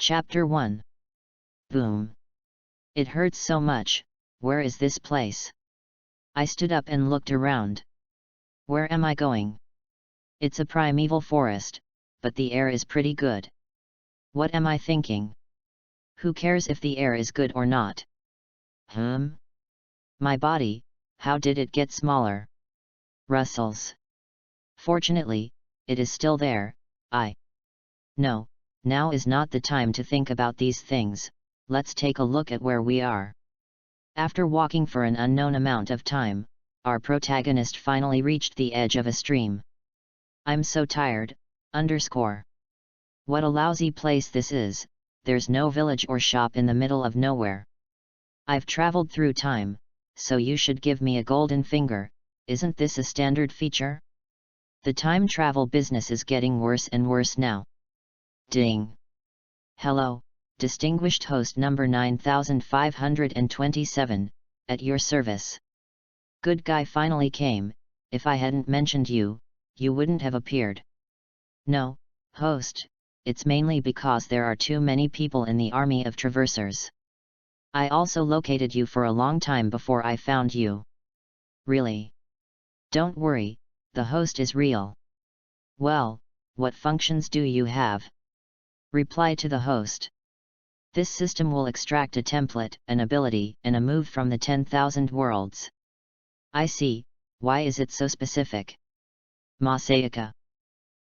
Chapter 1. Boom. It hurts so much. Where is this place? I stood up and looked around. Where am I going? It's a primeval forest, but the air is pretty good. What am I thinking? Who cares if the air is good or not? My body, how did it get smaller? Rustles. Fortunately, it is still there. No, now is not the time to think about these things. Let's take a look at where we are. After walking for an unknown amount of time, our protagonist finally reached the edge of a stream. I'm so tired. What a lousy place this is. There's no village or shop in the middle of nowhere. I've traveled through time, so you should give me a golden finger. Isn't this a standard feature? The time travel business is getting worse and worse now. Ding. Hello, distinguished host number 9527, at your service. Good guy finally came. If I hadn't mentioned you, you wouldn't have appeared. No, host, it's mainly because there are too many people in the army of traversers. I also located you for a long time before I found you. Really? Don't worry, the host is real. Well, what functions do you have? Reply to the host. This system will extract a template, an ability, and a move from the 10,000 worlds. I see. Why is it so specific? Masayaka.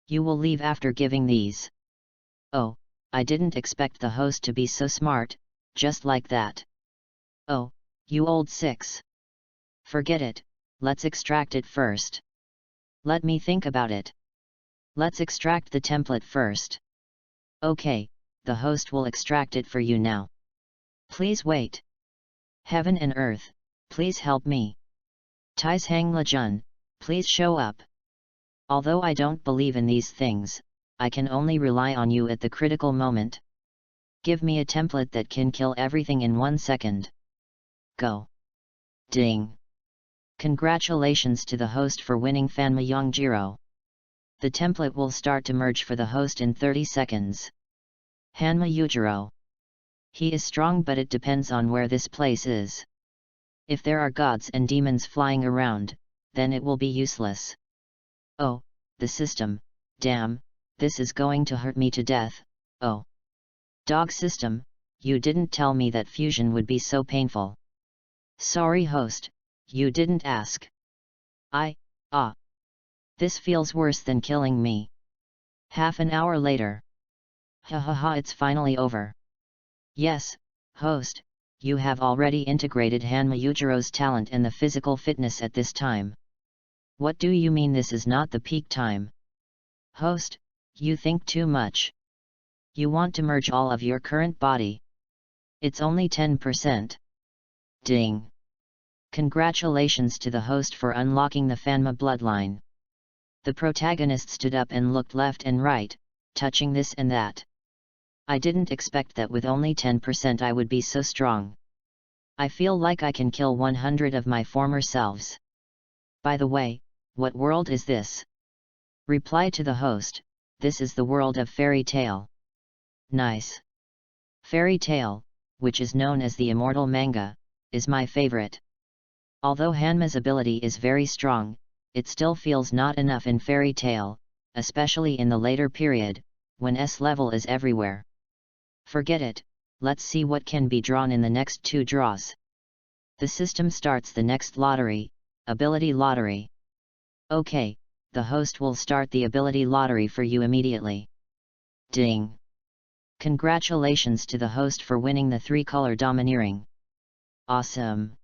You will leave after giving these. Oh, I didn't expect the host to be so smart, just like that. Oh, you old six. Forget it, let's extract it first. Let me think about it. Let's extract the template first. Okay, the host will extract it for you now. Please wait. Heaven and earth, please help me. Taishang Lejun, please show up. Although I don't believe in these things, I can only rely on you at the critical moment. Give me a template that can kill everything in 1 second. Go. Ding. Congratulations to the host for winning Fanma YUJIRO. The template will start to merge for the host in 30 seconds. HANMA YUJIRO. He is strong, but it depends on where this place is. If there are gods and demons flying around, then it will be useless. Oh, the system, damn, this is going to hurt me to death. Oh. Dog system, you didn't tell me that fusion would be so painful. Sorry host, you didn't ask. This feels worse than killing me. Half an hour later. It's finally over. Yes, host, you have already integrated HANMA YUJIRO's talent and the physical fitness at this time. What do you mean this is not the peak time? Host, you think too much. You want to merge all of your current body. It's only 10%. Ding. Congratulations to the host for unlocking the Fanma bloodline. The protagonist stood up and looked left and right, touching this and that. I didn't expect that with only 10% I would be so strong. I feel like I can kill 100 of my former selves. By the way, what world is this? Reply to the host, this is the world of Fairy Tail. Nice. Fairy Tail, which is known as the immortal manga, is my favorite. Although Hanma's ability is very strong, it still feels not enough in Fairy Tail, especially in the later period, when S level is everywhere. Forget it, let's see what can be drawn in the next 2 draws. The system starts the next lottery, Ability Lottery. Okay, the host will start the Ability Lottery for you immediately. Ding. Congratulations to the host for winning the 3-color Domineering. Awesome.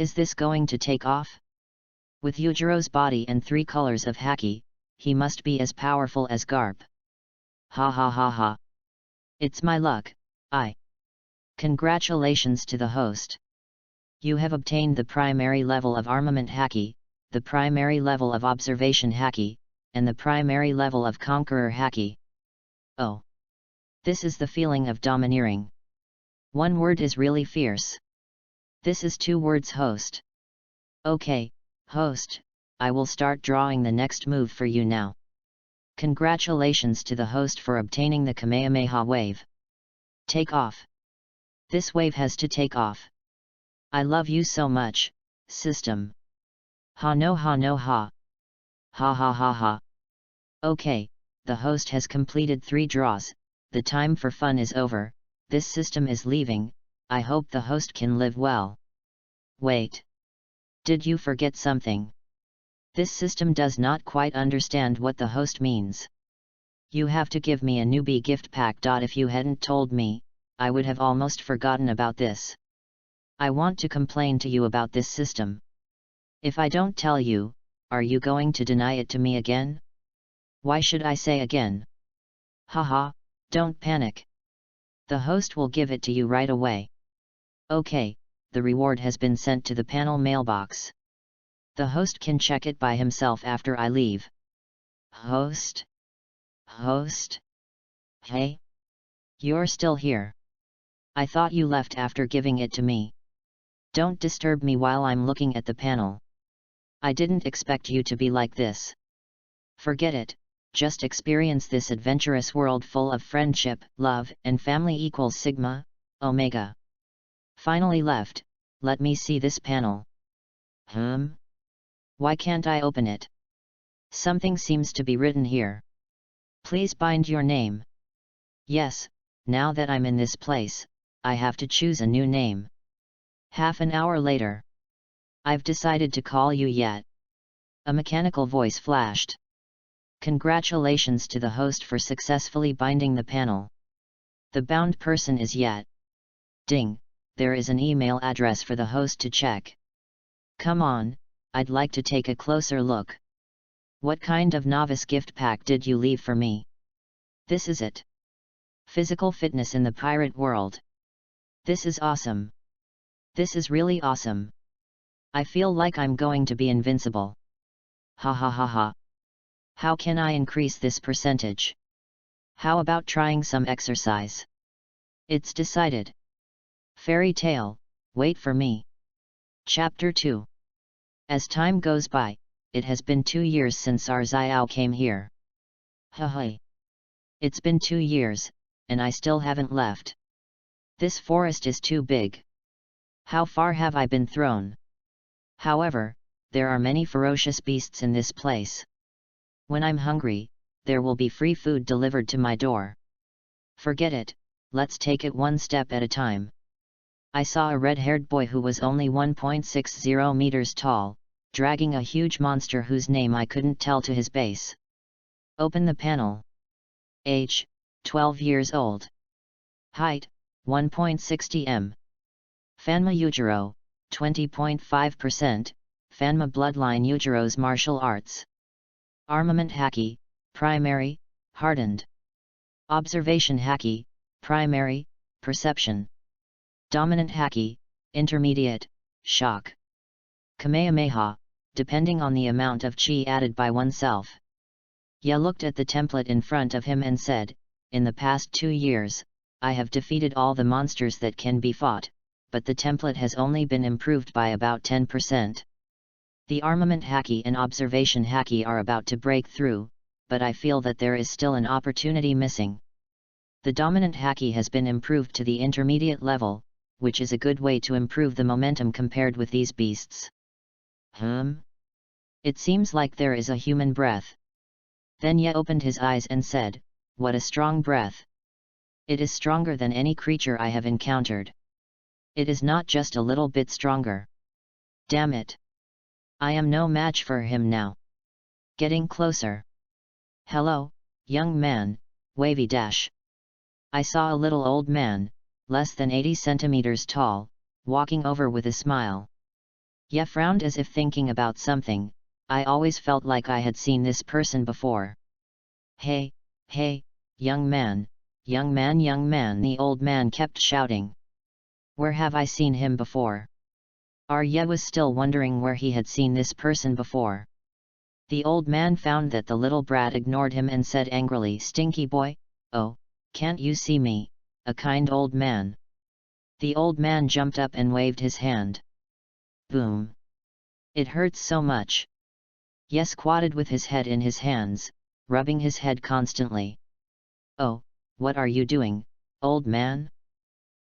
Is this going to take off? With Yujiro's body and 3 colors of haki, he must be as powerful as Garp. Ha. It's my luck. Congratulations to the host. You have obtained the primary level of Armament Haki, the primary level of Observation Haki, and the primary level of Conqueror Haki. Oh. This is the feeling of domineering. One word is really fierce. This is 2 words host. Okay, host, I will start drawing the next move for you now. Congratulations to the host for obtaining the Kamehameha wave. Take off. This wave has to take off. I love you so much, system. Ha no ha no ha. Ha ha ha ha. Okay, the host has completed 3 draws, the time for fun is over, this system is leaving, I hope the host can live well. Wait. Did you forget something? This system does not quite understand what the host means. You have to give me a newbie gift pack. If you hadn't told me, I would have almost forgotten about this. I want to complain to you about this system. If I don't tell you, are you going to deny it to me again? Why should I say again? Haha, don't panic. The host will give it to you right away. Okay, the reward has been sent to the panel mailbox. The host can check it by himself after I leave. Host? Host? Hey? You're still here. I thought you left after giving it to me. Don't disturb me while I'm looking at the panel. I didn't expect you to be like this. Forget it, just experience this adventurous world full of friendship, love, and family equals sigma, omega. Finally left, let me see this panel. Why can't I open it? Something seems to be written here. Please bind your name. Yes, now that I'm in this place, I have to choose a new name. Half an hour later. I've decided to call you Yet. A mechanical voice flashed. Congratulations to the host for successfully binding the panel. The bound person is Yet. Ding, there is an email address for the host to check. Come on, I'd like to take a closer look. What kind of novice gift pack did you leave for me? This is it. Physical fitness in the pirate world. This is awesome. This is really awesome. I feel like I'm going to be invincible. Ha ha ha ha. How can I increase this percentage? How about trying some exercise? It's decided. Fairy tale, wait for me. Chapter 2. As time goes by, it has been 2 years since our Xiao came here. Hey. It's been 2 years, and I still haven't left. This forest is too big. How far have I been thrown? However, there are many ferocious beasts in this place. When I'm hungry, there will be free food delivered to my door. Forget it, let's take it one step at a time. I saw a red-haired boy who was only 1.60 meters tall, dragging a huge monster whose name I couldn't tell to his base. Open the panel. Age, 12 years old. Height, 1.60 m. Fanma YUJIRO, 20.5%, Fanma bloodline YUJIRO's martial arts. Armament Haki, primary, hardened. Observation Haki, primary, perception. Dominant Haki, intermediate, shock. Kamehameha, depending on the amount of chi added by oneself. Ye looked at the template in front of him and said, in the past 2 years, I have defeated all the monsters that can be fought, but the template has only been improved by about 10%. The armament Haki and observation Haki are about to break through, but I feel that there is still an opportunity missing. The dominant Haki has been improved to the intermediate level, which is a good way to improve the momentum compared with these beasts. It seems like there is a human breath. Then Ye opened his eyes and said, what a strong breath. It is stronger than any creature I have encountered. It is not just a little bit stronger. Damn it. I am no match for him now. Getting closer. Hello, young man, wavy dash. I saw a little old man, less than 80 centimeters tall, walking over with a smile. Ye frowned as if thinking about something. I always felt like I had seen this person before. Hey, young man, young man, young man, the old man kept shouting. Where have I seen him before? Ye was still wondering where he had seen this person before. The old man found that the little brat ignored him and said angrily, stinky boy, oh, can't you see me, a kind old man? The old man jumped up and waved his hand. Boom. It hurts so much. Ye squatted with his head in his hands, rubbing his head constantly. Oh, what are you doing, old man?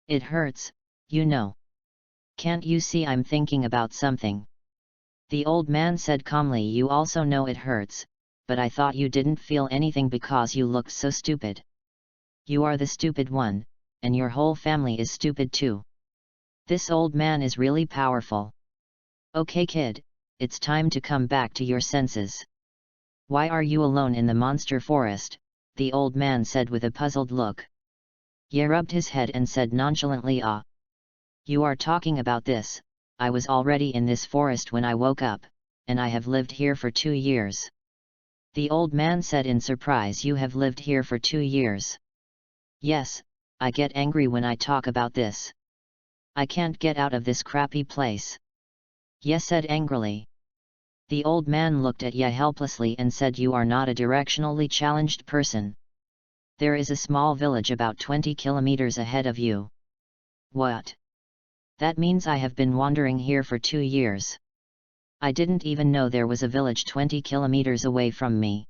It hurts, you know. Can't you see I'm thinking about something? The old man said calmly. You also know it hurts, but I thought you didn't feel anything because you looked so stupid. You are the stupid one, and your whole family is stupid too. This old man is really powerful. Okay kid, it's time to come back to your senses. Why are you alone in the monster forest? The old man said with a puzzled look. Ye rubbed his head and said nonchalantly, ah. You are talking about this, I was already in this forest when I woke up, and I have lived here for 2 years. The old man said in surprise. You have lived here for 2 years? Yes, I get angry when I talk about this. I can't get out of this crappy place. Ye said angrily. The old man looked at Ye helplessly and said, you are not a directionally challenged person. There is a small village about 20 kilometers ahead of you. What? That means I have been wandering here for 2 years. I didn't even know there was a village 20 kilometers away from me.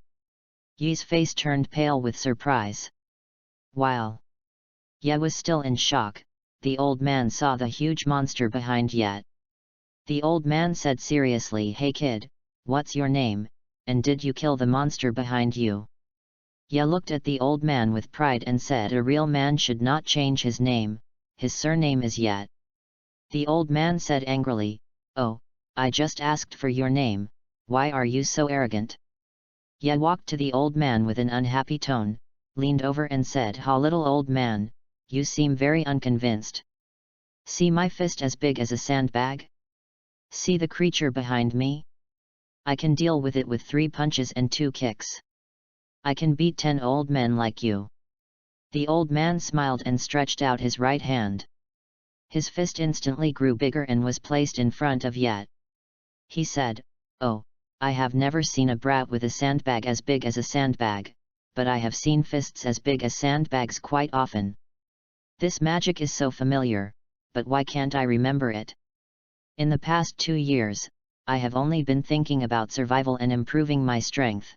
Ye's face turned pale with surprise. While Ye was still in shock, the old man saw the huge monster behind Ye. The old man said seriously, hey kid, what's your name, and did you kill the monster behind you? Ye looked at the old man with pride and said, a real man should not change his name, his surname is Ye. The old man said angrily, oh, I just asked for your name, why are you so arrogant? Ye walked to the old man with an unhappy tone, leaned over and said, ha little old man, you seem very unconvinced. See my fist as big as a sandbag? See the creature behind me? I can deal with it with 3 punches and 2 kicks. I can beat 10 old men like you. The old man smiled and stretched out his right hand. His fist instantly grew bigger and was placed in front of Ye. He said, oh, I have never seen a brat with a sandbag as big as a sandbag, but I have seen fists as big as sandbags quite often. This magic is so familiar, but why can't I remember it? In the past 2 years, I have only been thinking about survival and improving my strength.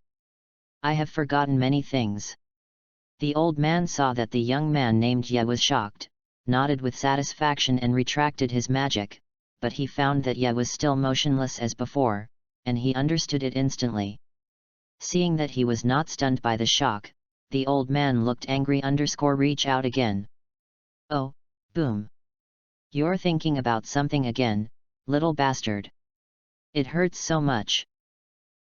I have forgotten many things. The old man saw that the young man named Ye was shocked, nodded with satisfaction and retracted his magic, but he found that Ye was still motionless as before, and he understood it instantly. Seeing that he was not stunned by the shock, the old man looked angry. Reach out again. Oh, boom. You're thinking about something again, little bastard. It hurts so much.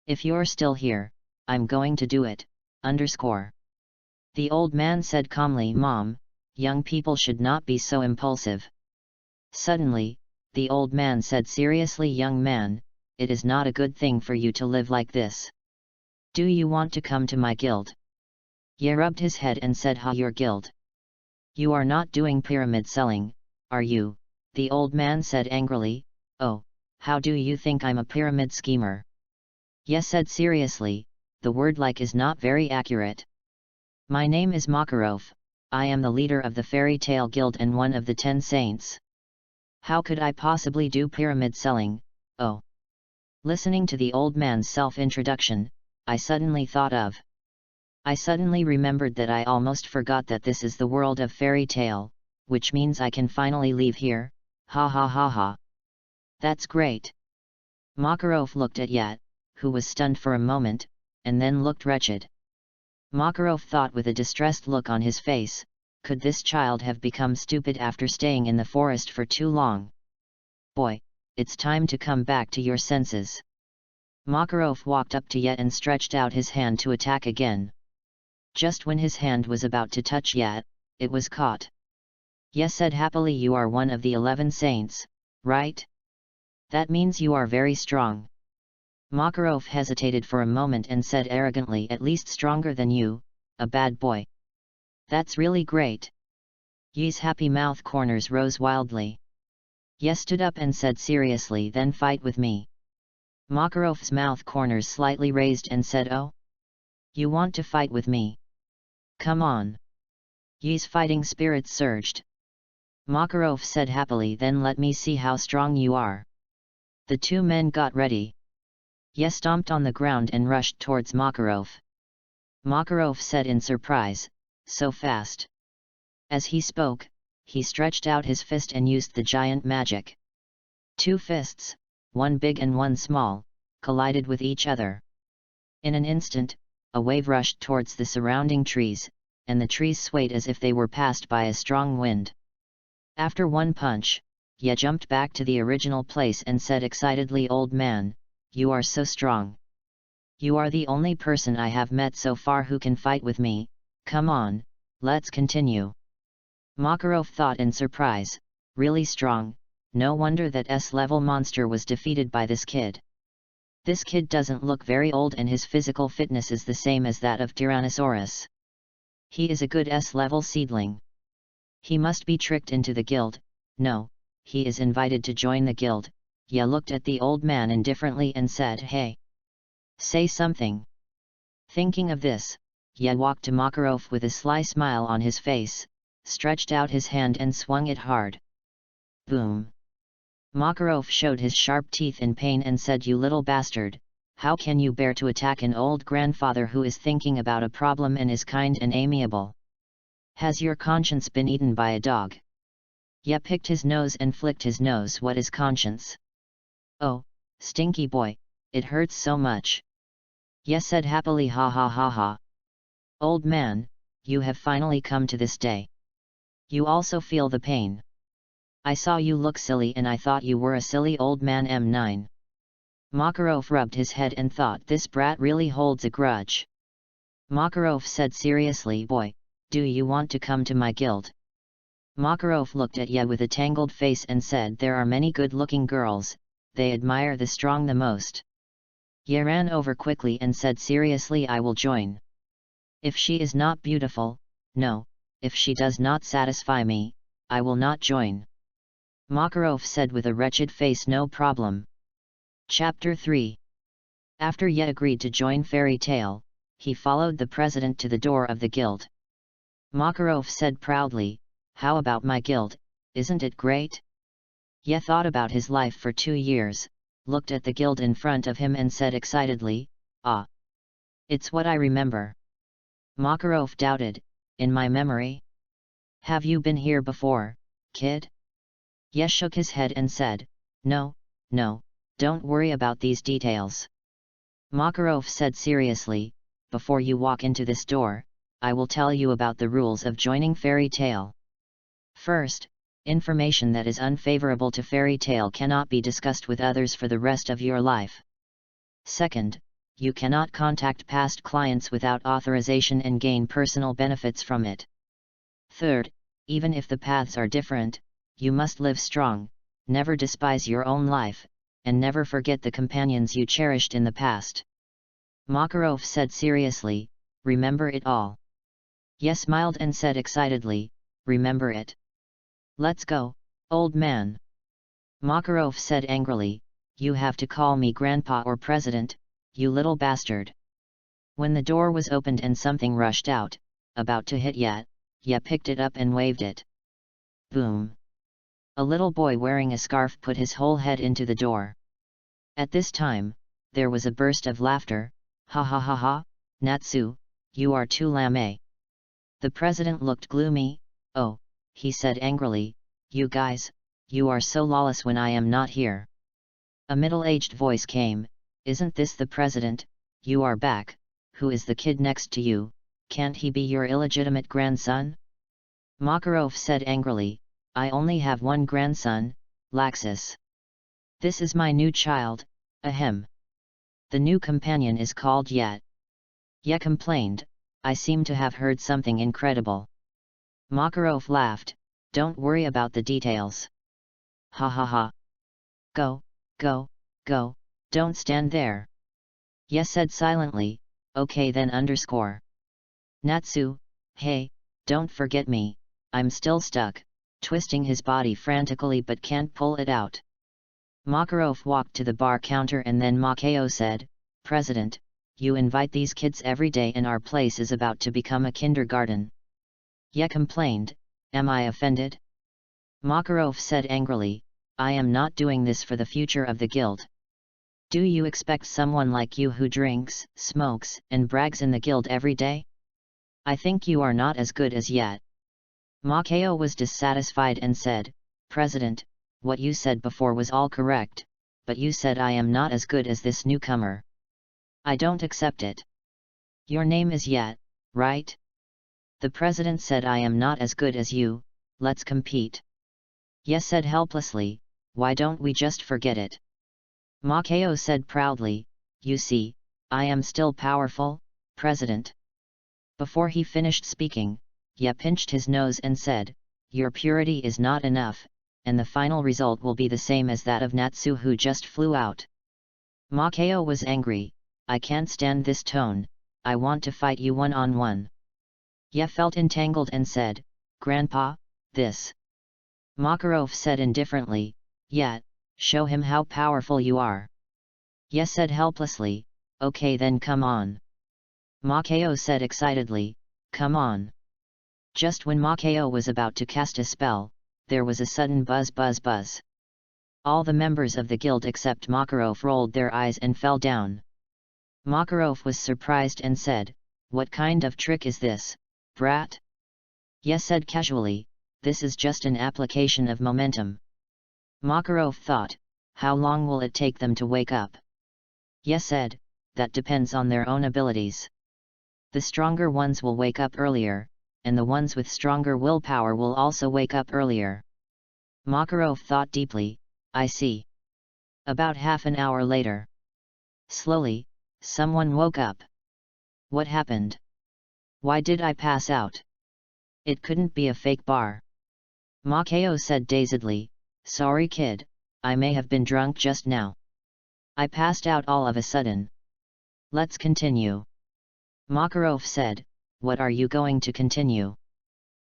If you're still here, I'm going to do it, . The old man said calmly, Mom, young people should not be so impulsive. Suddenly, the old man said seriously, young man, it is not a good thing for you to live like this. Do you want to come to my guild? Ye rubbed his head and said, ha, your guild? You are not doing pyramid selling, are you? The old man said angrily, oh, how do you think I'm a pyramid schemer? Ye said seriously, the word like is not very accurate. My name is Makarov, I am the leader of the Fairy Tale Guild and one of the 10 saints. How could I possibly do pyramid selling, oh? Listening to the old man's self-introduction, I suddenly remembered that I almost forgot that this is the world of fairy tale, which means I can finally leave here, ha ha ha ha. That's great. Makarov looked at Ye, who was stunned for a moment, and then looked wretched. Makarov thought with a distressed look on his face, could this child have become stupid after staying in the forest for too long? Boy, it's time to come back to your senses. Makarov walked up to Ye and stretched out his hand to attack again. Just when his hand was about to touch Ye, it was caught. Ye said happily, you are one of the 11 saints, right? That means you are very strong. Makarov hesitated for a moment and said arrogantly, at least stronger than you, a bad boy. That's really great. Ye's happy mouth corners rose wildly. Ye stood up and said seriously, then fight with me. Makarov's mouth corners slightly raised and said, oh? You want to fight with me? Come on. Ye's fighting spirits surged. Makarov said happily, then let me see how strong you are. The 2 men got ready. Ye stomped on the ground and rushed towards Makarov. Makarov said in surprise, so fast. As he spoke, he stretched out his fist and used the giant magic. Two fists, one big and one small, collided with each other. In an instant, a wave rushed towards the surrounding trees, and the trees swayed as if they were passed by a strong wind. After one punch, Ye jumped back to the original place and said excitedly, "Old man, you are so strong. You are the only person I have met so far who can fight with me. Come on, let's continue." Makarov thought in surprise, really strong, no wonder that S-level monster was defeated by this kid. This kid doesn't look very old and his physical fitness is the same as that of Tyrannosaurus. He is a good S-level seedling. He must be tricked into the guild. No, he is invited to join the guild. Ye looked at the old man indifferently and said, "Hey, say something." Thinking of this, Ye walked to Makarov with a sly smile on his face, stretched out his hand and swung it hard. Boom! Makarov showed his sharp teeth in pain and said, "You little bastard, how can you bear to attack an old grandfather who is thinking about a problem and is kind and amiable? Has your conscience been eaten by a dog?" Ye picked his nose and flicked his nose. "What is conscience?" "Oh, stinky boy, it hurts so much." Ye said happily, "Ha ha ha ha. Old man, you have finally come to this day. You also feel the pain. I saw you look silly and I thought you were a silly old man." M9. Makarov rubbed his head and thought, this brat really holds a grudge. Makarov said seriously, "Boy, do you want to come to my guild?" Makarov looked at Ye with a tangled face and said, "There are many good-looking girls, they admire the strong the most." Ye ran over quickly and said seriously, "I will join. If she is not beautiful, no, if she does not satisfy me, I will not join." Makarov said with a wretched face, "No problem." Chapter 3. After Ye agreed to join Fairy Tale, he followed the president to the door of the guild. Makarov said proudly, "How about my guild, isn't it great?" Ye thought about his life for 2 years, looked at the guild in front of him and said excitedly, "Ah! It's what I remember." Makarov doubted, "In my memory? Have you been here before, kid?" Ye shook his head and said, No, don't worry about these details." Makarov said seriously, "Before you walk into this door, I will tell you about the rules of joining Fairy Tale. First, information that is unfavorable to Fairy Tale cannot be discussed with others for the rest of your life. Second, you cannot contact past clients without authorization and gain personal benefits from it. Third, even if the paths are different, you must live strong, never despise your own life, and never forget the companions you cherished in the past." Makarov said seriously, "Remember it all." Ye smiled and said excitedly, "Remember it. Let's go, old man." Makarov said angrily, "You have to call me grandpa or president, you little bastard." When the door was opened and something rushed out, about to hit Ye picked it up and waved it. Boom! A little boy wearing a scarf put his whole head into the door. At this time, there was a burst of laughter. "Ha ha ha ha, Natsu, you are too lame." The president looked gloomy. "Oh," he said angrily, "you guys, you are so lawless when I am not here." A middle-aged voice came, "Isn't this the president? You are back. Who is the kid next to you? Can't he be your illegitimate grandson?" Makarov said angrily, "I only have one grandson, Laxus. This is my new child, ahem. The new companion is called Ye." Ye complained, "I seem to have heard something incredible." Makarov laughed, "Don't worry about the details. Ha ha ha. Go, don't stand there." Ye said silently, "Okay then _ Natsu, hey, don't forget me, I'm still stuck," twisting his body frantically but can't pull it out. Makarov walked to the bar counter and then Makeo said, "President, you invite these kids every day and our place is about to become a kindergarten." Ye complained, "Am I offended?" Makarov said angrily, "I am not doing this for the future of the guild. Do you expect someone like you who drinks, smokes, and brags in the guild every day? I think you are not as good as Ye." Makoto was dissatisfied and said, President, what you said before was all correct, but you said I am not as good as this newcomer. I don't accept it. Your name is Yet, right? The president said I am not as good as you, let's compete. Yes said helplessly, why don't we just forget it? Makoto said proudly, you see, I am still powerful, President. Before he finished speaking, Ye pinched his nose and said, your purity is not enough, and the final result will be the same as that of Natsu who just flew out. Makoto was angry, I can't stand this tone, I want to fight you one-on-one. Ye felt entangled and said, Grandpa, this. Makarov said indifferently, Yet, show him how powerful you are. Ye said helplessly, okay then come on. Makoto said excitedly, come on. Just when Makoto was about to cast a spell, there was a sudden buzz buzz buzz. All the members of the guild except Makarov rolled their eyes and fell down. Makarov was surprised and said, what kind of trick is this, brat? Ye said casually, this is just an application of momentum. Makarov thought, how long will it take them to wake up? Ye said, that depends on their own abilities. The stronger ones will wake up earlier, and the ones with stronger willpower will also wake up earlier. Makarov thought deeply, I see. About half an hour later. Slowly, someone woke up. What happened? Why did I pass out? It couldn't be a fake bar. Makoto said dazedly, sorry kid, I may have been drunk just now. I passed out all of a sudden. Let's continue. Makarov said, what are you going to continue?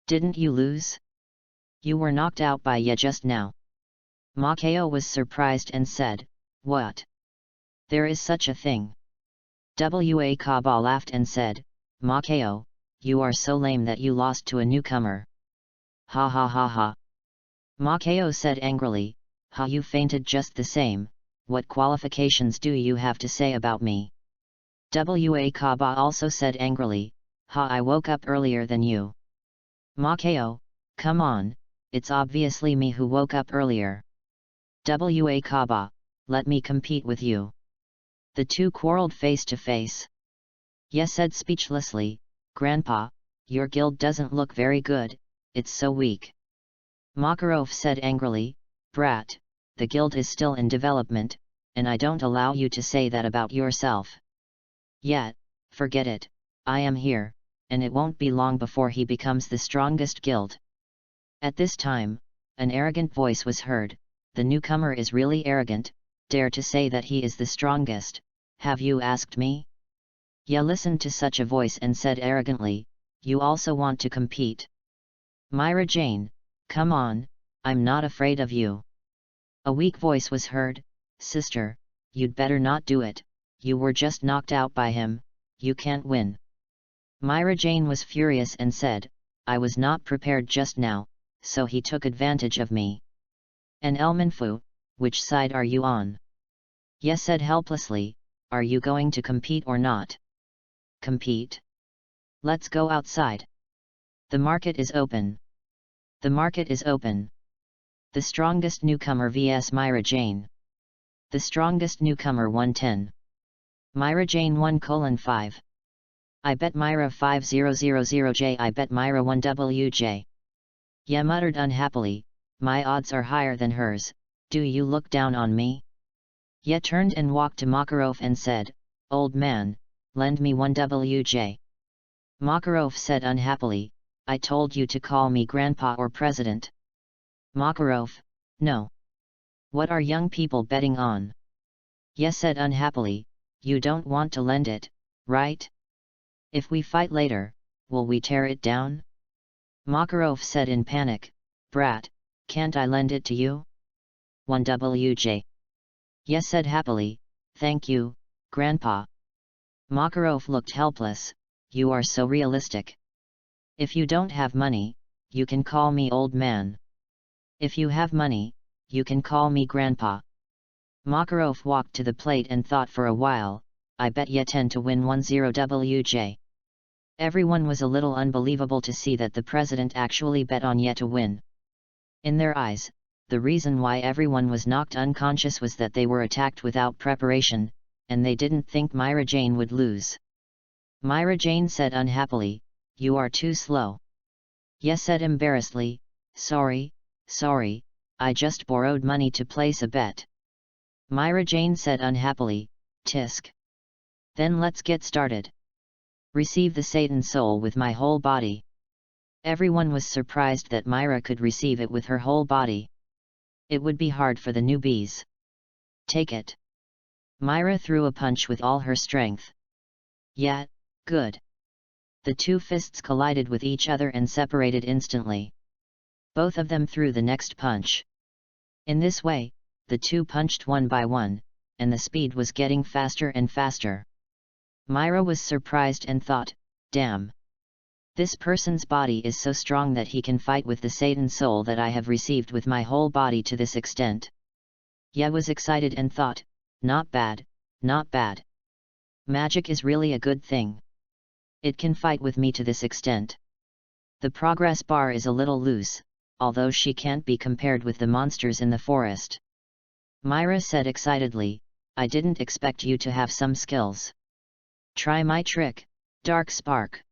Didn't you lose? You were knocked out by Ye just now. Makoto was surprised and said, what? There is such a thing. Kobo laughed and said, Makoto, you are so lame that you lost to a newcomer. Ha ha ha ha. Makoto said angrily, ha you fainted just the same, what qualifications do you have to say about me? Kobo also said angrily, ha I woke up earlier than you. Makoto, come on, it's obviously me who woke up earlier. Kobo, let me compete with you. The two quarreled face to face. Ye said speechlessly, Grandpa, your guild doesn't look very good, it's so weak. Makarov said angrily, brat, the guild is still in development, and I don't allow you to say that about yourself. Yet, forget it, I am here, and it won't be long before he becomes the strongest guild. At this time, an arrogant voice was heard, the newcomer is really arrogant, dare to say that he is the strongest, have you asked me? Ye listened to such a voice and said arrogantly, you also want to compete? Myra Jane, come on, I'm not afraid of you. A weak voice was heard, sister, you'd better not do it, you were just knocked out by him, you can't win. Myra Jane was furious and said, I was not prepared just now, so he took advantage of me. And Elmanfu, which side are you on? Ye said helplessly, are you going to compete or not? Compete? Let's go outside. The market is open. The market is open. The strongest newcomer vs Myra Jane. The strongest newcomer 110. Myra Jane 1:5. I bet Myra 5000J. I bet Myra 1WJ. Ye muttered unhappily, my odds are higher than hers, do you look down on me? Ye turned and walked to Makarov and said, old man, lend me 1WJ. Makarov said unhappily, I told you to call me grandpa or president. Makarov, no. What are young people betting on? Ye said unhappily, you don't want to lend it, right? If we fight later, will we tear it down? Makarov said in panic, brat, can't I lend it to you? 1WJ. Ye said happily, thank you, grandpa. Makarov looked helpless, you are so realistic. If you don't have money, you can call me old man. If you have money, you can call me grandpa. Makarov walked to the plate and thought for a while, I bet ye 10 to win 10WJ. Everyone was a little unbelievable to see that the president actually bet on Ye to win. In their eyes, the reason why everyone was knocked unconscious was that they were attacked without preparation, and they didn't think Myra Jane would lose. Myra Jane said unhappily, "You are too slow." Ye said embarrassedly, sorry, I just borrowed money to place a bet." Myra Jane said unhappily, "Tisk. Then let's get started. Receive the Satan soul with my whole body." Everyone was surprised that Myra could receive it with her whole body. It would be hard for the newbies. "Take it." Myra threw a punch with all her strength. "Yeah, good." The two fists collided with each other and separated instantly. Both of them threw the next punch. In this way, the two punched one by one, and the speed was getting faster and faster. Myra was surprised and thought, "Damn! This person's body is so strong that he can fight with the Satan soul that I have received with my whole body to this extent." Ye was excited and thought, "Not bad, not bad. Magic is really a good thing. It can fight with me to this extent." The progress bar is a little loose, although she can't be compared with the monsters in the forest. Myra said excitedly, "I didn't expect you to have some skills. Try my trick, Dark Spark."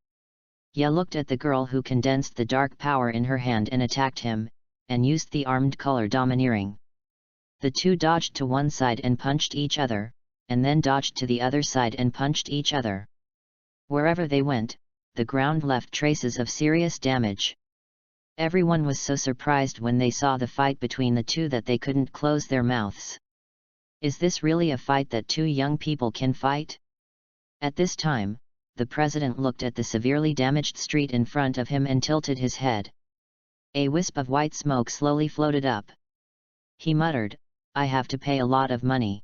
Ye looked at the girl who condensed the dark power in her hand and attacked him, and used the armed color domineering. The two dodged to one side and punched each other, and then dodged to the other side and punched each other. Wherever they went, the ground left traces of serious damage. Everyone was so surprised when they saw the fight between the two that they couldn't close their mouths. Is this really a fight that two young people can fight? At this time, the president looked at the severely damaged street in front of him and tilted his head. A wisp of white smoke slowly floated up. He muttered, "I have to pay a lot of money."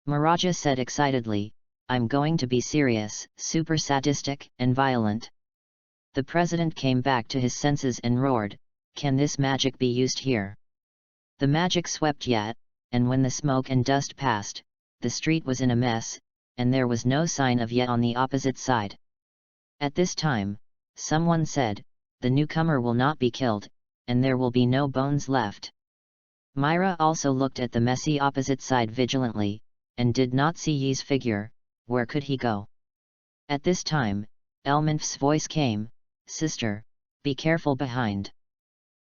Maraja said excitedly, "I'm going to be serious, super sadistic, and violent." The president came back to his senses and roared, "Can this magic be used here?" The magic swept yet, and when the smoke and dust passed, the street was in a mess, and there was no sign of Ye on the opposite side. At this time, someone said, "The newcomer will not be killed, and there will be no bones left." Myra also looked at the messy opposite side vigilantly, and did not see Ye's figure. Where could he go? At this time, Elmanf's voice came, "Sister, be careful behind."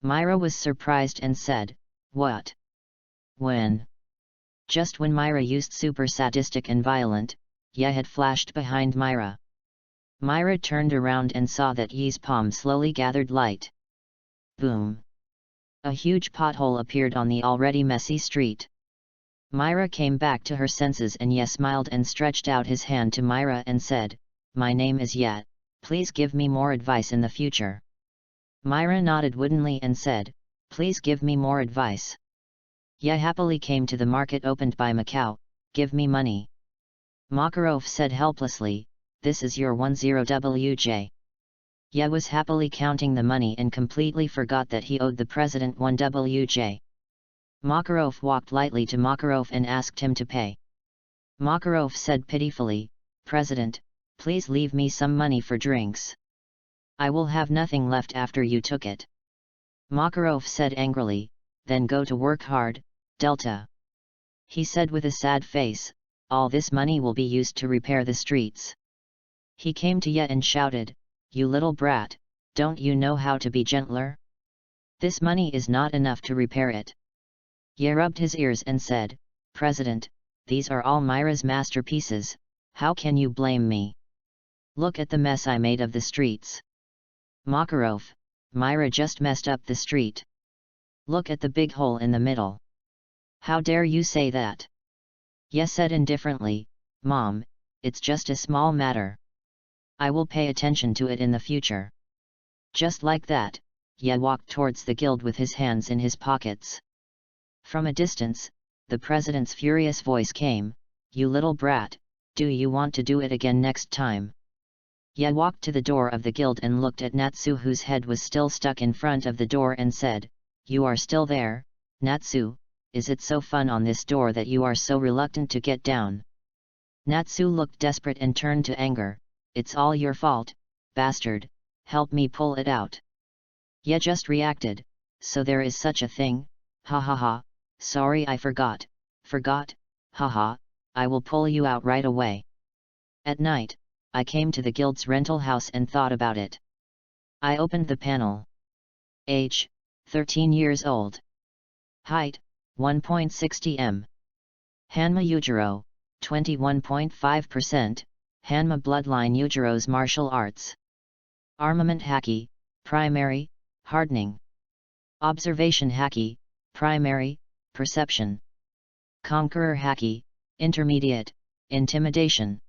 Myra was surprised and said, "What? When?" Just when Myra used super sadistic and violent, Ye had flashed behind Myra. Myra turned around and saw that Ye's palm slowly gathered light. Boom! A huge pothole appeared on the already messy street. Myra came back to her senses and Ye smiled and stretched out his hand to Myra and said, "My name is Ye, please give me more advice in the future." Myra nodded woodenly and said, "Please give me more advice." Ye happily came to the market opened by Macau, "Give me money." Makarov said helplessly, "This is your 10 WJ. Ye was happily counting the money and completely forgot that he owed the president 1 WJ. Makarov walked lightly to Makarov and asked him to pay. Makarov said pitifully, "President, please leave me some money for drinks. I will have nothing left after you took it." Makarov said angrily, "Then go to work hard, Delta." He said with a sad face, "All this money will be used to repair the streets." He came to Ye and shouted, "You little brat, don't you know how to be gentler? This money is not enough to repair it." Ye rubbed his ears and said, "President, these are all Myra's masterpieces, how can you blame me? Look at the mess I made of the streets." Makarov, "Myra just messed up the street. Look at the big hole in the middle. How dare you say that?" Ye said indifferently, "Mom, it's just a small matter. I will pay attention to it in the future." Just like that, Ye walked towards the guild with his hands in his pockets. From a distance, the president's furious voice came, "You little brat, do you want to do it again next time?" Ye walked to the door of the guild and looked at Natsu, whose head was still stuck in front of the door, and said, "You are still there, Natsu? Is it so fun on this door that you are so reluctant to get down?" Natsu looked desperate and turned to anger, "It's all your fault, bastard, help me pull it out. Ye just reacted, so there is such a thing, ha ha ha, sorry I forgot, haha, I will pull you out right away. At night, I came to the guild's rental house and thought about it. I opened the panel. Age, 13 years old. Height, 1.60 m. HANMA YUJIRO, 21.5%, HANMA bloodline YUJIRO's martial arts. Armament Haki, primary, hardening. Observation Haki, primary, perception. Conqueror Haki, intermediate, intimidation.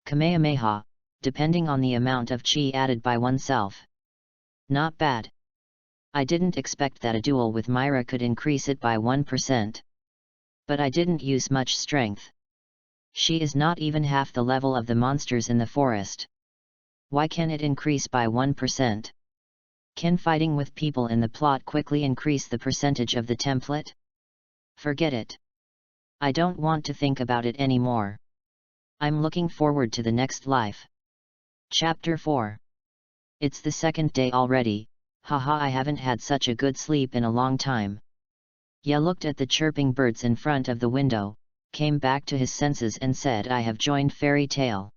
Kamehameha, depending on the amount of chi added by oneself. Not bad. I didn't expect that a duel with Myra could increase it by 1%. But I didn't use much strength. She is not even half the level of the monsters in the forest. Why can it increase by 1%? Can fighting with people in the plot quickly increase the percentage of the template? Forget it. I don't want to think about it anymore. I'm looking forward to the next life. Chapter 4. It's the second day already, haha, I haven't had such a good sleep in a long time. Ye looked at the chirping birds in front of the window, came back to his senses and said, I have joined Fairy Tale.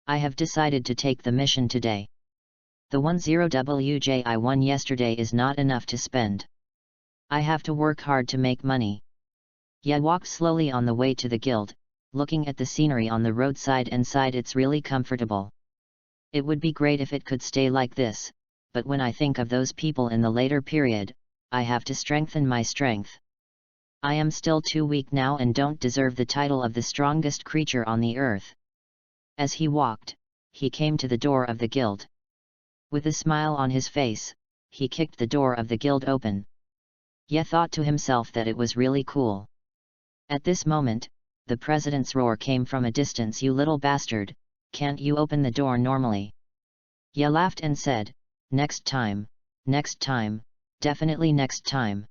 I have decided to take the mission today. The 10WJ I won yesterday is not enough to spend. I have to work hard to make money. Ye walked slowly on the way to the guild, looking at the scenery on the roadside and sighed, it's really comfortable. It would be great if it could stay like this, but when I think of those people in the later period, I have to strengthen my strength. I am still too weak now and don't deserve the title of the strongest creature on the earth. As he walked, he came to the door of the guild. With a smile on his face, he kicked the door of the guild open. Ye thought to himself that it was really cool. At this moment, the president's roar came from a distance, you little bastard, can't you open the door normally? Ye laughed and said, next time, definitely next time.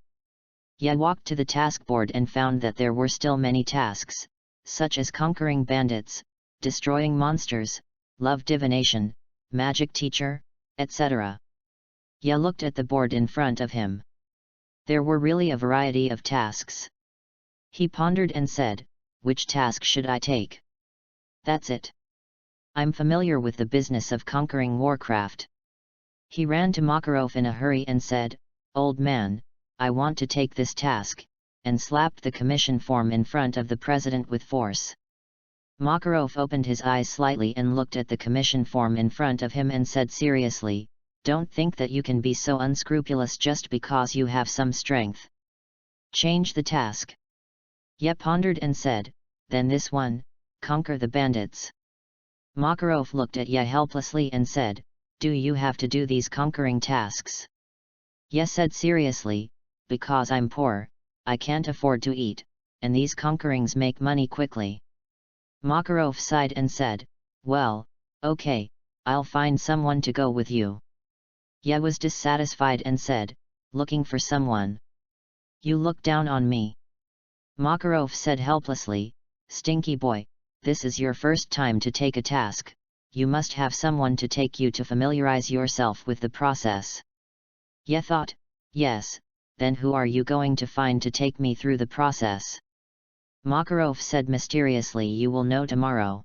Ye walked to the task board and found that there were still many tasks, such as conquering bandits, destroying monsters, love divination, magic teacher, etc. Ye looked at the board in front of him. There were really a variety of tasks. He pondered and said, which task should I take? That's it. I'm familiar with the business of conquering Warcraft. He ran to Makarov in a hurry and said, old man, I want to take this task, and slapped the commission form in front of the president with force. Makarov opened his eyes slightly and looked at the commission form in front of him and said seriously, don't think that you can be so unscrupulous just because you have some strength. Change the task. Ye pondered and said, then this one, conquer the bandits. Makarov looked at Ye helplessly and said, do you have to do these conquering tasks? Ye said seriously, because I'm poor, I can't afford to eat, and these conquerings make money quickly. Makarov sighed and said, well, okay, I'll find someone to go with you. Ye was dissatisfied and said, looking for someone. You look down on me. Makarov said helplessly, stinky boy, this is your first time to take a task, you must have someone to take you to familiarize yourself with the process. Ye thought, yes, then who are you going to find to take me through the process? Makarov said mysteriously, you will know tomorrow.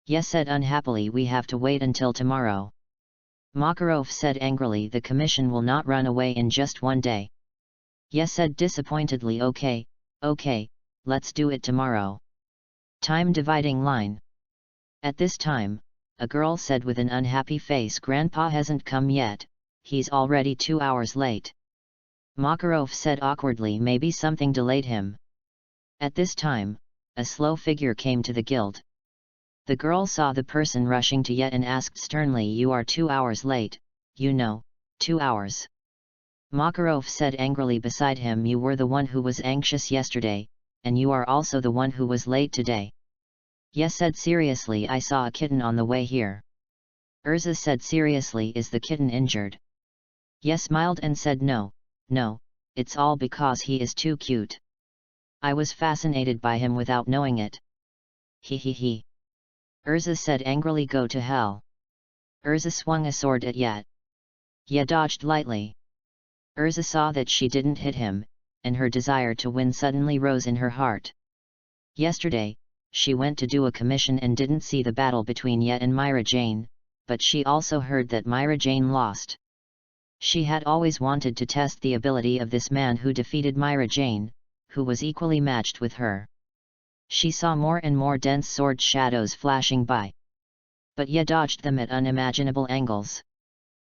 Ye said unhappily, we have to wait until tomorrow. Makarov said angrily, the commission will not run away in just one day. Ye said disappointedly, okay, let's do it tomorrow. Time dividing line. At this time, a girl said with an unhappy face, Grandpa hasn't come yet, he's already 2 hours late. Makarov said awkwardly, maybe something delayed him. At this time, a slow figure came to the guild. The girl saw the person rushing to Ye and asked sternly, you are 2 hours late, 2 hours. Makarov said angrily beside him, you were the one who was anxious yesterday, and you are also the one who was late today. Ye said seriously, I saw a kitten on the way here. Urza said seriously, is the kitten injured? Ye smiled and said no, it's all because he is too cute. I was fascinated by him without knowing it. He. Urza said angrily, go to hell. Urza swung a sword at Ye. Ye dodged lightly. Urza saw that she didn't hit him, and her desire to win suddenly rose in her heart. Yesterday, she went to do a commission and didn't see the battle between Ye and Myra Jane, but she also heard that Myra Jane lost. She had always wanted to test the ability of this man who defeated Myra Jane, who was equally matched with her. She saw more and more dense sword shadows flashing by. But Ye dodged them at unimaginable angles.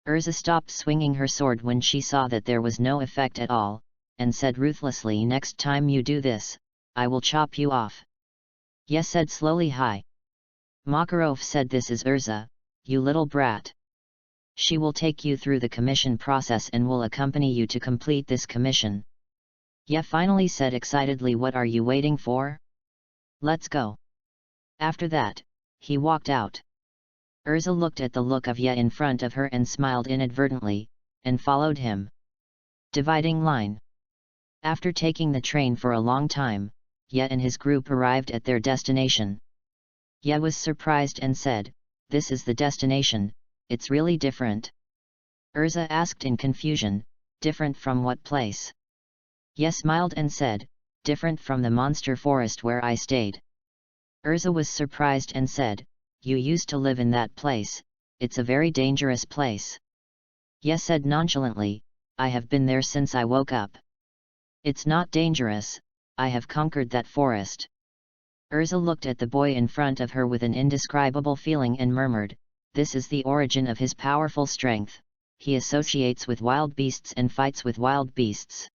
Urza stopped swinging her sword when she saw that there was no effect at all, and said ruthlessly, "Next time you do this, I will chop you off." Ye said slowly, "Hi." Makarov said, "This is Urza, you little brat. She will take you through the commission process and will accompany you to complete this commission." Ye finally said excitedly, "What are you waiting for? Let's go." After that, he walked out. Urza looked at the look of Ye in front of her and smiled inadvertently, and followed him. Dividing line. After taking the train for a long time, Ye and his group arrived at their destination. Ye was surprised and said, "This is the destination, it's really different." Urza asked in confusion, "Different from what place?" Ye smiled and said, "Different from the monster forest where I stayed." Urza was surprised and said, "You used to live in that place, it's a very dangerous place." Ye said nonchalantly, "I have been there since I woke up. It's not dangerous, I have conquered that forest." Urza looked at the boy in front of her with an indescribable feeling and murmured, "This is the origin of his powerful strength, he associates with wild beasts and fights with wild beasts."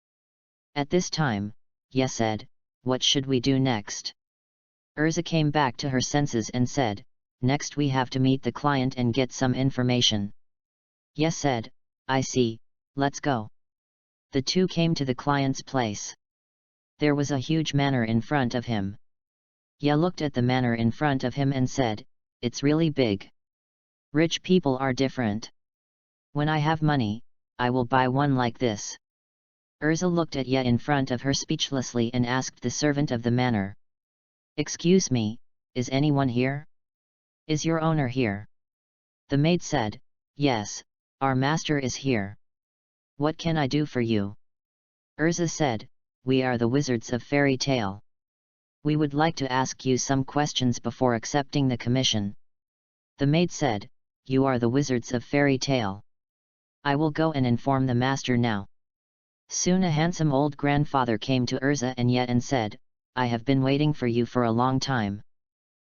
At this time, Ye said, "What should we do next?" Urza came back to her senses and said, "Next we have to meet the client and get some information." Ye said, "I see, let's go." The two came to the client's place. There was a huge manor in front of him. Ye looked at the manor in front of him and said, "It's really big. Rich people are different. When I have money, I will buy one like this." Urza looked at Ye in front of her speechlessly and asked the servant of the manor, "Excuse me, is anyone here? Is your owner here?" The maid said, "Yes, our master is here. What can I do for you?" Urza said, "We are the wizards of Fairy Tale. We would like to ask you some questions before accepting the commission." The maid said, "You are the wizards of Fairy Tale. I will go and inform the master now." Soon a handsome old grandfather came to Urza and Ye and said, "I have been waiting for you for a long time.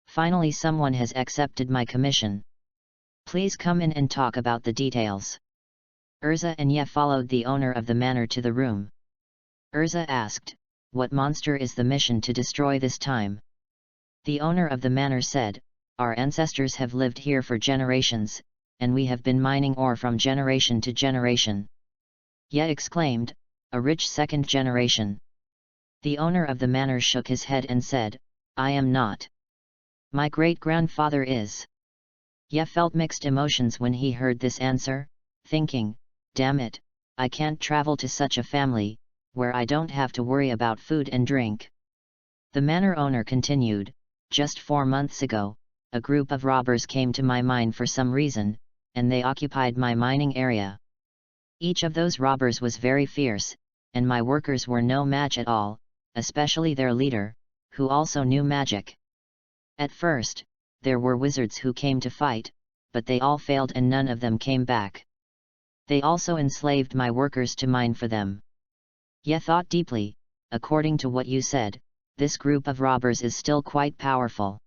Finally someone has accepted my commission. Please come in and talk about the details." Urza and Ye followed the owner of the manor to the room. Urza asked, "What monster is the mission to destroy this time?" The owner of the manor said, "Our ancestors have lived here for generations, and we have been mining ore from generation to generation." Ye exclaimed, "A rich second generation." The owner of the manor shook his head and said, "I am not. My great-grandfather is." Ye felt mixed emotions when he heard this answer, thinking, "Damn it, I can't travel to such a family, where I don't have to worry about food and drink." The manor owner continued, "Just 4 months ago, a group of robbers came to my mine for some reason, and they occupied my mining area. Each of those robbers was very fierce, and my workers were no match at all, especially their leader, who also knew magic. At first, there were wizards who came to fight, but they all failed and none of them came back. They also enslaved my workers to mine for them." Ye thought deeply, "According to what you said, this group of robbers is still quite powerful."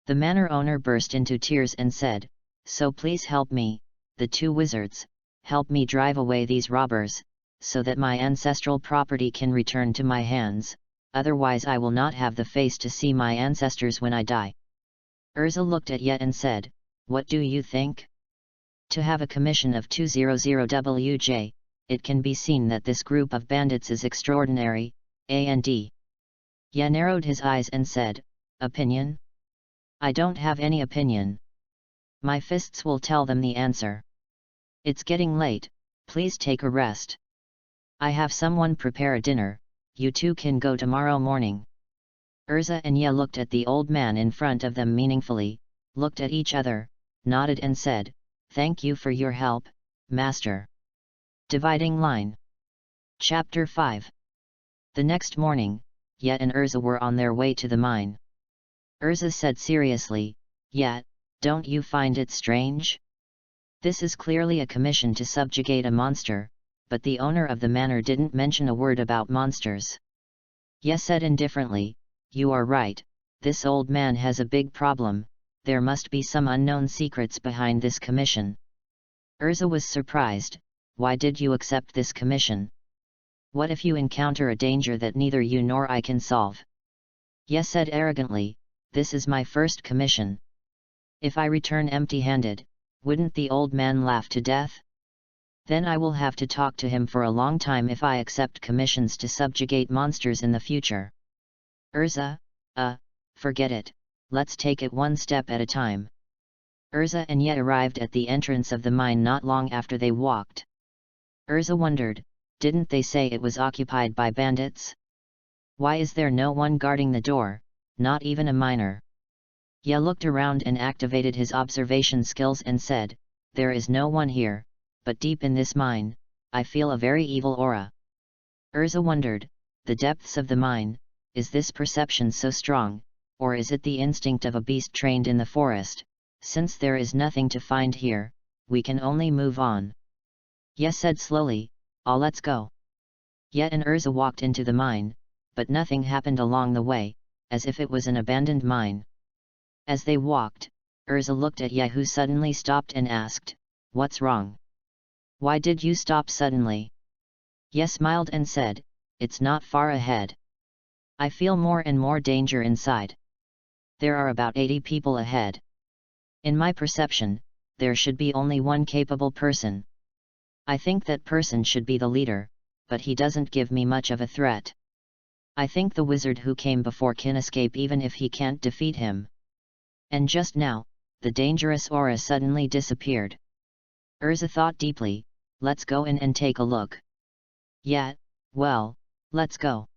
The manor owner burst into tears and said, "So please help me, the two wizards, help me drive away these robbers, so that my ancestral property can return to my hands, otherwise I will not have the face to see my ancestors when I die." Urza looked at Ye and said, "What do you think?" To have a commission of 200 WJ, it can be seen that this group of bandits is extraordinary, and Ye narrowed his eyes and said, "Opinion? I don't have any opinion. My fists will tell them the answer. It's getting late, please take a rest. I have someone prepare a dinner, you two can go tomorrow morning." Urza and Ye looked at the old man in front of them meaningfully, looked at each other, nodded and said, Thank you for your help, Master. Dividing line. Chapter 5. The next morning, Yet and Urza were on their way to the mine. Urza said seriously, Yet, don't you find it strange? This is clearly a commission to subjugate a monster, but the owner of the manor didn't mention a word about monsters. Yet said indifferently, You are right, this old man has a big problem, there must be some unknown secrets behind this commission. Urza was surprised, Why did you accept this commission? What if you encounter a danger that neither you nor I can solve? Yes said arrogantly, This is my first commission. If I return empty-handed, wouldn't the old man laugh to death? Then I will have to talk to him for a long time if I accept commissions to subjugate monsters in the future. Urza, forget it, let's take it one step at a time. Urza and Yet arrived at the entrance of the mine not long after they walked. Urza wondered, didn't they say it was occupied by bandits? Why is there no one guarding the door, not even a miner? Ye looked around and activated his observation skills and said, There is no one here, but deep in this mine, I feel a very evil aura. Urza wondered, the depths of the mine, is this perception so strong, or is it the instinct of a beast trained in the forest? Since there is nothing to find here, we can only move on. Ye said slowly, let's go. Yet and Urza walked into the mine, but nothing happened along the way, as if it was an abandoned mine. As they walked, Urza looked at Ye, who suddenly stopped and asked, What's wrong? Why did you stop suddenly? Ye smiled and said, It's not far ahead. I feel more and more danger inside. There are about 80 people ahead. In my perception, there should be only one capable person. I think that person should be the leader, but he doesn't give me much of a threat. I think the wizard who came before can escape even if he can't defeat him. And just now, the dangerous aura suddenly disappeared. Urza thought deeply, let's go in and take a look. Yet, well, let's go.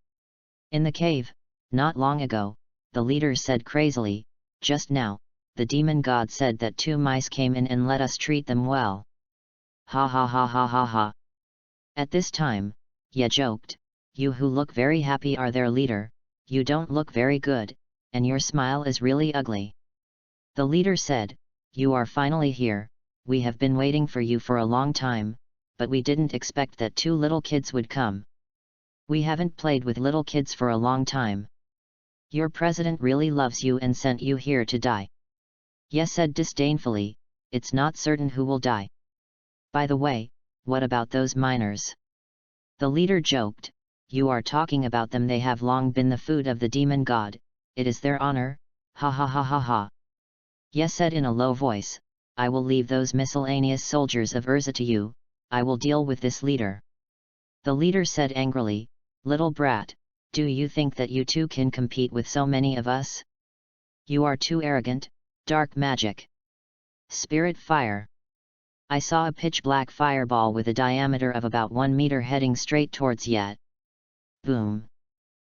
In the cave, not long ago, the leader said crazily, just now, the demon god said that 2 mice came in and let us treat them well. Ha ha ha ha ha ha. At this time, Ye joked, You who look very happy are their leader, you don't look very good, and your smile is really ugly. The leader said, You are finally here, we have been waiting for you for a long time, but we didn't expect that 2 little kids would come. We haven't played with little kids for a long time. Your president really loves you and sent you here to die. Ye said disdainfully, It's not certain who will die. By the way, what about those miners? The leader joked, You are talking about them, they have long been the food of the demon god, it is their honor, ha ha ha ha ha. Ye said in a low voice, I will leave those miscellaneous soldiers of Urza to you, I will deal with this leader. The leader said angrily, Little brat, do you think that you two can compete with so many of us? You are too arrogant, dark magic. Spirit fire. I saw a pitch-black fireball with a diameter of about 1 meter heading straight towards Yet. Boom.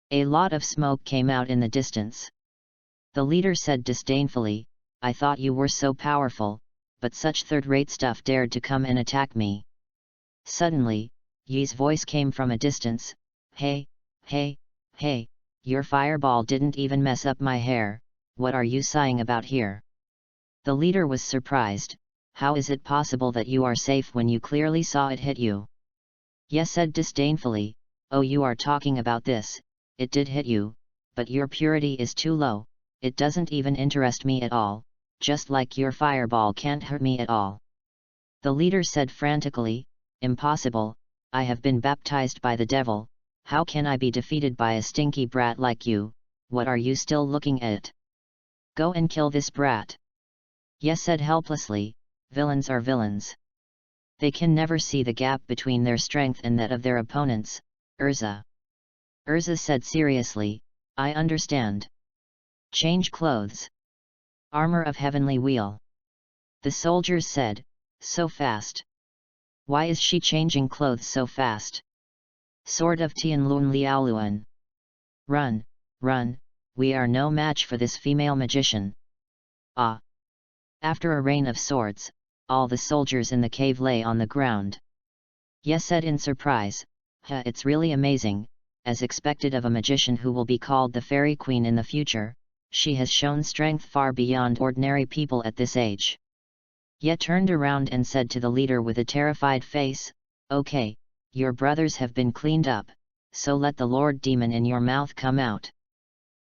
A lot of smoke came out in the distance. The leader said disdainfully, I thought you were so powerful, but such third-rate stuff dared to come and attack me. Suddenly, Ye's voice came from a distance, Hey, hey, hey, your fireball didn't even mess up my hair, what are you sighing about here? The leader was surprised, How is it possible that you are safe when you clearly saw it hit you? Ye said disdainfully, Oh, you are talking about this, it did hit you, but your purity is too low, it doesn't even interest me at all, just like your fireball can't hurt me at all. The leader said frantically, Impossible, I have been baptized by the devil, how can I be defeated by a stinky brat like you, what are you still looking at? Go and kill this brat. Ye said helplessly, Villains are villains. They can never see the gap between their strength and that of their opponents, Urza. Urza said seriously, I understand. Change clothes. Armor of heavenly wheel. The soldiers said, So fast. Why is she changing clothes so fast? Sword of Tianlun Liaoluan. Run, run, we are no match for this female magician. Ah! After a rain of swords, all the soldiers in the cave lay on the ground. Ye said in surprise, it's really amazing, as expected of a magician who will be called the Fairy Queen in the future, she has shown strength far beyond ordinary people at this age. Ye turned around and said to the leader with a terrified face, okay, your brothers have been cleaned up, so let the Lord Demon in your mouth come out.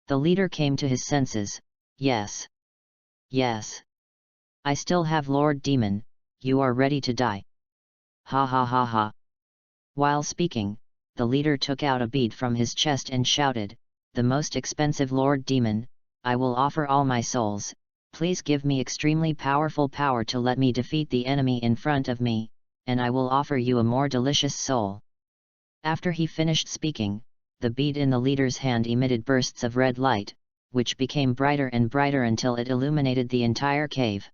The leader came to his senses, yes. Yes. I still have Lord Demon, you are ready to die. Ha ha ha ha. While speaking, the leader took out a bead from his chest and shouted, the most expensive Lord Demon, I will offer all my souls, please give me extremely powerful power to let me defeat the enemy in front of me, and I will offer you a more delicious soul. After he finished speaking, the bead in the leader's hand emitted bursts of red light, which became brighter and brighter until it illuminated the entire cave.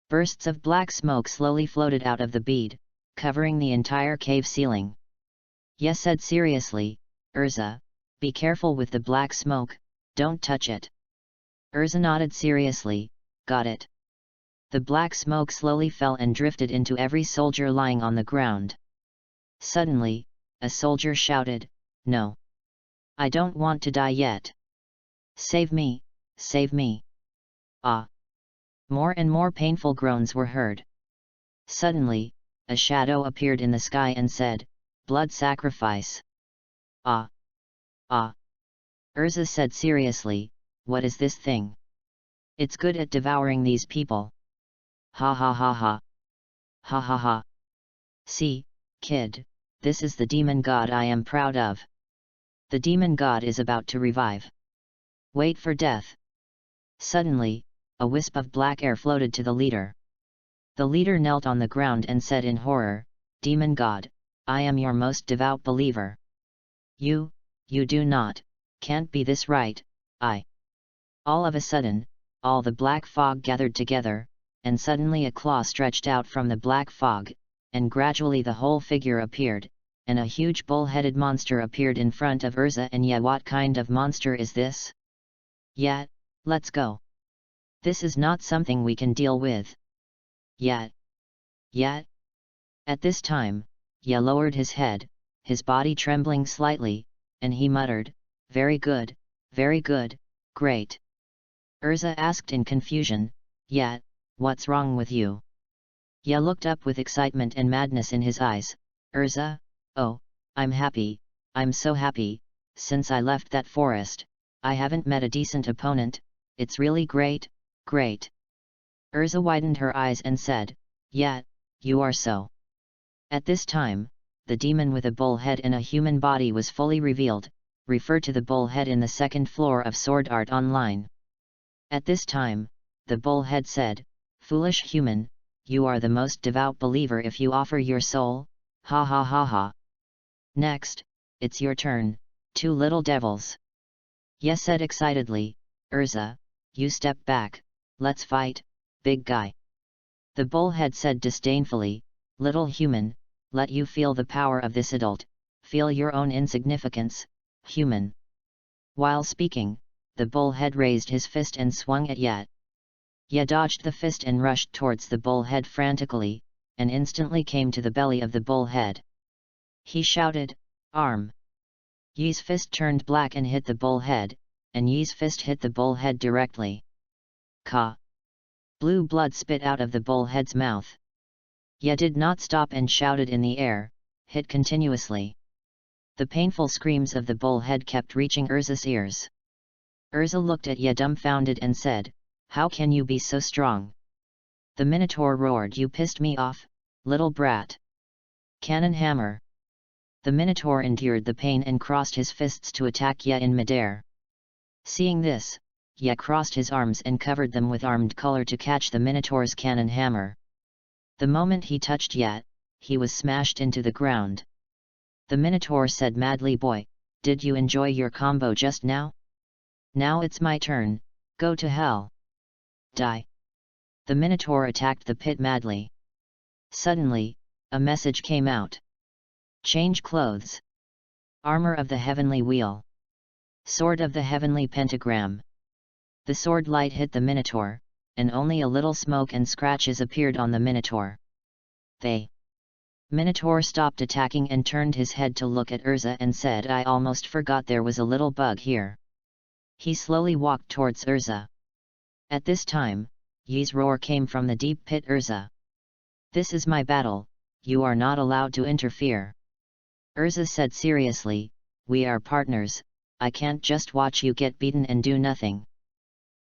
Bursts of black smoke slowly floated out of the bead, covering the entire cave ceiling. Ye said seriously, Urza, be careful with the black smoke, don't touch it. Urza nodded seriously, got it. The black smoke slowly fell and drifted into every soldier lying on the ground. Suddenly, a soldier shouted, no. I don't want to die yet. Save me, save me. Ah! More and more painful groans were heard. Suddenly, a shadow appeared in the sky and said, blood sacrifice. Ah! Ah! Urza said seriously, what is this thing? It's good at devouring these people. Ha ha ha ha. Ha ha ha. See, kid, this is the demon god I am proud of. The demon god is about to revive. Wait for death. Suddenly, a wisp of black air floated to the leader. The leader knelt on the ground and said in horror, demon god, I am your most devout believer. You do not, can't be this right, I. All of a sudden, all the black fog gathered together, and suddenly a claw stretched out from the black fog, and gradually the whole figure appeared, and a huge bull-headed monster appeared in front of Urza and yeah, what kind of monster is this? Yeah, let's go. This is not something we can deal with. Yet. At this time, Ye lowered his head, his body trembling slightly, and he muttered, very good, great. Urza asked in confusion, Ye, what's wrong with you? Ye looked up with excitement and madness in his eyes, Urza, oh, I'm happy, I'm so happy, since I left that forest, I haven't met a decent opponent, it's really great. Urza widened her eyes and said, yeah, you are so. At this time, the demon with a bull head and a human body was fully revealed, refer to the bull head in the second floor of Sword Art Online. At this time, the bull head said, foolish human, you are the most devout believer if you offer your soul, ha ha ha ha. Next, it's your turn, two little devils. Ye said excitedly, Urza, you step back, let's fight, big guy. The bullhead said disdainfully, little human, let you feel the power of this adult, feel your own insignificance, human. While speaking, the bullhead raised his fist and swung at Ye. Ye dodged the fist and rushed towards the bullhead frantically, and instantly came to the belly of the bullhead. He shouted, arm. Ye's fist turned black and hit the bullhead, and Ye's fist hit the bullhead directly. Ka! Blue blood spit out of the bullhead's mouth. Ye did not stop and shouted in the air, hit continuously. The painful screams of the bullhead kept reaching Urza's ears. Urza looked at Ye dumbfounded and said, how can you be so strong? The Minotaur roared, you pissed me off, little brat. Cannon hammer. The Minotaur endured the pain and crossed his fists to attack Ye in midair. Seeing this, Ye crossed his arms and covered them with armed color to catch the Minotaur's cannon hammer. The moment he touched Ye, he was smashed into the ground. The Minotaur said madly, boy, did you enjoy your combo just now? Now it's my turn, go to hell. Die. The Minotaur attacked the pit madly. Suddenly, a message came out. Change clothes. Armor of the Heavenly Wheel. Sword of the Heavenly Pentagram. The sword light hit the Minotaur, and only a little smoke and scratches appeared on the Minotaur. The Minotaur stopped attacking and turned his head to look at Urza and said, "I almost forgot there was a little bug here." He slowly walked towards Urza. At this time, Yi's roar came from the deep pit. "Urza! This is my battle, you are not allowed to interfere." Urza said seriously, "We are partners, I can't just watch you get beaten and do nothing."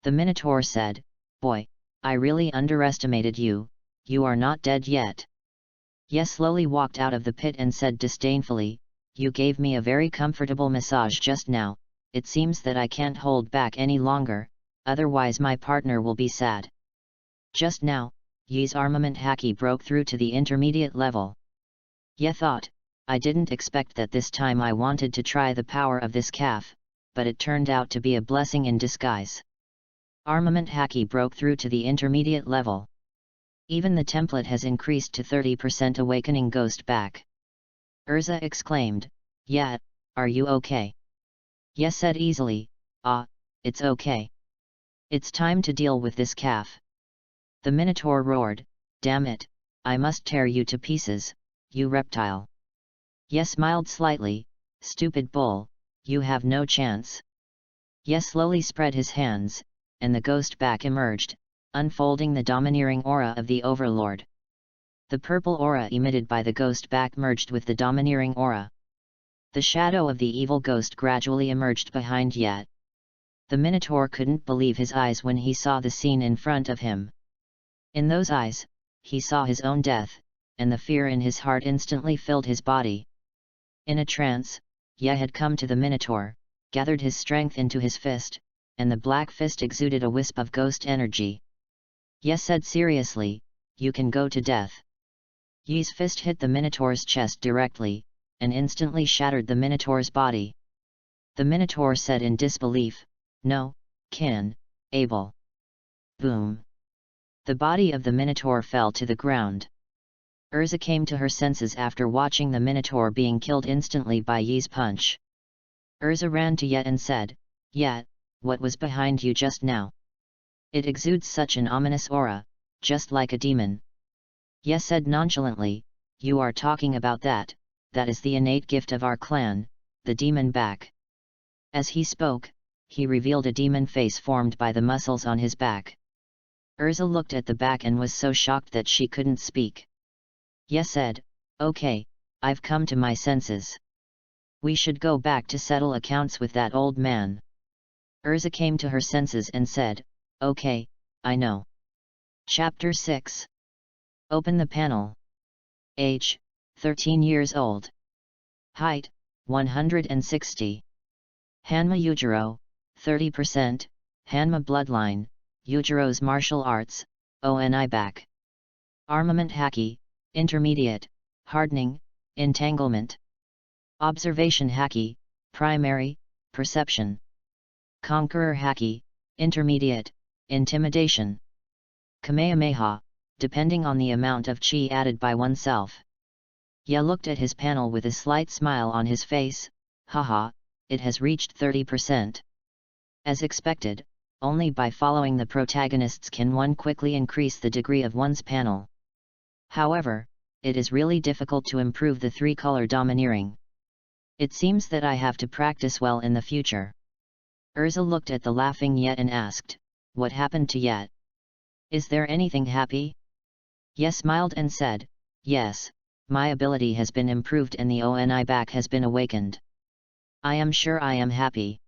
The Minotaur said, "Boy, I really underestimated you, you are not dead yet." Yi slowly walked out of the pit and said disdainfully, "You gave me a very comfortable massage just now, it seems that I can't hold back any longer, otherwise my partner will be sad." Just now, Yi's armament haki broke through to the intermediate level. Yi thought, "I didn't expect that this time. I wanted to try the power of this calf, but it turned out to be a blessing in disguise." Armament haki broke through to the intermediate level. Even the template has increased to 30% awakening ghost back. Urza exclaimed, "Yeah, are you okay?" Yi said easily, "Ah, it's okay. It's time to deal with this calf." The Minotaur roared, "Damn it, I must tear you to pieces, you reptile." Yi smiled slightly, "Stupid bull, you have no chance." Yi slowly spread his hands, and the ghost back emerged, unfolding the domineering aura of the Overlord. The purple aura emitted by the ghost back merged with the domineering aura. The shadow of the evil ghost gradually emerged behind Yi. The Minotaur couldn't believe his eyes when he saw the scene in front of him. In those eyes, he saw his own death, and the fear in his heart instantly filled his body. In a trance, Yi had come to the Minotaur, gathered his strength into his fist, and the black fist exuded a wisp of ghost energy. Yi said seriously, "You can go to death." Yi's fist hit the Minotaur's chest directly, and instantly shattered the Minotaur's body. The Minotaur said in disbelief, "No, can, able." Boom! The body of the Minotaur fell to the ground. Urza came to her senses after watching the Minotaur being killed instantly by Yi's punch. Urza ran to Yi and said, "Yi, what was behind you just now? It exudes such an ominous aura, just like a demon." Yi said nonchalantly, "You are talking about that is the innate gift of our clan, the demon back." As he spoke, he revealed a demon face formed by the muscles on his back. Urza looked at the back and was so shocked that she couldn't speak. Yi said, "Okay, I've come to my senses. We should go back to settle accounts with that old man." Urza came to her senses and said, "Okay, I know." Chapter 6. Open the panel. Age, 13 years old. Height, 160. HANMA YUJIRO, 30%, HANMA bloodline, YUJIRO's martial arts, ONI back. Armament haki, intermediate, hardening, entanglement. Observation haki, primary, perception. Conqueror haki, intermediate, intimidation. Kamehameha, depending on the amount of chi added by oneself. Yi looked at his panel with a slight smile on his face, "Haha, it has reached 30%. As expected, only by following the protagonists can one quickly increase the degree of one's panel. However, it is really difficult to improve the three-color domineering. It seems that I have to practice well in the future." Urza looked at the laughing Yi and asked, "What happened to Yi? Is there anything happy?" Yi smiled and said, "Yes, my ability has been improved and the ONI back has been awakened. I am sure I am happy."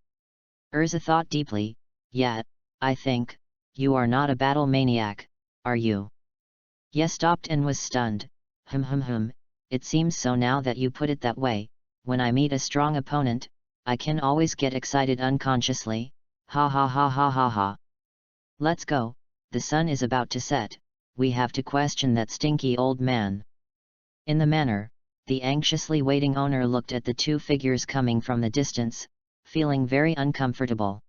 Urza thought deeply, "Yi, I think, you are not a battle maniac, are you?" Yi stopped and was stunned, It seems so now that you put it that way, when I meet a strong opponent, I can always get excited unconsciously, ha ha ha ha ha ha. Let's go, the sun is about to set, we have to question that stinky old man." In the manor, the anxiously waiting owner looked at the two figures coming from the distance, feeling very uncomfortable.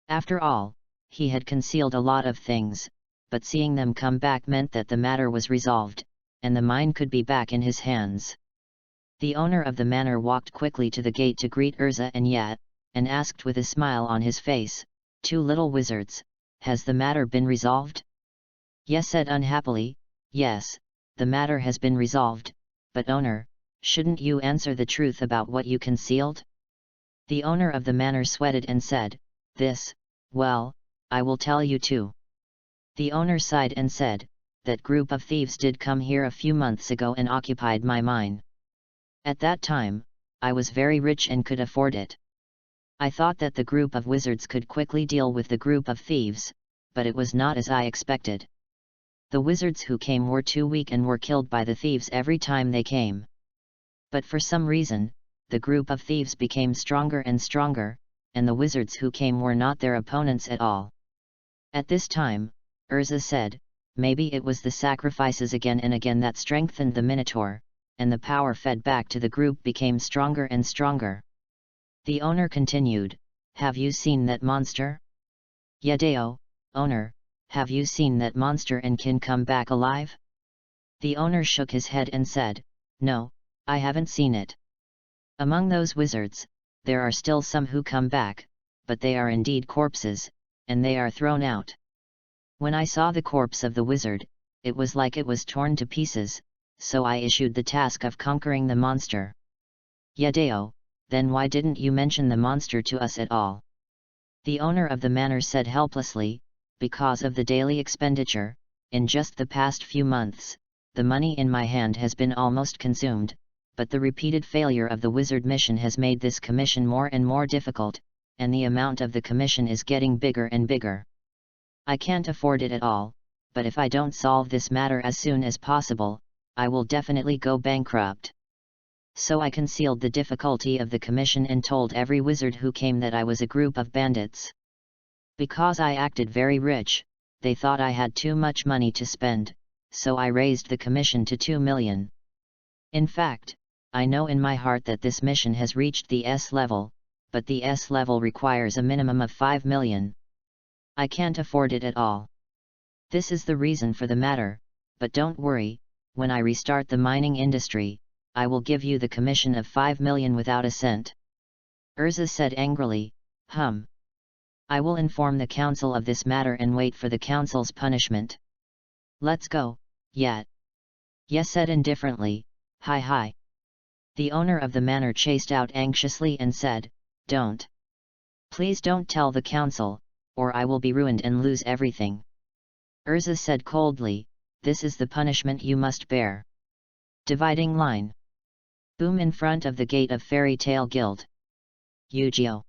After all, he had concealed a lot of things, but seeing them come back meant that the matter was resolved, and the mine could be back in his hands. The owner of the manor walked quickly to the gate to greet Urza and Yi, and asked with a smile on his face, "Two little wizards, has the matter been resolved? Ye said unhappily, yes, the matter has been resolved, but owner, shouldn't you answer the truth about what you concealed? The owner of the manor sweated and said, this, well, I will tell you too. The owner sighed and said, that group of thieves did come here a few months ago and occupied my mine. At that time, I was very rich and could afford it. I thought that the group of wizards could quickly deal with the group of thieves, but it was not as I expected. The wizards who came were too weak and were killed by the thieves every time they came. But for some reason, the group of thieves became stronger and stronger, and the wizards who came were not their opponents at all. At this time, Urza said, maybe it was the sacrifices again and again that strengthened the Minotaur, and the power fed back to the group became stronger and stronger. The owner continued, have you seen that monster? Yadeo, owner, have you seen that monster and can come back alive? The owner shook his head and said, no, I haven't seen it. Among those wizards, there are still some who come back, but they are indeed corpses, and they are thrown out. When I saw the corpse of the wizard, it was like it was torn to pieces, so I issued the task of conquering the monster. Yadeo, then why didn't you mention the monster to us at all? The owner of the manor said helplessly, because of the daily expenditure, in just the past few months, the money in my hand has been almost consumed, but the repeated failure of the wizard mission has made this commission more and more difficult, and the amount of the commission is getting bigger and bigger. I can't afford it at all, but if I don't solve this matter as soon as possible, I will definitely go bankrupt. So I concealed the difficulty of the commission and told every wizard who came that I was a group of bandits. Because I acted very rich, they thought I had too much money to spend, so I raised the commission to 2 million. In fact, I know in my heart that this mission has reached the S level, but the S level requires a minimum of 5 million. I can't afford it at all. This is the reason for the matter, but don't worry, when I restart the mining industry, I will give you the commission of 5 million without a cent. Urza said angrily, I will inform the council of this matter and wait for the council's punishment. Let's go, yet. Yes said indifferently, hi. The owner of the manor chased out anxiously and said, don't. Please don't tell the council, or I will be ruined and lose everything. Urza said coldly, this is the punishment you must bear. Dividing line. Boom in front of the gate of Fairy Tale Guild. YUJIRO.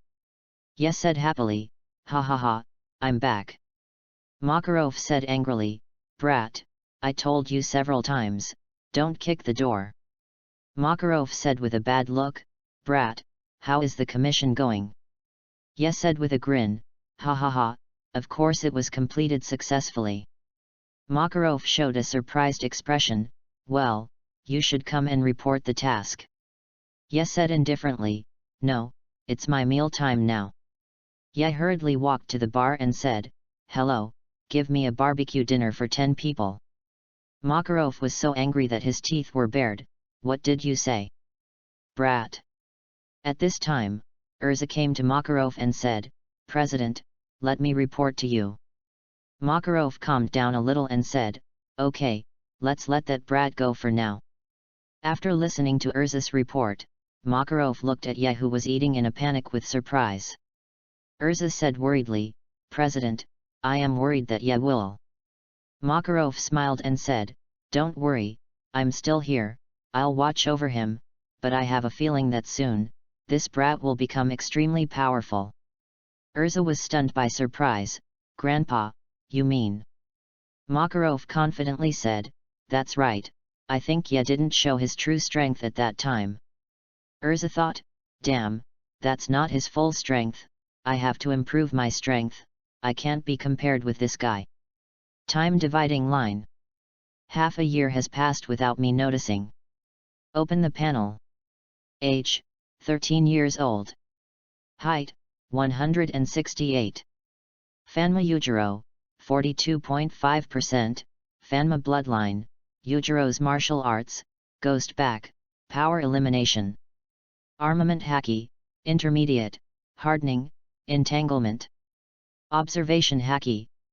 Yes said happily, ha, I'm back. Makarov said angrily, brat, I told you several times, don't kick the door. Makarov said with a bad look, brat, how is the commission going? Yes said with a grin, ha, of course it was completed successfully. Makarov showed a surprised expression, well, you should come and report the task. Yes said indifferently, no, it's my meal time now. Ye hurriedly walked to the bar and said, hello, give me a barbecue dinner for 10 people. Makarov was so angry that his teeth were bared, what did you say? Brat. At this time, Urza came to Makarov and said, President, let me report to you. Makarov calmed down a little and said, okay, let's let that brat go for now. After listening to Urza's report, Makarov looked at Ye who was eating in a panic with surprise. Urza said worriedly, President, I am worried that Ye will. Makarov smiled and said, don't worry, I'm still here, I'll watch over him, but I have a feeling that soon, this brat will become extremely powerful. Urza was stunned by surprise, Grandpa, you mean? Makarov confidently said, that's right, I think Ye didn't show his true strength at that time. Urza thought, damn, that's not his full strength, I have to improve my strength, I can't be compared with this guy. Time dividing line. Half a year has passed without me noticing. Open the panel. Age, 13 years old. Height, 168. Fanma YUJIRO, 42.5%, Fanma bloodline, YUJIRO's martial arts, ghost back, power elimination. Armament haki, intermediate, hardening, entanglement. Observation haki,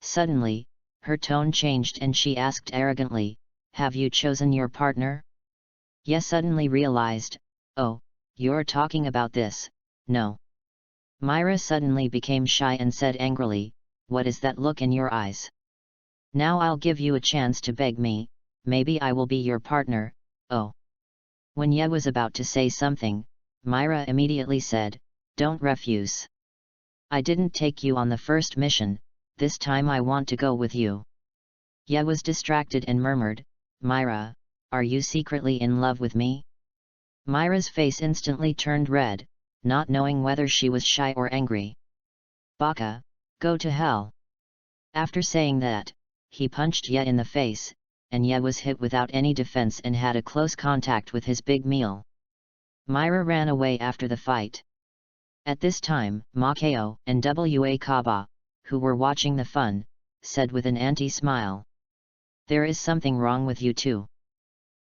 Suddenly, her tone changed and she asked arrogantly, "Have you chosen your partner?" Ye suddenly realized, "Oh, you're talking about this, no." Myra suddenly became shy and said angrily, "What is that look in your eyes? Now I'll give you a chance to beg me, maybe I will be your partner, oh." When Ye was about to say something, Myra immediately said, "Don't refuse. I didn't take you on the first mission, this time I want to go with you." Ye was distracted and murmured, "Myra, are you secretly in love with me?" Myra's face instantly turned red, not knowing whether she was shy or angry. "Baka, go to hell." After saying that, he punched Ye in the face, and Ye was hit without any defense and had a close contact with his big meal. Myra ran away after the fight. At this time, Makeo and Wa who were watching the fun, said with an anti-smile, "There is something wrong with you too.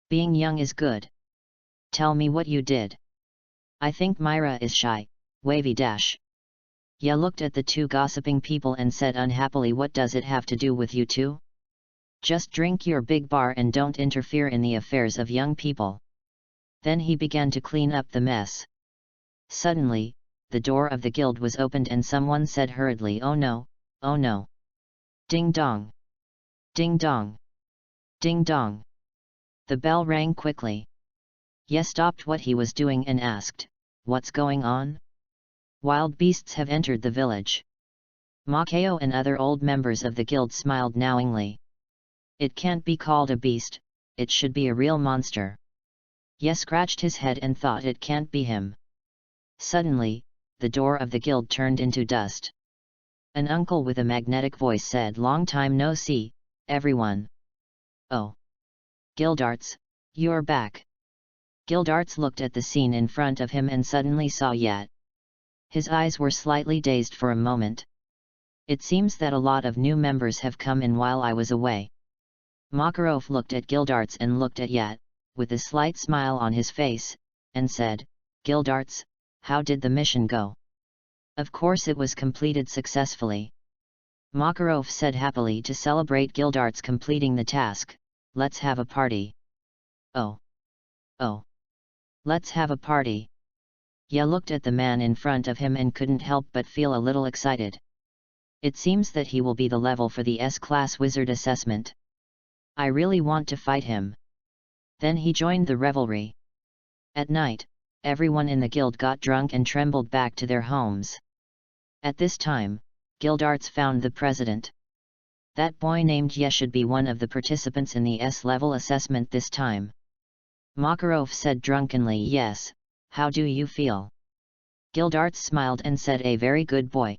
Being young is good. Tell me what you did." "I think Myra is shy, wavy dash." Ye looked at the two gossiping people and said unhappily, "What does it have to do with you two? Just drink your big bar and don't interfere in the affairs of young people." Then he began to clean up the mess. Suddenly, the door of the guild was opened and someone said hurriedly, "Oh no, oh no. Ding dong. Ding dong. Ding dong." The bell rang quickly. Ye stopped what he was doing and asked, "What's going on? Wild beasts have entered the village." Makeo and other old members of the guild smiled knowingly. "It can't be called a beast, it should be a real monster." Ye scratched his head and thought it can't be him. Suddenly, the door of the guild turned into dust. An uncle with a magnetic voice said, "Long time no see, everyone." "Oh. Gildarts, you're back." Gildarts looked at the scene in front of him and suddenly saw Ye. His eyes were slightly dazed for a moment. "It seems that a lot of new members have come in while I was away." Makarov looked at Gildarts and looked at Ye, with a slight smile on his face, and said, "Gildarts, how did the mission go?" "Of course it was completed successfully." Makarov said happily, to celebrate Gildarts completing the task, "Let's have a party." "Oh. Oh. Let's have a party." Ye looked at the man in front of him and couldn't help but feel a little excited. It seems that he will be the level for the S-class wizard assessment. I really want to fight him. Then he joined the revelry. At night, everyone in the guild got drunk and trembled back to their homes. At this time, Gildarts found the president. "That boy named Ye should be one of the participants in the S-level assessment this time." Makarov said drunkenly, "Yes, how do you feel?" Gildarts smiled and said, "A very good boy.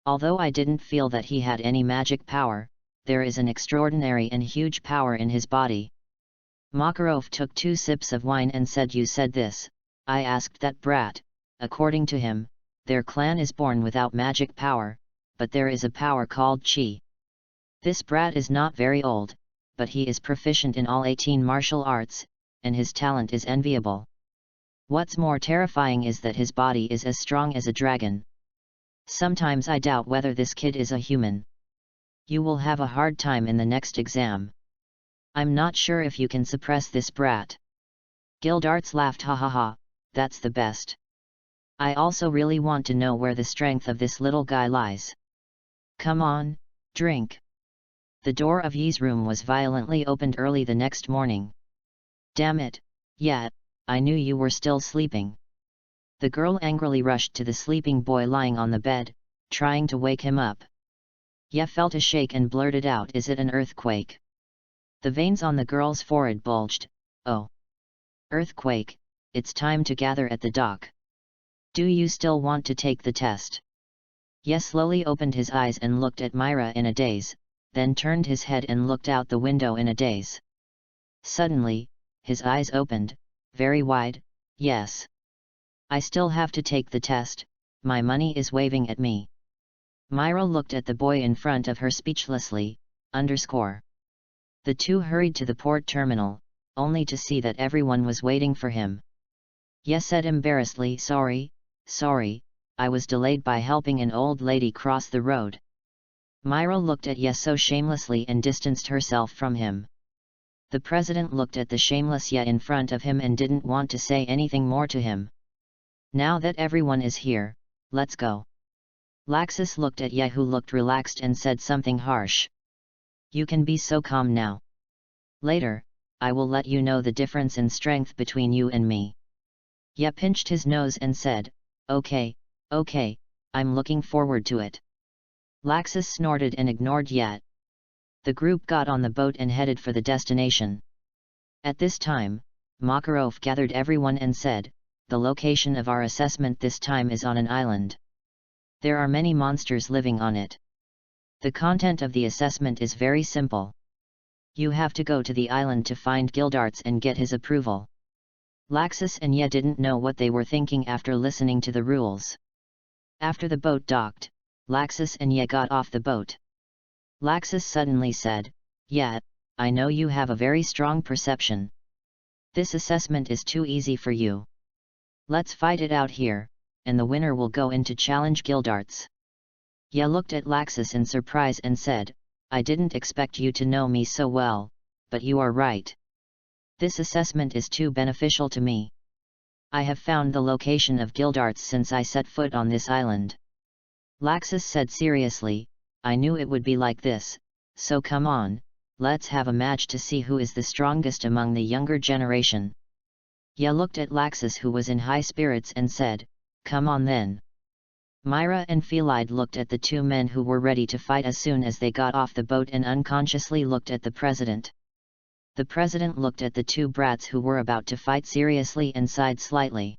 Although I didn't feel that he had any magic power, there is an extraordinary and huge power in his body." Makarov took 2 sips of wine and said, "You said this, I asked that brat, according to him, their clan is born without magic power, but there is a power called chi. This brat is not very old, but he is proficient in all 18 martial arts, and his talent is enviable. What's more terrifying is that his body is as strong as a dragon. Sometimes I doubt whether this kid is a human. You will have a hard time in the next exam. I'm not sure if you can suppress this brat." Gildarts laughed, "Ha ha ha, that's the best. I also really want to know where the strength of this little guy lies. Come on, drink." The door of Ye's room was violently opened early the next morning. "Damn it, Ye, I knew you were still sleeping." The girl angrily rushed to the sleeping boy lying on the bed, trying to wake him up. Ye felt a shake and blurted out, "Is it an earthquake?" The veins on the girl's forehead bulged. "Oh. Earthquake, it's time to gather at the dock. Do you still want to take the test?" Ye slowly opened his eyes and looked at Myra in a daze, then turned his head and looked out the window in a daze. Suddenly, his eyes opened, very wide. "Yes. I still have to take the test, my money is waving at me." Myra looked at the boy in front of her speechlessly. The two hurried to the port terminal, only to see that everyone was waiting for him. Ye said embarrassedly, sorry, I was delayed by helping an old lady cross the road." Myra looked at Ye so shamelessly and distanced herself from him. The president looked at the shameless Ye in front of him and didn't want to say anything more to him. Now that everyone is here, let's go. Laxus looked at Ye, who looked relaxed, and said something harsh. You can be so calm now. Later, I will let you know the difference in strength between you and me. Ye pinched his nose and said, okay, I'm looking forward to it. Laxus snorted and ignored Ye. The group got on the boat and headed for the destination. At this time, Makarov gathered everyone and said, the location of our assessment this time is on an island. There are many monsters living on it. The content of the assessment is very simple. You have to go to the island to find Gildarts and get his approval. Laxus and Ye didn't know what they were thinking after listening to the rules. After the boat docked, Laxus and Ye got off the boat. Laxus suddenly said, Ye, I know you have a very strong perception. This assessment is too easy for you. Let's fight it out here, and the winner will go in to challenge Gildarts. Ye looked at Laxus in surprise and said, I didn't expect you to know me so well, but you are right. This assessment is too beneficial to me. I have found the location of Gildarts since I set foot on this island. Laxus said seriously, I knew it would be like this, so come on, let's have a match to see who is the strongest among the younger generation. Ye looked at Laxus, who was in high spirits, and said, come on then. Myra and Felide looked at the two men who were ready to fight as soon as they got off the boat and unconsciously looked at the president. The president looked at the two brats who were about to fight seriously and sighed slightly.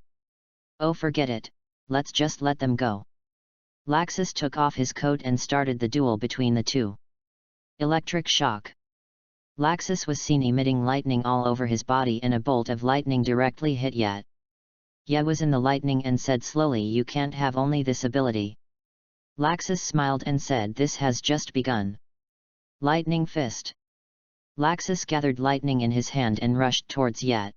Oh, forget it, let's just let them go. Laxus took off his coat and started the duel between the two. Electric shock. Laxus was seen emitting lightning all over his body, and a bolt of lightning directly hit Ye. Ye was in the lightning and said slowly, you can't have only this ability. Laxus smiled and said, this has just begun. Lightning fist. Laxus gathered lightning in his hand and rushed towards Ye.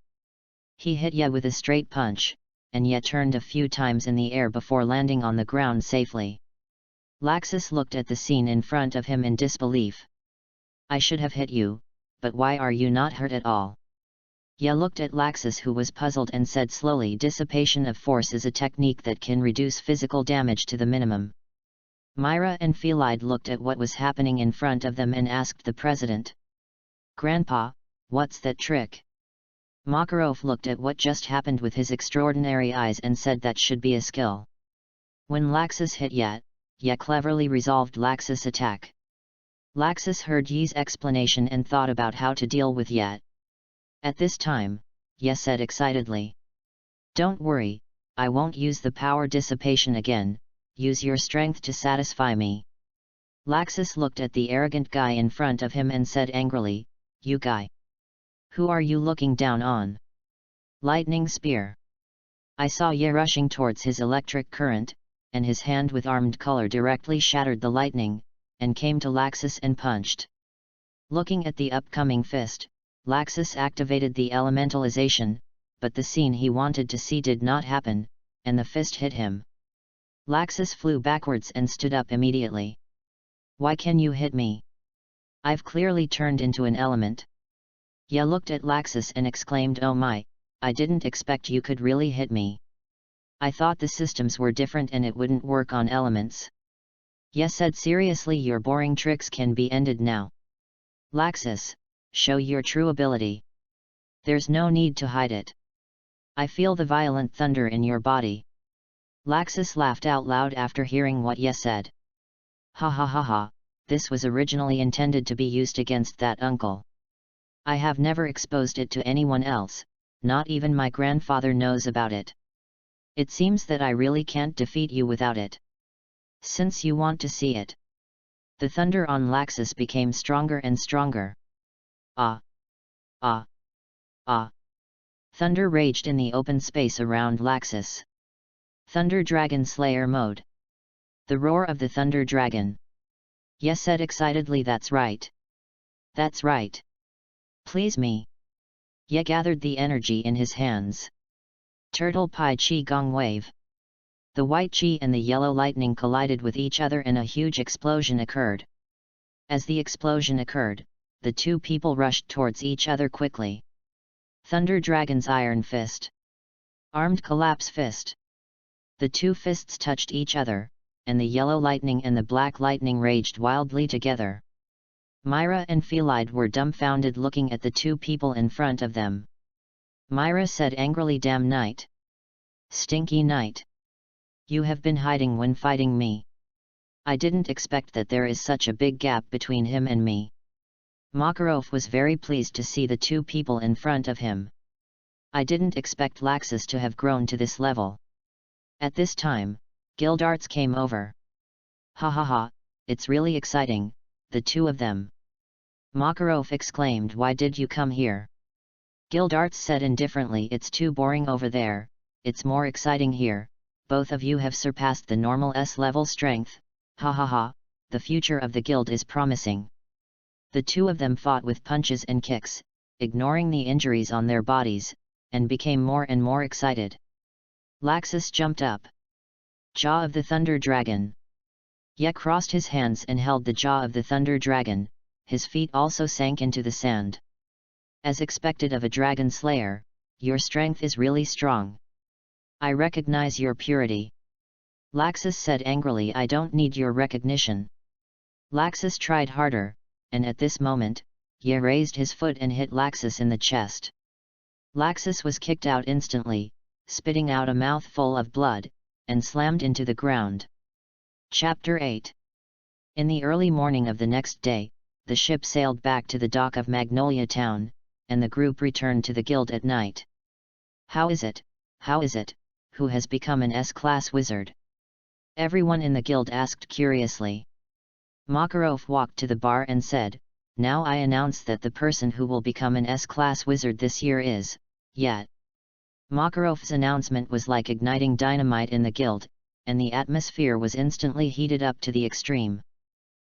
He hit Ye with a straight punch, and Ye turned a few times in the air before landing on the ground safely. Laxus looked at the scene in front of him in disbelief. I should have hit you, but why are you not hurt at all? Ye looked at Laxus, who was puzzled, and said slowly, dissipation of force is a technique that can reduce physical damage to the minimum. Myra and Felide looked at what was happening in front of them and asked the president. Grandpa, what's that trick? Makarov looked at what just happened with his extraordinary eyes and said that should be a skill. When Laxus hit Ye cleverly resolved Laxus' attack. Laxus heard Ye's explanation and thought about how to deal with Ye. At this time, Ye said excitedly. Don't worry, I won't use the power dissipation again, use your strength to satisfy me. Laxus looked at the arrogant guy in front of him and said angrily, you guy. Who are you looking down on? Lightning spear. I saw Ye rushing towards his electric current, and his hand with armed color directly shattered the lightning, and came to Laxus and punched. Looking at the upcoming fist, Laxus activated the elementalization, but the scene he wanted to see did not happen, and the fist hit him. Laxus flew backwards and stood up immediately. Why can you hit me? I've clearly turned into an element. Ye looked at Laxus and exclaimed, oh my, I didn't expect you could really hit me. I thought the systems were different and it wouldn't work on elements. Ye said seriously, your boring tricks can be ended now. Laxus, show your true ability. There's no need to hide it. I feel the violent thunder in your body. Laxus laughed out loud after hearing what Ye said. Ha ha ha ha, this was originally intended to be used against that uncle. I have never exposed it to anyone else, not even my grandfather knows about it. It seems that I really can't defeat you without it. Since you want to see it. The thunder on Laxus became stronger and stronger. Ah! Ah! Ah! Thunder raged in the open space around Laxus. Thunder Dragon Slayer mode. The roar of the Thunder Dragon. Ye said excitedly, that's right. That's right. Please me. Ye gathered the energy in his hands. Turtle Pi Chi Gong Wave. The white chi and the yellow lightning collided with each other and a huge explosion occurred. As the explosion occurred, the two people rushed towards each other quickly. Thunder Dragon's Iron Fist. Armed Collapse Fist. The two fists touched each other, and the yellow lightning and the black lightning raged wildly together. Myra and Felide were dumbfounded looking at the two people in front of them. Myra said angrily, "Damn Knight! Stinky Knight! You have been hiding when fighting me. I didn't expect that there is such a big gap between him and me." Makarov was very pleased to see the two people in front of him. "I didn't expect Laxus to have grown to this level." At this time, Gildarts came over. "Ha ha ha, it's really exciting, the two of them." Makarov exclaimed, "Why did you come here?" Gildarts said indifferently, "It's too boring over there, it's more exciting here, both of you have surpassed the normal S-level strength, ha ha ha, the future of the guild is promising." The two of them fought with punches and kicks, ignoring the injuries on their bodies, and became more and more excited. Laxus jumped up. Jaw of the Thunder Dragon. Ye crossed his hands and held the jaw of the Thunder Dragon, his feet also sank into the sand. "As expected of a dragon slayer, your strength is really strong. I recognize your purity." Laxus said angrily, "I don't need your recognition." Laxus tried harder, and at this moment, Ye raised his foot and hit Laxus in the chest. Laxus was kicked out instantly, spitting out a mouthful of blood, and slammed into the ground. Chapter 8. In the early morning of the next day, the ship sailed back to the dock of Magnolia Town, and the group returned to the guild at night. How is it? Who has become an S-class wizard?" everyone in the guild asked curiously. Makarov walked to the bar and said, "Now I announce that the person who will become an S-class wizard this year is, Yet." Makarov's announcement was like igniting dynamite in the guild, and the atmosphere was instantly heated up to the extreme.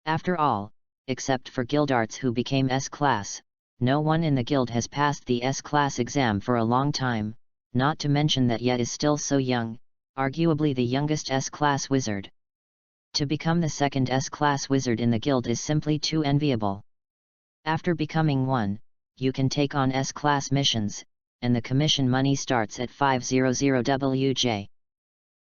After all, except for Gildarts who became S-class, no one in the guild has passed the S-class exam for a long time, not to mention that Yet is still so young, arguably the youngest S-class wizard. To become the second S-class wizard in the guild is simply too enviable. After becoming one, you can take on S-class missions, and the commission money starts at 500 WJ.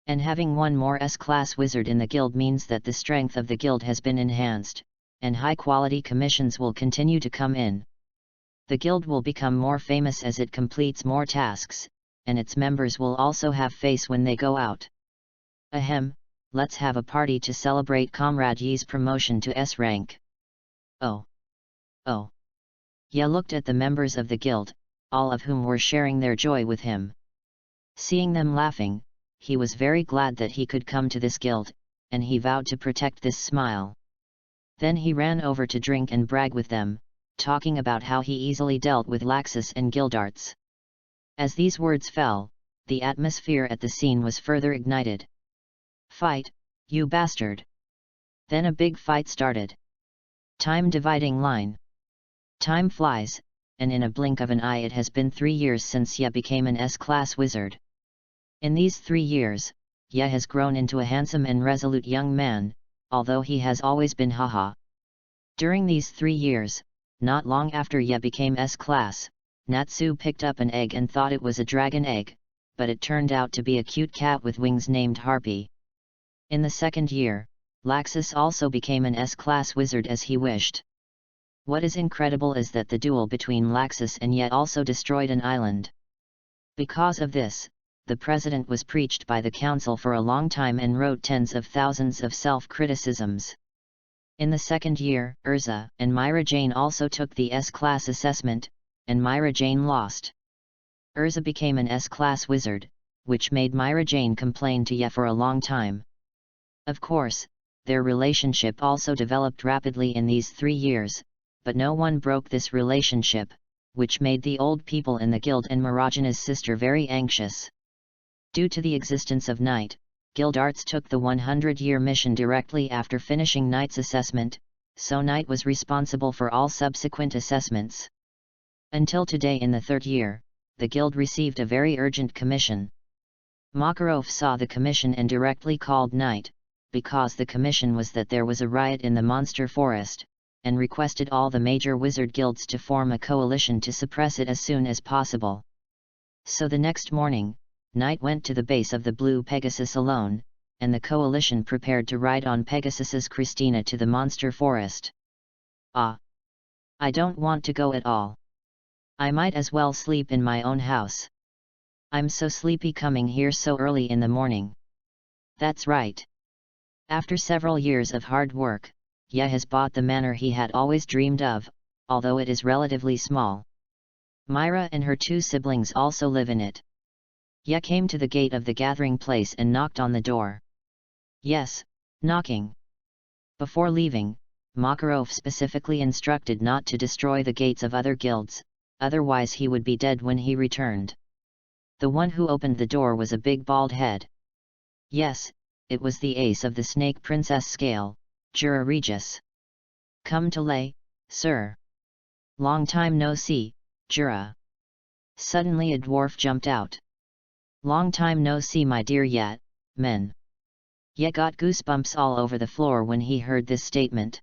And having one more S-class wizard in the guild means that the strength of the guild has been enhanced, and high-quality commissions will continue to come in. The guild will become more famous as it completes more tasks, and its members will also have face when they go out. Ahem, let's have a party to celebrate Comrade Yi's promotion to S rank. Oh. Ye looked at the members of the guild, all of whom were sharing their joy with him. Seeing them laughing, he was very glad that he could come to this guild, and he vowed to protect this smile. Then he ran over to drink and brag with them, talking about how he easily dealt with Laxus and Gildarts. As these words fell, the atmosphere at the scene was further ignited. "Fight, you bastard!" Then a big fight started. Time dividing line. Time flies, and in a blink of an eye it has been 3 years since Ye became an S-class wizard. In these 3 years, Ye has grown into a handsome and resolute young man, although he has always been haha. During these 3 years, not long after Ye became S-class, Natsu picked up an egg and thought it was a dragon egg, but it turned out to be a cute cat with wings named Harpy. In the second year, Laxus also became an S-class wizard as he wished. What is incredible is that the duel between Laxus and Ye also destroyed an island. Because of this, the president was preached by the council for a long time and wrote tens of thousands of self-criticisms. In the second year, Urza and Myra Jane also took the S-class assessment, and Myra Jane lost. Urza became an S-class wizard, which made Myra Jane complain to Ye for a long time. Of course, their relationship also developed rapidly in these 3 years, but no one broke this relationship, which made the old people in the guild and Marajana's sister very anxious. Due to the existence of Night, Gildarts took the 100-year mission directly after finishing Night's assessment, so Night was responsible for all subsequent assessments. Until today in the 3rd year, the guild received a very urgent commission. Makarov saw the commission and directly called Night, because the commission was that there was a riot in the monster forest, and requested all the major wizard guilds to form a coalition to suppress it as soon as possible. So the next morning, Knight went to the base of the Blue Pegasus alone, and the coalition prepared to ride on Pegasus's Christina to the monster forest. Ah! I don't want to go at all. I might as well sleep in my own house. I'm so sleepy coming here so early in the morning. That's right. After several years of hard work, Ye has bought the manor he had always dreamed of, although it is relatively small. Myra and her 2 siblings also live in it. Ye came to the gate of the gathering place and knocked on the door. Yes, knocking. Before leaving, Makarov specifically instructed not to destroy the gates of other guilds, otherwise he would be dead when he returned. The one who opened the door was a big bald head. Yes, it was the ace of the Snake Princess scale, Jura Regis. Come to lay, sir. Long time no see, Jura. Suddenly a dwarf jumped out. Long time no see my dear Yet, men. Yet got goosebumps all over the floor when he heard this statement.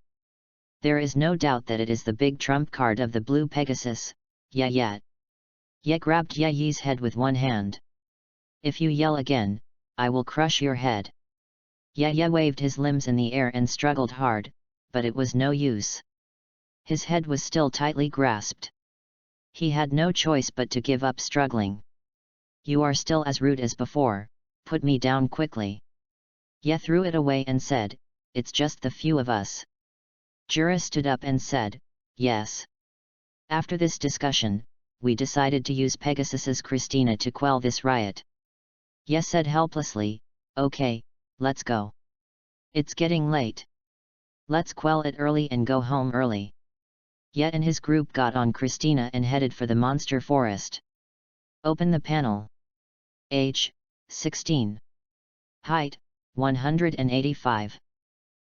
There is no doubt that it is the big trump card of the Blue Pegasus, Yet. Yet grabbed Ye's head with one hand. If you yell again, I will crush your head. Ye waved his limbs in the air and struggled hard, but it was no use. His head was still tightly grasped. He had no choice but to give up struggling. You are still as rude as before, put me down quickly. Ye threw it away and said, it's just the few of us. Jura stood up and said, yes. After this discussion, we decided to use Pegasus's Christina to quell this riot. Ye said helplessly, okay, let's go. It's getting late. Let's quell it early and go home early. Ye and his group got on Christina and headed for the monster forest. Open the panel. Age, 16. Height, 185.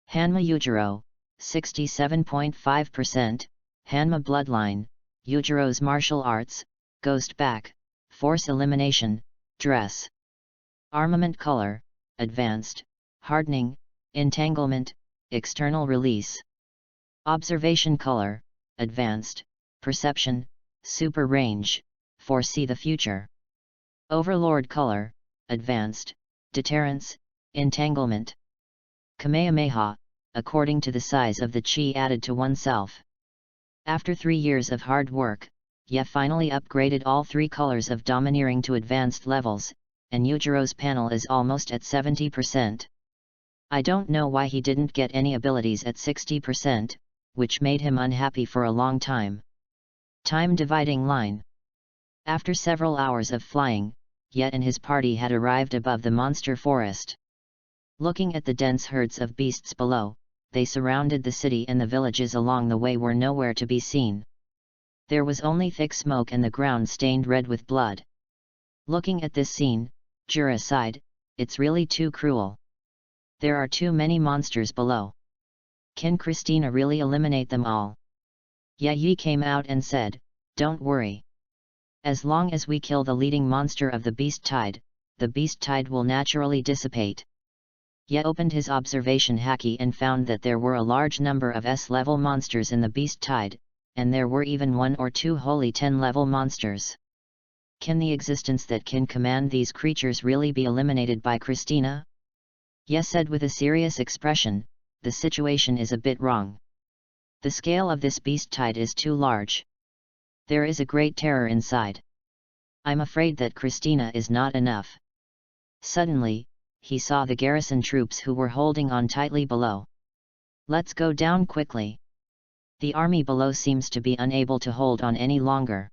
HANMA YUJIRO, 67.5%, HANMA bloodline, YUJIRO's martial arts, ghost back, force elimination, dress. Armament color, advanced, hardening, entanglement, external release. Observation color, advanced, perception, super range, foresee the future. Overlord color, advanced, deterrence, entanglement. Kamehameha, according to the size of the chi added to oneself. After 3 years of hard work, Ye finally upgraded all 3 colors of domineering to advanced levels, and Yujiro's panel is almost at 70%. I don't know why he didn't get any abilities at 60%, which made him unhappy for a long time. Time dividing line. After several hours of flying, Ye and his party had arrived above the monster forest. Looking at the dense herds of beasts below, they surrounded the city and the villages along the way were nowhere to be seen. There was only thick smoke and the ground stained red with blood. Looking at this scene, Jura sighed, it's really too cruel. There are too many monsters below. Can Christina really eliminate them all? Yi came out and said, don't worry. As long as we kill the leading monster of the beast tide, the beast tide will naturally dissipate. Ye opened his observation haki and found that there were a large number of S-level monsters in the beast tide, and there were even 1 or 2 holy 10-level monsters. Can the existence that can command these creatures really be eliminated by Christina? Ye said with a serious expression, the situation is a bit wrong. The scale of this beast tide is too large. There is a great terror inside. I'm afraid that Christina is not enough. Suddenly, he saw the garrison troops who were holding on tightly below. Let's go down quickly. The army below seems to be unable to hold on any longer.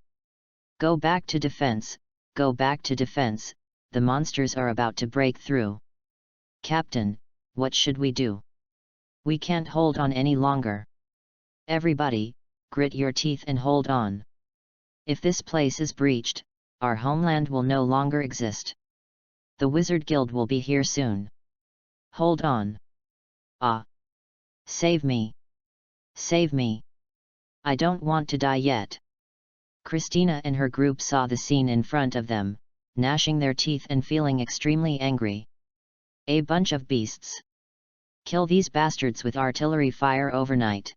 Go back to defense, go back to defense, the monsters are about to break through. Captain, what should we do? We can't hold on any longer. Everybody, grit your teeth and hold on. If this place is breached, our homeland will no longer exist. The Wizard Guild will be here soon. Hold on. Ah! Save me! Save me! I don't want to die yet. Christina and her group saw the scene in front of them, gnashing their teeth and feeling extremely angry. A bunch of beasts. Kill these bastards with artillery fire overnight.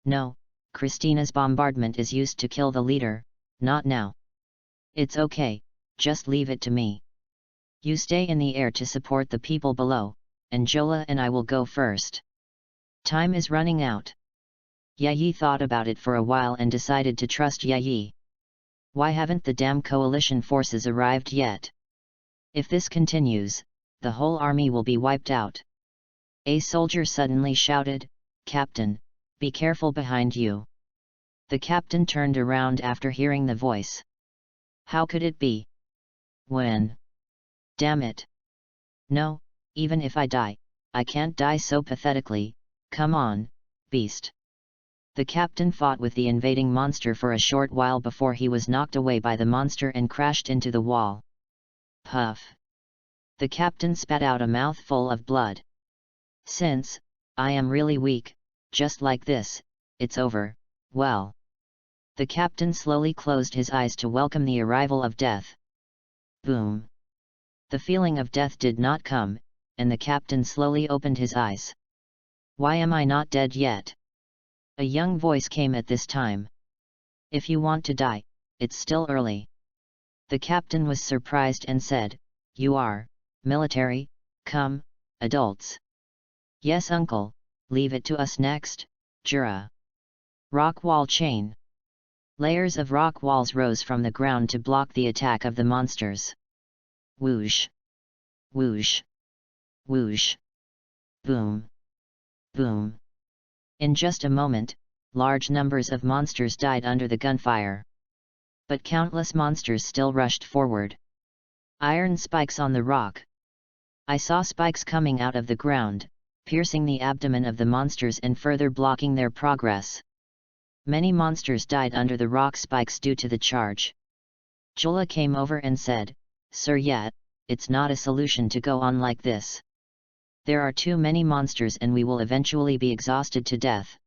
No, Christina's bombardment is used to kill the leader, not now. It's okay, just leave it to me. You stay in the air to support the people below, and Jola and I will go first. Time is running out. Yayi thought about it for a while and decided to trust Yayi. Why haven't the damn coalition forces arrived yet? If this continues, the whole army will be wiped out. A soldier suddenly shouted, "Captain, be careful behind you." The captain turned around after hearing the voice. How could it be? When? Damn it. No, even if I die, I can't die so pathetically. Come on, beast. The captain fought with the invading monster for a short while before he was knocked away by the monster and crashed into the wall. Puff. The captain spat out a mouthful of blood. Since I am really weak, just like this, it's over, well. The captain slowly closed his eyes to welcome the arrival of death. Boom. The feeling of death did not come, and the captain slowly opened his eyes. Why am I not dead yet? A young voice came at this time. If you want to die, it's still early. The captain was surprised and said, "You are military? Come, adults." "Yes, uncle, leave it to us next, Jura." Rock wall chain. Layers of rock walls rose from the ground to block the attack of the monsters. Whoosh! Whoosh! Whoosh! Boom! Boom! In just a moment, large numbers of monsters died under the gunfire. But countless monsters still rushed forward. Iron spikes on the rock. I saw spikes coming out of the ground, piercing the abdomen of the monsters and further blocking their progress. Many monsters died under the rock spikes due to the charge. Jola came over and said, "Sir, yet, it's not a solution to go on like this. There are too many monsters and we will eventually be exhausted to death."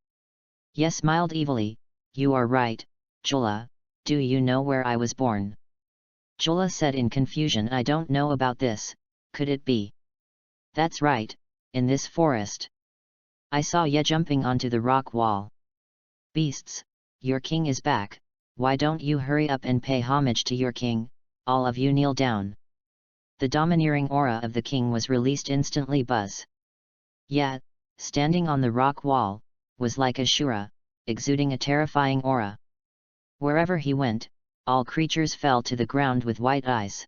Yes, smiled evilly, "You are right, Jola. Do you know where I was born?" Jola said in confusion, "I don't know about this, could it be?" "That's right, in this forest. I saw you jumping onto the rock wall." "Beasts, your king is back, why don't you hurry up and pay homage to your king, all of you kneel down." The domineering aura of the king was released instantly. Buzz. Yet, standing on the rock wall, was like Ashura, exuding a terrifying aura. Wherever he went, all creatures fell to the ground with white eyes.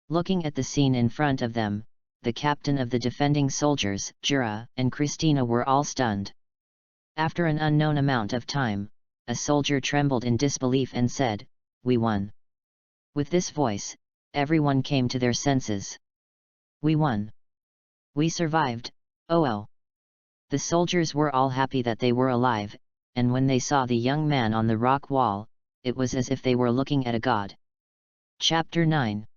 Looking at the scene in front of them, the captain of the defending soldiers, Jura, and Christina were all stunned. After an unknown amount of time, a soldier trembled in disbelief and said, "We won." With this voice, everyone came to their senses. "We won. We survived, oh. The soldiers were all happy that they were alive, and when they saw the young man on the rock wall, it was as if they were looking at a god. Chapter 9.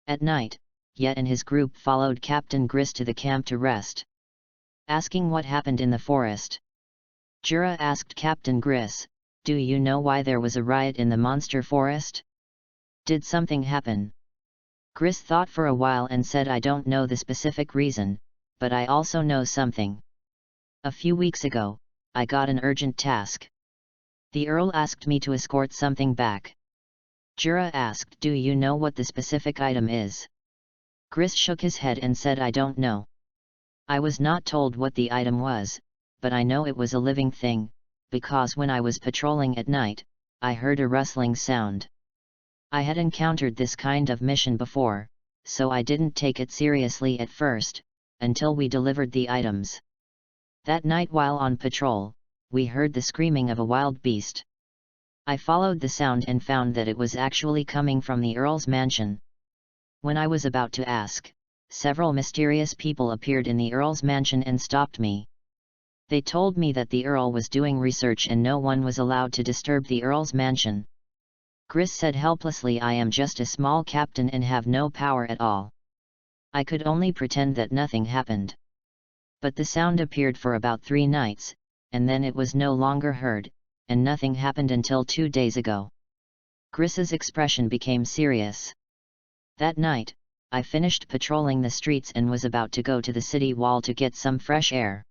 At night, Yet and his group followed Captain Gris to the camp to rest. Asking what happened in the forest, Jura asked Captain Gris, "Do you know why there was a riot in the monster forest? Did something happen?" Gris thought for a while and said, "I don't know the specific reason, but I also know something. A few weeks ago, I got an urgent task. The Earl asked me to escort something back." Jura asked, "Do you know what the specific item is?" Gris shook his head and said, "I don't know. I was not told what the item was, but I know it was a living thing, because when I was patrolling at night, I heard a rustling sound. I had encountered this kind of mission before, so I didn't take it seriously at first, until we delivered the items. That night while on patrol, we heard the screaming of a wild beast. I followed the sound and found that it was actually coming from the Earl's mansion. When I was about to ask, several mysterious people appeared in the Earl's mansion and stopped me. They told me that the Earl was doing research and no one was allowed to disturb the Earl's mansion." Gris said helplessly, "I am just a small captain and have no power at all. I could only pretend that nothing happened. But the sound appeared for about 3 nights, and then it was no longer heard, and nothing happened until 2 days ago." Gris's expression became serious. "That night, I finished patrolling the streets and was about to go to the city wall to get some fresh air.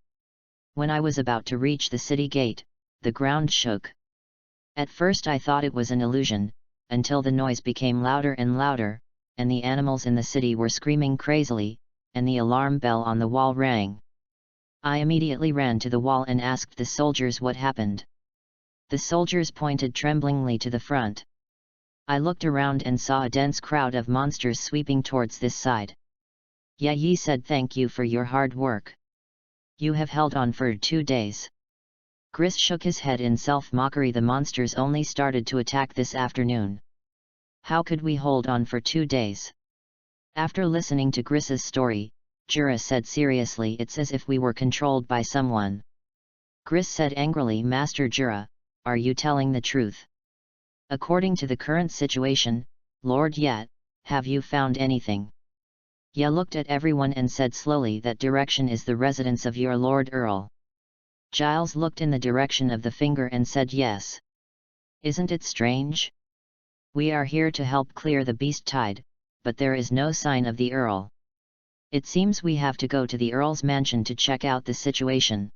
When I was about to reach the city gate, the ground shook. At first I thought it was an illusion, until the noise became louder and louder, and the animals in the city were screaming crazily, and the alarm bell on the wall rang. I immediately ran to the wall and asked the soldiers what happened. The soldiers pointed tremblingly to the front. I looked around and saw a dense crowd of monsters sweeping towards this side. Yi said, "Thank you for your hard work. You have held on for 2 days." Gris shook his head in self-mockery. The monsters only started to attack this afternoon. How could we hold on for 2 days? After listening to Gris's story, YUJIRO said seriously, "It's as if we were controlled by someone." Gris said angrily, "Master YUJIRO, are you telling the truth? According to the current situation, Lord Yet, have you found anything?" Ye looked at everyone and said slowly, "That direction is the residence of your Lord Earl." Giles looked in the direction of the finger and said, "Yes. Isn't it strange? We are here to help clear the beast tide, but there is no sign of the Earl. It seems we have to go to the Earl's mansion to check out the situation."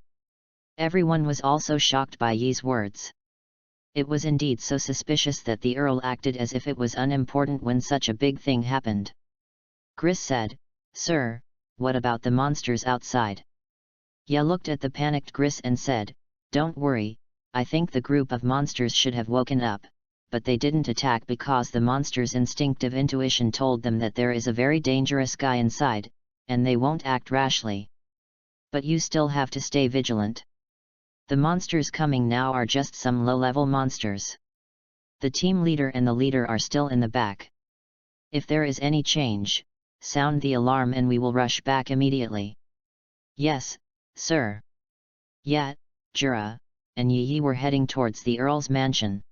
Everyone was also shocked by Ye's words. It was indeed so suspicious that the Earl acted as if it was unimportant when such a big thing happened. Gris said, "Sir, what about the monsters outside?" Ye looked at the panicked Gris and said, "Don't worry, I think the group of monsters should have woken up, but they didn't attack because the monsters' instinctive intuition told them that there is a very dangerous guy inside, and they won't act rashly. But you still have to stay vigilant. The monsters coming now are just some low-level monsters. The team leader and the leader are still in the back. If there is any change, sound the alarm and we will rush back immediately." "Yes, sir." Yet, YUJIRO, and Yi were heading towards the Earl's mansion.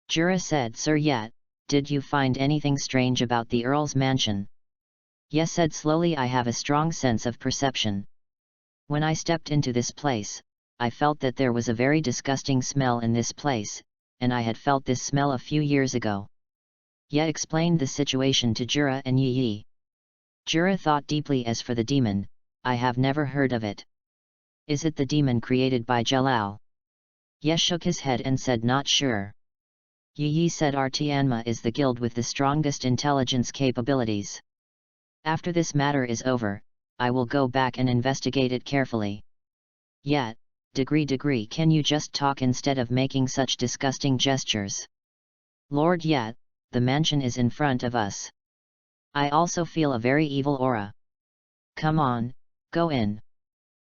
YUJIRO said, "Sir Yet, did you find anything strange about the Earl's mansion?" Ye said slowly, "I have a strong sense of perception. When I stepped into this place, I felt that there was a very disgusting smell in this place, and I had felt this smell a few years ago." Ye explained the situation to YUJIRO and Yi. YUJIRO thought deeply. "As for the demon, I have never heard of it. Is it the demon created by Jalal?" Ye shook his head and said, "Not sure." Yi said, "Our HANMA is the guild with the strongest intelligence capabilities. After this matter is over, I will go back and investigate it carefully. Yet, degree, can you just talk instead of making such disgusting gestures? Lord Yet, the mansion is in front of us. I also feel a very evil aura. Come on, go in."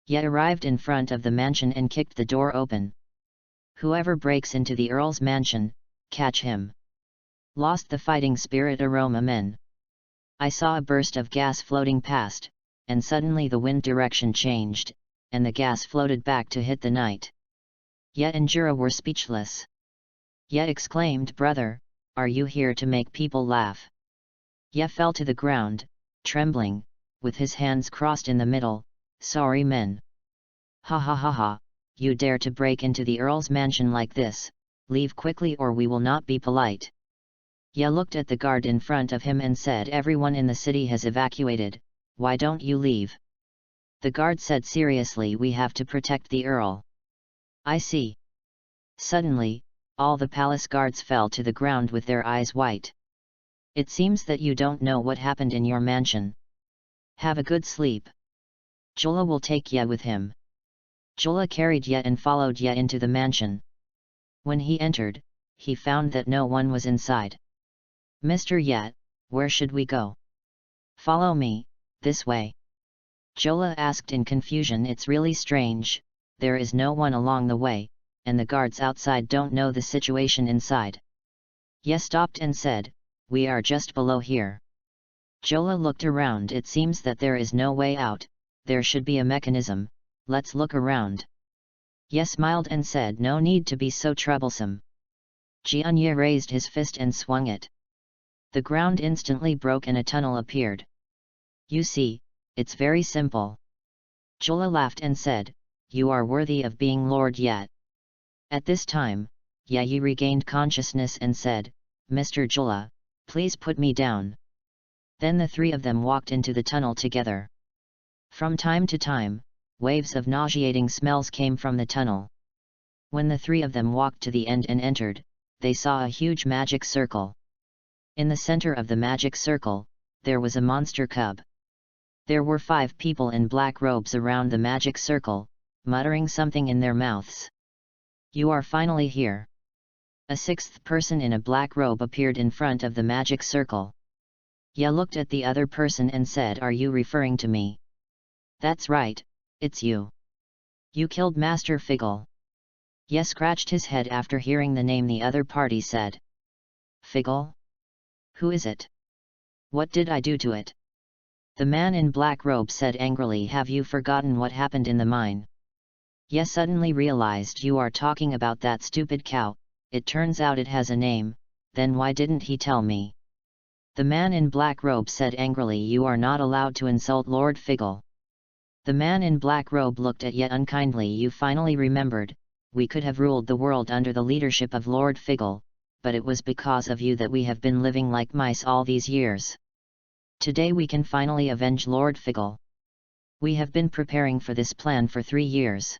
Ye arrived in front of the mansion and kicked the door open. "Whoever breaks into the Earl's mansion, catch him. Lost the fighting spirit aroma men." I saw a burst of gas floating past, and suddenly the wind direction changed, and the gas floated back to hit the night. Ye and YUJIRO were speechless. Ye exclaimed, "Brother, are you here to make people laugh?" Ye fell to the ground, trembling, with his hands crossed in the middle. "Sorry men. Ha ha ha ha, you dare to break into the Earl's mansion like this, leave quickly or we will not be polite." Ye looked at the guard in front of him and said, "Everyone in the city has evacuated, why don't you leave?" The guard said seriously, "We have to protect the Earl." "I see." Suddenly, all the palace guards fell to the ground with their eyes white. "It seems that you don't know what happened in your mansion. Have a good sleep. Jola will take Ye with him." Jola carried Ye and followed Ye into the mansion. When he entered, he found that no one was inside. "Mr. Yet, where should we go?" "Follow me, this way." Jola asked in confusion. "It's really strange, there is no one along the way, and the guards outside don't know the situation inside." Ye stopped and said, "We are just below here." Jola looked around. "It seems that there is no way out, there should be a mechanism, let's look around." Ye smiled and said, "No need to be so troublesome." Jianye raised his fist and swung it. The ground instantly broke and a tunnel appeared. "You see, it's very simple." Jola laughed and said, "You are worthy of being Lord Yet." At this time, Ye regained consciousness and said, "Mr. Jola, please put me down." Then the three of them walked into the tunnel together. From time to time, waves of nauseating smells came from the tunnel. When the three of them walked to the end and entered, they saw a huge magic circle. In the center of the magic circle, there was a monster cub. There were 5 people in black robes around the magic circle, muttering something in their mouths. "You are finally here." A 6th person in a black robe appeared in front of the magic circle. Ya looked at the other person and said, "Are you referring to me?" "That's right, it's you. You killed Master Figgle." Ya scratched his head after hearing the name the other party said. "Figgle? Who is it? What did I do to it?" The man in black robe said angrily, "Have you forgotten what happened in the mine?" Ya suddenly realized, "You are talking about that stupid cow. It turns out it has a name, then why didn't he tell me?" The man in black robe said angrily, "You are not allowed to insult Lord Figgle." The man in black robe looked at Ya unkindly. "You finally remembered. We could have ruled the world under the leadership of Lord Figgle, but it was because of you that we have been living like mice all these years. Today we can finally avenge Lord Figgle. We have been preparing for this plan for 3 years.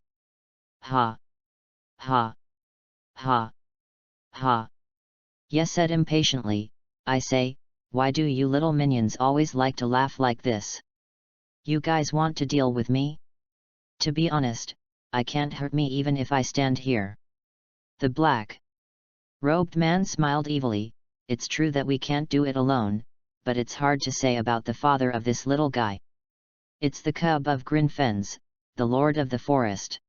Ha! Ha! Ha! Ha!" Ya said impatiently, "I say, why do you little minions always like to laugh like this? You guys want to deal with me? To be honest, I can't hurt me even if I stand here." The black-robed man smiled evilly. "It's true that we can't do it alone, but it's hard to say about the father of this little guy. It's the cub of Grinfens, the lord of the forest.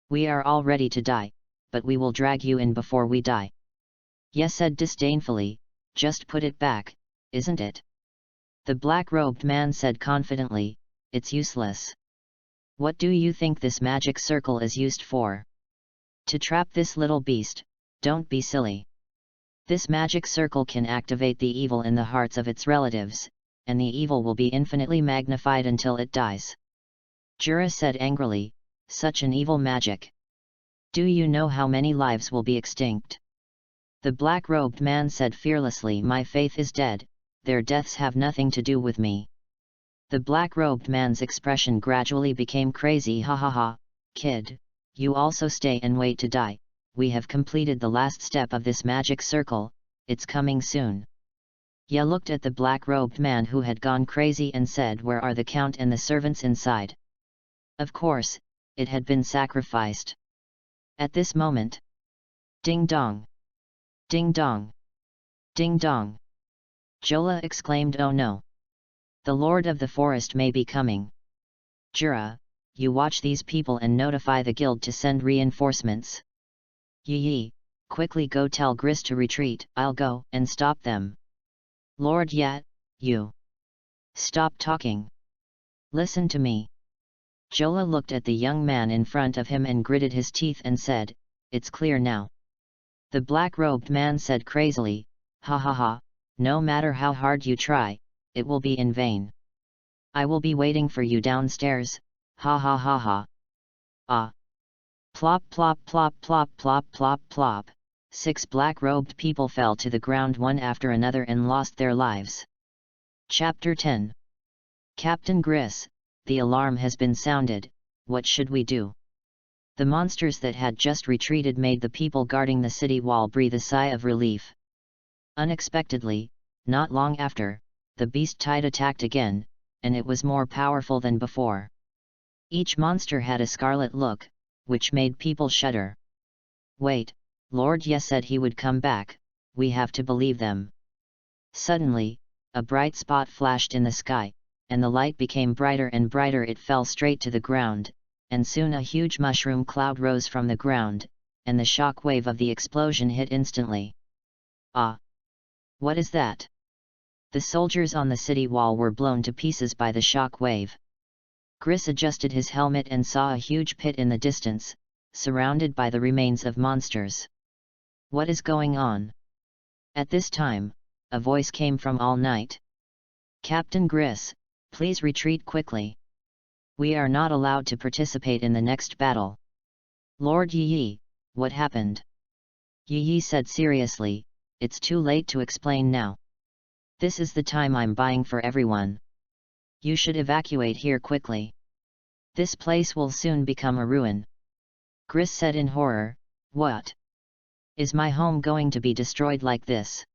We are all ready to die, but we will drag you in before we die." Ya said disdainfully, "Just put it back, isn't it?" The black-robed man said confidently, "It's useless." "What do you think this magic circle is used for?" "To trap this little beast. Don't be silly. This magic circle can activate the evil in the hearts of its relatives, and the evil will be infinitely magnified until it dies." Jura said angrily, "Such an evil magic. Do you know how many lives will be extinct?" The black-robed man said fearlessly, "My faith is dead, their deaths have nothing to do with me." The black-robed man's expression gradually became crazy. "Ha ha ha, kid, you also stay and wait to die. We have completed the last step of this magic circle, it's coming soon." Ya looked at the black-robed man who had gone crazy and said, "Where are the count and the servants inside?" Of course, it had been sacrificed. At this moment, ding dong! Ding dong! Ding dong! Jola exclaimed, "Oh no! The Lord of the Forest may be coming. Jura, you watch these people and notify the guild to send reinforcements. Yi, quickly go tell Gris to retreat." "I'll go and stop them." "Lord Yat, you! Stop talking. Listen to me." Jola looked at the young man in front of him and gritted his teeth and said, "It's clear now." The black-robed man said crazily, "Ha ha ha, no matter how hard you try, it will be in vain. I will be waiting for you downstairs, ha ha ha ha." Ah! Plop plop plop plop plop plop plop, 6 black-robed people fell to the ground one after another and lost their lives. Chapter 10. Captain Gris, the alarm has been sounded, what should we do? The monsters that had just retreated made the people guarding the city wall breathe a sigh of relief. Unexpectedly, not long after, the beast tide attacked again, and it was more powerful than before. Each monster had a scarlet look, which made people shudder. "Wait, Lord Ye said he would come back, we have to believe them." Suddenly, a bright spot flashed in the sky, and the light became brighter and brighter. It fell straight to the ground, and soon a huge mushroom cloud rose from the ground, and the shock wave of the explosion hit instantly. Ah! What is that? The soldiers on the city wall were blown to pieces by the shock wave. Gris adjusted his helmet and saw a huge pit in the distance, surrounded by the remains of monsters. What is going on? At this time, a voice came from all night. "Captain Gris, please retreat quickly. We are not allowed to participate in the next battle." "Lord Yi, what happened?" Yi said seriously, "It's too late to explain now. This is the time I'm buying for everyone. You should evacuate here quickly. This place will soon become a ruin." Gris said in horror, What? Is my home going to be destroyed like this?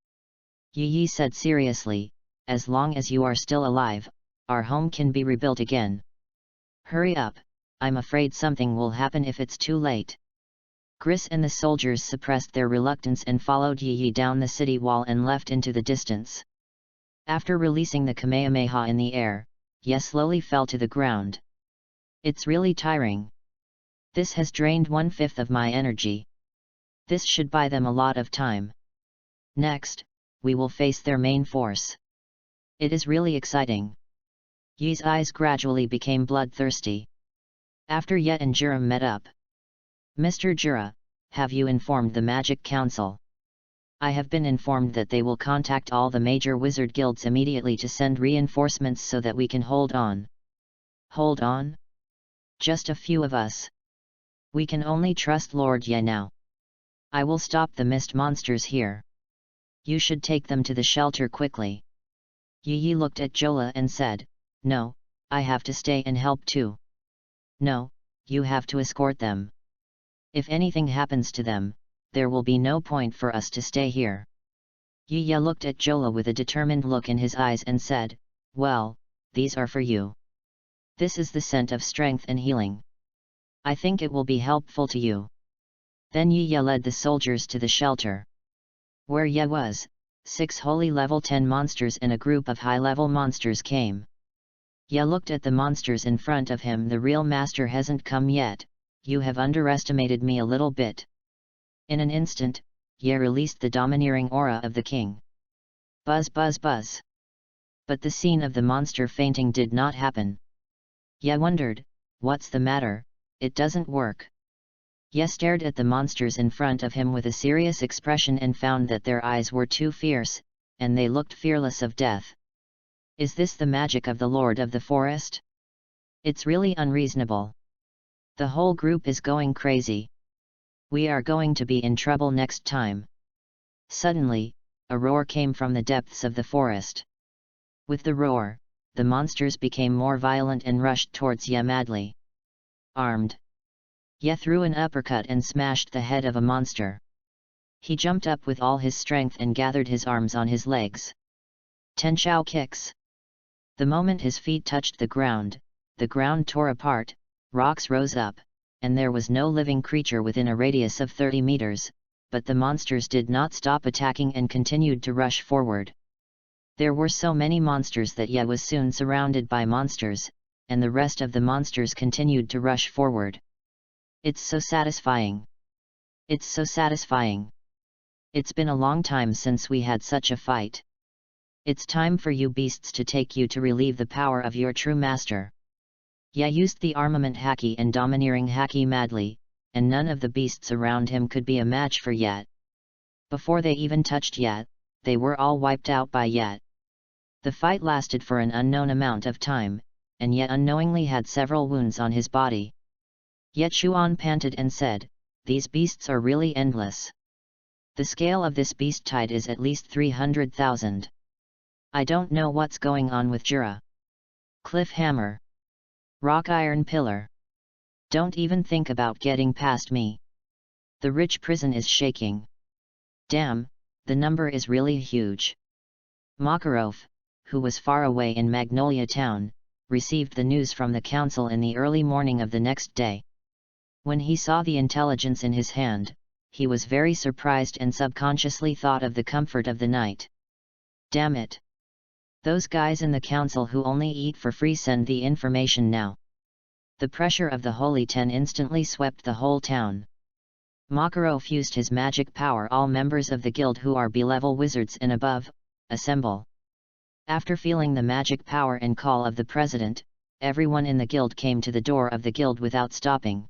Yi said seriously, as long as you are still alive, our home can be rebuilt again. Hurry up, I'm afraid something will happen if it's too late. Gris and the soldiers suppressed their reluctance and followed Yi down the city wall and left into the distance. After releasing the Kamehameha in the air, Ye slowly fell to the ground. It's really tiring. This has drained 1/5 of my energy. This should buy them a lot of time. Next, we will face their main force. It is really exciting. Yi's eyes gradually became bloodthirsty. After Ye and Jira met up. Mr. Jira, have you informed the Magic Council? I have been informed that they will contact all the major wizard guilds immediately to send reinforcements so that we can hold on. Hold on? Just a few of us. We can only trust Lord Ye now. I will stop the mist monsters here. You should take them to the shelter quickly. Yi looked at Jola and said, No, I have to stay and help too. No, you have to escort them. If anything happens to them, there will be no point for us to stay here. Yi looked at Jola with a determined look in his eyes and said, Well, these are for you. This is the scent of strength and healing. I think it will be helpful to you. Then Yi led the soldiers to the shelter. Where Ye was, 6 holy level 10 monsters and a group of high-level monsters came. Ye looked at the monsters in front of him. The real master hasn't come yet, you have underestimated me a little bit. In an instant, Ye released the domineering aura of the king. Buzz buzz buzz. But the scene of the monster fainting did not happen. Ye wondered, what's the matter, it doesn't work. Ye stared at the monsters in front of him with a serious expression and found that their eyes were too fierce, and they looked fearless of death. Is this the magic of the Lord of the Forest? It's really unreasonable. The whole group is going crazy. We are going to be in trouble next time. Suddenly, a roar came from the depths of the forest. With the roar, the monsters became more violent and rushed towards Ye madly. Armed. Ye threw an uppercut and smashed the head of a monster. He jumped up with all his strength and gathered his arms on his legs. Tenshou kicks. The moment his feet touched the ground tore apart, rocks rose up, and there was no living creature within a radius of 30 meters, but the monsters did not stop attacking and continued to rush forward. There were so many monsters that Ye was soon surrounded by monsters, and the rest of the monsters continued to rush forward. It's so satisfying. It's so satisfying. It's been a long time since we had such a fight. It's time for you beasts to take you to relieve the power of your true master. Ye used the armament haki and domineering haki madly, and none of the beasts around him could be a match for Ye. Before they even touched Ye, they were all wiped out by Ye. The fight lasted for an unknown amount of time, and Ye unknowingly had several wounds on his body. Ye Chuan panted and said, These beasts are really endless. The scale of this beast tide is at least 300,000. I don't know what's going on with Jira. Cliff hammer. Rock iron pillar. Don't even think about getting past me. The rich prison is shaking. Damn, the number is really huge. Makarov, who was far away in Magnolia Town, received the news from the council in the early morning of the next day. When he saw the intelligence in his hand, he was very surprised and subconsciously thought of the comfort of the night. Damn it! Those guys in the council who only eat for free send the information now. The pressure of the Holy Ten instantly swept the whole town. Makarov used his magic power. All members of the guild who are B-level wizards and above, assemble. After feeling the magic power and call of the president, everyone in the guild came to the door of the guild without stopping.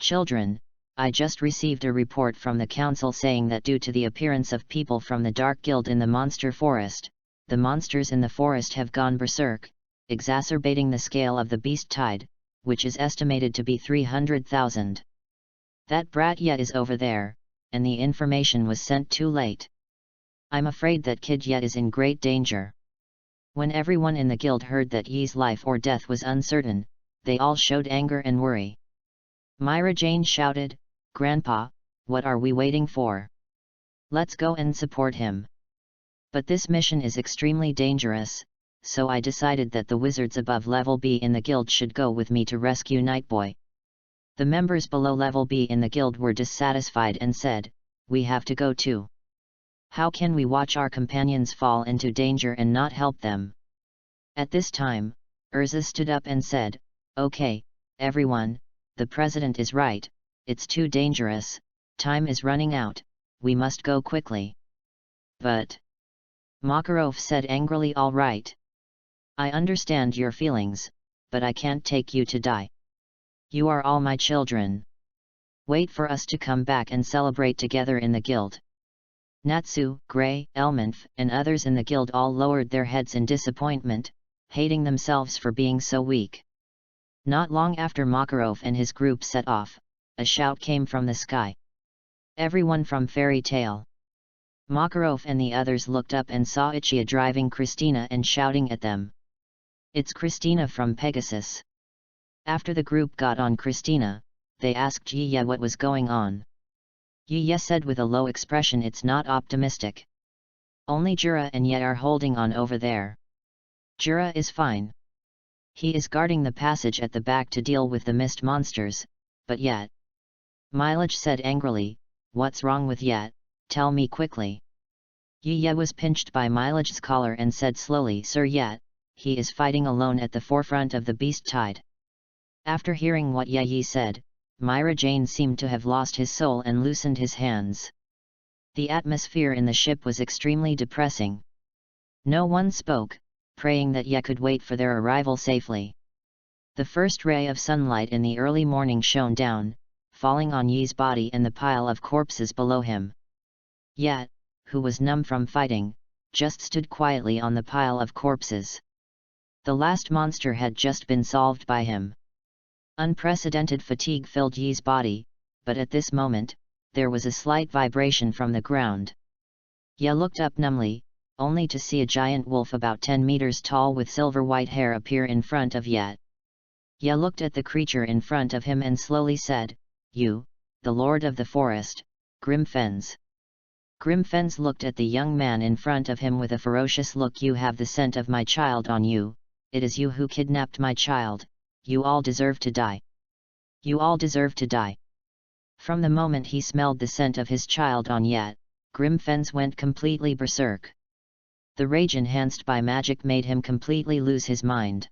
Children, I just received a report from the council saying that due to the appearance of people from the Dark Guild in the monster forest, the monsters in the forest have gone berserk, exacerbating the scale of the beast tide, which is estimated to be 300,000. That brat Ye is over there, and the information was sent too late. I'm afraid that Kid Ye is in great danger. When everyone in the guild heard that Ye's life or death was uncertain, they all showed anger and worry. Myra Jane shouted, Grandpa, what are we waiting for? Let's go and support him. But this mission is extremely dangerous, so I decided that the wizards above level B in the guild should go with me to rescue Nightboy. The members below level B in the guild were dissatisfied and said, we have to go too. How can we watch our companions fall into danger and not help them? At this time, Urza stood up and said, okay, everyone, the president is right, it's too dangerous, time is running out, we must go quickly. But Makarov said angrily, all right. I understand your feelings, but I can't take you to die. You are all my children. Wait for us to come back and celebrate together in the guild. Natsu, Gray, Elmanf, and others in the guild all lowered their heads in disappointment, hating themselves for being so weak. Not long after Makarov and his group set off, a shout came from the sky. Everyone from Fairy Tale. Makarov and the others looked up and saw Ichia driving Christina and shouting at them. It's Christina from Pegasus. After the group got on Christina, they asked Yiye what was going on. Yiye said with a low expression, it's not optimistic. Only Jura and Ye are holding on over there. Jura is fine. He is guarding the passage at the back to deal with the mist monsters, but Yet. Milage said angrily, what's wrong with Yet, tell me quickly. Yiye was pinched by Milage's collar and said slowly, Sir Yet, he is fighting alone at the forefront of the beast tide. After hearing what Ye said, Myra Jane seemed to have lost his soul and loosened his hands. The atmosphere in the ship was extremely depressing. No one spoke, praying that Ye could wait for their arrival safely. The first ray of sunlight in the early morning shone down, falling on Ye's body and the pile of corpses below him. Ye, who was numb from fighting, just stood quietly on the pile of corpses. The last monster had just been solved by him. Unprecedented fatigue filled Ye's body, but at this moment, there was a slight vibration from the ground. Ye looked up numbly, only to see a giant wolf about 10 meters tall with silver-white hair appear in front of Ye. Ye looked at the creature in front of him and slowly said, You, the Lord of the Forest, Grimfens. Grimfens looked at the young man in front of him with a ferocious look. You have the scent of my child on you, it is you who kidnapped my child, you all deserve to die. You all deserve to die. From the moment he smelled the scent of his child on Ye, Grimfens went completely berserk. The rage enhanced by magic made him completely lose his mind.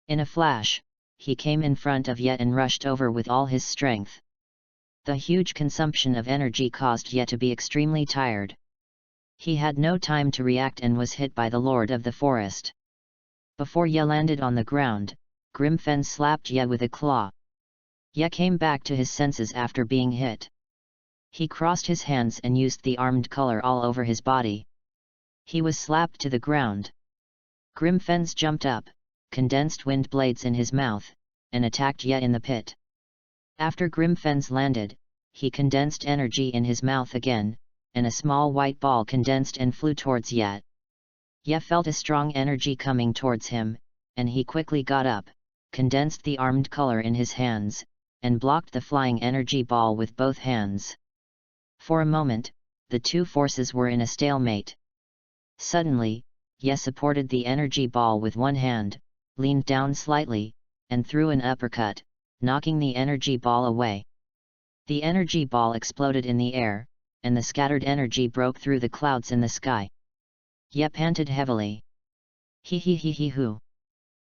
In a flash, he came in front of Ye and rushed over with all his strength. The huge consumption of energy caused Ye to be extremely tired. He had no time to react and was hit by the Lord of the Forest. Before Ye landed on the ground, Grimfens slapped Ye with a claw. Ye came back to his senses after being hit. He crossed his hands and used the armed color all over his body. He was slapped to the ground. Grimfens jumped up, condensed wind blades in his mouth, and attacked Ye in the pit. After Grimfens landed, he condensed energy in his mouth again, and a small white ball condensed and flew towards Ye. Ye felt a strong energy coming towards him, and he quickly got up, condensed the armed color in his hands, and blocked the flying energy ball with both hands. For a moment, the two forces were in a stalemate. Suddenly, Ye supported the energy ball with one hand, leaned down slightly, and threw an uppercut, knocking the energy ball away. The energy ball exploded in the air, and the scattered energy broke through the clouds in the sky. Ye panted heavily. Hoo.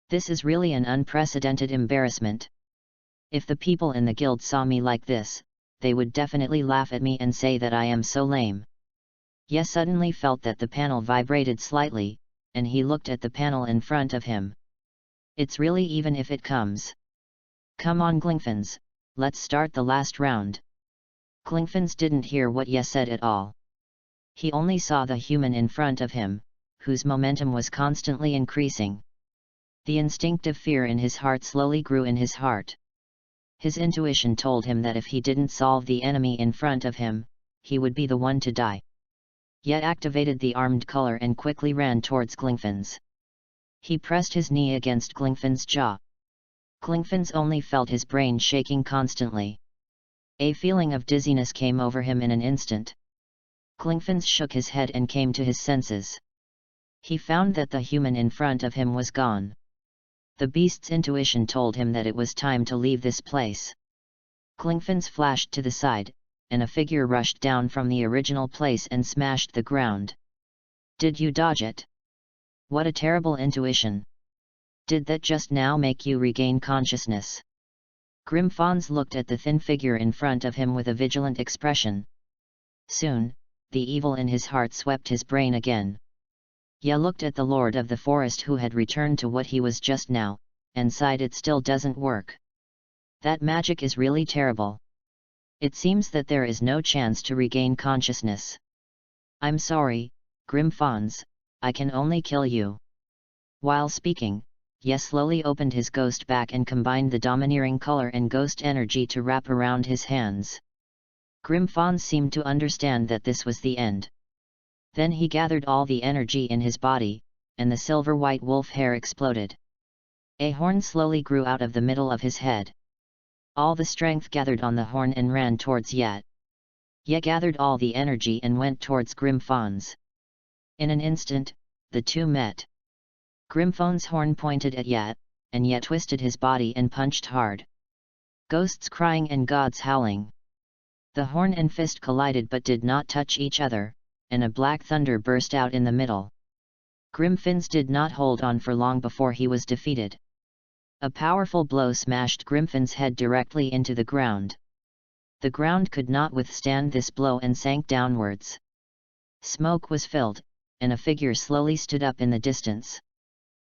This is really an unprecedented embarrassment. If the people in the guild saw me like this, they would definitely laugh at me and say that I am so lame. Ye suddenly felt that the panel vibrated slightly, and he looked at the panel in front of him. It's really even if it comes. Come on Glingfens, let's start the last round. Glingfens didn't hear what Ye said at all. He only saw the human in front of him, whose momentum was constantly increasing. The instinctive fear in his heart slowly grew in his heart. His intuition told him that if he didn't solve the enemy in front of him, he would be the one to die. Ye activated the armed color and quickly ran towards Glingfens. He pressed his knee against Glingfens' jaw. Glingfens only felt his brain shaking constantly. A feeling of dizziness came over him in an instant. Klingfins shook his head and came to his senses. He found that the human in front of him was gone. The beast's intuition told him that it was time to leave this place. Klingfins flashed to the side, and a figure rushed down from the original place and smashed the ground. Did you dodge it? What a terrible intuition! Did that just now make you regain consciousness? Grimfons looked at the thin figure in front of him with a vigilant expression. Soon, the evil in his heart swept his brain again. Ye looked at the Lord of the Forest who had returned to what he was just now, and sighed, it still doesn't work. That magic is really terrible. It seems that there is no chance to regain consciousness. I'm sorry, Grimfons, I can only kill you. While speaking, Ye slowly opened his ghost back and combined the domineering color and ghost energy to wrap around his hands. Grimfons seemed to understand that this was the end. Then he gathered all the energy in his body, and the silver-white wolf hair exploded. A horn slowly grew out of the middle of his head. All the strength gathered on the horn and ran towards Ye. Ye gathered all the energy and went towards Grimfons. In an instant, the two met. Grimfons' horn pointed at Ye, and Ye twisted his body and punched hard. Ghosts crying and gods howling. The horn and fist collided but did not touch each other, and a black thunder burst out in the middle. Grimfins did not hold on for long before he was defeated. A powerful blow smashed Grimfin's head directly into the ground. The ground could not withstand this blow and sank downwards. Smoke was filled, and a figure slowly stood up in the distance.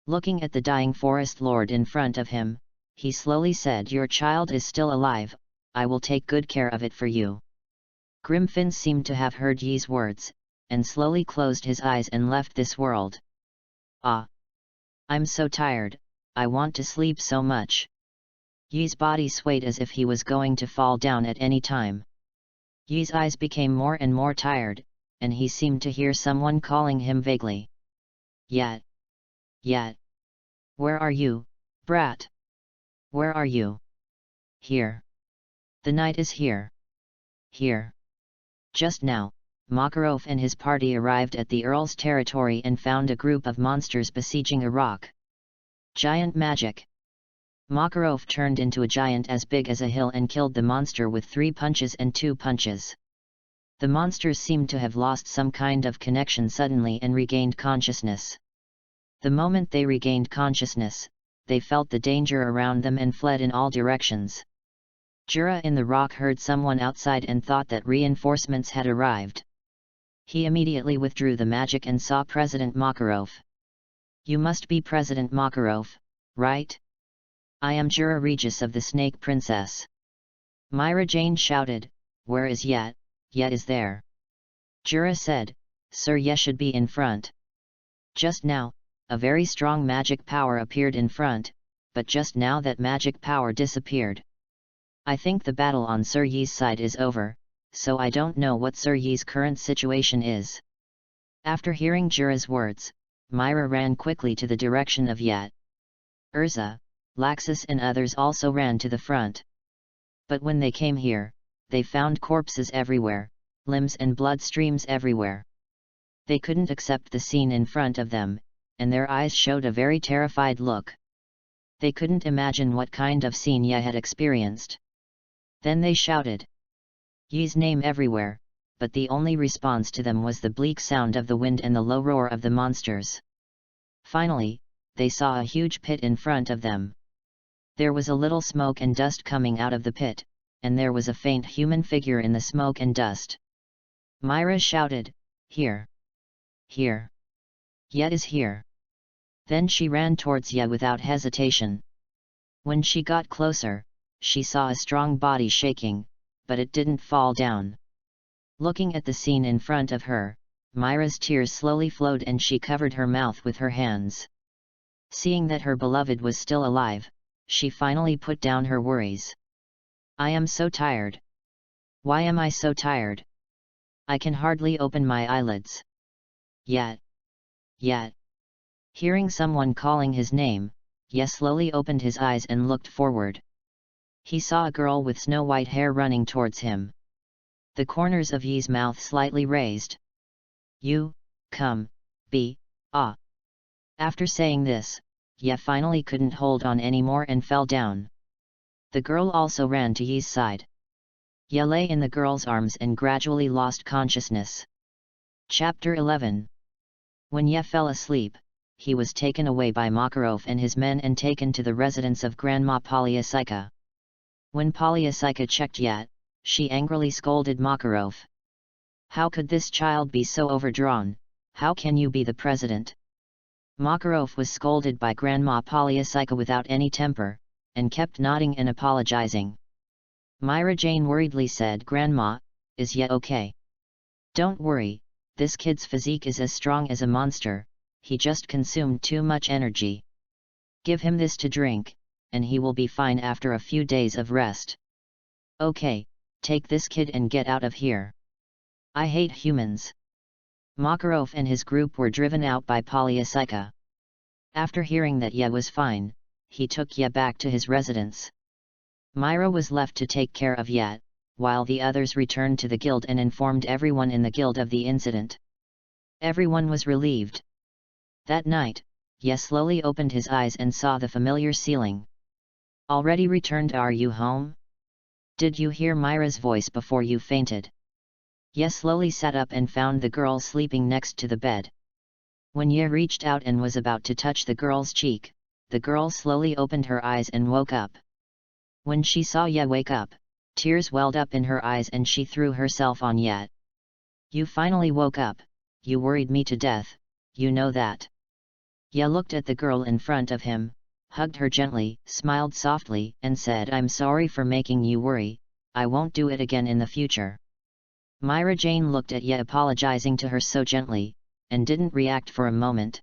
Looking at the dying forest lord in front of him, he slowly said, "Your child is still alive, I will take good care of it for you." Grimfins seemed to have heard Ye's words, and slowly closed his eyes and left this world. Ah! I'm so tired, I want to sleep so much. Ye's body swayed as if he was going to fall down at any time. Ye's eyes became more and more tired, and he seemed to hear someone calling him vaguely. Yet. Where are you, brat? Where are you? Here. The night is here. Here. Just now, Makarov and his party arrived at the Earl's territory and found a group of monsters besieging a rock. Giant magic. Makarov turned into a giant as big as a hill and killed the monster with 3 punches and 2 punches. The monsters seemed to have lost some kind of connection suddenly and regained consciousness. The moment they regained consciousness, they felt the danger around them and fled in all directions. Jura in the rock heard someone outside and thought that reinforcements had arrived. He immediately withdrew the magic and saw President Makarov. "You must be President Makarov, right? I am Jura Regis of the Snake Princess." Myra Jane shouted, "Where is Ye? Ye is there." Jura said, "Sir, Ye should be in front." Just now, a very strong magic power appeared in front, but just now that magic power disappeared. I think the battle on Sir Ye's side is over, so I don't know what Sir Ye's current situation is. After hearing Jura's words, Myra ran quickly to the direction of Ye. Urza, Laxus and others also ran to the front. But when they came here, they found corpses everywhere, limbs and blood streams everywhere. They couldn't accept the scene in front of them, and their eyes showed a very terrified look. They couldn't imagine what kind of scene Ye had experienced. Then they shouted Ye's name everywhere, but the only response to them was the bleak sound of the wind and the low roar of the monsters. Finally, they saw a huge pit in front of them. There was a little smoke and dust coming out of the pit, and there was a faint human figure in the smoke and dust. Myra shouted, "Here! Here! Ye is here!" Then she ran towards Ye without hesitation. When she got closer, she saw a strong body shaking, but it didn't fall down. Looking at the scene in front of her, Myra's tears slowly flowed and she covered her mouth with her hands. Seeing that her beloved was still alive, she finally put down her worries. "I am so tired. Why am I so tired? I can hardly open my eyelids. Yet. Hearing someone calling his name, Ye slowly opened his eyes and looked forward. He saw a girl with snow-white hair running towards him. The corners of Yi's mouth slightly raised. "You, come, be, ah." After saying this, Yi finally couldn't hold on anymore and fell down. The girl also ran to Yi's side. Yi lay in the girl's arms and gradually lost consciousness. Chapter 11. When Yi fell asleep, he was taken away by Makarov and his men and taken to the residence of Grandma Polyasika. When Polyasika checked Yi, she angrily scolded Makarov. "How could this child be so overdrawn? How can you be the president?" Makarov was scolded by Grandma Polyasika without any temper, and kept nodding and apologizing. Myra Jane worriedly said, "Grandma, is Yi okay?" "Don't worry, this kid's physique is as strong as a monster, he just consumed too much energy. Give him this to drink, and he will be fine after a few days of rest." "Okay, take this kid and get out of here. I hate humans." Makarov and his group were driven out by Polyasika. After hearing that Yi was fine, he took Yi back to his residence. Myra was left to take care of Yi, while the others returned to the guild and informed everyone in the guild of the incident. Everyone was relieved. That night, Yi slowly opened his eyes and saw the familiar ceiling. "Already returned? Are you home? Did you hear Myra's voice before you fainted?" Yi slowly sat up and found the girl sleeping next to the bed. When Yi reached out and was about to touch the girl's cheek, the girl slowly opened her eyes and woke up. When she saw Yi wake up, tears welled up in her eyes and she threw herself on Yi. "You finally woke up, you worried me to death, you know that." Yi looked at the girl in front of him, hugged her gently, smiled softly, and said, "I'm sorry for making you worry, I won't do it again in the future." Myra Jane looked at Yi apologizing to her so gently, and didn't react for a moment.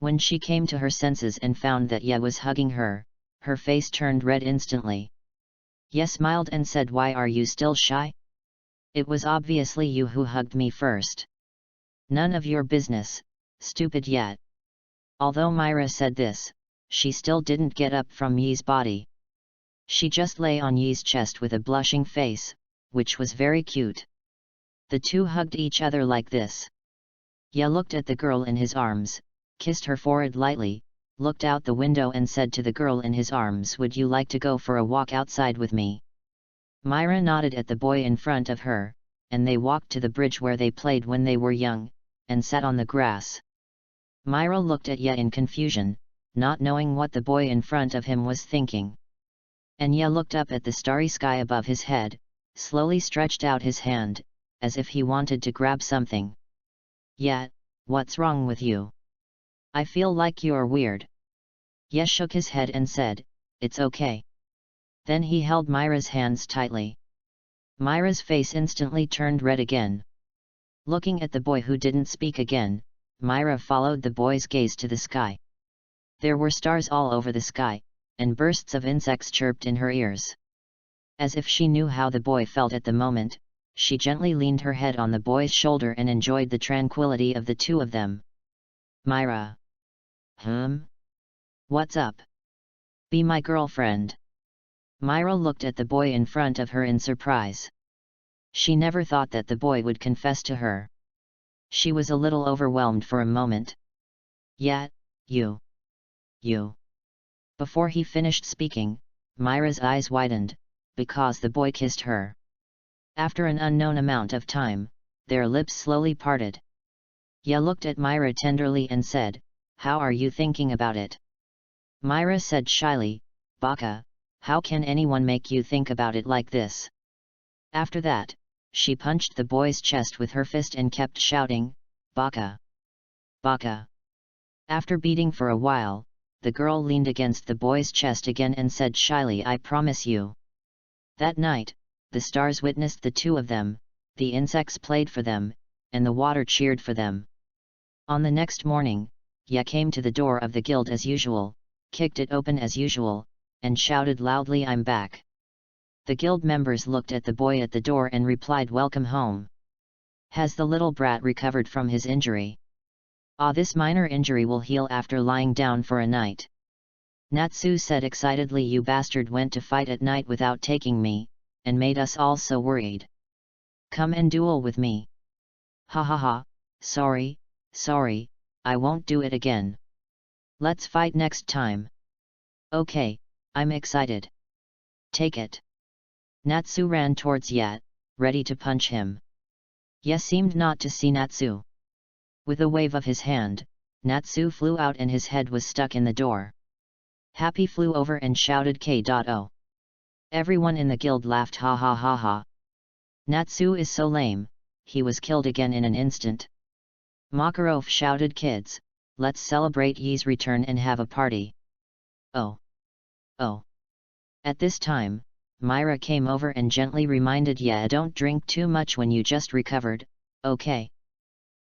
When she came to her senses and found that Yi was hugging her, her face turned red instantly. Yi smiled and said, "Why are you still shy? It was obviously you who hugged me first." "None of your business, stupid Yi." Although Myra said this, she still didn't get up from Yi's body. She just lay on Yi's chest with a blushing face, which was very cute. The two hugged each other like this. Yi looked at the girl in his arms, kissed her forehead lightly, looked out the window and said to the girl in his arms, "Would you like to go for a walk outside with me?" Myra nodded at the boy in front of her, and they walked to the bridge where they played when they were young, and sat on the grass. Myra looked at Yi in confusion, not knowing what the boy in front of him was thinking. And Yi looked up at the starry sky above his head, slowly stretched out his hand, as if he wanted to grab something. "Yi, what's wrong with you? I feel like you're weird." Yi shook his head and said, "It's okay." Then he held Myra's hands tightly. Myra's face instantly turned red again. Looking at the boy who didn't speak again, Myra followed the boy's gaze to the sky. There were stars all over the sky, and bursts of insects chirped in her ears. As if she knew how the boy felt at the moment, she gently leaned her head on the boy's shoulder and enjoyed the tranquility of the two of them. "Myra. What's up? Be my girlfriend." Myra looked at the boy in front of her in surprise. She never thought that the boy would confess to her. She was a little overwhelmed for a moment. "Yeah, you. Before he finished speaking, Myra's eyes widened, because the boy kissed her. After an unknown amount of time, their lips slowly parted. Yi looked at Myra tenderly and said, "How are you thinking about it?" Myra said shyly, "Baka, how can anyone make you think about it like this?" After that, she punched the boy's chest with her fist and kept shouting, "Baka! Baka!" After beating for a while, the girl leaned against the boy's chest again and said shyly, "I promise you." That night, the stars witnessed the two of them, the insects played for them, and the water cheered for them. On the next morning, Yi came to the door of the guild as usual, kicked it open as usual, and shouted loudly, "I'm back." The guild members looked at the boy at the door and replied, "Welcome home. Has the little brat recovered from his injury?" "Ah, this minor injury will heal after lying down for a night." Natsu said excitedly, "You bastard went to fight at night without taking me, and made us all so worried. Come and duel with me." "Ha ha ha, sorry, I won't do it again. Let's fight next time." "Okay, I'm excited. Take it." Natsu ran towards Ye, ready to punch him. Ye seemed not to see Natsu. With a wave of his hand, Natsu flew out and his head was stuck in the door. Happy flew over and shouted K.O. Everyone in the guild laughed, ha ha ha ha. Natsu is so lame, he was killed again in an instant. Makarov shouted, "Kids, let's celebrate Ye's return and have a party." Oh. At this time, Myra came over and gently reminded Ye, "Don't drink too much when you just recovered, okay?"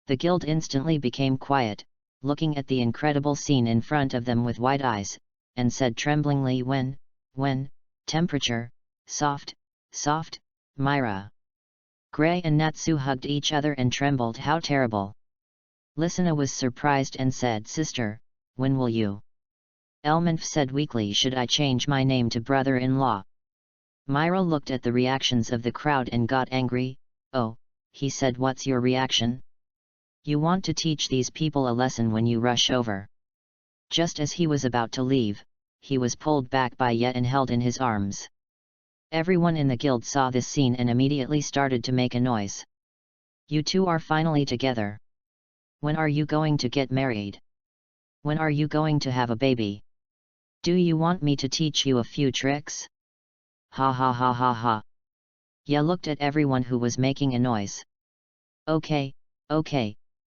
The guild instantly became quiet, looking at the incredible scene in front of them with wide eyes, and said tremblingly, When, temperature, soft, Myra." Gray and Natsu hugged each other and trembled. How terrible. Lisana was surprised and said, "Sister, when will you?" Elmanf said weakly, "Should I change my name to brother-in-law?" Myra looked at the reactions of the crowd and got angry. "Oh," he said, "what's your reaction? You want to teach these people a lesson when you rush over." Just as he was about to leave, he was pulled back by Ye and held in his arms. Everyone in the guild saw this scene and immediately started to make a noise. "You two are finally together. When are you going to get married? When are you going to have a baby? Do you want me to teach you a few tricks?" Ha ha ha ha ha. Ye looked at everyone who was making a noise. Okay,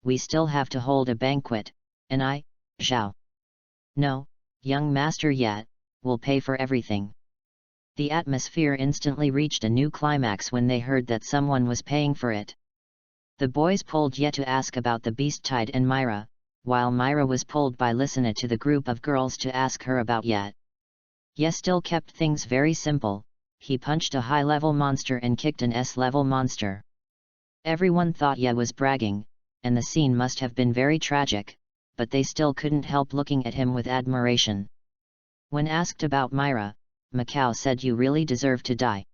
we still have to hold a banquet, and I, Zhao. No, young master Ye, will pay for everything. The atmosphere instantly reached a new climax when they heard that someone was paying for it. The boys pulled Ye to ask about the beast tide and Myra, while Myra was pulled by Lisana to the group of girls to ask her about Ye. Ye still kept things very simple. He punched a high-level monster and kicked an S-level monster. Everyone thought Ye was bragging, and the scene must have been very tragic, but they still couldn't help looking at him with admiration. When asked about Myra, Macau said, "You really deserve to die.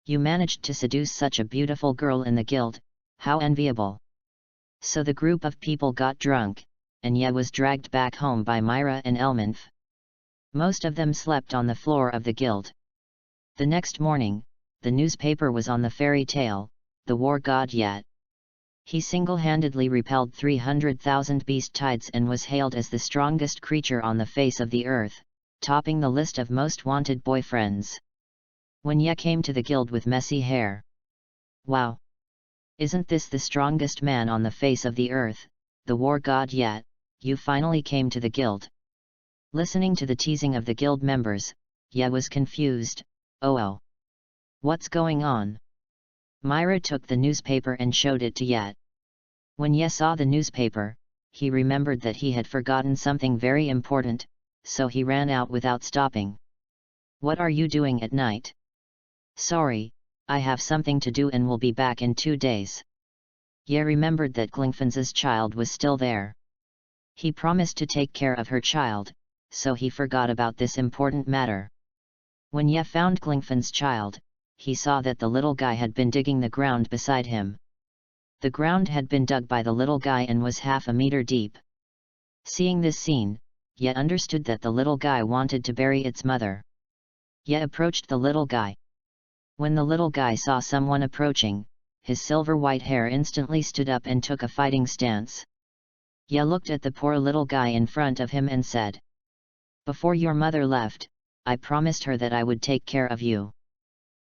You managed to seduce such a beautiful girl in the guild, how enviable." So the group of people got drunk, and Ye was dragged back home by Myra and Elmanf. Most of them slept on the floor of the guild. The next morning, the newspaper was on the fairy tale, The War God Ye. He single-handedly repelled 300,000 beast tides and was hailed as the strongest creature on the face of the earth, topping the list of most wanted boyfriends. When Ye came to the guild with messy hair. "Wow! Isn't this the strongest man on the face of the earth, the War God Ye, you finally came to the guild?" Listening to the teasing of the guild members, Ye was confused. Oh! What's going on? Myra took the newspaper and showed it to Ye. When Ye saw the newspaper, he remembered that he had forgotten something very important, so he ran out without stopping. "What are you doing at night?" "Sorry, I have something to do and will be back in 2 days." Ye remembered that Glingfan's child was still there. He promised to take care of her child, so he forgot about this important matter. When Ye found Glingfan's child, he saw that the little guy had been digging the ground beside him. The ground had been dug by the little guy and was half a meter deep. Seeing this scene, Ye understood that the little guy wanted to bury its mother. Ye approached the little guy. When the little guy saw someone approaching, his silver-white hair instantly stood up and took a fighting stance. Ye looked at the poor little guy in front of him and said, "Before your mother left, I promised her that I would take care of you.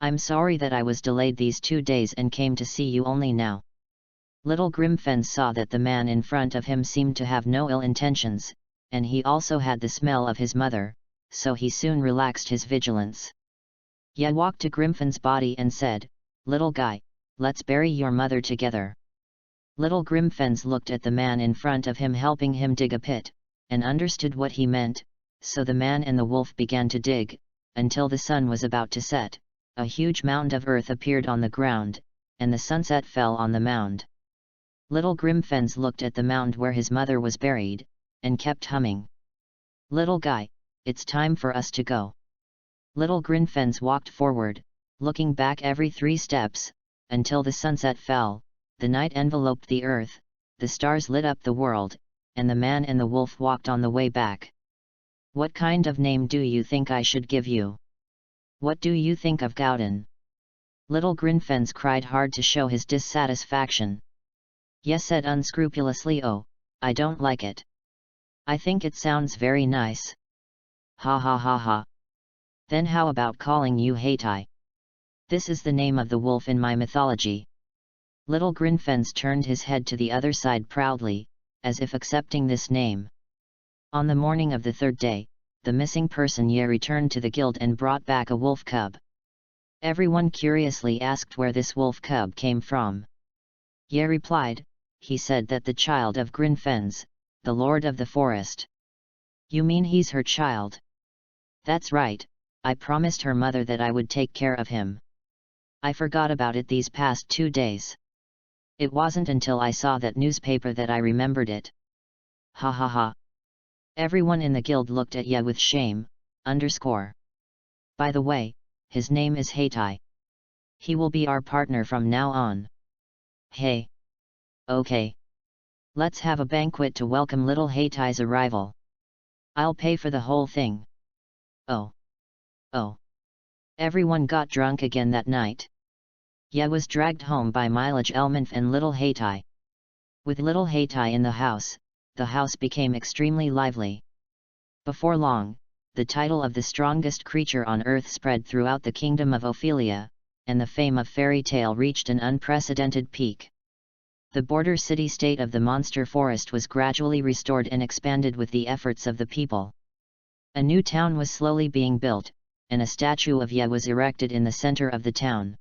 I'm sorry that I was delayed these 2 days and came to see you only now." Little Grimfen saw that the man in front of him seemed to have no ill intentions, and he also had the smell of his mother, so he soon relaxed his vigilance. Ye walked to Grimfen's body and said, "Little guy, let's bury your mother together." Little Grimfens looked at the man in front of him helping him dig a pit, and understood what he meant, so the man and the wolf began to dig, until the sun was about to set. A huge mound of earth appeared on the ground, and the sunset fell on the mound. Little Grimfens looked at the mound where his mother was buried, and kept humming. "Little guy, it's time for us to go. Little Grinfens walked forward, looking back every 3 steps, until the sunset fell, the night enveloped the earth, the stars lit up the world, and the man and the wolf walked on the way back. What kind of name do you think I should give you? What do you think of Gauden? Little Grinfens cried hard to show his dissatisfaction. Ye said unscrupulously, oh, I don't like it. I think it sounds very nice. Ha ha ha ha. Then how about calling you Heitai? This is the name of the wolf in my mythology. Little Grinfens turned his head to the other side proudly, as if accepting this name. On the morning of the 3rd day, the missing person Ye returned to the guild and brought back a wolf cub. Everyone curiously asked where this wolf cub came from. Ye replied, he said that the child of Grinfens, the lord of the forest. You mean he's her child? That's right, I promised her mother that I would take care of him. I forgot about it these past 2 days. It wasn't until I saw that newspaper that I remembered it. Ha ha ha. Everyone in the guild looked at Ye with shame, By the way, his name is Heitai. He will be our partner from now on. Hey. Okay. Let's have a banquet to welcome little Heitai's arrival. I'll pay for the whole thing. Oh. Everyone got drunk again that night. Ye was dragged home by Mileage Elmanf and little Heitai. With little Heitai in the house became extremely lively. Before long, the title of the strongest creature on earth spread throughout the kingdom of Ophelia, and the fame of fairy tale reached an unprecedented peak. The border city-state of the monster forest was gradually restored and expanded with the efforts of the people. A new town was slowly being built, and a statue of Ye was erected in the center of the town.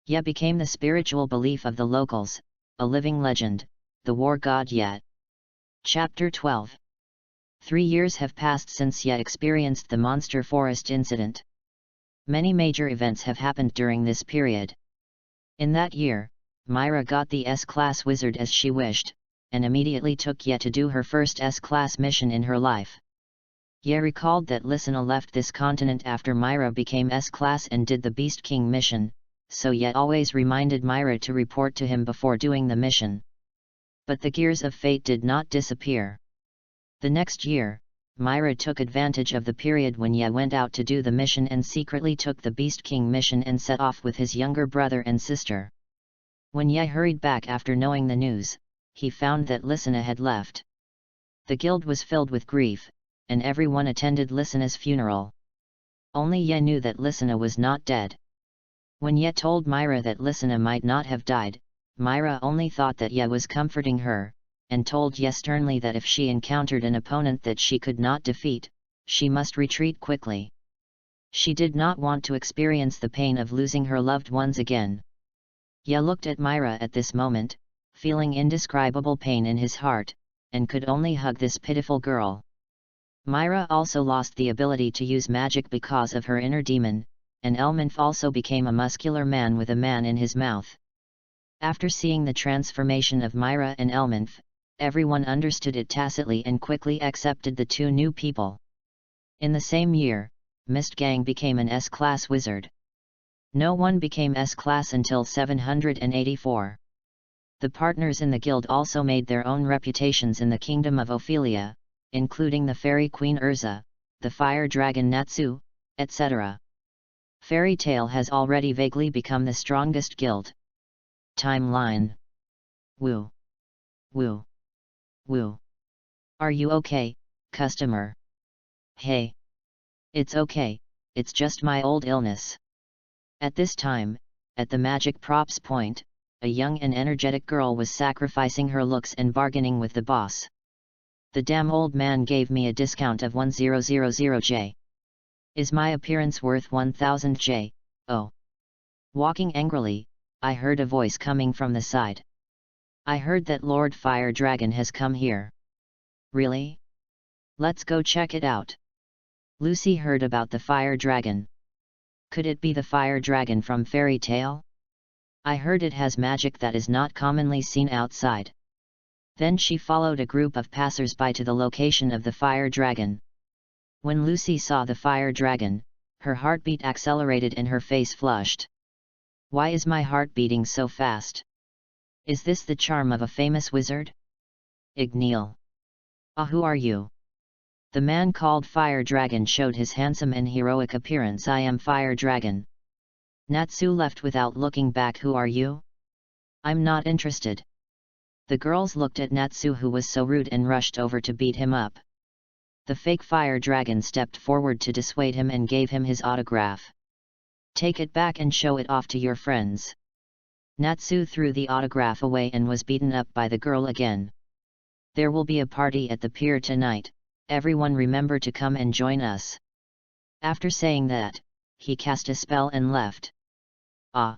Ye became the spiritual belief of the locals, a living legend, the war god Ye. Chapter 12. 3 years have passed since Ye experienced the monster forest incident. Many major events have happened during this period. In that year, Myra got the S-Class wizard as she wished, and immediately took Ye to do her first S-Class mission in her life. Ye recalled that Lysina left this continent after Myra became S-Class and did the Beast King mission, so Ye always reminded Myra to report to him before doing the mission. But the gears of fate did not disappear. The next year, Myra took advantage of the period when Ye went out to do the mission and secretly took the Beast King mission and set off with his younger brother and sister. When Ye hurried back after knowing the news, he found that Lysina had left. The guild was filled with grief, and everyone attended Lysina's funeral. Only Ye knew that Lysina was not dead. When Ye told Myra that Lysina might not have died, Myra only thought that Ye was comforting her, and told Ye sternly that if she encountered an opponent that she could not defeat, she must retreat quickly. She did not want to experience the pain of losing her loved ones again. Ye looked at Myra at this moment, feeling indescribable pain in his heart, and could only hug this pitiful girl. Myra also lost the ability to use magic because of her inner demon, and Elmanf also became a muscular man with a man in his mouth. After seeing the transformation of Myra and Elmanf, everyone understood it tacitly and quickly accepted the 2 new people. In the same year, Mistgang became an S-Class wizard. No one became S-Class until 784. The partners in the guild also made their own reputations in the kingdom of Ophelia, including the fairy queen Urza, the fire dragon Natsu, etc. Fairy Tale has already vaguely become the strongest guild. Timeline. Woo. Woo. Woo. Are you okay, customer? Hey. It's okay, it's just my old illness. At this time, at the magic props point, a young and energetic girl was sacrificing her looks and bargaining with the boss. The damn old man gave me a discount of 1000 J. Is my appearance worth 1000 J? Oh. Walking angrily, I heard a voice coming from the side. I heard that Lord Fire Dragon has come here. Really? Let's go check it out. Lucy heard about the Fire Dragon. Could it be the Fire Dragon from Fairy Tale? I heard it has magic that is not commonly seen outside. Then she followed a group of passers-by to the location of the Fire Dragon. When Lucy saw the fire dragon, her heartbeat accelerated and her face flushed. Why is my heart beating so fast? Is this the charm of a famous wizard? Igneel. Ah, who are you? The man called Fire Dragon showed his handsome and heroic appearance. I am Fire Dragon. Natsu left without looking back. Who are you? I'm not interested. The girls looked at Natsu, who was so rude, and rushed over to beat him up. The fake Fire Dragon stepped forward to dissuade him and gave him his autograph. Take it back and show it off to your friends. Natsu threw the autograph away and was beaten up by the girl again. There will be a party at the pier tonight, everyone remember to come and join us. After saying that, he cast a spell and left. Ah!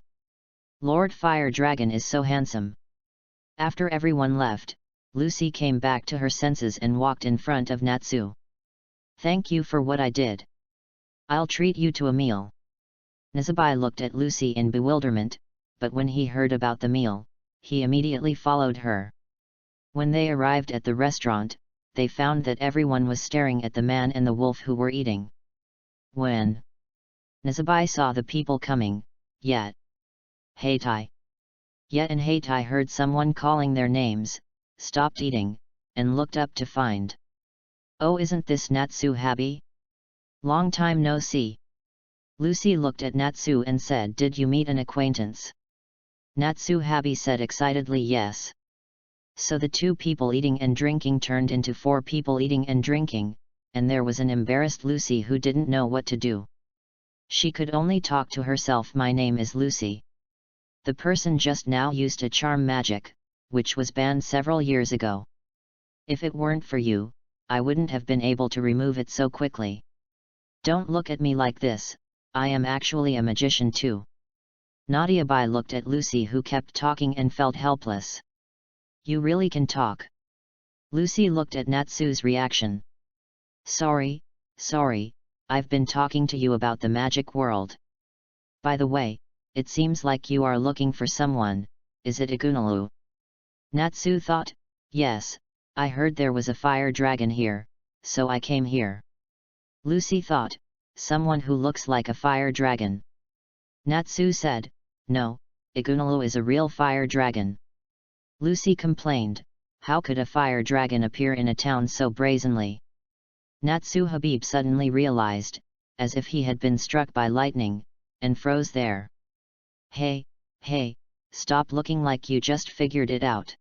Lord Fire Dragon is so handsome. After everyone left, Lucy came back to her senses and walked in front of Natsu. Thank you for what I did. I'll treat you to a meal. Nazabai looked at Lucy in bewilderment, but when he heard about the meal, he immediately followed her. When they arrived at the restaurant, they found that everyone was staring at the man and the wolf who were eating. When Nazabai saw the people coming, Yet and Heitai heard someone calling their names, stopped eating, and looked up to find. Oh, isn't this Natsu Habi? Long time no see. Lucy looked at Natsu and said, did you meet an acquaintance? Natsu Habi said excitedly, yes. So the 2 people eating and drinking turned into 4 people eating and drinking, and there was an embarrassed Lucy who didn't know what to do. She could only talk to herself. My name is Lucy. The person just now used a charm magic, which was banned several years ago. If it weren't for you, I wouldn't have been able to remove it so quickly. Don't look at me like this, I am actually a magician too. Nadia Bai looked at Lucy, who kept talking, and felt helpless. You really can talk. Lucy looked at Natsu's reaction. Sorry, I've been talking to you about the magic world. By the way, it seems like you are looking for someone, is it Igunalu? Natsu thought, yes, I heard there was a fire dragon here, so I came here. Lucy thought, someone who looks like a fire dragon. Natsu said, no, Igunalu is a real fire dragon. Lucy complained, how could a fire dragon appear in a town so brazenly? Natsu Habib suddenly realized, as if he had been struck by lightning, and froze there. Hey, stop looking like you just figured it out.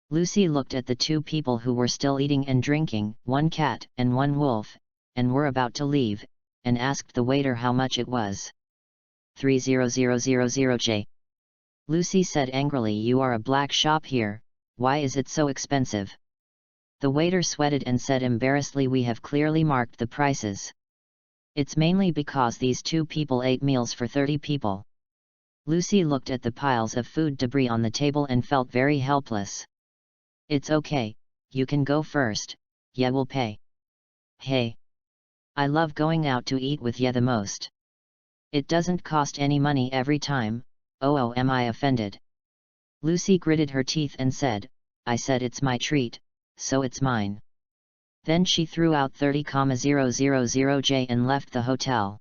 Lucy looked at the 2 people who were still eating and drinking, 1 cat and 1 wolf, and were about to leave, and asked the waiter how much it was. 30000J. Lucy said angrily, you are a black shop here, why is it so expensive? The waiter sweated and said embarrassedly, we have clearly marked the prices. It's mainly because these 2 people ate meals for 30 people. Lucy looked at the piles of food debris on the table and felt very helpless. It's okay, you can go first, Ye will pay. Hey! I love going out to eat with Ye the most. It doesn't cost any money every time. Oh, am I offended? Lucy gritted her teeth and said, I said it's my treat, so it's mine. Then she threw out 30,000J and left the hotel.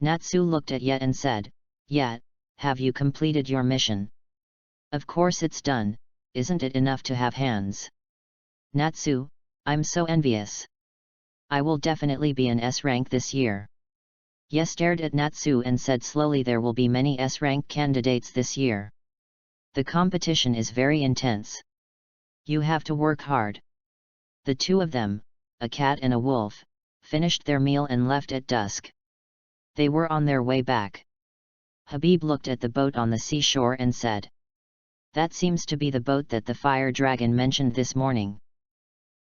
Natsu looked at Ye and said, Ye, have you completed your mission? Of course it's done, isn't it enough to have hands? Natsu, I'm so envious. I will definitely be an S rank this year. Ye stared at Natsu and said slowly, there will be many S-rank candidates this year. The competition is very intense. You have to work hard. The 2 of them, a cat and a wolf, finished their meal and left at dusk. They were on their way back. Habib looked at the boat on the seashore and said, that seems to be the boat that the fire dragon mentioned this morning.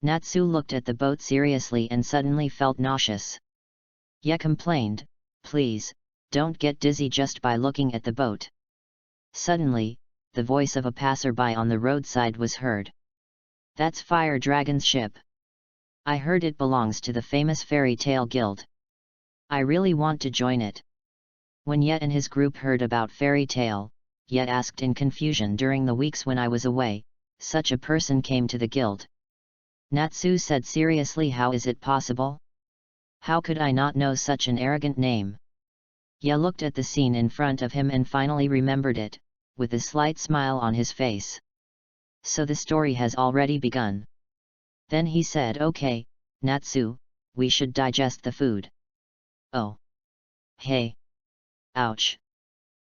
Natsu looked at the boat seriously and suddenly felt nauseous. Ye complained, please, don't get dizzy just by looking at the boat. Suddenly, the voice of a passerby on the roadside was heard. That's Fire Dragon's ship. I heard it belongs to the famous fairy tale guild. I really want to join it. When Ye and his group heard about fairy tale, Ye asked in confusion, during the weeks when I was away, such a person came to the guild. Natsu said seriously, how is it possible? How could I not know such an arrogant name? Ya looked at the scene in front of him and finally remembered it, with a slight smile on his face. So the story has already begun. Then he said, okay, Natsu, we should digest the food. Oh. Hey. Ouch.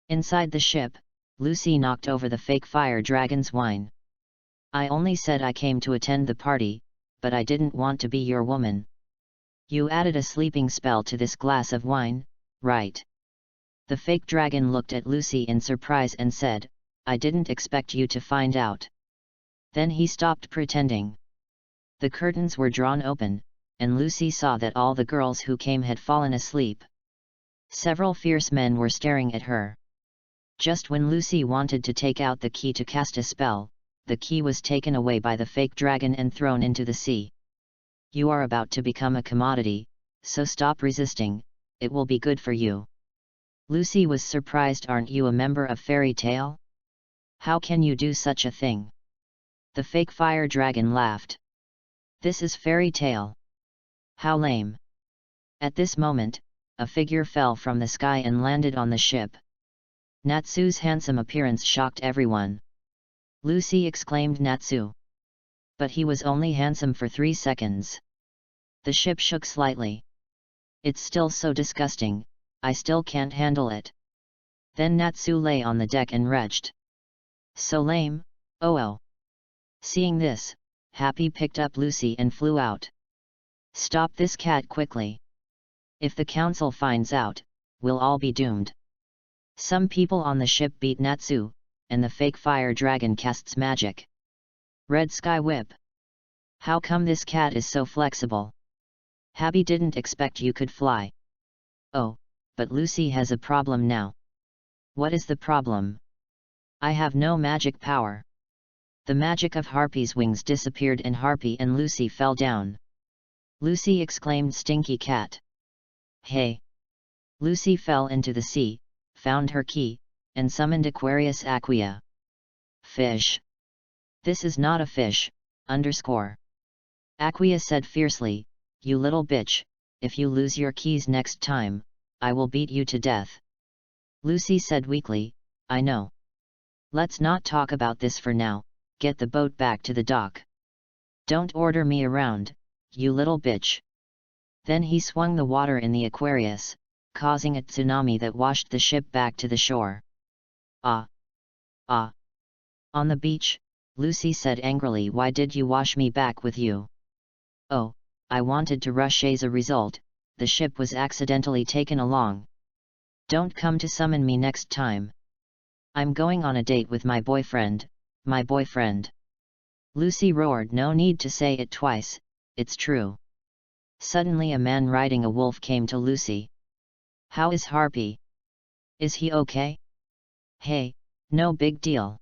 Inside the ship, Lucy knocked over the fake fire dragon's wine. I only said I came to attend the party, but I didn't want to be your woman. You added a sleeping spell to this glass of wine, right? The fake dragon looked at Lucy in surprise and said, I didn't expect you to find out. Then he stopped pretending. The curtains were drawn open, and Lucy saw that all the girls who came had fallen asleep. Several fierce men were staring at her. Just when Lucy wanted to take out the key to cast a spell, the key was taken away by the fake dragon and thrown into the sea. You are about to become a commodity, so stop resisting, it will be good for you. Lucy was surprised. Aren't you a member of Fairy Tale? How can you do such a thing? The fake fire dragon laughed. This is Fairy Tale. How lame. At this moment, a figure fell from the sky and landed on the ship. Natsu's handsome appearance shocked everyone. Lucy exclaimed Natsu. But he was only handsome for 3 seconds. The ship shook slightly. It's still so disgusting, I still can't handle it. Then Natsu lay on the deck and retched. So lame, oh. Seeing this, Happy picked up Lucy and flew out. Stop this cat quickly. If the council finds out, we'll all be doomed. Some people on the ship beat Natsu, and the fake fire dragon casts magic. Red Sky Whip. How come this cat is so flexible? Happy didn't expect you could fly. Oh, but Lucy has a problem now. What is the problem? I have no magic power. The magic of Harpy's wings disappeared and Harpy and Lucy fell down. Lucy exclaimed Stinky Cat. Hey! Lucy fell into the sea, found her key, and summoned Aquarius Aquia. Fish! This is not a fish, _. Aquia said fiercely, you little bitch, if you lose your keys next time, I will beat you to death. Lucy said weakly, I know. Let's not talk about this for now, get the boat back to the dock. Don't order me around, you little bitch. Then he swung the water in the Aquarius, causing a tsunami that washed the ship back to the shore. Ah! Ah! On the beach, Lucy said angrily, why did you wash me back with you? Oh, I wanted to rush. As a result, the ship was accidentally taken along. Don't come to summon me next time. I'm going on a date with my boyfriend, Lucy roared. No need to say it twice, it's true. Suddenly a man riding a wolf came to Lucy. How is Harpy? Is he okay? Hey, no big deal.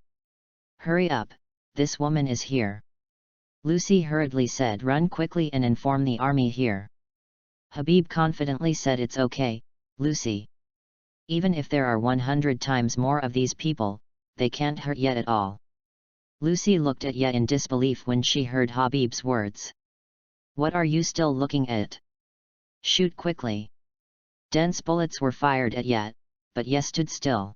Hurry up, this woman is here. Lucy hurriedly said, run quickly and inform the army here. Habib confidently said, it's okay, Lucy. Even if there are 100 times more of these people, they can't hurt Yet at all. Lucy looked at Yet in disbelief when she heard Habib's words. What are you still looking at? Shoot quickly. Dense bullets were fired at Yet, but Yet stood still.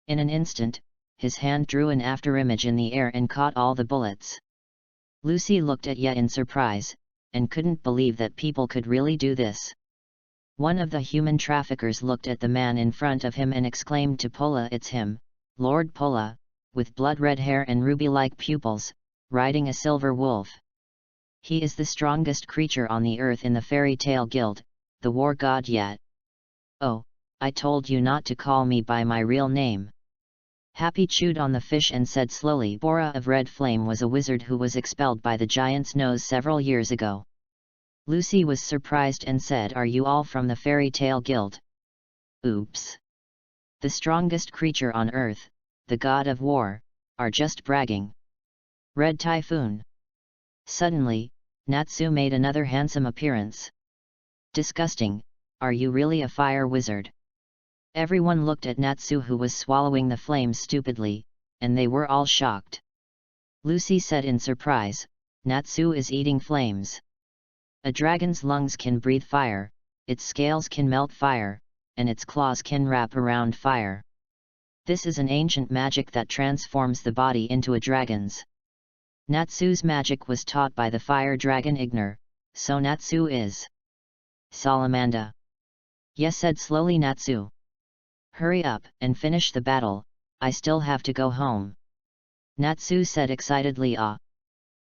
In an instant, his hand drew an afterimage in the air and caught all the bullets. Lucy looked at Yet in surprise, and couldn't believe that people could really do this. One of the human traffickers looked at the man in front of him and exclaimed to Pola, it's him, Lord Pola, with blood-red hair and ruby-like pupils, riding a silver wolf. He is the strongest creature on the earth in the Fairy Tale Guild, the war god Yet. Oh, I told you not to call me by my real name. Happy chewed on the fish and said slowly, Bora of Red Flame was a wizard who was expelled by the giant's nose several years ago. Lucy was surprised and said, are you all from the Fairy Tale Guild? Oops. The strongest creature on earth, the god of war, are just bragging. Red Typhoon. Suddenly, Natsu made another handsome appearance. Disgusting, are you really a fire wizard? Everyone looked at Natsu, who was swallowing the flames stupidly, and they were all shocked. Lucy said in surprise, Natsu is eating flames. A dragon's lungs can breathe fire, its scales can melt fire, and its claws can wrap around fire. This is an ancient magic that transforms the body into a dragon's. Natsu's magic was taught by the fire dragon Ignor, so Natsu is Salamanda. Yes, said slowly Natsu. Hurry up and finish the battle, I still have to go home. Natsu said excitedly. Ah.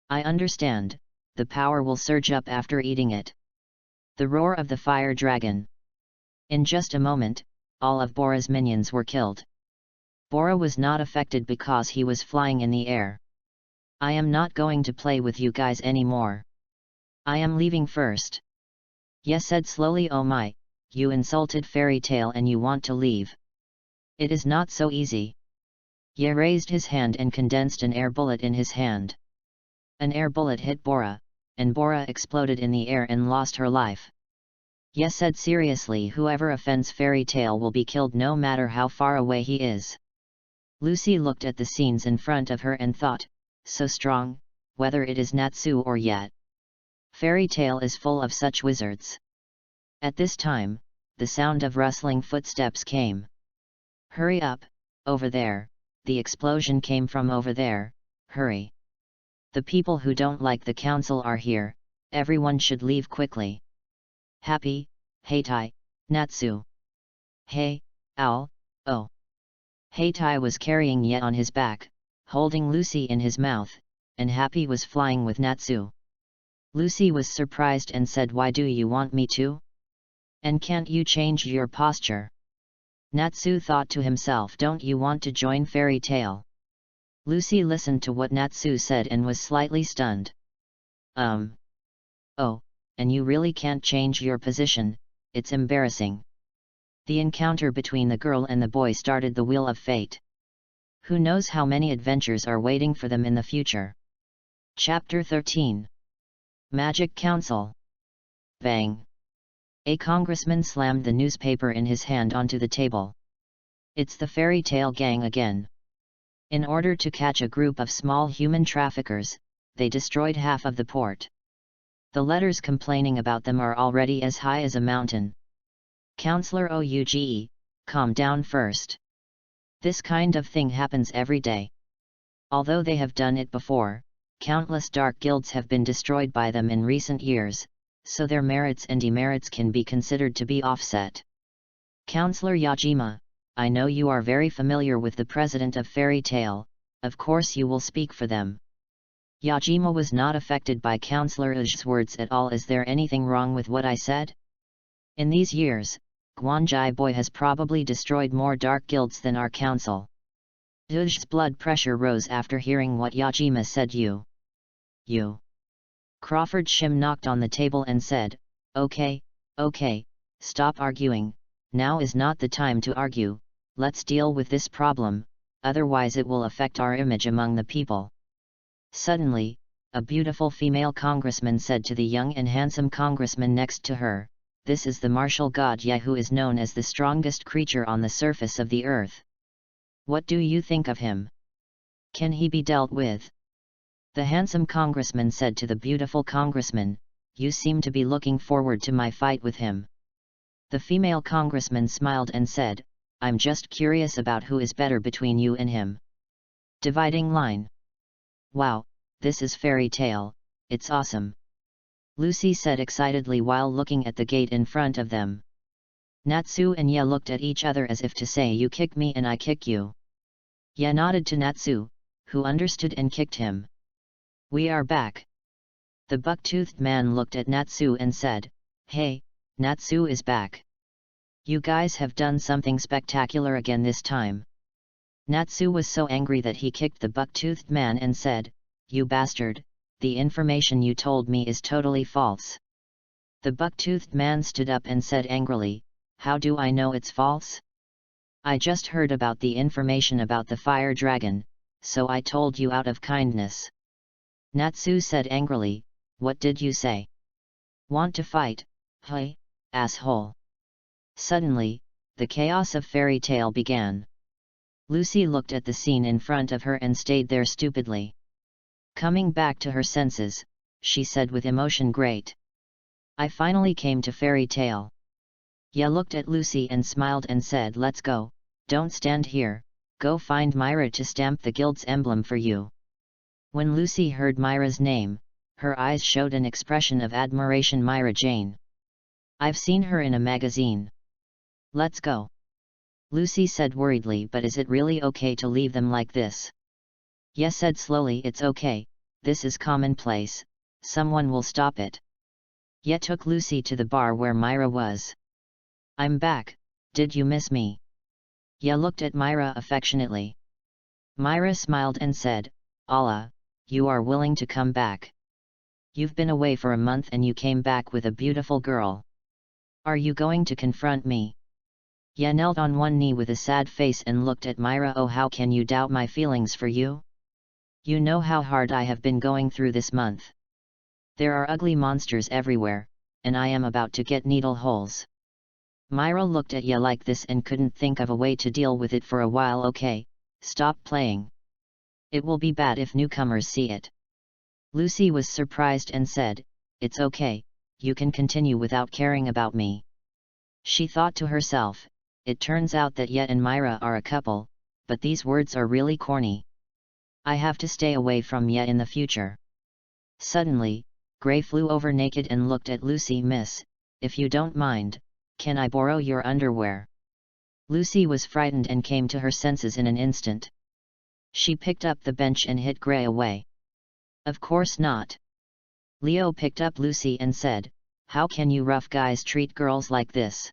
I understand, the power will surge up after eating it. The roar of the fire dragon. In just a moment, all of Bora's minions were killed. Bora was not affected because he was flying in the air. I am not going to play with you guys anymore. I am leaving first. Yes, said slowly. Oh my, you insulted Fairy Tale and you want to leave. It is not so easy. Ye raised his hand and condensed an air bullet in his hand. An air bullet hit Bora, and Bora exploded in the air and lost her life. Yes, said seriously, whoever offends Fairy Tale will be killed no matter how far away he is. Lucy looked at the scenes in front of her and thought, so strong, whether it is Natsu or yet. Fairy Tale is full of such wizards. At this time, the sound of rustling footsteps came. Hurry up, over there, the explosion came from over there, hurry. The people who don't like the council are here, everyone should leave quickly. Happy, Heitai, Natsu. Hey, Owl, oh. Heitai was carrying Ye on his back, holding Lucy in his mouth, and Happy was flying with Natsu. Lucy was surprised and said, why do you want me to? And can't you change your posture? Natsu thought to himself, don't you want to join Fairy Tale? Lucy listened to what Natsu said and was slightly stunned. Oh, and you really can't change your position, it's embarrassing. The encounter between the girl and the boy started the wheel of fate. Who knows how many adventures are waiting for them in the future. Chapter 13. Magic Council. Bang! A congressman slammed the newspaper in his hand onto the table. It's the Fairy Tale gang again. In order to catch a group of small human traffickers, they destroyed half of the port. The letters complaining about them are already as high as a mountain. Counselor Oyuji, calm down first. This kind of thing happens every day. Although they have done it before, countless dark guilds have been destroyed by them in recent years, so their merits and demerits can be considered to be offset. Counselor Yajima, I know you are very familiar with the president of Fairy Tale, of course you will speak for them. Yajima was not affected by Counselor Uj's words at all. Is there anything wrong with what I said? In these years, Guanjai Boy has probably destroyed more dark guilds than our council. Uj's blood pressure rose after hearing what Yajima said. You. Crawford Shim knocked on the table and said, okay, stop arguing, now is not the time to argue, let's deal with this problem, otherwise it will affect our image among the people. Suddenly, a beautiful female congressman said to the young and handsome congressman next to her, this is the martial god Ye, who is known as the strongest creature on the surface of the earth. What do you think of him? Can he be dealt with? The handsome congressman said to the beautiful congressman, you seem to be looking forward to my fight with him. The female congressman smiled and said, I'm just curious about who is better between you and him. Dividing line. Wow, this is Fairy Tale, it's awesome. Lucy said excitedly while looking at the gate in front of them. Natsu and Ye looked at each other as if to say, you kick me and I kick you. Ye nodded to Natsu, who understood and kicked him. We are back. The buck-toothed man looked at Natsu and said, hey, Natsu is back. You guys have done something spectacular again this time. Natsu was so angry that he kicked the buck-toothed man and said, you bastard, the information you told me is totally false. The buck-toothed man stood up and said angrily, how do I know it's false? I just heard about the information about the fire dragon, so I told you out of kindness. Natsu said angrily, what did you say? Want to fight, hey, asshole? Suddenly, the chaos of Fairy Tale began. Lucy looked at the scene in front of her and stayed there stupidly. Coming back to her senses, she said with emotion, great. I finally came to Fairy Tale. Ye looked at Lucy and smiled and said, let's go, don't stand here, go find Myra to stamp the guild's emblem for you. When Lucy heard Myra's name, her eyes showed an expression of admiration. Myra Jane. I've seen her in a magazine. Let's go. Lucy said worriedly, but is it really okay to leave them like this? Ye said slowly, it's okay, this is commonplace, someone will stop it. Ye took Lucy to the bar where Myra was. I'm back, did you miss me? Ye looked at Myra affectionately. Myra smiled and said, Allah, you are willing to come back. You've been away for a month and you came back with a beautiful girl. Are you going to confront me? Ye knelt on one knee with a sad face and looked at Myra. Oh, how can you doubt my feelings for you? You know how hard I have been going through this month. There are ugly monsters everywhere, and I am about to get needle holes. Myra looked at Ye like this and couldn't think of a way to deal with it for a while. Okay, stop playing. It will be bad if newcomers see it. Lucy was surprised and said, it's okay, you can continue without caring about me. She thought to herself, it turns out that Ye and Myra are a couple, but these words are really corny. I have to stay away from Ye in the future. Suddenly, Gray flew over naked and looked at Lucy. Miss, if you don't mind, can I borrow your underwear? Lucy was frightened and came to her senses in an instant. She picked up the bench and hit Gray away. Of course not. Leo picked up Lucy and said, how can you rough guys treat girls like this?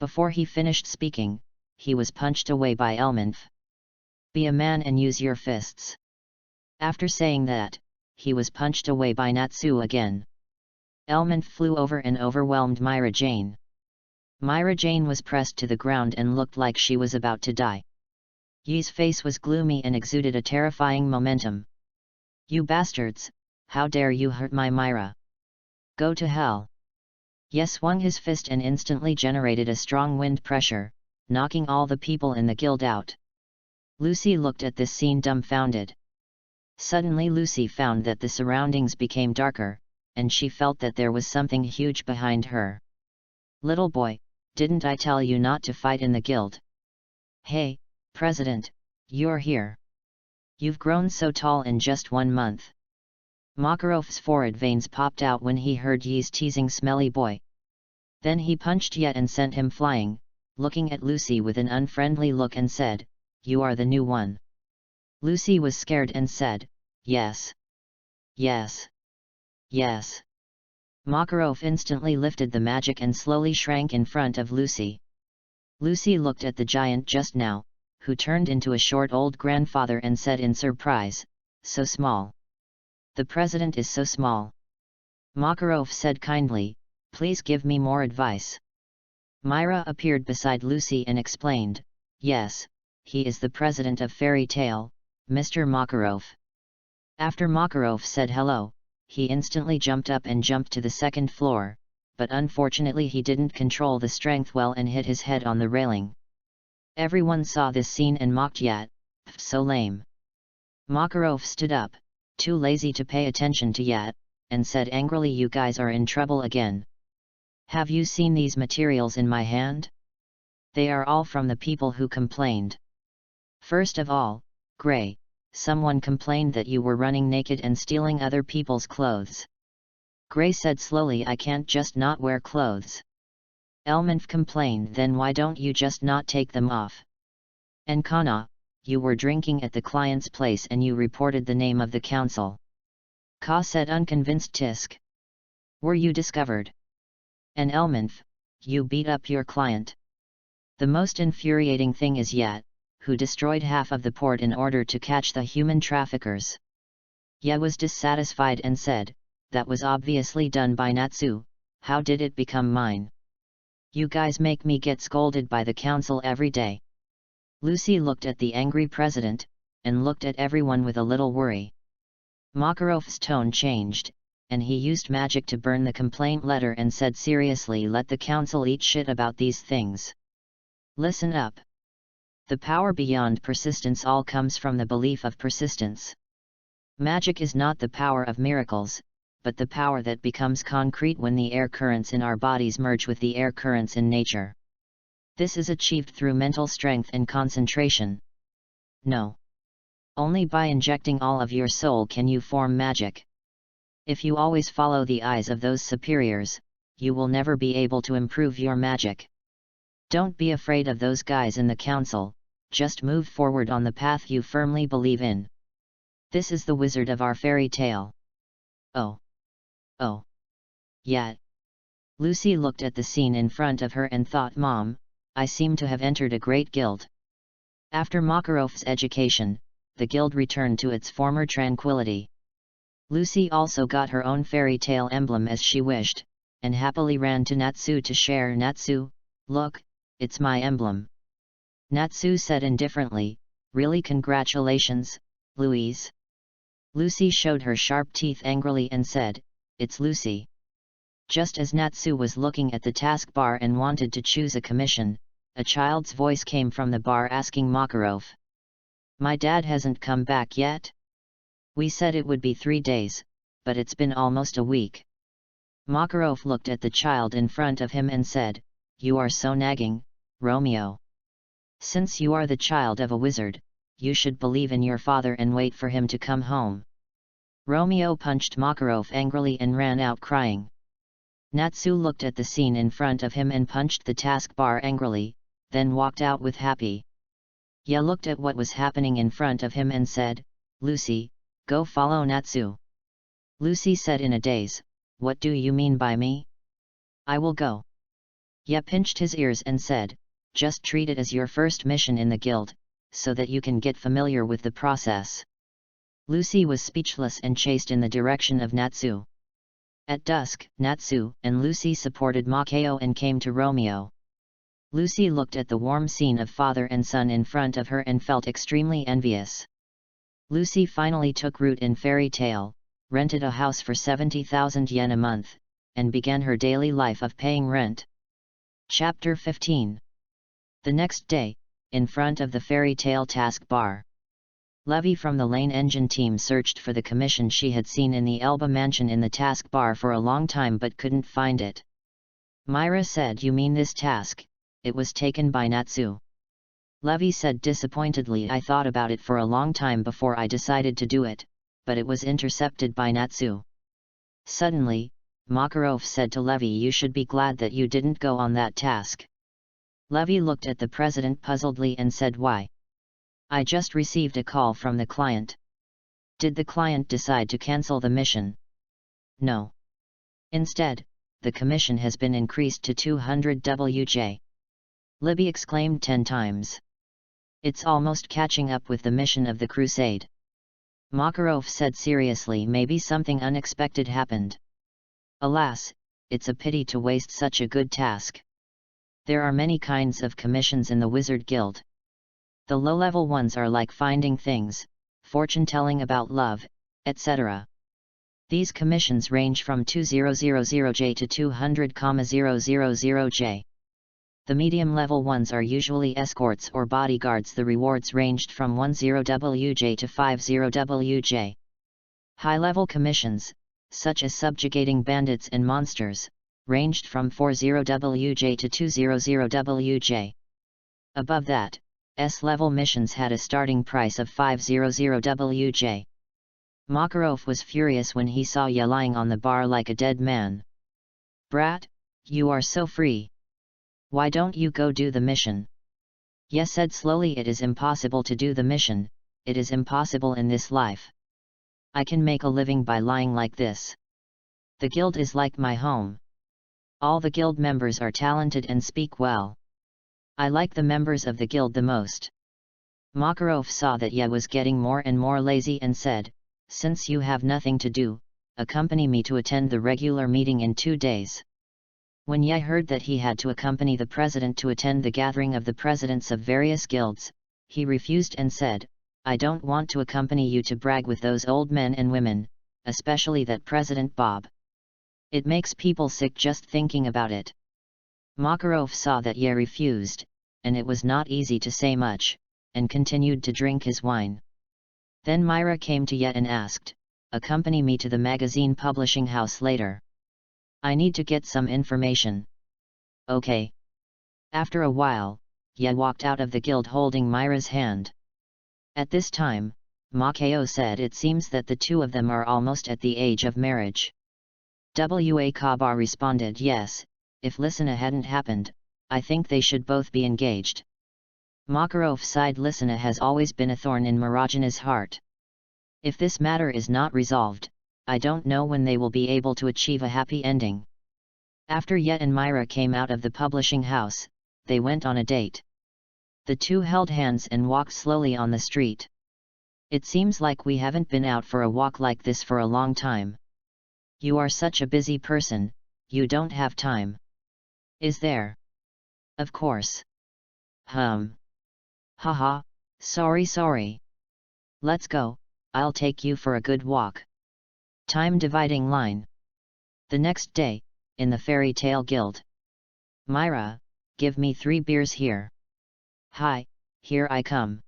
Before he finished speaking, he was punched away by Elmanf. Be a man and use your fists. After saying that, he was punched away by Natsu again. Elmanf flew over and overwhelmed Myra Jane. Myra Jane was pressed to the ground and looked like she was about to die. Ye's face was gloomy and exuded a terrifying momentum. You bastards, how dare you hurt my Myra? Go to hell. Ye swung his fist and instantly generated a strong wind pressure, knocking all the people in the guild out. Lucy looked at this scene dumbfounded. Suddenly Lucy found that the surroundings became darker, and she felt that there was something huge behind her. Little boy, didn't I tell you not to fight in the guild? Hey, President, you're here. You've grown so tall in just 1 month. Makarov's forehead veins popped out when he heard Ye's teasing smelly boy. Then he punched Ye and sent him flying, looking at Lucy with an unfriendly look and said, you are the new one. Lucy was scared and said, yes. Yes. Yes. Makarov instantly lifted the magic and slowly shrank in front of Lucy. Lucy looked at the giant just now, who turned into a short old grandfather and said in surprise, so small. The president is so small. Makarov said kindly, please give me more advice. Myra appeared beside Lucy and explained, yes, he is the president of Fairy Tale, Mr. Makarov. After Makarov said hello, he instantly jumped up and jumped to the 2nd floor, but unfortunately he didn't control the strength well and hit his head on the railing. Everyone saw this scene and mocked Yat, so lame. Makarov stood up, too lazy to pay attention to Yat, and said angrily, you guys are in trouble again. Have you seen these materials in my hand? They are all from the people who complained. First of all, Gray, someone complained that you were running naked and stealing other people's clothes. Gray said slowly, I can't just not wear clothes. Elmanf complained, then why don't you just not take them off? And Kana, you were drinking at the client's place and you reported the name of the council. Ka said unconvinced, Tisk. Were you discovered? And Elmanf, you beat up your client. The most infuriating thing is Yat, who destroyed half of the port in order to catch the human traffickers. Ye was dissatisfied and said, that was obviously done by Natsu, how did it become mine? You guys make me get scolded by the council every day. Lucy looked at the angry president, and looked at everyone with a little worry. Makarov's tone changed, and he used magic to burn the complaint letter and said seriously, let the council eat shit about these things. Listen up. The power beyond persistence all comes from the belief of persistence. Magic is not the power of miracles, but the power that becomes concrete when the air currents in our bodies merge with the air currents in nature. This is achieved through mental strength and concentration. No. Only by injecting all of your soul can you form magic. If you always follow the eyes of those superiors, you will never be able to improve your magic. Don't be afraid of those guys in the council, just move forward on the path you firmly believe in. This is the wizard of our fairy tale. Oh. Oh. Yeah. Lucy looked at the scene in front of her and thought, Mom, I seem to have entered a great guild. After Makarov's education, the guild returned to its former tranquility. Lucy also got her own fairy tale emblem as she wished, and happily ran to Natsu to share. Natsu, look, it's my emblem. Natsu said indifferently, really, congratulations, Louise. Lucy showed her sharp teeth angrily and said, it's Lucy. Just as Natsu was looking at the taskbar and wanted to choose a commission, a child's voice came from the bar asking Makarov. My dad hasn't come back yet? We said it would be 3 days, but it's been almost a week. Makarov looked at the child in front of him and said, you are so nagging, Romeo. Since you are the child of a wizard, you should believe in your father and wait for him to come home. Romeo punched Makarov angrily and ran out crying. Natsu looked at the scene in front of him and punched the taskbar angrily, then walked out with happy. Ya looked at what was happening in front of him and said, Lucy, go follow Natsu. Lucy said in a daze, what do you mean by me? I will go. Ya pinched his ears and said, just treat it as your first mission in the guild, so that you can get familiar with the process. Lucy was speechless and chased in the direction of Natsu. At dusk, Natsu and Lucy supported Makeo and came to Romeo. Lucy looked at the warm scene of father and son in front of her and felt extremely envious. Lucy finally took root in fairy tale, rented a house for 70,000 yen a month, and began her daily life of paying rent. Chapter 15. The next day, in front of the fairy tale task bar, Levy from the Lane Engine team searched for the commission she had seen in the Elba mansion in the task bar for a long time but couldn't find it. Myra said, you mean this task? It was taken by Natsu. Levy said disappointedly, I thought about it for a long time before I decided to do it, but it was intercepted by Natsu. Suddenly, Makarov said to Levy, you should be glad that you didn't go on that task. Levy looked at the president puzzledly and said, why? I just received a call from the client. Did the client decide to cancel the mission? No. Instead, the commission has been increased to 200 WJ. Libby exclaimed 10 times. It's almost catching up with the mission of the crusade. Makarov said seriously, maybe something unexpected happened. Alas, it's a pity to waste such a good task. There are many kinds of commissions in the Wizard Guild. The low-level ones are like finding things, fortune-telling about love, etc. These commissions range from 2000J to 200,000J. The medium-level ones are usually escorts or bodyguards. The rewards ranged from 10WJ to 50WJ. High-level commissions, such as subjugating bandits and monsters, ranged from 40WJ to 200WJ. Above that, S-level missions had a starting price of 500WJ. Makarov was furious when he saw Ya lying on the bar like a dead man. Brat, you are so free. Why don't you go do the mission? Ya said slowly, it is impossible to do the mission, it is impossible in this life. I can make a living by lying like this. The guild is like my home. All the guild members are talented and speak well. I like the members of the guild the most. Makarov saw that Ya was getting more and more lazy and said, since you have nothing to do, accompany me to attend the regular meeting in 2 days. When Ya heard that he had to accompany the president to attend the gathering of the presidents of various guilds, he refused and said, I don't want to accompany you to brag with those old men and women, especially that President Bob. It makes people sick just thinking about it. Makarov saw that Ya refused, and it was not easy to say much, and continued to drink his wine. Then Myra came to Ya and asked, accompany me to the magazine publishing house later. I need to get some information. Okay. After a while, Ye walked out of the guild holding Myra's hand. At this time, Makeo said it seems that the two of them are almost at the age of marriage. Kaba responded yes, if Lisana hadn't happened, I think they should both be engaged. Makarov sighed. Lisana has always been a thorn in Marajana's heart. If this matter is not resolved, I don't know when they will be able to achieve a happy ending. After Ye and Myra came out of the publishing house, they went on a date. The two held hands and walked slowly on the street. It seems like we haven't been out for a walk like this for a long time. You are such a busy person, you don't have time. Is there? Of course. Haha, sorry. Let's go, I'll take you for a good walk. Time dividing line. The next day, in the Fairy Tale Guild. Myra, give me 3 beers here. Hi, here I come.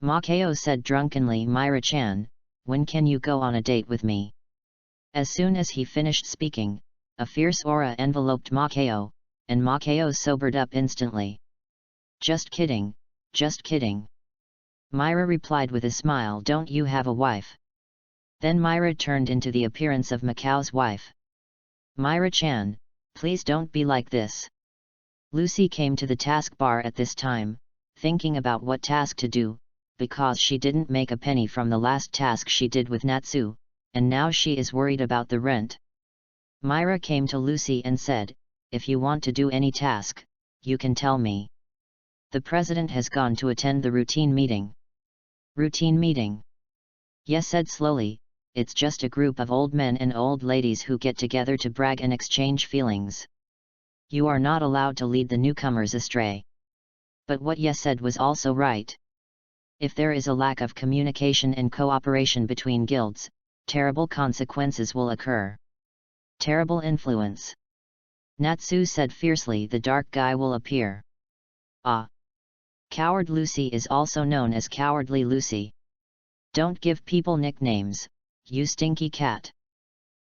Makeo said drunkenly. Myra-chan, when can you go on a date with me? As soon as he finished speaking, a fierce aura enveloped Makeo, and Makeo sobered up instantly. Just kidding. Myra replied with a smile. Don't you have a wife? Then Myra turned into the appearance of Macao's wife. Myra-chan, please don't be like this. Lucy came to the taskbar at this time, thinking about what task to do, because she didn't make a penny from the last task she did with Natsu, and now she is worried about the rent. Myra came to Lucy and said, if you want to do any task, you can tell me. The president has gone to attend the routine meeting. Routine meeting? Yes, said slowly, it's just a group of old men and old ladies who get together to brag and exchange feelings. You are not allowed to lead the newcomers astray. But what Yes said was also right. If there is a lack of communication and cooperation between guilds, terrible consequences will occur. Terrible influence. Natsu said fiercely. The dark guy will appear. Ah! Coward Lucy is also known as Cowardly Lucy. Don't give people nicknames, you stinky cat.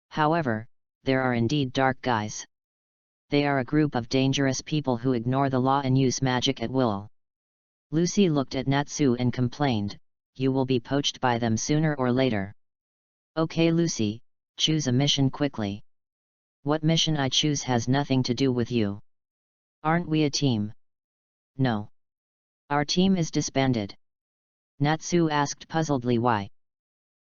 However, there are indeed dark guys. They are a group of dangerous people who ignore the law and use magic at will. Lucy looked at Natsu and complained, you will be poached by them sooner or later. Okay Lucy, choose a mission quickly. What mission I choose has nothing to do with you. Aren't we a team? No. Our team is disbanded. Natsu asked puzzledly. Why?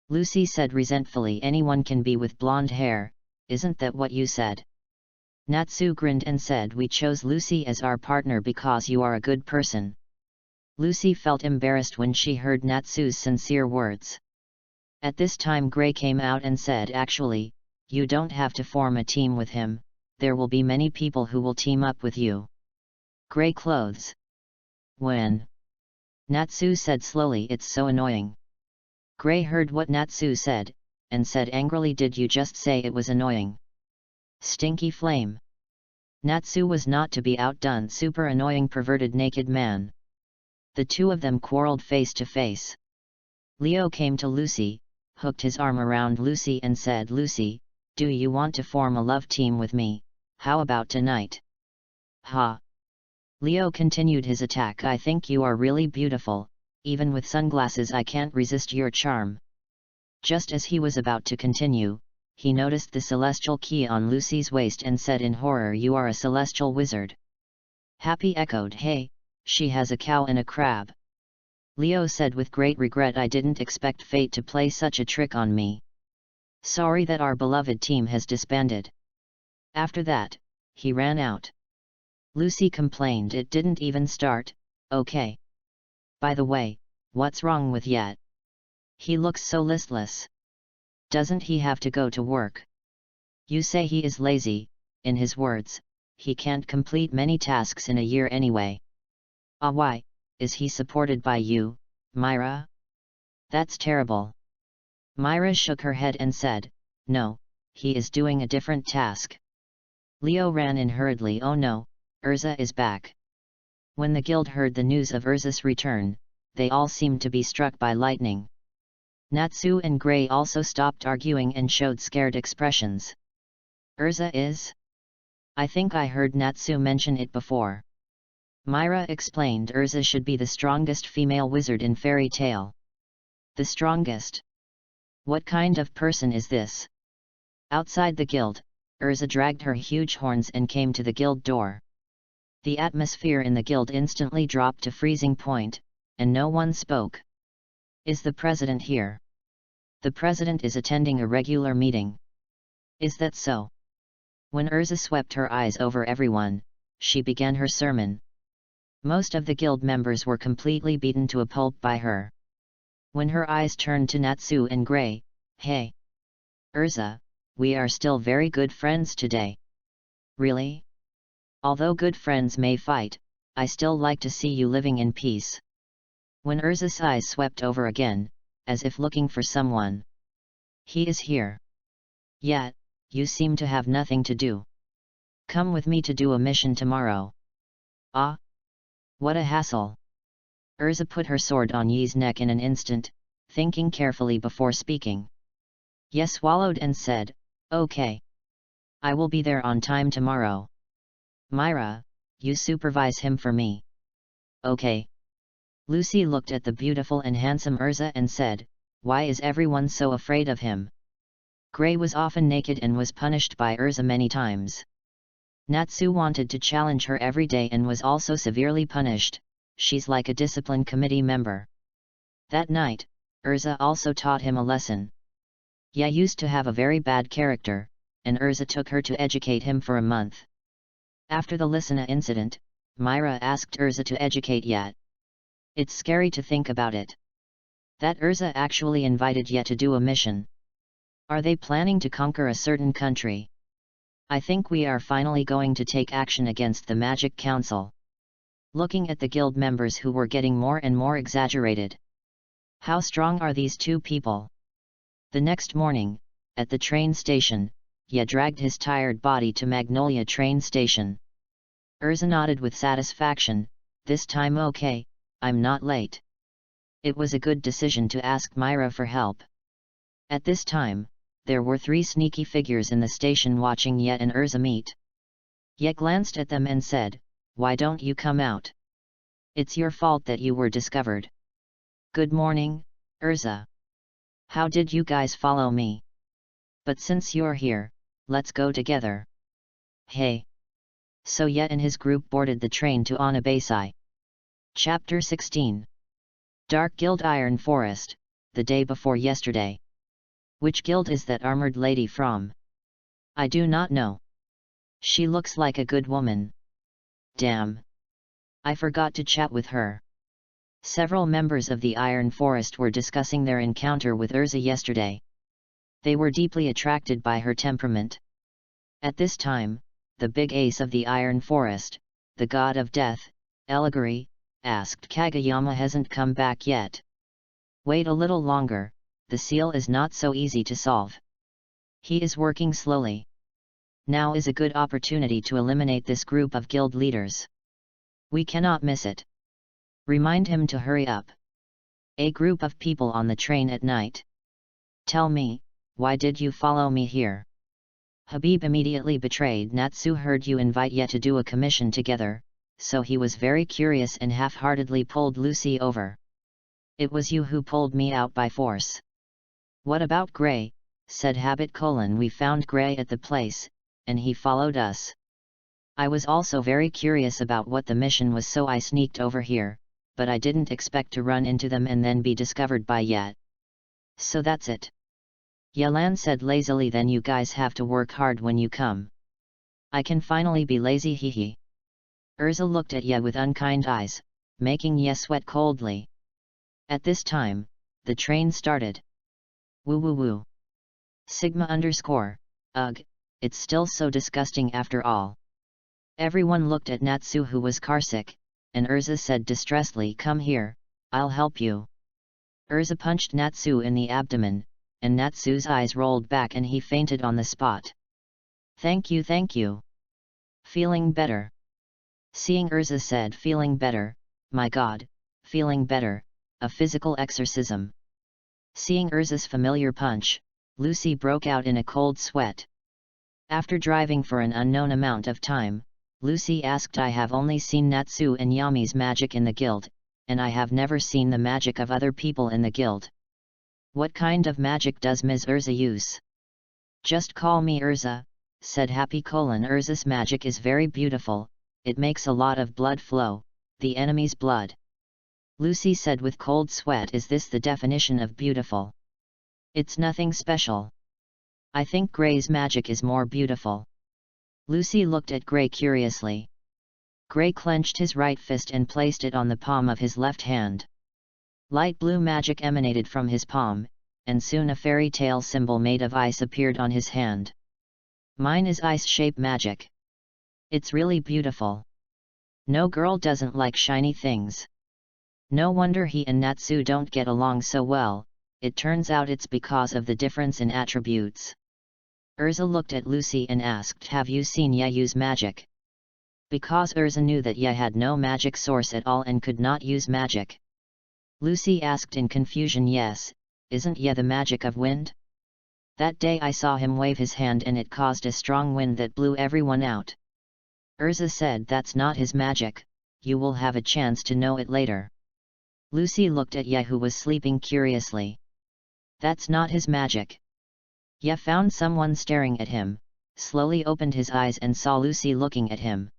Lucy said resentfully. Anyone can be with blonde hair, isn't that what you said? Natsu grinned and said we chose Lucy as our partner because you are a good person. Lucy felt embarrassed when she heard Natsu's sincere words. At this time Gray came out and said actually, you don't have to form a team with him, there will be many people who will team up with you. Gray clothes. When? Natsu said slowly. It's so annoying. Gray heard what Natsu said, and said angrily, did you just say it was annoying? Stinky flame. Natsu was not to be outdone. Super annoying perverted naked man. The two of them quarreled face to face. Leo came to Lucy, hooked his arm around Lucy and said, Lucy, do you want to form a love team with me? How about tonight? Ha! Leo continued his attack. I think you are really beautiful, even with sunglasses I can't resist your charm. Just as he was about to continue, he noticed the celestial key on Lucy's waist and said in horror, you are a celestial wizard. Happy echoed, hey, she has a cow and a crab. Leo said with great regret, I didn't expect fate to play such a trick on me. Sorry that our beloved team has disbanded. After that, he ran out. Lucy complained, it didn't even start, okay. By the way, what's wrong with Yet? He looks so listless. Doesn't he have to go to work? You say he is lazy, in his words, he can't complete many tasks in a year anyway. Ah, why, is he supported by you, Myra? That's terrible. Myra shook her head and said, no, he is doing a different task. Leo ran in hurriedly, oh no, Urza is back. When the guild heard the news of Urza's return, they all seemed to be struck by lightning. Natsu and Gray also stopped arguing and showed scared expressions. Urza is? I think I heard Natsu mention it before. Myra explained Urza should be the strongest female wizard in fairy tale. The strongest? What kind of person is this? Outside the guild, Urza dragged her huge horns and came to the guild door. The atmosphere in the guild instantly dropped to freezing point, and no one spoke. Is the president here? The president is attending a regular meeting. Is that so? When Urza swept her eyes over everyone, she began her sermon. Most of the guild members were completely beaten to a pulp by her. When her eyes turned to Natsu and Gray, "Hey! Urza, we are still very good friends today." "Really? Although good friends may fight, I still like to see you living in peace." When Urza's eyes swept over again, as if looking for someone. "He is here. Yet, you seem to have nothing to do. Come with me to do a mission tomorrow." "Ah? What a hassle." Urza put her sword on Yi's neck in an instant, thinking carefully before speaking. Yi swallowed and said, "Okay. I will be there on time tomorrow. Myra, you supervise him for me." "Okay." Lucy looked at the beautiful and handsome Urza and said, "Why is everyone so afraid of him?" Gray was often naked and was punished by Urza many times. Natsu wanted to challenge her every day and was also severely punished. She's like a discipline committee member. That night, Urza also taught him a lesson. Yi used to have a very bad character, and Urza took her to educate him for a month. After the Lisana incident, Myra asked Urza to educate Yi. It's scary to think about it. That Urza actually invited Yi to do a mission. Are they planning to conquer a certain country? I think we are finally going to take action against the Magic Council. Looking at the guild members who were getting more and more exaggerated. How strong are these two people? The next morning, at the train station, Yi dragged his tired body to Magnolia train station. Urza nodded with satisfaction, "This time okay, I'm not late." It was a good decision to ask Myra for help. At this time, there were 3 sneaky figures in the station watching Yi and Urza meet. Yi glanced at them and said, "Why don't you come out? It's your fault that you were discovered." "Good morning, Urza. How did you guys follow me? But since you're here, let's go together." "Hey." So Yi and his group boarded the train to Onabasai. Chapter 16. Dark Guild Iron Forest, the day before yesterday. Which guild is that armored lady from? I do not know. She looks like a good woman. Damn. I forgot to chat with her. Several members of the Iron Forest were discussing their encounter with Urza yesterday. They were deeply attracted by her temperament. At this time, the big ace of the Iron Forest, the god of death, Eliguri, asked Kageyama hasn't come back yet. Wait a little longer, the seal is not so easy to solve. He is working slowly. Now is a good opportunity to eliminate this group of guild leaders. We cannot miss it. Remind him to hurry up. A group of people on the train at night. Tell me, why did you follow me here? Habib immediately betrayed. Natsu heard you invite Yi to do a commission together, so he was very curious and half-heartedly pulled Lucy over. It was you who pulled me out by force. What about Gray? Said Habit: we found Gray at the place, and he followed us. I was also very curious about what the mission was, so I sneaked over here, but I didn't expect to run into them and then be discovered by Yi. So that's it. Yelan said lazily. Then you guys have to work hard when you come. I can finally be lazy, hehe. Urza looked at Yi with unkind eyes, making Yi sweat coldly. At this time, the train started. Woo woo woo. Sigma _ ugh, it's still so disgusting after all. Everyone looked at Natsu, who was carsick, and Urza said distressedly, "Come here, I'll help you." Urza punched Natsu in the abdomen, and Natsu's eyes rolled back and he fainted on the spot. Thank you. Feeling better?" Seeing Urza said feeling better, "My god, feeling better, a physical exorcism." Seeing Urza's familiar punch, Lucy broke out in a cold sweat. After driving for an unknown amount of time, Lucy asked, I have only seen Natsu and Yami's magic in the guild, and I have never seen the magic of other people in the guild. What kind of magic does Ms. Urza use? Just call me Urza, said Happy. Urza's magic is very beautiful, it makes a lot of blood flow, the enemy's blood. Lucy said with cold sweat, is this the definition of beautiful? It's nothing special. I think Gray's magic is more beautiful. Lucy looked at Gray curiously. Gray clenched his right fist and placed it on the palm of his left hand. Light blue magic emanated from his palm, and soon a fairy tale symbol made of ice appeared on his hand. Mine is ice-shape magic. It's really beautiful. No girl doesn't like shiny things. No wonder he and Natsu don't get along so well, it turns out it's because of the difference in attributes. Urza looked at Lucy and asked, have you seen Ye use magic? Because Urza knew that Ye had no magic source at all and could not use magic. Lucy asked in confusion, yes, isn't Ye the magic of wind? That day I saw him wave his hand and it caused a strong wind that blew everyone out. Urza said, that's not his magic, you will have a chance to know it later. Lucy looked at Ye, who was sleeping, curiously. That's not his magic. Ye found someone staring at him, slowly opened his eyes and saw Lucy looking at him.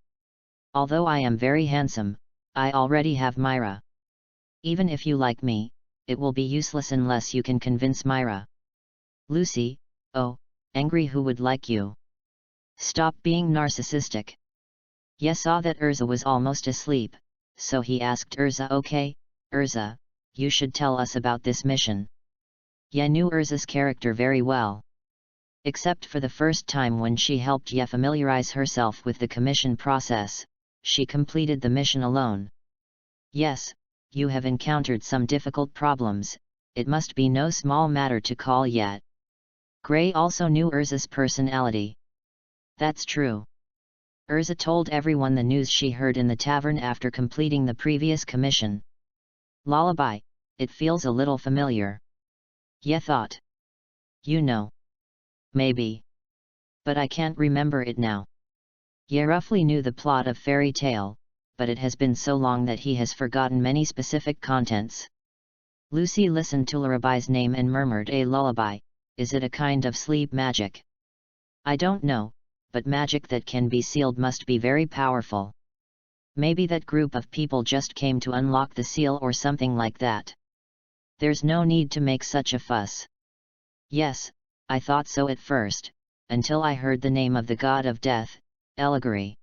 Although I am very handsome, I already have Myra. Even if you like me, it will be useless unless you can convince Myra. Lucy, oh, angry, who would like you? Stop being narcissistic. Ye saw that Urza was almost asleep, so he asked Urza, okay, Urza, you should tell us about this mission. Ye knew Urza's character very well. Except for the first time when she helped Ye familiarize herself with the commission process, she completed the mission alone. Yes, you have encountered some difficult problems, it must be no small matter to call Ye. Gray also knew Urza's personality. That's true. Urza told everyone the news she heard in the tavern after completing the previous commission. Lullaby, it feels a little familiar. Ye thought. You know. Maybe. But I can't remember it now. Ye roughly knew the plot of fairy tale, but it has been so long that he has forgotten many specific contents. Lucy listened to Lullaby's name and murmured, a lullaby, is it a kind of sleep magic? I don't know, but magic that can be sealed must be very powerful. Maybe that group of people just came to unlock the seal or something like that. There's no need to make such a fuss. Yes, I thought so at first, until I heard the name of the god of death, Allegory.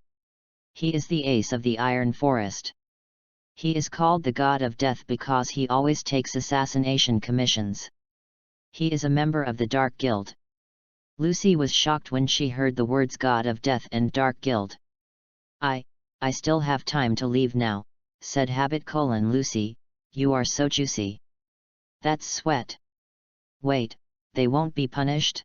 He is the ace of the Iron Forest. He is called the god of death because he always takes assassination commissions. He is a member of the Dark Guild. Lucy was shocked when she heard the words God of Death and Dark Guild. I still have time to leave now, said Habit. Lucy, you are so juicy. That's sweat. Wait, they won't be punished?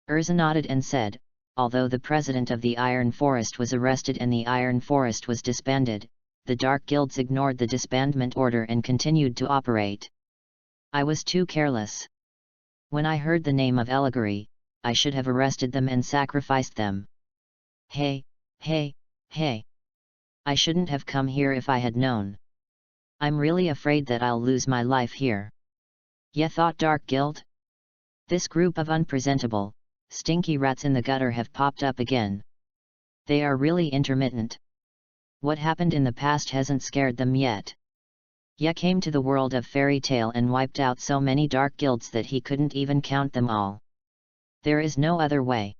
Urza nodded and said, although the president of the Iron Forest was arrested and the Iron Forest was disbanded, the Dark Guilds ignored the disbandment order and continued to operate. I was too careless. When I heard the name of Allegory, I should have arrested them and sacrificed them. Hey. I shouldn't have come here if I had known. I'm really afraid that I'll lose my life here. Ye thought Dark Guild? This group of unpresentable, stinky rats in the gutter have popped up again. They are really intermittent. What happened in the past hasn't scared them yet. Ye came to the world of fairy tale and wiped out so many dark guilds that he couldn't even count them all. There is no other way.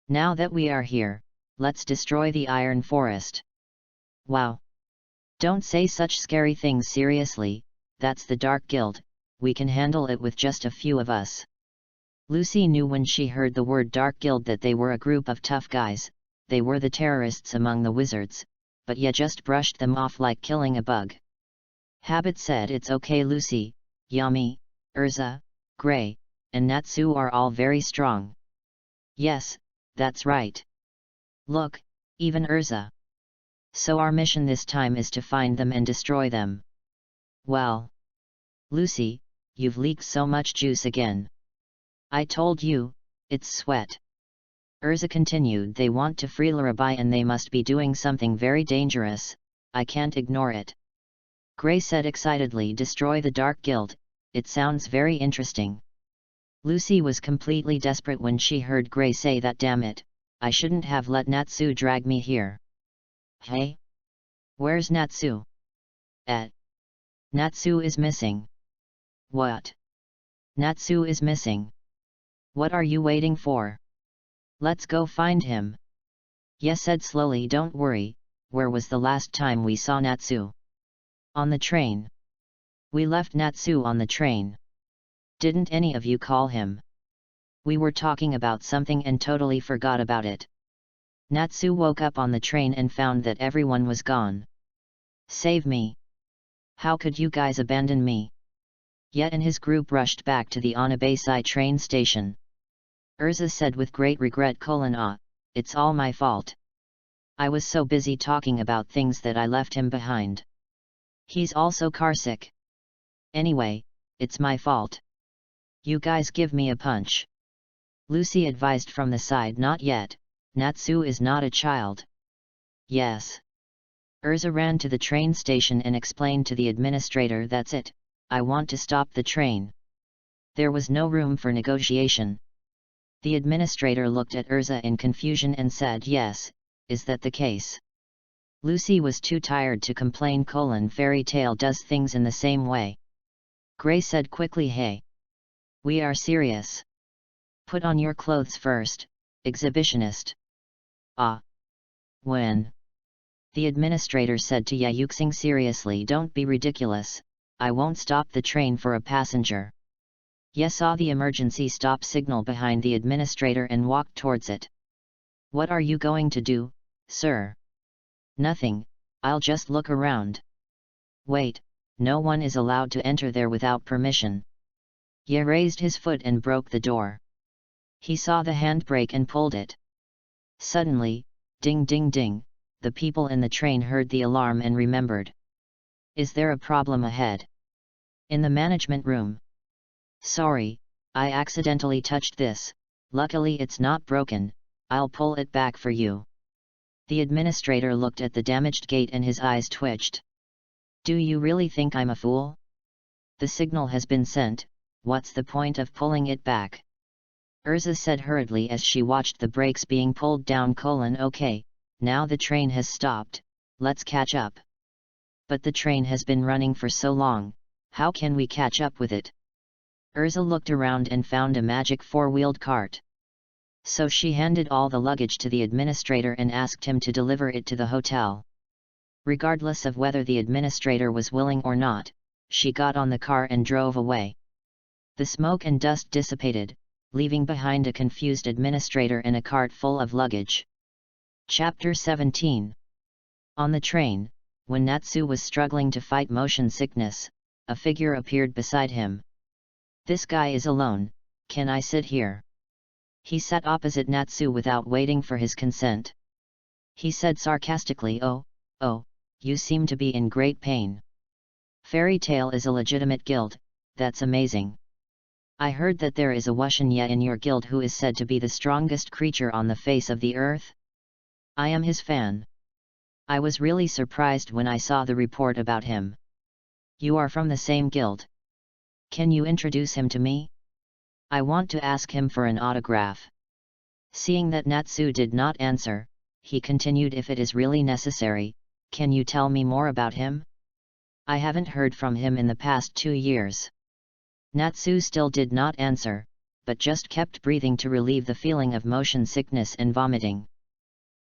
Now that we are here, let's destroy the Iron Forest. Wow! Don't say such scary things seriously, that's the Dark Guild, we can handle it with just a few of us. Lucy knew when she heard the word Dark Guild that they were a group of tough guys, they were the terrorists among the wizards, but Ye just brushed them off like killing a bug. Habit said, it's okay Lucy, Yami, Urza, Gray, and Natsu are all very strong. Yes, that's right. Look, even Urza. So our mission this time is to find them and destroy them. Well. Lucy, you've leaked so much juice again. I told you, it's sweat. Urza continued. They want to free Larabai and they must be doing something very dangerous, I can't ignore it. Gray said excitedly. Destroy the Dark Guild, it sounds very interesting. Lucy was completely desperate when she heard Gray say that. Damn it, I shouldn't have let Natsu drag me here. Hey? Where's Natsu? Natsu is missing. What? Natsu is missing. What are you waiting for? Let's go find him. Yes said slowly. Don't worry, where was the last time we saw Natsu? On the train. We left Natsu on the train. Didn't any of you call him? We were talking about something and totally forgot about it. Natsu woke up on the train and found that everyone was gone. Save me. How could you guys abandon me? Yet and his group rushed back to the Onabasai train station. Urza said with great regret. It's all my fault. I was so busy talking about things that I left him behind. He's also carsick. Anyway, it's my fault. You guys give me a punch. Lucy advised from the side. Not yet, Natsu is not a child. Yes. Urza ran to the train station and explained to the administrator. That's it, I want to stop the train. There was no room for negotiation. The administrator looked at Urza in confusion and said, yes, is that the case? Lucy was too tired to complain. Fairy Tale does things in the same way. Gray said quickly. Hey. We are serious. Put on your clothes first, exhibitionist. When? The administrator said to Yayuxing seriously. Don't be ridiculous, I won't stop the train for a passenger. Ye saw the emergency stop signal behind the administrator and walked towards it. What are you going to do, sir? Nothing, I'll just look around. Wait, no one is allowed to enter there without permission. Ye raised his foot and broke the door. He saw the handbrake and pulled it. Suddenly, ding ding ding, the people in the train heard the alarm and remembered. Is there a problem ahead? In the management room. Sorry, I accidentally touched this, luckily it's not broken, I'll pull it back for you. The administrator looked at the damaged gate and his eyes twitched. Do you really think I'm a fool? The signal has been sent, what's the point of pulling it back? Urza said hurriedly as she watched the brakes being pulled down. Okay, now the train has stopped, let's catch up. But the train has been running for so long, how can we catch up with it? Urza looked around and found a magic four-wheeled cart. So she handed all the luggage to the administrator and asked him to deliver it to the hotel. Regardless of whether the administrator was willing or not, she got on the car and drove away. The smoke and dust dissipated, leaving behind a confused administrator and a cart full of luggage. Chapter 17. On the train, when Natsu was struggling to fight motion sickness, a figure appeared beside him. This guy is alone, can I sit here? He sat opposite Natsu without waiting for his consent. He said sarcastically, Oh, you seem to be in great pain. Fairy Tale is a legitimate guild, that's amazing. I heard that there is a Wushanye in your guild who is said to be the strongest creature on the face of the earth. I am his fan. I was really surprised when I saw the report about him. You are from the same guild. Can you introduce him to me? I want to ask him for an autograph. Seeing that Natsu did not answer, he continued, if it is really necessary, can you tell me more about him? I haven't heard from him in the past 2 years. Natsu still did not answer, but just kept breathing to relieve the feeling of motion sickness and vomiting.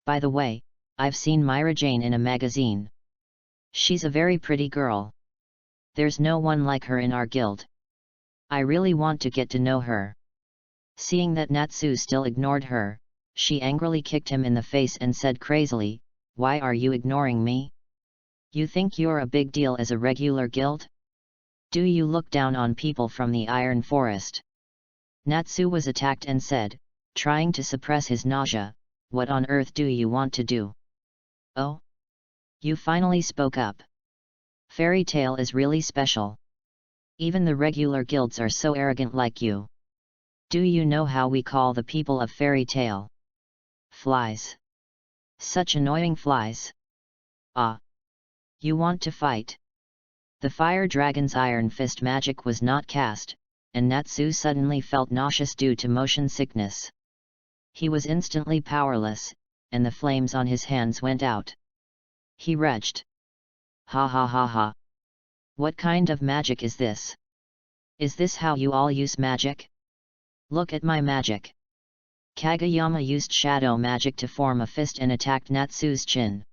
By the way, I've seen Myra Jane in a magazine. She's a very pretty girl. There's no one like her in our guild. I really want to get to know her. Seeing that Natsu still ignored her, she angrily kicked him in the face and said crazily, Why are you ignoring me? You think you're a big deal as a regular guild? Do you look down on people from the Iron Forest? Natsu was attacked and said, trying to suppress his nausea, What on earth do you want to do? Oh? You finally spoke up. Fairy Tale is really special. Even the regular guilds are so arrogant like you. Do you know how we call the people of fairy tale? Flies. Such annoying flies. Ah. You want to fight? The fire dragon's iron fist magic was not cast, and Natsu suddenly felt nauseous due to motion sickness. He was instantly powerless, and the flames on his hands went out. He retched. Ha ha ha ha. What kind of magic is this? Is this how you all use magic? Look at my magic. Kageyama used shadow magic to form a fist and attacked Natsu's chin.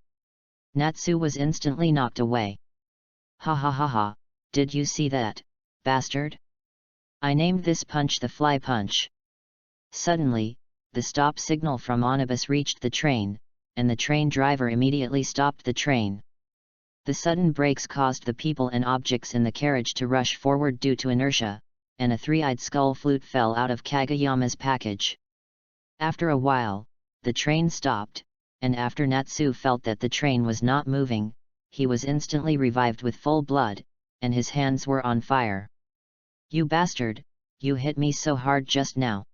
Natsu was instantly knocked away. Ha ha ha ha, did you see that, bastard? I named this punch the fly punch. Suddenly, the stop signal from Onibus reached the train, and the train driver immediately stopped the train. The sudden brakes caused the people and objects in the carriage to rush forward due to inertia, and a three-eyed skull flute fell out of Kageyama's package. After a while, the train stopped, and after Natsu felt that the train was not moving, he was instantly revived with full blood, and his hands were on fire. You bastard, you hit me so hard just now.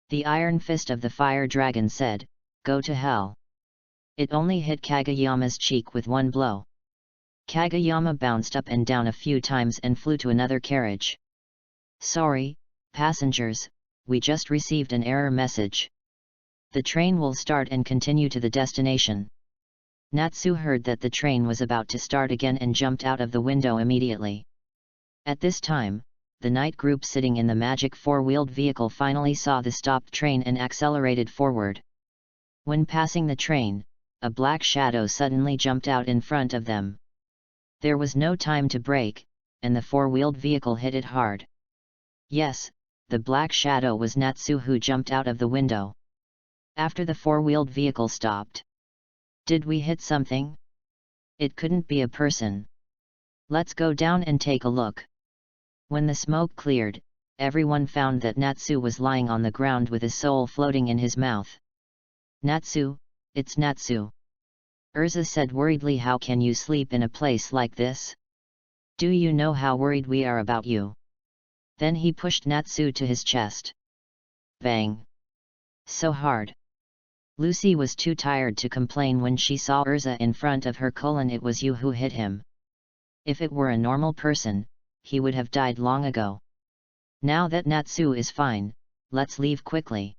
The iron fist of the fire dragon said, go to hell. It only hit Kageyama's cheek with one blow. Kageyama bounced up and down a few times and flew to another carriage. Sorry, passengers, we just received an error message. The train will start and continue to the destination. Natsu heard that the train was about to start again and jumped out of the window immediately. At this time, the night group sitting in the magic four-wheeled vehicle finally saw the stopped train and accelerated forward. When passing the train, a black shadow suddenly jumped out in front of them. There was no time to brake, and the four-wheeled vehicle hit it hard. Yes, the black shadow was Natsu who jumped out of the window. After the four-wheeled vehicle stopped. Did we hit something? It couldn't be a person. Let's go down and take a look. When the smoke cleared, everyone found that Natsu was lying on the ground with his soul floating in his mouth. Natsu, it's Natsu. Urza said worriedly, how can you sleep in a place like this? Do you know how worried we are about you? Then he pushed Natsu to his chest. Bang! So hard. Lucy was too tired to complain when she saw Urza in front of her. It was you who hit him. If it were a normal person, he would have died long ago. Now that Natsu is fine, let's leave quickly.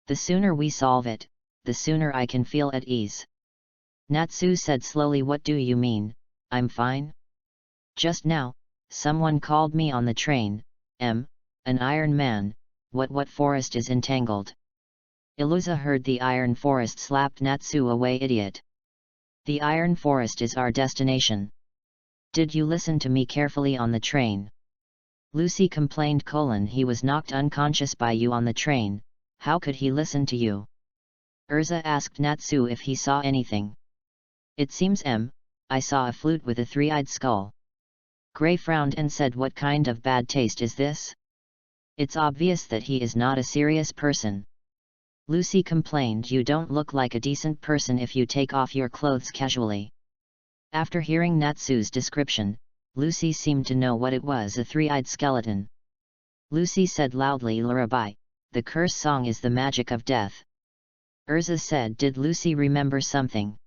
The sooner we solve it, the sooner I can feel at ease. Natsu said slowly. What do you mean, I'm fine? Just now, someone called me on the train, an Iron Man, what forest is entangled? Iluza heard the Iron Forest slapped Natsu away. Idiot. The Iron Forest is our destination. Did you listen to me carefully on the train? Lucy complained. He was knocked unconscious by you on the train, how could he listen to you? Urza asked Natsu if he saw anything. It seems I saw a flute with a three-eyed skull. Gray frowned and said, what kind of bad taste is this? It's obvious that he is not a serious person. Lucy complained, you don't look like a decent person if you take off your clothes casually. After hearing Natsu's description, Lucy seemed to know what it was, a three-eyed skeleton. Lucy said loudly, Lullaby, the curse song is the magic of death. Urza said, did Lucy remember something?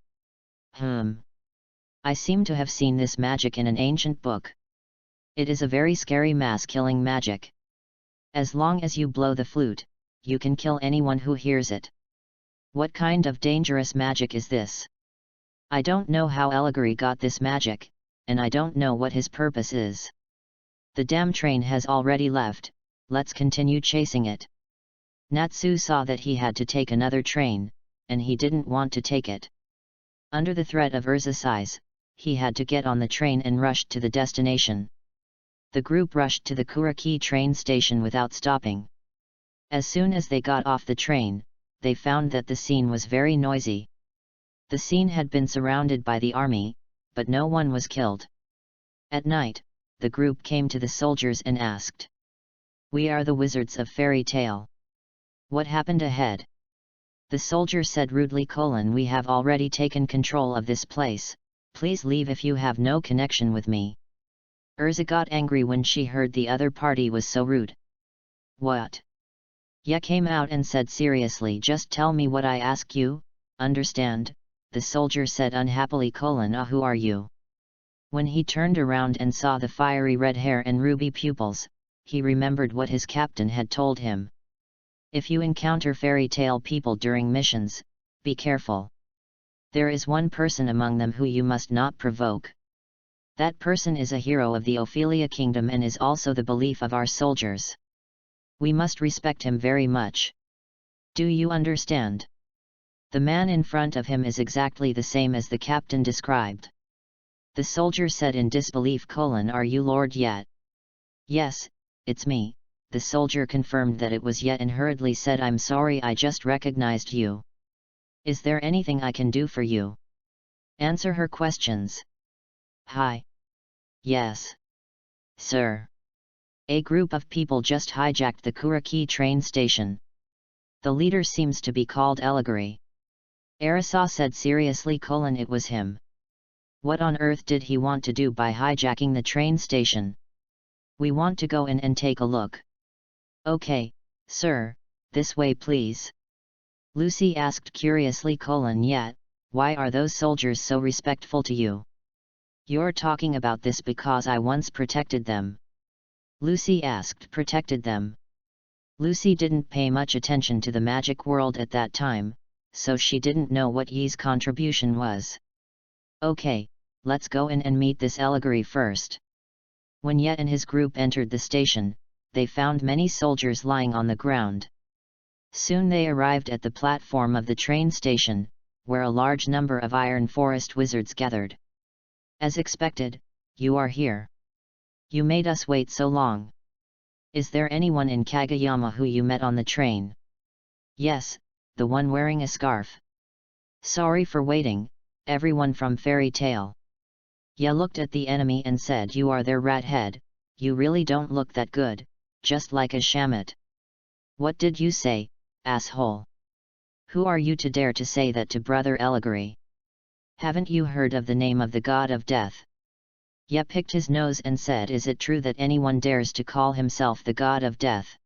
I seem to have seen this magic in an ancient book. It is a very scary mass-killing magic. As long as you blow the flute, you can kill anyone who hears it. What kind of dangerous magic is this? I don't know how Eliguri got this magic, and I don't know what his purpose is. The damn train has already left, let's continue chasing it. Natsu saw that he had to take another train, and he didn't want to take it. Under the threat of Urza's eyes, he had to get on the train and rushed to the destination. The group rushed to the Kuraki train station without stopping. As soon as they got off the train, they found that the scene was very noisy. The scene had been surrounded by the army, but no one was killed. At night, the group came to the soldiers and asked, "We are the wizards of fairy tale. What happened ahead?" The soldier said rudely, "We have already taken control of this place, please leave if you have no connection with me." Urza got angry when she heard the other party was so rude. What? Ye came out and said seriously, just tell me what I ask you, understand? The soldier said unhappily. Who are you? When he turned around and saw the fiery red hair and ruby pupils, he remembered what his captain had told him. If you encounter fairy tale people during missions, be careful. There is one person among them who you must not provoke. That person is a hero of the Ophelia kingdom and is also the belief of our soldiers. We must respect him very much. Do you understand? The man in front of him is exactly the same as the captain described. The soldier said in disbelief. Are you Lord Yet? Yes, it's me. The soldier confirmed that it was Yet and hurriedly said, I'm sorry, I just recognized you. Is there anything I can do for you? Answer her questions. Hi. Yes. Sir. A group of people just hijacked the Kuraki train station. The leader seems to be called Allegory. Arisa said seriously. It was him. What on earth did he want to do by hijacking the train station? We want to go in and take a look. Okay, sir, this way please. Lucy asked curiously. Yet, why are those soldiers so respectful to you? You're talking about this because I once protected them. Lucy asked. Protected them? Lucy didn't pay much attention to the magic world at that time, so she didn't know what Yi's contribution was. Okay, let's go in and meet this Allegory first. When Yet and his group entered the station, they found many soldiers lying on the ground. Soon they arrived at the platform of the train station, where a large number of Iron Forest wizards gathered. As expected, you are here. You made us wait so long. Is there anyone in Kageyama who you met on the train? Yes, the one wearing a scarf. Sorry for waiting, everyone from Fairy Tale. Ye looked at the enemy and said, you are their rat head, you really don't look that good, just like a Shamit. What did you say, asshole? Who are you to dare to say that to Brother Allegory? Haven't you heard of the name of the god of death? Ye picked his nose and said, is it true that anyone dares to call himself the god of death?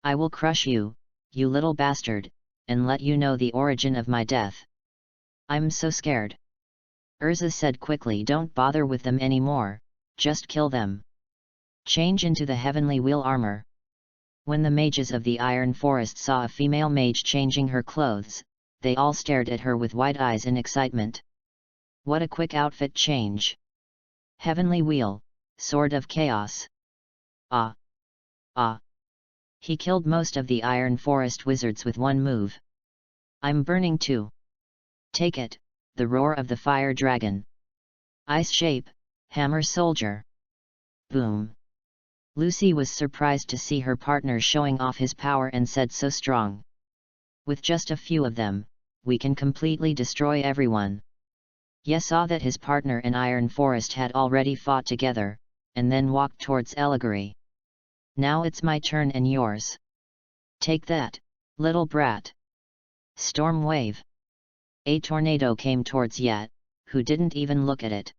I will crush you, you little bastard, and let you know the origin of my death. I'm so scared. Urza said quickly, don't bother with them anymore, just kill them. Change into the heavenly wheel armor. When the mages of the Iron Forest saw a female mage changing her clothes, they all stared at her with wide eyes in excitement. What a quick outfit change! Heavenly wheel, sword of chaos. Ah! Ah! He killed most of the Iron Forest wizards with one move. I'm burning too. Take it, the roar of the fire dragon. Ice shape, hammer soldier. Boom! Lucy was surprised to see her partner showing off his power and said, so strong. With just a few of them, we can completely destroy everyone. Ye saw that his partner in Iron Forest had already fought together, and then walked towards Allegory. Now it's my turn and yours. Take that, little brat. Storm wave. A tornado came towards Yet, who didn't even look at it.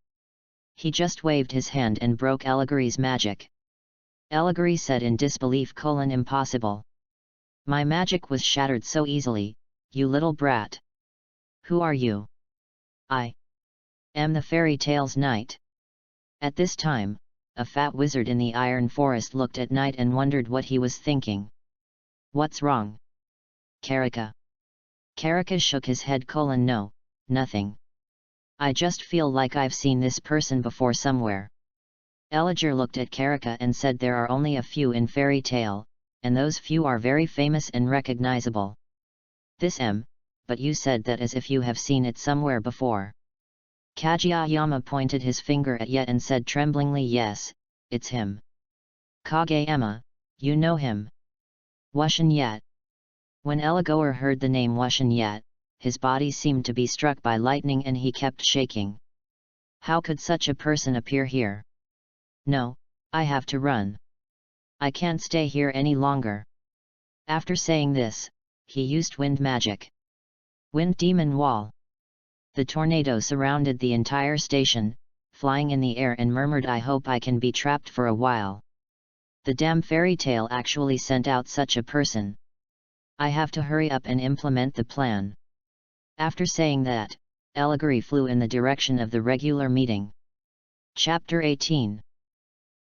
He just waved his hand and broke Allegory's magic. Allegory said in disbelief, impossible. My magic was shattered so easily, you little brat. Who are you? I am the Fairy Tale's knight. At this time, a fat wizard in the Iron Forest looked at Knight and wondered what he was thinking. What's wrong? Karika. Karika shook his head. No, nothing. I just feel like I've seen this person before somewhere. Elijah looked at Karika and said, there are only a few in Fairy Tale, and those few are very famous and recognizable. This but you said that as if you have seen it somewhere before. Kageyama pointed his finger at Yet and said tremblingly, yes, it's him. Kageyama, you know him. Wushin Yet. When Elegoer heard the name Wushin Yet, his body seemed to be struck by lightning and he kept shaking. How could such a person appear here? No, I have to run. I can't stay here any longer. After saying this, he used wind magic. Wind demon wall. The tornado surrounded the entire station, flying in the air and murmured, "I hope I can be trapped for a while. The damn fairy tale actually sent out such a person. I have to hurry up and implement the plan." After saying that, Eliguri flew in the direction of the regular meeting. Chapter 18.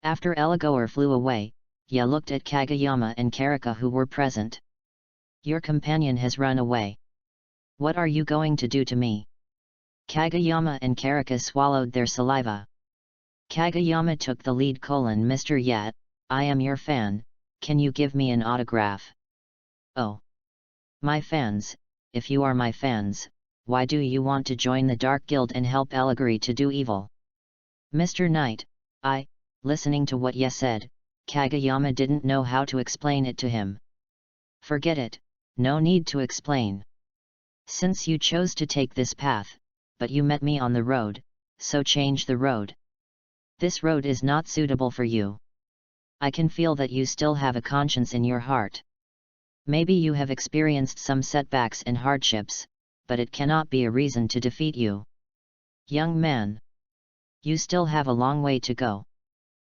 After Eligore flew away, Ya looked at Kageyama and Karika who were present. "Your companion has run away. What are you going to do to me?" Kageyama and Karika swallowed their saliva. Kageyama took the lead: "Mr. Yat, I am your fan, can you give me an autograph?" "Oh. My fans, if you are my fans, why do you want to join the Dark Guild and help Eliguri to do evil?" "Mr. Knight, listening to what Ye said, Kageyama didn't know how to explain it to him. "Forget it, no need to explain. Since you chose to take this path, but you met me on the road, so change the road. This road is not suitable for you. I can feel that you still have a conscience in your heart. Maybe you have experienced some setbacks and hardships, but it cannot be a reason to defeat you. Young man, you still have a long way to go.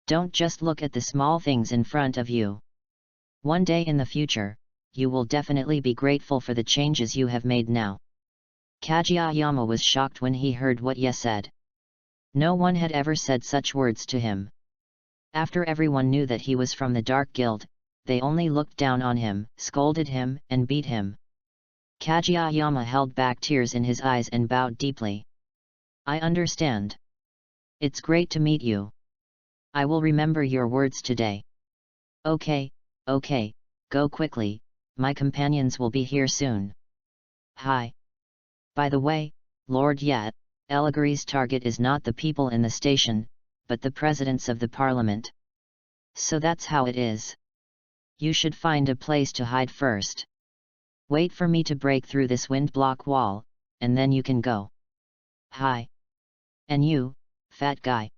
Don't just look at the small things in front of you. One day in the future, you will definitely be grateful for the changes you have made now." Kageyama was shocked when he heard what Ye said. No one had ever said such words to him. After everyone knew that he was from the Dark Guild, they only looked down on him, scolded him, and beat him. Kageyama held back tears in his eyes and bowed deeply. "I understand. It's great to meet you. I will remember your words today." Okay, go quickly, my companions will be here soon." "Hi. By the way, Lord Yat, Eliguri's target is not the people in the station, but the presidents of the parliament. So that's how it is. You should find a place to hide first. Wait for me to break through this wind block wall, and then you can go." "Hi. And you, fat guy.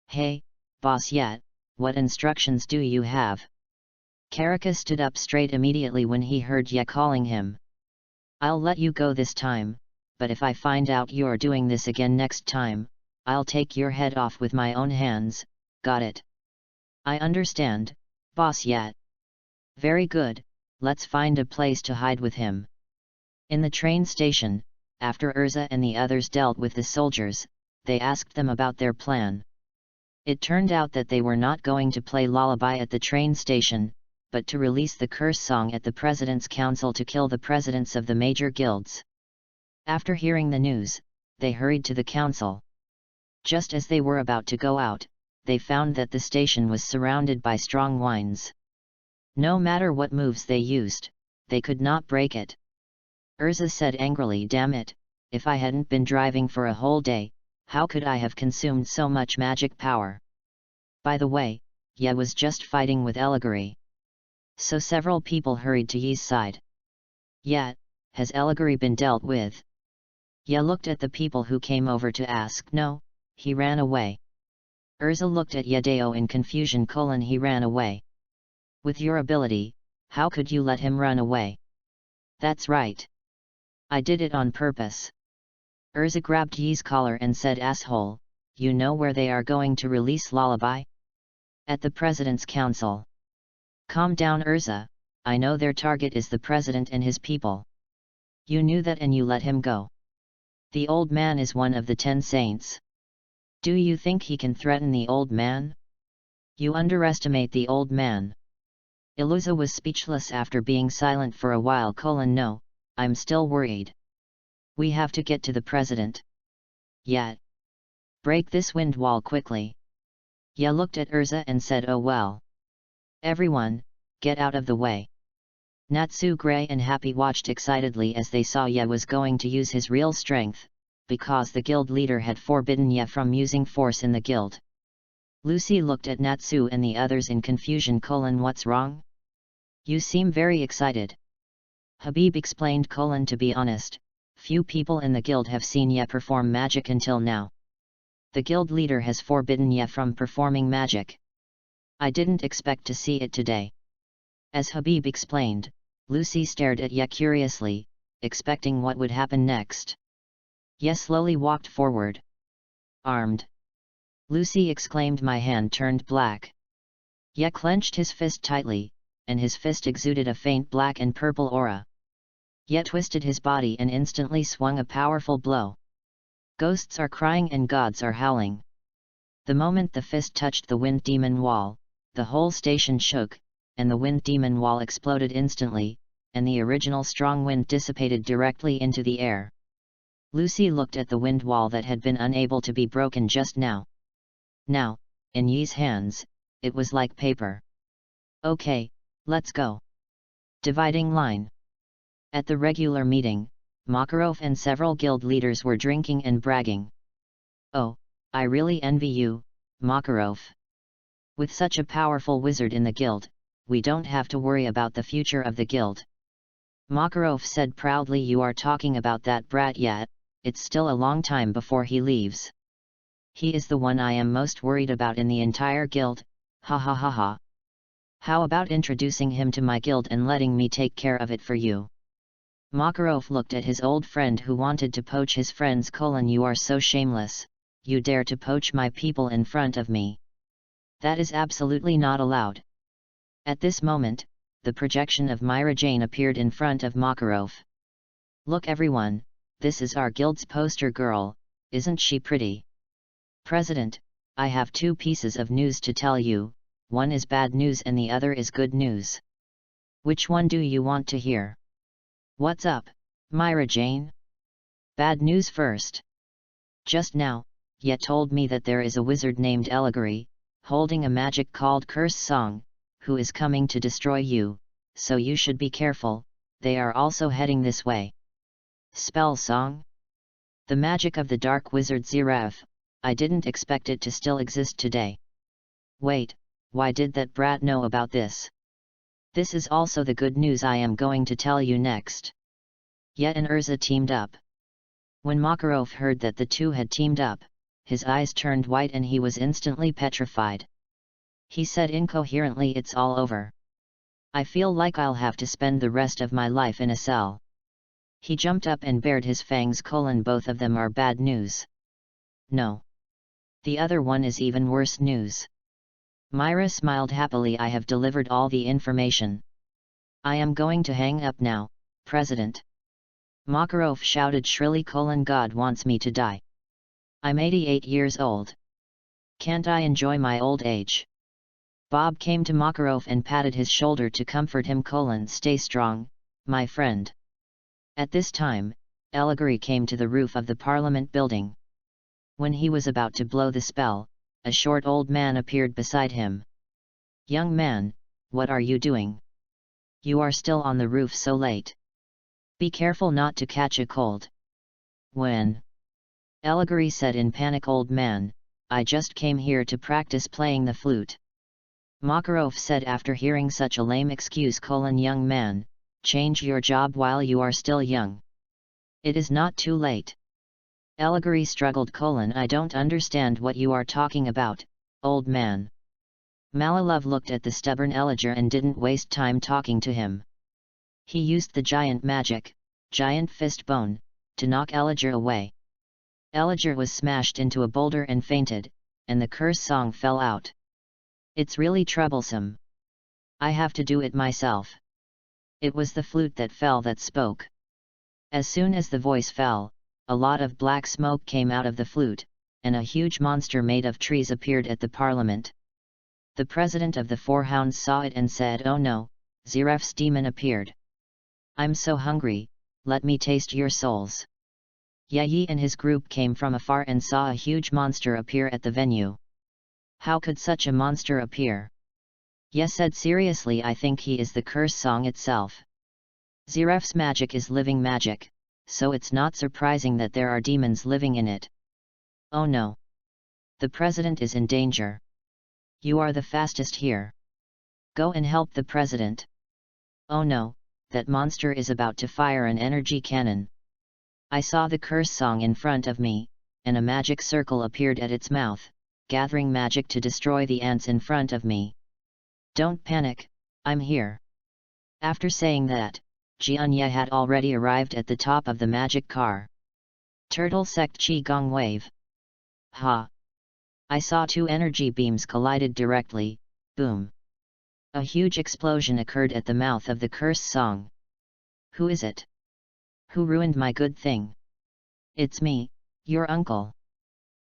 Hey, Boss Yat, what instructions do you have?" Karika stood up straight immediately when he heard Ye calling him. "I'll let you go this time, but if I find out you're doing this again next time, I'll take your head off with my own hands, got it?" "I understand, Boss Yat." "Very good, let's find a place to hide with him." In the train station, after Urza and the others dealt with the soldiers, they asked them about their plan. It turned out that they were not going to play lullaby at the train station, but to release the curse song at the President's Council to kill the presidents of the major guilds. After hearing the news, they hurried to the council. Just as they were about to go out, they found that the station was surrounded by strong winds. No matter what moves they used, they could not break it. Urza said angrily, "Damn it, if I hadn't been driving for a whole day, how could I have consumed so much magic power?" By the way, Ye was just fighting with Eliguri. So several people hurried to Ye's side. "Yet, has Eliguri been dealt with?" Ye looked at the people who came over to ask. "No, he ran away." Urza looked at Yedeo in confusion. "He ran away? With your ability, how could you let him run away?" "That's right. I did it on purpose." Urza grabbed Ye's collar and said, "Asshole, you know where they are going to release lullaby? At the President's Council." "Calm down, Urza, I know their target is the President and his people." "You knew that and you let him go. The old man is one of the 10 saints. Do you think he can threaten the old man? You underestimate the old man." Iluza was speechless after being silent for a while. "No, I'm still worried. We have to get to the President. Yet. Break this wind wall quickly." Ye looked at Urza and said, "Oh well. Everyone, get out of the way." Natsu Gray and Happy watched excitedly as they saw Ye was going to use his real strength, because the guild leader had forbidden Ye from using force in the guild. Lucy looked at Natsu and the others in confusion. "What's wrong? You seem very excited." Habib explained. "To be honest, few people in the guild have seen Ye perform magic until now. The guild leader has forbidden Ye from performing magic. I didn't expect to see it today." As Habib explained, Lucy stared at Ye curiously, expecting what would happen next. Ye slowly walked forward. Armed. Lucy exclaimed. My hand turned black. Ye clenched his fist tightly, and his fist exuded a faint black and purple aura. Ye twisted his body and instantly swung a powerful blow. Ghosts are crying and gods are howling. The moment the fist touched the wind demon wall, the whole station shook, and the wind demon wall exploded instantly, and the original strong wind dissipated directly into the air. Lucy looked at the wind wall that had been unable to be broken just now. Now, in Yi's hands, it was like paper. Okay, let's go. Dividing line. At the regular meeting, Makarov and several guild leaders were drinking and bragging. Oh, I really envy you, Makarov. With such a powerful wizard in the guild, we don't have to worry about the future of the guild. Makarov said proudly. You are talking about that brat yet, it's still a long time before he leaves. He is the one I am most worried about in the entire guild, ha ha ha ha. How about introducing him to my guild and letting me take care of it for you? Makarov looked at his old friend who wanted to poach his friends. You are so shameless, you dare to poach my people in front of me. That is absolutely not allowed. At this moment, the projection of Myra Jane appeared in front of Makarov. Look everyone, this is our guild's poster girl, isn't she pretty? President, I have two pieces of news to tell you, one is bad news and the other is good news. Which one do you want to hear? What's up, Myra Jane? Bad news first. Just now, Ye told me that there is a wizard named Allegory, holding a magic called Curse Song, who is coming to destroy you, so you should be careful, they are also heading this way. Spell Song? The magic of the dark wizard Zirav, I didn't expect it to still exist today. Wait, why did that brat know about this? This is also the good news I am going to tell you next. Ye and Urza teamed up. When Makarov heard that the two had teamed up, his eyes turned white and he was instantly petrified. He said incoherently, it's all over. I feel like I'll have to spend the rest of my life in a cell. He jumped up and bared his fangs. Both of them are bad news. No. The other one is even worse news. Myra smiled happily. I have delivered all the information. I am going to hang up now, President. Makarov shouted shrilly. God wants me to die. I'm 88 years old. Can't I enjoy my old age? Bob came to Makarov and patted his shoulder to comfort him. Stay strong, my friend. At this time, Allegory came to the roof of the Parliament building. When he was about to blow the spell, a short old man appeared beside him. Young man, what are you doing? You are still on the roof so late. Be careful not to catch a cold. When? Allegory said in panic. Old man, I just came here to practice playing the flute. Makarov said after hearing such a lame excuse. Young man, change your job while you are still young. It is not too late. Allegory struggled. I don't understand what you are talking about, old man. Malalov looked at the stubborn Elijah and didn't waste time talking to him. He used the giant magic, giant fist bone, to knock Elijah away. Elijah was smashed into a boulder and fainted, and the curse song fell out. It's really troublesome. I have to do it myself. It was the flute that fell that spoke. As soon as the voice fell, a lot of black smoke came out of the flute, and a huge monster made of trees appeared at the Parliament. The president of the Four Hounds saw it and said, oh no, Ziraf's demon appeared. I'm so hungry, let me taste your souls. Yayi and his group came from afar and saw a huge monster appear at the venue. How could such a monster appear? Ye said seriously, I think he is the curse song itself. Ziraf's magic is living magic, so it's not surprising that there are demons living in it. Oh no! The president is in danger. You are the fastest here. Go and help the president. Oh no, that monster is about to fire an energy cannon. I saw the curse song in front of me, and a magic circle appeared at its mouth, gathering magic to destroy the ants in front of me. Don't panic, I'm here. After saying that, Jianye had already arrived at the top of the magic car. Turtle sect Qi Gong wave. Ha! I saw two energy beams collided directly, boom. A huge explosion occurred at the mouth of the curse song. Who is it? Who ruined my good thing? It's me, your uncle.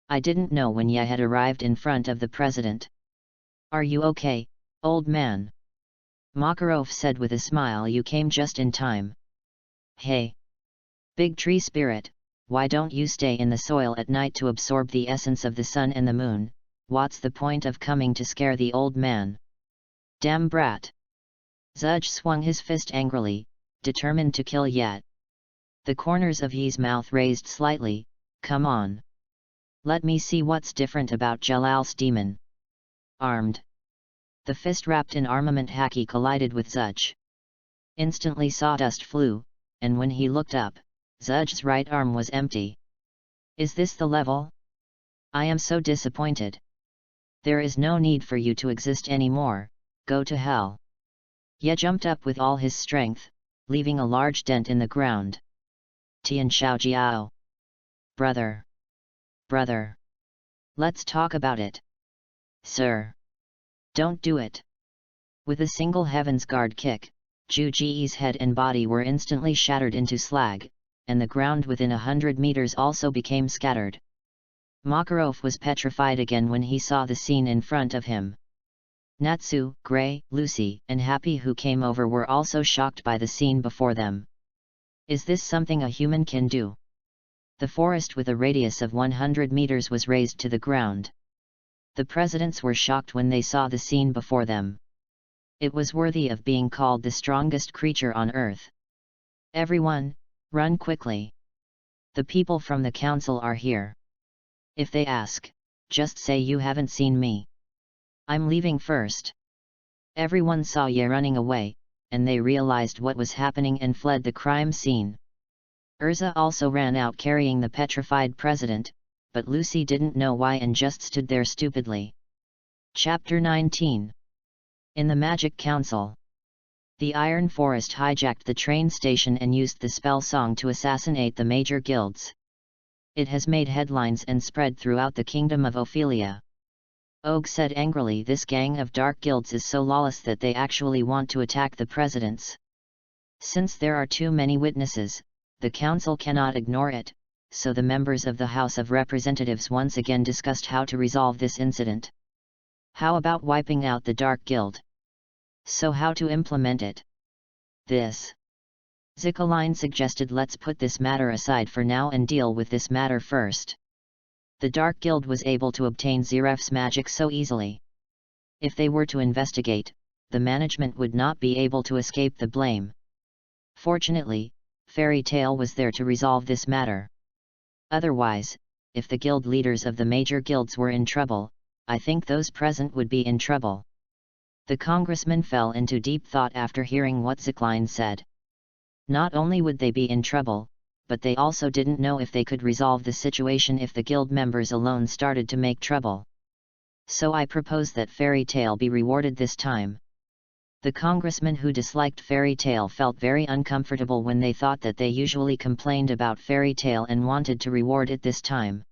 I didn't know when I had arrived in front of the president. Are you okay, old man? Makarov said with a smile. You came just in time. Hey! Big tree spirit, why don't you stay in the soil at night to absorb the essence of the sun and the moon? What's the point of coming to scare the old man? Damn brat! Zudge swung his fist angrily, determined to kill Yat. The corners of his mouth raised slightly. Come on. Let me see what's different about Jalal's demon. Armed. The fist wrapped in armament Haki collided with Zudge. Instantly sawdust flew, and when he looked up, Zudge's right arm was empty. Is this the level? I am so disappointed. There is no need for you to exist anymore, go to hell. Ye jumped up with all his strength, leaving a large dent in the ground. Tian Xiaojiao. Brother. Brother. Let's talk about it. Sir. Don't do it. With a single Heaven's Guard kick, Zhu Ji's head and body were instantly shattered into slag, and the ground within 100 meters also became scattered. Makarov was petrified again when he saw the scene in front of him. Natsu, Gray, Lucy, and Happy who came over were also shocked by the scene before them. Is this something a human can do? The forest with a radius of 100 meters was razed to the ground. The presidents were shocked when they saw the scene before them. It was worthy of being called the strongest creature on earth. Everyone, run quickly. The people from the council are here. If they ask, just say you haven't seen me. I'm leaving first. Everyone saw Ye running away, and they realized what was happening and fled the crime scene. Urza also ran out carrying the petrified president, but Lucy didn't know why and just stood there stupidly. Chapter 19. In the Magic Council. The Iron Forest hijacked the train station and used the spell song to assassinate the major guilds. It has made headlines and spread throughout the kingdom of Ophelia. Og said angrily, this gang of dark guilds is so lawless that they actually want to attack the presidents. Since there are too many witnesses, the council cannot ignore it, so the members of the House of Representatives once again discussed how to resolve this incident. How about wiping out the Dark Guild? So how to implement it? This. Zikaline suggested let's put this matter aside for now and deal with this matter first. The Dark Guild was able to obtain Zeref's magic so easily. If they were to investigate, the management would not be able to escape the blame. Fortunately, Fairy Tale was there to resolve this matter. Otherwise, if the guild leaders of the major guilds were in trouble, I think those present would be in trouble. The congressman fell into deep thought after hearing what Zikaline said. Not only would they be in trouble, but they also didn't know if they could resolve the situation if the guild members alone started to make trouble. So I propose that Fairy Tale be rewarded this time. The congressman who disliked Fairy Tale felt very uncomfortable when they thought that they usually complained about Fairy Tale and wanted to reward it this time.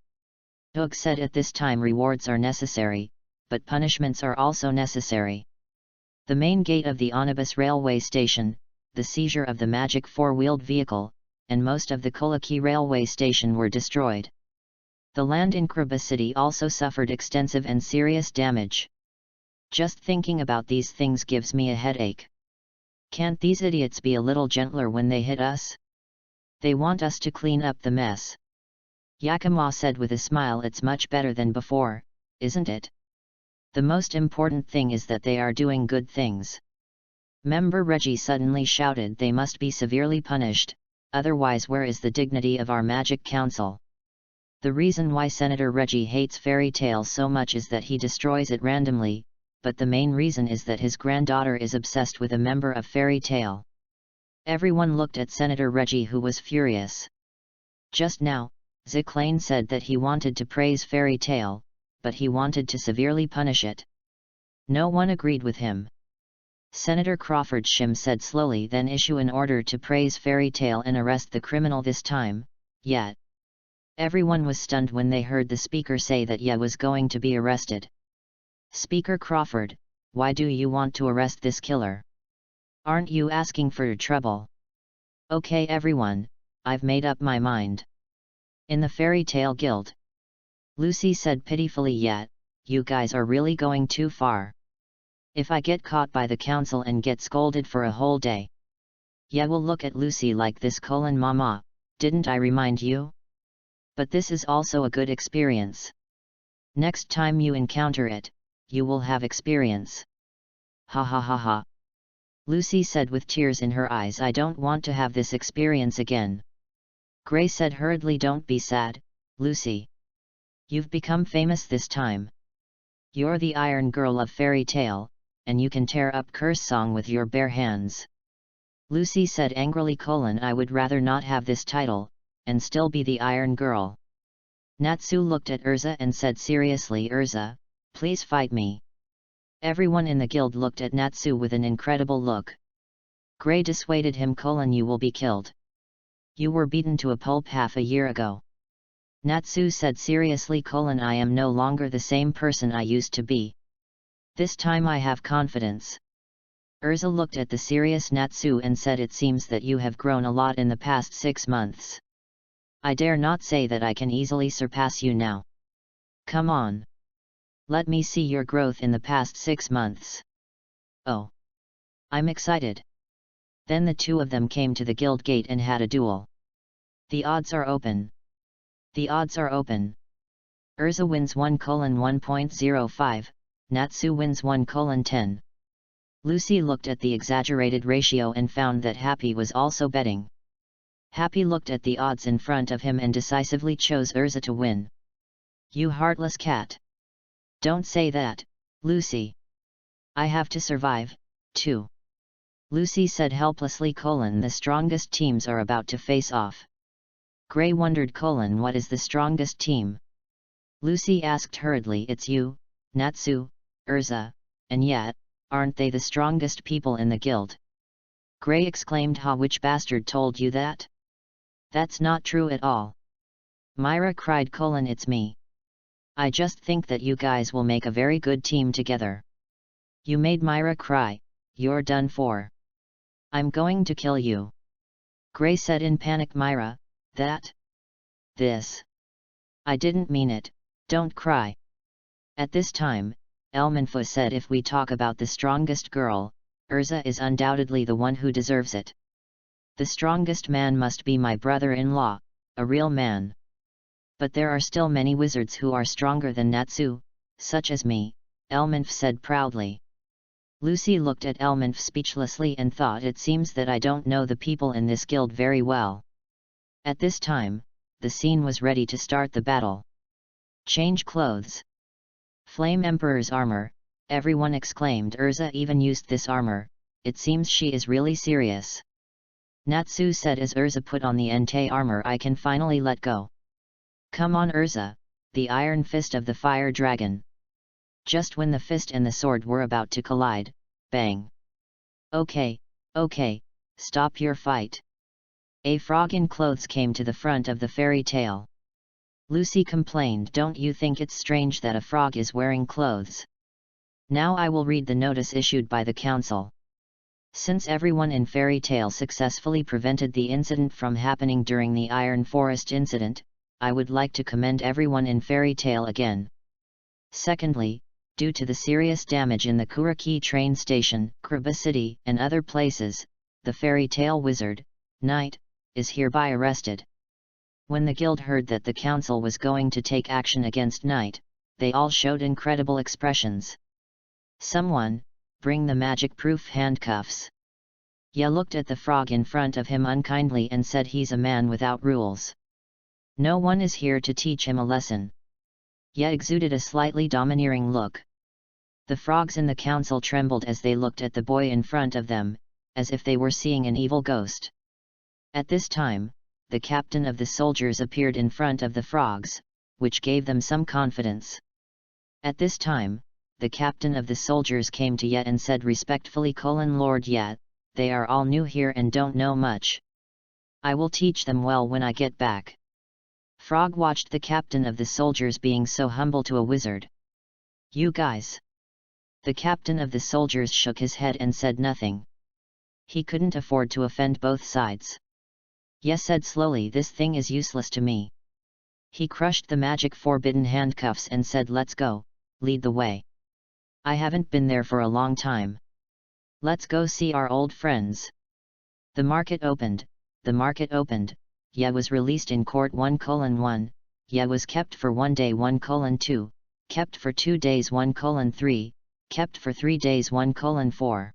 Og said at this time rewards are necessary, but punishments are also necessary. The main gate of the Onibus railway station, the seizure of the magic four-wheeled vehicle, and most of the Kolaki railway station were destroyed. The land in Kriba city also suffered extensive and serious damage. Just thinking about these things gives me a headache. Can't these idiots be a little gentler when they hit us? They want us to clean up the mess. Yakima said with a smile, it's much better than before, isn't it? The most important thing is that they are doing good things. Member Reggie suddenly shouted, they must be severely punished, otherwise where is the dignity of our magic council? The reason why Senator Reggie hates Fairy Tale so much is that he destroys it randomly, but the main reason is that his granddaughter is obsessed with a member of Fairy Tale. Everyone looked at Senator Reggie, who was furious. Just now, Zikaline said that he wanted to praise Fairy Tale, but he wanted to severely punish it. No one agreed with him. Senator Crawford Shim said slowly, then issue an order to praise Fairy Tale and arrest the criminal this time, yet. Everyone was stunned when they heard the speaker say that Ye was going to be arrested. Speaker Crawford, why do you want to arrest this killer? Aren't you asking for trouble? Okay everyone, I've made up my mind. In the Fairy Tale Guild, Lucy said pitifully, yet, you guys are really going too far. If I get caught by the council and get scolded for a whole day, Ye will look at Lucy like this: Mama, didn't I remind you? But this is also a good experience. Next time you encounter it, you will have experience. Ha ha ha ha. Lucy said with tears in her eyes, I don't want to have this experience again. Gray said hurriedly, don't be sad, Lucy. You've become famous this time. You're the Iron Girl of Fairy Tale, and you can tear up Curse Song with your bare hands. Lucy said angrily, I would rather not have this title, and still be the Iron Girl. Natsu looked at Urza and said seriously, Urza, please fight me. Everyone in the guild looked at Natsu with an incredible look. Gray dissuaded him, you will be killed. You were beaten to a pulp half a year ago. Natsu said seriously, I am no longer the same person I used to be. This time I have confidence. Urza looked at the serious Natsu and said, it seems that you have grown a lot in the past 6 months. I dare not say that I can easily surpass you now. Come on. Let me see your growth in the past 6 months. Oh. I'm excited. Then the two of them came to the guild gate and had a duel. The odds are open. The odds are open. Urza wins 1:1.05, Natsu wins 1:10. Lucy looked at the exaggerated ratio and found that Happy was also betting. Happy looked at the odds in front of him and decisively chose Urza to win. You heartless cat. Don't say that, Lucy. I have to survive, too. Lucy said helplessly, the strongest teams are about to face off. Gray wondered, what is the strongest team? Lucy asked hurriedly, it's you, Natsu, Urza, and yet, aren't they the strongest people in the guild? Gray exclaimed, which bastard told you that? That's not true at all. Myra cried, it's me. I just think that you guys will make a very good team together. You made Myra cry, you're done for. I'm going to kill you. Gray said in panic, Myra, this. I didn't mean it, don't cry. At this time, Elmanfa said, if we talk about the strongest girl, Urza is undoubtedly the one who deserves it. The strongest man must be my brother-in-law, a real man. But there are still many wizards who are stronger than Natsu, such as me, Elmanf said proudly. Lucy looked at Elmanf speechlessly and thought, it seems that I don't know the people in this guild very well. At this time, the scene was ready to start the battle. Change clothes. Flame Emperor's armor, everyone exclaimed. Urza even used this armor, it seems she is really serious. Natsu said as Urza put on the Entei armor, I can finally let go. Come on Urza, the iron fist of the fire dragon. Just when the fist and the sword were about to collide, bang. Okay, stop your fight. A frog in clothes came to the front of the fairy tale. Lucy complained, don't you think it's strange that a frog is wearing clothes? Now I will read the notice issued by the council. Since everyone in Fairy Tale successfully prevented the incident from happening during the Iron Forest incident, I would like to commend everyone in Fairy Tale again. Secondly, due to the serious damage in the Kuraki train station, Kriba City, and other places, the Fairy Tale Wizard, Knight, is hereby arrested. When the guild heard that the council was going to take action against Knight, they all showed incredible expressions. Someone, bring the magic-proof handcuffs. Ye looked at the frog in front of him unkindly and said, he's a man without rules. No one is here to teach him a lesson. Ye exuded a slightly domineering look. The frogs in the council trembled as they looked at the boy in front of them, as if they were seeing an evil ghost. At this time, the captain of the soldiers appeared in front of the frogs, which gave them some confidence. At this time, the captain of the soldiers came to Ye and said respectfully, Lord Ye, they are all new here and don't know much. I will teach them well when I get back. Frog watched the captain of the soldiers being so humble to a wizard. You guys. The captain of the soldiers shook his head and said nothing. He couldn't afford to offend both sides. Yes, said slowly, this thing is useless to me. He crushed the magic forbidden handcuffs and said, let's go, lead the way. I haven't been there for a long time. Let's go see our old friends. The market opened. Ye was released in court 1:1. Ye was kept for 1 day 1:2, kept for 2 days 1:3, kept for 3 days 1:4.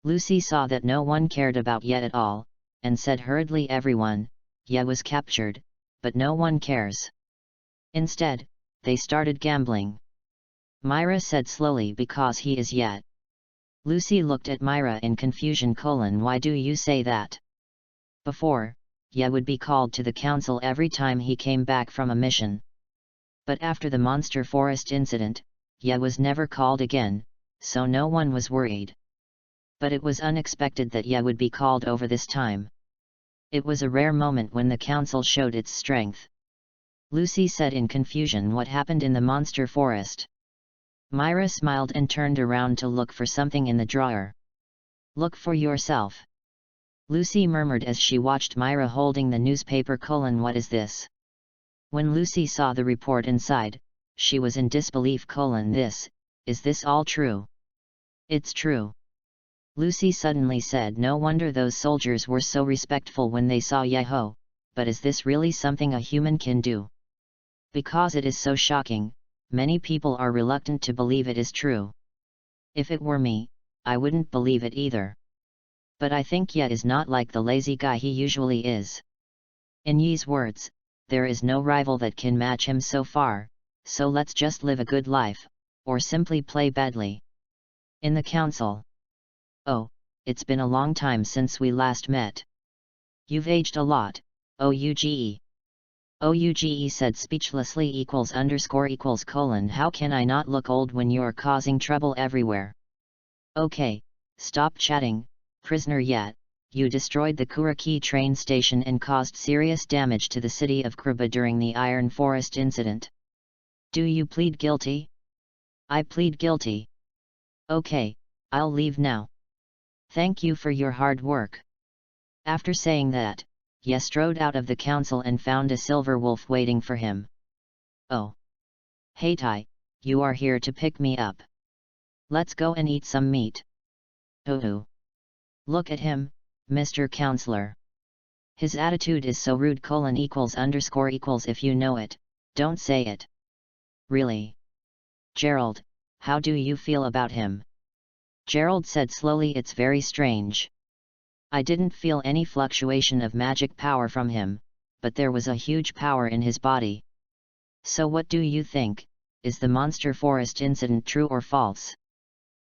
Lucy saw that no one cared about Ye at all, and said hurriedly, everyone, Ye was captured, but no one cares. Instead, they started gambling. Myra said slowly, because he is Ye. Lucy looked at Myra in confusion. Why do you say that? Before, Ye would be called to the council every time he came back from a mission. But after the monster forest incident, Ye was never called again, so no one was worried. But it was unexpected that Ye would be called over this time. It was a rare moment when the council showed its strength. Lucy said in confusion, what happened in the monster forest? Myra smiled and turned around to look for something in the drawer. Look for yourself. Lucy murmured as she watched Myra holding the newspaper. What is this? When Lucy saw the report inside, she was in disbelief. Is this all true? It's true. Lucy suddenly said, no wonder those soldiers were so respectful when they saw Yeho, but is this really something a human can do? Because it is so shocking, many people are reluctant to believe it is true. If it were me, I wouldn't believe it either. But I think Ye is not like the lazy guy he usually is. In Ye's words, there is no rival that can match him so far, so let's just live a good life, or simply play badly. In the council. Oh, it's been a long time since we last met. You've aged a lot, OUGE. OUGE said speechlessly. How can I not look old when you're causing trouble everywhere? Okay, stop chatting, prisoner. Yet, you destroyed the Kuraki train station and caused serious damage to the city of Kruba during the Iron Forest incident. Do you plead guilty? I plead guilty. Okay, I'll leave now. Thank you for your hard work. After saying that, Ye strode out of the council and found a silver wolf waiting for him. Oh. Hey Tai, you are here to pick me up. Let's go and eat some meat. Oh. Look at him, Mr. Counselor. His attitude is so rude. If you know it, don't say it. Really? Gerald, how do you feel about him? Gerald said slowly, it's very strange. I didn't feel any fluctuation of magic power from him, but there was a huge power in his body. So what do you think, is the monster forest incident true or false?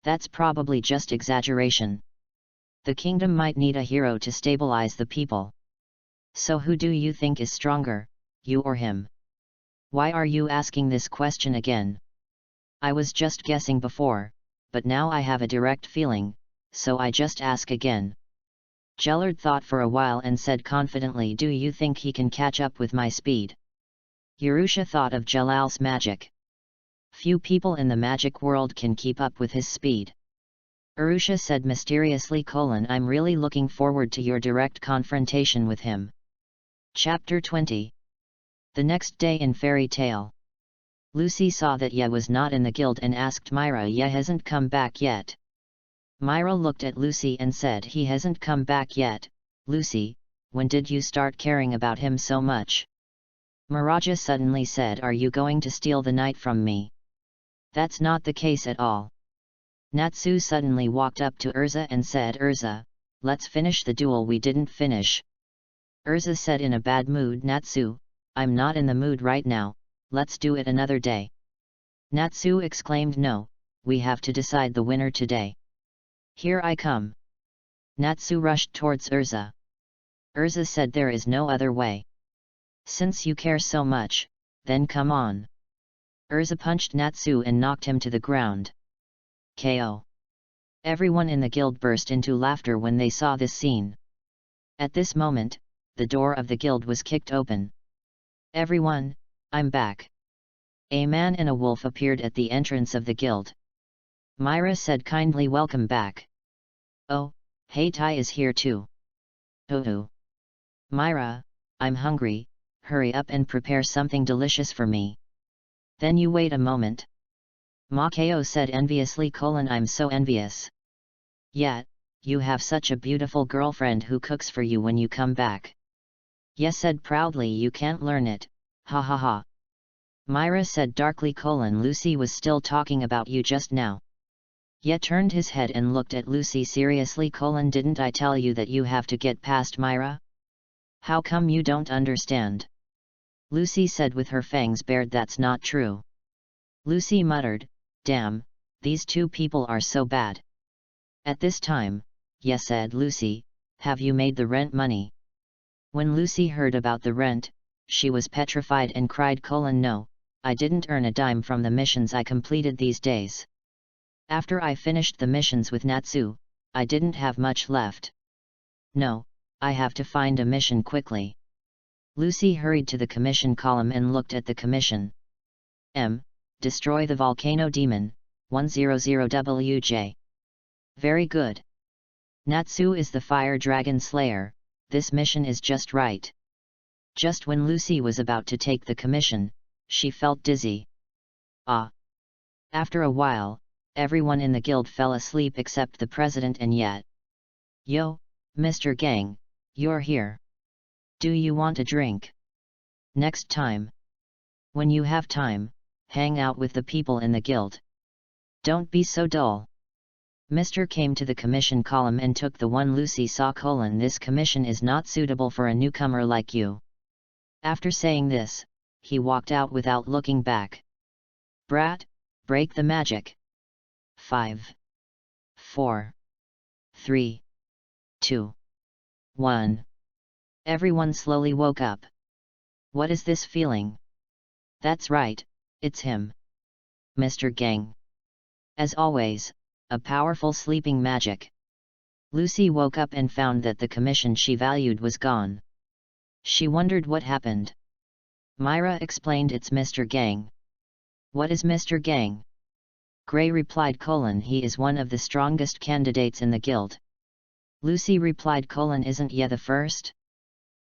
That's probably just exaggeration. The kingdom might need a hero to stabilize the people. So who do you think is stronger, you or him? Why are you asking this question again? I was just guessing before, but now I have a direct feeling, so I just ask again. Jellard thought for a while and said confidently, do you think he can catch up with my speed? Urusha thought of Jalal's magic. Few people in the magic world can keep up with his speed. Urusha said mysteriously, I'm really looking forward to your direct confrontation with him. Chapter 20. The next day in Fairy Tale. Lucy saw that Ye was not in the guild and asked Myra, Ye hasn't come back yet. Myra looked at Lucy and said, he hasn't come back yet. Lucy, when did you start caring about him so much? Miraja suddenly said, are you going to steal the night from me? That's not the case at all. Natsu suddenly walked up to Urza and said, Urza, let's finish the duel we didn't finish. Urza said in a bad mood, Natsu, I'm not in the mood right now, let's do it another day. Natsu exclaimed, no, we have to decide the winner today. Here I come. Natsu rushed towards Urza. Urza said, there is no other way. Since you care so much, then come on. Urza punched Natsu and knocked him to the ground. KO. Everyone in the guild burst into laughter when they saw this scene. At this moment, the door of the guild was kicked open. Everyone, I'm back. A man and a wolf appeared at the entrance of the guild. Myra said kindly, welcome back. Oh, hey, Tai is here too. Oh. Myra, I'm hungry, hurry up and prepare something delicious for me. Then you wait a moment. Makeo said enviously, I'm so envious. Yet, you have such a beautiful girlfriend who cooks for you when you come back. Yes, said proudly, you can't learn it, ha ha ha. Myra said darkly, Lucy was still talking about you just now. Ye turned his head and looked at Lucy seriously, didn't I tell you that you have to get past Myra? How come you don't understand? Lucy said with her fangs bared, that's not true. Lucy muttered, damn, these two people are so bad. At this time, yes, said Lucy, have you made the rent money? When Lucy heard about the rent, she was petrified and cried, no, I didn't earn a dime from the missions I completed these days. After I finished the missions with Natsu, I didn't have much left. No, I have to find a mission quickly. Lucy hurried to the commission column and looked at the commission. Destroy the volcano demon, 100WJ. Very good. Natsu is the fire dragon slayer, this mission is just right. Just when Lucy was about to take the commission, she felt dizzy. After a while, everyone in the guild fell asleep except the president and Yet. Yo, Mr. Gang, you're here. Do you want a drink? Next time. When you have time, hang out with the people in the guild. Don't be so dull. Mr. came to the commission column and took the one Lucy saw, this commission is not suitable for a newcomer like you. After saying this, he walked out without looking back. Brat, break the magic. 5, 4, 3, 2, 1. Everyone slowly woke up. What is this feeling? That's right, it's him. Mr. Gang. As always, a powerful sleeping magic. Lucy woke up and found that the commission she valued was gone. She wondered what happened. Myra explained, it's Mr. Gang. What is Mr. Gang? Gray replied, he is one of the strongest candidates in the guild. Lucy replied, isn't ye the first?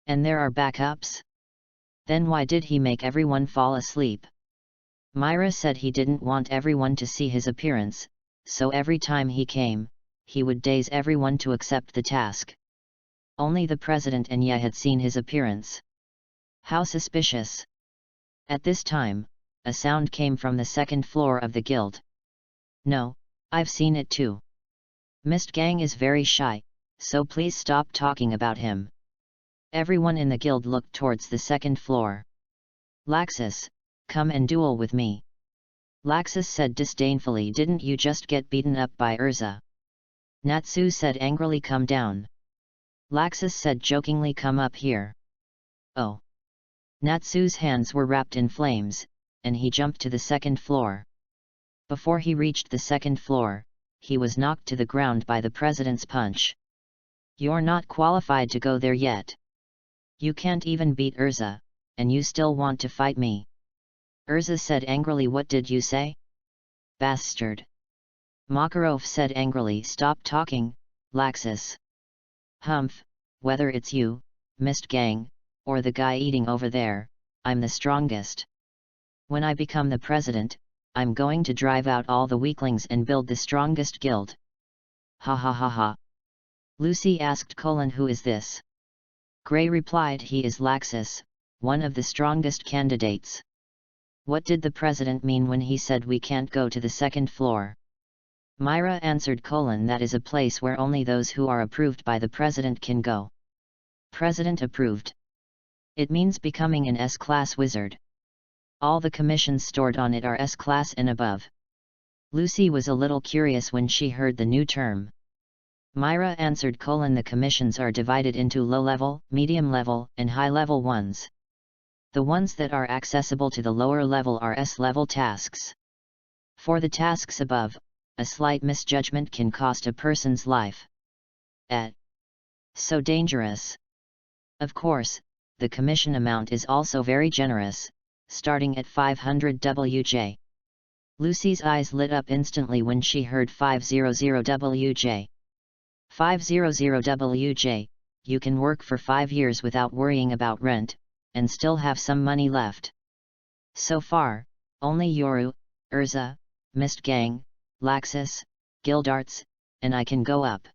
And there are backups? Then why did he make everyone fall asleep? Myra said he didn't want everyone to see his appearance, so every time he came, he would daze everyone to accept the task. Only the president and Ye had seen his appearance. How suspicious! At this time, a sound came from the second floor of the guild. No, I've seen it too. Mr. Gang is very shy, so please stop talking about him. Everyone in the guild looked towards the second floor. Laxus, come and duel with me. Laxus said disdainfully, didn't you just get beaten up by Urza? Natsu said angrily, come down. Laxus said jokingly, come up here. Oh. Natsu's hands were wrapped in flames, and he jumped to the second floor. Before he reached the second floor, he was knocked to the ground by the president's punch. You're not qualified to go there yet. You can't even beat Urza, and you still want to fight me. Urza said angrily, what did you say? Bastard. Makarov said angrily, stop talking, Laxus. Humph, whether it's you, Mr. Gang, or the guy eating over there, I'm the strongest. When I become the president, I'm going to drive out all the weaklings and build the strongest guild. Ha ha ha ha. Lucy asked, who is this? Gray replied, he is Laxus, one of the strongest candidates. What did the president mean when he said we can't go to the second floor? Myra answered, that is a place where only those who are approved by the president can go. President approved. It means becoming an S-class wizard. All the commissions stored on it are S-class and above. Lucy was a little curious when she heard the new term. Myra answered, the commissions are divided into low-level, medium-level, and high-level ones. The ones that are accessible to the lower level are S-level tasks. For the tasks above, a slight misjudgment can cost a person's life. So dangerous. Of course, the commission amount is also very generous, starting at 500 WJ. Lucy's eyes lit up instantly when she heard 500 WJ. 500 WJ, you can work for 5 years without worrying about rent, and still have some money left. So far, only Yoru, Urza, Mist Gang, Laxus, Gildarts, and I can go up.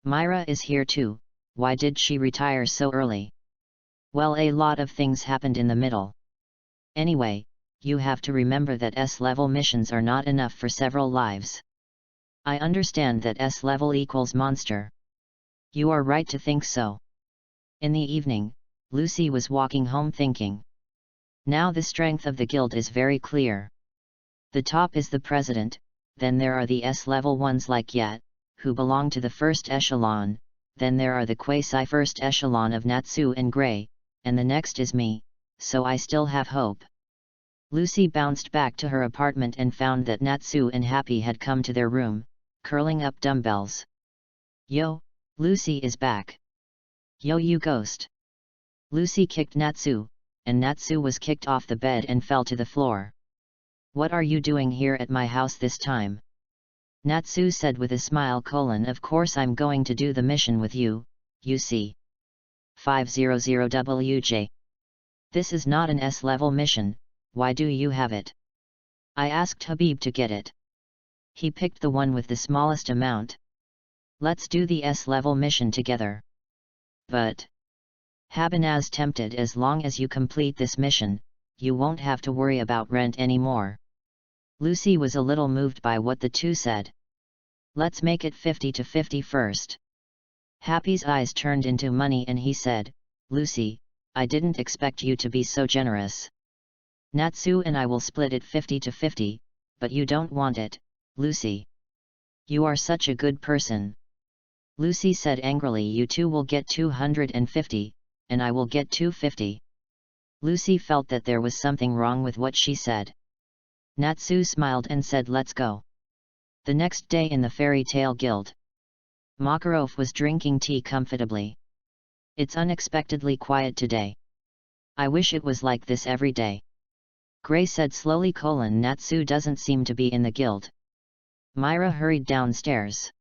Myra is here too. Why did she retire so early? Well, a lot of things happened in the middle. Anyway, you have to remember that S-level missions are not enough for several lives. I understand that S-level equals monster. You are right to think so. In the evening, Lucy was walking home thinking. Now the strength of the guild is very clear. The top is the president, then there are the S-level ones like Yat, who belong to the first echelon, then there are the quasi-first echelon of Natsu and Gray, and the next is me, so I still have hope. Lucy bounced back to her apartment and found that Natsu and Happy had come to their room, curling up dumbbells. Yo, Lucy is back. Yo, you ghost. Lucy kicked Natsu, and Natsu was kicked off the bed and fell to the floor. What are you doing here at my house this time? Natsu said with a smile: of course I'm going to do the mission with you, you see. 500 WJ. This is not an S-level mission, why do you have it? I asked Habib to get it. He picked the one with the smallest amount. Let's do the S-level mission together. But Habinaz tempted, as long as you complete this mission, you won't have to worry about rent anymore. Lucy was a little moved by what the two said. Let's make it 50-50 first. Happy's eyes turned into money and he said, Lucy, I didn't expect you to be so generous. Natsu and I will split it 50-50, but you don't want it, Lucy. You are such a good person. Lucy said angrily, you two will get 250, and I will get 250. Lucy felt that there was something wrong with what she said. Natsu smiled and said, let's go. The next day in the Fairy Tale Guild, Makarov was drinking tea comfortably. It's unexpectedly quiet today. I wish it was like this every day. Gray said slowly: Natsu doesn't seem to be in the guild. Myra hurried downstairs.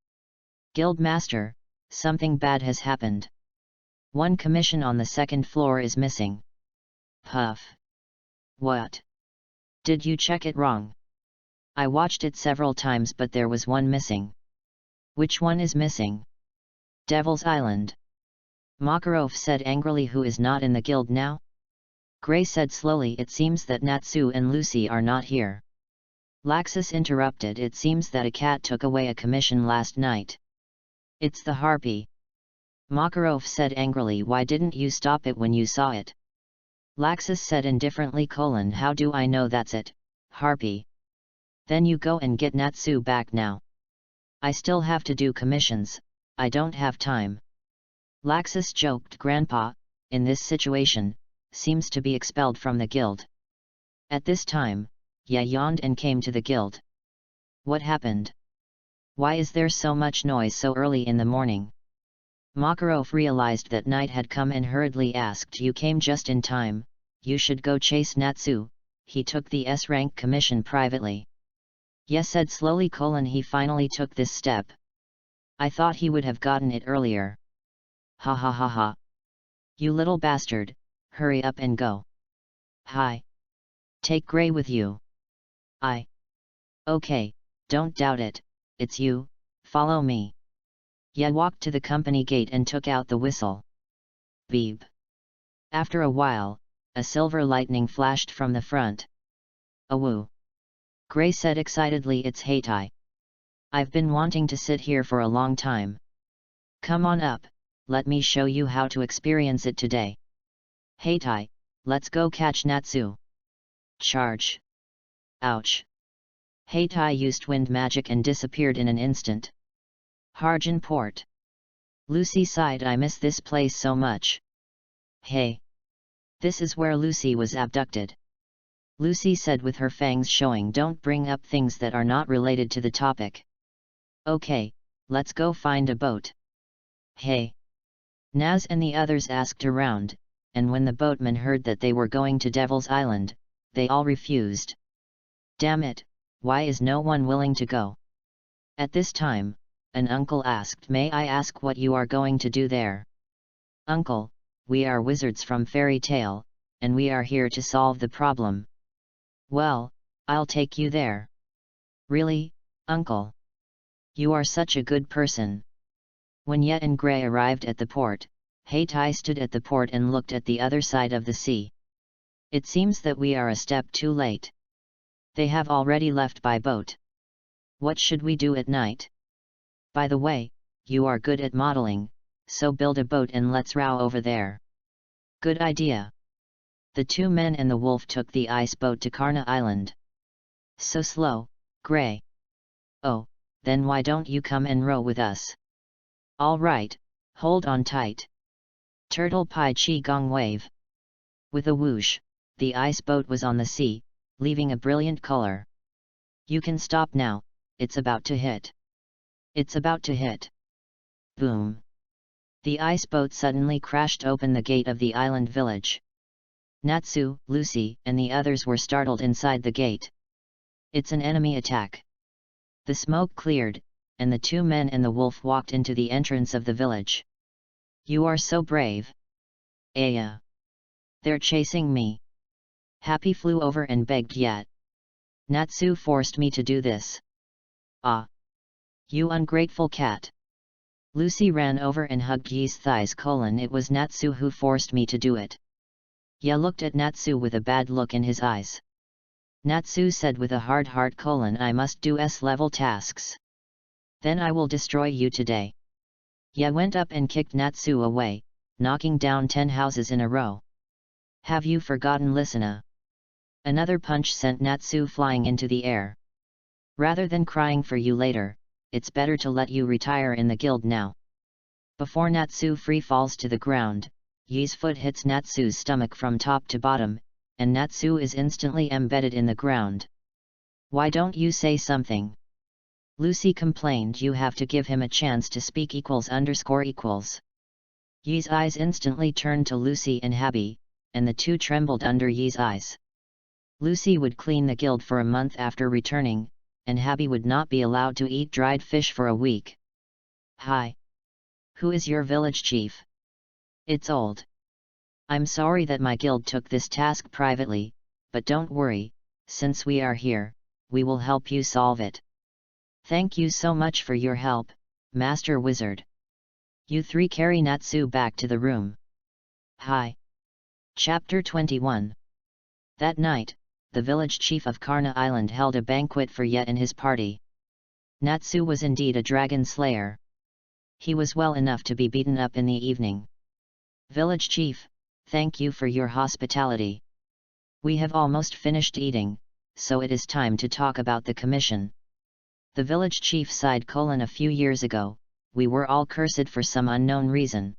Guildmaster, something bad has happened. One commission on the second floor is missing. Puff. What? Did you check it wrong? I watched it several times but there was one missing. Which one is missing? Devil's Island. Makarov said angrily. Who is not in the guild now? Gray said slowly, it seems that Natsu and Lucy are not here. Laxus interrupted, it seems that a cat took away a commission last night. It's the harpy. Makarov said angrily, why didn't you stop it when you saw it? Laxus said indifferently: how do I know that's it, harpy? Then you go and get Natsu back now. I still have to do commissions, I don't have time. Laxus joked, Grandpa, in this situation, seems to be expelled from the guild. At this time, Ya yawned and came to the guild. What happened? Why is there so much noise so early in the morning? Makarov realized that night had come and hurriedly asked, you came just in time, you should go chase Natsu, he took the S-rank commission privately. Yes, said slowly: he finally took this step. I thought he would have gotten it earlier. Ha ha ha ha. You little bastard, hurry up and go. Hi. Take Gray with you. Okay, don't doubt it, it's you, follow me. Ya walked to the company gate and took out the whistle. Beep. After a while, a silver lightning flashed from the front. Awoo. Gray said excitedly, it's Heitai. I've been wanting to sit here for a long time. Come on up, let me show you how to experience it today. Heitai, let's go catch Natsu. Charge. Ouch. Heitai used wind magic and disappeared in an instant. Harjan Port. Lucy sighed, I miss this place so much. Hey. This is where Lucy was abducted. Lucy said with her fangs showing, don't bring up things that are not related to the topic. Okay, let's go find a boat. Hey. Naz and the others asked around, and when the boatmen heard that they were going to Devil's Island, they all refused. Damn it, why is no one willing to go? At this time, an uncle asked, "May I ask what you are going to do there?" "Uncle, we are wizards from fairy tale, and we are here to solve the problem." "Well, I'll take you there." "Really, uncle? You are such a good person." When Ye and Gray arrived at the port, Hatai stood at the port and looked at the other side of the sea. "It seems that we are a step too late. They have already left by boat. What should we do at night? By the way, you are good at modeling, so build a boat and let's row over there." "Good idea." The two men and the wolf took the ice boat to Karna Island. "So slow, Gray." "Oh, then why don't you come and row with us?" "All right, hold on tight." Turtle Pai Chi Gong wave. With a whoosh, the ice boat was on the sea, leaving a brilliant color. "You can stop now, it's about to hit." "It's about to hit." Boom! The ice boat suddenly crashed open the gate of the island village. Natsu, Lucy, and the others were startled inside the gate. "It's an enemy attack." The smoke cleared, and the two men and the wolf walked into the entrance of the village. "You are so brave." "Aya! They're chasing me." Happy flew over and begged Yet. "Natsu forced me to do this." "Ah! You ungrateful cat." Lucy ran over and hugged Ye's thighs. "It was Natsu who forced me to do it." Ye looked at Natsu with a bad look in his eyes. Natsu said with a hard heart: "I must do S-level tasks. Then I will destroy you today." Ye went up and kicked Natsu away, knocking down 10 houses in a row. "Have you forgotten Listener?" Another punch sent Natsu flying into the air. "Rather than crying for you later, it's better to let you retire in the guild now." Before Natsu free falls to the ground, Ye's foot hits Natsu's stomach from top to bottom, and Natsu is instantly embedded in the ground. "Why don't you say something?" Lucy complained. "You have to give him a chance to speak ===." Ye's eyes instantly turned to Lucy and Happy, and the two trembled under Ye's eyes. Lucy would clean the guild for a month after returning, and Happy would not be allowed to eat dried fish for a week. "Hi! Who is your village chief?" "It's old. I'm sorry that my guild took this task privately, but don't worry, since we are here, we will help you solve it." "Thank you so much for your help, Master Wizard." You three carry Natsu back to the room. Hi! Chapter 21. That night, the village chief of Karna Island held a banquet for Ye and his party. Natsu was indeed a dragon slayer. He was well enough to be beaten up in the evening. "Village chief, thank you for your hospitality. We have almost finished eating, so it is time to talk about the commission." The village chief sighed: "A few years ago, we were all cursed for some unknown reason.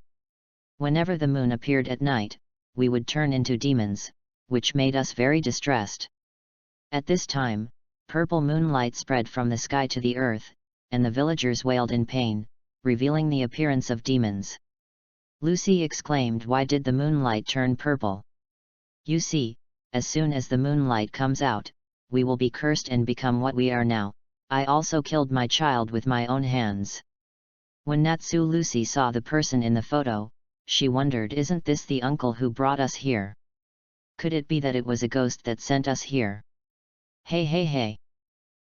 Whenever the moon appeared at night, we would turn into demons, which made us very distressed. At this time, purple moonlight spread from the sky to the earth, and the villagers wailed in pain, revealing the appearance of demons." Lucy exclaimed: "Why did the moonlight turn purple?" "You see, as soon as the moonlight comes out, we will be cursed and become what we are now. I also killed my child with my own hands." When Natsu Lucy saw the person in the photo, she wondered, "Isn't this the uncle who brought us here? Could it be that it was a ghost that sent us here?" Hey hey hey!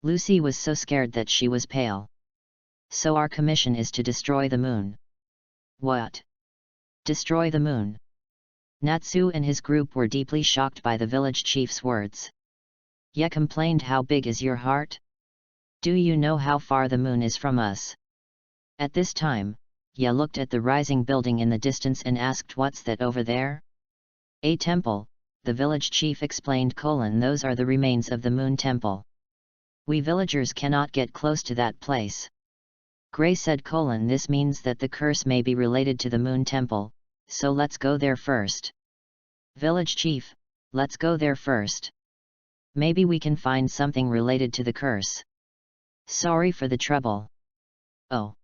Lucy was so scared that she was pale. "So our commission is to destroy the moon." "What? Destroy the moon?" Natsu and his group were deeply shocked by the village chief's words. Ye complained: "How big is your heart? Do you know how far the moon is from us?" At this time, Ye looked at the rising building in the distance and asked, "What's that over there?" "A temple," the village chief explained: "Those are the remains of the moon temple. We villagers cannot get close to that place." Gray said: "This means that the curse may be related to the moon temple, so let's go there first." "Village chief, let's go there first. Maybe we can find something related to the curse." "Sorry for the trouble." "Oh.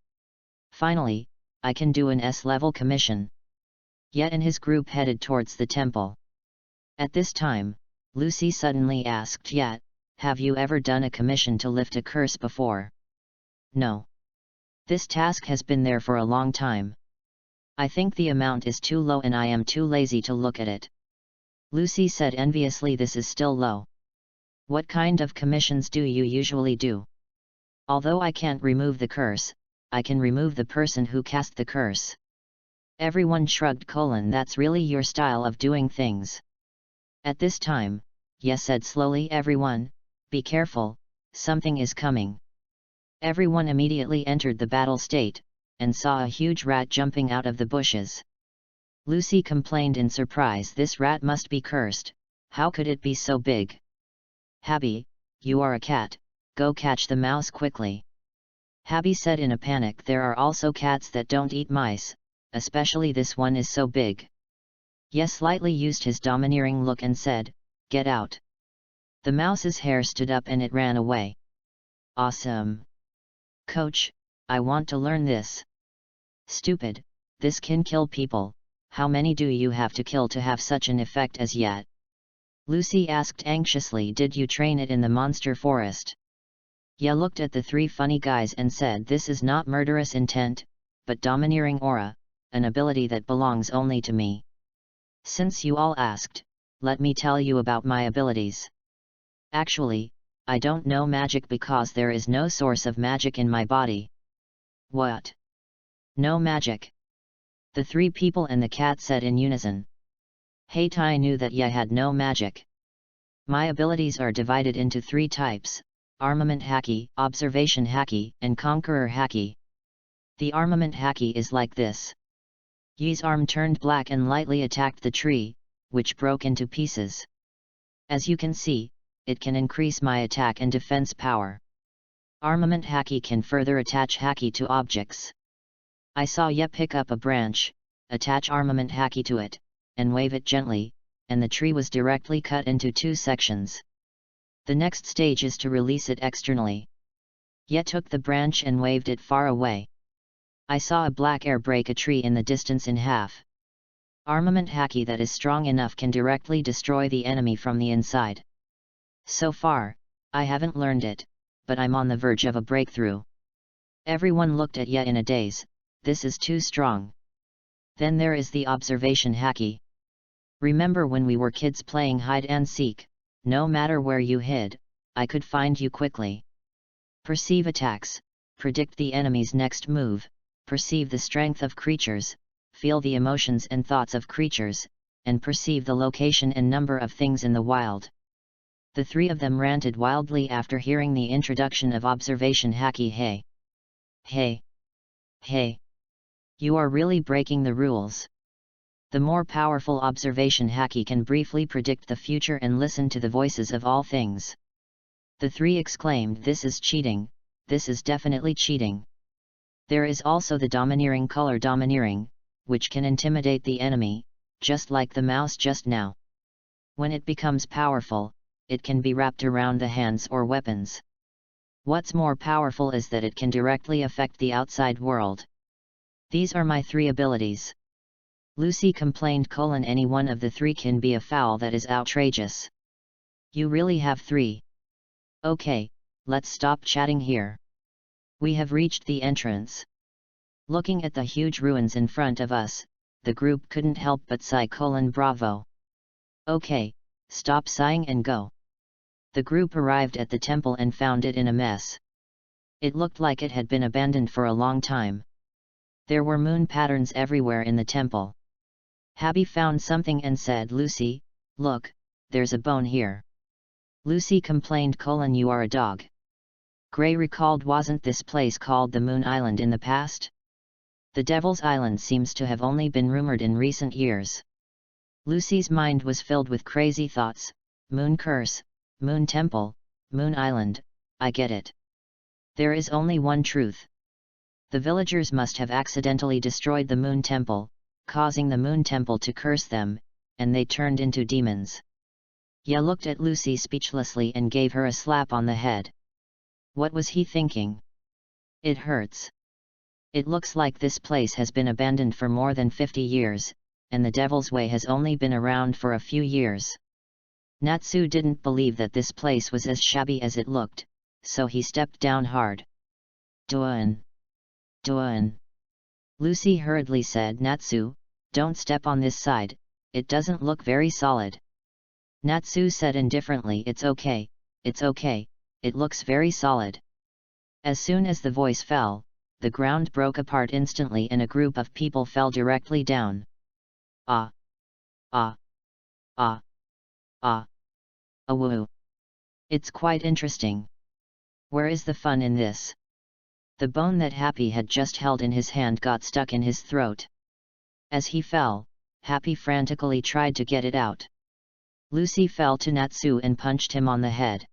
Finally, I can do an S-level commission." Yet and his group headed towards the temple. At this time, Lucy suddenly asked Yet, have you ever done a commission to lift a curse before? No. This task has been there for a long time. I think the amount is too low and I am too lazy to look at it. Lucy said enviously, this is still low. What kind of commissions do you usually do? Although I can't remove the curse, I can remove the person who cast the curse. Everyone shrugged. That's really your style of doing things. At this time, Yes said slowly, everyone, be careful, something is coming. Everyone immediately entered the battle state, and saw a huge rat jumping out of the bushes. Lucy complained in surprise, this rat must be cursed, how could it be so big? Habby, you are a cat, go catch the mouse quickly. Habby said in a panic, there are also cats that don't eat mice, especially this one is so big. Yes slightly used his domineering look and said, get out. The mouse's hair stood up and it ran away. Awesome. Coach, I want to learn this. Stupid, this can kill people, how many do you have to kill to have such an effect as Yet? Lucy asked anxiously, did you train it in the monster forest? Ya looked at the three funny guys and said, this is not murderous intent, but domineering aura, an ability that belongs only to me. Since you all asked, let me tell you about my abilities. Actually, I don't know magic because there is no source of magic in my body. What? No magic? The three people and the cat said in unison. Heitai knew that Ye had no magic. My abilities are divided into three types: Armament Haki, Observation Haki, and Conqueror Haki. The Armament Haki is like this. Ye's arm turned black and lightly attacked the tree, which broke into pieces. As you can see, it can increase my attack and defense power. Armament Haki can further attach Haki to objects. I saw Ye pick up a branch, attach Armament Haki to it, and wave it gently, and the tree was directly cut into two sections. The next stage is to release it externally. Ye took the branch and waved it far away. I saw a black air break a tree in the distance in half. Armament Haki that is strong enough can directly destroy the enemy from the inside. So far, I haven't learned it, but I'm on the verge of a breakthrough. Everyone looked at Ye in a daze, this is too strong. Then there is the Observation Haki. Remember when we were kids playing hide and seek, no matter where you hid, I could find you quickly. Perceive attacks, predict the enemy's next move, perceive the strength of creatures, feel the emotions and thoughts of creatures, and perceive the location and number of things in the wild. The three of them ranted wildly after hearing the introduction of Observation Haki. Hey! Hey! Hey! You are really breaking the rules. The more powerful Observation Haki can briefly predict the future and listen to the voices of all things. The three exclaimed, this is cheating, this is definitely cheating. There is also the Domineering color Domineering, which can intimidate the enemy, just like the mouse just now. When it becomes powerful, it can be wrapped around the hands or weapons. What's more powerful is that it can directly affect the outside world. These are my three abilities. Lucy complained, any one of the three can be a foul that is outrageous. You really have three. Okay, let's stop chatting here. We have reached the entrance. Looking at the huge ruins in front of us, the group couldn't help but sigh. Bravo. Okay, stop sighing and go. The group arrived at the temple and found it in a mess. It looked like it had been abandoned for a long time. There were moon patterns everywhere in the temple. Habby found something and said, Lucy, look, there's a bone here. Lucy complained, you are a dog. Gray recalled, wasn't this place called the Moon Island in the past? The Devil's Island seems to have only been rumored in recent years. Lucy's mind was filled with crazy thoughts, Moon Curse, Moon Temple, Moon Island, I get it. There is only one truth. The villagers must have accidentally destroyed the Moon Temple, causing the Moon Temple to curse them, and they turned into demons. Ye looked at Lucy speechlessly and gave her a slap on the head. What was he thinking? It hurts. It looks like this place has been abandoned for more than 50 years, and the Devil's Way has only been around for a few years. Natsu didn't believe that this place was as shabby as it looked, so he stepped down hard. Duan. Duan. Lucy hurriedly said, Natsu, don't step on this side, it doesn't look very solid. Natsu said indifferently, it's okay, it looks very solid. As soon as the voice fell, the ground broke apart instantly and a group of people fell directly down. Ah! Ah! Ah! Ah! Awoo! It's quite interesting. Where is the fun in this? The bone that Happy had just held in his hand got stuck in his throat. As he fell, Happy frantically tried to get it out. Lucy fell to Natsu and punched him on the head.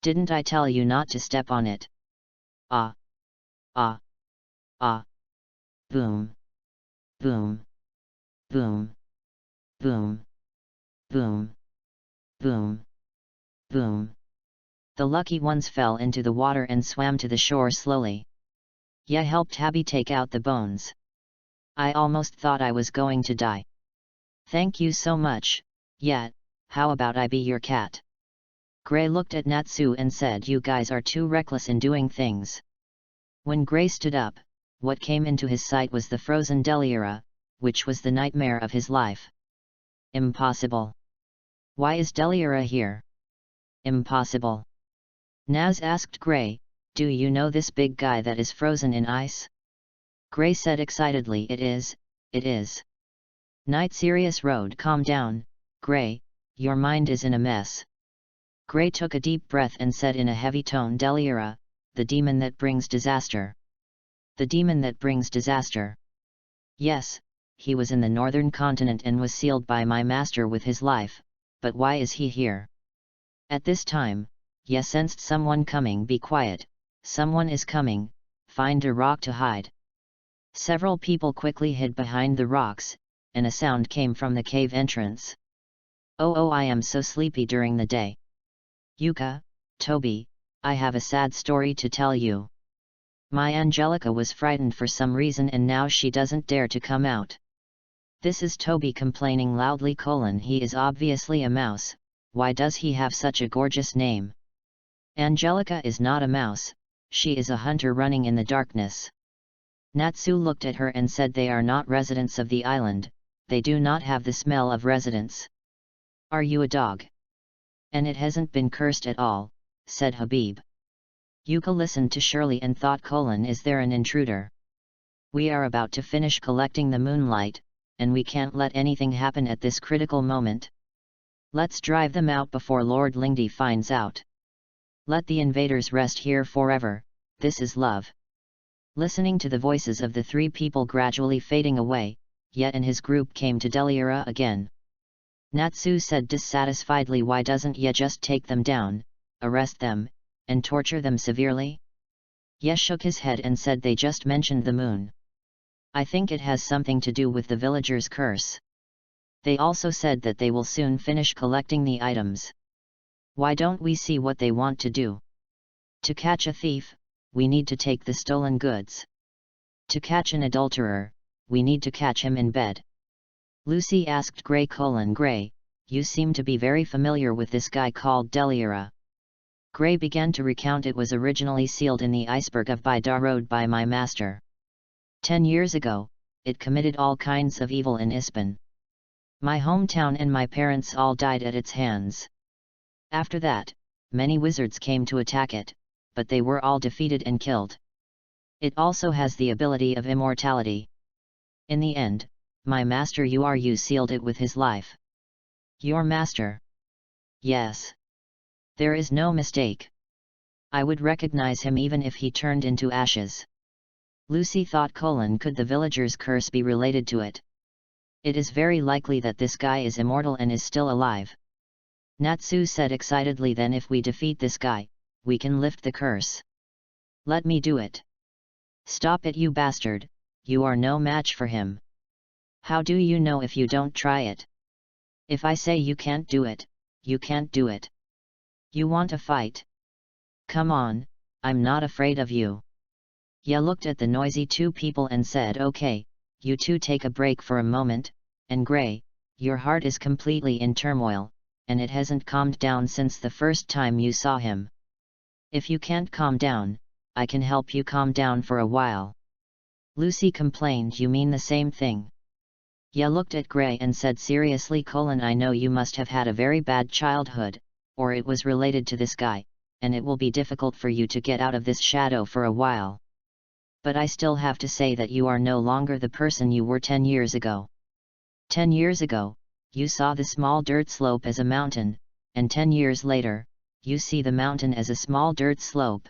Didn't I tell you not to step on it? Ah! Ah! Ah! Boom! Boom! Boom! Boom! Boom! Boom! Boom! The lucky ones fell into the water and swam to the shore slowly. Ya helped Happy take out the bones. I almost thought I was going to die. Thank you so much, yet, how about I be your cat? Gray looked at Natsu and said, you guys are too reckless in doing things. When Gray stood up, what came into his sight was the frozen Deliera, which was the nightmare of his life. Impossible. Why is Deliera here? Impossible. Naz asked Gray, do you know this big guy that is frozen in ice? Gray said excitedly, it is. Night Sirius Road, calm down, Gray, your mind is in a mess. Gray took a deep breath and said in a heavy tone, Deliera, the demon that brings disaster. The demon that brings disaster. Yes, he was in the northern continent and was sealed by my master with his life, but why is he here? At this time, Ye sensed someone coming. Be quiet, someone is coming, find a rock to hide. Several people quickly hid behind the rocks, and a sound came from the cave entrance. Oh, I am so sleepy during the day. Yuka, Toby, I have a sad story to tell you. My Angelica was frightened for some reason and now she doesn't dare to come out. This is Toby complaining loudly. He is obviously a mouse, why does he have such a gorgeous name? Angelica is not a mouse, she is a hunter running in the darkness. Natsu looked at her and said, they are not residents of the island, they do not have the smell of residents. Are you a dog? And it hasn't been cursed at all, said Habib. Yuka listened to Shirley and thought, is there an intruder? We are about to finish collecting the moonlight, and we can't let anything happen at this critical moment. Let's drive them out before Lord Lingdi finds out. Let the invaders rest here forever, this is love. Listening to the voices of the three people gradually fading away, Yet and his group came to Deliera again. Natsu said dissatisfiedly, why doesn't Ye just take them down, arrest them, and torture them severely? Ye shook his head and said, they just mentioned the moon. I think it has something to do with the villagers' curse. They also said that they will soon finish collecting the items. Why don't we see what they want to do? To catch a thief, we need to take the stolen goods. To catch an adulterer, we need to catch him in bed. Lucy asked Gray, you seem to be very familiar with this guy called Deliera. Gray began to recount. It was originally sealed in the iceberg of Bidar Road by my master. 10 years ago, it committed all kinds of evil in Ispan. My hometown and my parents all died at its hands. After that, many wizards came to attack it, but they were all defeated and killed. It also has the ability of immortality. In the end, my master Uru sealed it with his life. Your master? Yes. There is no mistake. I would recognize him even if he turned into ashes. Lucy thought, could the villager's curse be related to it? It is very likely that this guy is immortal and is still alive. Natsu said excitedly, then if we defeat this guy, we can lift the curse. Let me do it. Stop it, you bastard, you are no match for him. How do you know if you don't try it? If I say you can't do it, you can't do it. You want a fight? Come on, I'm not afraid of you. Ye looked at the noisy two people and said, okay, you two take a break for a moment, and Gray, your heart is completely in turmoil, and it hasn't calmed down since the first time you saw him. If you can't calm down, I can help you calm down for a while. Lucy complained. You mean the same thing? Ya looked at Gray and said seriously: I know you must have had a very bad childhood, or it was related to this guy, and it will be difficult for you to get out of this shadow for a while. But I still have to say that you are no longer the person you were 10 years ago. 10 years ago, you saw the small dirt slope as a mountain, and 10 years later, you see the mountain as a small dirt slope.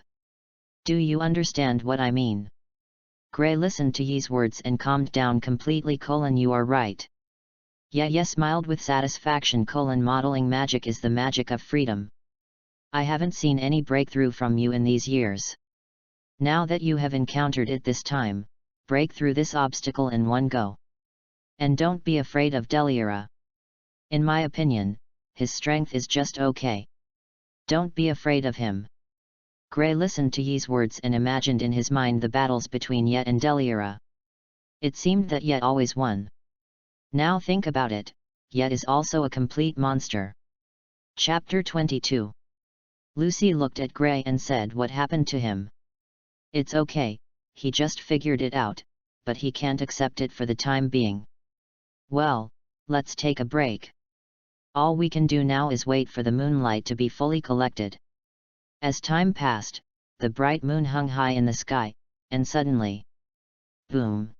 Do you understand what I mean? Gray listened to Ye's words and calmed down completely. You are right. Ye smiled with satisfaction. Modeling magic is the magic of freedom. I haven't seen any breakthrough from you in these years. Now that you have encountered it this time, break through this obstacle in one go. And don't be afraid of Deliera. In my opinion, his strength is just okay. Don't be afraid of him. Gray listened to Ye's words and imagined in his mind the battles between Ye and Deliera. It seemed that Ye always won. Now think about it, Ye is also a complete monster. Chapter 22. Lucy looked at Gray and said, what happened to him? It's okay, he just figured it out, but he can't accept it for the time being. Well, let's take a break. All we can do now is wait for the moonlight to be fully collected. As time passed, the bright moon hung high in the sky, and suddenly, boom!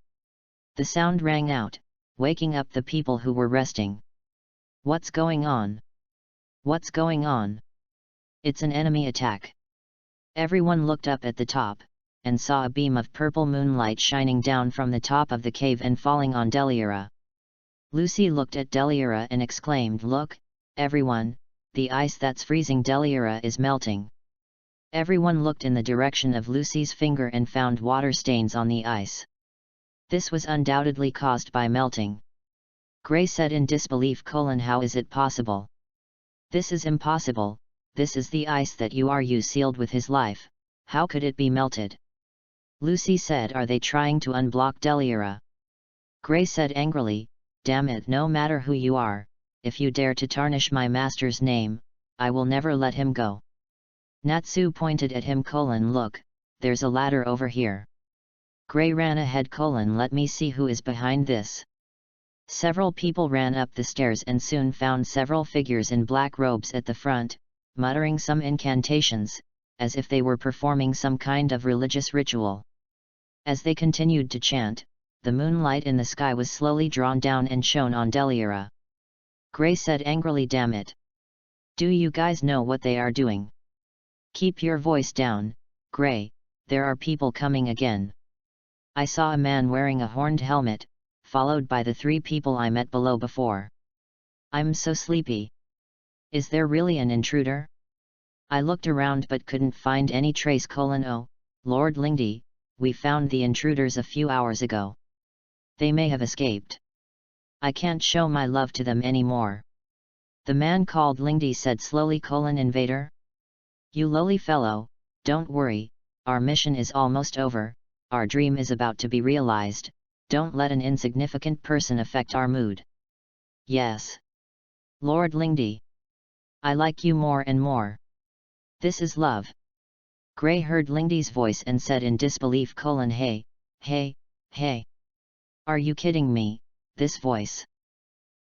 The sound rang out, waking up the people who were resting. What's going on? What's going on? It's an enemy attack. Everyone looked up at the top, and saw a beam of purple moonlight shining down from the top of the cave and falling on Deliera. Lucy looked at Deliera and exclaimed, look, everyone, the ice that's freezing Deliera is melting. Everyone looked in the direction of Lucy's finger and found water stains on the ice. This was undoubtedly caused by melting. Gray said in disbelief: how is it possible? This is impossible, this is the ice that you sealed with his life, how could it be melted? Lucy said, are they trying to unblock Deliera? Gray said angrily, damn it, no matter who you are, if you dare to tarnish my master's name, I will never let him go. Natsu pointed at him: look, there's a ladder over here. Gray ran ahead: let me see who is behind this. Several people ran up the stairs and soon found several figures in black robes at the front, muttering some incantations, as if they were performing some kind of religious ritual. As they continued to chant, the moonlight in the sky was slowly drawn down and shone on Deliera. Gray said angrily, damn it! Do you guys know what they are doing? Keep your voice down, Gray, there are people coming again. I saw a man wearing a horned helmet, followed by the 3 people I met below before. I'm so sleepy. Is there really an intruder? I looked around but couldn't find any trace. Oh, Lord Lingdi, we found the intruders a few hours ago. They may have escaped. I can't show my love to them anymore. The man called Lingdi said slowly: invader? You lowly fellow, don't worry, our mission is almost over, our dream is about to be realized, don't let an insignificant person affect our mood. Yes. Lord Lingdi. I like you more and more. This is love. Gray heard Lingdi's voice and said in disbelief: hey, hey, hey. Are you kidding me, this voice?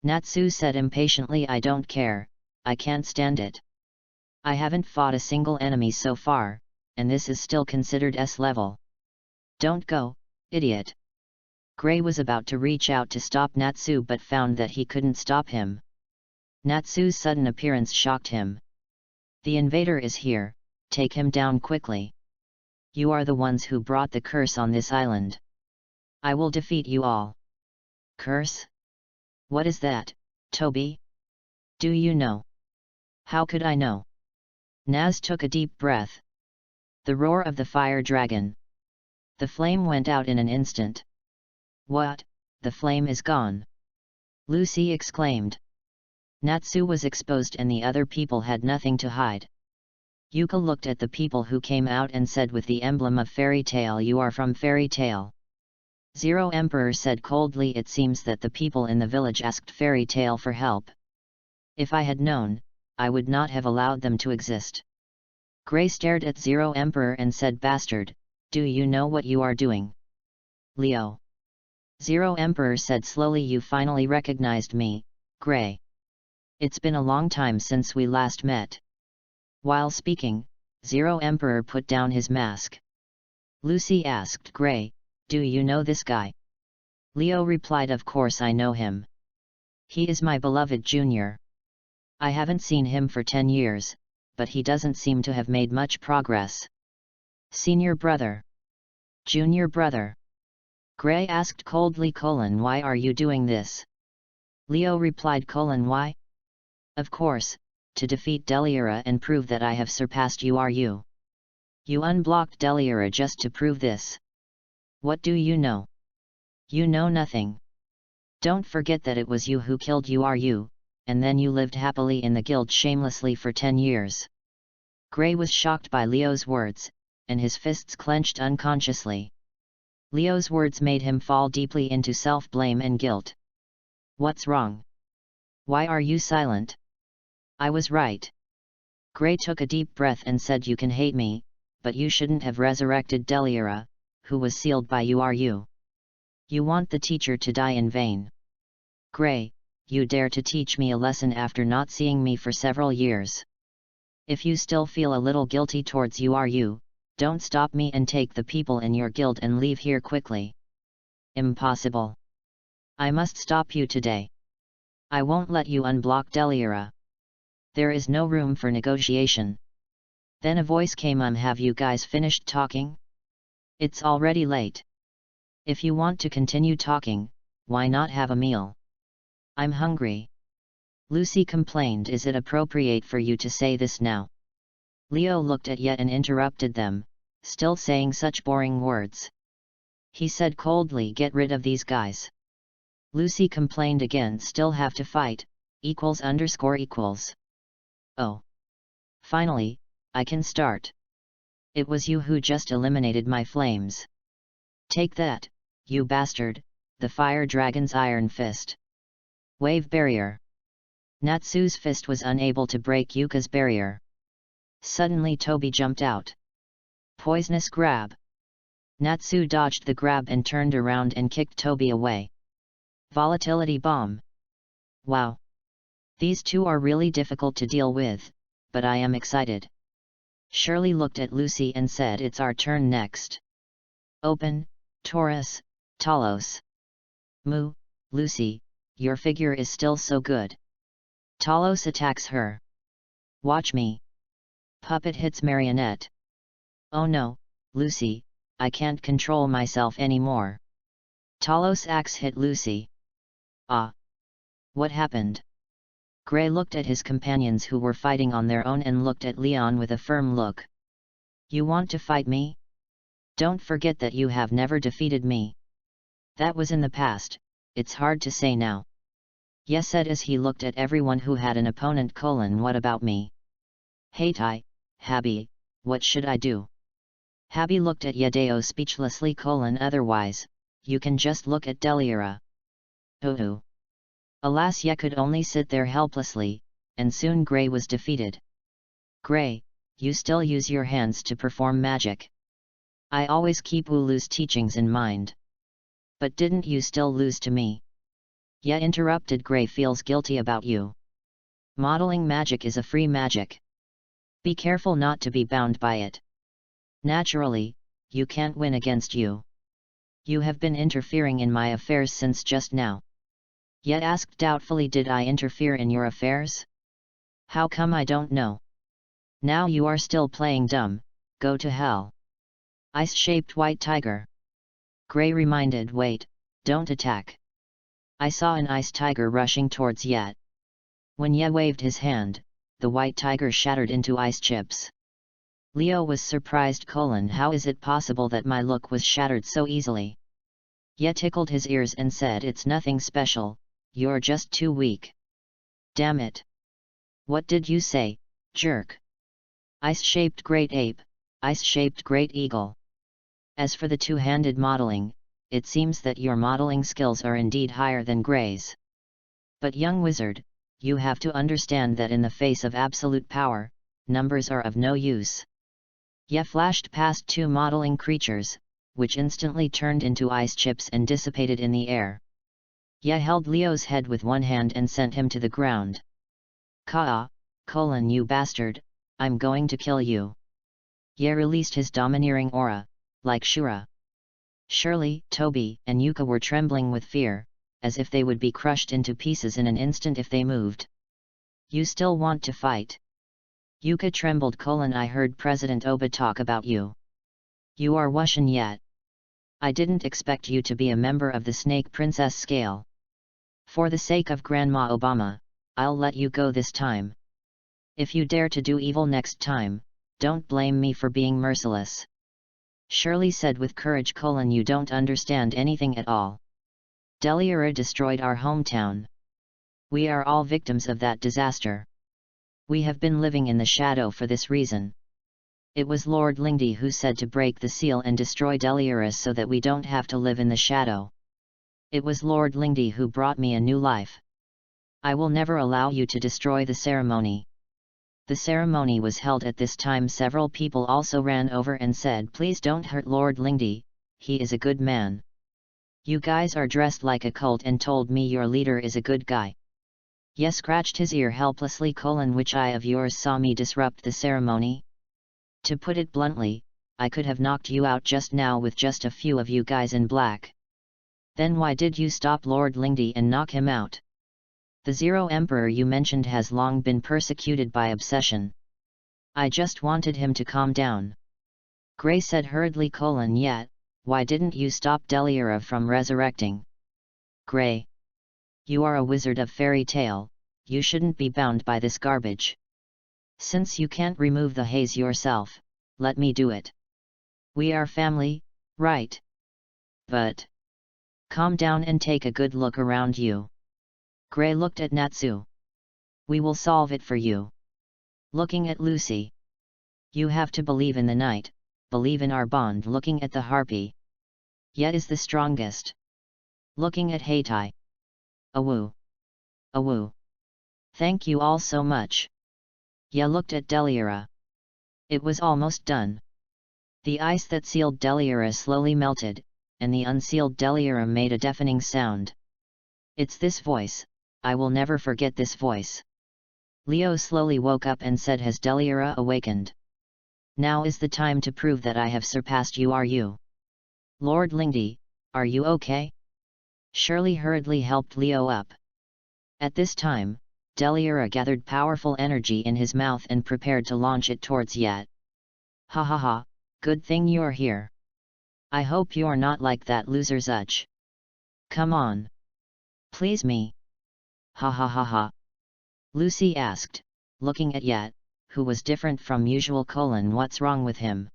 Natsu said impatiently: I don't care, I can't stand it. I haven't fought a single enemy so far, and this is still considered S level. Don't go, idiot. Gray was about to reach out to stop Natsu but found that he couldn't stop him. Natsu's sudden appearance shocked him. The invader is here, take him down quickly. You are the ones who brought the curse on this island. I will defeat you all. Curse? What is that, Toby? Do you know? How could I know? Naz took a deep breath. The roar of the fire dragon. The flame went out in an instant. What? The flame is gone. Lucy exclaimed. Natsu was exposed and the other people had nothing to hide. Yuka looked at the people who came out and said with the emblem of fairy tale: you are from fairy tale. Zero Emperor said coldly, it seems that the people in the village asked Fairy Tale for help. If I had known, I would not have allowed them to exist. Grey stared at Zero Emperor and said, bastard, do you know what you are doing? Leo. Zero Emperor said slowly, you finally recognized me, Grey. It's been a long time since we last met. While speaking, Zero Emperor put down his mask. Lucy asked Grey, do you know this guy? Leo replied, of course I know him. He is my beloved junior. I haven't seen him for 10 years, but he doesn't seem to have made much progress. Senior brother. Junior brother. Grey asked coldly, why are you doing this? Leo replied, why? Of course, to defeat Deliera and prove that I have surpassed you. You unblocked Deliera just to prove this. What do you know? You know nothing. Don't forget that it was you who killed you, and then you lived happily in the guild shamelessly for 10 years. Grey was shocked by Leo's words, and his fists clenched unconsciously. Leo's words made him fall deeply into self-blame and guilt. What's wrong? Why are you silent? I was right. Grey took a deep breath and said, you can hate me, but you shouldn't have resurrected Deliera, who was sealed by you. You want the teacher to die in vain. Grey, you dare to teach me a lesson after not seeing me for several years. If you still feel a little guilty towards you, don't stop me and take the people in your guild and leave here quickly. Impossible. I must stop you today. I won't let you unblock Deliera. There is no room for negotiation. Then a voice came, have you guys finished talking? It's already late. If you want to continue talking, why not have a meal? I'm hungry. Lucy complained, is it appropriate for you to say this now? Leo looked at Ye and interrupted them, still saying such boring words. He said coldly, get rid of these guys. Lucy complained again, still have to fight, equals. Oh. Finally, I can start. It was you who just eliminated my flames. Take that, you bastard, the fire dragon's iron fist. Wave barrier. Natsu's fist was unable to break Yuka's barrier. Suddenly Toby jumped out. Poisonous grab. Natsu dodged the grab and turned around and kicked Toby away. Volatility bomb. Wow. These two are really difficult to deal with, but I am excited. Shirley looked at Lucy and said, it's our turn next. Open, Taurus, Talos. Moo, Lucy, your figure is still so good. Talos attacks her. Watch me. Puppet hits Marionette. Oh no, Lucy, I can't control myself anymore. Talos' axe hit Lucy. Ah. What happened? Grey looked at his companions who were fighting on their own and looked at Leon with a firm look. You want to fight me? Don't forget that you have never defeated me. That was in the past, it's hard to say now. Ye said as he looked at everyone who had an opponent. What about me? Heitai, Habi, what should I do? Habi looked at Yedeo speechlessly. Otherwise, you can just look at Deliera. Oh. Alas, Ye could only sit there helplessly, and soon Grey was defeated. Grey, you still use your hands to perform magic. I always keep Wooloo's teachings in mind. But didn't you still lose to me? Ye interrupted. Grey feels guilty about you. Modeling magic is a free magic. Be careful not to be bound by it. Naturally, you can't win against you. You have been interfering in my affairs since just now. Ye asked doubtfully, did I interfere in your affairs? How come I don't know? Now you are still playing dumb, go to hell. Ice-shaped white tiger. Grey reminded, wait, don't attack. I saw an ice tiger rushing towards Ye. When Ye waved his hand, the white tiger shattered into ice chips. Leo was surprised. How is it possible that my look was shattered so easily? Ye tickled his ears and said, it's nothing special, you're just too weak. Damn it. What did you say, jerk? Ice-shaped great ape, ice-shaped great eagle. As for the two-handed modeling, it seems that your modeling skills are indeed higher than Gray's. But young wizard, you have to understand that in the face of absolute power, numbers are of no use. Ye flashed past 2 modeling creatures, which instantly turned into ice chips and dissipated in the air. Ye held Leo's head with one hand and sent him to the ground. Ka, you bastard, I'm going to kill you. Ye released his domineering aura, like Shura. Shirley, Toby, and Yuka were trembling with fear, as if they would be crushed into pieces in an instant if they moved. You still want to fight? Yuka trembled. I heard President Oba talk about you. You are Wussian yet. I didn't expect you to be a member of the Snake Princess scale. For the sake of Grandma Obama, I'll let you go this time. If you dare to do evil next time, don't blame me for being merciless. Shirley said with courage. You don't understand anything at all. Deliura destroyed our hometown. We are all victims of that disaster. We have been living in the shadow for this reason. It was Lord Lingdi who said to break the seal and destroy Deliura so that we don't have to live in the shadow. It was Lord Lingdi who brought me a new life. I will never allow you to destroy the ceremony. The ceremony was held at this time. Several people also ran over and said, please don't hurt Lord Lingdi, he is a good man. You guys are dressed like a cult and told me your leader is a good guy. Ye scratched his ear helplessly. Which eye of yours saw me disrupt the ceremony? To put it bluntly, I could have knocked you out just now with just a few of you guys in black. Then why did you stop Lord Lingdi and knock him out? The Zero Emperor you mentioned has long been persecuted by obsession. I just wanted him to calm down. Gray said hurriedly. Yet, why didn't you stop Deliura from resurrecting? Gray. You are a wizard of fairy tale, you shouldn't be bound by this garbage. Since you can't remove the haze yourself, let me do it. We are family, right? But calm down and take a good look around you. Gray looked at Natsu. We will solve it for you. Looking at Lucy. You have to believe in the night, believe in our bond. Looking at the harpy. Yet is the strongest. Looking at Heitai. Awoo. Awoo. Thank you all so much. Ye looked at Deliura. It was almost done. The ice that sealed Deliura slowly melted, and the unsealed Deliura made a deafening sound. It's this voice, I will never forget this voice. Leo slowly woke up and said, has Deliura awakened? Now is the time to prove that I have surpassed you. Are you? Lord Lingdi, are you okay? Shirley hurriedly helped Leo up. At this time, Deliura gathered powerful energy in his mouth and prepared to launch it towards Yet. Ha ha ha, good thing you're here. I hope you're not like that loser Zuch. Come on. Please me. Ha ha ha ha. Lucy asked, looking at Yet, who was different from usual. What's wrong with him?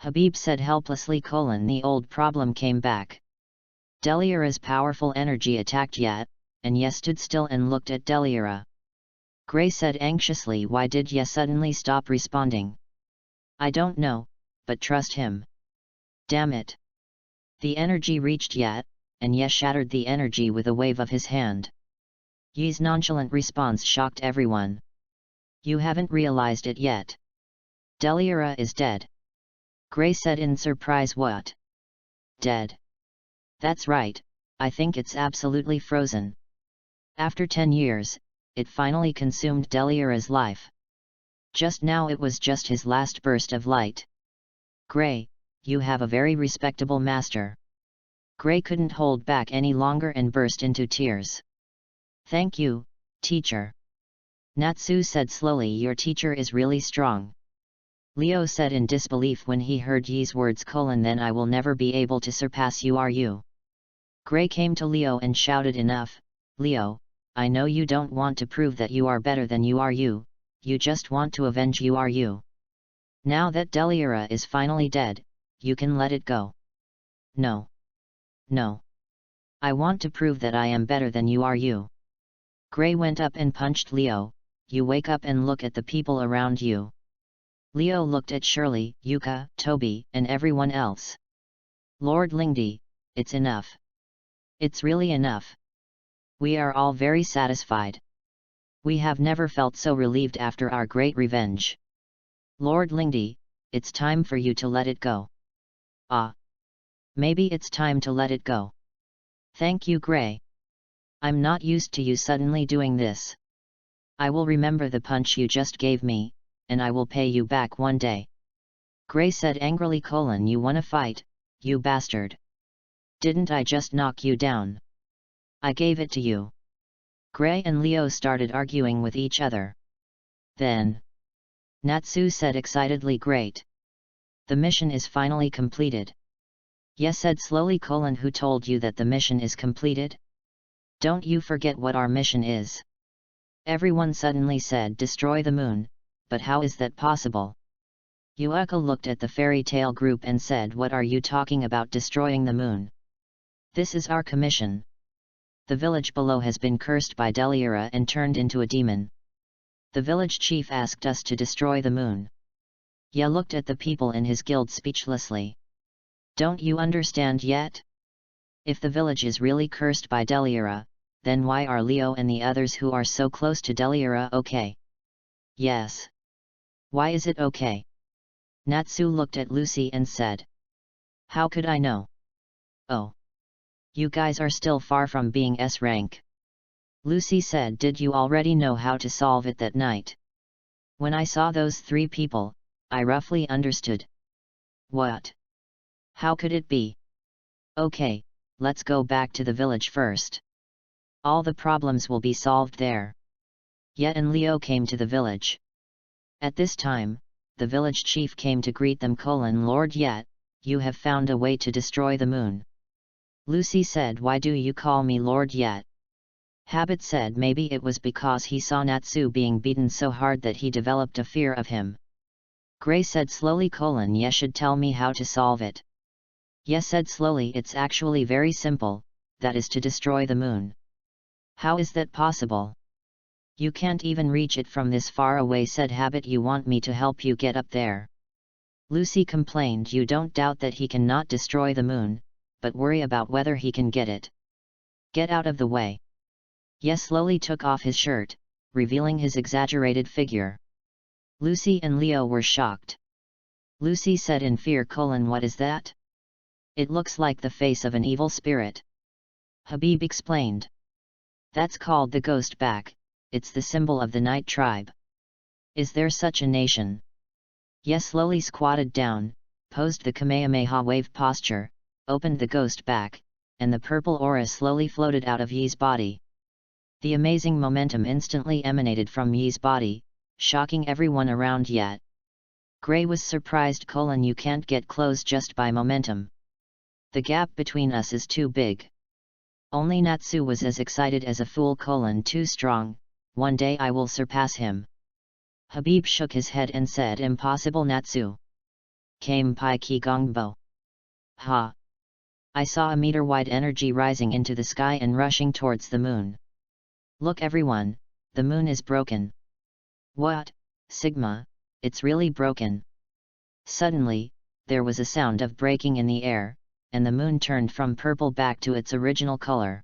Habib said helplessly. The old problem came back. Deliura's powerful energy attacked Yet, and Ye stood still and looked at Deliura. Gray said anxiously, why did Ye suddenly stop responding? I don't know, but trust him. Damn it. The energy reached Yet, and Ye shattered the energy with a wave of his hand. Ye's nonchalant response shocked everyone. You haven't realized it yet. Deliura is dead. Gray said in surprise. What? Dead? That's right, I think it's absolutely frozen. After 10 years, it finally consumed Deliura's life. Just now it was just his last burst of light. Gray, you have a very respectable master. Gray couldn't hold back any longer and burst into tears. Thank you, teacher. Natsu said slowly, your teacher is really strong. Leo said in disbelief when he heard Yi's words. Then I will never be able to surpass you. Are you? Gray came to Leo and shouted, enough, Leo, I know you don't want to prove that you are better than you are. You just want to avenge you. Are you? Now that Deliura is finally dead, you can let it go. No. No. I want to prove that I am better than you. Are you? Gray went up and punched Leo. You wake up and look at the people around you. Leo looked at Shirley, Yuka, Toby, and everyone else. Lord Lingdi, it's enough. It's really enough. We are all very satisfied. We have never felt so relieved after our great revenge. Lord Lingdi, it's time for you to let it go. Ah. Maybe it's time to let it go. Thank you, Gray. I'm not used to you suddenly doing this. I will remember the punch you just gave me, and I will pay you back one day. Gray said angrily: You wanna fight, you bastard? Didn't I just knock you down? I gave it to you. Gray and Leo started arguing with each other. Then Natsu said excitedly, Great! The mission is finally completed. Yes, said slowly: Who told you that the mission is completed? Don't you forget what our mission is. Everyone suddenly said, Destroy the moon, but how is that possible? Yuuka looked at the fairy tale group and said, What are you talking about, destroying the moon? This is our commission. The village below has been cursed by Deliera and turned into a demon. The village chief asked us to destroy the moon. Ya looked at the people in his guild speechlessly. Don't you understand yet? If the village is really cursed by Deliera, then why are Leo and the others who are so close to Deliera okay? Yes. Why is it okay? Natsu looked at Lucy and said. How could I know? Oh. You guys are still far from being S rank. Lucy said, Did you already know how to solve it that night? When I saw those three people, I roughly understood. What? How could it be? Okay, let's go back to the village first. All the problems will be solved there. Ye and Leo came to the village. At this time, the village chief came to greet them: Lord Ye, you have found a way to destroy the moon. Lucy said, Why do you call me Lord Ye? Habit said maybe it was because he saw Natsu being beaten so hard that he developed a fear of him. Gray said slowly: Ye should tell me how to solve it. Ye said slowly, It's actually very simple, that is to destroy the moon. How is that possible? You can't even reach it from this far away, said Habit. You want me to help you get up there? Lucy complained. You don't doubt that he cannot destroy the moon, but worry about whether he can get it. Get out of the way. Ye slowly took off his shirt, revealing his exaggerated figure. Lucy and Leo were shocked. Lucy said in fear: What is that? It looks like the face of an evil spirit. Habib explained. That's called the ghost back, it's the symbol of the night tribe. Is there such a nation? Ye slowly squatted down, posed the Kamehameha wave posture, opened the ghost back, and the purple aura slowly floated out of Ye's body. The amazing momentum instantly emanated from Ye's body, shocking everyone around Ye. Gray was surprised: You can't get close just by momentum. The gap between us is too big. Only Natsu was as excited as a fool: Too strong, one day I will surpass him. Habib shook his head and said, Impossible, Natsu. Kame pai ki gongbo. Ha! I saw a meter-wide energy rising into the sky and rushing towards the moon. Look everyone, the moon is broken. What, Sigma, it's really broken. Suddenly, there was a sound of breaking in the air, and the moon turned from purple back to its original color.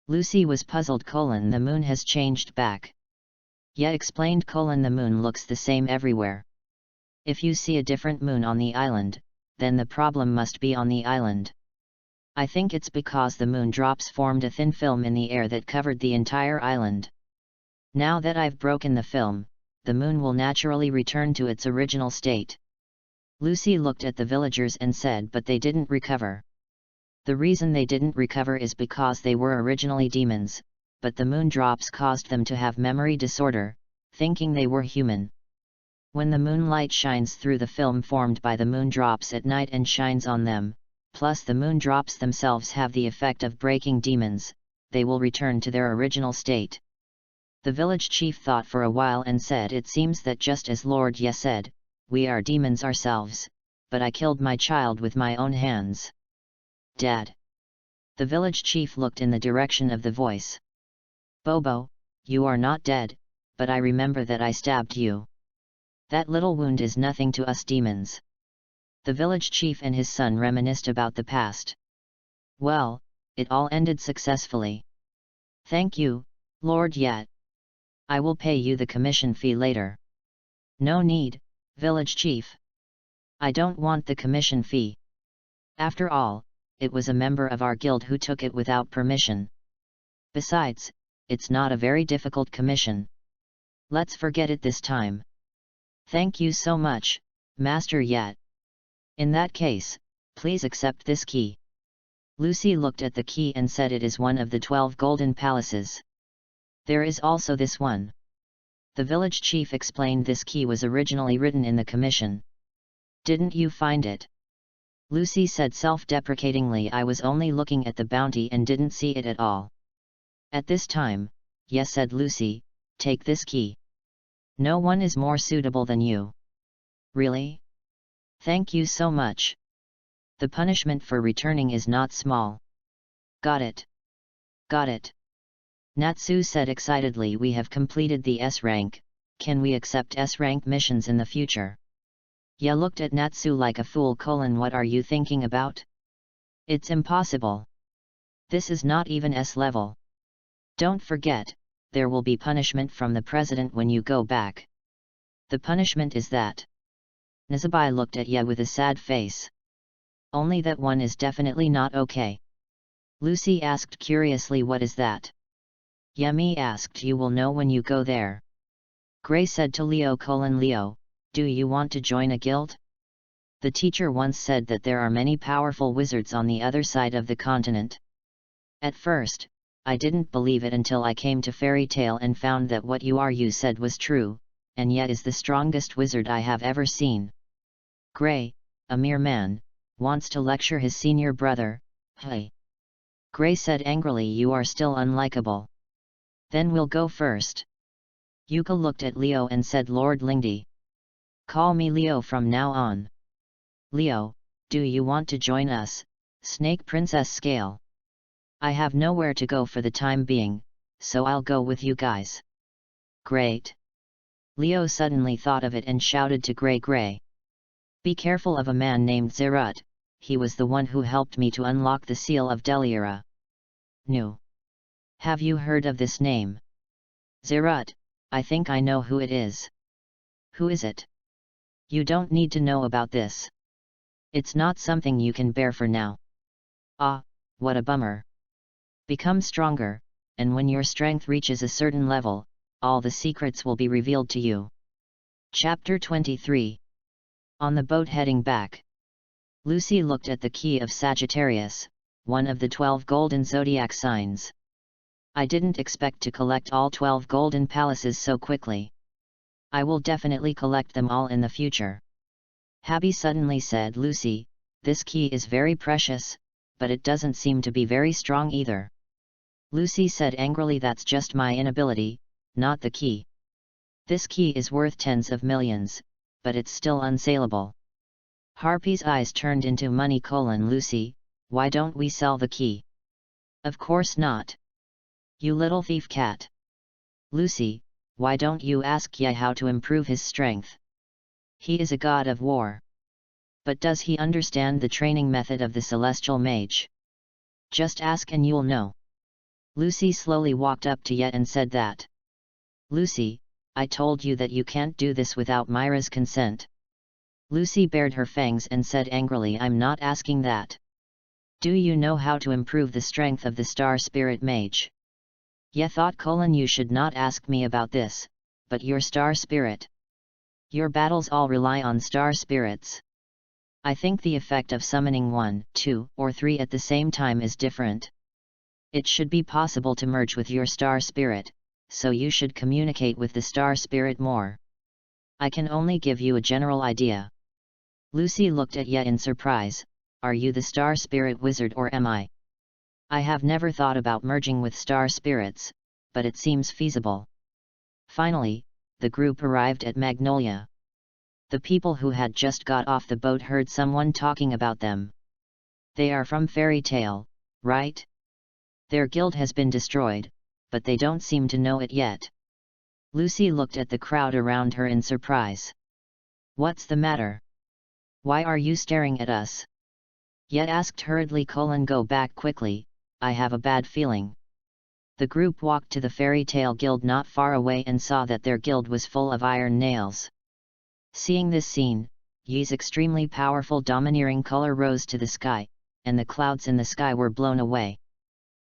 Lucy was puzzled: The moon has changed back. Ye explained: The moon looks the same everywhere. If you see a different moon on the island, then the problem must be on the island. I think it's because the moon drops formed a thin film in the air that covered the entire island. Now that I've broken the film, the moon will naturally return to its original state. Lucy looked at the villagers and said, But they didn't recover. The reason they didn't recover is because they were originally demons, but the moon drops caused them to have memory disorder, thinking they were human. When the moonlight shines through the film formed by the moon drops at night and shines on them, plus the moon drops themselves have the effect of breaking demons, they will return to their original state. The village chief thought for a while and said, It seems that just as Lord Ye said, we are demons ourselves, but I killed my child with my own hands. Dad. The village chief looked in the direction of the voice. Bobo, you are not dead, but I remember that I stabbed you. That little wound is nothing to us demons. The village chief and his son reminisced about the past. Well, it all ended successfully. Thank you, Lord Yat. I will pay you the commission fee later. No need, village chief. I don't want the commission fee. After all, it was a member of our guild who took it without permission. Besides, it's not a very difficult commission. Let's forget it this time. Thank you so much, Master Yat. In that case, please accept this key. Lucy looked at the key and said it is one of the 12 golden palaces. There is also this one. The village chief explained this key was originally written in the commission. Didn't you find it? Lucy said self-deprecatingly, I was only looking at the bounty and didn't see it at all. At this time, yes, said Lucy, take this key. No one is more suitable than you. Really? Thank you so much. The punishment for returning is not small. Got it. Got it. Natsu said excitedly, we have completed the S rank, can we accept S rank missions in the future? Ya looked at Natsu like a fool. What are you thinking about? It's impossible. This is not even S level. Don't forget, there will be punishment from the president when you go back. The punishment is that. Nazabai looked at Ya with a sad face. Only that one is definitely not okay. Lucy asked curiously, what is that? Yemi asked, you will know when you go there. Gray said to Leo, Leo, do you want to join a guild? The teacher once said that there are many powerful wizards on the other side of the continent. At first, I didn't believe it until I came to Fairy Tale and found that what you said was true, and yet is the strongest wizard I have ever seen. Gray, a mere man, wants to lecture his senior brother, hey. Gray said angrily, you are still unlikable. Then we'll go first. Yuka looked at Leo and said, Lord Lingdi. Call me Leo from now on. Leo, do you want to join us, Snake Princess Scale? I have nowhere to go for the time being, so I'll go with you guys. Great. Leo suddenly thought of it and shouted to Gray. Be careful of a man named Zerut, he was the one who helped me to unlock the seal of Deliera. No. Have you heard of this name? Zerut, I think I know who it is. Who is it? You don't need to know about this. It's not something you can bear for now. Ah, what a bummer. Become stronger, and when your strength reaches a certain level, all the secrets will be revealed to you. Chapter 23. On the boat heading back. Lucy looked at the key of Sagittarius, one of the 12 golden zodiac signs. I didn't expect to collect all 12 golden palaces so quickly. I will definitely collect them all in the future. Habi suddenly said, Lucy, this key is very precious, but it doesn't seem to be very strong either. Lucy said angrily, that's just my inability, not the key. This key is worth tens of millions, but it's still unsaleable. Harpy's eyes turned into money. Lucy, why don't we sell the key? Of course not. You little thief cat. Lucy, why don't you ask Ye how to improve his strength? He is a god of war. But does he understand the training method of the celestial mage? Just ask and you'll know. Lucy slowly walked up to Ye and said that. Lucy, I told you that you can't do this without Myra's consent. Lucy bared her fangs and said angrily, I'm not asking that. Do you know how to improve the strength of the Star Spirit Mage? Ye thought, you should not ask me about this, but your Star Spirit. Your battles all rely on Star Spirits. I think the effect of summoning 1, 2, or 3 at the same time is different. It should be possible to merge with your Star Spirit, so you should communicate with the Star Spirit more. I can only give you a general idea. Lucy looked at Ye in surprise, are you the Star Spirit Wizard or am I? I have never thought about merging with Star Spirits, but it seems feasible. Finally, the group arrived at Magnolia. The people who had just got off the boat heard someone talking about them. They are from Fairy Tale, right? Their guild has been destroyed, but they don't seem to know it yet. Lucy looked at the crowd around her in surprise. What's the matter? Why are you staring at us? Yet asked hurriedly: "Go back quickly, I have a bad feeling." The group walked to the fairy tale guild not far away and saw that their guild was full of iron nails. Seeing this scene, Yi's extremely powerful domineering color rose to the sky, and the clouds in the sky were blown away.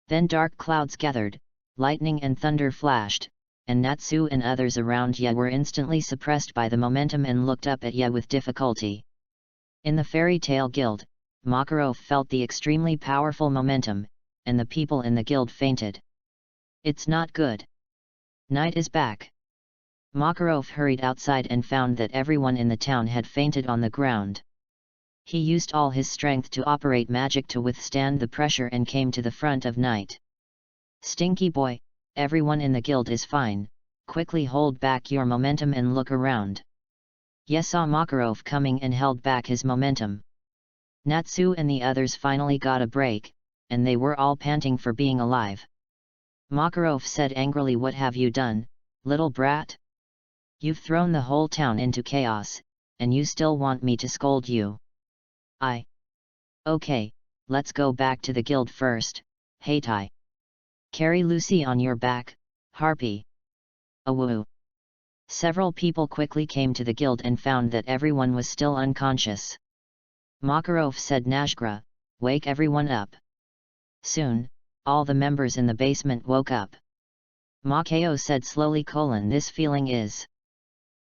Then dark clouds gathered, lightning and thunder flashed, and Natsu and others around Yi were instantly suppressed by the momentum and looked up at Yi with difficulty. In the fairy tale guild, Makarov felt the extremely powerful momentum, and the people in the guild fainted. "It's not good. Night is back." Makarov hurried outside and found that everyone in the town had fainted on the ground. He used all his strength to operate magic to withstand the pressure and came to the front of Night. "Stinky boy, everyone in the guild is fine, quickly hold back your momentum and look around." Yi saw Makarov coming and held back his momentum. Natsu and the others finally got a break, and they were all panting for being alive. Makarov said angrily, "What have you done, little brat? You've thrown the whole town into chaos, and you still want me to scold you? Okay, let's go back to the guild first. Heitai. Carry Lucy on your back, Harpy." Awoo. Several people quickly came to the guild and found that everyone was still unconscious. Makarov said, "Najgra, wake everyone up." Soon, all the members in the basement woke up. Makao said slowly: "This feeling is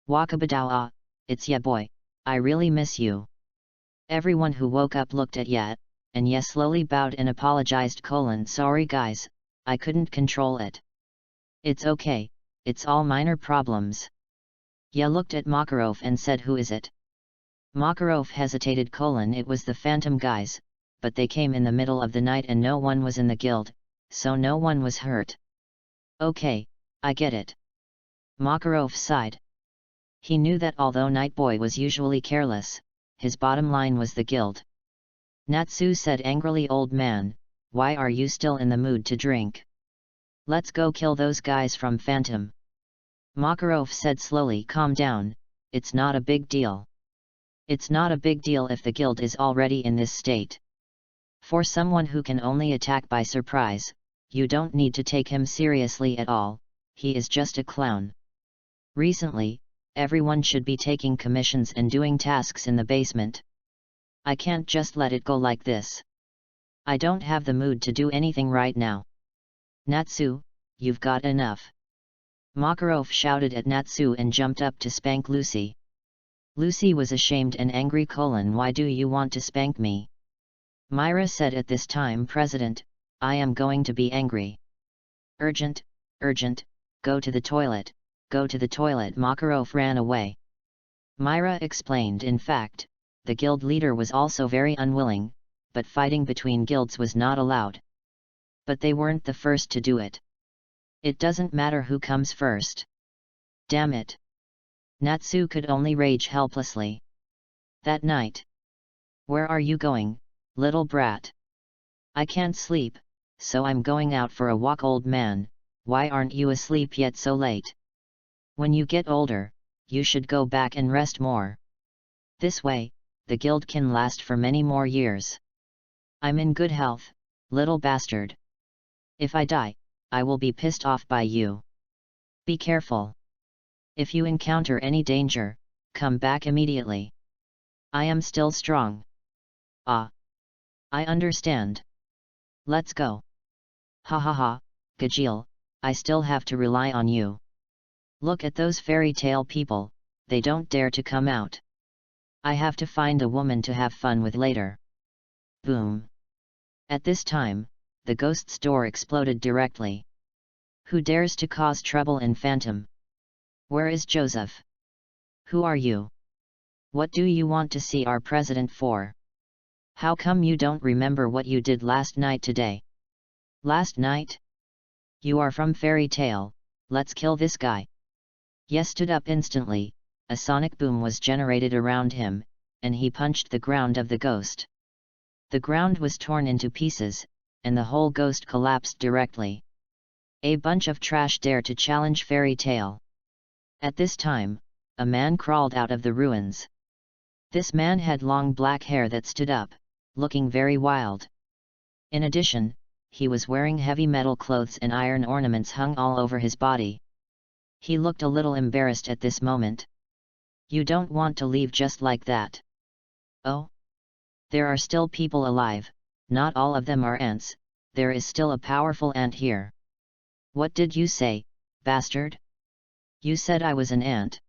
Wakabadao, it's Yi boy, I really miss you." Everyone who woke up looked at Yi, and Yi slowly bowed and apologized: "Sorry guys, I couldn't control it." "It's okay, it's all minor problems." Yi looked at Makarov and said, "Who is it?" Makarov hesitated: "It was the phantom guys, but they came in the middle of the night and no one was in the guild, so no one was hurt." "Okay, I get it." Makarov sighed. He knew that although Nightboy was usually careless, his bottom line was the guild. Natsu said angrily: "Old man, why are you still in the mood to drink? Let's go kill those guys from Phantom." Makarov said slowly: "Calm down, it's not a big deal. It's not a big deal if the guild is already in this state. For someone who can only attack by surprise, you don't need to take him seriously at all, he is just a clown. Recently, everyone should be taking commissions and doing tasks in the basement. I can't just let it go like this. I don't have the mood to do anything right now. Natsu, you've got enough." Makarov shouted at Natsu and jumped up to spank Lucy. Lucy was ashamed and angry: "Why do you want to spank me?" Myra said at this time: "President, I am going to be angry. Urgent, urgent, go to the toilet, go to the toilet." Makarov ran away. Myra explained: "In fact, the guild leader was also very unwilling, but fighting between guilds was not allowed. But they weren't the first to do it. It doesn't matter who comes first. Damn it." Natsu could only rage helplessly. That night. "Where are you going, little brat?" "I can't sleep, so I'm going out for a walk." "Old man, why aren't you asleep yet so late? When you get older, you should go back and rest more. This way, the guild can last for many more years." "I'm in good health, little bastard. If I die, I will be pissed off by you. Be careful. If you encounter any danger, come back immediately. I am still strong." "Ah. I understand. Let's go." "Ha ha ha, Gajil, I still have to rely on you. Look at those fairy tale people, they don't dare to come out. I have to find a woman to have fun with later." Boom. At this time, the ghost's door exploded directly. "Who dares to cause trouble in Phantom? Where is Joseph? Who are you? What do you want to see our president for? How come you don't remember what you did last night today?" "Last night? You are from fairy tale, let's kill this guy." Yes stood up instantly, a sonic boom was generated around him, and he punched the ground of the ghost. The ground was torn into pieces, and the whole ghost collapsed directly. A bunch of trash dared to challenge fairy tale. At this time, a man crawled out of the ruins. This man had long black hair that stood up, looking very wild. In addition, he was wearing heavy metal clothes and iron ornaments hung all over his body. He looked a little embarrassed at this moment. You don't want to leave just like that? Oh? There are still people alive, not all of them are ants, there is still a powerful ant here. What did you say, bastard? You said I was an ant.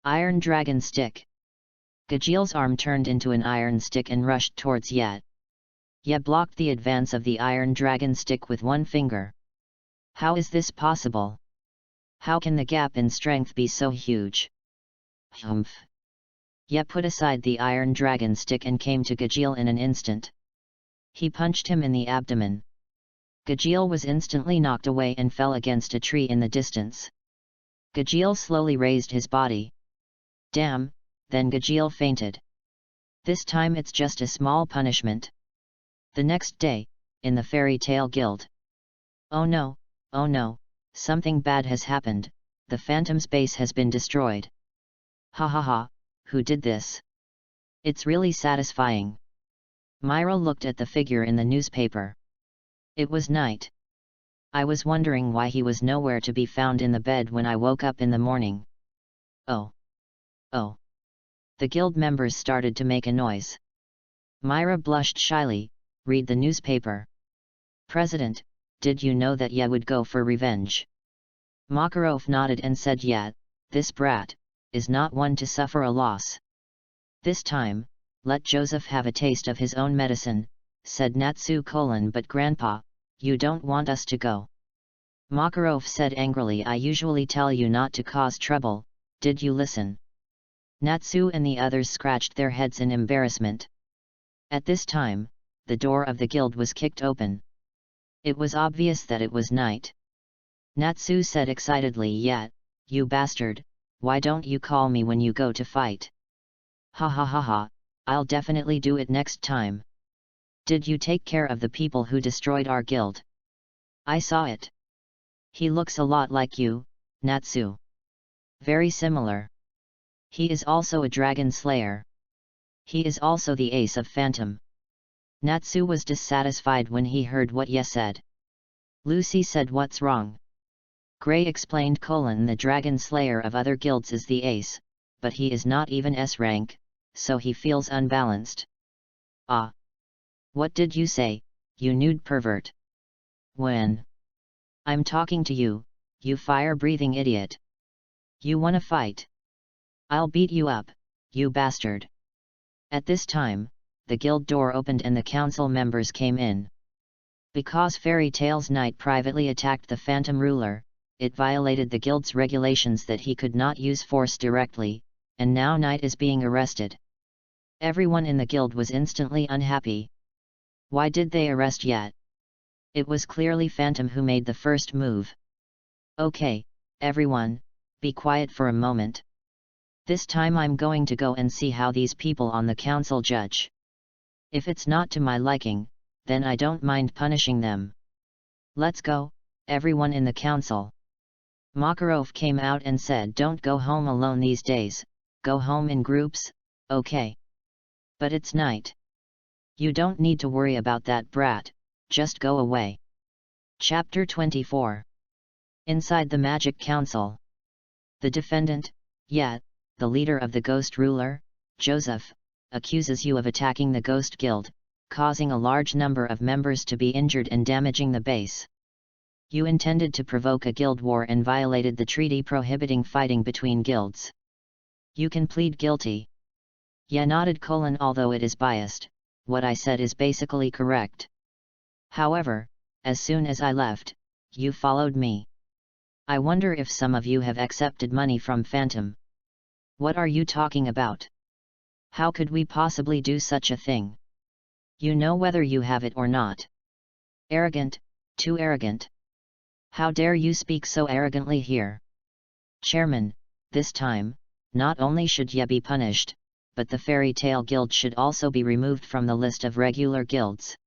Iron dragon stick. Gajil's arm turned into an iron stick and rushed towards Ye. Ye blocked the advance of the iron dragon stick with one finger. How is this possible? How can the gap in strength be so huge? Humph! Ye put aside the iron dragon stick and came to Gajil in an instant. He punched him in the abdomen. Gajil was instantly knocked away and fell against a tree in the distance. Gajil slowly raised his body. Damn, then Gajil fainted. This time it's just a small punishment. The next day, in the Fairy Tale Guild. Oh no, something bad has happened, the Phantom's base has been destroyed. Ha ha ha, who did this? It's really satisfying. Myra looked at the figure in the newspaper. It was night. I was wondering why he was nowhere to be found in the bed when I woke up in the morning. Oh. The guild members started to make a noise. Myra blushed shyly. Read the newspaper. President, did you know that Ye would go for revenge? Makarov nodded and said, yeah, this brat is not one to suffer a loss. This time, let Joseph have a taste of his own medicine, said Natsu : but Grandpa, you don't want us to go. Makarov said angrily, I usually tell you not to cause trouble, did you listen? Natsu and the others scratched their heads in embarrassment. At this time, the door of the guild was kicked open. It was obvious that it was night. Natsu said excitedly, yeah, you bastard, why don't you call me when you go to fight? Ha ha ha ha, I'll definitely do it next time. Did you take care of the people who destroyed our guild? I saw it. He looks a lot like you, Natsu. Very similar. He is also a dragon slayer. He is also the ace of Phantom. Natsu was dissatisfied when he heard what Ye said. Lucy said, what's wrong? Gray explained: the dragon slayer of other guilds is the ace, but he is not even S rank, so he feels unbalanced. Ah! What did you say, you nude pervert? When? I'm talking to you, you fire-breathing idiot. You wanna fight? I'll beat you up, you bastard. At this time, the guild door opened and the council members came in. Because Fairy Tale's knight privately attacked the Phantom ruler, it violated the guild's regulations that he could not use force directly, and now knight is being arrested. Everyone in the guild was instantly unhappy. Why did they arrest Ye? It was clearly Phantom who made the first move. Okay, everyone, be quiet for a moment. This time I'm going to go and see how these people on the council judge. If it's not to my liking, then I don't mind punishing them. Let's go, everyone in the council. Makarov came out and said, don't go home alone these days, go home in groups, okay? But it's night. You don't need to worry about that brat, just go away. Chapter 24. Inside the Magic Council. The defendant, Ye, the leader of the Ghost Ruler, Joseph, accuses you of attacking the Ghost Guild, causing a large number of members to be injured and damaging the base. You intended to provoke a guild war and violated the treaty prohibiting fighting between guilds. You can plead guilty. Ye nodded: although it is biased, what I said is basically correct. However, as soon as I left, you followed me. I wonder if some of you have accepted money from Phantom. What are you talking about? How could we possibly do such a thing? You know whether you have it or not. Arrogant, too arrogant. How dare you speak so arrogantly here? Chairman, this time, not only should Ye be punished, but the Fairy Tale Guild should also be removed from the list of regular guilds.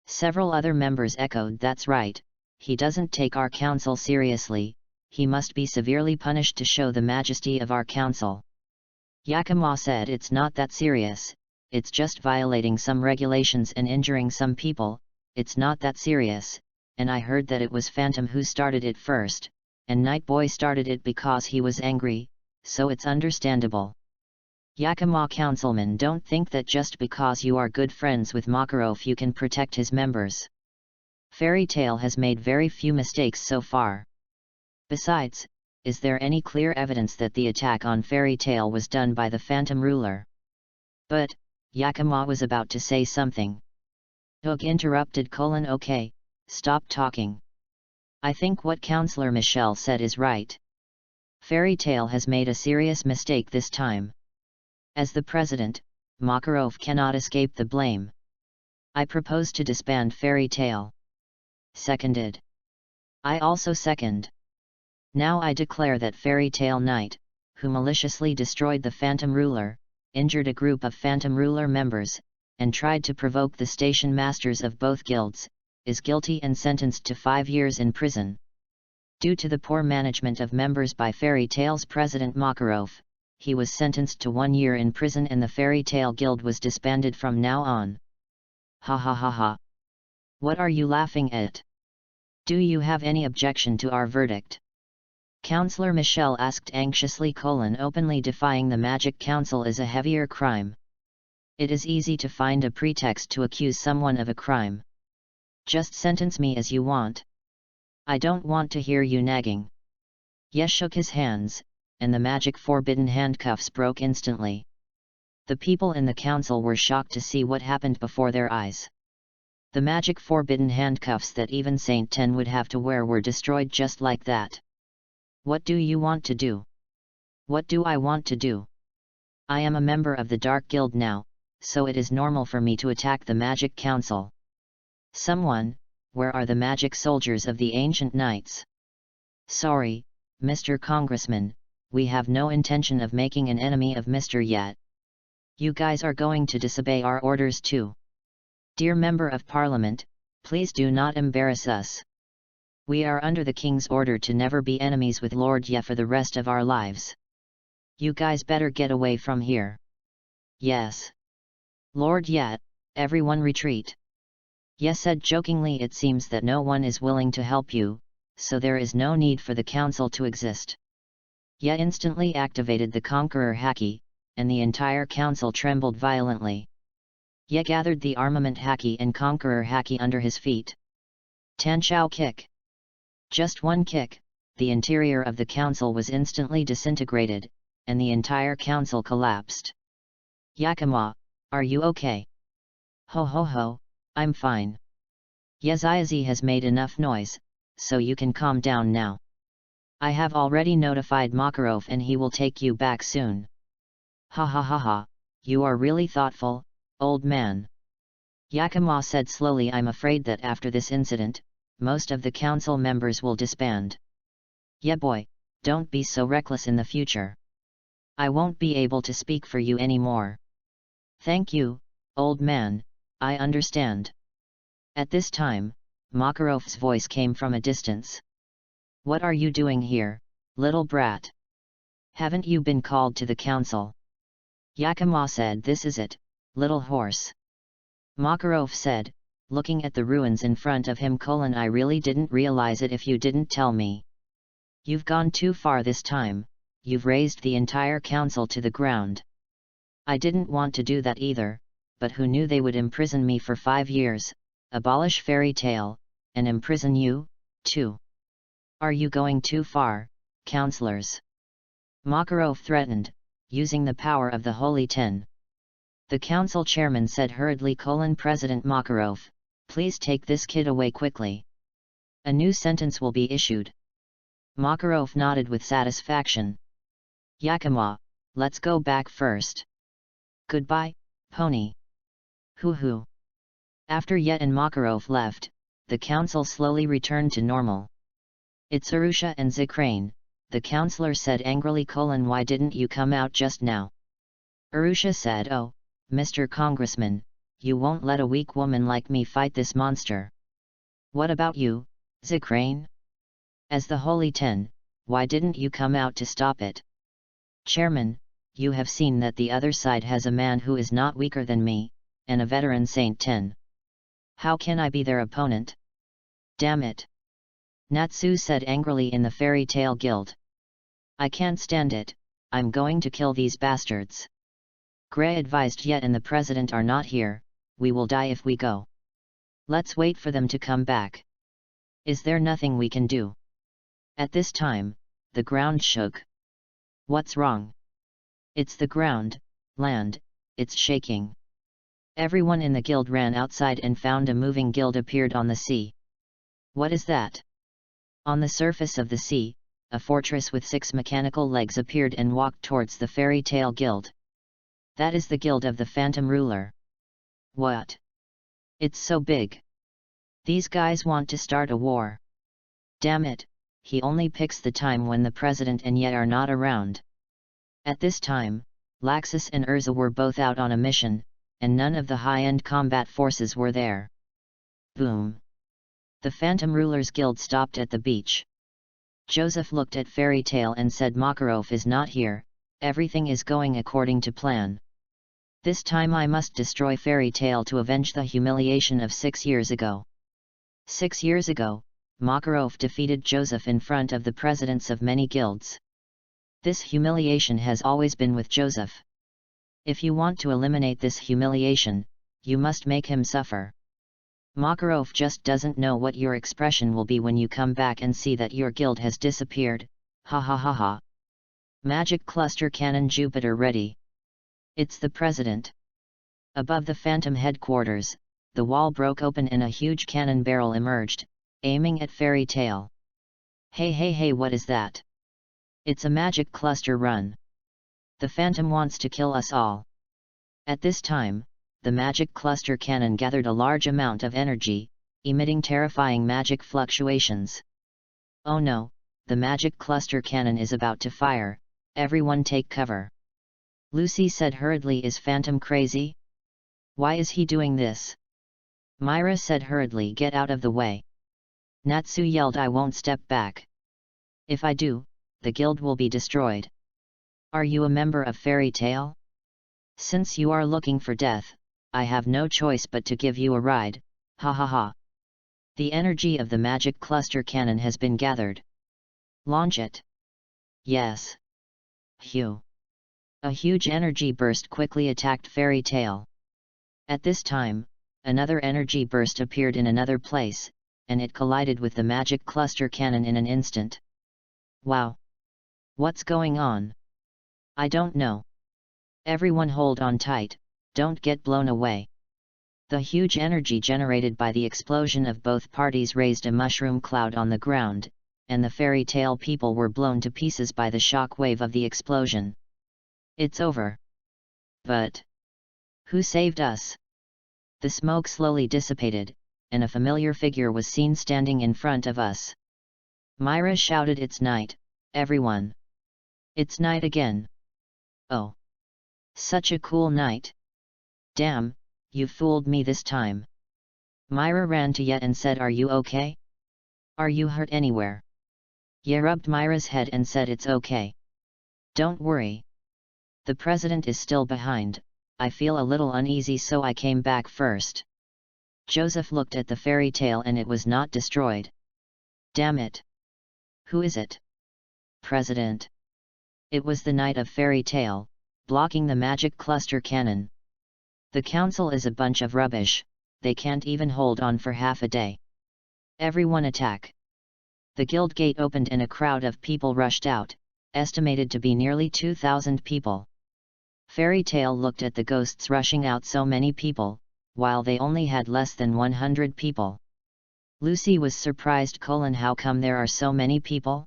Several other members echoed, that's right, he doesn't take our council seriously, he must be severely punished to show the majesty of our council. Yakima said, it's not that serious, it's just violating some regulations and injuring some people, it's not that serious, and I heard that it was Phantom who started it first, and Night Boy started it because he was angry, so it's understandable. Yakima councilman, don't think that just because you are good friends with Makarov you can protect his members. Fairy Tail has made very few mistakes so far. Besides, is there any clear evidence that the attack on Fairy Tail was done by the Phantom Ruler? But, Yakima was about to say something. Hook interrupted: okay, stop talking. I think what Counselor Michelle said is right. Fairy Tail has made a serious mistake this time. As the president, Makarov cannot escape the blame. I propose to disband Fairy Tail. Seconded. I also second. Now I declare that Fairy Tail Knight, who maliciously destroyed the Phantom Ruler, injured a group of Phantom Ruler members, and tried to provoke the station masters of both guilds, is guilty and sentenced to 5 years in prison. Due to the poor management of members by Fairy Tail's president Makarov, he was sentenced to 1 year in prison and the Fairy Tail Guild was disbanded from now on. Ha ha ha ha. What are you laughing at? Do you have any objection to our verdict? Counselor Michelle asked anxiously. Openly defying the Magic Council is a heavier crime. It is easy to find a pretext to accuse someone of a crime. Just sentence me as you want. I don't want to hear you nagging. Yes shook his hands, and the magic forbidden handcuffs broke instantly. The people in the council were shocked to see what happened before their eyes. The magic forbidden handcuffs that even Saint Ten would have to wear were destroyed just like that. What do you want to do? What do I want to do? I am a member of the Dark Guild now, so it is normal for me to attack the Magic Council. Someone, where are the magic soldiers of the ancient knights? Sorry, Mr. Congressman, we have no intention of making an enemy of Mr. Yet. You guys are going to disobey our orders too. Dear Member of Parliament, please do not embarrass us. We are under the King's order to never be enemies with Lord Ye for the rest of our lives. You guys better get away from here. Yes. Lord Ye, everyone retreat. Ye said jokingly. It seems that no one is willing to help you, so there is no need for the council to exist. Ye instantly activated the Conqueror Haki, and the entire council trembled violently. Ye gathered the armament Haki and Conqueror Haki under his feet. Tanchao kick. Just one kick, the interior of the council was instantly disintegrated, and the entire council collapsed. Yakima, are you okay? Ho ho ho, I'm fine. Yeziazi has made enough noise, so you can calm down now. I have already notified Makarov and he will take you back soon. Ha ha ha ha, you are really thoughtful, old man. Yakima said slowly. I'm afraid that after this incident, most of the council members will disband. Yeah boy, don't be so reckless in the future. I won't be able to speak for you anymore. Thank you, old man, I understand. At this time, Makarov's voice came from a distance. What are you doing here, little brat? Haven't you been called to the council? Yakima said, this is it, little horse. Makarov said, looking at the ruins in front of him: I really didn't realize it if you didn't tell me. You've gone too far this time, you've raised the entire council to the ground. I didn't want to do that either, but who knew they would imprison me for 5 years, abolish Fairy Tail, and imprison you, too. Are you going too far, counselors? Makarov threatened, using the power of the Holy Ten. The council chairman said hurriedly: President Makarov, please take this kid away quickly. A new sentence will be issued. Makarov nodded with satisfaction. Yakima, let's go back first. Goodbye, pony. Hoo-hoo. After Yet and Makarov left, the council slowly returned to normal. It's Arusha and Zikrane, the counselor said angrily: Why didn't you come out just now? Arusha said, oh, Mr. Congressman, you won't let a weak woman like me fight this monster. What about you, Zikrane? As the Holy Ten, why didn't you come out to stop it? Chairman, you have seen that the other side has a man who is not weaker than me, and a veteran Saint 10. How can I be their opponent? Damn it! Natsu said angrily in the Fairy Tale Guild. I can't stand it, I'm going to kill these bastards. Gray advised Yet and the president are not here, we will die if we go. Let's wait for them to come back. Is there nothing we can do? At this time, the ground shook. What's wrong? It's the ground, land, it's shaking. Everyone in the guild ran outside and found a moving guild appeared on the sea. What is that? On the surface of the sea, a fortress with 6 mechanical legs appeared and walked towards the Fairy Tale Guild. That is the guild of the Phantom Ruler. What? It's so big. These guys want to start a war. Damn it, he only picks the time when the president and Yet are not around. At this time, Laxus and Urza were both out on a mission, and none of the high-end combat forces were there. Boom! The Phantom Ruler's guild stopped at the beach. Joseph looked at Fairy Tale and said Makarov is not here, everything is going according to plan. This time I must destroy Fairy Tale to avenge the humiliation of 6 years ago. 6 years ago, Makarov defeated Joseph in front of the presidents of many guilds. This humiliation has always been with Joseph. If you want to eliminate this humiliation, you must make him suffer. Makarov just doesn't know what your expression will be when you come back and see that your guild has disappeared, ha ha ha ha. Magic Cluster Cannon Jupiter ready. It's the president. Above the Phantom headquarters, the wall broke open and a huge cannon barrel emerged, aiming at Fairy Tale. Hey hey hey, what is that? It's a magic cluster run. The Phantom wants to kill us all. At this time, the magic cluster cannon gathered a large amount of energy, emitting terrifying magic fluctuations. Oh no, the magic cluster cannon is about to fire, everyone take cover. Lucy said hurriedly, is Phantom crazy? Why is he doing this? Myra said hurriedly, get out of the way. Natsu yelled, I won't step back. If I do, the guild will be destroyed. Are you a member of Fairy Tale? Since you are looking for death, I have no choice but to give you a ride, ha ha ha. The energy of the magic cluster cannon has been gathered. Launch it. Yes. Phew. A huge energy burst quickly attacked Fairy Tale. At this time, another energy burst appeared in another place, and it collided with the magic cluster cannon in an instant. Wow! What's going on? I don't know. Everyone hold on tight, don't get blown away. The huge energy generated by the explosion of both parties raised a mushroom cloud on the ground, and the Fairy Tale people were blown to pieces by the shock wave of the explosion. It's over. But who saved us? The smoke slowly dissipated, and a familiar figure was seen standing in front of us. Myra shouted, it's night, everyone. It's night again. Oh. Such a cool night. Damn, you fooled me this time. Myra ran to Yet and said, are you okay? Are you hurt anywhere? Ye rubbed Myra's head and said, it's okay. Don't worry. The president is still behind, I feel a little uneasy so I came back first. Joseph looked at the Fairy Tale and it was not destroyed. Damn it. Who is it? President. It was the Knight of Fairy Tale, blocking the magic cluster cannon. The council is a bunch of rubbish, they can't even hold on for half a day. Everyone attack. The guild gate opened and a crowd of people rushed out, estimated to be nearly 2,000 people. Fairy Tale looked at the ghosts rushing out, so many people, while they only had less than 100 people. Lucy was surprised, how come there are so many people?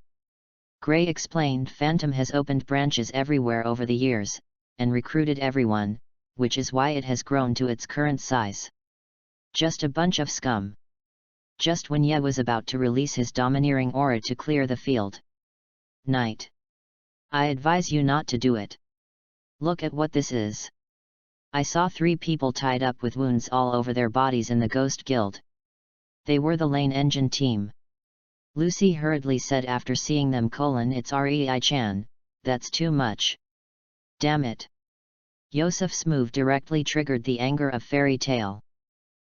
Gray explained, Phantom has opened branches everywhere over the years, and recruited everyone, which is why it has grown to its current size. Just a bunch of scum. Just when Ye was about to release his domineering aura to clear the field. Night. I advise you not to do it. Look at what this is. I saw 3 people tied up with wounds all over their bodies in the Ghost Guild. They were the Lane Engine team. Lucy hurriedly said after seeing them, it's Rei-chan, that's too much. Damn it! Yosef's move directly triggered the anger of Fairy Tale.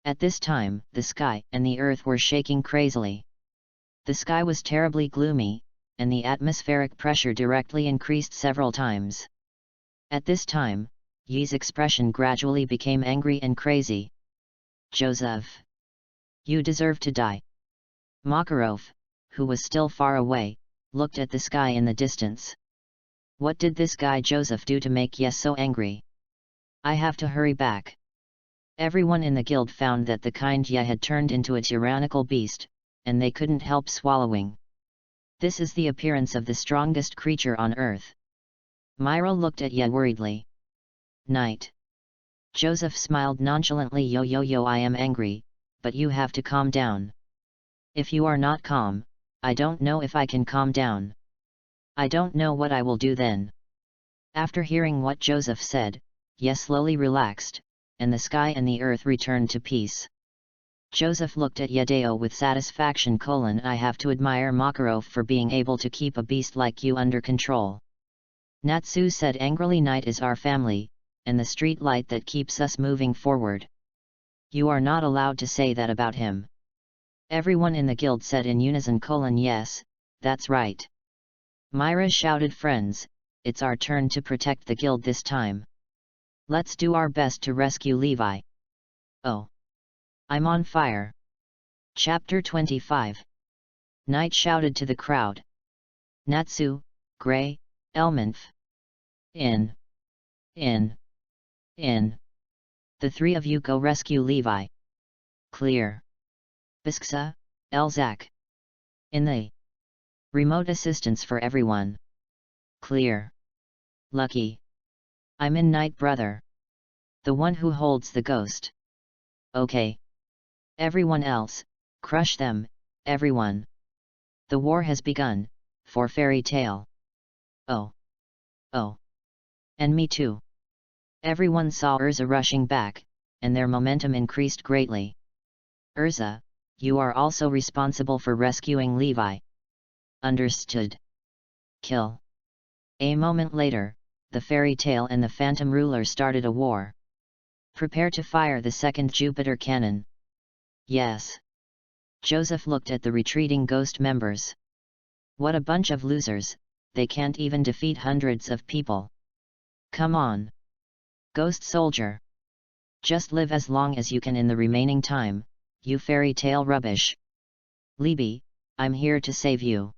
At this time, the sky and the earth were shaking crazily. The sky was terribly gloomy, and the atmospheric pressure directly increased several times. At this time, Yi's expression gradually became angry and crazy. Joseph! You deserve to die. Makarov, who was still far away, looked at the sky in the distance. What did this guy Joseph do to make Yi so angry? I have to hurry back. Everyone in the guild found that the kind Yi had turned into a tyrannical beast, and they couldn't help swallowing. This is the appearance of the strongest creature on earth. Myra looked at Yi worriedly. Night. Joseph smiled nonchalantly. Yo, I am angry, but you have to calm down. If you are not calm, I don't know if I can calm down. I don't know what I will do then. After hearing what Joseph said, Yi slowly relaxed, and the sky and the earth returned to peace. Joseph looked at Yedeo with satisfaction. I have to admire Makarov for being able to keep a beast like you under control. Natsu said angrily. Night is our family, and the street light that keeps us moving forward. You are not allowed to say that about him. Everyone in the guild said in unison. Yes, that's right. Myra shouted. Friends, it's our turn to protect the guild this time. Let's do our best to rescue Levi. Oh! I'm on fire. Chapter 25. Knight shouted to the crowd. Natsu, Gray, Elmenf. In. The three of you go rescue Levi. Clear. Bisksa, Elzak. In the. Remote assistance for everyone. Clear. Lucky. I'm in. Knight brother. The one who holds the ghost. Okay. Everyone else, crush them, everyone. The war has begun, for Fairy Tale. Oh. And me too. Everyone saw Urza rushing back, and their momentum increased greatly. Urza, you are also responsible for rescuing Levi. Understood. Kill. A moment later, the Fairy Tale and the Phantom Ruler started a war. Prepare to fire the second Jupiter cannon. Yes. Joseph looked at the retreating ghost members. What a bunch of losers, they can't even defeat hundreds of people. Come on. Ghost soldier. Just live as long as you can in the remaining time, you Fairy Tale rubbish. Libby, I'm here to save you.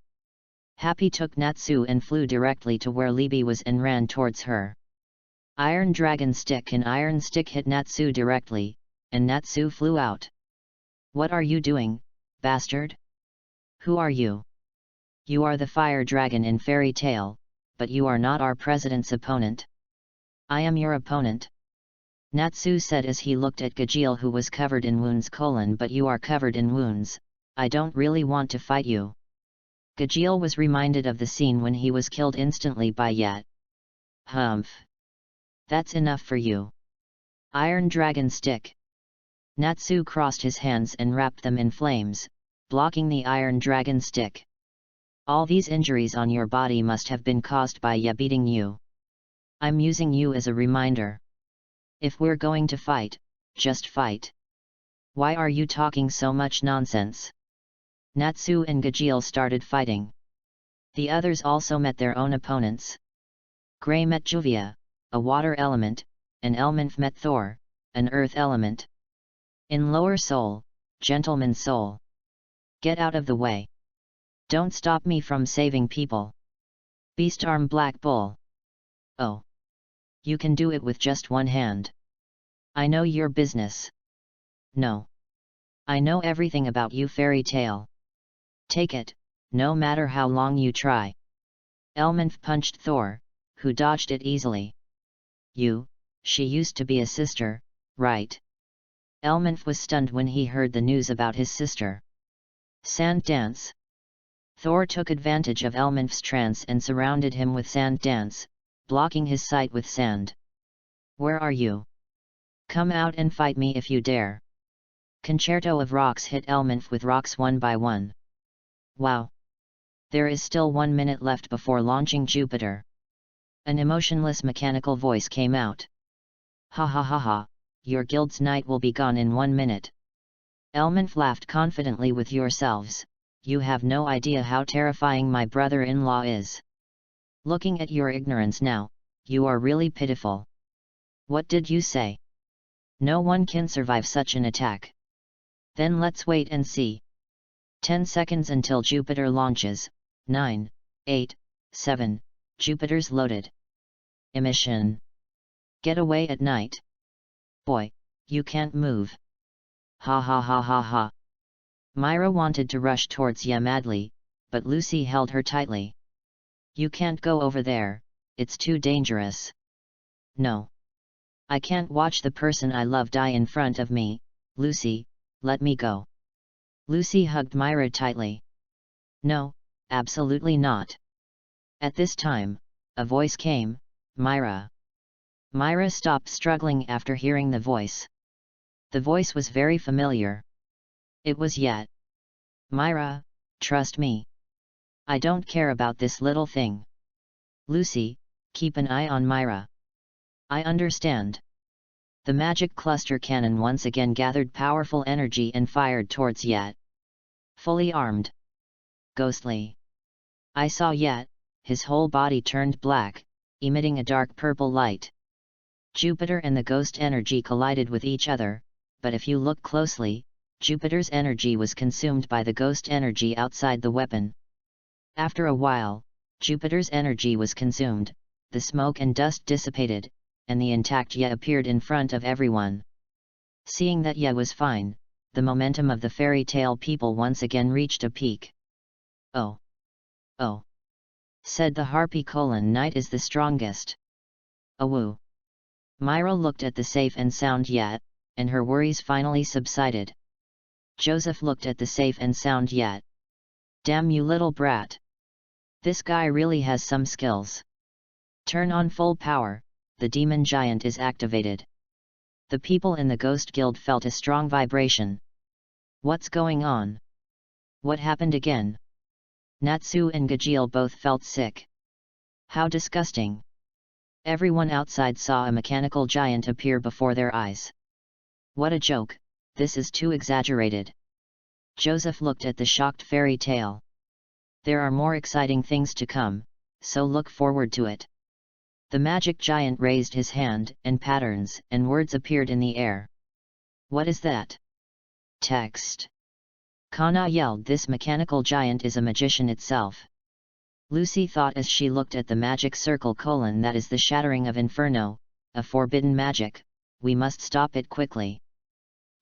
Happy took Natsu and flew directly to where Libby was and ran towards her. Iron Dragon Stick and Iron Stick hit Natsu directly, and Natsu flew out. What are you doing, bastard? Who are you? You are the fire dragon in Fairy Tale, but you are not our president's opponent. I am your opponent. Natsu said as he looked at Gajeel, who was covered in wounds. But you are covered in wounds, I don't really want to fight you. Gajeel was reminded of the scene when he was killed instantly by Yet. Humph. That's enough for you. Iron Dragon Stick. Natsu crossed his hands and wrapped them in flames, blocking the Iron Dragon Stick. All these injuries on your body must have been caused by Ye beating you. I'm using you as a reminder. If we're going to fight, just fight. Why are you talking so much nonsense? Natsu and Gajeel started fighting. The others also met their own opponents. Gray met Juvia, a water element, and Elmenf met Thor, an earth element. In Lower Soul, Gentleman Soul. Get out of the way. Don't stop me from saving people. Beast Arm Black Bull. Oh. You can do it with just one hand. I know your business. No. I know everything about you Fairy Tale. Take it, no matter how long you try. Elmenf punched Thor, who dodged it easily. She used to be a sister, right? Elmenf was stunned when he heard the news about his sister. Sand Dance. Thor took advantage of Elmenf's trance and surrounded him with Sand Dance, blocking his sight with sand. Where are you? Come out and fight me if you dare. Concerto of Rocks hit Elmenf with rocks one by one. Wow! There is still 1 minute left before launching Jupiter. An emotionless mechanical voice came out. Ha ha ha ha, your guild's night will be gone in 1 minute. Elmenf laughed confidently with yourselves, you have no idea how terrifying my brother-in-law is. Looking at your ignorance now, you are really pitiful. What did you say? No one can survive such an attack. Then let's wait and see. 10 seconds until Jupiter launches. 9, 8, 7, Jupiter's loaded. Emission. Get away at night. Boy, you can't move. Ha ha ha ha ha. Myra wanted to rush towards Ye madly, but Lucy held her tightly. You can't go over there, it's too dangerous. No. I can't watch the person I love die in front of me, Lucy, let me go. Lucy hugged Myra tightly. No, absolutely not. At this time, a voice came, Myra. Myra stopped struggling after hearing the voice. The voice was very familiar. It was Yet. Myra, trust me. I don't care about this little thing. Lucy, keep an eye on Myra. I understand. The magic cluster cannon once again gathered powerful energy and fired towards Yet. Fully armed. Ghostly. I saw Yet, his whole body turned black, emitting a dark purple light. Jupiter and the ghost energy collided with each other, but if you look closely, Jupiter's energy was consumed by the ghost energy outside the weapon. After a while, Jupiter's energy was consumed, the smoke and dust dissipated, and the intact Ye appeared in front of everyone. Seeing that Ye was fine, the momentum of the fairy tale people once again reached a peak. Oh! Oh! Said the harpy Night is the strongest. Awoo! Myra looked at the safe and sound Yet, and her worries finally subsided. Joseph looked at the safe and sound Yet. Damn you little brat! This guy really has some skills. Turn on full power, the demon giant is activated. The people in the Ghost Guild felt a strong vibration. What's going on? What happened again? Natsu and Gajeel both felt sick. How disgusting! Everyone outside saw a mechanical giant appear before their eyes. What a joke, this is too exaggerated. Joseph looked at the shocked fairy tale. There are more exciting things to come, so look forward to it. The magic giant raised his hand, and patterns and words appeared in the air. What is that? Text. Kana yelled, this mechanical giant is a magician itself. Lucy thought as she looked at the magic circle : that is the shattering of Inferno, a forbidden magic, we must stop it quickly.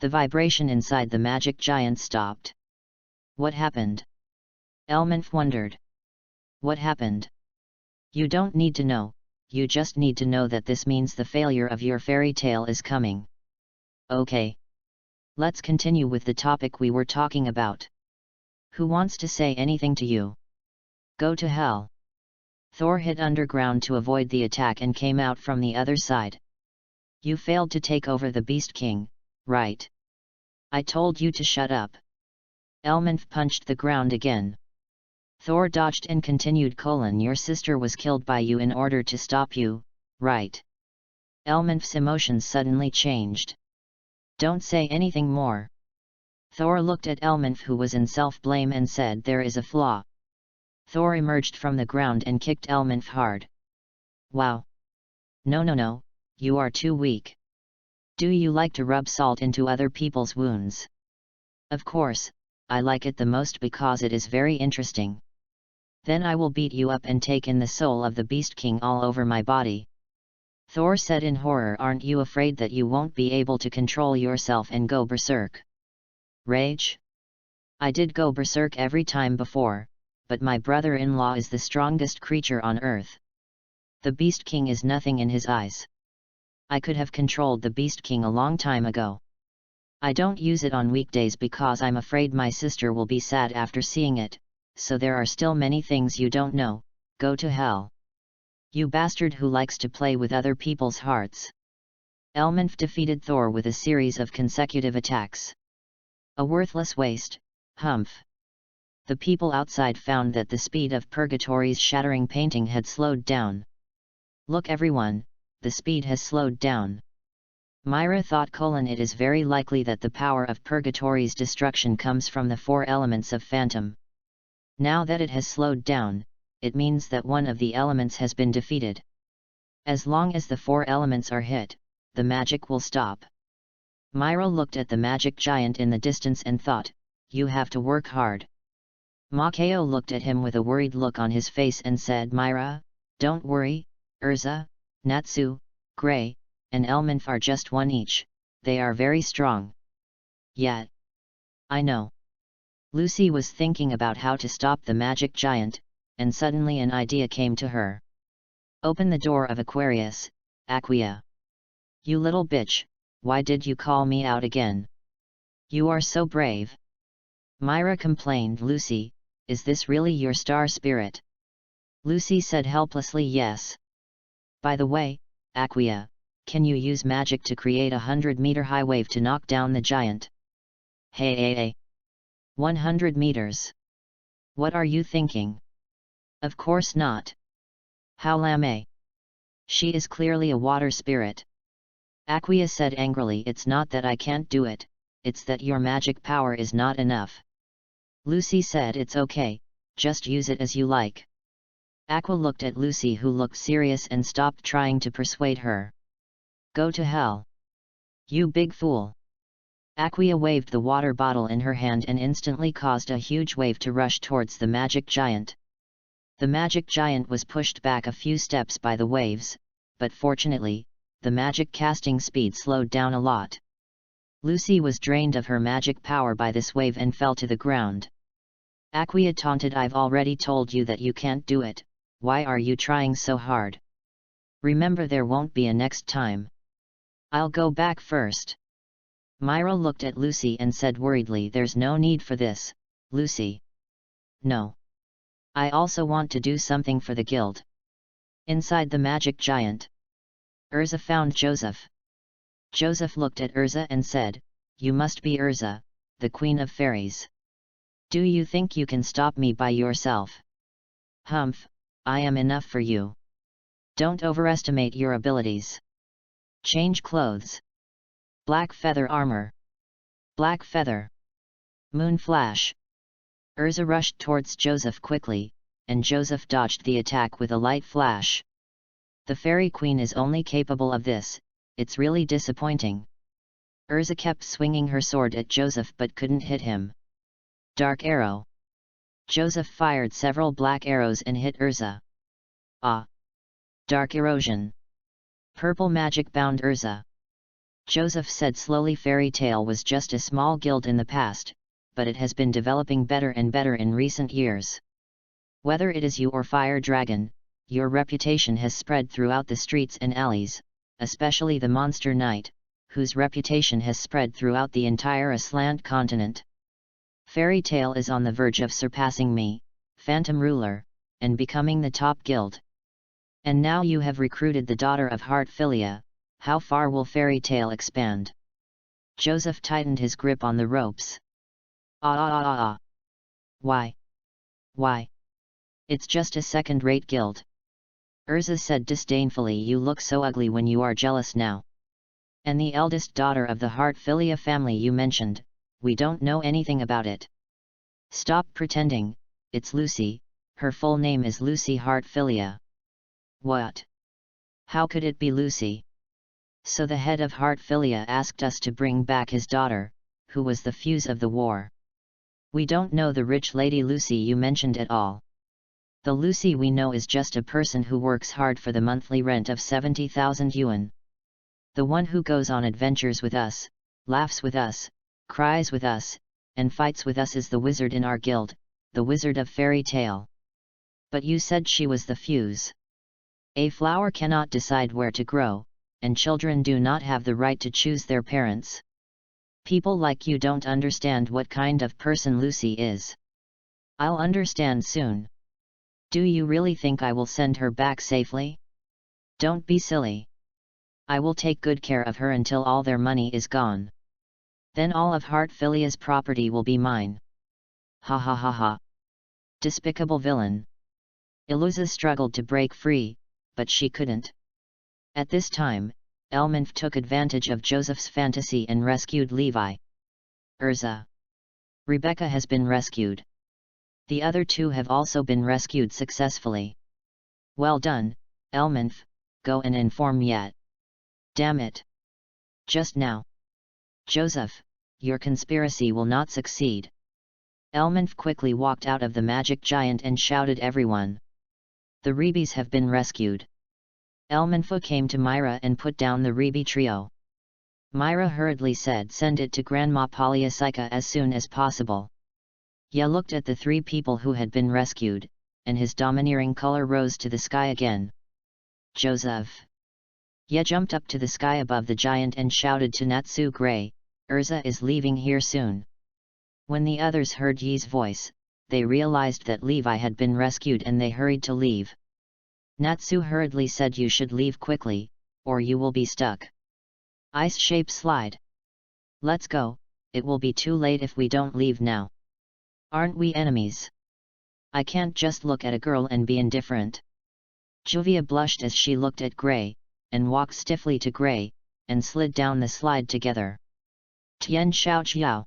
The vibration inside the magic giant stopped. What happened? Elmenf wondered. What happened? You don't need to know, you just need to know that this means the failure of your fairy tale is coming. Okay. Let's continue with the topic we were talking about. Who wants to say anything to you? Go to hell. Thor hid underground to avoid the attack and came out from the other side. You failed to take over the Beast King, right? I told you to shut up. Elmenf punched the ground again. Thor dodged and continued: your sister was killed by you in order to stop you, right? Elmenf's emotions suddenly changed. Don't say anything more. Thor looked at Elmenf, who was in self-blame, and said, there is a flaw. Thor emerged from the ground and kicked Elmenf hard. Wow! No, you are too weak. Do you like to rub salt into other people's wounds? Of course, I like it the most because it is very interesting. Then I will beat you up and take in the soul of the Beast King all over my body. Thor said in horror, aren't you afraid that you won't be able to control yourself and go berserk? Rage? I did go berserk every time before, but my brother-in-law is the strongest creature on earth. The Beast King is nothing in his eyes. I could have controlled the Beast King a long time ago. I don't use it on weekdays because I'm afraid my sister will be sad after seeing it, so there are still many things you don't know. Go to hell. You bastard who likes to play with other people's hearts. Elmenf defeated Thor with a series of consecutive attacks. A worthless waste, humph. The people outside found that the speed of Purgatory's shattering painting had slowed down. Look everyone, the speed has slowed down. Myra thought: it is very likely that the power of Purgatory's destruction comes from the 4 elements of Phantom. Now that it has slowed down, it means that one of the elements has been defeated. As long as the 4 elements are hit, the magic will stop. Myra looked at the magic giant in the distance and thought, you have to work hard. Makao looked at him with a worried look on his face and said, Myra, don't worry, Urza, Natsu, Gray, and Elmanf are just 1 each, they are very strong. Yet. I know. Lucy was thinking about how to stop the magic giant, and suddenly an idea came to her. Open the door of Aquarius, Aquia. You little bitch, why did you call me out again? You are so brave. Myra complained. Lucy, is this really your star spirit? Lucy said helplessly, yes. By the way, Aquia, can you use magic to create a 100-meter high wave to knock down the giant? Hey. 100 meters. What are you thinking? Of course not. How lame. She is clearly a water spirit. Aquia said angrily, it's not that I can't do it, it's that your magic power is not enough. Lucy said, it's okay, just use it as you like. Aqua looked at Lucy, who looked serious, and stopped trying to persuade her. Go to hell. You big fool. Aquia waved the water bottle in her hand and instantly caused a huge wave to rush towards the magic giant. The magic giant was pushed back a few steps by the waves, but fortunately, the magic casting speed slowed down a lot. Lucy was drained of her magic power by this wave and fell to the ground. Aquia taunted, I've already told you that you can't do it, why are you trying so hard? Remember, there won't be a next time. I'll go back first. Myra looked at Lucy and said worriedly, there's no need for this, Lucy. No. I also want to do something for the guild. Inside the magic giant, Urza found Joseph. Joseph looked at Urza and said, you must be Urza, the Queen of Fairies. Do you think you can stop me by yourself? Humph, I am enough for you. Don't overestimate your abilities. Change clothes. Black feather armor. Black feather. Moon flash. Urza rushed towards Joseph quickly, and Joseph dodged the attack with a light flash. The Fairy Queen is only capable of this, it's really disappointing. Urza kept swinging her sword at Joseph but couldn't hit him. Dark arrow. Joseph fired several black arrows and hit Urza. Ah! Dark erosion. Purple magic bound Urza. Joseph said slowly, Fairy Tale was just a small guild in the past, but it has been developing better and better in recent years. Whether it is you or Fire Dragon, your reputation has spread throughout the streets and alleys, especially the Monster Knight, whose reputation has spread throughout the entire Aslant continent. Fairy Tale is on the verge of surpassing me, Phantom Ruler, and becoming the top guild. And now you have recruited the daughter of Heartfilia. How far will Fairy Tale expand? Joseph tightened his grip on the ropes. Why? Why? It's just a second-rate guild. Urza said disdainfully, you look so ugly when you are jealous now. And the eldest daughter of the Heartfilia family you mentioned, we don't know anything about it. Stop pretending, it's Lucy, her full name is Lucy Heartfilia. What? How could it be Lucy? So the head of Heartfilia asked us to bring back his daughter, who was the fuse of the war. We don't know the rich lady Lucy you mentioned at all. The Lucy we know is just a person who works hard for the monthly rent of 70,000 yuan. The one who goes on adventures with us, laughs with us, cries with us, and fights with us is the wizard in our guild, the Wizard of Fairy Tale. But you said she was the fuse. A flower cannot decide where to grow, and children do not have the right to choose their parents. People like you don't understand what kind of person Lucy is. I'll understand soon. Do you really think I will send her back safely? Don't be silly. I will take good care of her until all their money is gone. Then all of Heartfilia's property will be mine. Ha ha ha ha. Despicable villain. Iluza struggled to break free, but she couldn't. At this time, Elmanf took advantage of Joseph's fantasy and rescued Levi. Urza. Rebecca has been rescued. The other two have also been rescued successfully. Well done, Elmanf, go and inform Yet. Damn it. Just now. Joseph, your conspiracy will not succeed. Elmanf quickly walked out of the magic giant and shouted everyone. The Rebes have been rescued. Elmanfa came to Myra and put down the Rebe trio. Myra hurriedly said send it to Grandma Polyasica as soon as possible. Ya looked at the three people who had been rescued, and his domineering color rose to the sky again. Joseph. Ya jumped up to the sky above the giant and shouted to Natsu Gray, Urza is leaving here soon. When the others heard Yi's voice, they realized that Levi had been rescued and they hurried to leave. Natsu hurriedly said you should leave quickly, or you will be stuck. Ice shape slide. Let's go, it will be too late if we don't leave now. Aren't we enemies? I can't just look at a girl and be indifferent. Juvia blushed as she looked at Gray, and walked stiffly to Gray, and slid down the slide together. Tian Xiao Xiao.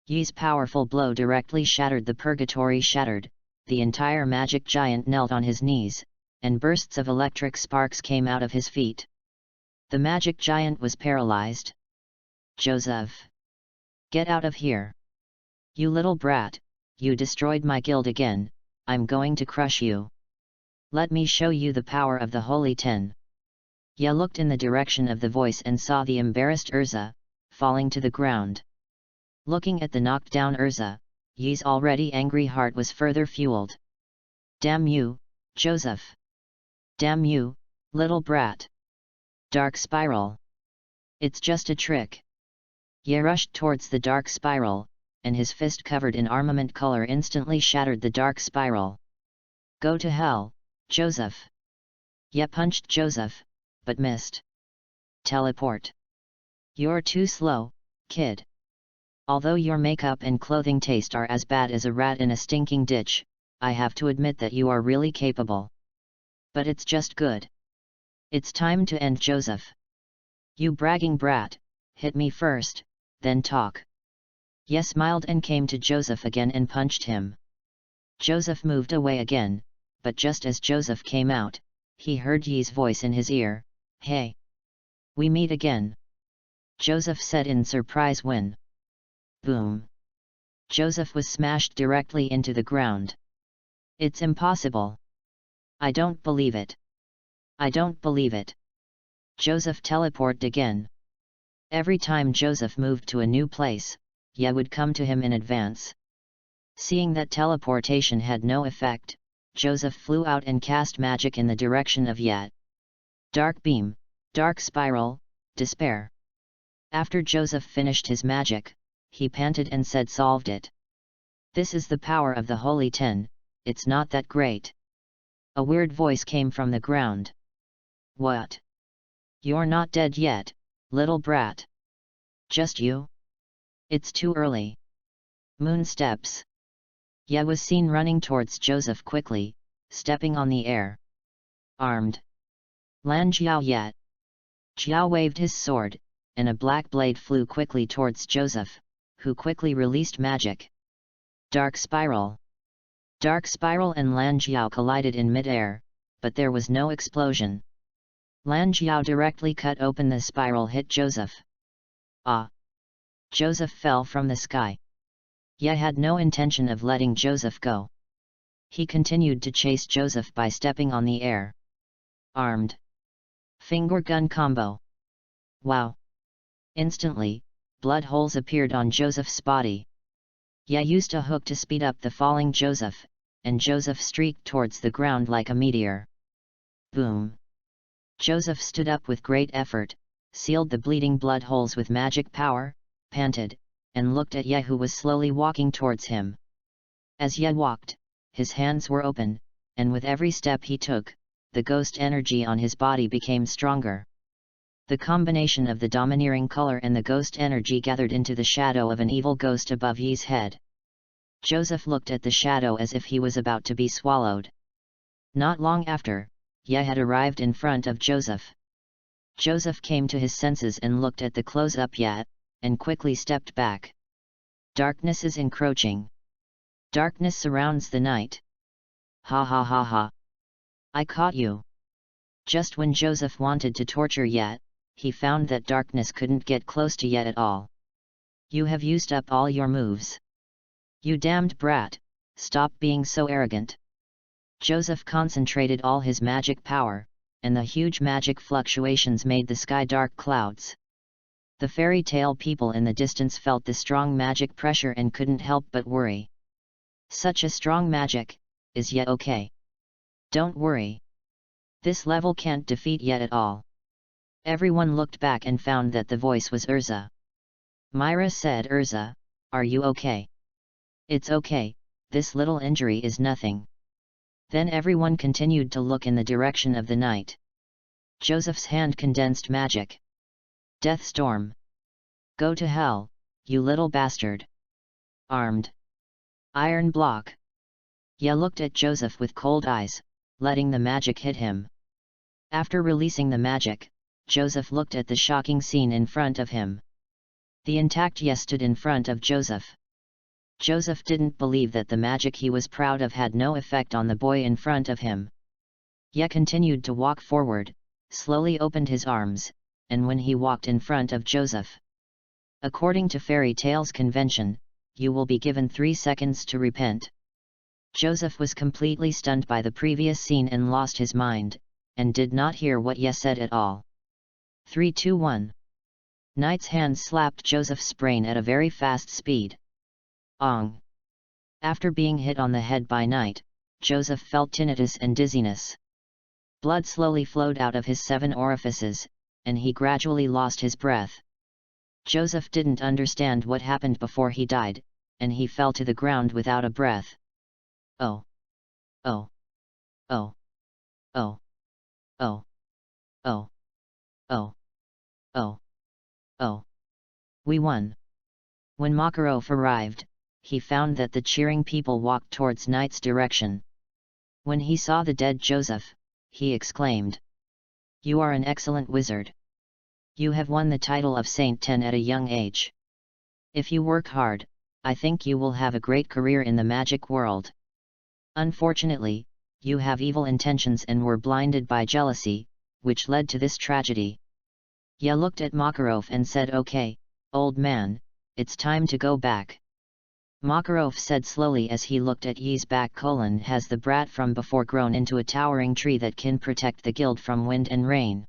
Yi's powerful blow directly shattered the purgatory shattered, the entire magic giant knelt on his knees, and bursts of electric sparks came out of his feet. The magic giant was paralyzed. Joseph. Get out of here. You little brat, you destroyed my guild again, I'm going to crush you. Let me show you the power of the Holy Ten. Ya looked in the direction of the voice and saw the embarrassed Urza, falling to the ground. Looking at the knocked down Urza, Yi's already angry heart was further fueled. Damn you, Joseph. Damn you, little brat. Dark spiral. It's just a trick. Ye rushed towards the dark spiral, and his fist covered in armament color instantly shattered the dark spiral. Go to hell, Joseph. Ye punched Joseph, but missed. Teleport. You're too slow, kid. Although your makeup and clothing taste are as bad as a rat in a stinking ditch, I have to admit that you are really capable. But it's just good. It's time to end Joseph. You bragging brat, hit me first, then talk. Ye smiled and came to Joseph again and punched him. Joseph moved away again, but just as Joseph came out, he heard Yi's voice in his ear, Hey! We meet again. Joseph said in surprise when. Boom! Joseph was smashed directly into the ground. It's impossible. I don't believe it. I don't believe it. Joseph teleported again. Every time Joseph moved to a new place, Ye would come to him in advance. Seeing that teleportation had no effect, Joseph flew out and cast magic in the direction of Ye. Dark beam, dark spiral, despair. After Joseph finished his magic, he panted and said solved it. This is the power of the Holy Ten, it's not that great. A weird voice came from the ground. What? You're not dead yet, little brat. Just you? It's too early. Moon steps. Ye was seen running towards Joseph quickly, stepping on the air. Armed. Lan Jiao Yet. Jiao waved his sword, and a black blade flew quickly towards Joseph, who quickly released magic. Dark spiral. Dark spiral and Lan Jiao collided in mid-air, but there was no explosion. Lan Jiao directly cut open the spiral hit Joseph. Ah! Joseph fell from the sky. Ye had no intention of letting Joseph go. He continued to chase Joseph by stepping on the air. Armed. Finger gun combo. Wow! Instantly, blood holes appeared on Joseph's body. Ye used a hook to speed up the falling Joseph, and Joseph streaked towards the ground like a meteor. Boom! Joseph stood up with great effort, sealed the bleeding blood holes with magic power, panted, and looked at Ye who was slowly walking towards him. As Ye walked, his hands were open, and with every step he took, the ghost energy on his body became stronger. The combination of the domineering color and the ghost energy gathered into the shadow of an evil ghost above Ye's head. Joseph looked at the shadow as if he was about to be swallowed. Not long after, Ye had arrived in front of Joseph. Joseph came to his senses and looked at the close-up yet, and quickly stepped back. Darkness is encroaching. Darkness surrounds the night. Ha ha ha ha. I caught you. Just when Joseph wanted to torture Yet, he found that darkness couldn't get close to Yet at all. You have used up all your moves. You damned brat, stop being so arrogant. Joseph concentrated all his magic power, and the huge magic fluctuations made the sky dark clouds. The fairy tale people in the distance felt the strong magic pressure and couldn't help but worry. Such a strong magic, is Yet okay? Don't worry. This level can't defeat Yet at all. Everyone looked back and found that the voice was Urza. Myra said, Urza, are you okay? It's okay, this little injury is nothing. Then everyone continued to look in the direction of the night. Joseph's hand condensed magic. Death storm. Go to hell, you little bastard. Armed. Iron block. Ye looked at Joseph with cold eyes, letting the magic hit him. After releasing the magic, Joseph looked at the shocking scene in front of him. The intact Ye stood in front of Joseph. Joseph didn't believe that the magic he was proud of had no effect on the boy in front of him. Ye continued to walk forward, slowly opened his arms, and when he walked in front of Joseph. According to fairy tales convention, you will be given 3 seconds to repent. Joseph was completely stunned by the previous scene and lost his mind, and did not hear what Ye said at all. 3, 2, 1. Knight's hand slapped Joseph's brain at a very fast speed. Ong! After being hit on the head by Knight, Joseph felt tinnitus and dizziness. Blood slowly flowed out of his 7 orifices, and he gradually lost his breath. Joseph didn't understand what happened before he died, and he fell to the ground without a breath. Oh! Oh! Oh! Oh! Oh! Oh! Oh! Oh! Oh! We won! When Makarov arrived, he found that the cheering people walked towards Knight's direction. When he saw the dead Joseph, he exclaimed, You are an excellent wizard. You have won the title of Saint 10 at a young age. If you work hard, I think you will have a great career in the magic world. Unfortunately, you have evil intentions and were blinded by jealousy, which led to this tragedy. Ye looked at Makarov and said, Okay, old man, it's time to go back. Makarov said slowly as he looked at Ye's back. Has the brat from before grown into a towering tree that can protect the guild from wind and rain?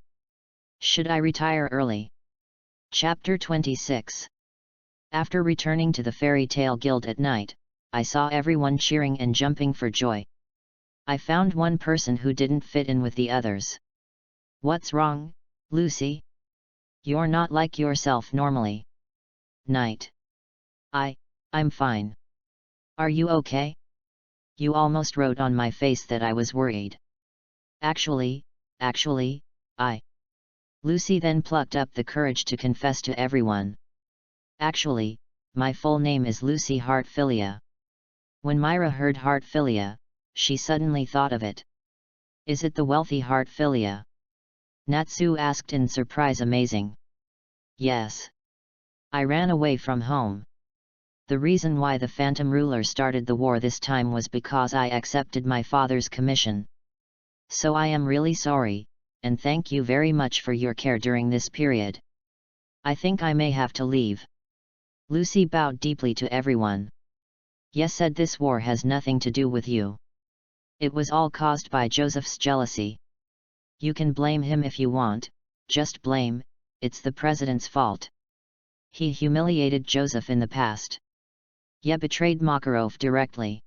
Should I retire early? Chapter 26. After returning to the fairy tale guild at night, I saw everyone cheering and jumping for joy. I found one person who didn't fit in with the others. What's wrong, Lucy? You're not like yourself normally. Night. I'm fine. Are you okay? You almost wrote on my face that I was worried. Actually, Lucy then plucked up the courage to confess to everyone. Actually, my full name is Lucy Heartfilia. When Myra heard Heartfilia, she suddenly thought of it. Is it the wealthy Heartfilia? Natsu asked in surprise. Amazing. Yes. I ran away from home. The reason why the Phantom Ruler started the war this time was because I accepted my father's commission. So I am really sorry, and thank you very much for your care during this period. I think I may have to leave. Lucy bowed deeply to everyone. Yes, said, this war has nothing to do with you. It was all caused by Joseph's jealousy. You can blame him if you want, just blame, it's the president's fault. He humiliated Joseph in the past. Ye betrayed Makarov directly.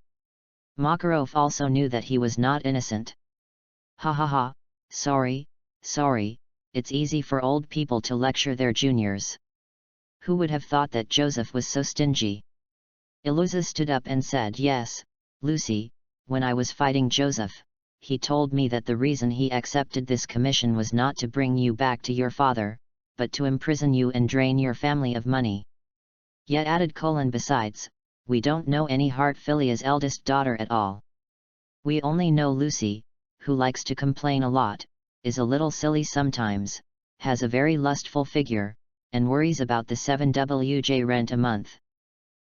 Makarov also knew that he was not innocent. Ha ha ha, sorry, it's easy for old people to lecture their juniors. Who would have thought that Joseph was so stingy? Iluza stood up and said, Yes, Lucy, when I was fighting Joseph, he told me that the reason he accepted this commission was not to bring you back to your father, but to imprison you and drain your family of money. Yet added: besides, we don't know any Heartfilia's eldest daughter at all. We only know Lucy, who likes to complain a lot, is a little silly sometimes, has a very lustful figure, and worries about the 7 WJ rent a month.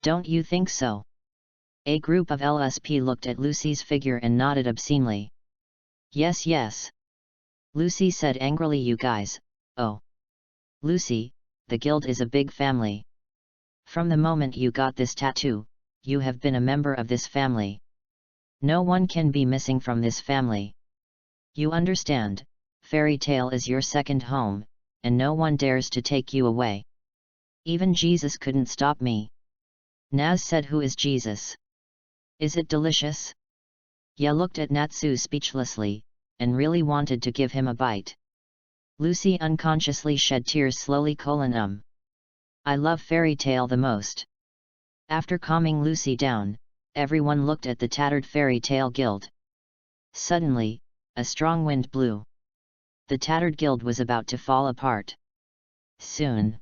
Don't you think so? A group of LSP looked at Lucy's figure and nodded obscenely. Yes, yes. Lucy said angrily, you guys, oh. Lucy, the guild is a big family. From the moment you got this tattoo, you have been a member of this family. No one can be missing from this family. You understand, Fairy Tale is your second home, and no one dares to take you away. Even Jesus couldn't stop me. Naz said, who is Jesus? Is it delicious? Ya looked at Natsu speechlessly, and really wanted to give him a bite. Lucy unconsciously shed tears slowly. I love Fairy Tale the most. After calming Lucy down, everyone looked at the tattered Fairy Tale guild. Suddenly, a strong wind blew. The tattered guild was about to fall apart. Soon.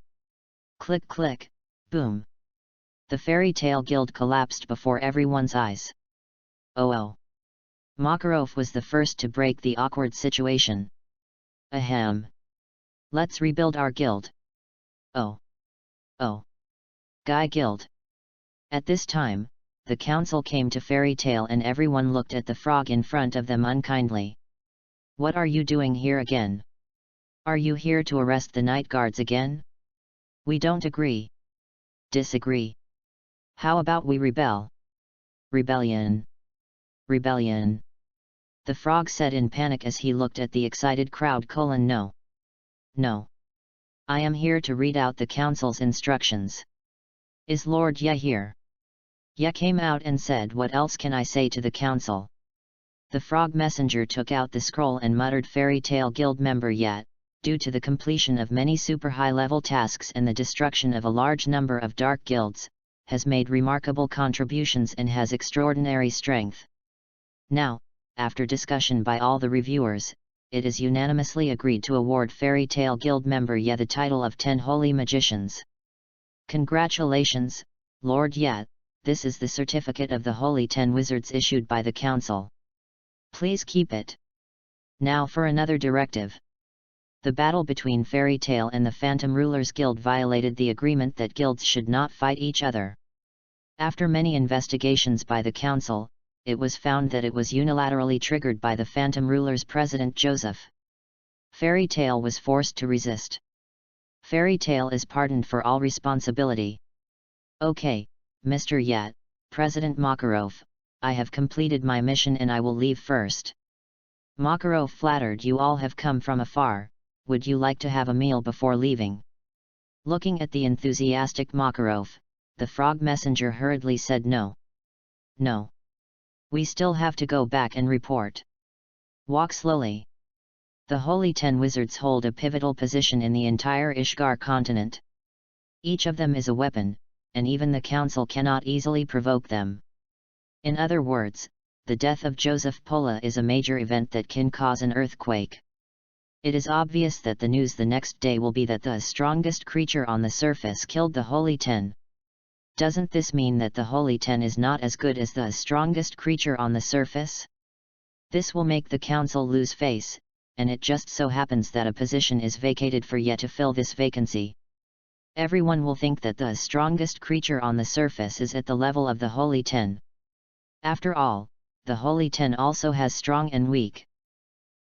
Click click, boom. The Fairy Tale guild collapsed before everyone's eyes. Oh. Makarov was the first to break the awkward situation. Ahem. Let's rebuild our guild. Oh. Guy Guild. At this time, the council came to Fairy Tale and everyone looked at the frog in front of them unkindly. What are you doing here again? Are you here to arrest the night guards again? We don't agree. Disagree. How about we rebel? Rebellion. Rebellion. The frog said in panic as he looked at the excited crowd. No. No. I am here to read out the council's instructions. Is Lord Ya here? Ya came out and said, what else can I say to the council? The frog messenger took out the scroll and muttered, Fairy Tale Guild member Yat, due to the completion of many super high-level tasks and the destruction of a large number of dark guilds, has made remarkable contributions and has extraordinary strength. Now, after discussion by all the reviewers, it is unanimously agreed to award Fairy Tale Guild member Ya the title of 10 Holy Magicians. Congratulations, Lord Yat, this is the certificate of the Holy 10 Wizards issued by the Council. Please keep it. Now for another directive. The battle between Fairy Tale and the Phantom Rulers Guild violated the agreement that guilds should not fight each other. After many investigations by the Council, it was found that it was unilaterally triggered by the Phantom Rulers President Joseph. Fairy Tale was forced to resist. Fairy Tale is pardoned for all responsibility. Okay, Mr. Yat, President Makarov, I have completed my mission and I will leave first. Makarov flattered, you all have come from afar, would you like to have a meal before leaving? Looking at the enthusiastic Makarov, the frog messenger hurriedly said no. No. We still have to go back and report. Walk slowly. The Holy 10 Wizards hold a pivotal position in the entire Ishgar continent. Each of them is a weapon, and even the Council cannot easily provoke them. In other words, the death of Joseph Pola is a major event that can cause an earthquake. It is obvious that the news the next day will be that the strongest creature on the surface killed the Holy 10. Doesn't this mean that the Holy 10 is not as good as the strongest creature on the surface? This will make the Council lose face, and it just so happens that a position is vacated for Yet to fill this vacancy. Everyone will think that the strongest creature on the surface is at the level of the Holy 10. After all, the Holy 10 also has strong and weak.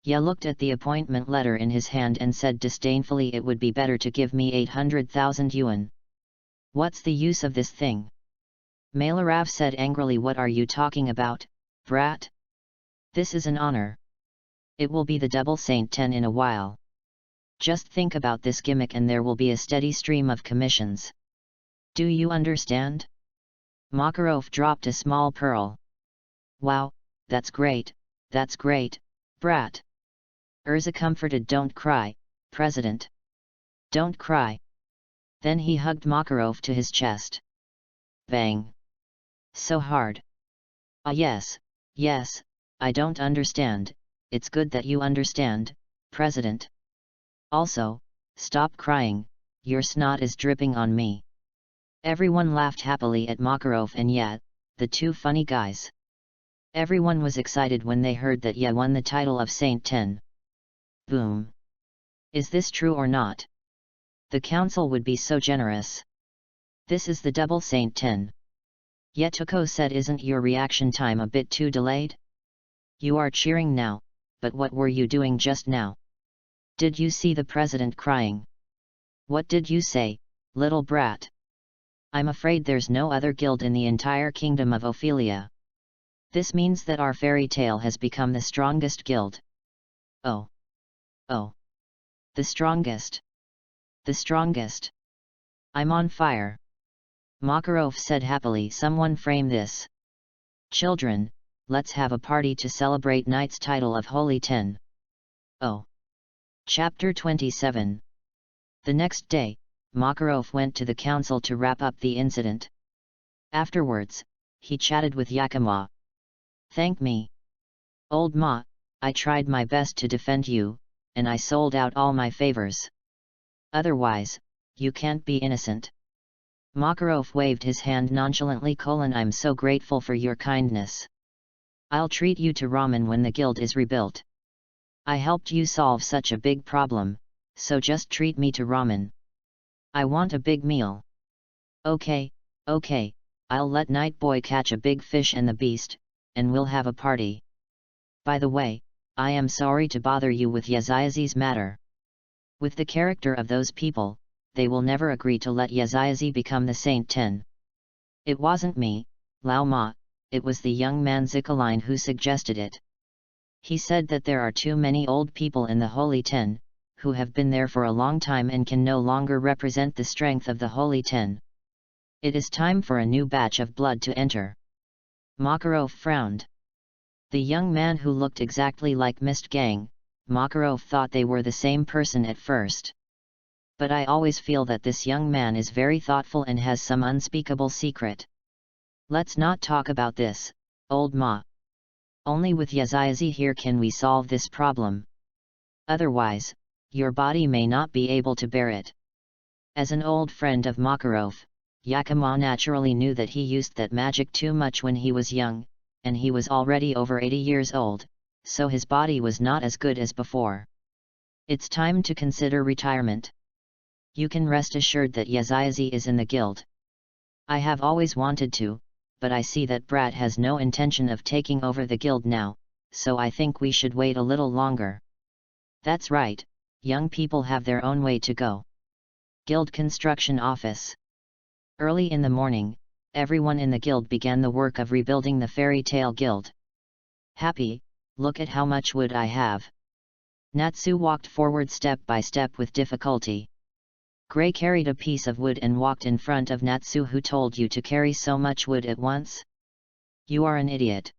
Ya looked at the appointment letter in his hand and said disdainfully, it would be better to give me 800,000 yuan. What's the use of this thing? Mailarav said angrily, what are you talking about, brat? This is an honor. It will be the double Saint 10 in a while. Just think about this gimmick and there will be a steady stream of commissions. Do you understand? Makarov dropped a small pearl. Wow, that's great, brat. Urza comforted, don't cry, President. Don't cry. Then he hugged Makarov to his chest. Bang. So hard. Ah yes, I don't understand, it's good that you understand, President. Also, stop crying, your snot is dripping on me. Everyone laughed happily at Makarov and Yat, the two funny guys. Everyone was excited when they heard that Ya won the title of Saint 10. Boom. Is this true or not? The council would be so generous. This is the double Saint 10. Yetuko said, isn't your reaction time a bit too delayed? You are cheering now, but what were you doing just now? Did you see the president crying? What did you say, little brat? I'm afraid there's no other guild in the entire kingdom of Ophelia. This means that our fairy tale has become the strongest guild. Oh. Oh. The strongest. The strongest. I'm on fire. Makarov said happily. Someone frame this. Children, let's have a party to celebrate Knight's title of Holy 10. Oh. Chapter 27. The next day, Makarov went to the council to wrap up the incident. Afterwards, he chatted with Yakima. Thank me. Old Ma, I tried my best to defend you, and I sold out all my favors. Otherwise, you can't be innocent. Makarov waved his hand nonchalantly. I'm so grateful for your kindness. I'll treat you to ramen when the guild is rebuilt. I helped you solve such a big problem, so just treat me to ramen. I want a big meal. Okay, I'll let Night Boy catch a big fish and the beast, and we'll have a party. By the way, I am sorry to bother you with Yaziazi's matter. With the character of those people, they will never agree to let Yaziazi become the Saint 10. It wasn't me, Lao Ma, it was the young man Zikaline who suggested it. He said that there are too many old people in the Holy 10, who have been there for a long time and can no longer represent the strength of the Holy 10. It is time for a new batch of blood to enter. Makarov frowned. The young man who looked exactly like Mist Gang, Makarov thought they were the same person at first. But I always feel that this young man is very thoughtful and has some unspeakable secret. Let's not talk about this, old Ma. Only with Yaziazi here can we solve this problem. Otherwise, your body may not be able to bear it. As an old friend of Makarov, Yakima naturally knew that he used that magic too much when he was young, and he was already over 80 years old, so his body was not as good as before. It's time to consider retirement. You can rest assured that Yaziazi is in the guild. I have always wanted to, but I see that Brat has no intention of taking over the guild now, so I think we should wait a little longer. That's right, young people have their own way to go. Guild Construction Office. Early in the morning, everyone in the guild began the work of rebuilding the Fairy Tale Guild. Happy, look at how much wood I have. Natsu walked forward step by step with difficulty. Gray carried a piece of wood and walked in front of Natsu. Who told you to carry so much wood at once? You are an idiot.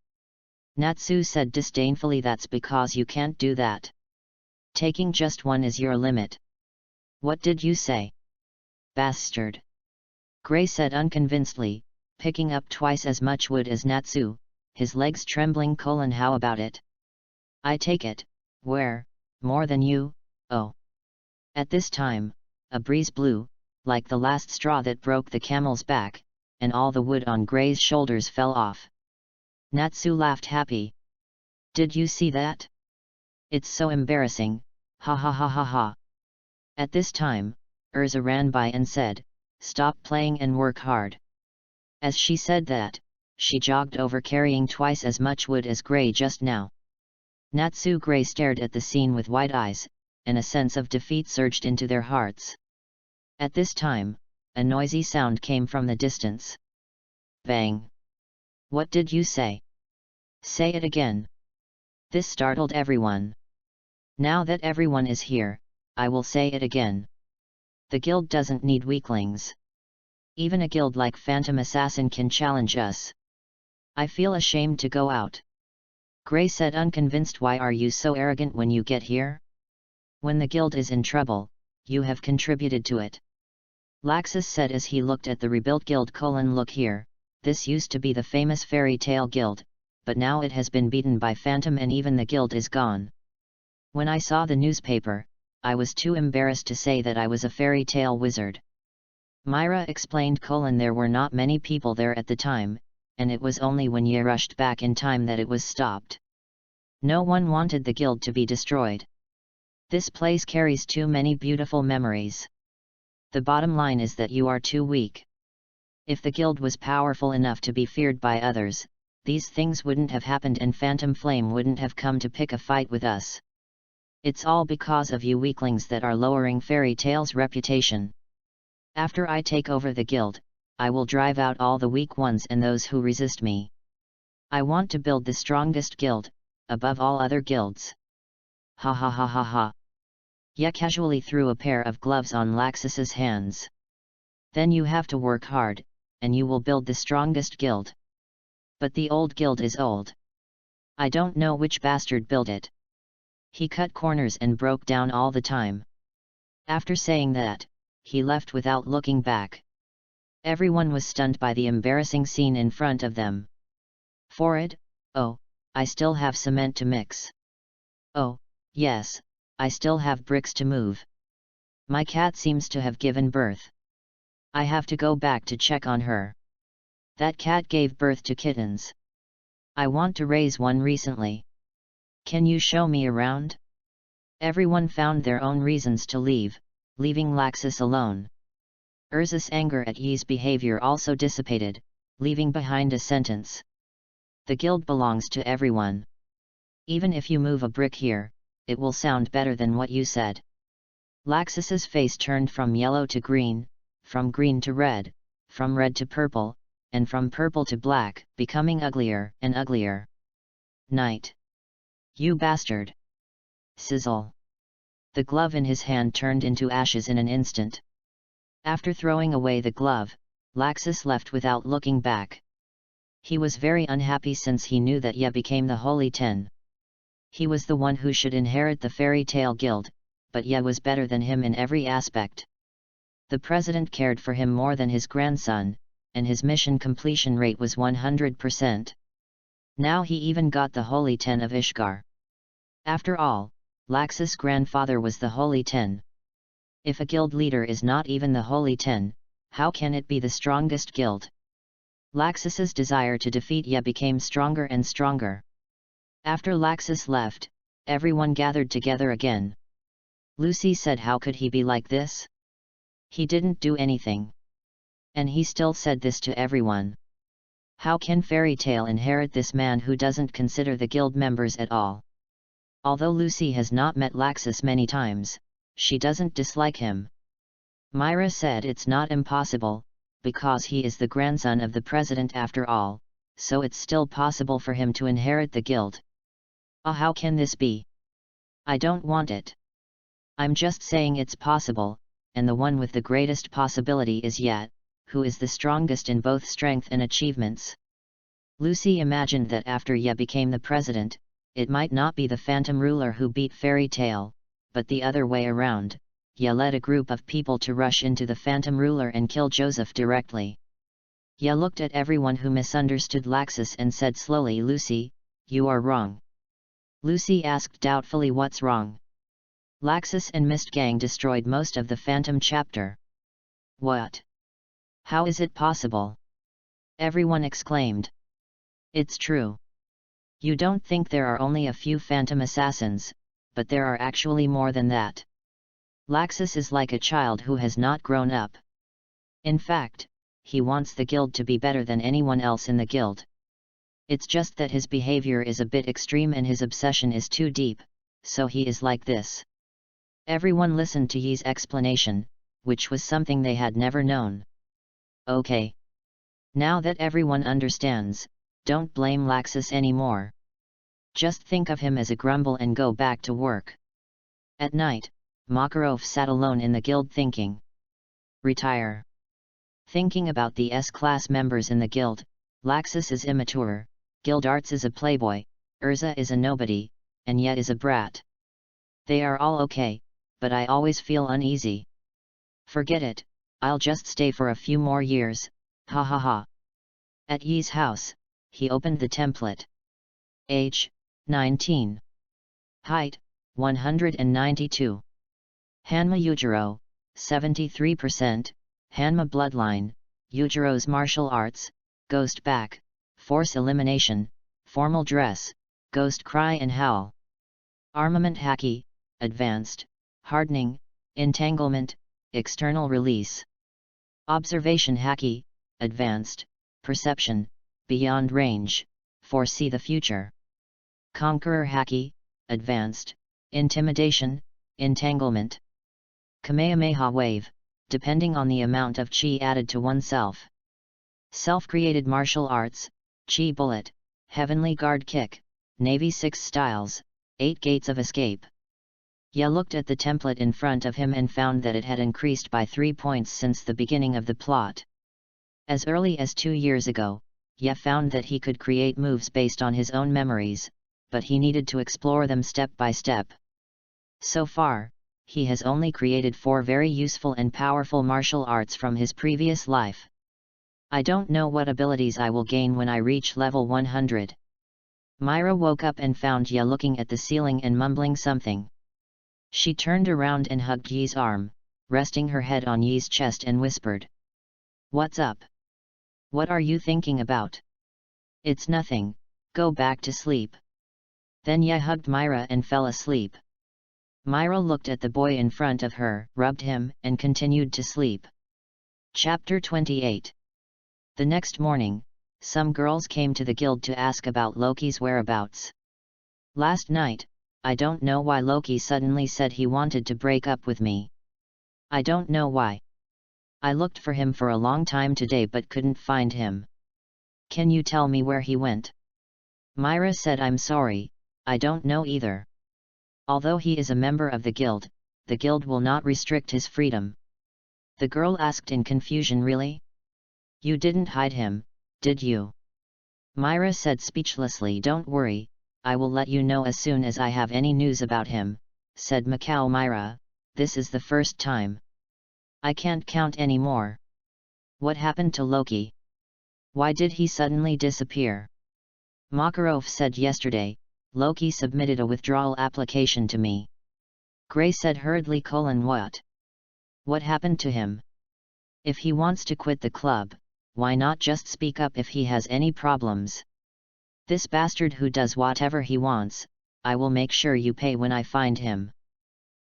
Natsu said disdainfully. That's because you can't do that. Taking just one is your limit. What did you say? Bastard. Gray said unconvincedly, picking up twice as much wood as Natsu, his legs trembling. How about it? I take it, where, more than you, oh. At this time, a breeze blew, like the last straw that broke the camel's back, and all the wood on Gray's shoulders fell off. Natsu laughed happy. Did you see that? It's so embarrassing, ha ha ha ha ha. At this time, Urza ran by and said, stop playing and work hard. As she said that, she jogged over carrying twice as much wood as Gray just now. Natsu Gray stared at the scene with wide eyes, and a sense of defeat surged into their hearts. At this time, a noisy sound came from the distance. Bang! What did you say? Say it again. This startled everyone. Now that everyone is here, I will say it again. The guild doesn't need weaklings. Even a guild like Phantom Assassin can challenge us. I feel ashamed to go out. Gray said unconvinced. Why are you so arrogant when you get here? When the guild is in trouble, you have contributed to it. Laxus said as he looked at the rebuilt guild. Look here, this used to be the famous Fairy Tale Guild, but now it has been beaten by Phantom and even the guild is gone. When I saw the newspaper, I was too embarrassed to say that I was a fairy tale wizard. Myra explained. There were not many people there at the time, and it was only when ye rushed back in time that it was stopped. No one wanted the guild to be destroyed. This place carries too many beautiful memories. The bottom line is that you are too weak. If the guild was powerful enough to be feared by others, these things wouldn't have happened and Phantom Flame wouldn't have come to pick a fight with us. It's all because of you weaklings that are lowering Fairy Tail's reputation. After I take over the guild, I will drive out all the weak ones and those who resist me. I want to build the strongest guild, above all other guilds. Ha ha ha ha ha. Ye casually threw a pair of gloves on Laxus's hands. Then you have to work hard, and you will build the strongest guild. But the old guild is old. I don't know which bastard built it. He cut corners and broke down all the time. After saying that, he left without looking back. Everyone was stunned by the embarrassing scene in front of them. Forward, oh, I still have cement to mix. Oh, yes, I still have bricks to move. My cat seems to have given birth. I have to go back to check on her. That cat gave birth to kittens. I want to raise one recently. Can you show me around? Everyone found their own reasons to leave, leaving Laxus alone. Urza's anger at Yi's behavior also dissipated, leaving behind a sentence. The guild belongs to everyone. Even if you move a brick here, it will sound better than what you said. Laxus's face turned from yellow to green, from green to red, from red to purple, and from purple to black, becoming uglier and uglier. Night. You bastard! Sizzle. The glove in his hand turned into ashes in an instant. After throwing away the glove, Laxus left without looking back. He was very unhappy since he knew that Ye became the Holy Ten. He was the one who should inherit the Fairy Tail Guild, but Ye was better than him in every aspect. The president cared for him more than his grandson, and his mission completion rate was 100%. Now he even got the Holy Ten of Ishgar. After all, Laxus' grandfather was the Holy Ten. If a guild leader is not even the Holy Ten, how can it be the strongest guild? Laxus's desire to defeat Ye became stronger and stronger. After Laxus left, everyone gathered together again. Lucy said, how could he be like this? He didn't do anything. And he still said this to everyone. How can Fairy Tail inherit this man who doesn't consider the guild members at all? Although Lucy has not met Laxus many times, she doesn't dislike him. Myra said it's not impossible, because he is the grandson of the president after all, so it's still possible for him to inherit the guild. How can this be? I don't want it. I'm just saying it's possible, and the one with the greatest possibility is Ye, who is the strongest in both strength and achievements. Lucy imagined that after Ye became the president, it might not be the Phantom Ruler who beat Fairy Tail, but the other way around. Ye led a group of people to rush into the Phantom Ruler and kill Joseph directly. Ye looked at everyone who misunderstood Laxus and said slowly, Lucy, you are wrong. Lucy asked doubtfully, what's wrong? Laxus and Mist Gang destroyed most of the Phantom chapter. What? How is it possible? Everyone exclaimed. It's true. You don't think there are only a few Phantom assassins, but there are actually more than that. Laxus is like a child who has not grown up. In fact, he wants the guild to be better than anyone else in the guild. It's just that his behavior is a bit extreme and his obsession is too deep, so he is like this. Everyone listened to Yi's explanation, which was something they had never known. Okay. Now that everyone understands, don't blame Laxus anymore. Just think of him as a grumble and go back to work. At night, Makarov sat alone in the guild thinking. Retire. Thinking about the S-class members in the guild, Laxus is immature, Guildarts is a playboy, Urza is a nobody, and Ye is a brat. They are all okay, but I always feel uneasy. Forget it, I'll just stay for a few more years, ha ha ha. At Yi's house, he opened the template. Age, 19. Height, 192. HANMA YUJIRO, 73%, HANMA bloodline, YUJIRO's martial arts, ghost back, force elimination, formal dress, ghost cry and howl. Armament haki, advanced, hardening, entanglement, external release. Observation haki, advanced, perception, beyond range, foresee the future. Conqueror haki, advanced, intimidation, entanglement. Kamehameha wave, depending on the amount of chi added to oneself. Self-created martial arts, chi bullet, heavenly guard kick, Navy 6 styles, 8 gates of escape. Ya looked at the template in front of him and found that it had increased by 3 points since the beginning of the plot. As early as 2 years ago, Ya found that he could create moves based on his own memories, but he needed to explore them step by step. So far, he has only created 4 very useful and powerful martial arts from his previous life. I don't know what abilities I will gain when I reach level 100. Myra woke up and found Ya looking at the ceiling and mumbling something. She turned around and hugged Yi's arm, resting her head on Yi's chest and whispered. "What's up? What are you thinking about?" "It's nothing, go back to sleep." Then Ya hugged Myra and fell asleep. Myra looked at the boy in front of her, rubbed him, and continued to sleep. Chapter 28. The next morning, some girls came to the guild to ask about Loki's whereabouts. "Last night, I don't know why Loki suddenly said he wanted to break up with me. I don't know why. I looked for him for a long time today but couldn't find him. Can you tell me where he went?" Myra said, "I'm sorry, I don't know either. Although he is a member of the guild will not restrict his freedom." The girl asked in confusion, "Really? You didn't hide him, did you?" Myra said speechlessly, "Don't worry, I will let you know as soon as I have any news about him," said Macau. "Myra, this is the first time. I can't count any more. What happened to Loki? Why did he suddenly disappear?" Makarov said, "Yesterday, Loki submitted a withdrawal application to me." Gray said hurriedly, "What? What happened to him? If he wants to quit the club, why not just speak up if he has any problems? This bastard who does whatever he wants, I will make sure you pay when I find him."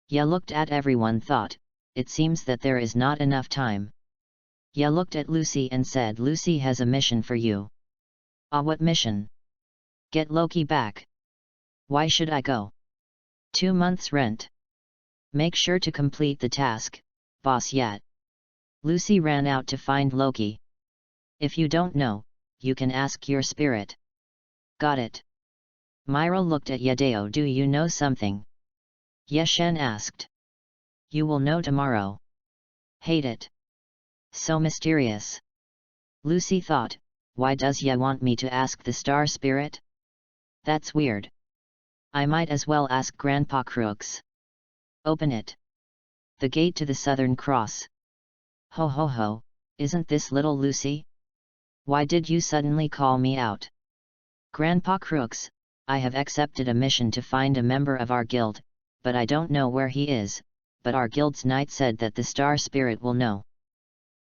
Ya looked at everyone, thought, it seems that there is not enough time. Ya looked at Lucy and said, "Lucy has a mission for you." "Ah, what mission?" "Get Loki back." "Why should I go?" 2 months' rent. "Make sure to complete the task, boss." Yet. Lucy ran out to find Loki. "If you don't know, you can ask your spirit." "Got it." Myra looked at Yadeo. "Do you know something?" Yeshen asked. "You will know tomorrow." "Hate it. So mysterious." Lucy thought, "Why does Ye want me to ask the star spirit? That's weird. I might as well ask Grandpa Crooks." "Open it." "The gate to the Southern Cross." "Ho ho ho, isn't this little Lucy? Why did you suddenly call me out?" "Grandpa Crooks, I have accepted a mission to find a member of our guild, but I don't know where he is, but our guild's knight said that the star spirit will know."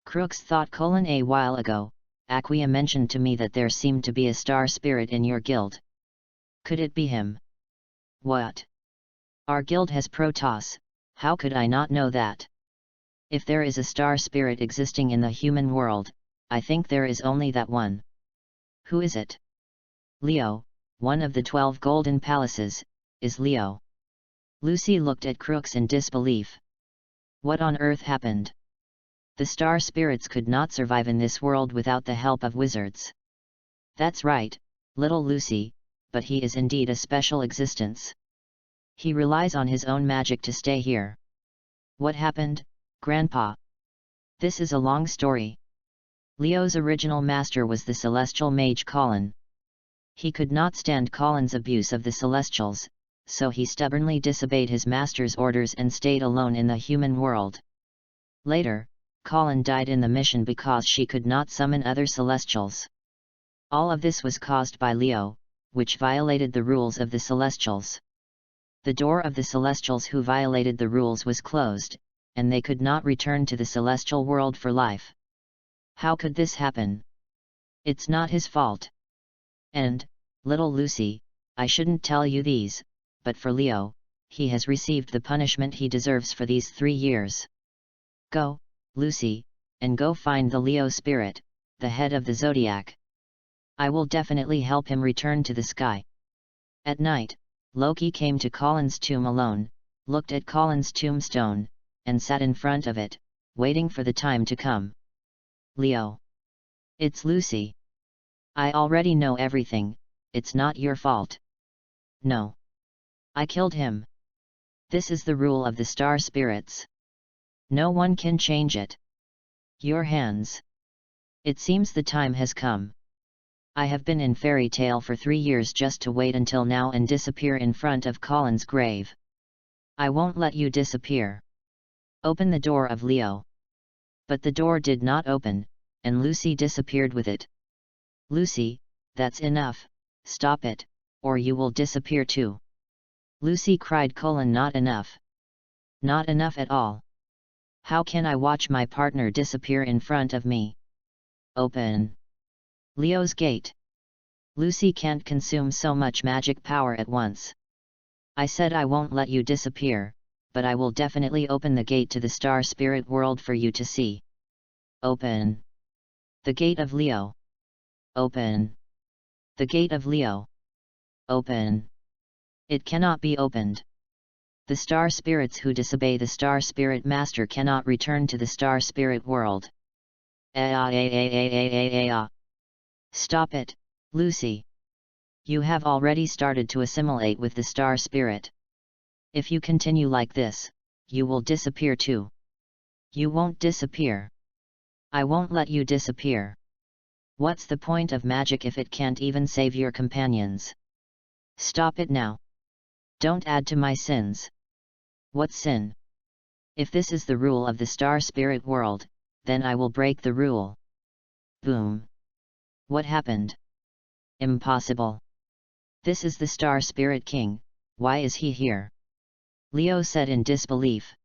Crooks thought: "A while ago, Aquia mentioned to me that there seemed to be a star spirit in your guild. Could it be him?" "What? Our guild has Protoss, how could I not know that? If there is a star spirit existing in the human world, I think there is only that one." "Who is it?" "Leo, one of the 12 golden palaces, is Leo." Lucy looked at Crooks in disbelief. What on earth happened? The star spirits could not survive in this world without the help of wizards. "That's right, little Lucy, but he is indeed a special existence. He relies on his own magic to stay here." "What happened, Grandpa?" "This is a long story. Leo's original master was the celestial mage Colin. He could not stand Colin's abuse of the Celestials, so he stubbornly disobeyed his master's orders and stayed alone in the human world. Later, Colin died in the mission because she could not summon other Celestials. All of this was caused by Leo, which violated the rules of the Celestials. The door of the Celestials who violated the rules was closed, and they could not return to the celestial world for life. How could this happen? It's not his fault. And, little Lucy, I shouldn't tell you these, but for Leo, he has received the punishment he deserves for these 3 years. Go, Lucy, and go find the Leo spirit, the head of the zodiac. I will definitely help him return to the sky. At night, Loki came to Colin's tomb alone, looked at Colin's tombstone, and sat in front of it, waiting for the time to come. Leo. It's Lucy. I already know everything, it's not your fault. No. I killed him. This is the rule of the star spirits. No one can change it. Your hands. It seems the time has come. I have been in Fairy Tale for 3 years just to wait until now and disappear in front of Colin's grave. I won't let you disappear. Open the door of Leo. But the door did not open, and Lucy disappeared with it. Lucy, that's enough, stop it, or you will disappear too. Lucy cried. Not enough. Not enough at all. How can I watch my partner disappear in front of me? Open Leo's gate. Lucy can't consume so much magic power at once. I said I won't let you disappear, but I will definitely open the gate to the star spirit world for you to see. Open the gate of Leo. Open the gate of Leo. Open. It cannot be opened. The star spirits who disobey the star spirit master cannot return to the star spirit world. Stop it, Lucy. You have already started to assimilate with the star spirit. If you continue like this, you will disappear too. You won't disappear. I won't let you disappear. What's the point of magic if it can't even save your companions? Stop it now. Don't add to my sins. What sin? If this is the rule of the star spirit world, then I will break the rule. Boom. What happened? Impossible. This is the star spirit king, why is he here? Leo said in disbelief.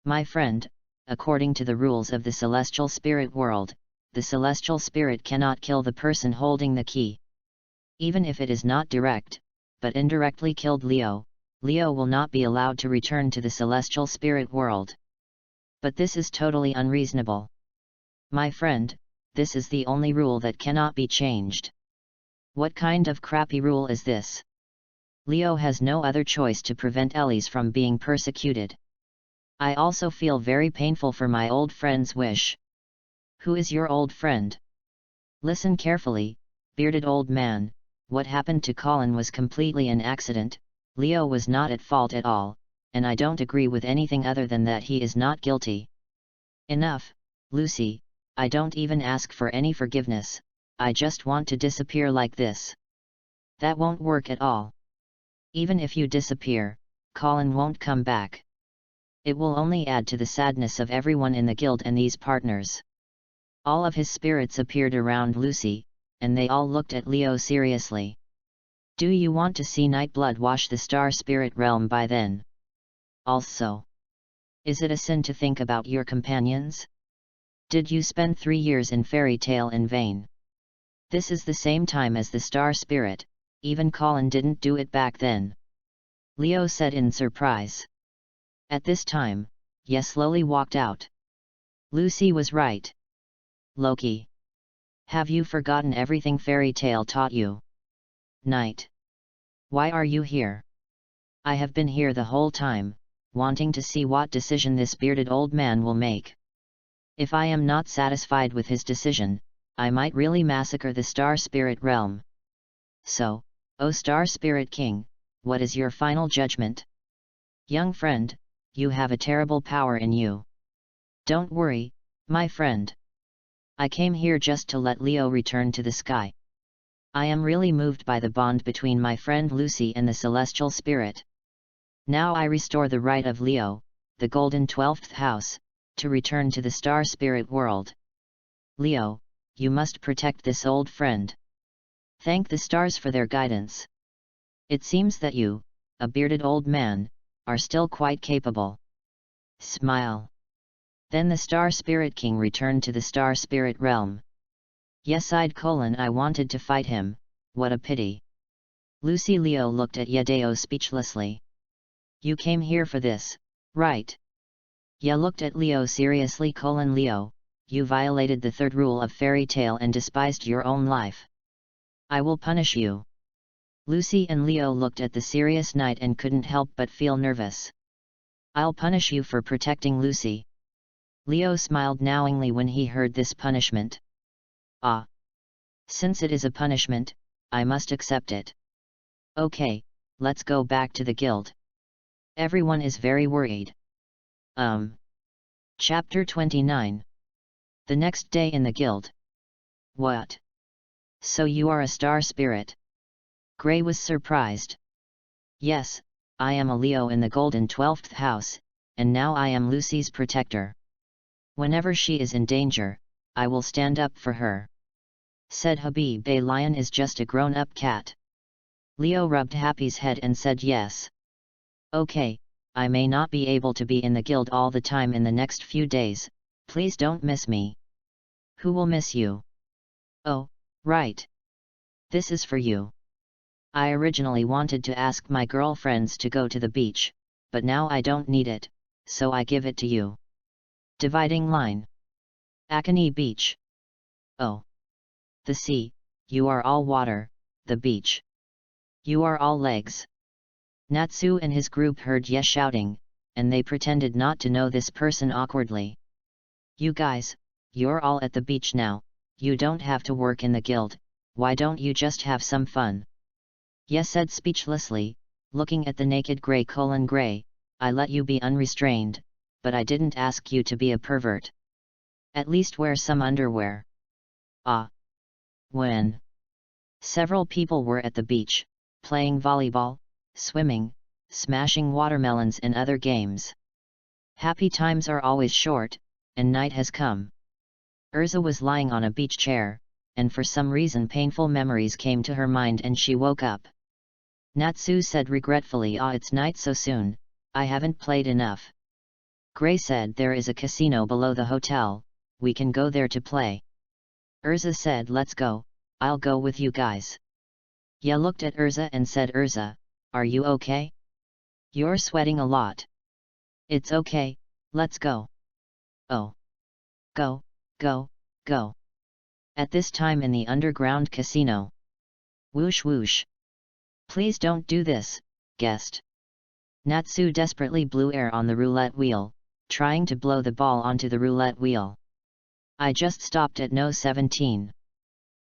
My friend, according to the rules of the celestial spirit world, the celestial spirit cannot kill the person holding the key. Even if it is not direct, but indirectly killed Leo, Leo will not be allowed to return to the celestial spirit world. But this is totally unreasonable. My friend, this is the only rule that cannot be changed. What kind of crappy rule is this? Leo has no other choice to prevent Elise from being persecuted. I also feel very painful for my old friend's wish. Who is your old friend? Listen carefully, bearded old man, what happened to Colin was completely an accident, Leo was not at fault at all, and I don't agree with anything other than that he is not guilty. Enough, Lucy, I don't even ask for any forgiveness, I just want to disappear like this. That won't work at all. Even if you disappear, Colin won't come back. It will only add to the sadness of everyone in the guild and these partners. All of his spirits appeared around Lucy, and they all looked at Leo seriously. Do you want to see Nightblood wash the star spirit realm by then? Also, is it a sin to think about your companions? Did you spend 3 years in Fairy Tale in vain? This is the same time as the star spirit, even Colin didn't do it back then. Leo said in surprise. At this time, Ye slowly walked out. Lucy was right. Loki. Have you forgotten everything Fairy Tale taught you? Night. Why are you here? I have been here the whole time, wanting to see what decision this bearded old man will make. If I am not satisfied with his decision, I might really massacre the Star Spirit realm. So, O Star Spirit King, what is your final judgment? Young friend, you have a terrible power in you. Don't worry, my friend. I came here just to let Leo return to the sky. I am really moved by the bond between my friend Lucy and the celestial spirit. Now I restore the right of Leo, the golden 12th house, to return to the star spirit world. Leo, you must protect this old friend. Thank the stars for their guidance. It seems that you, a bearded old man, are still quite capable. Smile. Then the Star Spirit King returned to the Star Spirit realm. Yes, I wanted to fight him, what a pity. Lucy Leo looked at Yedeo speechlessly. You came here for this, right? Ya looked at Leo seriously. Leo, you violated the third rule of fairy tale and despised your own life. I will punish you. Lucy and Leo looked at the serious knight and couldn't help but feel nervous. I'll punish you for protecting Lucy. Leo smiled knowingly when he heard this punishment. Ah. Since it is a punishment, I must accept it. Okay, let's go back to the guild. Everyone is very worried. Chapter 29. The next day in the guild. What? So you are a star spirit? Gray was surprised. Yes, I am a Leo in the golden 12th house, and now I am Lucy's protector. Whenever she is in danger, I will stand up for her. Said Habib. A lion is just a grown-up cat. Leo rubbed Happy's head and said yes. Okay, I may not be able to be in the guild all the time in the next few days, please don't miss me. Who will miss you? Oh, right. This is for you. I originally wanted to ask my girlfriends to go to the beach, but now I don't need it, so I give it to you. Dividing line. Akane Beach. Oh. The sea, you are all water, the beach. You are all legs. Natsu and his group heard yes shouting, and they pretended not to know this person awkwardly. You guys, you're all at the beach now, you don't have to work in the guild, why don't you just have some fun? Yes said speechlessly, looking at the naked Gray. I let you be unrestrained, but I didn't ask you to be a pervert. At least wear some underwear. Ah. When? Several people were at the beach, playing volleyball, swimming, smashing watermelons and other games. Happy times are always short, and night has come. Urza was lying on a beach chair, and for some reason painful memories came to her mind and she woke up. Natsu said regretfully, it's night so soon, I haven't played enough. Gray said there is a casino below the hotel, we can go there to play. Urza said let's go, I'll go with you guys. Ya looked at Urza and said Urza, are you okay? You're sweating a lot. It's okay, let's go. Oh. Go, go, go. At this time in the underground casino. Whoosh whoosh. Please don't do this, guest. Natsu desperately blew air on the roulette wheel, trying to blow the ball onto the roulette wheel. I just stopped at no 17.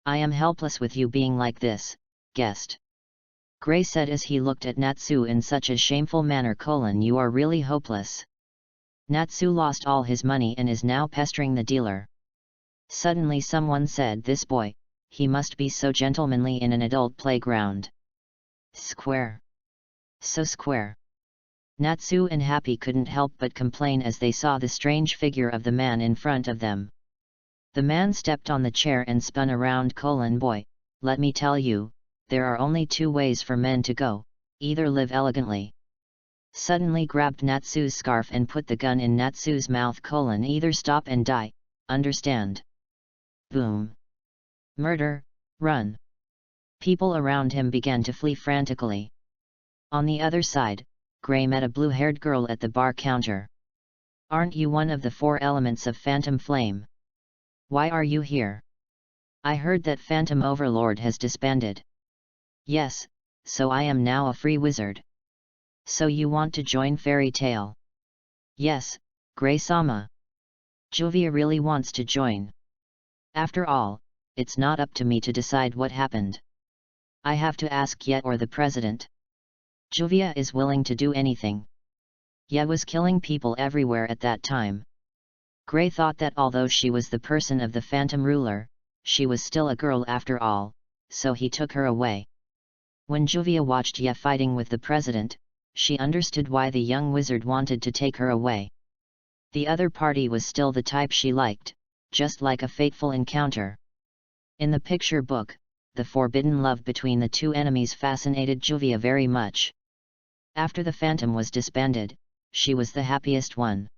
I am helpless with you being like this, guest. Gray said as he looked at Natsu in such a shameful manner. You are really hopeless. Natsu lost all his money and is now pestering the dealer. Suddenly someone said, this boy, he must be so gentlemanly in an adult playground. Square. So square. Natsu and Happy couldn't help but complain as they saw the strange figure of the man in front of them. The man stepped on the chair and spun around. Boy, let me tell you, there are only two ways for men to go, either live elegantly. Suddenly grabbed Natsu's scarf and put the gun in Natsu's mouth. Either stop and die, understand? Boom. Murder, run. People around him began to flee frantically. On the other side, Gray met a blue-haired girl at the bar counter. Aren't you one of the 4 elements of Phantom Flame? Why are you here? I heard that Phantom Overlord has disbanded. Yes, so I am now a free wizard. So you want to join Fairy Tale? Yes, Gray-sama. Juvia really wants to join. After all, it's not up to me to decide what happened. I have to ask Ye or the president. Juvia is willing to do anything. Ye was killing people everywhere at that time. Gray thought that although she was the person of the Phantom Ruler, she was still a girl after all, so he took her away. When Juvia watched Ye fighting with the president, she understood why the young wizard wanted to take her away. The other party was still the type she liked, just like a fateful encounter. In the picture book, the forbidden love between the two enemies fascinated Juvia very much. After the Phantom was disbanded, she was the happiest one.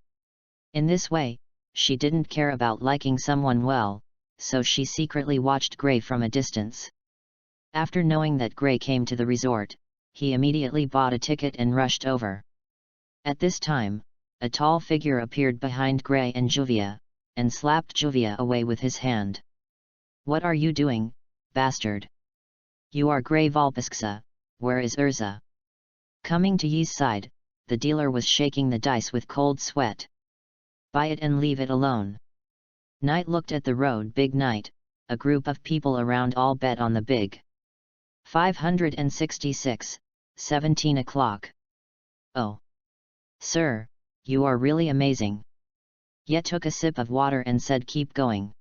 In this way, she didn't care about liking someone well, so she secretly watched Gray from a distance. After knowing that Gray came to the resort, he immediately bought a ticket and rushed over. At this time, a tall figure appeared behind Gray and Juvia, and slapped Juvia away with his hand. "What are you doing, bastard? You are Gray Valpisksa, where is Urza?" Coming to Yi's side, the dealer was shaking the dice with cold sweat. "Buy it and leave it alone." Knight looked at the road. Big night, a group of people around all bet on the big. 566, 17 o'clock. "Oh. Sir, you are really amazing." Ye took a sip of water and said, "Keep going."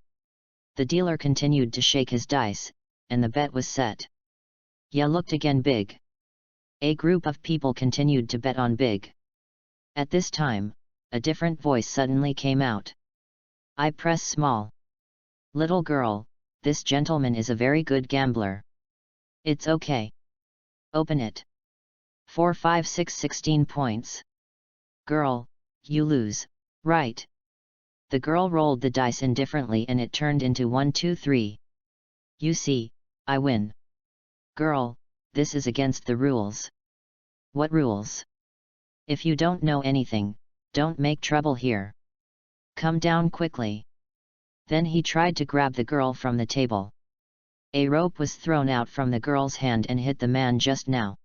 The dealer continued to shake his dice, and the bet was set. Ye looked again. Big. A group of people continued to bet on big. At this time, a different voice suddenly came out. "I press small. Little girl, this gentleman is a very good gambler. It's okay. Open it. 4 5 6 16 points. Girl, you lose, right?" The girl rolled the dice indifferently and it turned into 1 2 3. "You see, I win." "Girl, this is against the rules." "What rules? If you don't know anything, don't make trouble here. Come down quickly." Then he tried to grab the girl from the table. A rope was thrown out from the girl's hand and hit the man just now.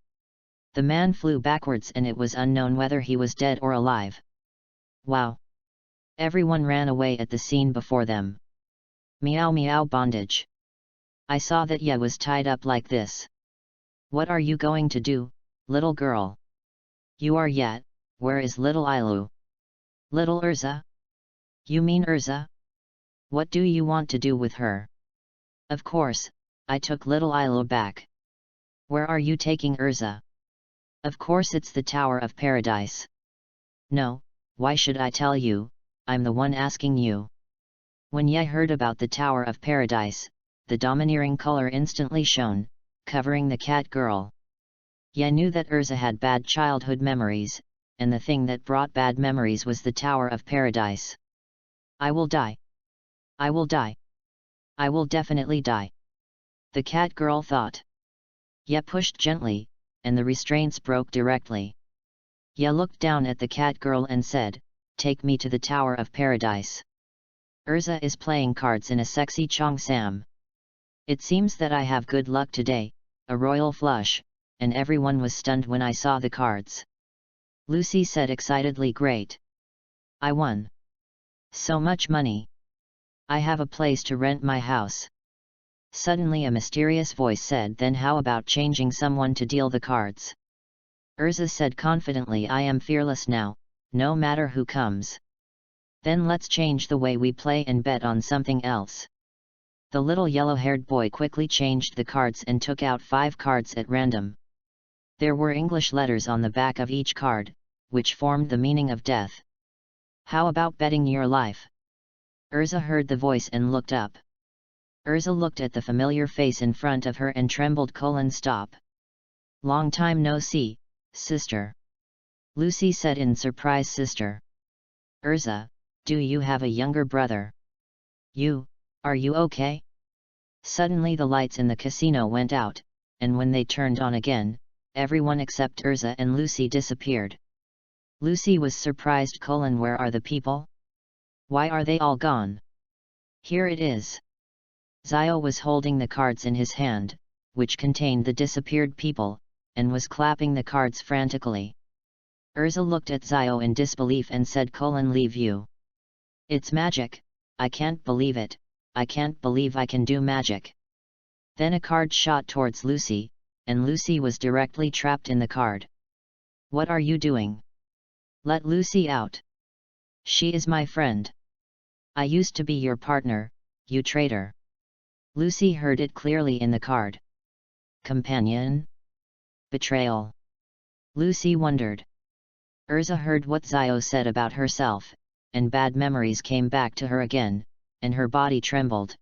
The man flew backwards and it was unknown whether he was dead or alive. Wow! Everyone ran away at the scene before them. Meow meow bondage. I saw that Ye was tied up like this. What are you going to do, little girl? You are yet, where is little Ilu? Little Urza? You mean Urza? What do you want to do with her? Of course, I took little Ilu back. Where are you taking Urza? Of course it's the Tower of Paradise. No, why should I tell you? I'm the one asking you. When Ye heard about the Tower of Paradise, the domineering color instantly shone, covering the cat girl. Ye knew that Urza had bad childhood memories, and the thing that brought bad memories was the Tower of Paradise. I will die. I will die. I will definitely die. The cat girl thought. Ye pushed gently, and the restraints broke directly. Ye looked down at the cat girl and said, "Take me to the Tower of Paradise." Urza is playing cards in a sexy cheongsam. It seems that I have good luck today, a royal flush, and everyone was stunned when I saw the cards. Lucy said excitedly, "Great! I won! So much money! I have a place to rent my house." Suddenly a mysterious voice said, "Then how about changing someone to deal the cards?" Urza said confidently, "I am fearless now, no matter who comes." "Then let's change the way we play and bet on something else." The little yellow-haired boy quickly changed the cards and took out 5 cards at random. There were English letters on the back of each card, which formed the meaning of death. "How about betting your life?" Urza heard the voice and looked up. Urza looked at the familiar face in front of her and trembled. Stop. "Long time no see, sister." Lucy said in surprise. "Sister? Urza, do you have a younger brother? Are you okay?" Suddenly the lights in the casino went out, and when they turned on again, everyone except Urza and Lucy disappeared. Lucy was surprised. "Where are the people? Why are they all gone? Here it is." Zio was holding the cards in his hand, which contained the disappeared people, and was clapping the cards frantically. Urza looked at Zio in disbelief and said, "Leave you. It's magic, I can't believe it, I can't believe I can do magic." Then a card shot towards Lucy, and Lucy was directly trapped in the card. "What are you doing? Let Lucy out. She is my friend. I used to be your partner, you traitor." Lucy heard it clearly in the card. Companion? Betrayal? Lucy wondered. Urza heard what Zio said about herself, and bad memories came back to her again, and her body trembled.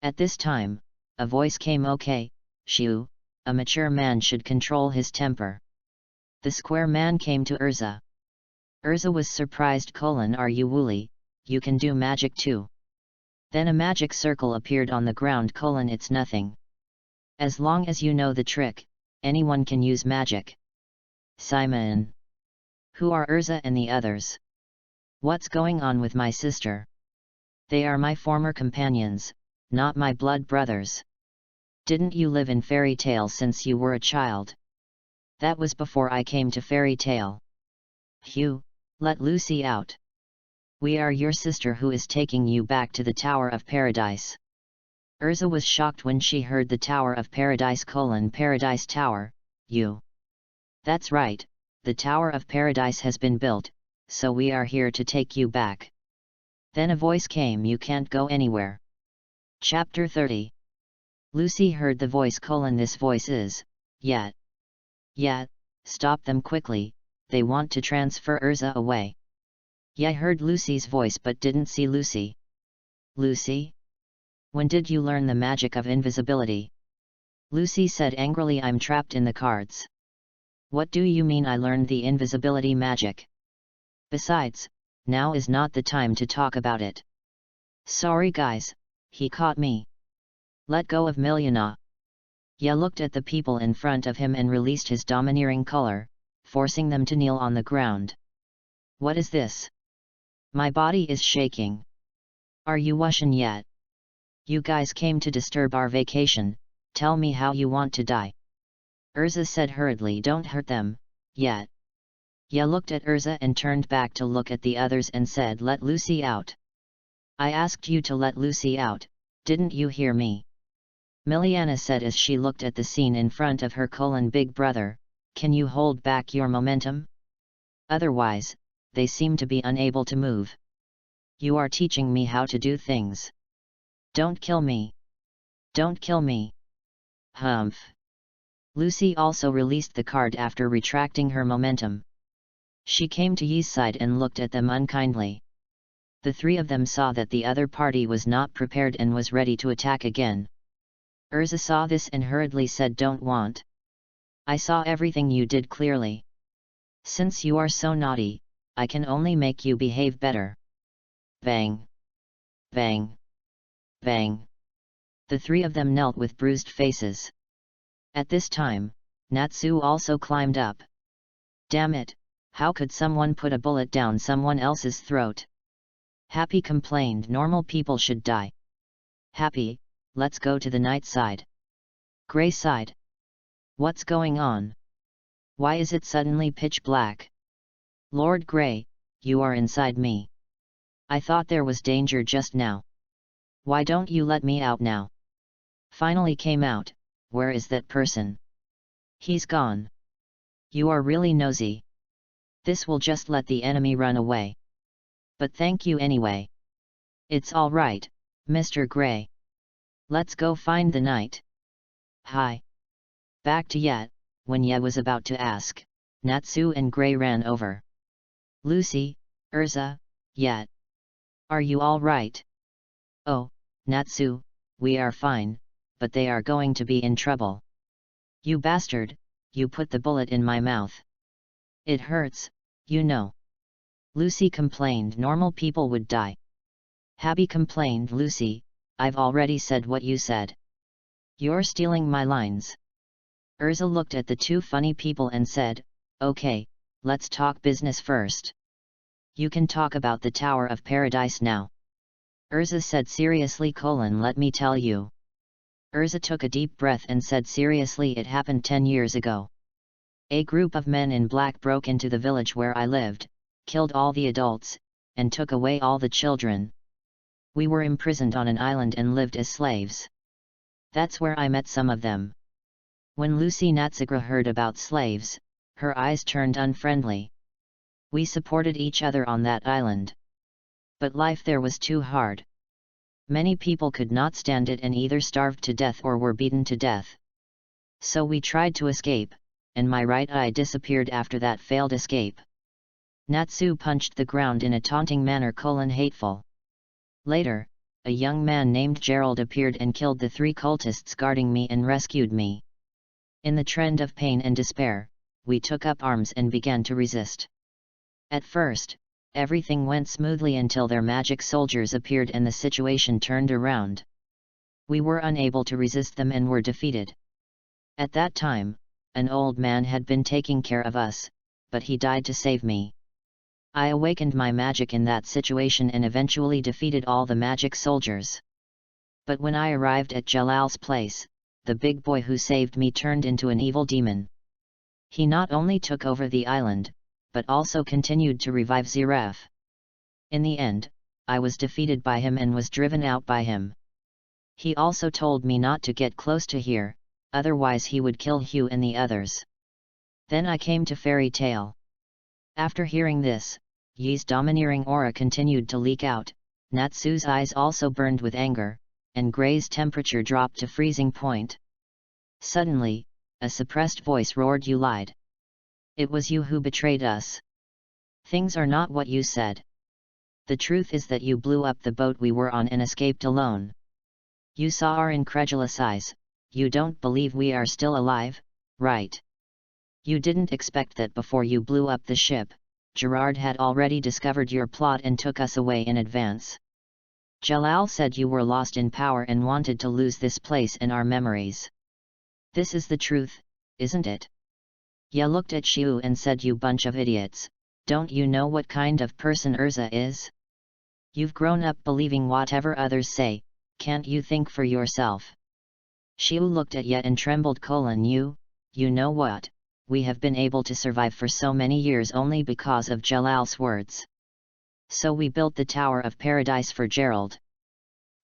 At this time, a voice came. "Okay, Shu, a mature man should control his temper." The square man came to Urza. Urza was surprised. "Are you woolly? You can do magic too." Then a magic circle appeared on the ground. "It's nothing. As long as you know the trick, anyone can use magic." "Simon. Who are Urza and the others? What's going on with my sister? They are my former companions, not my blood brothers. Didn't you live in fairy tale since you were a child? That was before I came to fairy tale. Hugh, let Lucy out. We are your sister who is taking you back to the Tower of Paradise. Urza was shocked when she heard the Tower of Paradise : Paradise Tower. You. That's right, the Tower of Paradise has been built, so we are here to take you back. Then a voice came, you can't go anywhere. Chapter 30. Lucy heard the voice: this voice is, Yat. Yat, stop them quickly, they want to transfer Urza away. I heard Lucy's voice but didn't see Lucy. Lucy? When did you learn the magic of invisibility? Lucy said angrily, I'm trapped in the cards. What do you mean I learned the invisibility magic? Besides, now is not the time to talk about it. Sorry guys, he caught me. Let go of Milyana. Ya looked at the people in front of him and released his domineering color, forcing them to kneel on the ground. What is this? My body is shaking. Are you Russian yet? You guys came to disturb our vacation, tell me how you want to die. Urza said hurriedly, don't hurt them, yet. Ya looked at Urza and turned back to look at the others and said, let Lucy out. I asked you to let Lucy out, didn't you hear me? Milyana said as she looked at the scene in front of her: big brother, can you hold back your momentum? Otherwise, they seem to be unable to move. You are teaching me how to do things. Don't kill me. Don't kill me. Humph. Lucy also released the card after retracting her momentum. She came to Yi's side and looked at them unkindly. The three of them saw that the other party was not prepared and was ready to attack again. Urza saw this and hurriedly said, don't want. I saw everything you did clearly. Since you are so naughty, I can only make you behave better. Bang! Bang! Bang! The three of them knelt with bruised faces. At this time, Natsu also climbed up. Damn it, how could someone put a bullet down someone else's throat? Happy complained, normal people should die. Happy, let's go to the night side. Gray side. What's going on? Why is it suddenly pitch black? Lord Grey, you are inside me. I thought there was danger just now. Why don't you let me out now? Finally came out, where is that person? He's gone. You are really nosy. This will just let the enemy run away. But thank you anyway. It's all right, Mr. Grey. Let's go find the knight. Hi. Back to Yat. When Ye was about to ask, Natsu and Grey ran over. Lucy, Urza, Yat. Are you all right? Oh, Natsu, we are fine, but they are going to be in trouble. You bastard, you put the bullet in my mouth. It hurts, you know. Lucy complained, normal people would die. Happy complained, Lucy, I've already said what you said. You're stealing my lines. Urza looked at the two funny people and said, okay, let's talk business first. You can talk about the Tower of Paradise now. Urza said seriously: let me tell you. Urza took a deep breath and said seriously, it happened 10 years ago. A group of men in black broke into the village where I lived, killed all the adults, and took away all the children. We were imprisoned on an island and lived as slaves. That's where I met some of them. When Lucy Natsugra heard about slaves, her eyes turned unfriendly. We supported each other on that island. But life there was too hard. Many people could not stand it and either starved to death or were beaten to death. So we tried to escape, and my right eye disappeared after that failed escape. Natsu punched the ground in a taunting manner: hateful. Later, a young man named Gerald appeared and killed the 3 cultists guarding me and rescued me. In the trend of pain and despair, we took up arms and began to resist. At first, everything went smoothly until their magic soldiers appeared and the situation turned around. We were unable to resist them and were defeated. At that time, an old man had been taking care of us, but he died to save me. I awakened my magic in that situation and eventually defeated all the magic soldiers. But when I arrived at Jalal's place, the big boy who saved me turned into an evil demon. He not only took over the island, but also continued to revive Ziref. In the end, I was defeated by him and was driven out by him. He also told me not to get close to here, otherwise he would kill Hugh and the others. Then I came to Fairy Tale. After hearing this, Yi's domineering aura continued to leak out, Natsu's eyes also burned with anger, and Gray's temperature dropped to freezing point. Suddenly, a suppressed voice roared, "You lied! It was you who betrayed us! Things are not what you said. The truth is that you blew up the boat we were on and escaped alone. You saw our incredulous eyes, you don't believe we are still alive, right? You didn't expect that before you blew up the ship, Gerard had already discovered your plot and took us away in advance. Jalal said you were lost in power and wanted to lose this place and our memories. This is the truth, isn't it?" Ya looked at Xiu and said, "You bunch of idiots, don't you know what kind of person Urza is? You've grown up believing whatever others say, can't you think for yourself?" Xiu looked at Ya and trembled. You know what, we have been able to survive for so many years only because of Jalal's words. So we built the Tower of Paradise for Gerald.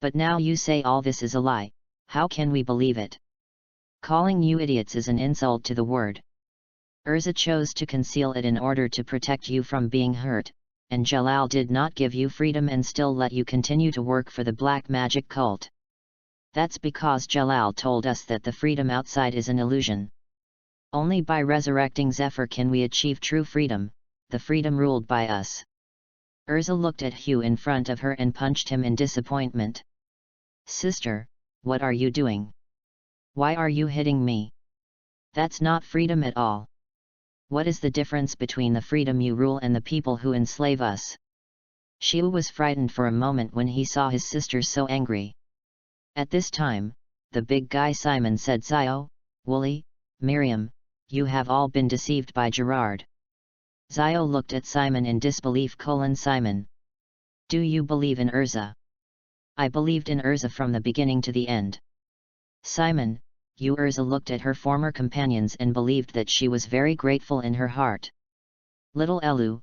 But now you say all this is a lie, how can we believe it? Calling you idiots is an insult to the word. Urza chose to conceal it in order to protect you from being hurt, and Jalal did not give you freedom and still let you continue to work for the black magic cult. That's because Jalal told us that the freedom outside is an illusion. Only by resurrecting Zephyr can we achieve true freedom, the freedom ruled by us. Urza looked at Hugh in front of her and punched him in disappointment. "Sister, what are you doing? Why are you hitting me? That's not freedom at all. What is the difference between the freedom you rule and the people who enslave us?" Xiu was frightened for a moment when he saw his sister so angry. At this time, the big guy Simon said, "Zio, Wooly, Miriam, you have all been deceived by Gerard." Zio looked at Simon in disbelief. "Simon, do you believe in Urza?" "I believed in Urza from the beginning to the end." "Simon, you." Urza looked at her former companions and believed that she was very grateful in her heart. Little Elu,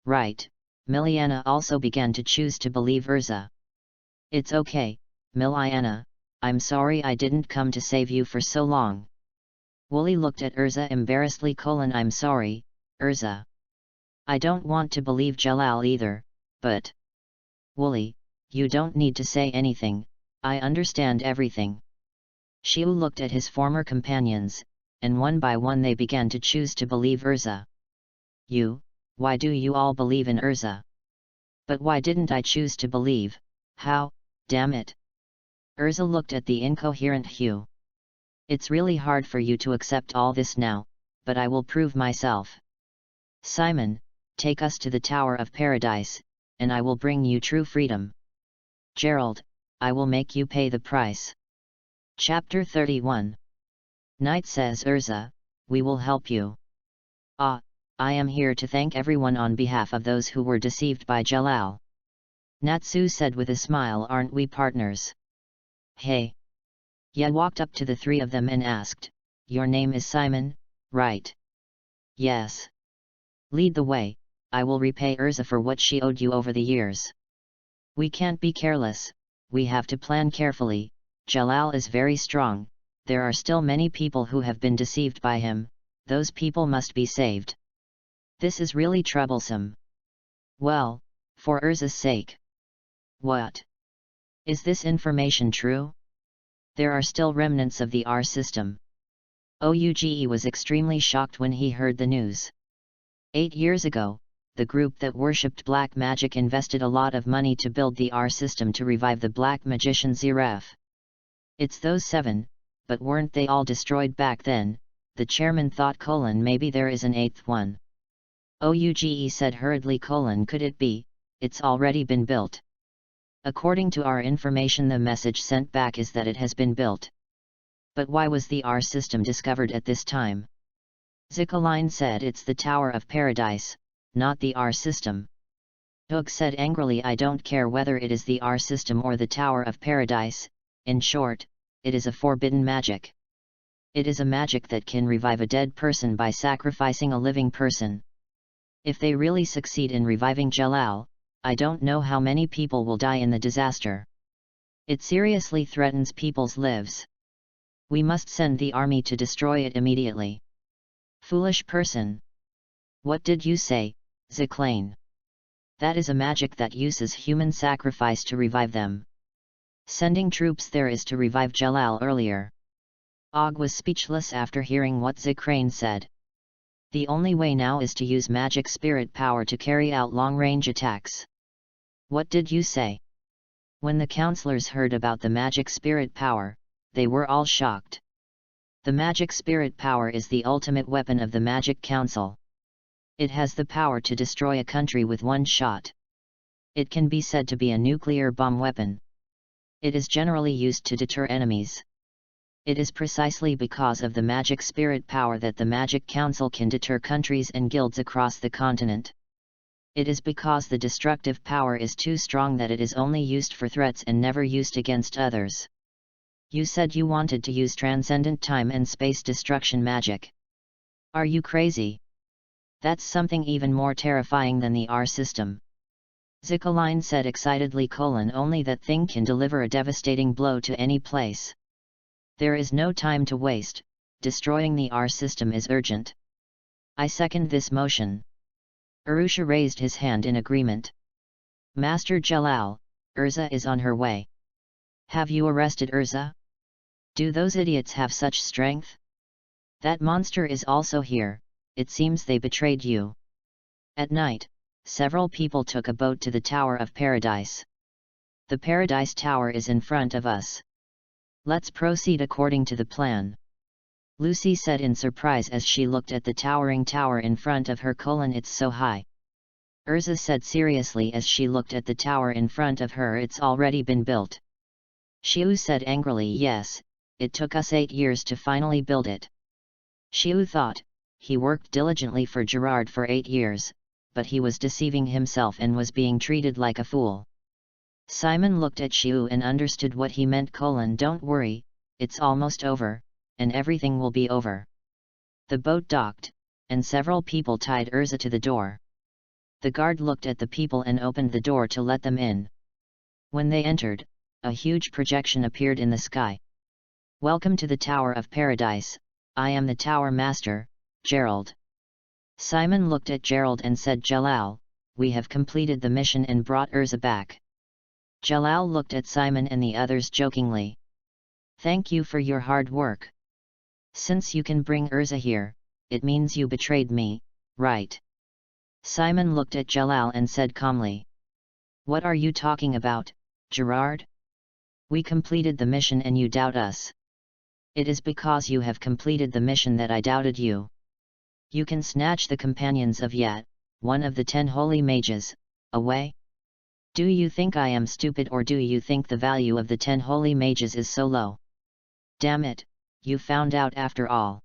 right, Miliana also began to choose to believe Urza. "It's okay, Miliana, I'm sorry I didn't come to save you for so long." Wooly looked at Urza embarrassedly. "I'm sorry, Urza. I don't want to believe Jalal either, but..." "Wooly, you don't need to say anything, I understand everything." Xiu looked at his former companions, and one by one they began to choose to believe Urza. Why do you all believe in Urza? But why didn't I choose to believe? How, damn it?" Urza looked at the incoherent Hugh. "It's really hard for you to accept all this now, but I will prove myself. Simon, take us to the Tower of Paradise, and I will bring you true freedom. Gerald, I will make you pay the price." Chapter 31. Knight says, "Urza, we will help you. I am here to thank everyone on behalf of those who were deceived by Jalal." Natsu said with a smile, "Aren't we partners?" "Hey." Ya walked up to the three of them and asked, "Your name is Simon, right?" "Yes." "Lead the way, I will repay Urza for what she owed you over the years." "We can't be careless, we have to plan carefully. Jalal is very strong, there are still many people who have been deceived by him, those people must be saved. This is really troublesome." "Well, for Urza's sake." "What? Is this information true? There are still remnants of the R system." Yuji was extremely shocked when he heard the news. 8 years ago, the group that worshipped black magic invested a lot of money to build the R system to revive the black magician Ziref. It's those 7, but weren't they all destroyed back then? The chairman thought: "Maybe there is an 8th one." Yuji said hurriedly: "Could it be? It's already been built. According to our information, the message sent back is that it has been built. But why was the R system discovered at this time?" Zikaline said it's the Tower of Paradise, not the R system. Ugg said angrily I don't care whether it is the R system or the Tower of Paradise, in short, it is a forbidden magic. It is a magic that can revive a dead person by sacrificing a living person. If they really succeed in reviving Jalal, I don't know how many people will die in the disaster. It seriously threatens people's lives. We must send the army to destroy it immediately. Foolish person. What did you say, Ziclane? That is a magic that uses human sacrifice to revive them. Sending troops there is to revive Jalal earlier. Og was speechless after hearing what Zicrane said. The only way now is to use magic spirit power to carry out long-range attacks. What did you say? When the counselors heard about the magic spirit power, they were all shocked. The magic spirit power is the ultimate weapon of the Magic Council. It has the power to destroy a country with one shot. It can be said to be a nuclear bomb weapon. It is generally used to deter enemies. It is precisely because of the magic spirit power that the Magic Council can deter countries and guilds across the continent. It is because the destructive power is too strong that it is only used for threats and never used against others. You said you wanted to use transcendent time and space destruction magic. Are you crazy? That's something even more terrifying than the R system. Zickaline said excitedly: only that thing can deliver a devastating blow to any place. There is no time to waste, destroying the R system is urgent. I second this motion. Urusha raised his hand in agreement. Master Jalal, Urza is on her way. Have you arrested Urza? Do those idiots have such strength? That monster is also here, it seems they betrayed you. At night, several people took a boat to the Tower of Paradise. The Paradise Tower is in front of us. Let's proceed according to the plan. Lucy said in surprise as she looked at the towering tower in front of her. It's so high. Urza said seriously as she looked at the tower in front of her. It's already been built. Xiu said angrily. Yes, it took us 8 years to finally build it. Xiu thought, he worked diligently for Gerard for 8 years, but he was deceiving himself and was being treated like a fool. Simon looked at Xiu and understood what he meant. Don't worry, it's almost over, and everything will be over. The boat docked, and several people tied Urza to the door. The guard looked at the people and opened the door to let them in. When they entered, a huge projection appeared in the sky. Welcome to the Tower of Paradise, I am the Tower Master, Gerald. Simon looked at Gerald and said, Jalal, we have completed the mission and brought Urza back. Jalal looked at Simon and the others jokingly. Thank you for your hard work. Since you can bring Urza here, it means you betrayed me, right? Simon looked at Jalal and said calmly. What are you talking about, Gerard? We completed the mission and you doubt us. It is because you have completed the mission that I doubted you. You can snatch the companions of Yat, one of the 10 holy mages, away? Do you think I am stupid, or do you think the value of the 10 holy mages is so low? Damn it, you found out after all.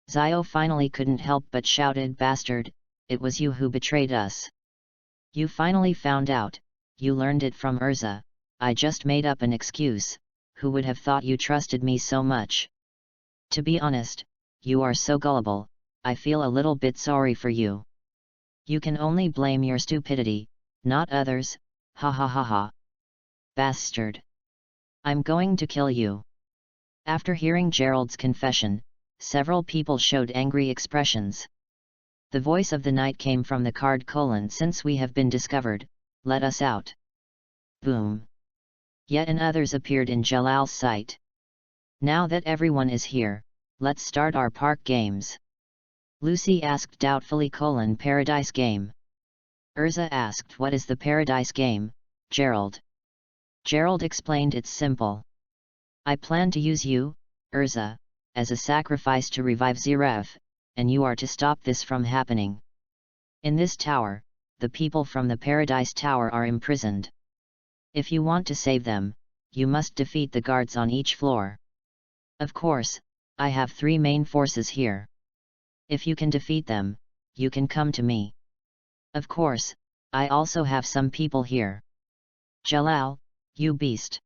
Zio finally couldn't help but shouted, Bastard, it was you who betrayed us. You finally found out, you learned it from Urza, I just made up an excuse, who would have thought you trusted me so much? To be honest, you are so gullible, I feel a little bit sorry for you. You can only blame your stupidity, not others, ha ha ha ha. Bastard. I'm going to kill you. After hearing Gerald's confession, several people showed angry expressions. The voice of the night came from the card: since we have been discovered, let us out. Boom. Yet and others appeared in Jalal's sight. Now that everyone is here, let's start our park games. Lucy asked doubtfully: Paradise game. Urza asked, what is the Paradise game, Gerald? Gerald explained, it's simple. I plan to use you, Urza, as a sacrifice to revive Ziref, and you are to stop this from happening. In this tower, the people from the Paradise Tower are imprisoned. If you want to save them, you must defeat the guards on each floor. Of course, I have 3 main forces here. If you can defeat them, you can come to me. Of course, I also have some people here. Jalal, you beast!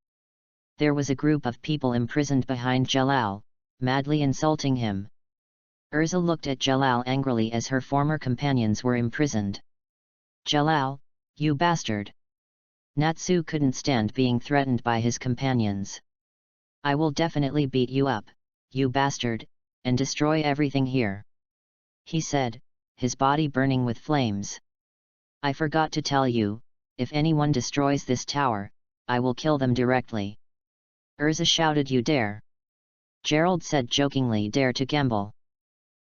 There was a group of people imprisoned behind Jalal, madly insulting him. Urza looked at Jalal angrily as her former companions were imprisoned. Jalal, you bastard! Natsu couldn't stand being threatened by his companions. I will definitely beat you up, you bastard, and destroy everything here, he said, his body burning with flames. I forgot to tell you, if anyone destroys this tower, I will kill them directly. Urza shouted. You dare? Gerald said jokingly. Dare to gamble?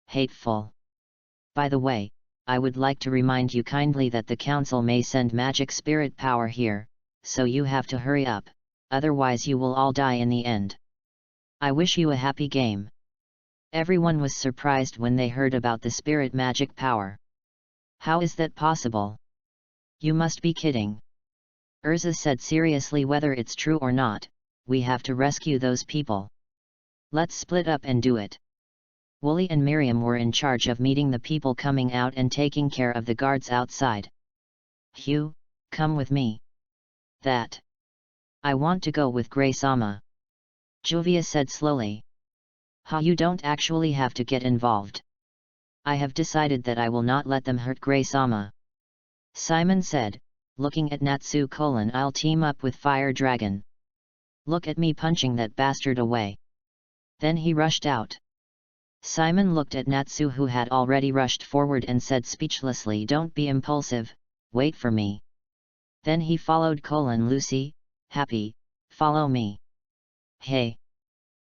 Hateful. By the way, I would like to remind you kindly that the council may send magic spirit power here, so you have to hurry up, otherwise you will all die in the end. I wish you a happy game. Everyone was surprised when they heard about the spirit magic power. How is that possible? You must be kidding. Urza said seriously. Whether it's true or not, we have to rescue those people. Let's split up and do it. Wooly and Miriam were in charge of meeting the people coming out and taking care of the guards outside. Hugh, come with me. That. I want to go with Grey-sama. Juvia said slowly. You don't actually have to get involved. I have decided that I will not let them hurt Grey-sama. Simon said, looking at Natsu. I'll team up with Fire Dragon. Look at me punching that bastard away. Then he rushed out. Simon looked at Natsu, who had already rushed forward, and said speechlessly, don't be impulsive, wait for me. Then he followed. Lucy, Happy, follow me. Hey!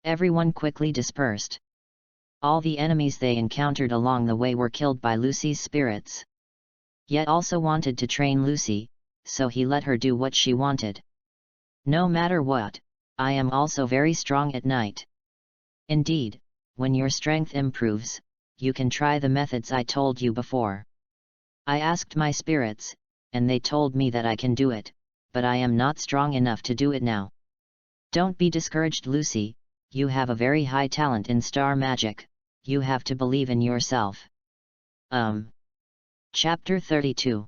Everyone quickly dispersed. All the enemies they encountered along the way were killed by Lucy's spirits. Yet also wanted to train Lucy, so he let her do what she wanted. No matter what, I am also very strong at night. Indeed, when your strength improves, you can try the methods I told you before. I asked my spirits, and they told me that I can do it, but I am not strong enough to do it now. Don't be discouraged, Lucy, you have a very high talent in star magic, you have to believe in yourself. Chapter 32.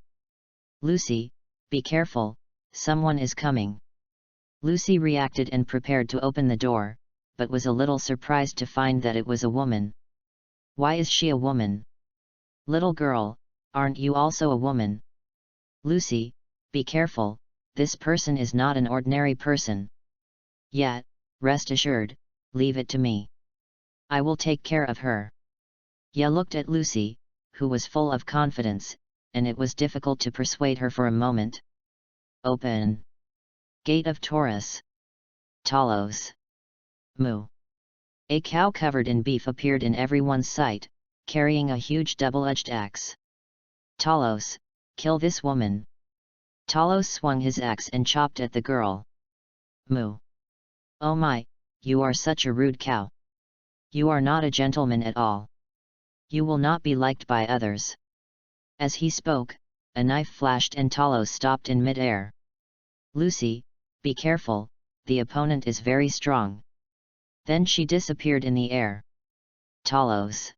Lucy, be careful, someone is coming. Lucy reacted and prepared to open the door, but was a little surprised to find that it was a woman. Why is she a woman? Little girl, aren't you also a woman? Lucy, be careful, this person is not an ordinary person. Yet, rest assured, leave it to me. I will take care of her. Ya looked at Lucy, who was full of confidence, and it was difficult to persuade her for a moment. Open. Gate of Taurus. Talos. Moo. A cow covered in beef appeared in everyone's sight, carrying a huge double-edged axe. Talos, kill this woman. Talos swung his axe and chopped at the girl. Moo. Oh my, you are such a rude cow. You are not a gentleman at all. You will not be liked by others. As he spoke, a knife flashed and Talos stopped in mid-air. Lucy, be careful, the opponent is very strong. Then she disappeared in the air. Talos.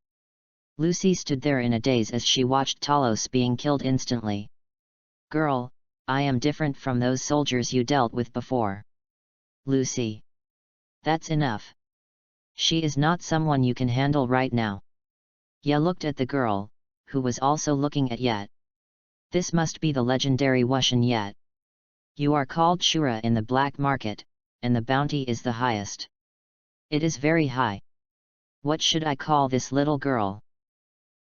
Lucy stood there in a daze as she watched Talos being killed instantly. Girl, I am different from those soldiers you dealt with before. Lucy. That's enough. She is not someone you can handle right now. Ya looked at the girl, who was also looking at Yet. This must be the legendary Wushan Yet. You are called Shura in the black market, and the bounty is the highest. It is very high. What should I call this little girl?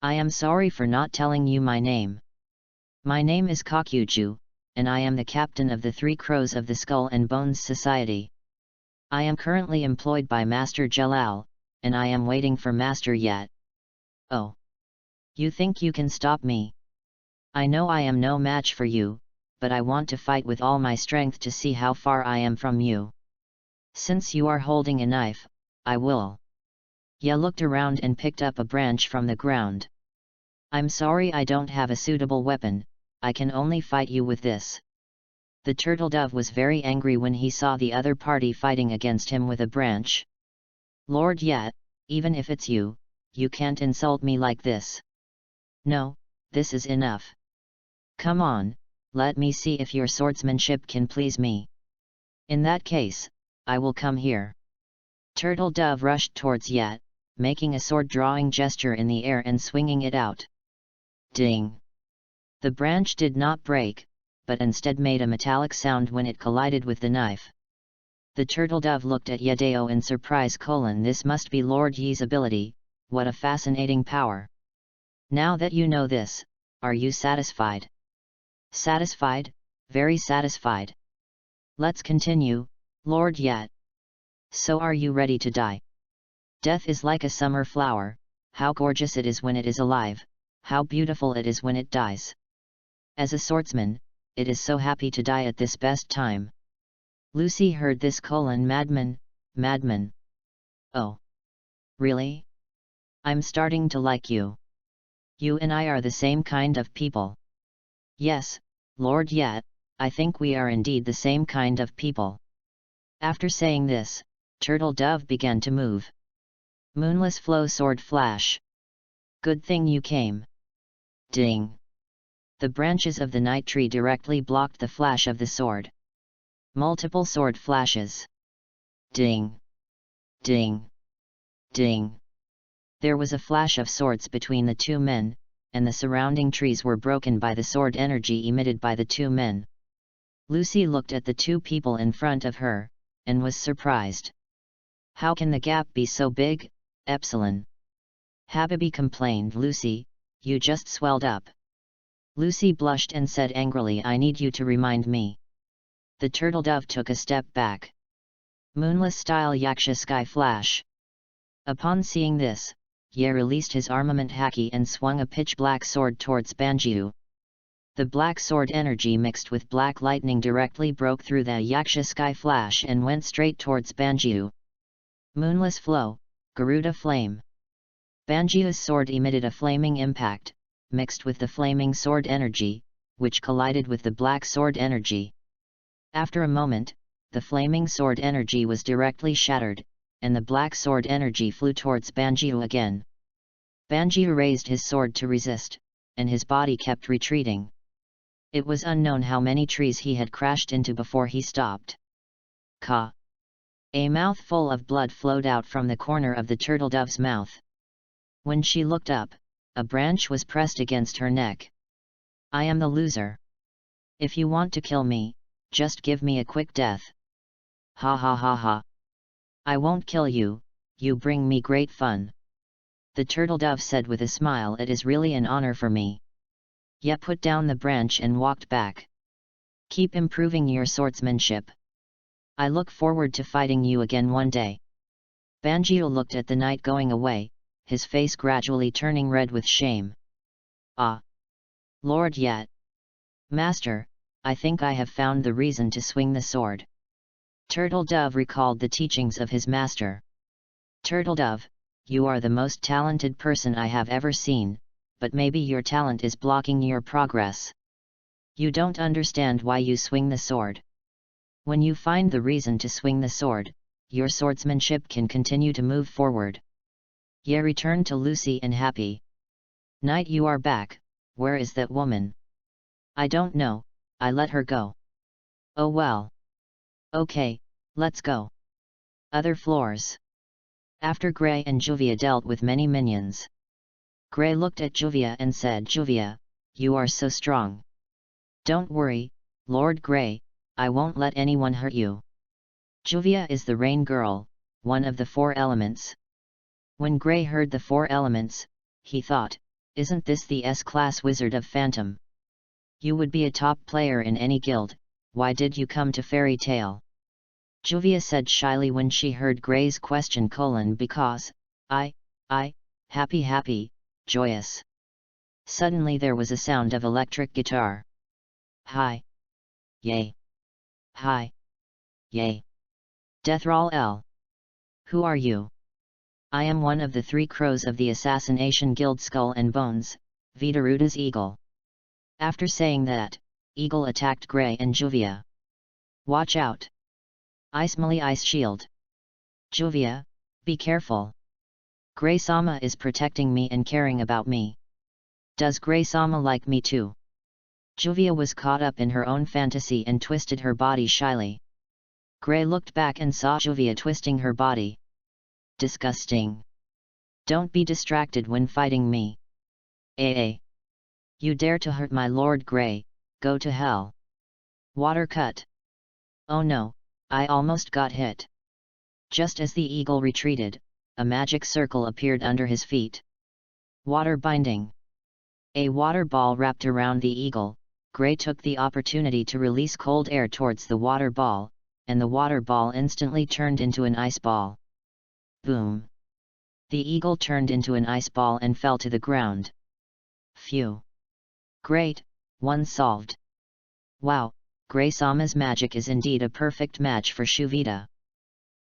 I am sorry for not telling you my name. My name is Kakuju, and I am the captain of the Three Crows of the Skull and Bones Society. I am currently employed by Master Jalal, and I am waiting for Master Yet. Oh. You think you can stop me? I know I am no match for you, but I want to fight with all my strength to see how far I am from you. Since you are holding a knife, I will. Ya looked around and picked up a branch from the ground. I'm sorry I don't have a suitable weapon, I can only fight you with this. The turtle dove was very angry when he saw the other party fighting against him with a branch. Lord Yet, even if it's you, you can't insult me like this. No, this is enough. Come on, let me see if your swordsmanship can please me. In that case, I will come here. Turtle Dove rushed towards Yet, making a sword-drawing gesture in the air and swinging it out. Ding! The branch did not break, but instead made a metallic sound when it collided with the knife. The turtle dove looked at Yedeo in surprise. This must be Lord Yi's ability, what a fascinating power. Now that you know this, are you satisfied? Satisfied, very satisfied. Let's continue, Lord Yet. So are you ready to die? Death is like a summer flower, how gorgeous it is when it is alive, how beautiful it is when it dies. As a swordsman, it is so happy to die at this best time. Lucy heard this. Madman. Oh. Really? I'm starting to like you. You and I are the same kind of people. Yes, Lord Yet, I think we are indeed the same kind of people. After saying this, Turtle Dove began to move. Moonless Flow Sword Flash. Good thing you came. Ding! The branches of the night tree directly blocked the flash of the sword. Multiple sword flashes. Ding! Ding! Ding! There was a flash of swords between the two men, and the surrounding trees were broken by the sword energy emitted by the two men. Lucy looked at the two people in front of her, and was surprised. How can the gap be so big, Epsilon? Habibi, complained Lucy, you just swelled up. Lucy blushed and said angrily, I need you to remind me. The turtle dove took a step back. Moonless style Yaksha Sky Flash. Upon seeing this, Ye released his armament haki and swung a pitch-black sword towards Banjiu. The black sword energy mixed with black lightning directly broke through the Yaksha Sky Flash and went straight towards Banjiu. Moonless Flow, Garuda Flame. Banjiu's sword emitted a flaming impact, mixed with the flaming sword energy, which collided with the black sword energy. After a moment, the flaming sword energy was directly shattered, and the black sword energy flew towards Banjiu again. Banjiu raised his sword to resist, and his body kept retreating. It was unknown how many trees he had crashed into before he stopped. Ka! A mouthful of blood flowed out from the corner of the turtle dove's mouth. When she looked up, a branch was pressed against her neck. I am the loser. If you want to kill me, just give me a quick death. Ha ha ha ha. I won't kill you, you bring me great fun. The turtle dove said with a smile, it is really an honor for me. Ye put down the branch and walked back. Keep improving your swordsmanship. I look forward to fighting you again one day. Banjiu looked at the knight going away, his face gradually turning red with shame. Ah! Lord Yet. Master, I think I have found the reason to swing the sword. Turtle Dove recalled the teachings of his master. Turtle Dove, you are the most talented person I have ever seen, but maybe your talent is blocking your progress. You don't understand why you swing the sword. When you find the reason to swing the sword, your swordsmanship can continue to move forward. Ye returned to Lucy and Happy. Knight, you are back, where is that woman? I don't know, I let her go. Oh well. Okay, let's go. Other floors. After Gray and Juvia dealt with many minions. Gray looked at Juvia and said, Juvia, you are so strong. Don't worry, Lord Gray, I won't let anyone hurt you. Juvia is the rain girl, one of the 4 elements. When Gray heard the 4 elements, he thought, isn't this the S-class wizard of Phantom? You would be a top player in any guild, why did you come to Fairy Tale? Juvia said shyly when she heard Gray's question: because, happy, joyous. Suddenly there was a sound of electric guitar. Hi. Yay. Hi. Yay. Deathroll L. Who are you? I am one of the 3 crows of the Assassination Guild Skull and Bones, Vidaruda's eagle. After saying that, Eagle attacked Gray and Juvia. Watch out! Ice Shield. Juvia, be careful. Gray-sama is protecting me and caring about me. Does Gray-sama like me too? Juvia was caught up in her own fantasy and twisted her body shyly. Gray looked back and saw Juvia twisting her body. Disgusting. Don't be distracted when fighting me. You dare to hurt my Lord Gray, go to hell. Water cut. Oh no, I almost got hit. Just as the eagle retreated, a magic circle appeared under his feet. Water binding. A water ball wrapped around the eagle. Gray took the opportunity to release cold air towards the water ball, and the water ball instantly turned into an ice ball. Boom! The eagle turned into an ice ball and fell to the ground. Phew! Great, one solved. Wow, Gray-sama's magic is indeed a perfect match for Shuvita.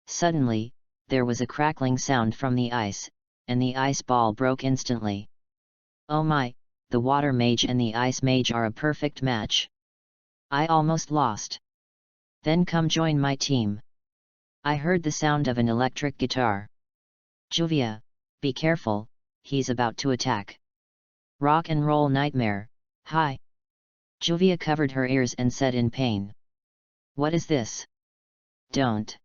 Suddenly, there was a crackling sound from the ice, and the ice ball broke instantly. Oh my, the water mage and the ice mage are a perfect match. I almost lost. Then come join my team. I heard the sound of an electric guitar. Juvia, be careful, he's about to attack. Rock and roll nightmare, hi. Juvia covered her ears and said in pain. What is this? Don't.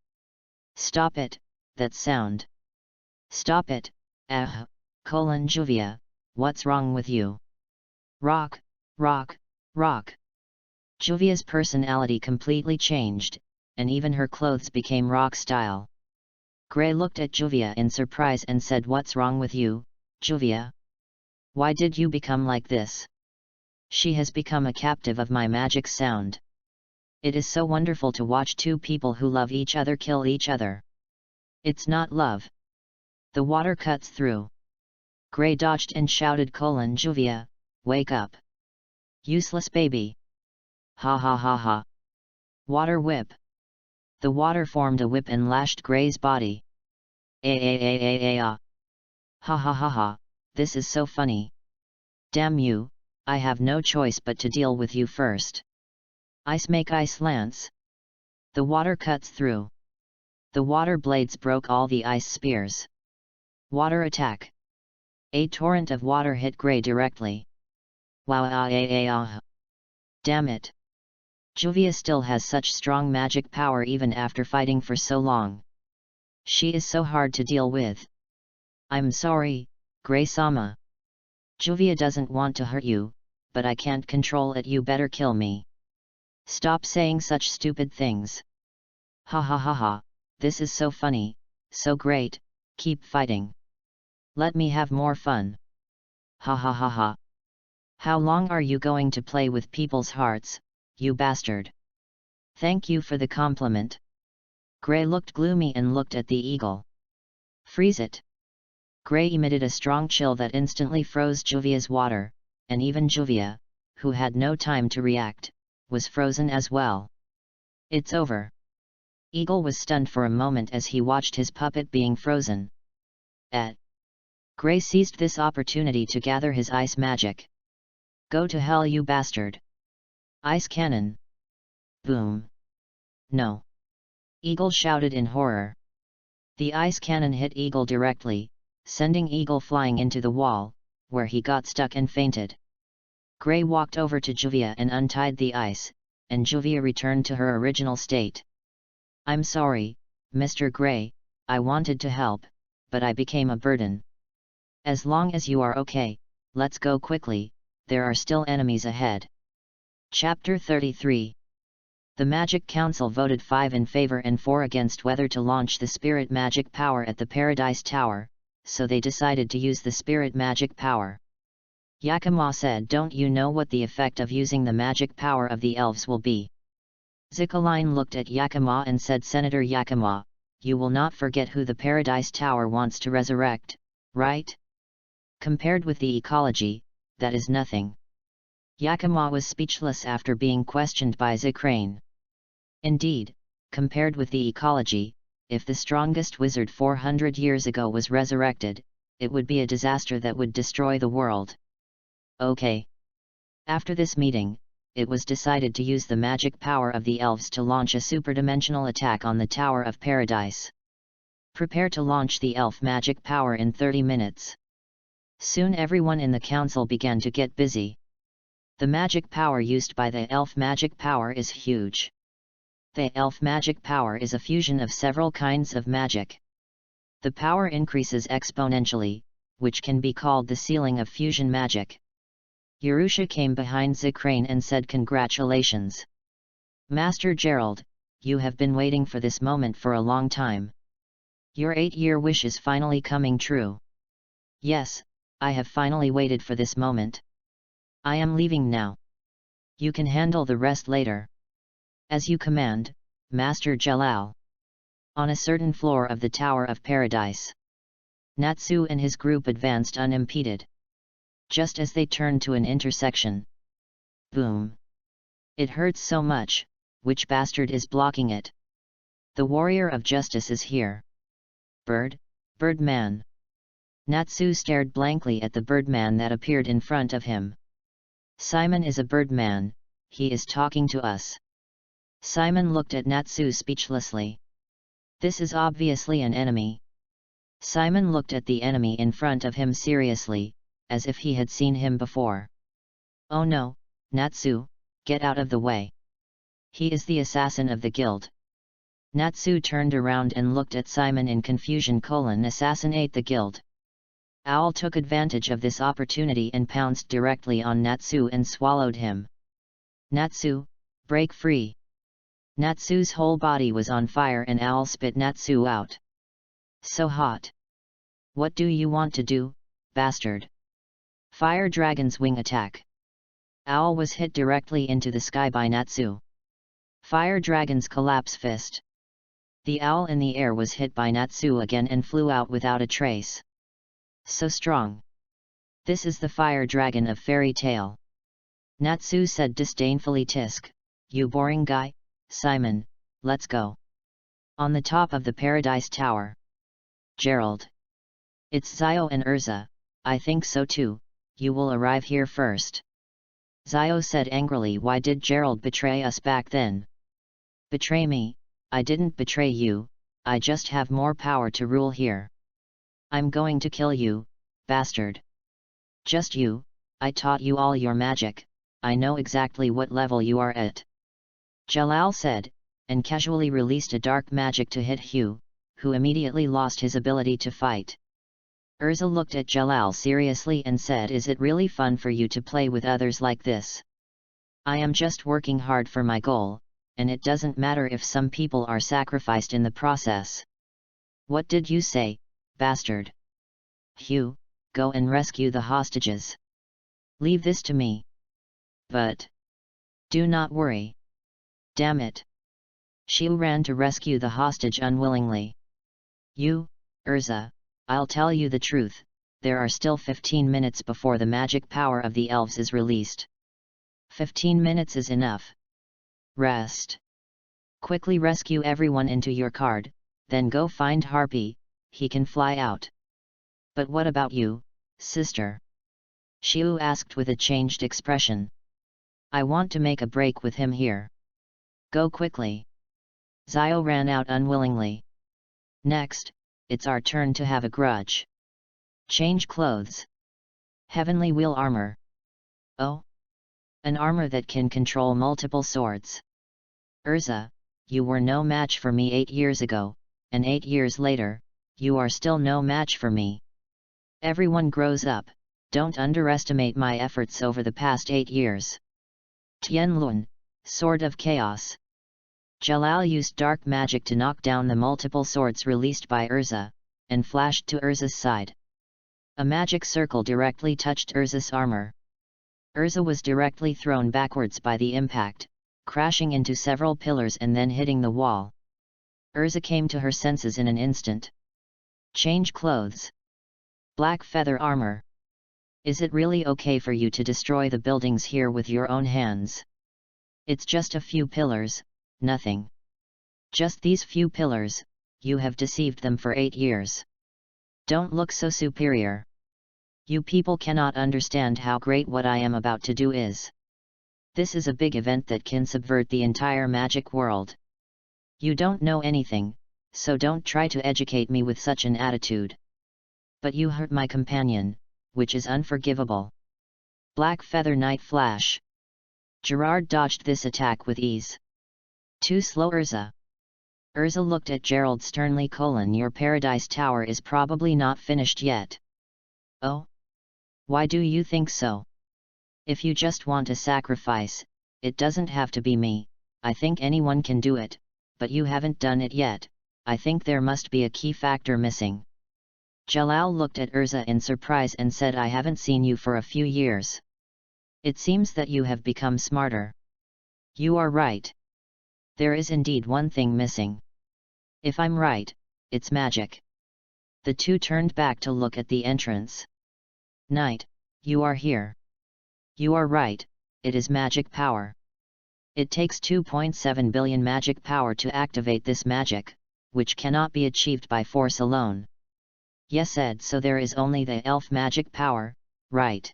Stop it, that sound. Stop it, Juvia, what's wrong with you? Rock, rock, rock. Juvia's personality completely changed, and even her clothes became rock style. Gray looked at Juvia in surprise and said, what's wrong with you, Juvia? Why did you become like this? She has become a captive of my magic sound. It is so wonderful to watch two people who love each other kill each other. It's not love. The water cuts through. Gray dodged and shouted, Juvia, wake up. Useless baby. Ha ha ha ha. Water whip. The water formed a whip and lashed Gray's body. Ah. Ha ha ha ha, this is so funny. Damn you, I have no choice but to deal with you first. Ice make ice lance. The water cuts through. The water blades broke all the ice spears. Water attack. A torrent of water hit Gray directly. Wow. Damn it. Juvia still has such strong magic power even after fighting for so long. She is so hard to deal with. I'm sorry, Gray-sama. Juvia doesn't want to hurt you, but I can't control it, you better kill me. Stop saying such stupid things. Ha ha ha ha, this is so funny, so great, keep fighting. Let me have more fun. Ha ha ha ha. How long are you going to play with people's hearts, you bastard? Thank you for the compliment. Gray looked gloomy and looked at the eagle. Freeze it. Gray emitted a strong chill that instantly froze Juvia's water, and even Juvia, who had no time to react, was frozen as well. It's over. Eagle was stunned for a moment as he watched his puppet being frozen. Gray seized this opportunity to gather his ice magic. Go to hell, you bastard. Ice cannon. Boom. No. Eagle shouted in horror. The ice cannon hit Eagle directly, sending Eagle flying into the wall, where he got stuck and fainted. Gray walked over to Juvia and untied the ice, and Juvia returned to her original state. I'm sorry, Mr. Gray, I wanted to help, but I became a burden. As long as you are okay, let's go quickly, there are still enemies ahead. Chapter 33. The Magic Council voted 5 in favor and 4 against whether to launch the spirit magic power at the Paradise Tower, so they decided to use the spirit magic power. Yakima said, don't you know what the effect of using the magic power of the elves will be? Zikaline looked at Yakima and said, Senator Yakima, you will not forget who the Paradise Tower wants to resurrect, right? Compared with the ecology, that is nothing. Yakima was speechless after being questioned by Zikrane. Indeed, compared with the ecology, if the strongest wizard 400 years ago was resurrected, it would be a disaster that would destroy the world. Okay. After this meeting, it was decided to use the magic power of the elves to launch a superdimensional attack on the Tower of Paradise. Prepare to launch the elf magic power in 30 minutes. Soon everyone in the council began to get busy. The magic power used by the elf magic power is huge. The elf magic power is a fusion of several kinds of magic. The power increases exponentially, which can be called the ceiling of fusion magic. Jerusha came behind Zikrane and said, "Congratulations. Master Gerald, you have been waiting for this moment for a long time. Your 8-year wish is finally coming true." "Yes, I have finally waited for this moment. I am leaving now. You can handle the rest later." "As you command, Master Jalal." On a certain floor of the Tower of Paradise, Natsu and his group advanced unimpeded. Just as they turned to an intersection. Boom! "It hurts so much, which bastard is blocking it? The warrior of justice is here." Birdman." Natsu stared blankly at the birdman that appeared in front of him. "Simon is a birdman, he is talking to us." Simon looked at Natsu speechlessly. This is obviously an enemy. Simon looked at the enemy in front of him seriously, as if he had seen him before. "Oh no, Natsu, get out of the way. He is the assassin of the guild." Natsu turned around and looked at Simon in confusion. "Assassinate the guild." Owl took advantage of this opportunity and pounced directly on Natsu and swallowed him. "Natsu, break free." Natsu's whole body was on fire and Owl spit Natsu out. "So hot. What do you want to do, bastard?" Fire Dragon's wing attack. Owl was hit directly into the sky by Natsu. Fire Dragon's collapse fist. The owl in the air was hit by Natsu again and flew out without a trace. "So strong. This is the fire dragon of fairy tale." Natsu said disdainfully. "Tisk, you boring guy, Simon, let's go." On the top of the Paradise Tower. "Gerald. It's Zio and Urza, I think so too, you will arrive here first." Zio said angrily. "Why did Gerald betray us back then?" "Betray me? I didn't betray you, I just have more power to rule here." "I'm going to kill you, bastard." "Just you, I taught you all your magic, I know exactly what level you are at." Jalal said, and casually released a dark magic to hit Hugh, who immediately lost his ability to fight. Urza looked at Jalal seriously and said, "Is it really fun for you to play with others like this? I am just working hard for my goal, and it doesn't matter if some people are sacrificed in the process." "What did you say, bastard?" "Hugh, go and rescue the hostages. Leave this to me." "But..." "Do not worry." "Damn it." Hugh ran to rescue the hostage unwillingly. "You, Urza, I'll tell you the truth, there are still 15 minutes before the magic power of the elves is released. 15 minutes is enough. Rest. Quickly rescue everyone into your card, then go find Harpy, he can fly out." "But what about you, sister?" Shiu asked with a changed expression. "I want to make a break with him here." "Go quickly." Zio ran out unwillingly. "Next, it's our turn to have a grudge. Change clothes. Heavenly Wheel armor. Oh? An armor that can control multiple swords. Urza, you were no match for me 8 years ago, and 8 years later, you are still no match for me. Everyone grows up, don't underestimate my efforts over the past 8 years. Tianlun, Sword of Chaos." Jalal used dark magic to knock down the multiple swords released by Urza, and flashed to Urza's side. A magic circle directly touched Urza's armor. Urza was directly thrown backwards by the impact, crashing into several pillars and then hitting the wall. Urza came to her senses in an instant. "Change clothes. Black feather armor. Is it really okay for you to destroy the buildings here with your own hands? It's just a few pillars, nothing. Just these few pillars, you have deceived them for 8 years. Don't look so superior. You people cannot understand how great what I am about to do is. This is a big event that can subvert the entire magic world. You don't know anything, so don't try to educate me with such an attitude. But you hurt my companion, which is unforgivable. Black Feather Night Flash. Gerard dodged this attack with ease. Too slow, Urza. Urza looked at Gerald sternly. Your Paradise Tower is probably not finished yet. Oh? Why do you think so? If you just want a sacrifice, it doesn't have to be me. I think anyone can do it, but you haven't done it yet. I think there must be a key factor missing. Jalal looked at Urza in surprise and said, I haven't seen you for a few years. It seems that you have become smarter. You are right. There is indeed one thing missing. If I'm right, it's magic. The two turned back to look at the entrance. Knight, you are here. You are right, it is magic power. It takes 2.7 billion magic power to activate this magic, which cannot be achieved by force alone. Yes, Ed, so there is only the elf magic power, right?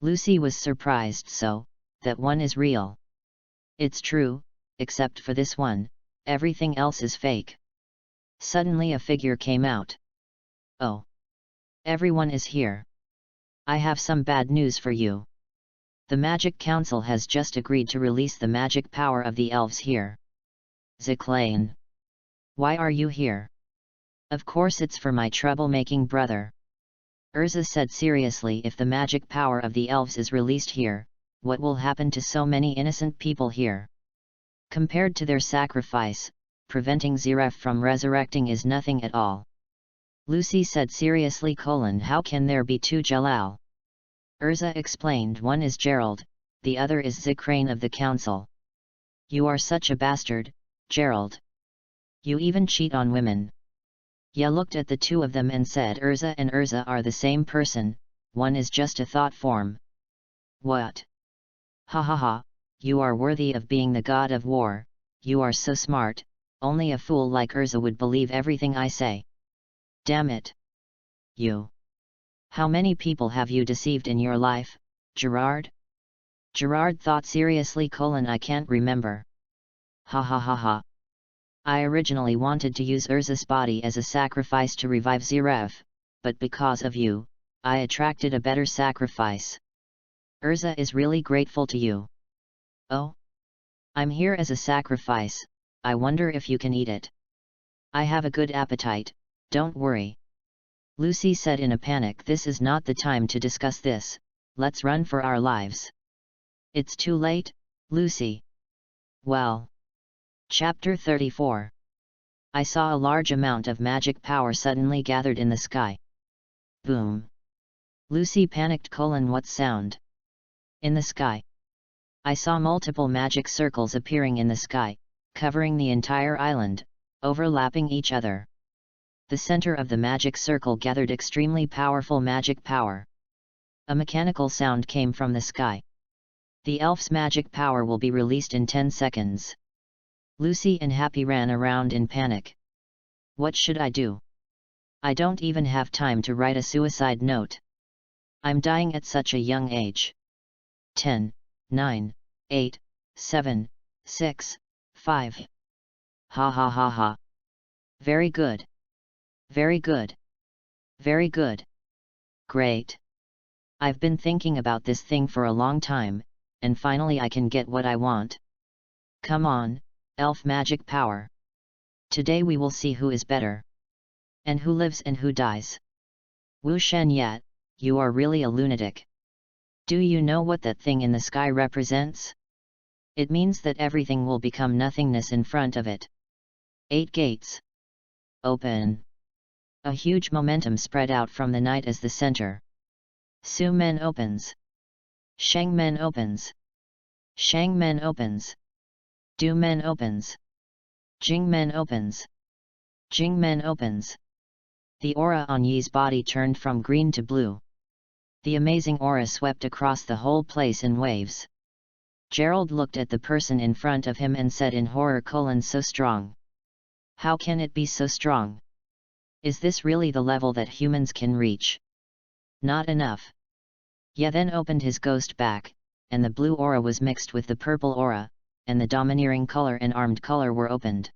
Lucy was surprised. So, that one is real. It's true, except for this one, everything else is fake. Suddenly a figure came out. Oh! Everyone is here. I have some bad news for you. The Magic Council has just agreed to release the magic power of the elves here. Ziklain. Why are you here? Of course it's for my troublemaking brother. Urza said seriously, if the magic power of the elves is released here, what will happen to so many innocent people here? Compared to their sacrifice, preventing Ziref from resurrecting is nothing at all. Lucy said seriously: How can there be two Jalal? Urza explained, one is Gerald, the other is Zikrain of the council. You are such a bastard, Gerald. You even cheat on women. Ya looked at the two of them and said, Urza and Urza are the same person, one is just a thought form. What? Ha ha ha, you are worthy of being the god of war, you are so smart, only a fool like Urza would believe everything I say. Damn it! You! How many people have you deceived in your life, Gerard? Gerard thought seriously: I can't remember. Ha ha ha ha. I originally wanted to use Urza's body as a sacrifice to revive Ziref, but because of you, I attracted a better sacrifice. Urza is really grateful to you. Oh? I'm here as a sacrifice, I wonder if you can eat it. I have a good appetite, don't worry. Lucy said in a panic, this is not the time to discuss this, let's run for our lives. It's too late, Lucy. Well. Chapter 34. I saw a large amount of magic power suddenly gathered in the sky. Boom. Lucy panicked: what sound? In the sky. I saw multiple magic circles appearing in the sky, covering the entire island, overlapping each other. The center of the magic circle gathered extremely powerful magic power. A mechanical sound came from the sky. The elf's magic power will be released in 10 seconds. Lucy and Happy ran around in panic. What should I do? I don't even have time to write a suicide note. I'm dying at such a young age. 10, 9, 8, 7, 6, 5. Ha ha ha ha. Very good. Very good. Very good. Great. I've been thinking about this thing for a long time, and finally I can get what I want. Come on, elf magic power. Today we will see who is better. And who lives and who dies. Wu Shen Yat, you are really a lunatic. Do you know what that thing in the sky represents? It means that everything will become nothingness in front of it. 8 gates. Open. A huge momentum spread out from the night as the center. Su Men opens. Sheng Men opens. Shang Men opens. Du Men opens. Jing Men opens. Jing Men opens. The aura on Yi's body turned from green to blue. The amazing aura swept across the whole place in waves. Gerald looked at the person in front of him and said in horror: so strong. How can it be so strong? Is this really the level that humans can reach? Not enough. Ye then opened his ghost back, and the blue aura was mixed with the purple aura, and the domineering color and armed color were opened.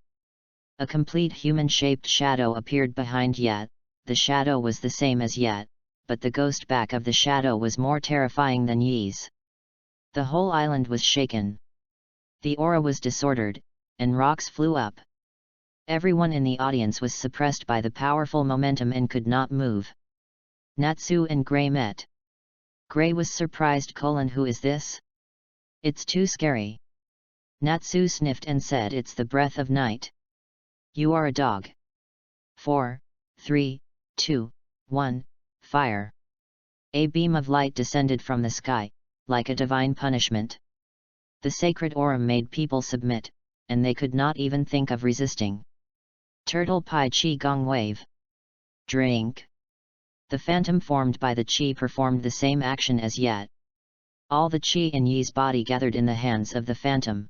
A complete human-shaped shadow appeared behind Yet. The shadow was the same as Yet, but the ghost back of the shadow was more terrifying than Yi's. The whole island was shaken. The aura was disordered, and rocks flew up. Everyone in the audience was suppressed by the powerful momentum and could not move. Natsu and Gray met. Gray was surprised. Who is this? It's too scary. Natsu sniffed and said, it's the breath of night. You are a dog. 4, 3, 2, 1, fire. A beam of light descended from the sky, like a divine punishment. The sacred aura made people submit, and they could not even think of resisting. Turtle Pie Qi Gong Wave. Drink. The phantom formed by the Qi performed the same action as Yet. All the Qi in Yi's body gathered in the hands of the phantom.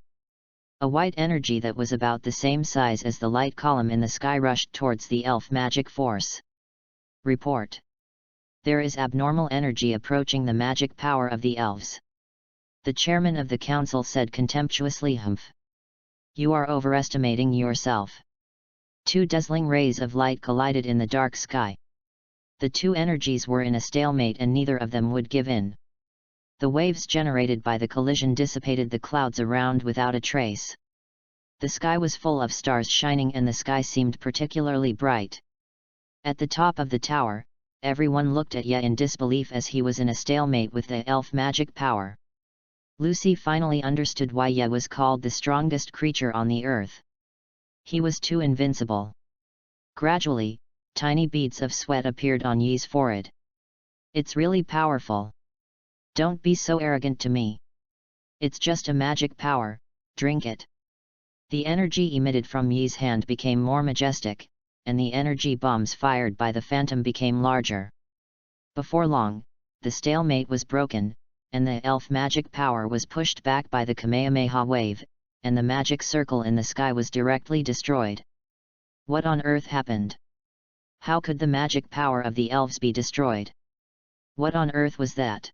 A white energy that was about the same size as the light column in the sky rushed towards the elf magic force. Report. There is abnormal energy approaching the magic power of the elves. The chairman of the council said contemptuously, humph. You are overestimating yourself. 2 dazzling rays of light collided in the dark sky. The 2 energies were in a stalemate and neither of them would give in. The waves generated by the collision dissipated the clouds around without a trace. The sky was full of stars shining and the sky seemed particularly bright. At the top of the tower, everyone looked at Ye in disbelief as he was in a stalemate with the elf magic power. Lucy finally understood why Ye was called the strongest creature on the earth. He was too invincible. Gradually, tiny beads of sweat appeared on Ye's forehead. It's really powerful. Don't be so arrogant to me. It's just a magic power, drink it. The energy emitted from Ye's hand became more majestic, and the energy bombs fired by the phantom became larger. Before long, the stalemate was broken, and the elf magic power was pushed back by the Kamehameha wave, and the magic circle in the sky was directly destroyed. What on earth happened? How could the magic power of the elves be destroyed? What on earth was that?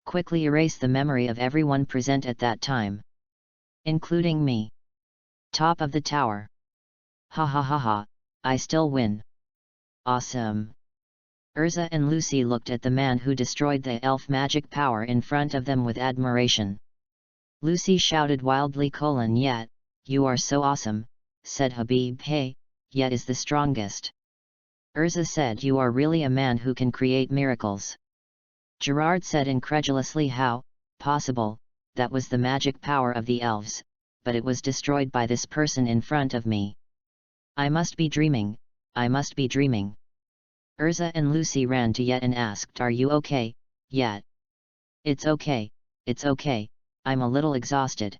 Quickly erase the memory of everyone present at that time. Including me. Top of the tower. Ha ha ha ha, I still win. Awesome. Urza and Lucy looked at the man who destroyed the elf magic power in front of them with admiration. Lucy shouted wildly, Yet, you are so awesome, said Habib. Hey, Yet is the strongest. Urza said, you are really a man who can create miracles. Gerard said incredulously, how possible? That was the magic power of the elves, but it was destroyed by this person in front of me. I must be dreaming, I must be dreaming. Urza and Lucy ran to Yet and asked, are you okay, Yet? It's okay, I'm a little exhausted.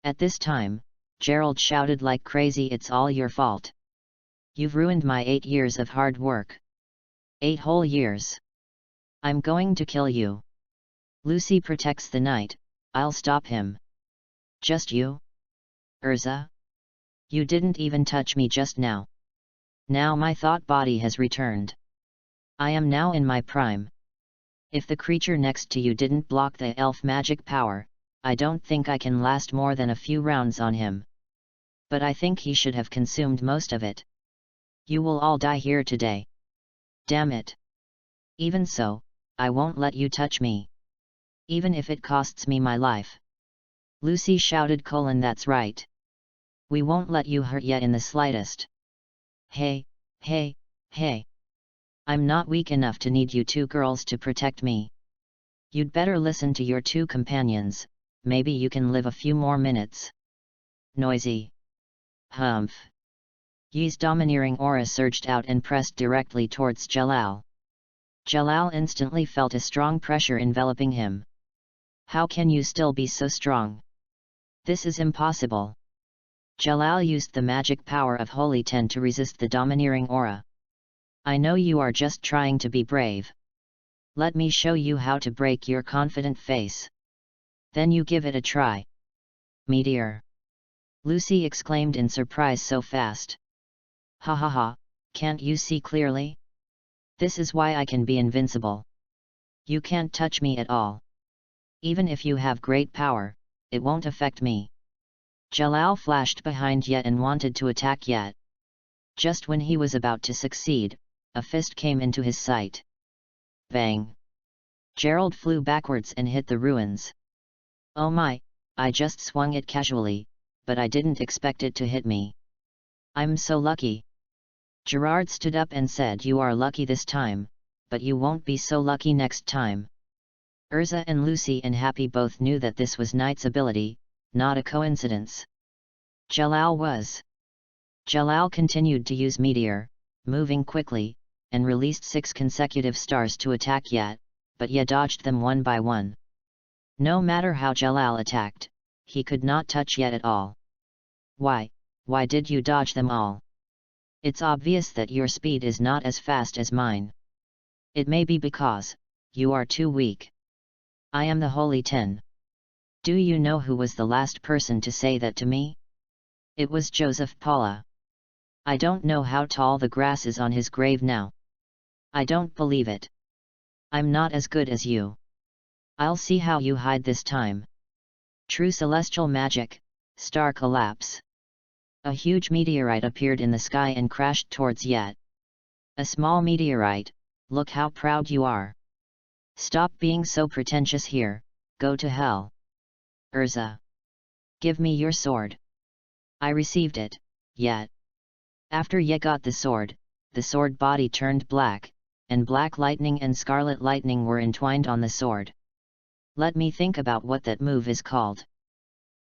At this time, Gerald shouted like crazy, it's all your fault. You've ruined my 8 years of hard work. 8 whole years. I'm going to kill you. Lucy protects the night, I'll stop him. Just you? Urza? You didn't even touch me just now. Now my thought body has returned. I am now in my prime. If the creature next to you didn't block the elf magic power, I don't think I can last more than a few rounds on him. But I think he should have consumed most of it. You will all die here today. Damn it. Even so, I won't let you touch me. Even if it costs me my life. Lucy shouted, that's right. We won't let you hurt Ye in the slightest. Hey. I'm not weak enough to need you 2 girls to protect me. You'd better listen to your 2 companions, maybe you can live a few more minutes. Noisy. Humph. Ye's domineering aura surged out and pressed directly towards Jalal. Jalal instantly felt a strong pressure enveloping him. How can you still be so strong? This is impossible. Jalal used the magic power of Holy Ten to resist the domineering aura. I know you are just trying to be brave. Let me show you how to break your confident face. Then you give it a try. Meteor. Lucy exclaimed in surprise, so fast. Ha ha ha, can't you see clearly? This is why I can be invincible. You can't touch me at all. Even if you have great power, it won't affect me. Jalal flashed behind Ye and wanted to attack Ye. Just when he was about to succeed, a fist came into his sight. Bang! Gerald flew backwards and hit the ruins. Oh my, I just swung it casually, but I didn't expect it to hit me. I'm so lucky. Gerard stood up and said, you are lucky this time, but you won't be so lucky next time. Urza and Lucy and Happy both knew that this was Knight's ability, not a coincidence. Jalal continued to use Meteor, moving quickly, and released 6 consecutive stars to attack Ye, but Ye dodged them one by one. No matter how Jalal attacked, he could not touch Ye at all. Why did you dodge them all? It's obvious that your speed is not as fast as mine. It may be because you are too weak. I am the Holy 10. Do you know who was the last person to say that to me? It was Joseph Paula. I don't know how tall the grass is on his grave now. I don't believe it. I'm not as good as you. I'll see how you hide this time. True celestial magic, star collapse. A huge meteorite appeared in the sky and crashed towards Ye. A small meteorite, look how proud you are. Stop being so pretentious here, go to hell. Urza. Give me your sword. I received it, Ye. After Ye got the sword body turned black, and black lightning and scarlet lightning were entwined on the sword. Let me think about what that move is called.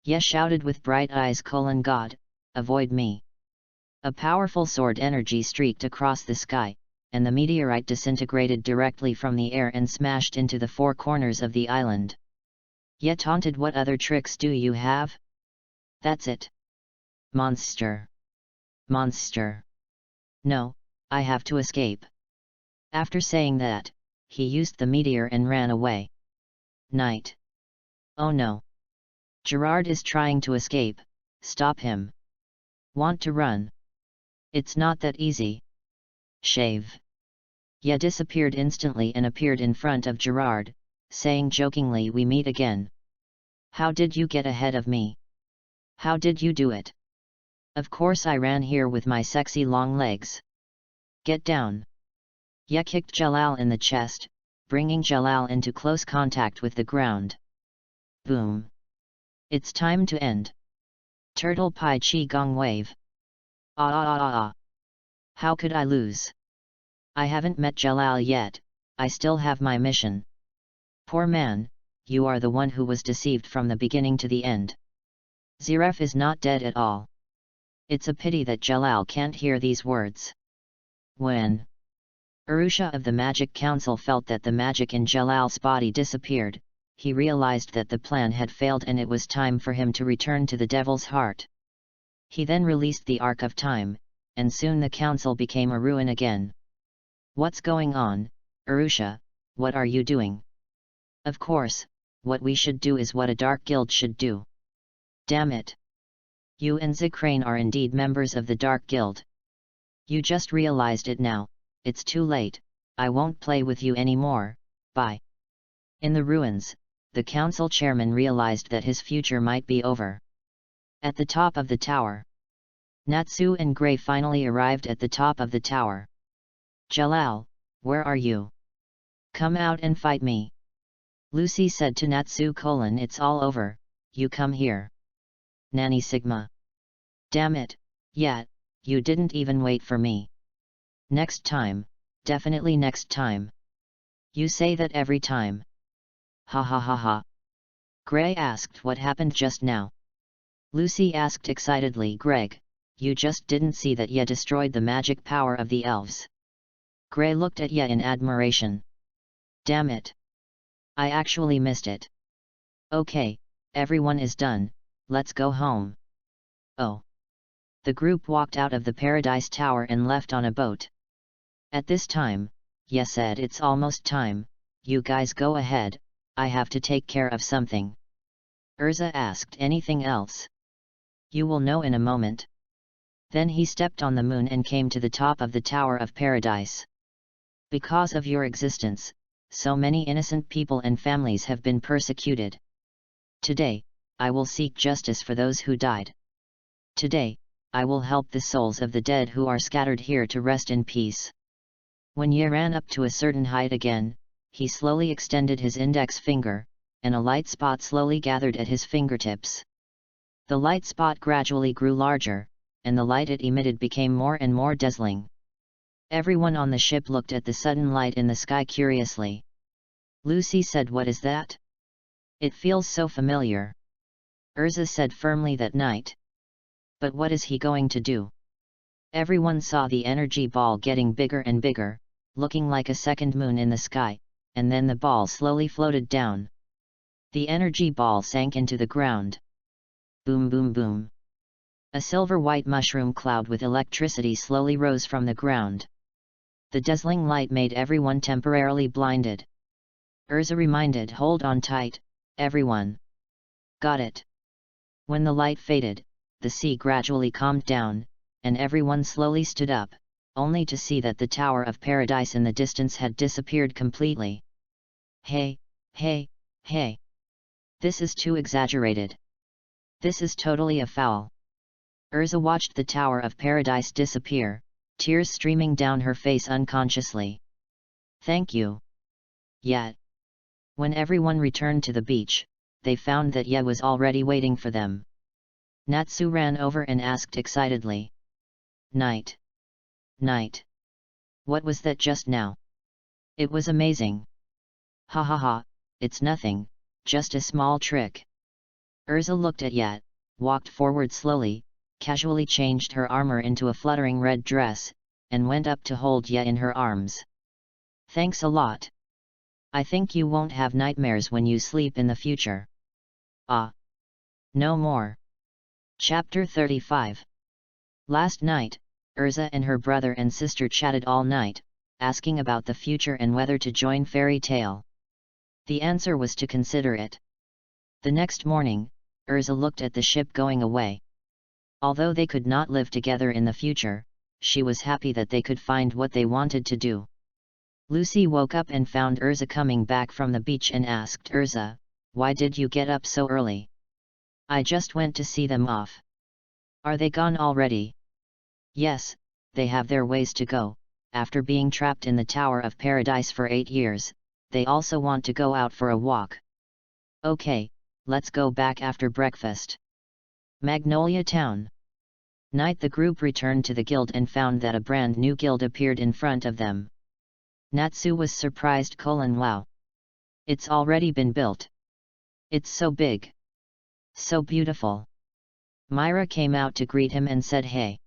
Ye shouted with bright eyes: God, avoid me. A powerful sword energy streaked across the sky, and the meteorite disintegrated directly from the air and smashed into the 4 corners of the island. Ye taunted, what other tricks do you have? That's it. Monster. Monster. No, I have to escape. After saying that, he used the meteor and ran away. Night. Oh no. Gerard is trying to escape, stop him. Want to run? It's not that easy. Shave. Ye disappeared instantly and appeared in front of Gerard, saying jokingly, we meet again. How did you get ahead of me? How did you do it? Of course I ran here with my sexy long legs. Get down. Ye kicked Jalal in the chest, bringing Jalal into close contact with the ground. Boom. It's time to end. Turtle Pie Chi Gong Wave. Ah. How could I lose? I haven't met Jalal yet, I still have my mission. Poor man, you are the one who was deceived from the beginning to the end. Ziref is not dead at all. It's a pity that Jalal can't hear these words. When Arusha of the Magic Council felt that the magic in Jalal's body disappeared, he realized that the plan had failed and it was time for him to return to the Devil's Heart. He then released the Arc of Time, and soon the council became a ruin again. What's going on, Arusha, what are you doing? Of course, what we should do is what a dark guild should do. Damn it! You and Zikrane are indeed members of the Dark Guild. You just realized it now, it's too late, I won't play with you anymore, bye. In the ruins, the council chairman realized that his future might be over. At the top of the tower. Natsu and Gray finally arrived at the top of the tower. Jalal, where are you? Come out and fight me. Lucy said to Natsu: it's all over, you come here. Nanny Sigma. Damn it, yet, you didn't even wait for me. Next time, definitely next time. You say that every time. Ha ha ha ha. Gray asked what happened just now. Lucy asked excitedly: Greg, you just didn't see that Ye destroyed the magic power of the elves. Gray looked at Ye in admiration. Damn it. I actually missed it. Okay, everyone is done, let's go home. Oh. The group walked out of the Paradise Tower and left on a boat. At this time, Ye said, it's almost time, you guys go ahead, I have to take care of something. Urza asked, anything else? You will know in a moment. Then he stepped on the moon and came to the top of the Tower of Paradise. Because of your existence, so many innocent people and families have been persecuted. Today, I will seek justice for those who died. Today, I will help the souls of the dead who are scattered here to rest in peace. When Ye ran up to a certain height again, he slowly extended his index finger, and a light spot slowly gathered at his fingertips. The light spot gradually grew larger, and the light it emitted became more and more dazzling. Everyone on the ship looked at the sudden light in the sky curiously. Lucy said, "What is that? It feels so familiar." Urza said firmly, "That night." "But what is he going to do?" Everyone saw the energy ball getting bigger and bigger, looking like a second moon in the sky, and then the ball slowly floated down. The energy ball sank into the ground. Boom, boom, boom. A silver-white mushroom cloud with electricity slowly rose from the ground. The dazzling light made everyone temporarily blinded. Urza reminded, "Hold on tight, everyone." "Got it." When the light faded, the sea gradually calmed down, and everyone slowly stood up, only to see that the Tower of Paradise in the distance had disappeared completely. Hey, hey, hey! This is too exaggerated. This is totally a foul. Urza watched the Tower of Paradise disappear, tears streaming down her face unconsciously. "Thank you." Yet, when everyone returned to the beach, they found that Ye was already waiting for them. Natsu ran over and asked excitedly, "Night! Night! What was that just now? It was amazing." "Ha ha ha, it's nothing, just a small trick." Urza looked at Ye, walked forward slowly, casually changed her armor into a fluttering red dress, and went up to hold Ye in her arms. "Thanks a lot. I think you won't have nightmares when you sleep in the future." "Ah! No more." Chapter 35. Last night, Urza and her brother and sister chatted all night, asking about the future and whether to join Fairy Tale. The answer was to consider it. The next morning, Urza looked at the ship going away. Although they could not live together in the future, she was happy that they could find what they wanted to do. Lucy woke up and found Urza coming back from the beach and asked, "Urza, why did you get up so early?" "I just went to see them off." "Are they gone already?" "Yes, they have their ways to go. After being trapped in the Tower of Paradise for 8 years, they also want to go out for a walk." "Okay, let's go back after breakfast." Magnolia Town. Night. The group returned to the guild and found that a brand new guild appeared in front of them. Natsu was surprised. Wow! It's already been built. It's so big. So beautiful. Myra came out to greet him and said, "Hey!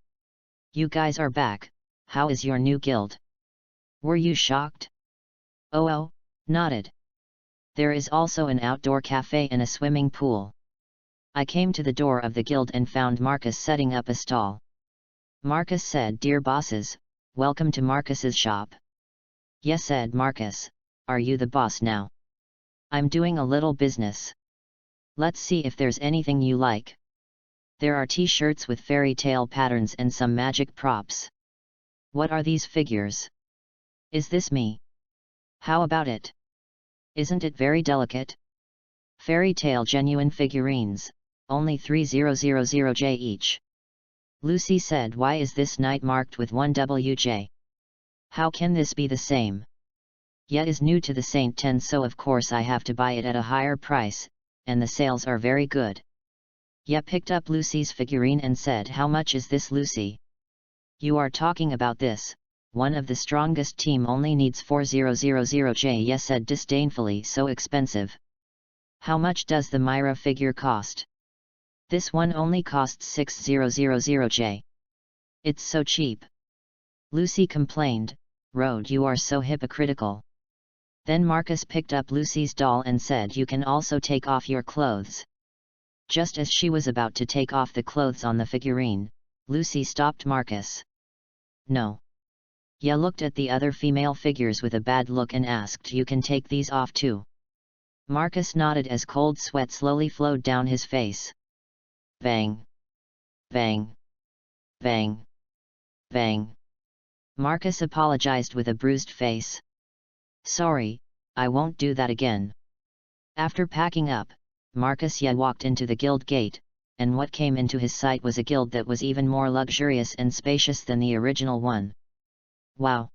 You guys are back, how is your new guild? Were you shocked?" Oh, nodded. "There is also an outdoor cafe and a swimming pool. I came to the door of the guild and found Marcus setting up a stall." Marcus said, "Dear bosses, welcome to Marcus's shop." "Yes," said Marcus, "are you the boss now?" "I'm doing a little business. Let's see if there's anything you like. There are t-shirts with fairy tale patterns and some magic props." "What are these figures? Is this me? How about it? Isn't it very delicate?" "Fairy tale genuine figurines, only 3000J each." Lucy said, "Why is this night marked with 1WJ? How can this be the same? Yet is new to the Saint 10, so of course I have to buy it at a higher price, and the sales are very good." Ye picked up Lucy's figurine and said, "How much is this, Lucy?" "You are talking about this, one of the strongest team only needs 4000J. Ye said disdainfully, "So expensive. How much does the Myra figure cost?" "This one only costs 6000J. It's so cheap." Lucy complained, "Rode, you are so hypocritical." Then Marcus picked up Lucy's doll and said, "You can also take off your clothes." Just as she was about to take off the clothes on the figurine, Lucy stopped Marcus. "No." Ye looked at the other female figures with a bad look and asked, "You can take these off too?" Marcus nodded as cold sweat slowly flowed down his face. Bang! Bang! Bang! Bang! Marcus apologized with a bruised face. "Sorry, I won't do that again." After packing up, Marcus Ye walked into the guild gate, and what came into his sight was a guild that was even more luxurious and spacious than the original one. Wow!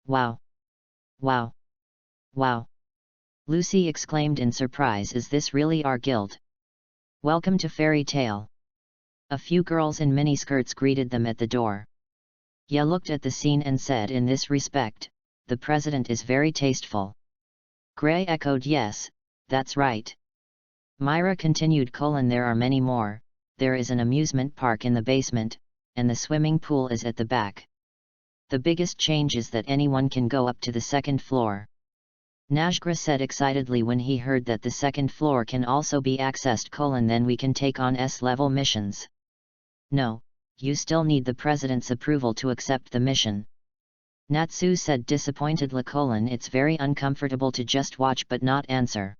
Wow! Wow! Wow! Lucy exclaimed in surprise, is this really our guild? Welcome to Fairy Tale. A few girls in miniskirts greeted them at the door. Ya looked at the scene and said, in this respect, the president is very tasteful. Gray echoed, yes, that's right. Myra continued, there are many more, there is an amusement park in the basement, and the swimming pool is at the back. The biggest change is that anyone can go up to the second floor. Najgra said excitedly when he heard that the second floor can also be accessed, then we can take on S-level missions. No, you still need the president's approval to accept the mission. Natsu said disappointedly, it's very uncomfortable to just watch but not answer.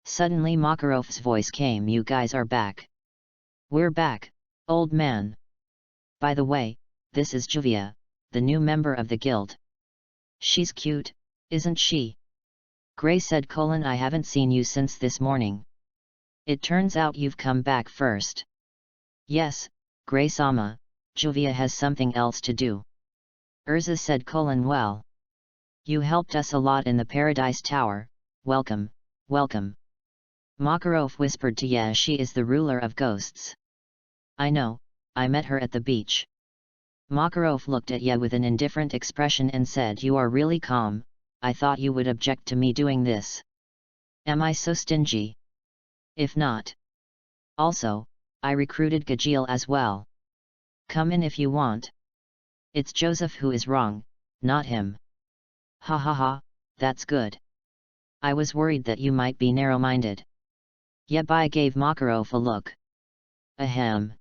Suddenly Makarov's voice came, you guys are back. We're back, old man. By the way, this is Juvia, the new member of the guild. She's cute, isn't she? Gray said, I haven't seen you since this morning. It turns out you've come back first. Yes, Gray-sama, Juvia has something else to do. Urza said, well. You helped us a lot in the Paradise Tower, welcome, welcome. Makarov whispered to Ya, she is the ruler of ghosts. I know, I met her at the beach. Makarov looked at Ya with an indifferent expression and said, you are really calm, I thought you would object to me doing this. Am I so stingy? If not. Also, I recruited Gajeel as well. Come in if you want. It's Joseph who is wrong, not him. Ha ha ha, that's good. I was worried that you might be narrow-minded. Yabai gave Makarov a look. Ahem.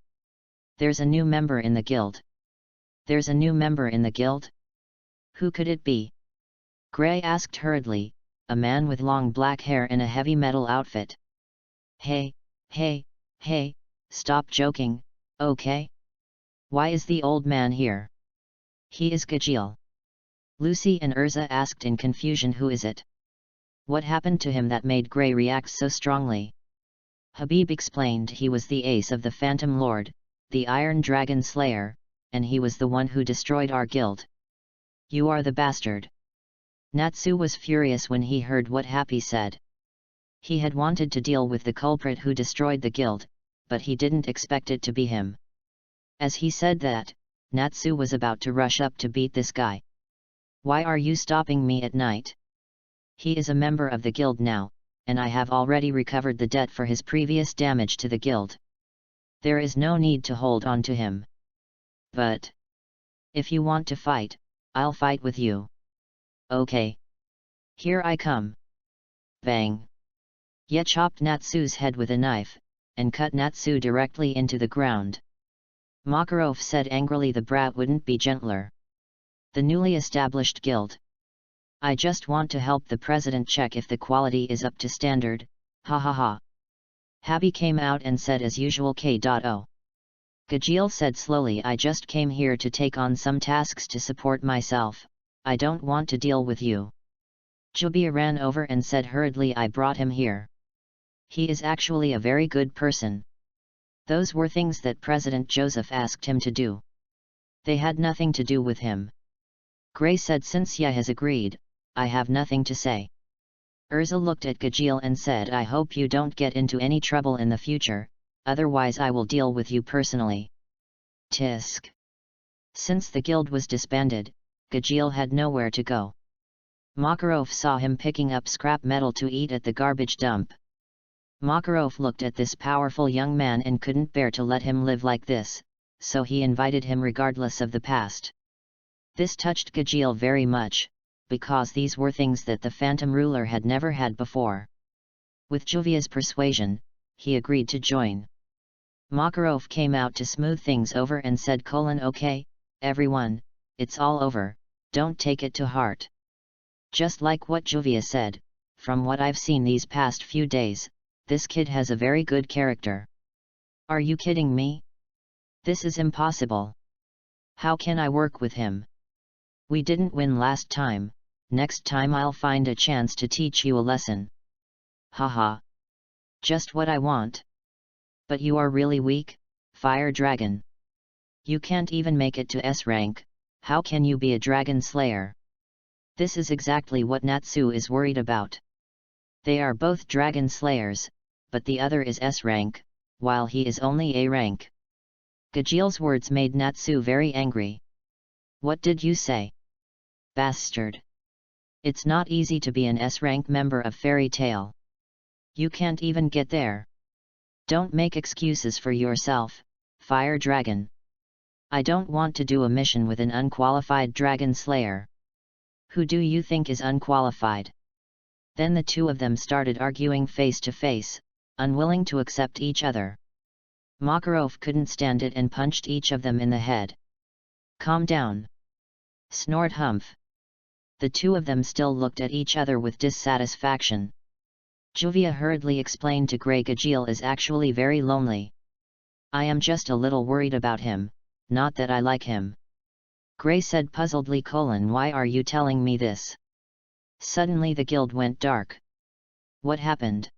There's a new member in the guild. There's a new member in the guild? Who could it be? Gray asked hurriedly, a man with long black hair in a heavy metal outfit. Hey, hey, hey, stop joking, okay? Why is the old man here? He is Gajeel. Lucy and Urza asked in confusion, who is it? What happened to him that made Gray react so strongly? Habib explained, he was the ace of the Phantom Lord, the Iron Dragon Slayer, and he was the one who destroyed our guild. You are the bastard. Natsu was furious when he heard what Happy said. He had wanted to deal with the culprit who destroyed the guild, but he didn't expect it to be him. As he said that, Natsu was about to rush up to beat this guy. Why are you stopping me at night? He is a member of the guild now, and I have already recovered the debt for his previous damage to the guild. There is no need to hold on to him. But if you want to fight, I'll fight with you. Okay. Here I come. Bang. Ye chopped Natsu's head with a knife, and cut Natsu directly into the ground. Makarov said angrily, the brat wouldn't be gentler. The newly established guild. I just want to help the president check if the quality is up to standard, ha ha ha. Happy came out and said as usual, K.O. Gajeel said slowly, I just came here to take on some tasks to support myself, I don't want to deal with you. Jubia ran over and said hurriedly, I brought him here. He is actually a very good person. Those were things that President Joseph asked him to do. They had nothing to do with him. Gray said, since Ye has agreed, I have nothing to say. Urza looked at Gajeel and said, I hope you don't get into any trouble in the future, otherwise I will deal with you personally. Tisk. Since the guild was disbanded, Gajeel had nowhere to go. Makarov saw him picking up scrap metal to eat at the garbage dump. Makarov looked at this powerful young man and couldn't bear to let him live like this, so he invited him regardless of the past. This touched Gajeel very much, because these were things that the Phantom Ruler had never had before. With Juvia's persuasion, he agreed to join. Makarov came out to smooth things over and said, okay, everyone, it's all over, don't take it to heart. Just like what Juvia said, from what I've seen these past few days, this kid has a very good character. Are you kidding me? This is impossible. How can I work with him? We didn't win last time, next time I'll find a chance to teach you a lesson. Haha. Just what I want. But you are really weak, Fire Dragon. You can't even make it to S rank, how can you be a dragon slayer? This is exactly what Natsu is worried about. They are both dragon slayers, but the other is S rank, while he is only A rank. Gajil's words made Natsu very angry. What did you say? Bastard. It's not easy to be an S-rank member of Fairy Tail. You can't even get there. Don't make excuses for yourself, Fire Dragon. I don't want to do a mission with an unqualified dragon slayer. Who do you think is unqualified? Then the two of them started arguing face to face, unwilling to accept each other. Makarov couldn't stand it and punched each of them in the head. Calm down. Snort Humph. The two of them still looked at each other with dissatisfaction. Juvia hurriedly explained to Grey Gajil is actually very lonely. I am just a little worried about him, not that I like him. Grey said puzzledly: why are you telling me this? Suddenly the guild went dark. What happened?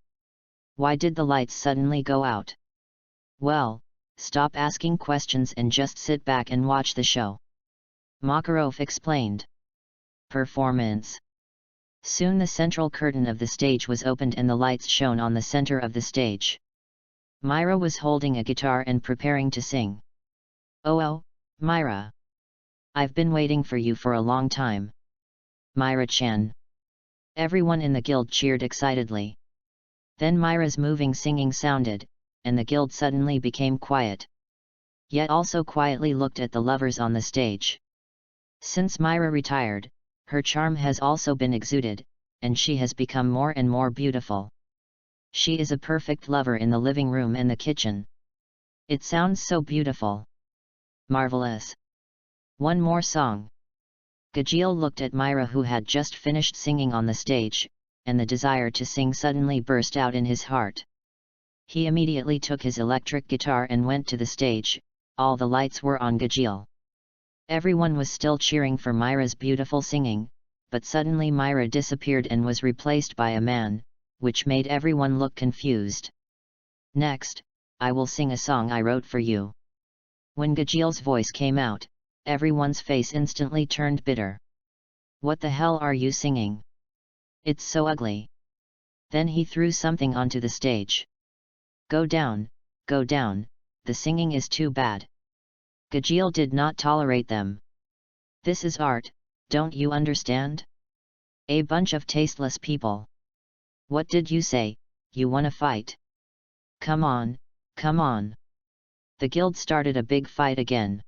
Why did the lights suddenly go out? Well, stop asking questions and just sit back and watch the show. Makarov explained. Performance. Soon the central curtain of the stage was opened and the lights shone on the center of the stage. Myra was holding a guitar and preparing to sing. Oh, Myra. I've been waiting for you for a long time. Myra-chan. Everyone in the guild cheered excitedly. Then Myra's moving singing sounded, and the guild suddenly became quiet. Yet also quietly looked at the lovers on the stage. Since Myra retired, her charm has also been exuded, and she has become more and more beautiful. She is a perfect lover in the living room and the kitchen. It sounds so beautiful. Marvelous. One more song. Gajil looked at Myra, who had just finished singing on the stage, and the desire to sing suddenly burst out in his heart. He immediately took his electric guitar and went to the stage. All the lights were on Gajil. Everyone was still cheering for Myra's beautiful singing, but suddenly Myra disappeared and was replaced by a man, which made everyone look confused. Next, I will sing a song I wrote for you. When Gajil's voice came out, everyone's face instantly turned bitter. What the hell are you singing? It's so ugly. Then he threw something onto the stage. Go down, the singing is too bad. Gajil did not tolerate them. This is art, don't you understand? A bunch of tasteless people. What did you say, you wanna fight? Come on. The guild started a big fight again.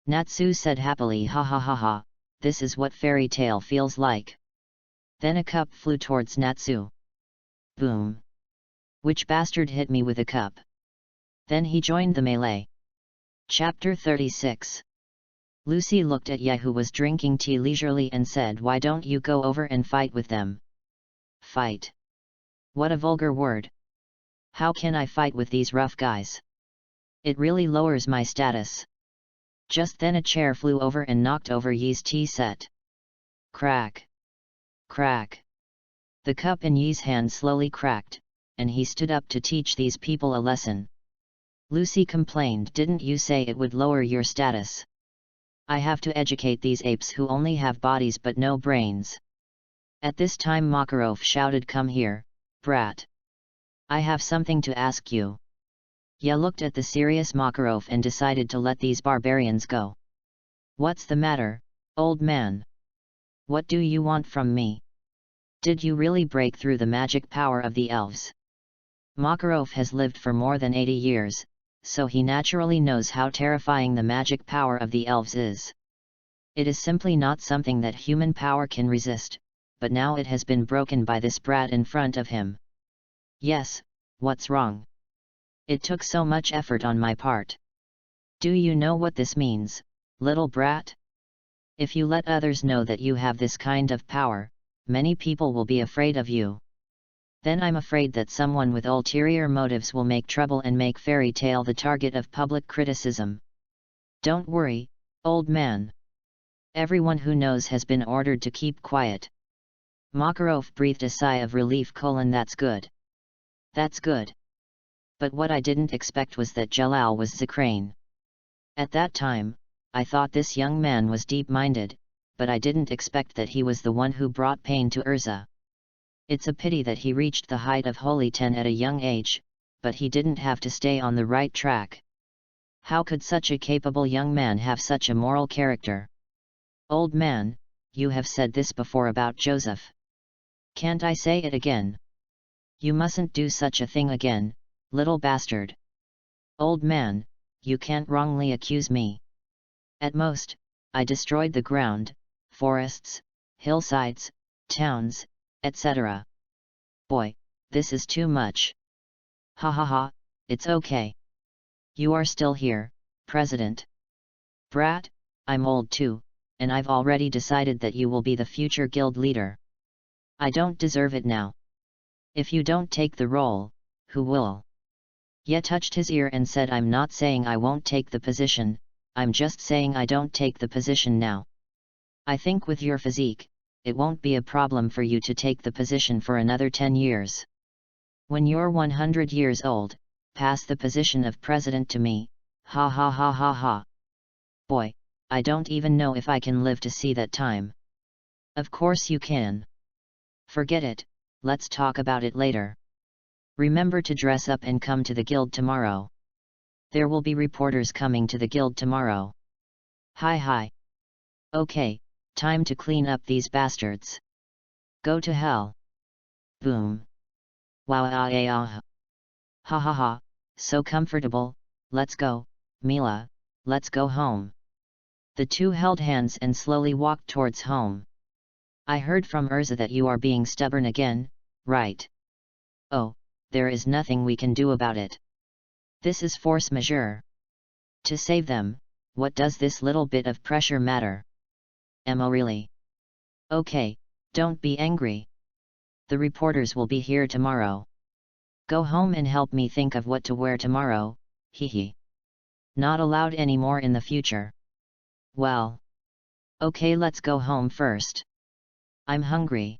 Natsu said happily, ha ha ha ha, this is what Fairy Tail feels like. Then a cup flew towards Natsu. Boom. Which bastard hit me with a cup? Then he joined the melee. Chapter 36. Lucy looked at Ye, who was drinking tea leisurely, and said, why don't you go over and fight with them? Fight? What a vulgar word. How can I fight with these rough guys? It really lowers my status. Just then a chair flew over and knocked over Ye's tea set. Crack. Crack. The cup in Ye's hand slowly cracked, and he stood up to teach these people a lesson. Lucy complained, didn't you say it would lower your status? I have to educate these apes who only have bodies but no brains. At this time Makarov shouted, come here, brat. I have something to ask you. Ye looked at the serious Makarov and decided to let these barbarians go. What's the matter, old man? What do you want from me? Did you really break through the magic power of the elves? Makarov has lived for more than 80 years, so he naturally knows how terrifying the magic power of the elves is. It is simply not something that human power can resist, but now it has been broken by this brat in front of him. Yes, what's wrong? It took so much effort on my part. Do you know what this means, little brat? If you let others know that you have this kind of power, many people will be afraid of you. Then I'm afraid that someone with ulterior motives will make trouble and make Fairy Tail the target of public criticism. Don't worry, old man. Everyone who knows has been ordered to keep quiet. Makarov breathed a sigh of relief. That's good. That's good. But what I didn't expect was that Jalal was Zakrane. At that time, I thought this young man was deep-minded, but I didn't expect that he was the one who brought pain to Urza. It's a pity that he reached the height of Holy 10 at a young age, but he didn't have to stay on the right track. How could such a capable young man have such a moral character? Old man, you have said this before about Joseph. Can't I say it again? You mustn't do such a thing again, little bastard. Old man, you can't wrongly accuse me. At most, I destroyed the ground, forests, hillsides, towns, etc. Boy, this is too much. Ha ha ha, it's okay. You are still here, President. Brat, I'm old too, and I've already decided that you will be the future guild leader. I don't deserve it now. If you don't take the role, who will? Ye touched his ear and said, I'm not saying I won't take the position, I'm just saying I don't take the position now. I think with your physique, it won't be a problem for you to take the position for another 10 years. When you're 100 years old, pass the position of president to me, ha ha ha ha ha. Boy, I don't even know if I can live to see that time. Of course you can. Forget it, let's talk about it later. Remember to dress up and come to the guild tomorrow. There will be reporters coming to the guild tomorrow. Hi. Okay, time to clean up these bastards. Go to hell. Boom. Wow. Ha ha ha, so comfortable, let's go, Mila, let's go home. The two held hands and slowly walked towards home. I heard from Urza that you are being stubborn again, right? Oh, there is nothing we can do about it. This is force majeure. To save them, what does this little bit of pressure matter? Emma really? Okay, don't be angry. The reporters will be here tomorrow. Go home and help me think of what to wear tomorrow, hee. Not allowed anymore in the future. Well. Okay, let's go home first. I'm hungry.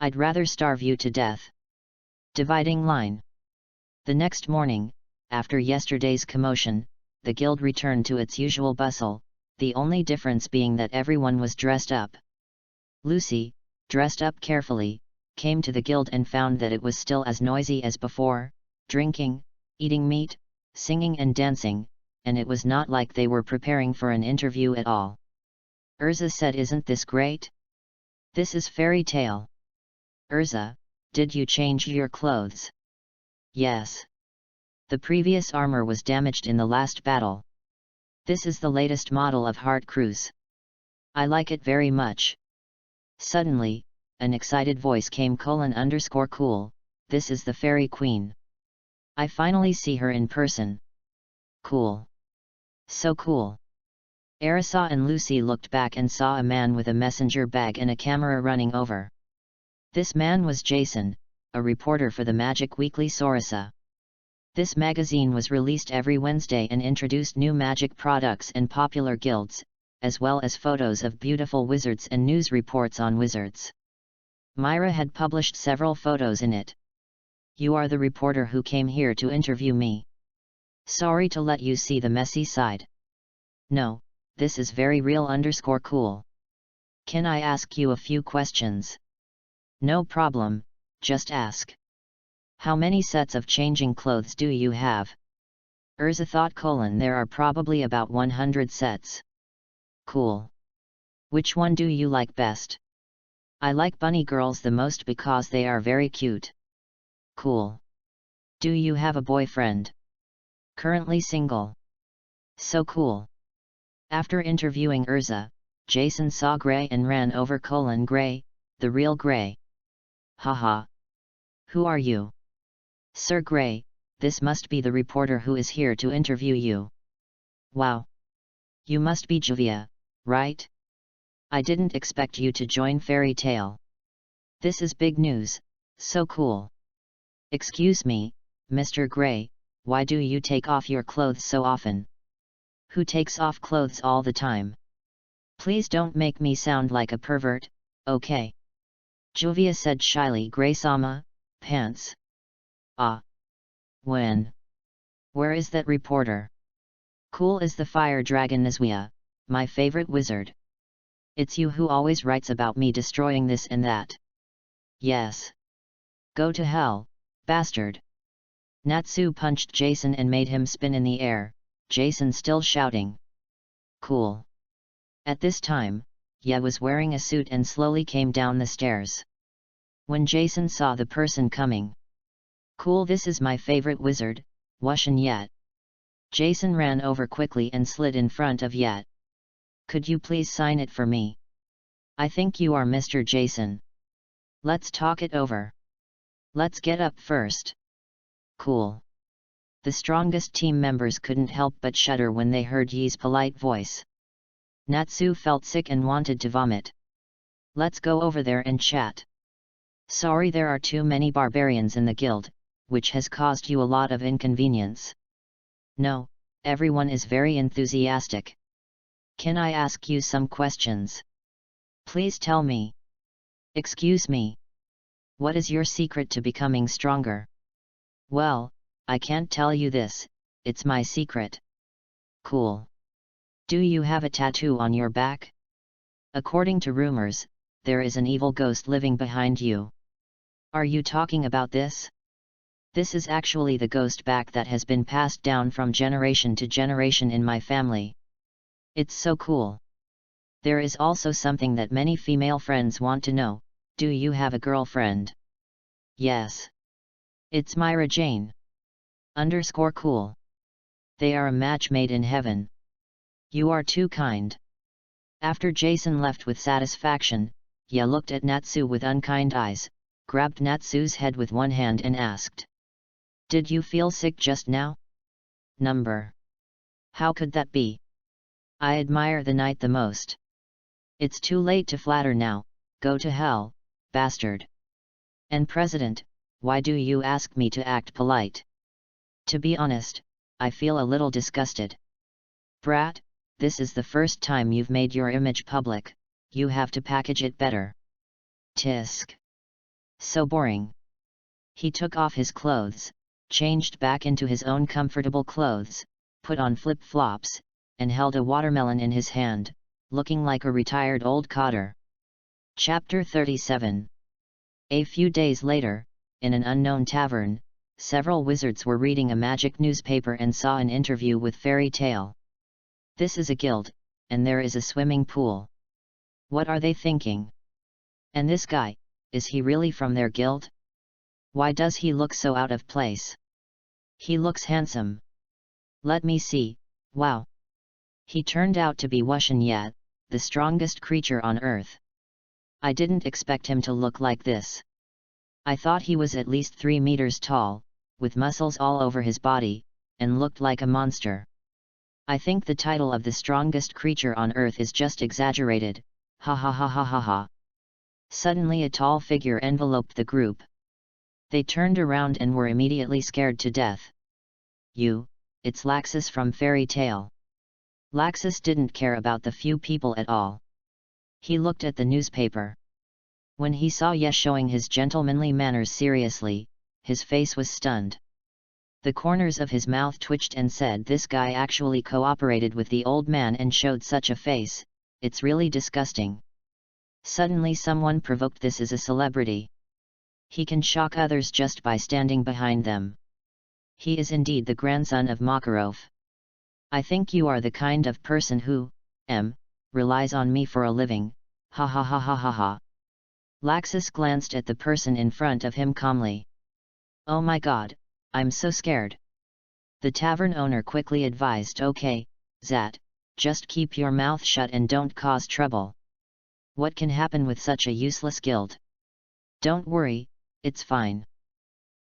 I'd rather starve you to death. Dividing line. The next morning, after yesterday's commotion, the guild returned to its usual bustle, the only difference being that everyone was dressed up. Lucy, dressed up carefully, came to the guild and found that it was still as noisy as before, drinking, eating meat, singing and dancing, and it was not like they were preparing for an interview at all. Urza said, "Isn't this great? This is fairy tale." Urza, did you change your clothes? Yes. The previous armor was damaged in the last battle. This is the latest model of Heart Cruise. I like it very much. Suddenly, an excited voice came: _cool, this is the Fairy Queen. I finally see her in person. Cool. So cool. Arisa and Lucy looked back and saw a man with a messenger bag and a camera running over. This man was Jason, a reporter for the Magic Weekly Sorasa. This magazine was released every Wednesday and introduced new magic products and popular guilds, as well as photos of beautiful wizards and news reports on wizards. Myra had published several photos in it. You are the reporter who came here to interview me. Sorry to let you see the messy side. No, this is very real _cool. Can I ask you a few questions? No problem, just ask. How many sets of changing clothes do you have? Urza thought: there are probably about 100 sets. Cool. Which one do you like best? I like bunny girls the most because they are very cute. Cool. Do you have a boyfriend? Currently single. So cool. After interviewing Urza, Jason saw Gray and ran over: Gray, the real Gray. Haha. Who are you? Sir Gray, this must be the reporter who is here to interview you. Wow. You must be Juvia, right? I didn't expect you to join Fairy Tale. This is big news, so cool. Excuse me, Mr. Gray, why do you take off your clothes so often? Who takes off clothes all the time? Please don't make me sound like a pervert, okay? Juvia said shyly: Gray-sama, pants. Ah. When? Where is that reporter? Cool as the fire dragon Nizwia, my favorite wizard. It's you who always writes about me destroying this and that. Yes. Go to hell, bastard. Natsu punched Jason and made him spin in the air, Jason still shouting. Cool. At this time, Ye was wearing a suit and slowly came down the stairs. When Jason saw the person coming. Cool, this is my favorite wizard, Wushan Yet. Jason ran over quickly and slid in front of Yet. Could you please sign it for me? I think you are Mr. Jason. Let's talk it over. Let's get up first. Cool. The strongest team members couldn't help but shudder when they heard Ye's polite voice. Natsu felt sick and wanted to vomit. Let's go over there and chat. Sorry, there are too many barbarians in the guild, which has caused you a lot of inconvenience. No, everyone is very enthusiastic. Can I ask you some questions? Please tell me. Excuse me. What is your secret to becoming stronger? Well, I can't tell you this, it's my secret. Cool. Do you have a tattoo on your back? According to rumors, there is an evil ghost living behind you. Are you talking about this? This is actually the ghost back that has been passed down from generation to generation in my family. It's so cool. There is also something that many female friends want to know, do you have a girlfriend? Yes. It's Myra Jane. _cool. They are a match made in heaven. You are too kind. After Jason left with satisfaction, Ye looked at Natsu with unkind eyes, grabbed Natsu's head with one hand and asked. Did you feel sick just now? Number. How could that be? I admire the knight the most. It's too late to flatter now, go to hell, bastard. And President, why do you ask me to act polite? To be honest, I feel a little disgusted. Brat, this is the first time you've made your image public, you have to package it better. Tisk. So boring. He took off his clothes, changed back into his own comfortable clothes, put on flip-flops, and held a watermelon in his hand, looking like a retired old codder. Chapter 37. A few days later, in an unknown tavern, several wizards were reading a magic newspaper and saw an interview with Fairy Tale. This is a guild, and there is a swimming pool. What are they thinking? And this guy, is he really from their guild? Why does he look so out of place? He looks handsome. Let me see, wow. He turned out to be Wushan Yet, the strongest creature on earth. I didn't expect him to look like this. I thought he was at least 3 meters tall, with muscles all over his body, and looked like a monster. I think the title of the strongest creature on earth is just exaggerated, ha ha ha ha ha ha. Suddenly a tall figure enveloped the group. They turned around and were immediately scared to death. It's Laxus from Fairy Tale. Laxus didn't care about the few people at all. He looked at the newspaper. When he saw Ye showing his gentlemanly manners seriously, his face was stunned. The corners of his mouth twitched and said, this guy actually cooperated with the old man and showed such a face, it's really disgusting. Suddenly someone provoked, this is a celebrity. He can shock others just by standing behind them. He is indeed the grandson of Makarov. I think you are the kind of person who, relies on me for a living, ha ha ha ha ha ha. Laxus glanced at the person in front of him calmly. Oh my god, I'm so scared. The tavern owner quickly advised, okay, Zat, just keep your mouth shut and don't cause trouble. What can happen with such a useless guild? Don't worry, it's fine.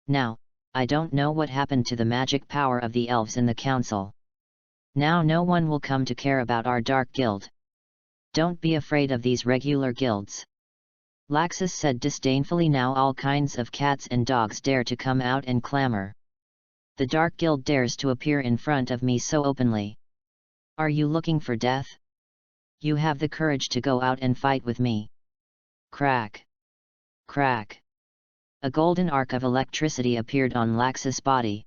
Now, I don't know what happened to the magic power of the elves in the council. Now no one will come to care about our dark guild. Don't be afraid of these regular guilds. Laxus said disdainfully, now all kinds of cats and dogs dare to come out and clamor. The dark guild dares to appear in front of me so openly. Are you looking for death? You have the courage to go out and fight with me. Crack. Crack. A golden arc of electricity appeared on Laxus' body.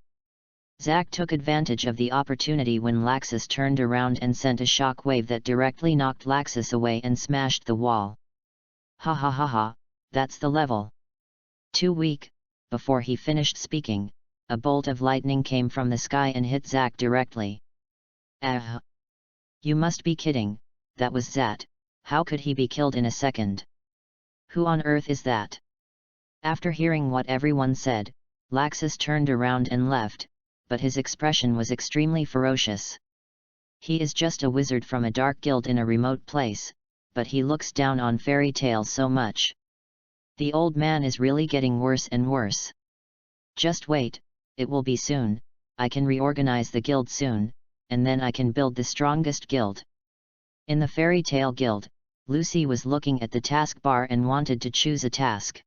Zack took advantage of the opportunity when Laxus turned around and sent a shock wave that directly knocked Laxus away and smashed the wall. Ha ha ha ha, that's the level. Too weak. Before he finished speaking, a bolt of lightning came from the sky and hit Zack directly. Ah! You must be kidding, that was Zat. How could he be killed in a second? Who on earth is that? After hearing what everyone said, Laxus turned around and left, but his expression was extremely ferocious. He is just a wizard from a dark guild in a remote place, but he looks down on fairy tales so much. The old man is really getting worse and worse. Just wait, it will be soon. I can reorganize the guild soon, and then I can build the strongest guild. In the fairy tale guild, Lucy was looking at the taskbar and wanted to choose a task.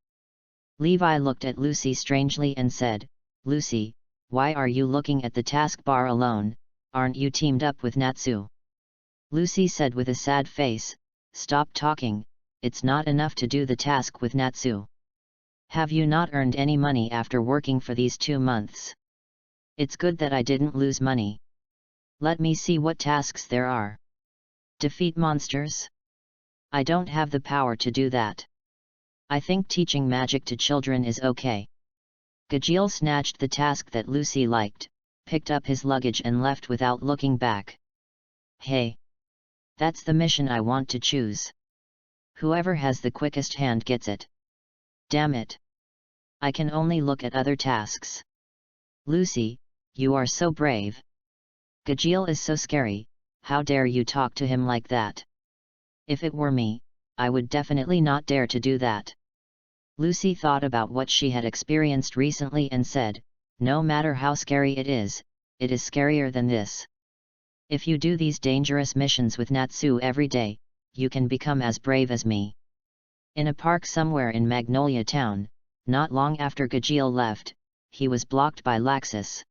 Levi looked at Lucy strangely and said, "Lucy, why are you looking at the taskbar alone? Aren't you teamed up with Natsu?" Lucy said with a sad face, "Stop talking, it's not enough to do the task with Natsu. Have you not earned any money after working for these 2 months? It's good that I didn't lose money. Let me see what tasks there are. Defeat monsters? I don't have the power to do that. I think teaching magic to children is okay." Gajeel snatched the task that Lucy liked, picked up his luggage and left without looking back. "Hey! That's the mission I want to choose. Whoever has the quickest hand gets it. Damn it! I can only look at other tasks." "Lucy, you are so brave. Gajeel is so scary, how dare you talk to him like that? If it were me, I would definitely not dare to do that." Lucy thought about what she had experienced recently and said, "No matter how scary it is scarier than this. If you do these dangerous missions with Natsu every day, you can become as brave as me." In a park somewhere in Magnolia Town, not long after Gajeel left, he was blocked by Laxus.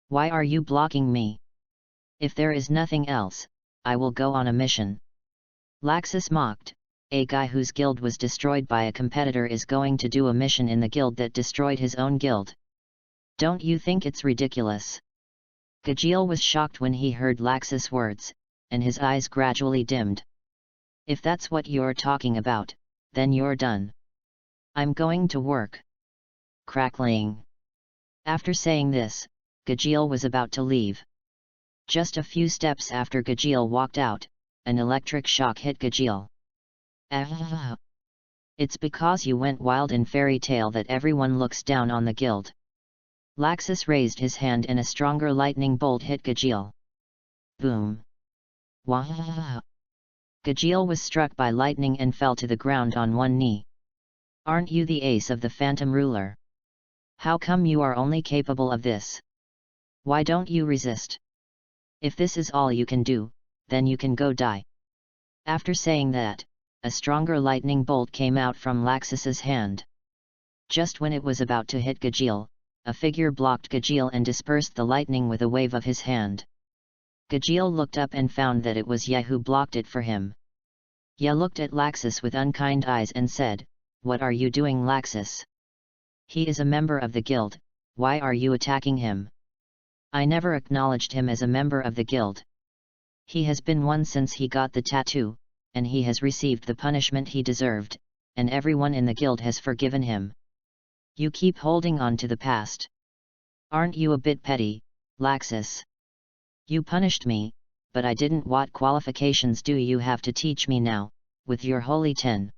"Why are you blocking me? If there is nothing else, I will go on a mission." Laxus mocked, "A guy whose guild was destroyed by a competitor is going to do a mission in the guild that destroyed his own guild. Don't you think it's ridiculous?" Gajeel was shocked when he heard Laxus' words, and his eyes gradually dimmed. "If that's what you're talking about, then you're done. I'm going to work." Crackling. After saying this, Gajeel was about to leave. Just a few steps after Gajeel walked out, an electric shock hit Gajeel. "Ah! It's because you went wild in fairy tale that everyone looks down on the guild." Laxus raised his hand and a stronger lightning bolt hit Gajeel. Boom! Wah! Gajeel was struck by lightning and fell to the ground on one knee. "Aren't you the ace of the Phantom Ruler? How come you are only capable of this? Why don't you resist? If this is all you can do, then you can go die." After saying that, a stronger lightning bolt came out from Laxus's hand. Just when it was about to hit Gajeel, a figure blocked Gajeel and dispersed the lightning with a wave of his hand. Gajeel looked up and found that it was Ye who blocked it for him. Ye looked at Laxus with unkind eyes and said, "What are you doing, Laxus? He is a member of the guild, why are you attacking him? I never acknowledged him as a member of the guild. He has been one since he got the tattoo, and he has received the punishment he deserved, and everyone in the guild has forgiven him. You keep holding on to the past. Aren't you a bit petty, Laxus? You punished me, but I didn't. What qualifications do you have to teach me now, with your holy 10?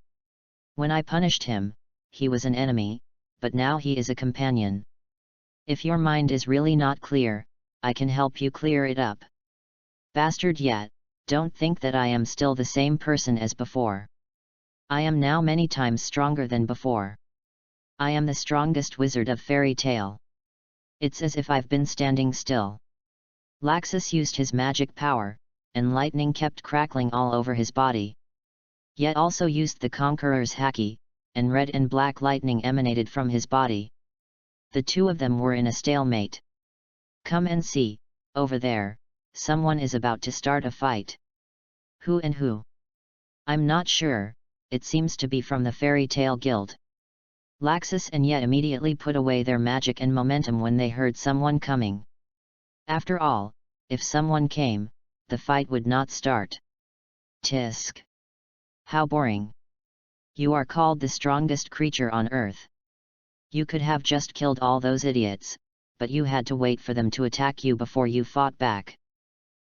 When I punished him, he was an enemy, but now he is a companion. If your mind is really not clear, I can help you clear it up. Bastard yet, don't think that I am still the same person as before. I am now many times stronger than before. I am the strongest wizard of fairy tale. It's as if I've been standing still." Laxus used his magic power, and lightning kept crackling all over his body. Yet also used the Conqueror's haki, and red and black lightning emanated from his body. The two of them were in a stalemate. "Come and see, over there, someone is about to start a fight." "Who and who?" "I'm not sure, it seems to be from the Fairy Tale Guild." Laxus and Ye immediately put away their magic and momentum when they heard someone coming. After all, if someone came, the fight would not start. Tisk. How boring. You are called the strongest creature on earth. You could have just killed all those idiots, but you had to wait for them to attack you before you fought back.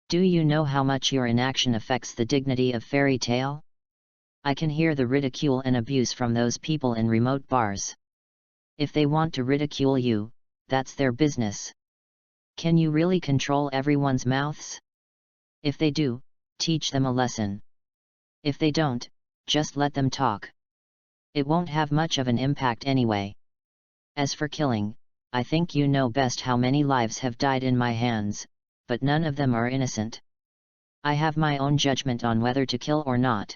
Do you know how much your inaction affects the dignity of fairy tale? I can hear the ridicule and abuse from those people in remote bars. If they want to ridicule you, that's their business. Can you really control everyone's mouths? If they do, teach them a lesson. If they don't, just let them talk. It won't have much of an impact anyway. As for killing, I think you know best how many lives have died in my hands, but none of them are innocent. I have my own judgment on whether to kill or not.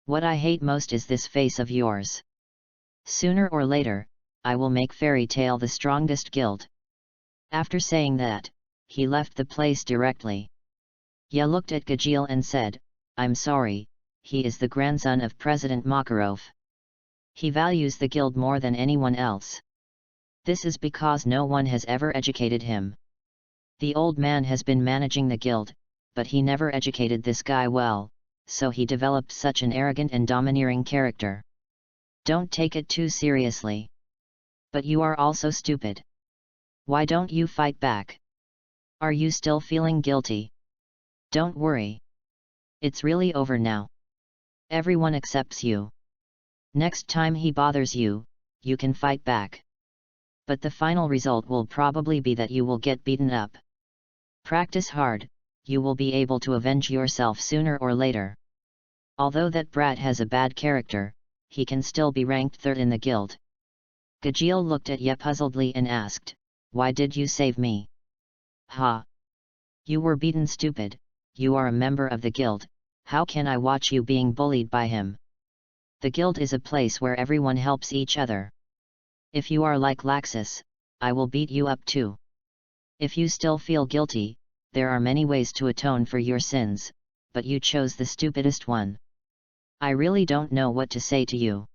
What I hate most is this face of yours. Sooner or later, I will make Fairy Tale the strongest guild. After saying that, he left the place directly. Ya looked at Gajeel and said, I'm sorry, he is the grandson of President Makarov. He values the guild more than anyone else. This is because no one has ever educated him. The old man has been managing the guild, but he never educated this guy well, so he developed such an arrogant and domineering character. Don't take it too seriously. But you are also stupid. Why don't you fight back? Are you still feeling guilty? Don't worry. It's really over now. Everyone accepts you. Next time he bothers you, you can fight back. But the final result will probably be that you will get beaten up. Practice hard, you will be able to avenge yourself sooner or later. Although that brat has a bad character, he can still be ranked third in the guild. Gajeel looked at Ye puzzledly and asked, why did you save me? Ha! You were beaten, stupid. You are a member of the guild, how can I watch you being bullied by him? The guild is a place where everyone helps each other. If you are like Laxus, I will beat you up too. If you still feel guilty, there are many ways to atone for your sins, but you chose the stupidest one. I really don't know what to say to you.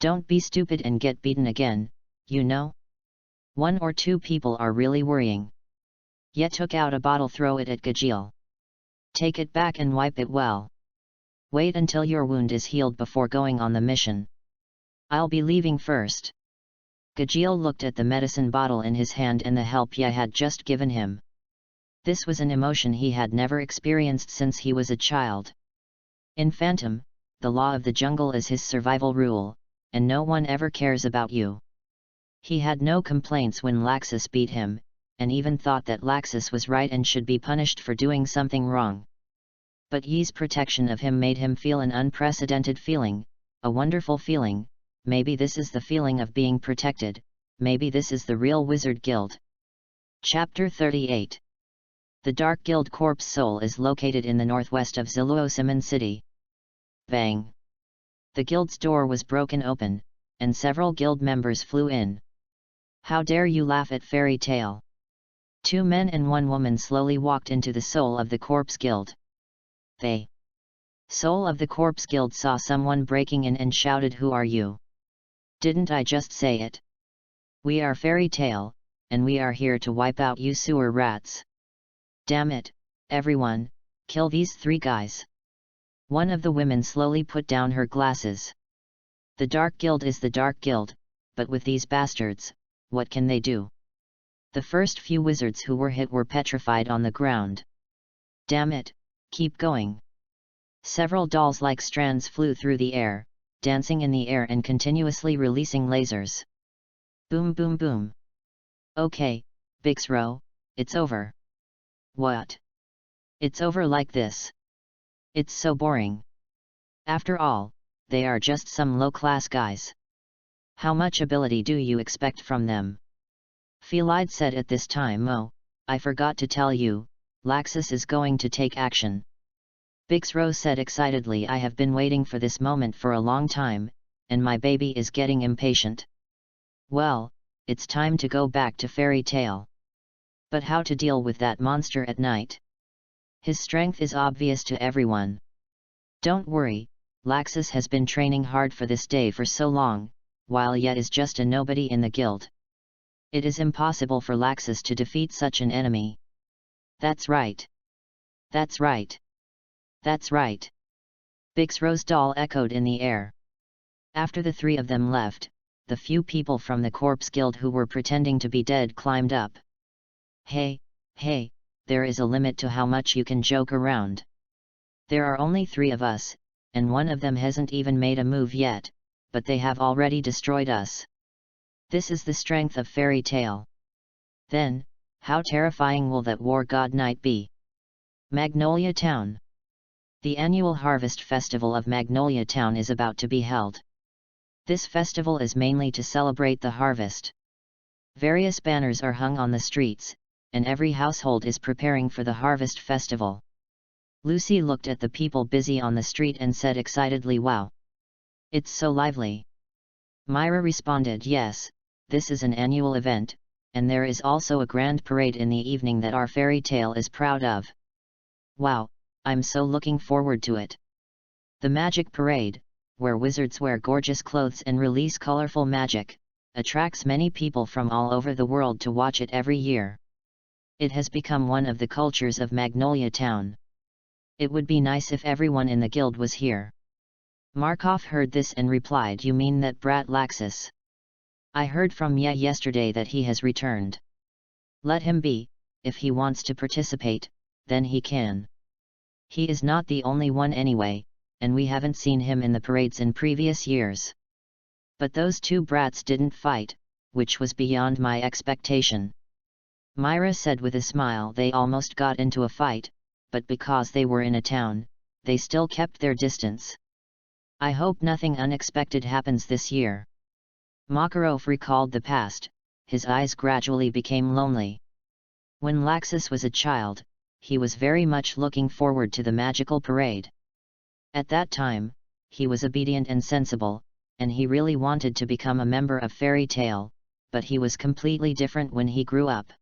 Don't be stupid and get beaten again, you know? 1 or 2 people are really worrying. Ye took out a bottle, throw it at Gajeel. Take it back and wipe it well. Wait until your wound is healed before going on the mission. I'll be leaving first. Gajeel looked at the medicine bottle in his hand and the help Ye had just given him. This was an emotion he had never experienced since he was a child. In Phantom, the law of the jungle is his survival rule, and no one ever cares about you. He had no complaints when Laxus beat him, and even thought that Laxus was right and should be punished for doing something wrong. But Ye's protection of him made him feel an unprecedented feeling, a wonderful feeling. Maybe this is the feeling of being protected, maybe this is the real Wizard Guild. Chapter 38. The Dark Guild Corpse Soul is located in the northwest of Zuluosimon City. Bang! The guild's door was broken open, and several guild members flew in. How dare you laugh at Fairy Tale? 2 men and 1 woman slowly walked into the Soul of the Corpse Guild. They. Soul of the Corpse Guild saw someone breaking in and shouted, "Who are you? Didn't I just say it? We are Fairy Tale, and we are here to wipe out you sewer rats. Damn it, everyone, kill these 3 guys." One of the women slowly put down her glasses. The Dark Guild is the Dark Guild, but with these bastards, what can they do? The first few wizards who were hit were petrified on the ground. Damn it, keep going. Several dolls-like strands flew through the air, dancing in the air and continuously releasing lasers. Boom boom boom. Okay, Bixro, it's over. What? It's over like this? It's so boring. After all, they are just some low-class guys. How much ability do you expect from them? Felide said at this time. Oh, I forgot to tell you, Laxus is going to take action. Bixro said excitedly, I have been waiting for this moment for a long time, and my baby is getting impatient. Well, it's time to go back to Fairy Tale. But how to deal with that monster at night? His strength is obvious to everyone. Don't worry, Laxus has been training hard for this day for so long, while Ye is just a nobody in the guild. It is impossible for Laxus to defeat such an enemy. That's right. That's right. That's right. Bix Rose doll echoed in the air. After the three of them left, the few people from the Corpse Guild who were pretending to be dead climbed up. Hey, hey, there is a limit to how much you can joke around. There are only 3 of us, and one of them hasn't even made a move yet, but they have already destroyed us. This is the strength of fairy tale. Then, how terrifying will that war god night be? Magnolia Town. The annual Harvest Festival of Magnolia Town is about to be held. This festival is mainly to celebrate the harvest. Various banners are hung on the streets, and every household is preparing for the Harvest Festival. Lucy looked at the people busy on the street and said excitedly, "Wow! It's so lively." Myra responded, "Yes, this is an annual event, and there is also a grand parade in the evening that our fairy tale is proud of. Wow, I'm so looking forward to it." The Magic Parade, where wizards wear gorgeous clothes and release colorful magic, attracts many people from all over the world to watch it every year. It has become one of the cultures of Magnolia Town. It would be nice if everyone in the guild was here. Markov heard this and replied, "You mean that brat Laxus? I heard from Ye yesterday that he has returned. Let him be, if he wants to participate, then he can. He is not the only one anyway, and we haven't seen him in the parades in previous years. But those 2 brats didn't fight, which was beyond my expectation." Myra said with a smile, "They almost got into a fight, but because they were in a town, they still kept their distance. I hope nothing unexpected happens this year." Makarov recalled the past, his eyes gradually became lonely. When Laxus was a child, he was very much looking forward to the magical parade. At that time, he was obedient and sensible, and he really wanted to become a member of Fairy Tale, but he was completely different when he grew up.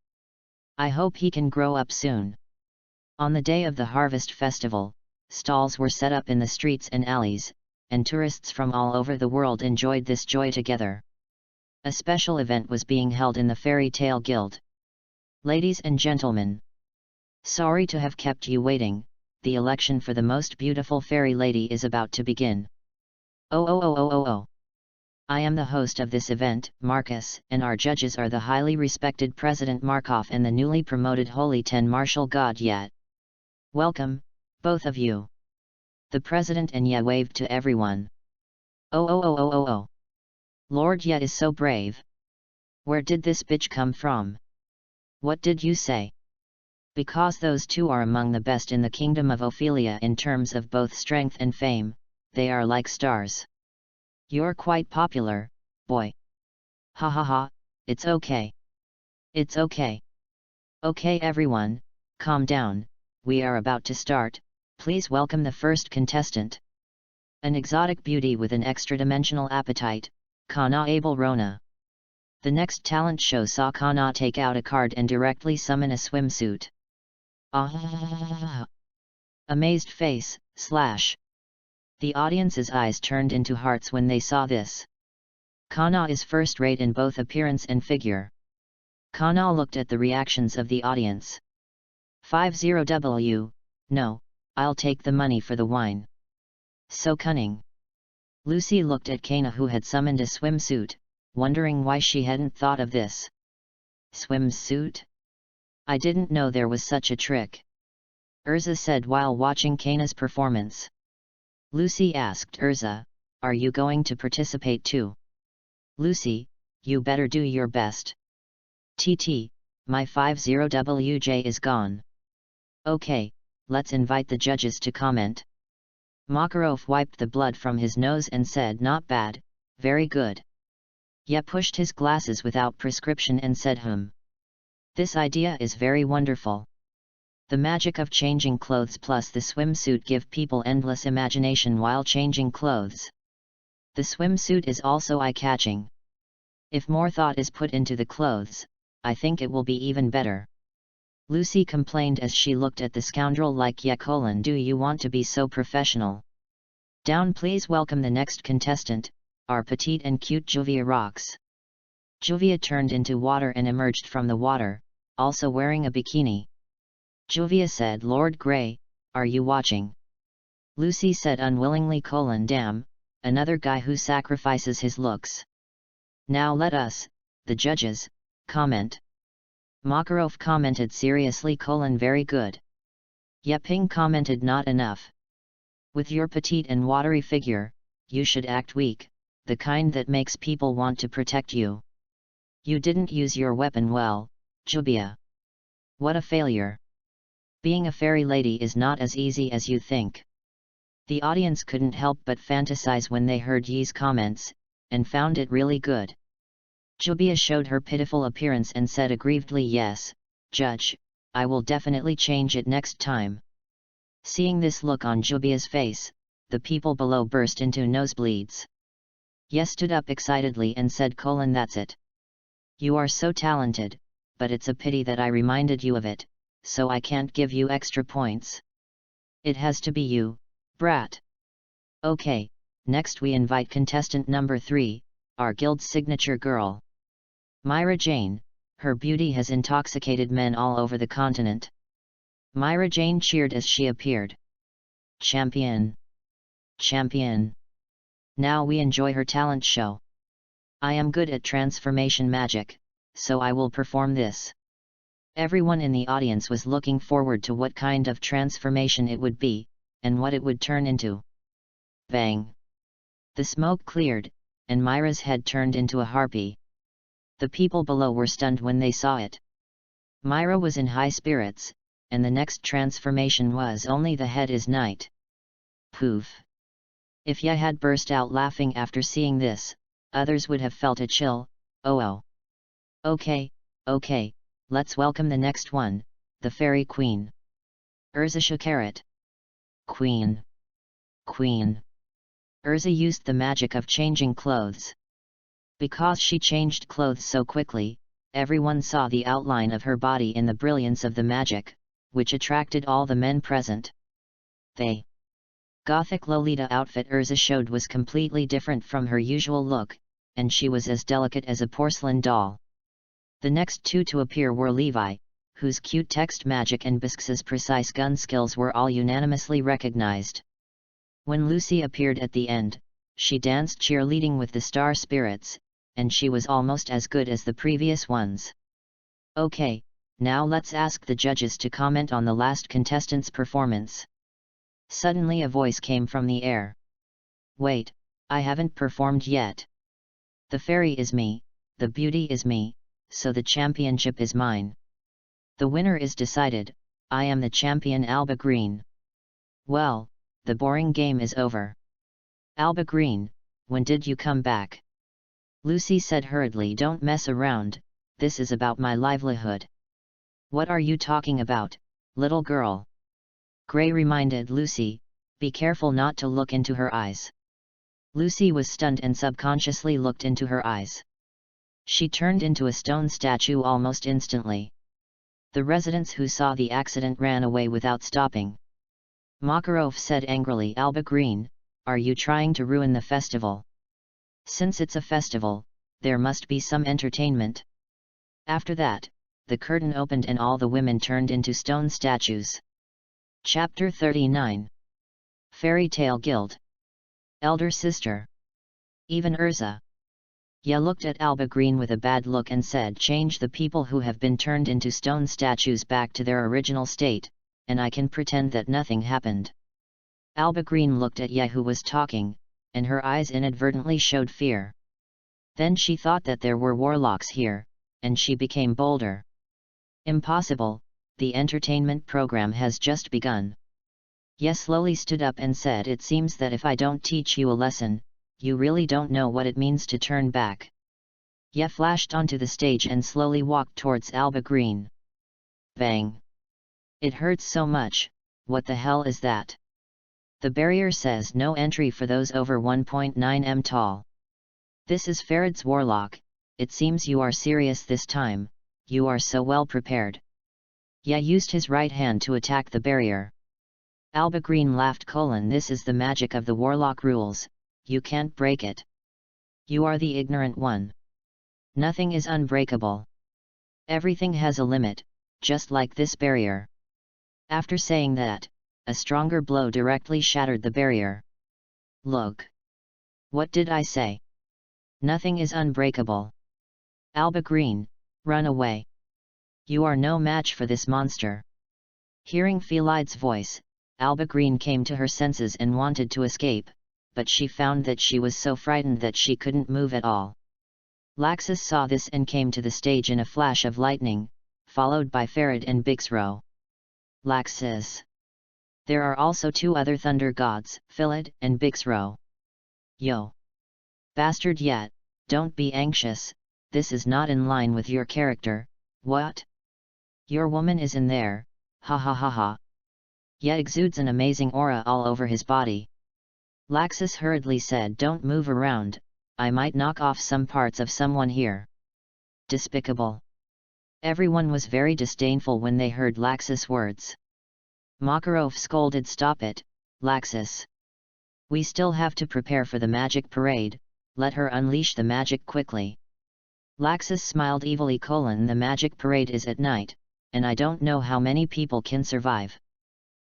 I hope he can grow up soon. On the day of the Harvest Festival, stalls were set up in the streets and alleys, and tourists from all over the world enjoyed this joy together. A special event was being held in the Fairy Tale Guild. Ladies and gentlemen, sorry to have kept you waiting, the election for the most beautiful fairy lady is about to begin. Oh. I am the host of this event, Marcus, and our judges are the highly respected President Markov and the newly promoted Holy Ten Martial God Yet. Welcome, both of you. The President and Ye waved to everyone. Oh. Lord Ye is so brave. Where did this bitch come from? What did you say? Because those 2 are among the best in the kingdom of Ophelia in terms of both strength and fame, they are like stars. You're quite popular, boy. Ha ha ha, it's okay. It's okay. Okay everyone, calm down, we are about to start, please welcome the first contestant. An exotic beauty with an extra-dimensional appetite, Kana Abel Rona. The next talent show saw Kana take out a card and directly summon a swimsuit. Ah! Amazed face, slash. The audience's eyes turned into hearts when they saw this. Kana is first-rate in both appearance and figure. Kana looked at the reactions of the audience. 50W, no, I'll take the money for the wine. So cunning. Lucy looked at Kana who had summoned a swimsuit, wondering why she hadn't thought of this. Swimsuit? I didn't know there was such a trick. Urza said while watching Kana's performance. Lucy asked Urza, are you going to participate too? Lucy, you better do your best. TT, my 50WJ is gone. Okay, let's invite the judges to comment. Makarov wiped the blood from his nose and said, not bad, very good. Ye pushed his glasses without prescription and said This idea is very wonderful. The magic of changing clothes plus the swimsuit give people endless imagination while changing clothes. The swimsuit is also eye-catching. If more thought is put into the clothes, I think it will be even better. Lucy complained as she looked at the scoundrel like Ye colon, do you want to be so professional? Down please welcome the next contestant, our petite and cute Juvia Rocks. Juvia turned into water and emerged from the water, also wearing a bikini. Juvia said, Lord Grey, are you watching? Lucy said unwillingly, damn, another guy who sacrifices his looks. Now let us, the judges, comment. Makarov commented seriously, very good. Yeping commented, not enough. With your petite and watery figure, you should act weak, the kind that makes people want to protect you. You didn't use your weapon well, Jubia. What a failure. Being a fairy lady is not as easy as you think. The audience couldn't help but fantasize when they heard Yi's comments, and found it really good. Jubia showed her pitiful appearance and said aggrievedly, yes, Judge, I will definitely change it next time. Seeing this look on Jubia's face, the people below burst into nosebleeds. Ye stood up excitedly and said, that's it. You are so talented, but it's a pity that I reminded you of it, so I can't give you extra points. It has to be you, brat. Okay, next we invite contestant number 3, our guild's signature girl. Myra Jane, her beauty has intoxicated men all over the continent. Myra Jane cheered as she appeared. Champion! Champion! Now we enjoy her talent show. I am good at transformation magic, so I will perform this. Everyone in the audience was looking forward to what kind of transformation it would be, and what it would turn into. Bang! The smoke cleared, and Myra's head turned into a harpy. The people below were stunned when they saw it. Myra was in high spirits, and the next transformation was only the head is night. Poof! If Ye had burst out laughing after seeing this, others would have felt a chill. Oh. Okay, let's welcome the next one, the Fairy Queen. Urza Shakarat. Queen. Urza used the magic of changing clothes. Because she changed clothes so quickly, everyone saw the outline of her body in the brilliance of the magic, which attracted all the men present. The Gothic Lolita outfit Urza showed was completely different from her usual look, and she was as delicate as a porcelain doll. The next two to appear were Levi, whose cute text magic and Bisx's precise gun skills were all unanimously recognized. When Lucy appeared at the end, she danced cheerleading with the star spirits, and she was almost as good as the previous ones. Okay, now let's ask the judges to comment on the last contestant's performance. Suddenly a voice came from the air. Wait, I haven't performed yet. The fairy is me, the beauty is me, so the championship is mine. The winner is decided, I am the champion Alba Green. Well, the boring game is over. Alba Green, when did you come back? Lucy said hurriedly, don't mess around, this is about my livelihood. What are you talking about, little girl? Gray reminded Lucy, be careful not to look into her eyes. Lucy was stunned and subconsciously looked into her eyes. She turned into a stone statue almost instantly. The residents who saw the accident ran away without stopping. Makarov said angrily, Alba Green, are you trying to ruin the festival? Since it's a festival, there must be some entertainment. After that, the curtain opened and all the women turned into stone statues. Chapter 39. Fairy Tale Guild. Elder Sister. Even Urza. Ye looked at Alba Green with a bad look and said, change the people who have been turned into stone statues back to their original state, and I can pretend that nothing happened. Alba Green looked at Ye who was talking, and her eyes inadvertently showed fear. Then she thought that there were warlocks here, and she became bolder. Impossible, the entertainment program has just begun. Ye slowly stood up and said, it seems that if I don't teach you a lesson, you really don't know what it means to turn back. Ye flashed onto the stage and slowly walked towards Alba Green. Bang! It hurts so much, what the hell is that? The barrier says no entry for those over 1.9 m tall. This is Farad's warlock, it seems you are serious this time, you are so well prepared. Ye used his right hand to attack the barrier. Alba Green laughed, this is the magic of the warlock rules, you can't break it. You are the ignorant one. Nothing is unbreakable. Everything has a limit, just like this barrier. After saying that, a stronger blow directly shattered the barrier. Look! What did I say? Nothing is unbreakable. Alba Green, run away. You are no match for this monster. Hearing Felide's voice, Alba Green came to her senses and wanted to escape, but she found that she was so frightened that she couldn't move at all. Laxus saw this and came to the stage in a flash of lightning, followed by Farid and Bixro. Laxus. There are also two other thunder gods, Philid and Bixro. Yo! Bastard yet, don't be anxious, this is not in line with your character. What? Your woman is in there, ha ha ha ha. Yet exudes an amazing aura all over his body. Laxus hurriedly said, don't move around, I might knock off some parts of someone here. Despicable. Everyone was very disdainful when they heard Laxus' words. Makarov scolded, stop it, Laxus. We still have to prepare for the magic parade, let her unleash the magic quickly. Laxus smiled evilly, the magic parade is at night, and I don't know how many people can survive.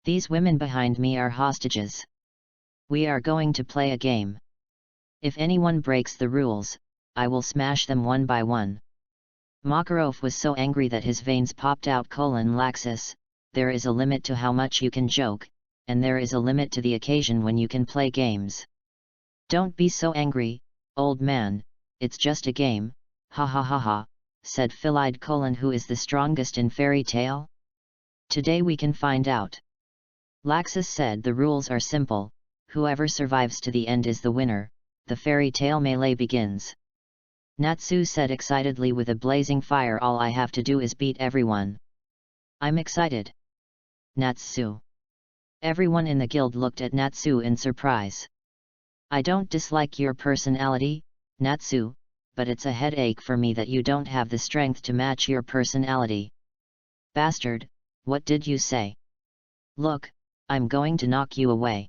These women behind me are hostages. We are going to play a game. If anyone breaks the rules, I will smash them one by one. Makarov was so angry that his veins popped out. Laxus, there is a limit to how much you can joke, and there is a limit to the occasion when you can play games. Don't be so angry, old man, it's just a game, ha ha ha ha, said Philide, who is the strongest in fairy tale? Today we can find out. Laxus said the rules are simple, whoever survives to the end is the winner, the fairy tale melee begins. Natsu said excitedly with a blazing fire, all I have to do is beat everyone. I'm excited. Natsu. Everyone in the guild looked at Natsu in surprise. I don't dislike your personality, Natsu, but it's a headache for me that you don't have the strength to match your personality. Bastard, what did you say? Look, I'm going to knock you away.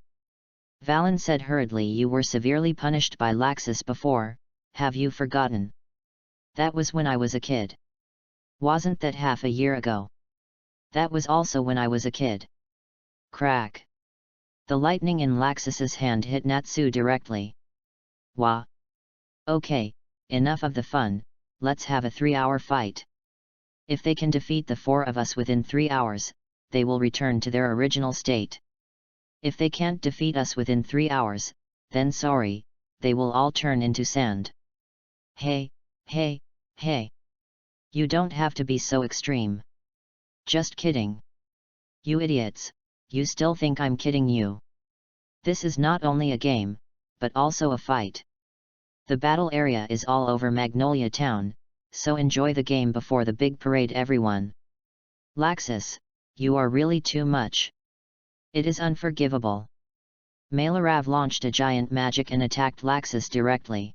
Valen said hurriedly, you were severely punished by Laxus before, have you forgotten? That was when I was a kid. Wasn't that half a year ago? That was also when I was a kid. Crack. The lightning in Laxus's hand hit Natsu directly. Wah. Okay, enough of the fun, let's have a 3-hour fight. If they can defeat the 4 of us within 3 hours, they will return to their original state. If they can't defeat us within 3 hours, then sorry, they will all turn into sand. Hey, hey, hey. You don't have to be so extreme. Just kidding. You idiots, you still think I'm kidding you. This is not only a game, but also a fight. The battle area is all over Magnolia Town, so enjoy the game before the big parade everyone. Laxus, you are really too much. It is unforgivable. Malarav launched a giant magic and attacked Laxus directly.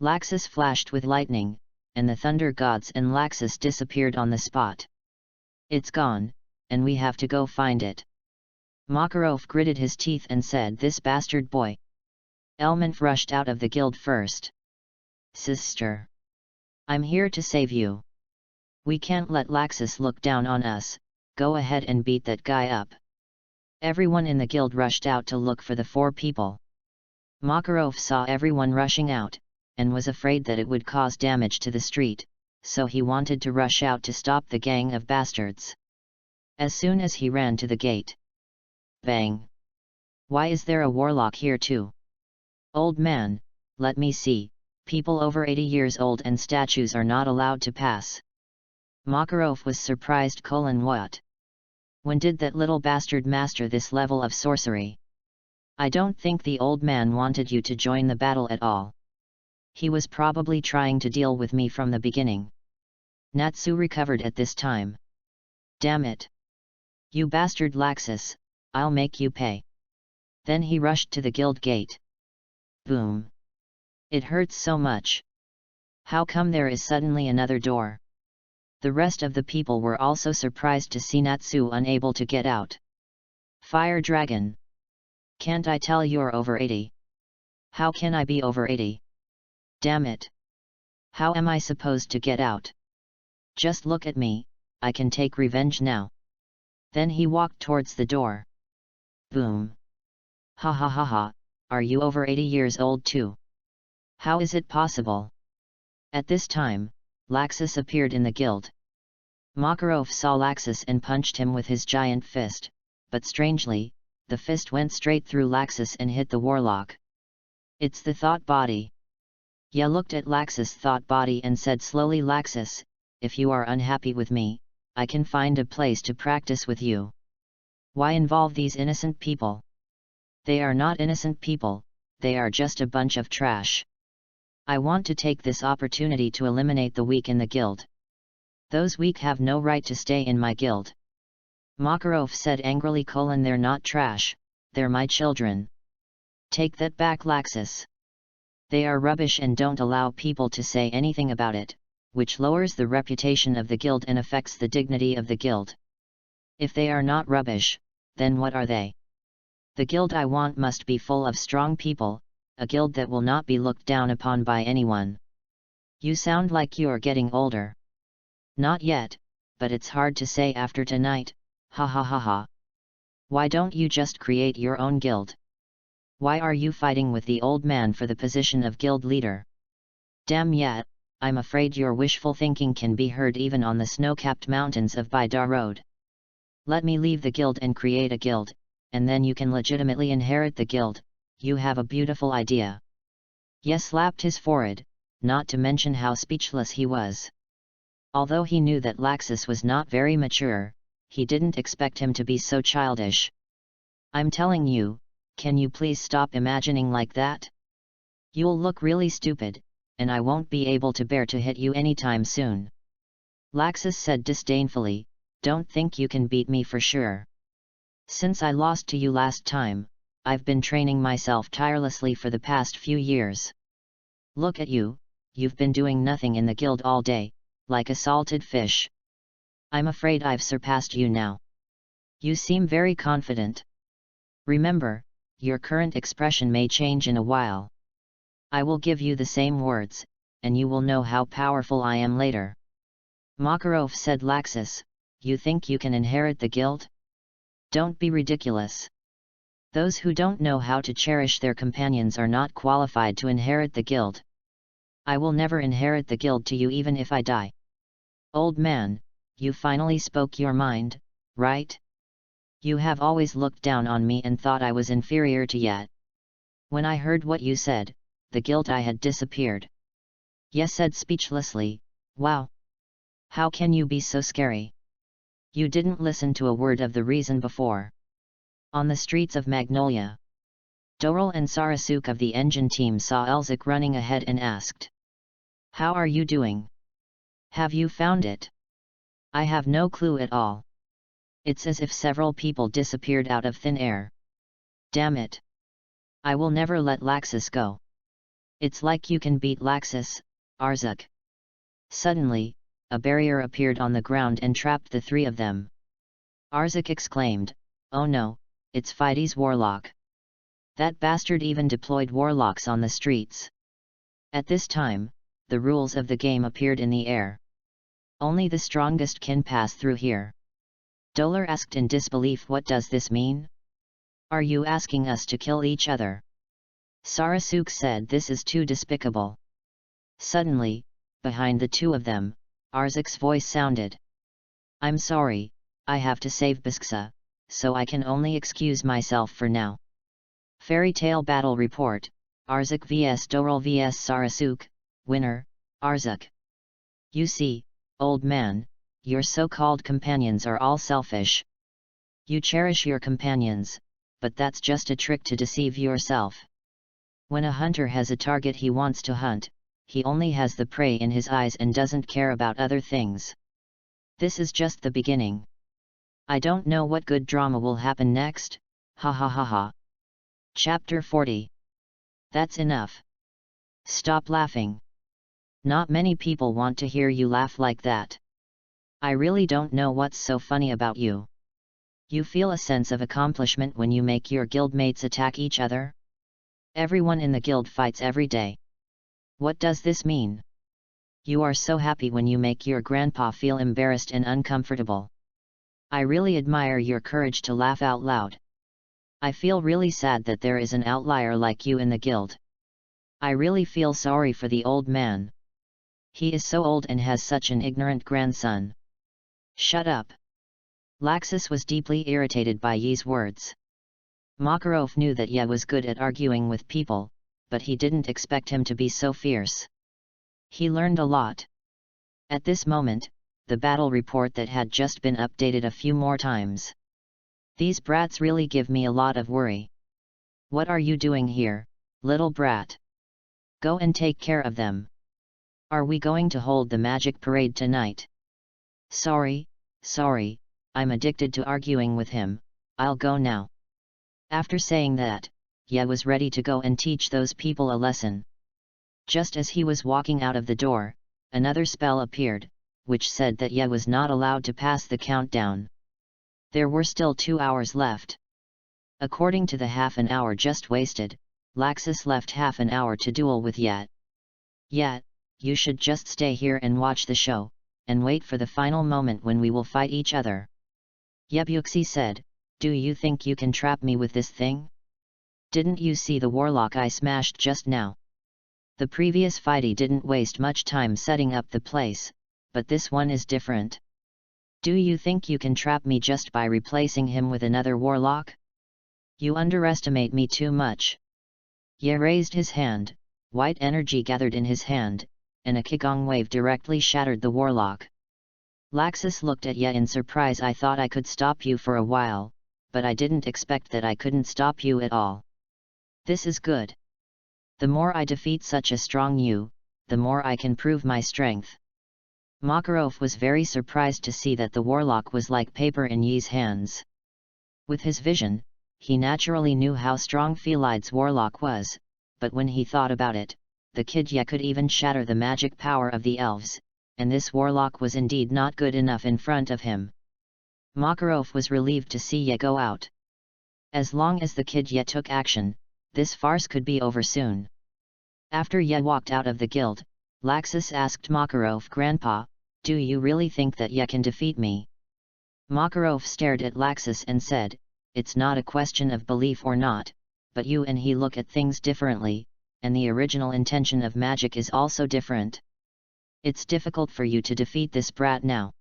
Laxus flashed with lightning, and the thunder gods and Laxus disappeared on the spot. It's gone, and we have to go find it. Makarov gritted his teeth and said, this bastard boy. Elmanf rushed out of the guild first. Sister. I'm here to save you. We can't let Laxus look down on us, go ahead and beat that guy up. Everyone in the guild rushed out to look for the 4 people. Makarov saw everyone rushing out, and was afraid that it would cause damage to the street, so he wanted to rush out to stop the gang of bastards. As soon as he ran to the gate. Bang! Why is there a warlock here too? Old man, let me see, people over 80 years old and statues are not allowed to pass. Makarov was surprised. What? When did that little bastard master this level of sorcery? I don't think the old man wanted you to join the battle at all. He was probably trying to deal with me from the beginning. Natsu recovered at this time. Damn it! You bastard Laxus, I'll make you pay. Then he rushed to the guild gate. Boom! It hurts so much. How come there is suddenly another door? The rest of the people were also surprised to see Natsu unable to get out. Fire Dragon! Can't I tell you're over 80? How can I be over 80? Damn it! How am I supposed to get out? Just look at me, I can take revenge now. Then he walked towards the door. Boom. Ha ha ha ha, are you over 80 years old too? How is it possible? At this time, Laxus appeared in the guild. Makarov saw Laxus and punched him with his giant fist, but strangely, the fist went straight through Laxus and hit the warlock. It's the thought body. Ya looked at Laxus' thought body and said slowly, Laxus, if you are unhappy with me, I can find a place to practice with you. Why involve these innocent people? They are not innocent people, they are just a bunch of trash. I want to take this opportunity to eliminate the weak in the guild. Those weak have no right to stay in my guild. Makarov said angrily, they're not trash, they're my children. Take that back, Laxus. They are rubbish and don't allow people to say anything about it, which lowers the reputation of the guild and affects the dignity of the guild. If they are not rubbish, then what are they? The guild I want must be full of strong people, a guild that will not be looked down upon by anyone. You sound like you are getting older. Not yet, but it's hard to say after tonight, ha ha ha ha. Why don't you just create your own guild? Why are you fighting with the old man for the position of guild leader? Damn yet, I'm afraid your wishful thinking can be heard even on the snow-capped mountains of Bidar Road. Let me leave the guild and create a guild, and then you can legitimately inherit the guild. You have a beautiful idea. Yes, slapped his forehead, not to mention how speechless he was. Although he knew that Laxus was not very mature, he didn't expect him to be so childish. I'm telling you, can you please stop imagining like that? You'll look really stupid, and I won't be able to bear to hit you anytime soon. Laxus said disdainfully, don't think you can beat me for sure. Since I lost to you last time, I've been training myself tirelessly for the past few years. Look at you, you've been doing nothing in the guild all day, like a salted fish. I'm afraid I've surpassed you now. You seem very confident. Remember, your current expression may change in a while. I will give you the same words, and you will know how powerful I am later. Makarov said, Laxus, you think you can inherit the guild? Don't be ridiculous. Those who don't know how to cherish their companions are not qualified to inherit the guild. I will never inherit the guild to you even if I die. Old man, you finally spoke your mind, right? You have always looked down on me and thought I was inferior to you. When I heard what you said, the guilt I had disappeared. Yes, said speechlessly, wow. How can you be so scary? You didn't listen to a word of the reason before. On the streets of Magnolia, Dorel and Sarasuk of the engine team saw Elzik running ahead and asked, how are you doing? Have you found it? I have no clue at all. It's as if several people disappeared out of thin air. Damn it. I will never let Laxus go. It's like you can beat Laxus, Arzuk. Suddenly, a barrier appeared on the ground and trapped the three of them. Arzuk exclaimed, oh no, it's Fides Warlock. That bastard even deployed warlocks on the streets. At this time, the rules of the game appeared in the air. Only the strongest can pass through here. Dolar asked in disbelief, what does this mean? Are you asking us to kill each other? Sarasuk said, this is too despicable. Suddenly, behind the two of them, Arzuk's voice sounded. I'm sorry, I have to save Bisksa, so I can only excuse myself for now. Fairy Tale Battle Report, Arzuk vs Dorel vs Sarasuk, winner, Arzuk. You see, old man, your so-called companions are all selfish. You cherish your companions, but that's just a trick to deceive yourself. When a hunter has a target he wants to hunt, he only has the prey in his eyes and doesn't care about other things. This is just the beginning. I don't know what good drama will happen next, ha ha ha ha. Chapter 40. That's enough. Stop laughing. Not many people want to hear you laugh like that. I really don't know what's so funny about you. You feel a sense of accomplishment when you make your guildmates attack each other? Everyone in the guild fights every day. What does this mean? You are so happy when you make your grandpa feel embarrassed and uncomfortable. I really admire your courage to laugh out loud. I feel really sad that there is an outlier like you in the guild. I really feel sorry for the old man. He is so old and has such an ignorant grandson. Shut up. Laxus was deeply irritated by Yi's words. Makarov knew that Yi was good at arguing with people, but he didn't expect him to be so fierce. He learned a lot. At this moment, the battle report that had just been updated a few more times. These brats really give me a lot of worry. What are you doing here, little brat? Go and take care of them. Are we going to hold the magic parade tonight? Sorry, I'm addicted to arguing with him, I'll go now. After saying that, Yi was ready to go and teach those people a lesson. Just as he was walking out of the door, another spell appeared, which said that Yi was not allowed to pass the countdown. There were still 2 hours left. According to the half an hour just wasted, Laxus left half an hour to duel with Yi. Yi, you should just stay here and watch the show, and wait for the final moment when we will fight each other. Yebuxi said, do you think you can trap me with this thing? Didn't you see the warlock I smashed just now? The previous fighty didn't waste much time setting up the place, but this one is different. Do you think you can trap me just by replacing him with another warlock? You underestimate me too much. Ye raised his hand, white energy gathered in his hand, and a Qigong wave directly shattered the warlock. Laxus looked at Ye in surprise. I thought I could stop you for a while, but I didn't expect that I couldn't stop you at all. This is good. The more I defeat such a strong you, the more I can prove my strength. Makarov was very surprised to see that the warlock was like paper in Yi's hands. With his vision, he naturally knew how strong Felide's warlock was, but when he thought about it, the kid Yi could even shatter the magic power of the elves, and this warlock was indeed not good enough in front of him. Makarov was relieved to see Yi go out. As long as the kid Yi took action, this farce could be over soon. After Yi walked out of the guild, Laxus asked Makarov, Grandpa, do you really think that Yi can defeat me? Makarov stared at Laxus and said, it's not a question of belief or not, but you and he look at things differently, and the original intention of magic is also different. It's difficult for you to defeat this brat now.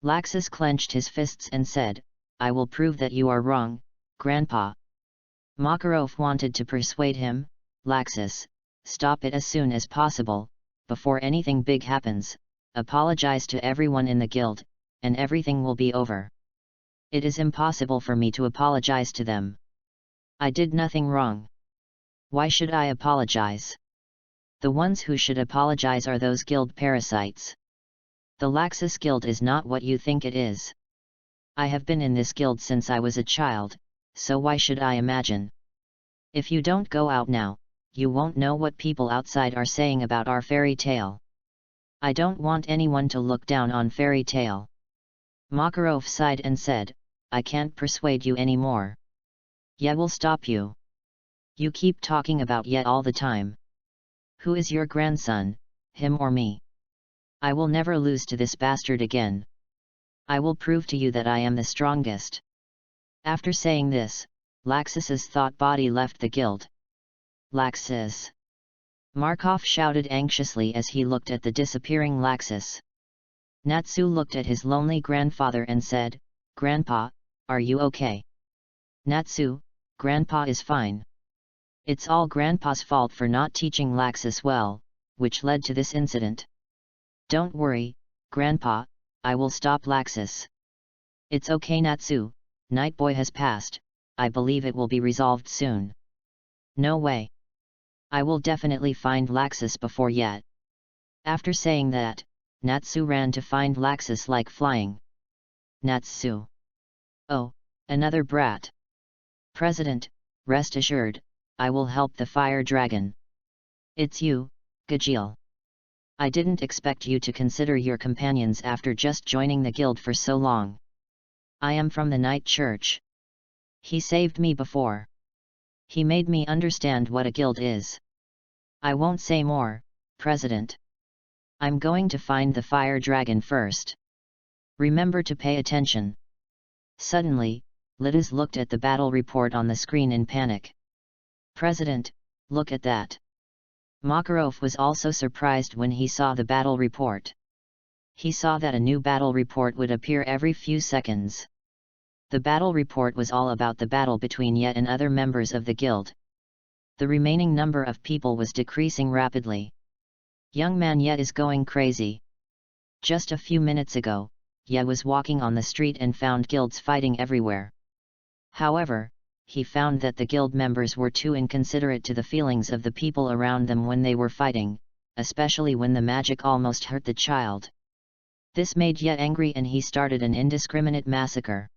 Laxus clenched his fists and said, I will prove that you are wrong, Grandpa. Makarov wanted to persuade him, Laxus, stop it as soon as possible, before anything big happens, apologize to everyone in the guild, and everything will be over. It is impossible for me to apologize to them. I did nothing wrong. Why should I apologize? The ones who should apologize are those guild parasites. The Laxus guild is not what you think it is. I have been in this guild since I was a child, so why should I imagine? If you don't go out now, you won't know what people outside are saying about our fairy tale. I don't want anyone to look down on fairy tale. Makarov sighed and said, I can't persuade you anymore. Ye will stop you. You keep talking about Ye all the time. Who is your grandson, him or me? I will never lose to this bastard again. I will prove to you that I am the strongest. After saying this, Laxus's thought body left the guild. Laxus! Markov shouted anxiously as he looked at the disappearing Laxus. Natsu looked at his lonely grandfather and said, Grandpa, are you okay? Natsu, Grandpa is fine. It's all Grandpa's fault for not teaching Laxus well, which led to this incident. Don't worry, Grandpa, I will stop Laxus. It's okay Natsu, Nightboy has passed, I believe it will be resolved soon. No way. I will definitely find Laxus before yet. After saying that, Natsu ran to find Laxus like flying. Natsu. Oh, another brat. President, rest assured, I will help the fire dragon. It's you, Gajil. I didn't expect you to consider your companions after just joining the guild for so long. I am from the Night Church. He saved me before. He made me understand what a guild is. I won't say more, President. I'm going to find the fire dragon first. Remember to pay attention. Suddenly, Lidas looked at the battle report on the screen in panic. President, look at that. Makarov was also surprised when he saw the battle report. He saw that a new battle report would appear every few seconds. The battle report was all about the battle between Yet and other members of the guild. The remaining number of people was decreasing rapidly. Young man Yet is going crazy. Just a few minutes ago, Yet was walking on the street and found guilds fighting everywhere. However, he found that the guild members were too inconsiderate to the feelings of the people around them when they were fighting, especially when the magic almost hurt the child. This made Yet angry and he started an indiscriminate massacre.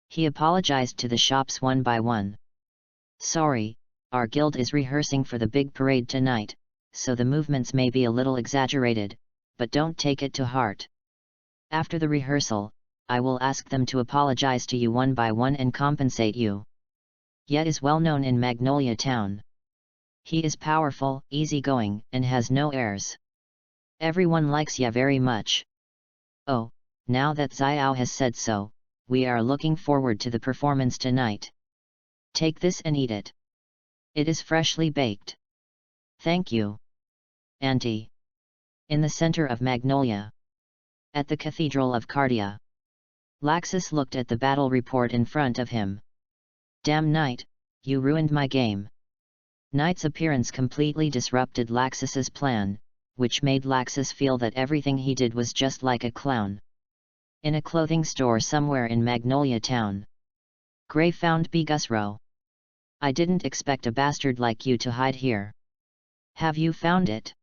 He apologized to the shops one by one. Sorry, our guild is rehearsing for the big parade tonight, so the movements may be a little exaggerated, but don't take it to heart. After the rehearsal, I will ask them to apologize to you one by one and compensate you. Yet is well known in Magnolia Town. He is powerful, easygoing, and has no airs. Everyone likes Ye very much. Oh, now that Xiao has said so, we are looking forward to the performance tonight. Take this and eat it. It is freshly baked. Thank you, Auntie. In the center of Magnolia. At the Cathedral of Cardia. Laxus looked at the battle report in front of him. Damn Knight, you ruined my game. Knight's appearance completely disrupted Laxus's plan, which made Laxus feel that everything he did was just like a clown. In a clothing store somewhere in Magnolia Town. Gray found Bigusro. I didn't expect a bastard like you to hide here. Have you found it?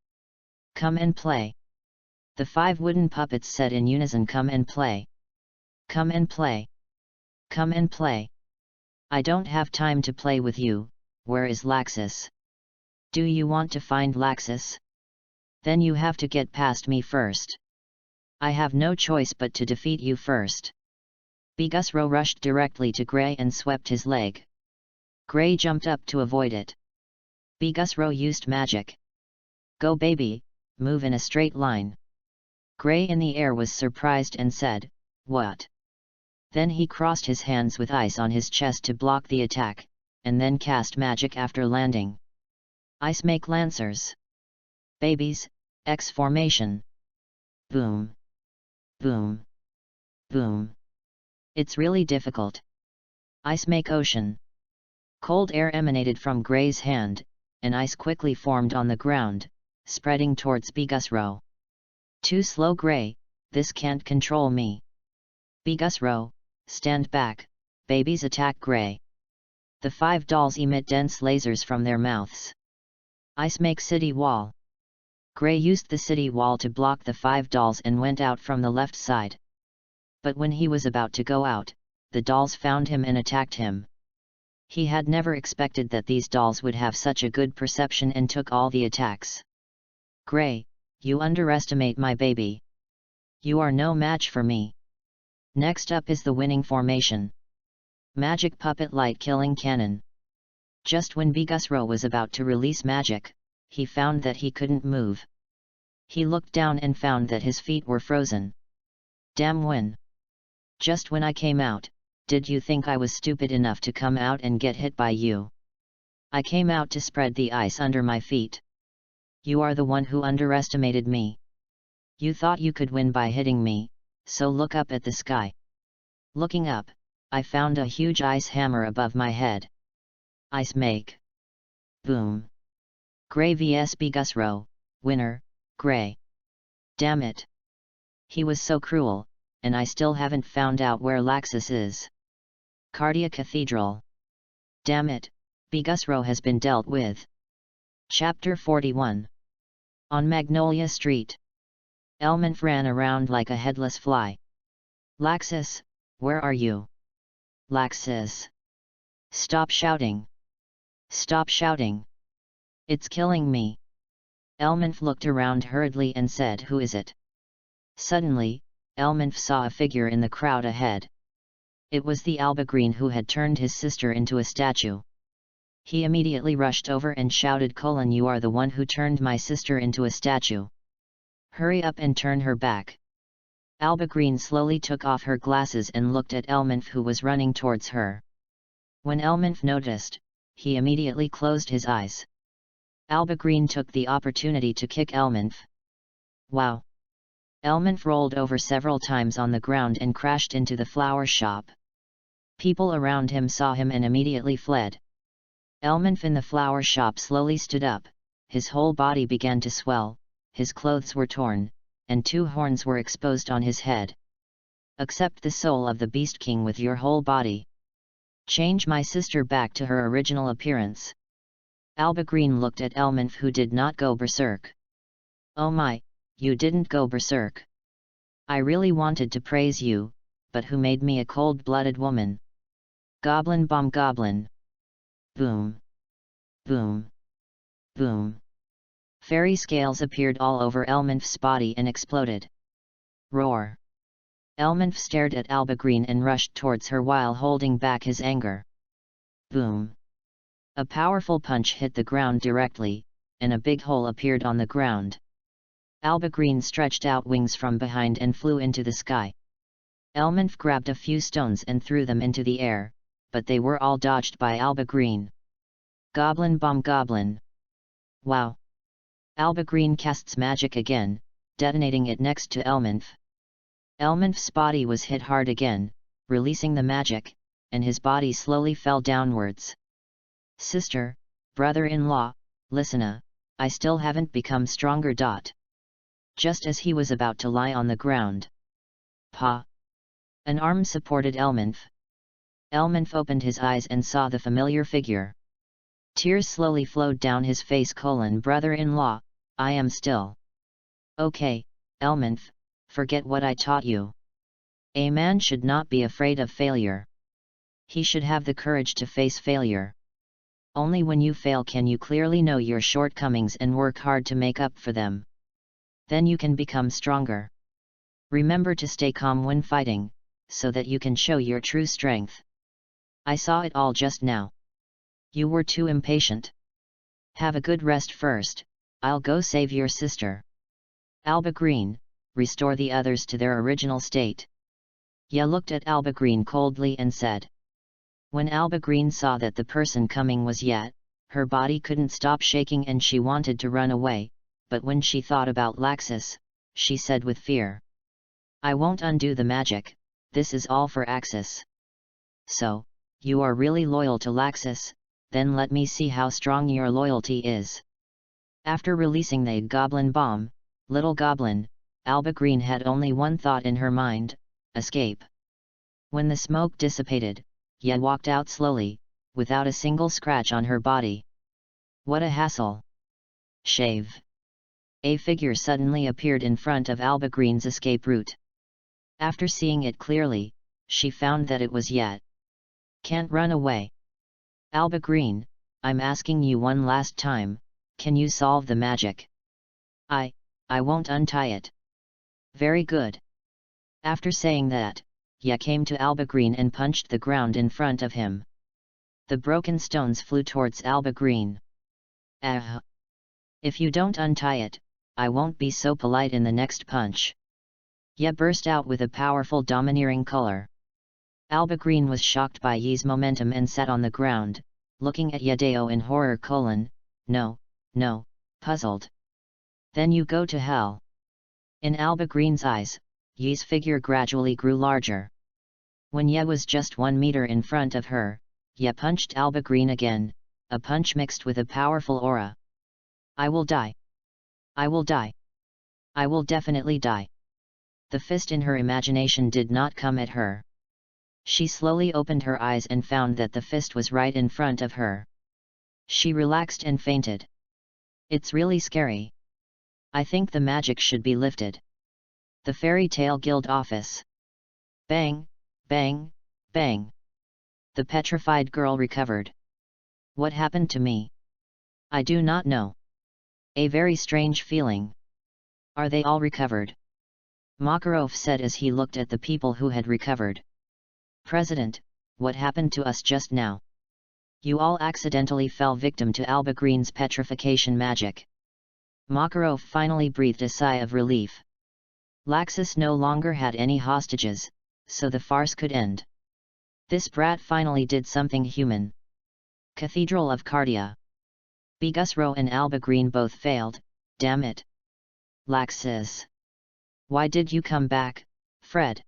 Come and play. The 5 wooden puppets said in unison, come and play. Come and play. Come and play. I don't have time to play with you. Where is Laxus? Do you want to find Laxus? Then you have to get past me first. I have no choice but to defeat you first. Bigusro rushed directly to Gray and swept his leg. Gray jumped up to avoid it. Bigusro used magic. Go baby, move in a straight line. Gray in the air was surprised and said, what? Then he crossed his hands with ice on his chest to block the attack, and then cast magic after landing. Ice make lancers. Babies, X formation. Boom. Boom. Boom. It's really difficult. Ice make ocean. Cold air emanated from Gray's hand, and ice quickly formed on the ground, spreading towards Bigusro. Too slow Gray, this can't control me. Bigusro, stand back, babies attack Gray. The 5 dolls emit dense lasers from their mouths. Ice make city wall. Gray used the city wall to block the 5 dolls and went out from the left side. But when he was about to go out, the dolls found him and attacked him. He had never expected that these dolls would have such a good perception and took all the attacks. Gray, you underestimate my baby. You are no match for me. Next up is the winning formation. Magic Puppet Light Killing Cannon. Just when Bigusro was about to release magic, he found that he couldn't move. He looked down and found that his feet were frozen. Damn when. Just when I came out, did you think I was stupid enough to come out and get hit by you? I came out to spread the ice under my feet. You are the one who underestimated me. You thought you could win by hitting me, so look up at the sky. Looking up, I found a huge ice hammer above my head. Ice make. Boom. Gray vs Bigusro, winner, Gray. Damn it. He was so cruel, and I still haven't found out where Laxus is. Cardia Cathedral. Damn it, Bigusro has been dealt with. Chapter 41. On Magnolia Street. Elmanf ran around like a headless fly. Laxus, where are you? Laxus. Stop shouting. Stop shouting. It's killing me. Elmanf looked around hurriedly and said, who is it? Suddenly, Elmanf saw a figure in the crowd ahead. It was the Albagreen who had turned his sister into a statue. He immediately rushed over and shouted, you are the one who turned my sister into a statue. Hurry up and turn her back. Alba Green slowly took off her glasses and looked at Elminf, who was running towards her. When Elminf noticed, he immediately closed his eyes. Alba Green took the opportunity to kick Elminf. Wow! Elminf rolled over several times on the ground and crashed into the flower shop. People around him saw him and immediately fled. Elminf in the flower shop slowly stood up, his whole body began to swell, his clothes were torn, and 2 horns were exposed on his head. Accept the soul of the Beast King with your whole body. Change my sister back to her original appearance. Alba Green looked at Elminf, who did not go berserk. Oh my, you didn't go berserk. I really wanted to praise you, but who made me a cold-blooded woman? Goblin bomb goblin. Boom. Boom. Boom. Fairy scales appeared all over Elminf's body and exploded. Roar. Elminf stared at Alba Green and rushed towards her while holding back his anger. Boom. A powerful punch hit the ground directly, and a big hole appeared on the ground. Alba Green stretched out wings from behind and flew into the sky. Elminf grabbed a few stones and threw them into the air, but they were all dodged by Alba Green. Goblin bomb goblin. Wow! Alba Green casts magic again, detonating it next to Elminf. Elminf's body was hit hard again, releasing the magic, and his body slowly fell downwards. Sister, brother-in-law, listen, I still haven't become stronger. Just as he was about to lie on the ground. Pa! An arm supported Elminf. Elminf opened his eyes and saw the familiar figure. Tears slowly flowed down his face. Brother-in-law, I am still. Okay, Elminf, forget what I taught you. A man should not be afraid of failure. He should have the courage to face failure. Only when you fail can you clearly know your shortcomings and work hard to make up for them. Then you can become stronger. Remember to stay calm when fighting, so that you can show your true strength. I saw it all just now. You were too impatient. Have a good rest first, I'll go save your sister. Alba Green, restore the others to their original state. Ya looked at Alba Green coldly and said. When Alba Green saw that the person coming was Yet, her body couldn't stop shaking and she wanted to run away, but when she thought about Laxus, she said with fear. I won't undo the magic, this is all for Axis. So, you are really loyal to Laxus, then let me see how strong your loyalty is. After releasing the goblin bomb, little goblin, Alba Green had only one thought in her mind, escape. When the smoke dissipated, Ye walked out slowly, without a single scratch on her body. What a hassle! Shave. A figure suddenly appeared in front of Alba Green's escape route. After seeing it clearly, she found that it was Yet. Can't run away. Alba Green, I'm asking you one last time, can you solve the magic? I won't untie it. Very good. After saying that, Ye came to Alba Green and punched the ground in front of him. The broken stones flew towards Alba Green. Ah! If you don't untie it, I won't be so polite in the next punch. Ye burst out with a powerful domineering color. Alba Green was shocked by Ye's momentum and sat on the ground, looking at Yedeo in horror. No, puzzled. Then you go to hell. In Alba Green's eyes, Ye's figure gradually grew larger. When Ye was just 1 meter in front of her, Ye punched Alba Green again, a punch mixed with a powerful aura. I will die. I will die. I will definitely die. The fist in her imagination did not come at her. She slowly opened her eyes and found that the fist was right in front of her. She relaxed and fainted. It's really scary. I think the magic should be lifted. The Fairy Tale Guild office. Bang, bang, bang. The petrified girl recovered. What happened to me? I do not know. A very strange feeling. Are they all recovered? Makarov said as he looked at the people who had recovered. President, what happened to us just now? You all accidentally fell victim to Alba Green's petrification magic. Makarov finally breathed a sigh of relief. Laxus no longer had any hostages, so the farce could end. This brat finally did something human. Cathedral of Cardia. Begusro and Alba Green both failed, damn it. Laxus. Why did you come back, Fred?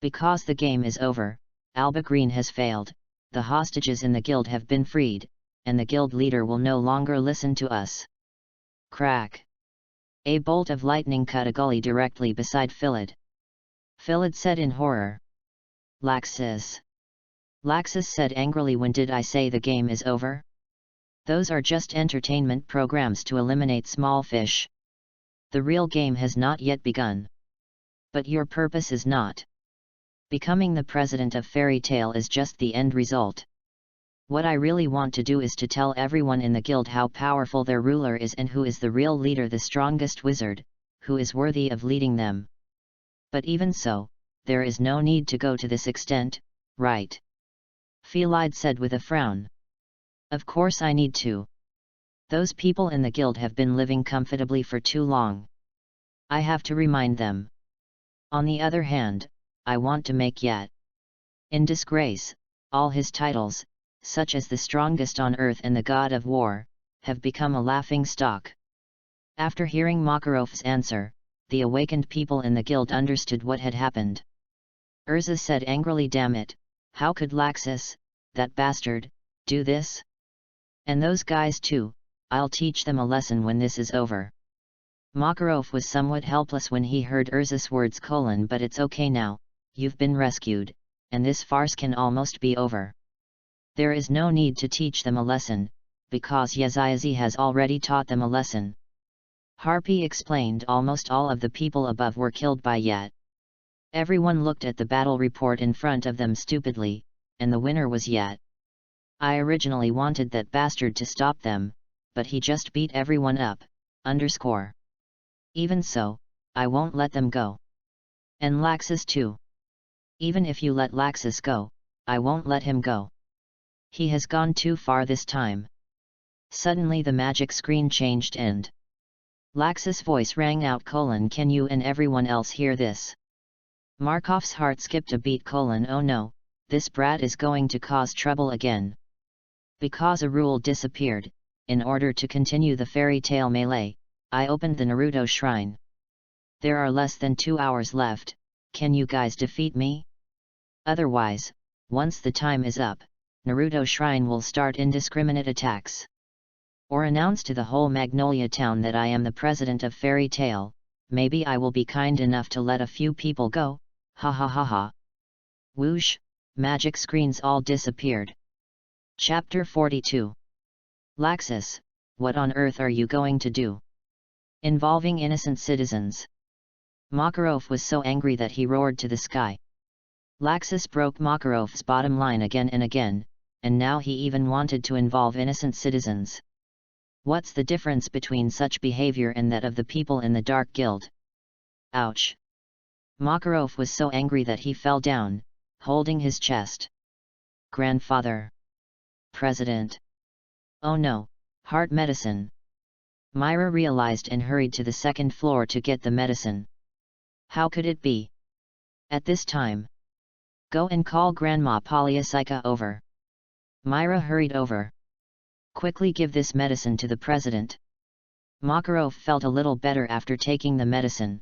Because the game is over, Alba Green has failed, the hostages in the guild have been freed, and the guild leader will no longer listen to us. Crack. A bolt of lightning cut a gully directly beside Philid. Philid said in horror. Laxus. Laxus said angrily, when did I say the game is over? Those are just entertainment programs to eliminate small fish. The real game has not yet begun. But your purpose is not. Becoming the president of Fairy Tale is just the end result. What I really want to do is to tell everyone in the guild how powerful their ruler is and who is the real leader, the strongest wizard, who is worthy of leading them. But even so, there is no need to go to this extent, right? Phelide said with a frown. Of course I need to. Those people in the guild have been living comfortably for too long. I have to remind them. On the other hand, I want to make Yat in disgrace. All his titles, such as the strongest on earth and the god of war, have become a laughing stock. After hearing Makarov's answer, the awakened people in the guild understood what had happened. Urza said angrily, damn it, how could Laxus, that bastard, do this? And those guys too, I'll teach them a lesson when this is over. Makarov was somewhat helpless when he heard Urza's words: but it's okay now, you've been rescued, and this farce can almost be over. There is no need to teach them a lesson, because Yeziazi has already taught them a lesson. Harpy explained almost all of the people above were killed by Yat. Everyone looked at the battle report in front of them stupidly, and the winner was Yat. I originally wanted that bastard to stop them, but he just beat everyone up, underscore. Even so, I won't let them go. And Laxus too. Even if you let Laxus go, I won't let him go. He has gone too far this time. Suddenly the magic screen changed and Laxus' voice rang out: can you and everyone else hear this? Markov's heart skipped a beat: oh no, this brat is going to cause trouble again. Because a rule disappeared, in order to continue the fairy tale melee, I opened the Naruto shrine. There are less than 2 hours left, can you guys defeat me? Otherwise, once the time is up, Naruto shrine will start indiscriminate attacks. Or announce to the whole Magnolia town that I am the president of Fairy Tale. Maybe I will be kind enough to let a few people go, ha ha ha ha. Whoosh, magic screens all disappeared. Chapter 42. Laxus, what on earth are you going to do? Involving innocent citizens. Makarov was so angry that he roared to the sky. Laxus broke Makarov's bottom line again and again, and now he even wanted to involve innocent citizens. What's the difference between such behavior and that of the people in the Dark Guild? Ouch! Makarov was so angry that he fell down, holding his chest. Grandfather! President! Oh no, heart medicine! Myra realized and hurried to the second floor to get the medicine. How could it be? At this time? Go and call Grandma Polyasika over. Myra hurried over. Quickly give this medicine to the president. Makarov felt a little better after taking the medicine.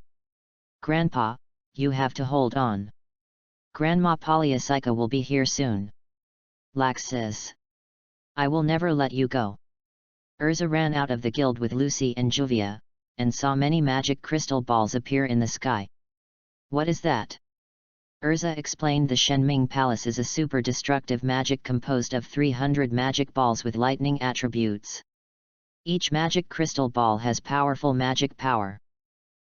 Grandpa, you have to hold on. Grandma Polyasika will be here soon. Laxus. I will never let you go. Urza ran out of the guild with Lucy and Juvia, and saw many magic crystal balls appear in the sky. What is that? Urza explained: the Shenming Palace is a super destructive magic composed of 300 magic balls with lightning attributes. Each magic crystal ball has powerful magic power.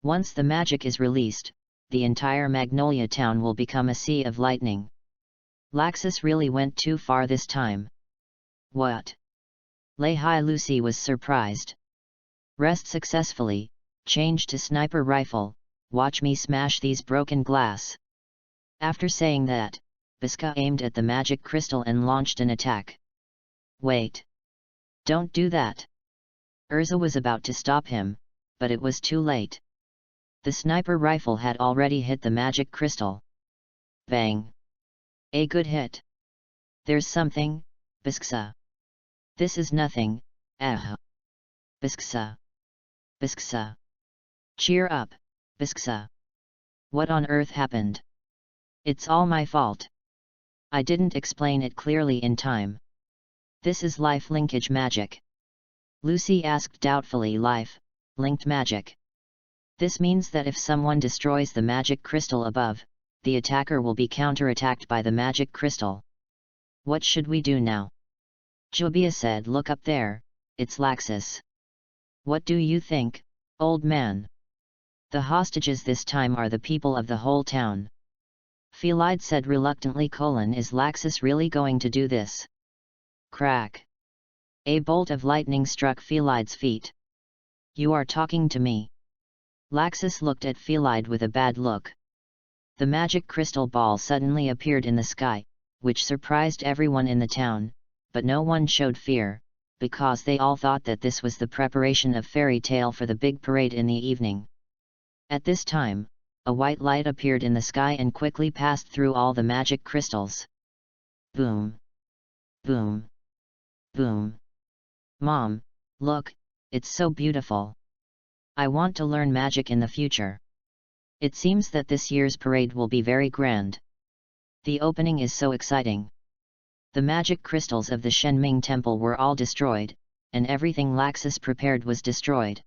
Once the magic is released, the entire Magnolia town will become a sea of lightning. Laxus really went too far this time. What? Lehigh Lucy was surprised. Rest successfully, change to sniper rifle, watch me smash these broken glass. After saying that, Biska aimed at the magic crystal and launched an attack. Wait! Don't do that! Urza was about to stop him, but it was too late. The sniper rifle had already hit the magic crystal. Bang! A good hit. There's something, Bisksa. This is nothing, Bisksa. Bisksa. Cheer up, Bisksa. What on earth happened? It's all my fault. I didn't explain it clearly in time. This is life linkage magic. Lucy asked doubtfully. Linked magic. This means that if someone destroys the magic crystal above, the attacker will be counterattacked by the magic crystal. What should we do now? Jobia said. Look up there, it's Laxus. What do you think, old man? The hostages this time are the people of the whole town. Phelide said reluctantly. Is Laxus really going to do this? Crack. A bolt of lightning struck Phelide's feet. You are talking to me? Laxus looked at Phelide with a bad look. The magic crystal ball suddenly appeared in the sky, which surprised everyone in the town, but no one showed fear, because they all thought that this was the preparation of fairy tale for the big parade in the evening. At this time, a white light appeared in the sky and quickly passed through all the magic crystals. Boom! Boom! Boom! Mom, look, it's so beautiful. I want to learn magic in the future. It seems that this year's parade will be very grand. The opening is so exciting. The magic crystals of the Shenming temple were all destroyed, and everything Laxus prepared was destroyed.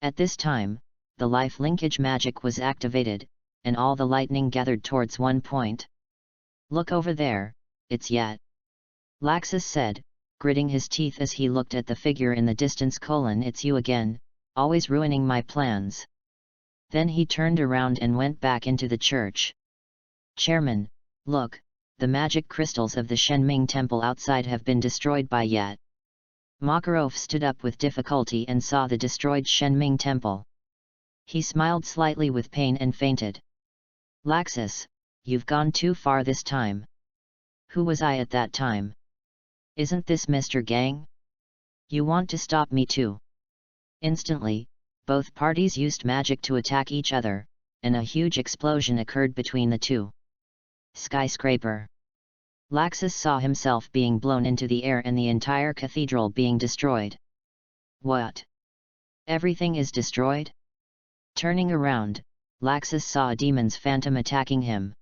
At this time, the life linkage magic was activated, and all the lightning gathered towards one point. Look over there, it's Yat. Laxus said, gritting his teeth as he looked at the figure in the distance. It's you again, always ruining my plans. Then he turned around and went back into the church. Chairman, look, the magic crystals of the Shenming temple outside have been destroyed by Yat. Makarov stood up with difficulty and saw the destroyed Shenming temple. He smiled slightly with pain and fainted. Laxus, you've gone too far this time. Who was I at that time? Isn't this Mr. Gang? You want to stop me too? Instantly, both parties used magic to attack each other, and a huge explosion occurred between the two. Skyscraper. Laxus saw himself being blown into the air and the entire cathedral being destroyed. What? Everything is destroyed? Turning around, Laxus saw a demon's phantom attacking him.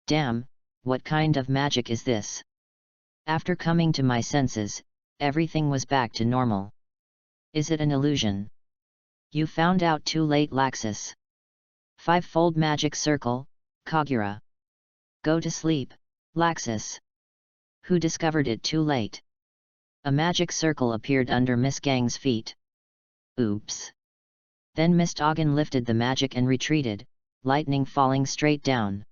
Damn, what kind of magic is this? After coming to my senses, everything was back to normal. Is it an illusion? You found out too late, Laxus. Five-fold magic circle, Kagura. Go to sleep, Laxus. Who discovered it too late? A magic circle appeared under Miss Gang's feet. Oops. Then Miss Doggin lifted the magic and retreated, lightning falling straight down.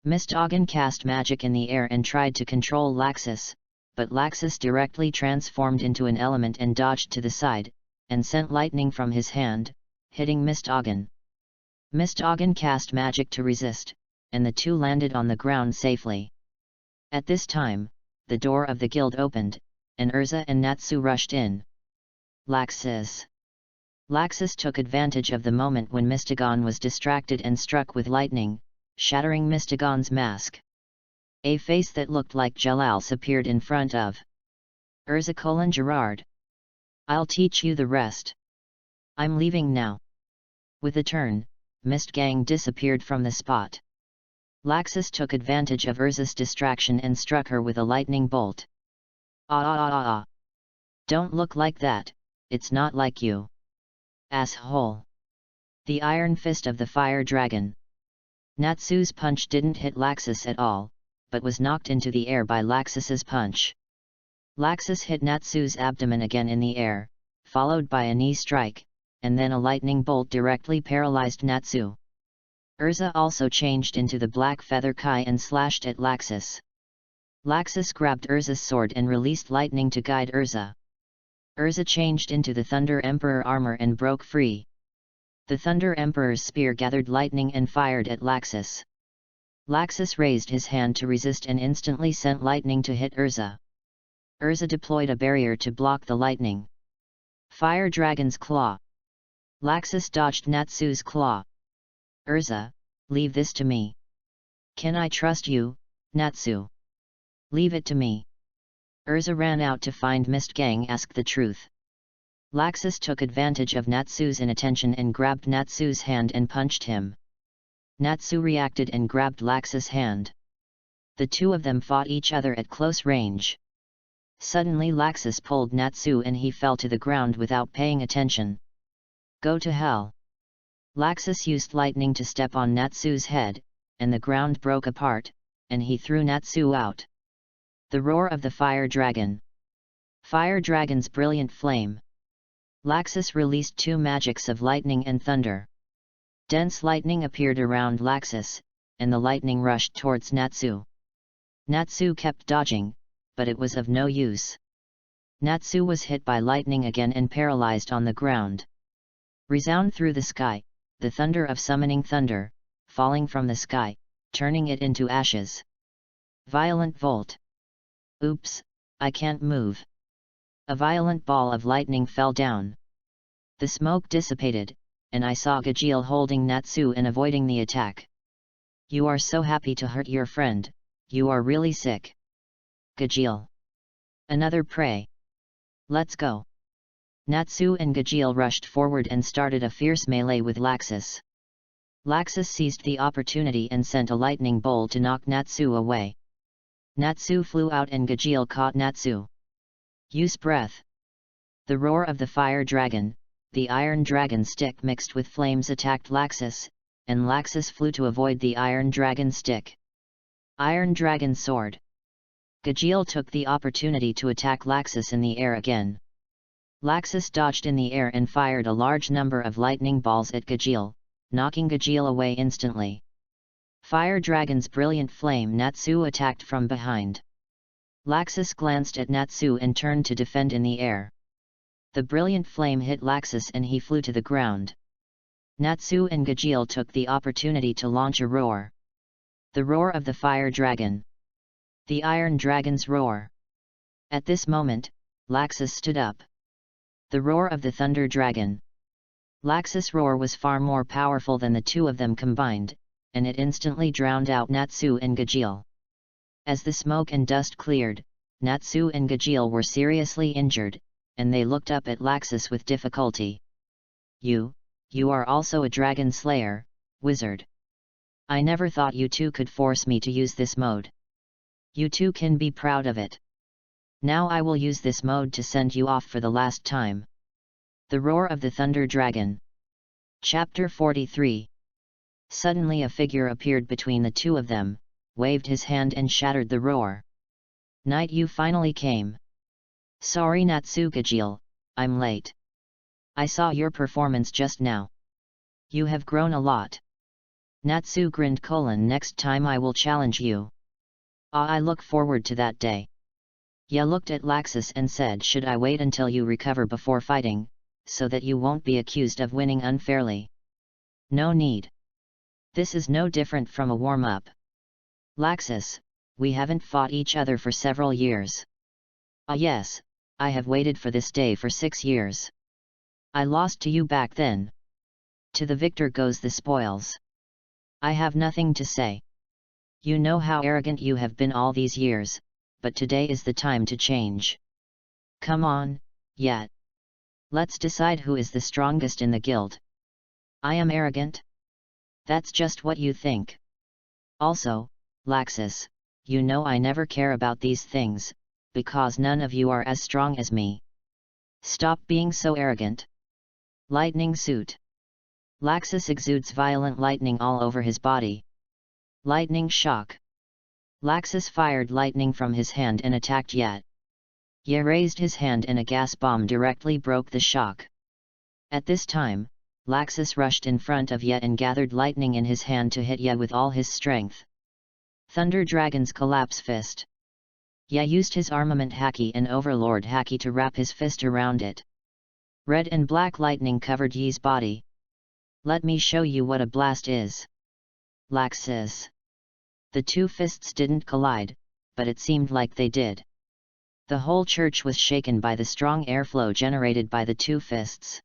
Miss Doggin cast magic in the air and tried to control Laxus, but Laxus directly transformed into an element and dodged to the side, and sent lightning from his hand, hitting Miss Doggin. Miss Doggin cast magic to resist, and the two landed on the ground safely. At this time, the door of the guild opened, and Urza and Natsu rushed in. Laxus. Laxus took advantage of the moment when Mystagon was distracted and struck with lightning, shattering Mystagon's mask. A face that looked like Jalals appeared in front of Urza: Gerard. I'll teach you the rest. I'm leaving now. With a turn, Mist Gang disappeared from the spot. Laxus took advantage of Urza's distraction and struck her with a lightning bolt. Ah! Don't look like that, it's not like you. Asshole! The iron fist of the fire dragon. Natsu's punch didn't hit Laxus at all, but was knocked into the air by Laxus's punch. Laxus hit Natsu's abdomen again in the air, followed by a knee strike, and then a lightning bolt directly paralyzed Natsu. Urza also changed into the black feather kai and slashed at Laxus. Laxus grabbed Urza's sword and released lightning to guide Urza. Urza changed into the Thunder Emperor armor and broke free. The Thunder Emperor's spear gathered lightning and fired at Laxus. Laxus raised his hand to resist and instantly sent lightning to hit Urza. Urza deployed a barrier to block the lightning. Fire Dragon's Claw. Laxus dodged Natsu's claw. Urza, leave this to me. Can I trust you, Natsu? Leave it to me. Urza ran out to find Mistgang ask the truth. Laxus took advantage of Natsu's inattention and grabbed Natsu's hand and punched him. Natsu reacted and grabbed Laxus' hand. The two of them fought each other at close range. Suddenly Laxus pulled Natsu and he fell to the ground without paying attention. Go to hell! Laxus used lightning to step on Natsu's head, and the ground broke apart, and he threw Natsu out. The roar of the fire dragon. Fire dragon's brilliant flame. Laxus released two magics of lightning and thunder. Dense lightning appeared around Laxus, and the lightning rushed towards Natsu. Natsu kept dodging, but it was of no use. Natsu was hit by lightning again and paralyzed on the ground. Resound through the sky, the thunder of summoning thunder, falling from the sky, turning it into ashes. Violent volt. Oops, I can't move. A violent ball of lightning fell down. The smoke dissipated, and I saw Gajeel holding Natsu and avoiding the attack. You are so happy to hurt your friend, you are really sick. Gajeel. Another prey. Let's go. Natsu and Gajeel rushed forward and started a fierce melee with Laxus. Laxus seized the opportunity and sent a lightning bolt to knock Natsu away. Natsu flew out and Gajeel caught Natsu. Use breath. The roar of the fire dragon, the iron dragon stick mixed with flames attacked Laxus, and Laxus flew to avoid the iron dragon stick. Iron dragon sword. Gajeel took the opportunity to attack Laxus in the air again. Laxus dodged in the air and fired a large number of lightning balls at Gajeel, knocking Gajeel away instantly. Fire dragon's brilliant flame. Natsu attacked from behind. Laxus glanced at Natsu and turned to defend in the air. The brilliant flame hit Laxus and he flew to the ground. Natsu and Gajeel took the opportunity to launch a roar. The roar of the fire dragon. The iron dragon's roar. At this moment, Laxus stood up. The roar of the thunder dragon. Laxus' roar was far more powerful than the two of them combined, and it instantly drowned out Natsu and Gajeel. As the smoke and dust cleared, Natsu and Gajeel were seriously injured, and they looked up at Laxus with difficulty. You are also a dragon slayer, wizard. I never thought you two could force me to use this mode. You two can be proud of it. Now I will use this mode to send you off for the last time. The roar of the thunder dragon. Chapter 43. Suddenly a figure appeared between the two of them, waved his hand and shattered the roar. Night, you finally came. Sorry Natsu. Gajeel, I'm late. I saw your performance just now. You have grown a lot. Natsu grinned. Next time I will challenge you. I look forward to that day. Ya looked at Laxus and said, should I wait until you recover before fighting, so that you won't be accused of winning unfairly? No need. This is no different from a warm-up. Laxus, we haven't fought each other for several years. Yes, I have waited for this day for 6 years. I lost to you back then. To the victor goes the spoils. I have nothing to say. You know how arrogant you have been all these years, but today is the time to change. Come on, Yat. Let's decide who is the strongest in the guild. I am arrogant? That's just what you think. Also, Laxus, you know I never care about these things, because none of you are as strong as me. Stop being so arrogant. Lightning suit. Laxus exudes violent lightning all over his body. Lightning shock. Laxus fired lightning from his hand and attacked Yat. Yat raised his hand and a gas bomb directly broke the shock. At this time, Laxus rushed in front of Yat and gathered lightning in his hand to hit Yat with all his strength. Thunder Dragon's collapse fist. Yat used his armament Haki and Overlord Haki to wrap his fist around it. Red and black lightning covered Yi's body. Let me show you what a blast is. Laxus. The two fists didn't collide, but it seemed like they did. The whole church was shaken by the strong airflow generated by the two fists.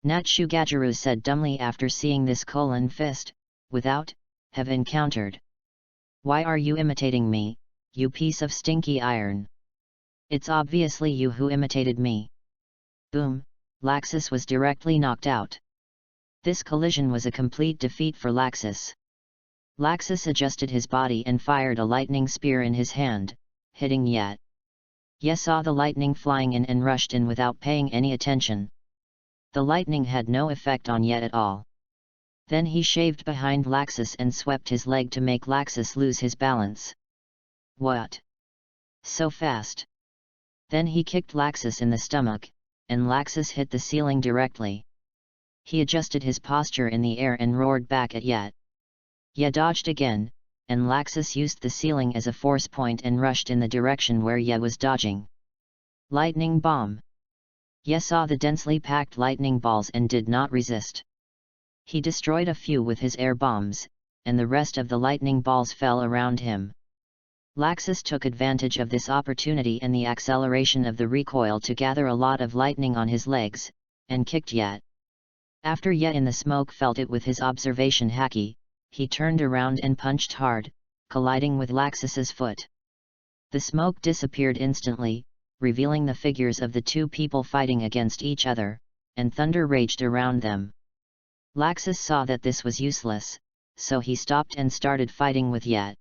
Natsugajiru said dumbly after seeing this fist, without, have encountered. Why are you imitating me, you piece of stinky iron? It's obviously you who imitated me. Boom, Laxus was directly knocked out. This collision was a complete defeat for Laxus. Laxus adjusted his body and fired a lightning spear in his hand, hitting Ye. Ye saw the lightning flying in and rushed in without paying any attention. The lightning had no effect on Ye at all. Then he shaved behind Laxus and swept his leg to make Laxus lose his balance. What? So fast? Then he kicked Laxus in the stomach, and Laxus hit the ceiling directly. He adjusted his posture in the air and roared back at Ye. Ye dodged again, and Laxus used the ceiling as a force point and rushed in the direction where Ye was dodging. Lightning bomb! Ye saw the densely packed lightning balls and did not resist. He destroyed a few with his air bombs, and the rest of the lightning balls fell around him. Laxus took advantage of this opportunity and the acceleration of the recoil to gather a lot of lightning on his legs, and kicked Ye. After Ye in the smoke felt it with his observation haki, he turned around and punched hard, colliding with Laxus's foot. The smoke disappeared instantly, revealing the figures of the two people fighting against each other, and thunder raged around them. Laxus saw that this was useless, so he stopped and started fighting with Ye.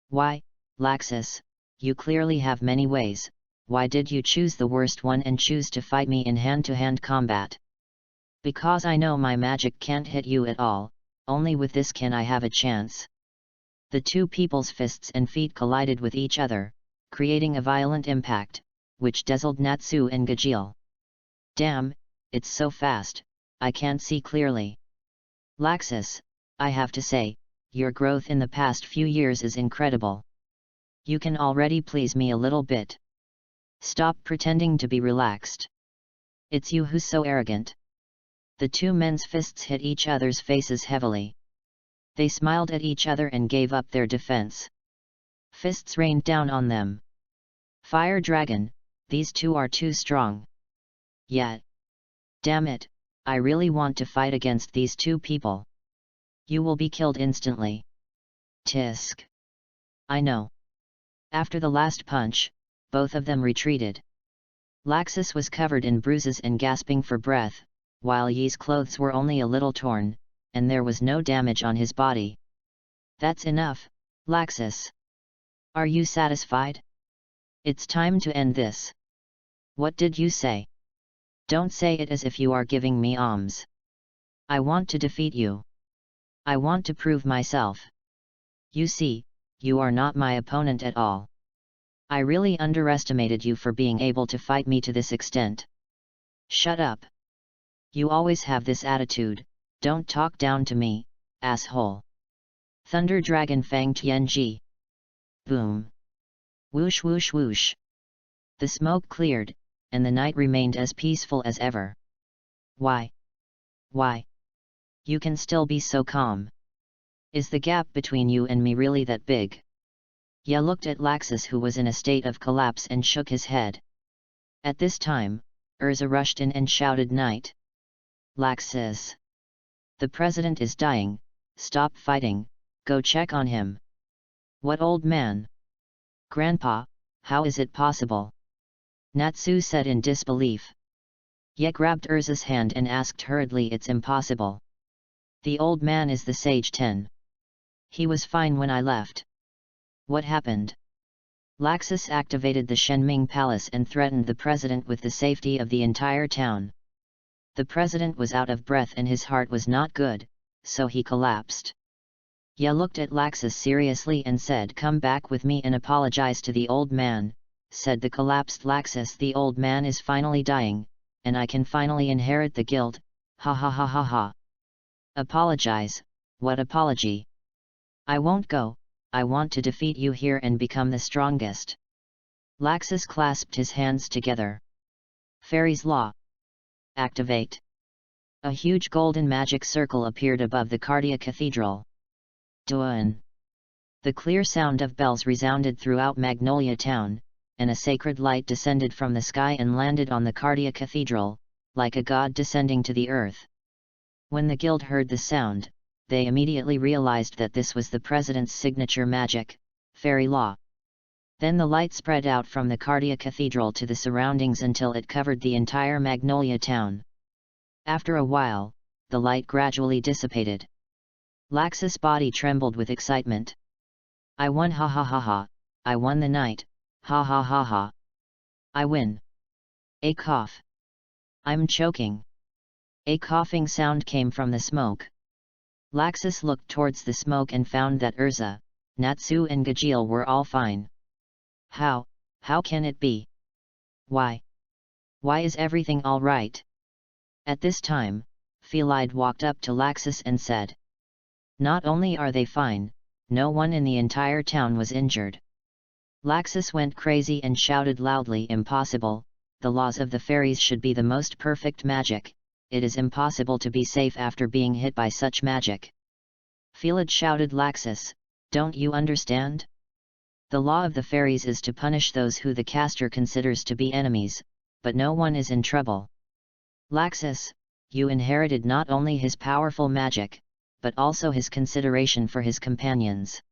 Why, Laxus, you clearly have many ways, why did you choose the worst one and choose to fight me in hand-to-hand combat? Because I know my magic can't hit you at all, only with this can I have a chance. The two people's fists and feet collided with each other, creating a violent impact, which dazzled Natsu and Gajeel. Damn, it's so fast, I can't see clearly. Laxus, I have to say, your growth in the past few years is incredible. You can already please me a little bit. Stop pretending to be relaxed. It's you who's so arrogant. The two men's fists hit each other's faces heavily. They smiled at each other and gave up their defense. Fists rained down on them. Fire Dragon, these two are too strong. Yet. Damn it, I really want to fight against these two people. You will be killed instantly. Tisk. I know. After the last punch, both of them retreated. Laxus was covered in bruises and gasping for breath, while Ye's clothes were only a little torn, and there was no damage on his body. That's enough, Laxus. Are you satisfied? It's time to end this. What did you say? Don't say it as if you are giving me alms. I want to defeat you. I want to prove myself. You see, you are not my opponent at all. I really underestimated you for being able to fight me to this extent. Shut up. You always have this attitude, don't talk down to me, asshole. Thunder Dragon Fang Tianji. Boom. Whoosh whoosh whoosh. The smoke cleared, and the night remained as peaceful as ever. Why? Why? You can still be so calm. Is the gap between you and me really that big? Ye looked at Laxus, who was in a state of collapse, and shook his head. At this time, Urza rushed in and shouted, Knight. Laxus. The president is dying, stop fighting, go check on him. What old man? Grandpa, how is it possible? Natsu said in disbelief. Ye grabbed Urza's hand and asked hurriedly, it's impossible. The old man is the Sage 10. He was fine when I left. What happened? Laxus activated the Shenming Palace and threatened the president with the safety of the entire town. The president was out of breath and his heart was not good, so he collapsed. Ye looked at Laxus seriously and said, come back with me and apologize to the old man, said the collapsed Laxus. The old man is finally dying, and I can finally inherit the guild, ha ha ha ha ha. Apologize, what apology? I won't go, I want to defeat you here and become the strongest. Laxus clasped his hands together. Fairy's Law. Activate. A huge golden magic circle appeared above the Cardia Cathedral. Duan. The clear sound of bells resounded throughout Magnolia Town, and a sacred light descended from the sky and landed on the Cardia Cathedral, like a god descending to the earth. When the guild heard the sound, they immediately realized that this was the president's signature magic, fairy law. Then the light spread out from the Cardia Cathedral to the surroundings until it covered the entire Magnolia town. After a while, the light gradually dissipated. Laxus' body trembled with excitement. I won, ha ha ha ha, I won the night, ha ha ha ha. I win. A cough. I'm choking. A coughing sound came from the smoke. Laxus looked towards the smoke and found that Urza, Natsu and Gajeel were all fine. How can it be? Why is everything all right? At this time, Felide walked up to Laxus and said, not only are they fine, no one in the entire town was injured. Laxus went crazy and shouted loudly, impossible, the laws of the fairies should be the most perfect magic, it is impossible to be safe after being hit by such magic. Felide shouted, Laxus, don't you understand? The law of the fairies is to punish those who the caster considers to be enemies, but no one is in trouble. Laxus, you inherited not only his powerful magic, but also his consideration for his companions.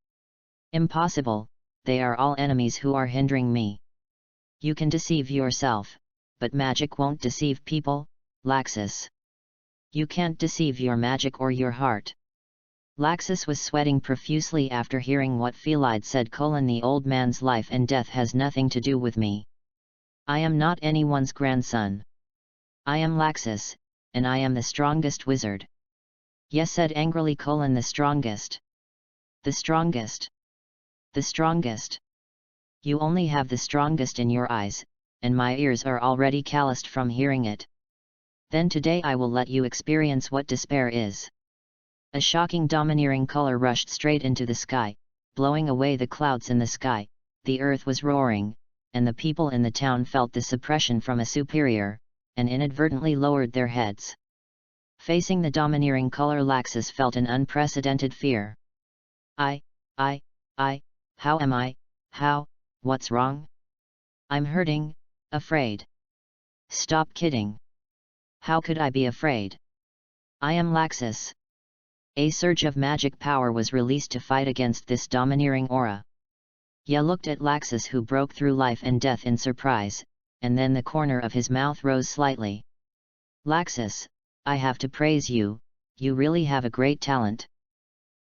Impossible, they are all enemies who are hindering me. You can deceive yourself, but magic won't deceive people, Laxus. You can't deceive your magic or your heart. Laxus was sweating profusely after hearing what Felide said. The old man's life and death has nothing to do with me. I am not anyone's grandson. I am Laxus, and I am the strongest wizard. Yes, said angrily, the strongest. The strongest. The strongest. You only have the strongest in your eyes, and my ears are already calloused from hearing it. Then today I will let you experience what despair is. A shocking domineering color rushed straight into the sky, blowing away the clouds in the sky. The earth was roaring, and the people in the town felt the suppression from a superior, and inadvertently lowered their heads. Facing the domineering color, Laxus felt an unprecedented fear. How am I? What's wrong? I'm hurting, afraid. Stop kidding. How could I be afraid? I am Laxus. A surge of magic power was released to fight against this domineering aura. Ya looked at Laxus, who broke through life and death in surprise, and then the corner of his mouth rose slightly. Laxus, I have to praise you, you really have a great talent.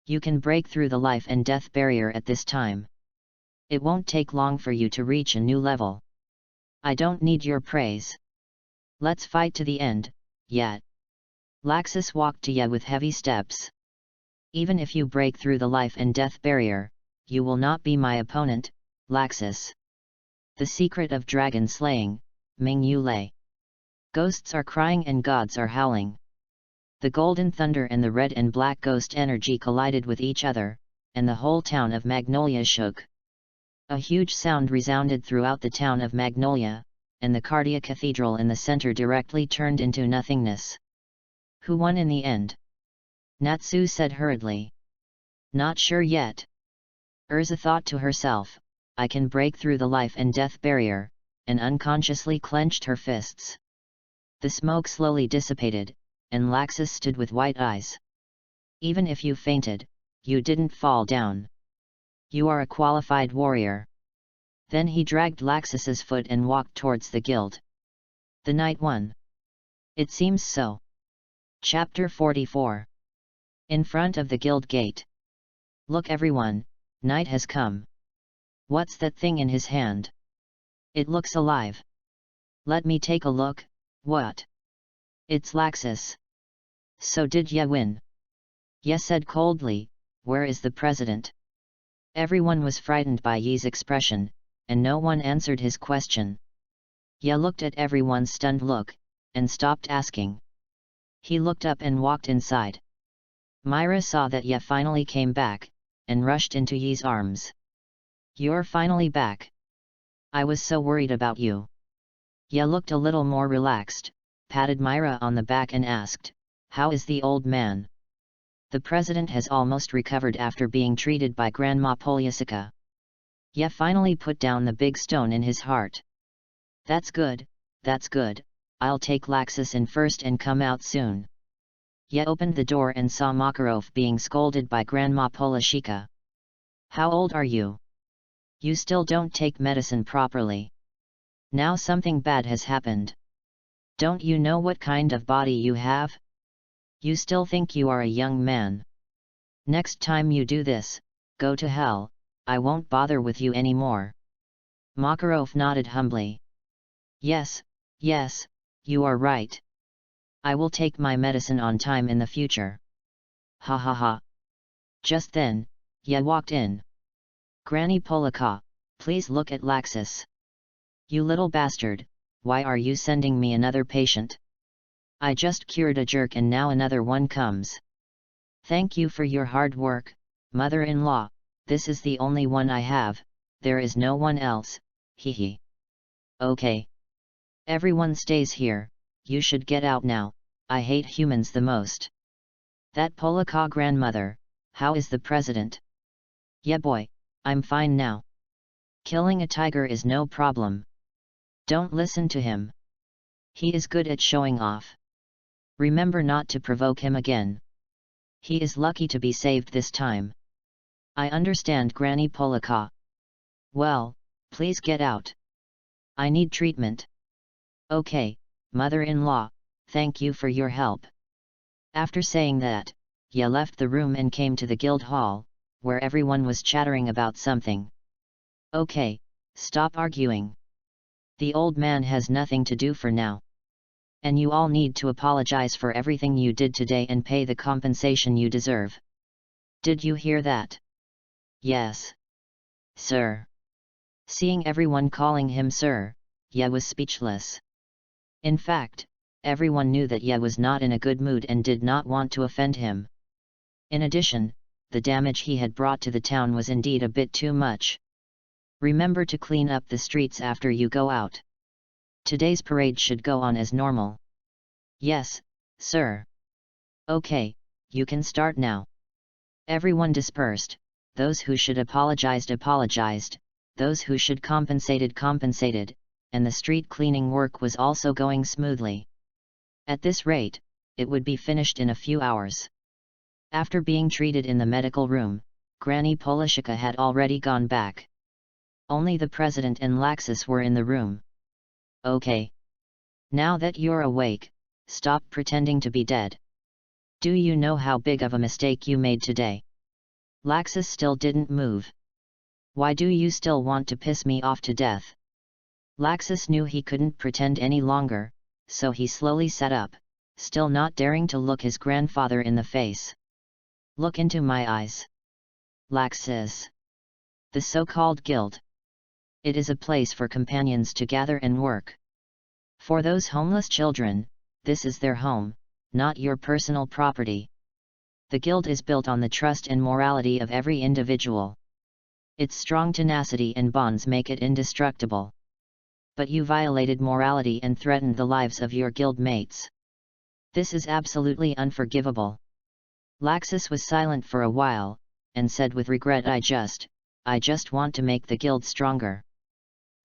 You can break through the life and death barrier at this time. It won't take long for you to reach a new level. I don't need your praise. Let's fight to the end, yet. Laxus walked to Ya with heavy steps. Even if you break through the life and death barrier, you will not be my opponent, Laxus. The secret of dragon slaying, Ming Yu Lei. Ghosts are crying and gods are howling. The golden thunder and the red and black ghost energy collided with each other, and the whole town of Magnolia shook. A huge sound resounded throughout the town of Magnolia, and the Cardia Cathedral in the center directly turned into nothingness. Who won in the end? Natsu said hurriedly. Not sure yet. Urza thought to herself, I can break through the life and death barrier, and unconsciously clenched her fists. The smoke slowly dissipated, and Laxus stood with white eyes. Even if you fainted, you didn't fall down. You are a qualified warrior. Then he dragged Laxus's foot and walked towards the guild. The night won. It seems so. Chapter 44. In front of the guild gate. Look everyone, night has come. What's that thing in his hand? It looks alive. Let me take a look. What? It's Laxus. So did Ya win? Ya said coldly, where is the president? Everyone was frightened by Yi's expression, and no one answered his question. Ya looked at everyone's stunned look, and stopped asking. He looked up and walked inside. Myra saw that Ya finally came back, and rushed into Yi's arms. You're finally back. I was so worried about you. Ya looked a little more relaxed, patted Myra on the back and asked, how is the old man? The president has almost recovered after being treated by Grandma Polyasica. Ya finally put down the big stone in his heart. That's good, I'll take Laxus in first and come out soon. Ye opened the door and saw Makarov being scolded by Grandma Polashika. How old are you? You still don't take medicine properly. Now something bad has happened. Don't you know what kind of body you have? You still think you are a young man. Next time you do this, go to hell, I won't bother with you anymore. Makarov nodded humbly. Yes, yes, you are right. I will take my medicine on time in the future. Ha ha ha. Just then, Ye walked in. Granny Polaka, please look at Laxus. You little bastard, why are you sending me another patient? I just cured a jerk and now another one comes. Thank you for your hard work, mother-in-law, this is the only one I have, there is no one else, hee hee. Okay. Everyone stays here, you should get out now, I hate humans the most. That Polaka grandmother, how is the president? Yeah boy, I'm fine now. Killing a tiger is no problem. Don't listen to him. He is good at showing off. Remember not to provoke him again. He is lucky to be saved this time. I understand, Granny Polaka. Well, please get out. I need treatment. Okay, mother-in-law, thank you for your help. After saying that, Ye left the room and came to the guild hall, where everyone was chattering about something. Okay, stop arguing. The old man has nothing to do for now. And you all need to apologize for everything you did today and pay the compensation you deserve. Did you hear that? Yes. Sir. Seeing everyone calling him sir, Ye was speechless. In fact, everyone knew that Ye was not in a good mood and did not want to offend him. In addition, the damage he had brought to the town was indeed a bit too much. Remember to clean up the streets after you go out. Today's parade should go on as normal. Yes, sir. Okay, you can start now. Everyone dispersed, those who should apologized apologized, those who should compensated compensated, and the street cleaning work was also going smoothly. At this rate, it would be finished in a few hours. After being treated in the medical room, Granny Polashika had already gone back. Only the president and Laxus were in the room. Okay. Now that you're awake, stop pretending to be dead. Do you know how big of a mistake you made today? Laxus still didn't move. Why do you still want to piss me off to death? Laxus knew he couldn't pretend any longer, so he slowly sat up, still not daring to look his grandfather in the face. Look into my eyes. Laxus. The so-called guild. It is a place for companions to gather and work. For those homeless children, this is their home, not your personal property. The guild is built on the trust and morality of every individual. Its strong tenacity and bonds make it indestructible. But you violated morality and threatened the lives of your guild mates. This is absolutely unforgivable. Laxus was silent for a while, and said with regret, I just want to make the guild stronger.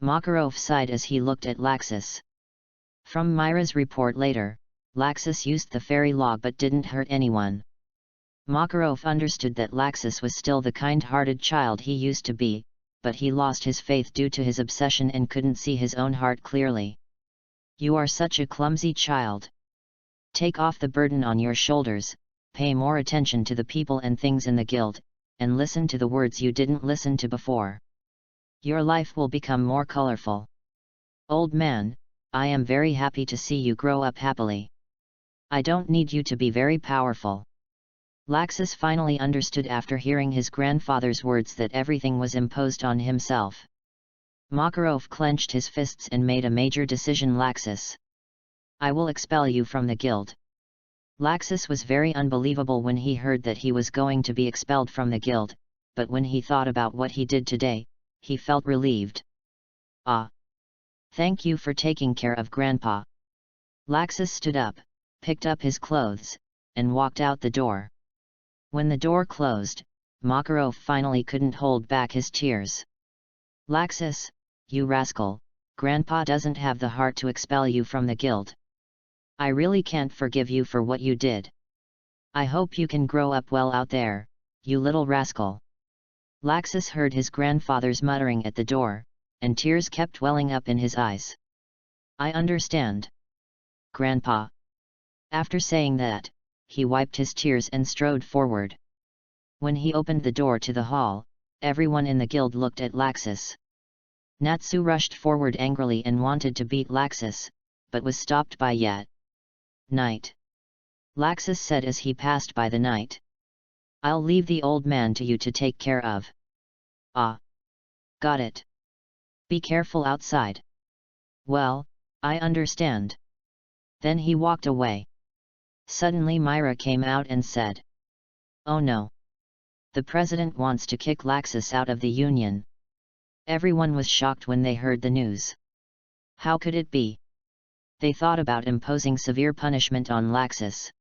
Makarov sighed as he looked at Laxus. From Myra's report later, Laxus used the fairy log but didn't hurt anyone. Makarov understood that Laxus was still the kind-hearted child he used to be, but he lost his faith due to his obsession and couldn't see his own heart clearly. You are such a clumsy child. Take off the burden on your shoulders, pay more attention to the people and things in the guild, and listen to the words you didn't listen to before. Your life will become more colorful. Old man, I am very happy to see you grow up happily. I don't need you to be very powerful. Laxus finally understood after hearing his grandfather's words that everything was imposed on himself. Makarov clenched his fists and made a major decision. Laxus. I will expel you from the guild. Laxus was very unbelievable when he heard that he was going to be expelled from the guild, but when he thought about what he did today, he felt relieved. Ah! Thank you for taking care of Grandpa. Laxus stood up, picked up his clothes, and walked out the door. When the door closed, Makarov finally couldn't hold back his tears. Laxus, you rascal, Grandpa doesn't have the heart to expel you from the guild. I really can't forgive you for what you did. I hope you can grow up well out there, you little rascal. Laxus heard his grandfather's muttering at the door, and tears kept welling up in his eyes. I understand, Grandpa. After saying that, he wiped his tears and strode forward. When he opened the door to the hall, everyone in the guild looked at Laxus. Natsu rushed forward angrily and wanted to beat Laxus, but was stopped by Yat. Knight. Laxus said as he passed by the knight. I'll leave the old man to you to take care of. Ah. Got it. Be careful outside. Well, I understand. Then he walked away. Suddenly Myra came out and said. Oh no. The president wants to kick Laxus out of the union. Everyone was shocked when they heard the news. How could it be? They thought about imposing severe punishment on Laxus.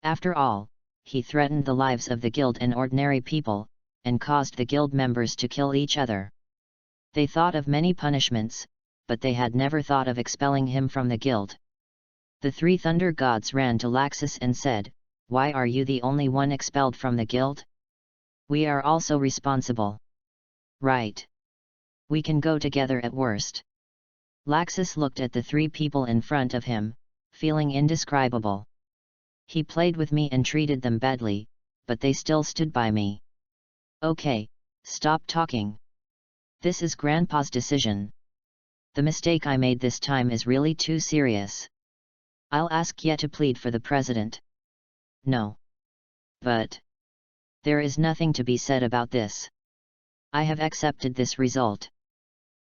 After all, he threatened the lives of the guild and ordinary people, and caused the guild members to kill each other. They thought of many punishments, but they had never thought of expelling him from the guild. The three thunder gods ran to Laxus and said, Why are you the only one expelled from the guild? We are also responsible. Right. We can go together at worst. Laxus looked at the three people in front of him, feeling indescribable. He played with me and treated them badly, but they still stood by me. Okay, stop talking. This is Grandpa's decision. The mistake I made this time is really too serious. I'll ask Ye to plead for the president. No. But there is nothing to be said about this. I have accepted this result.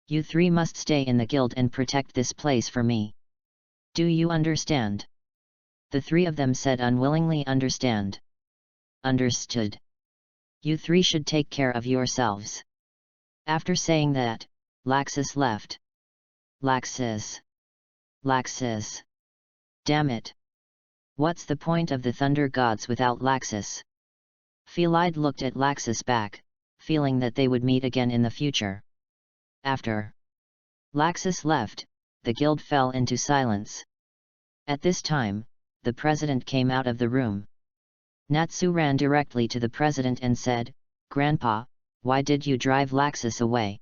You three must stay in the guild and protect this place for me. Do you understand? The three of them said unwillingly understand. Understood. You three should take care of yourselves. After saying that, Laxus left. Laxus. Laxus. Damn it. What's the point of the thunder gods without Laxus? Phelide looked at Laxus back, feeling that they would meet again in the future. After Laxus left, the guild fell into silence. At this time, the president came out of the room. Natsu ran directly to the president and said, Grandpa, why did you drive Laxus away?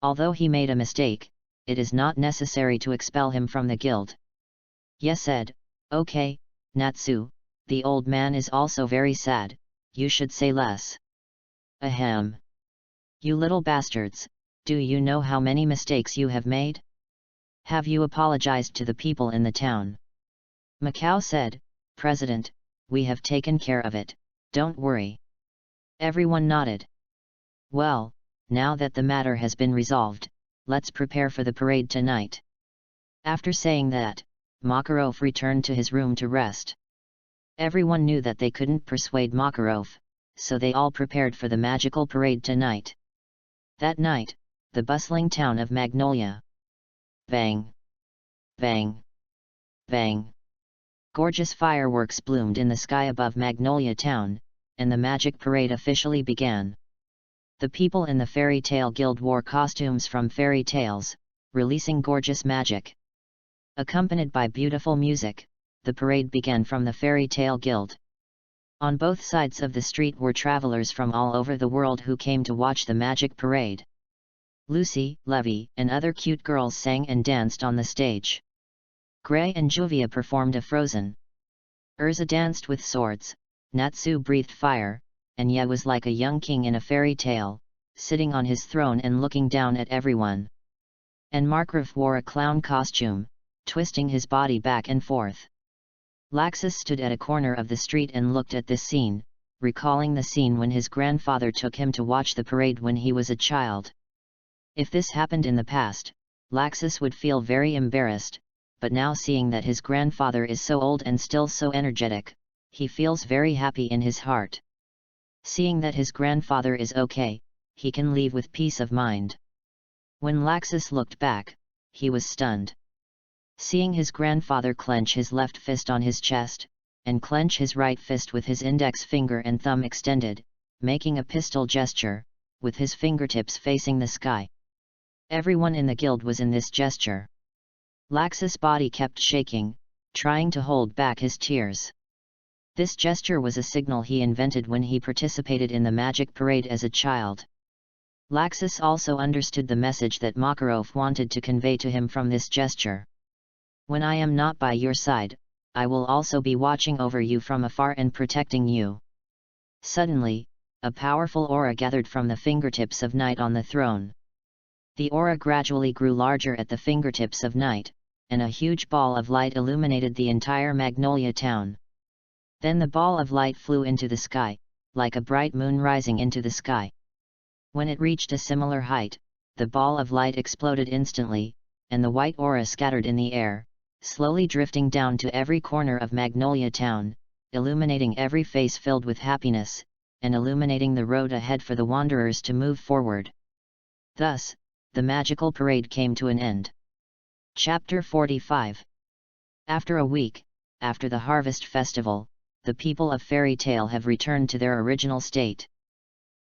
Although he made a mistake, it is not necessary to expel him from the guild. Ye said, Okay, Natsu, the old man is also very sad, you should say less. Ahem. You little bastards, do you know how many mistakes you have made? Have you apologized to the people in the town? Macau said, President, we have taken care of it, don't worry. Everyone nodded. Well, now that the matter has been resolved, let's prepare for the parade tonight. After saying that, Makarov returned to his room to rest. Everyone knew that they couldn't persuade Makarov, so they all prepared for the magical parade tonight. That night, the bustling town of Magnolia. Bang! Bang! Bang! Gorgeous fireworks bloomed in the sky above Magnolia Town, and the magic parade officially began. The people in the Fairy Tale Guild wore costumes from fairy tales, releasing gorgeous magic. Accompanied by beautiful music, the parade began from the Fairy Tale Guild. On both sides of the street were travelers from all over the world who came to watch the magic parade. Lucy, Levy, and other cute girls sang and danced on the stage. Gray and Juvia performed a Frozen. Urza danced with swords, Natsu breathed fire, and Ye was like a young king in a fairy tale, sitting on his throne and looking down at everyone. And Markov wore a clown costume, twisting his body back and forth. Laxus stood at a corner of the street and looked at this scene, recalling the scene when his grandfather took him to watch the parade when he was a child. If this happened in the past, Laxus would feel very embarrassed, but now seeing that his grandfather is so old and still so energetic, he feels very happy in his heart. Seeing that his grandfather is okay, he can leave with peace of mind. When Laxus looked back, he was stunned. Seeing his grandfather clench his left fist on his chest, and clench his right fist with his index finger and thumb extended, making a pistol gesture, with his fingertips facing the sky. Everyone in the guild was in this gesture. Laxus' body kept shaking, trying to hold back his tears. This gesture was a signal he invented when he participated in the magic parade as a child. Laxus also understood the message that Makarov wanted to convey to him from this gesture. When I am not by your side, I will also be watching over you from afar and protecting you. Suddenly, a powerful aura gathered from the fingertips of Night on the throne. The aura gradually grew larger at the fingertips of Night, and a huge ball of light illuminated the entire Magnolia town. Then the ball of light flew into the sky, like a bright moon rising into the sky. When it reached a similar height, the ball of light exploded instantly, and the white aura scattered in the air, slowly drifting down to every corner of Magnolia town, illuminating every face filled with happiness, and illuminating the road ahead for the wanderers to move forward. Thus, the magical parade came to an end. Chapter 45. After a week, after the harvest festival, the people of Fairy Tale have returned to their original state.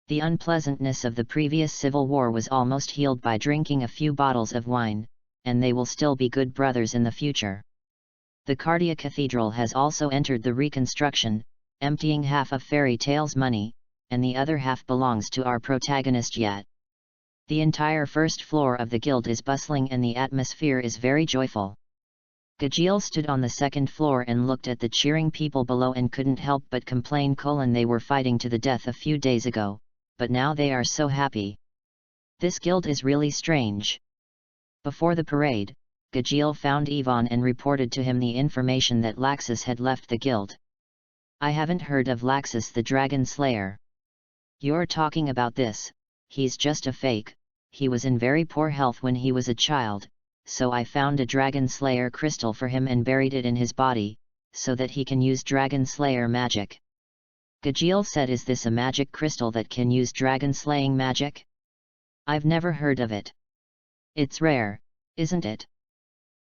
The unpleasantness of the previous civil war was almost healed by drinking a few bottles of wine, and they will still be good brothers in the future. The Cardia Cathedral has also entered the reconstruction, emptying half of Fairy Tale's money, and the other half belongs to our protagonist Yet. The entire first floor of the guild is bustling and the atmosphere is very joyful. Gajeel stood on the second floor and looked at the cheering people below and couldn't help but complain. They were fighting to the death a few days ago, but now they are so happy. This guild is really strange. Before the parade, Gajeel found Ivan and reported to him the information that Laxus had left the guild. I haven't heard of Laxus the Dragon Slayer. You're talking about this, he's just a fake, he was in very poor health when he was a child, so I found a Dragon Slayer crystal for him and buried it in his body, so that he can use Dragon Slayer magic. Gajeel said, is this a magic crystal that can use dragon slaying magic? I've never heard of it. It's rare, isn't it?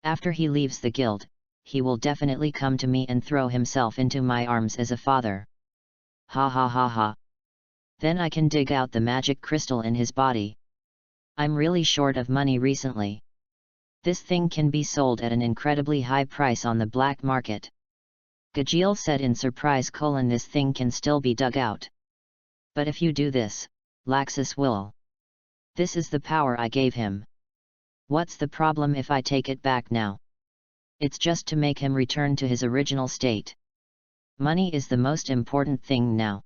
After he leaves the guild, he will definitely come to me and throw himself into my arms as a father. Ha ha ha ha. Then I can dig out the magic crystal in his body. I'm really short of money recently. This thing can be sold at an incredibly high price on the black market. Gajeel said in surprise. This thing can still be dug out. But if you do this, Laxus will. This is the power I gave him. What's the problem if I take it back now? It's just to make him return to his original state. Money is the most important thing now.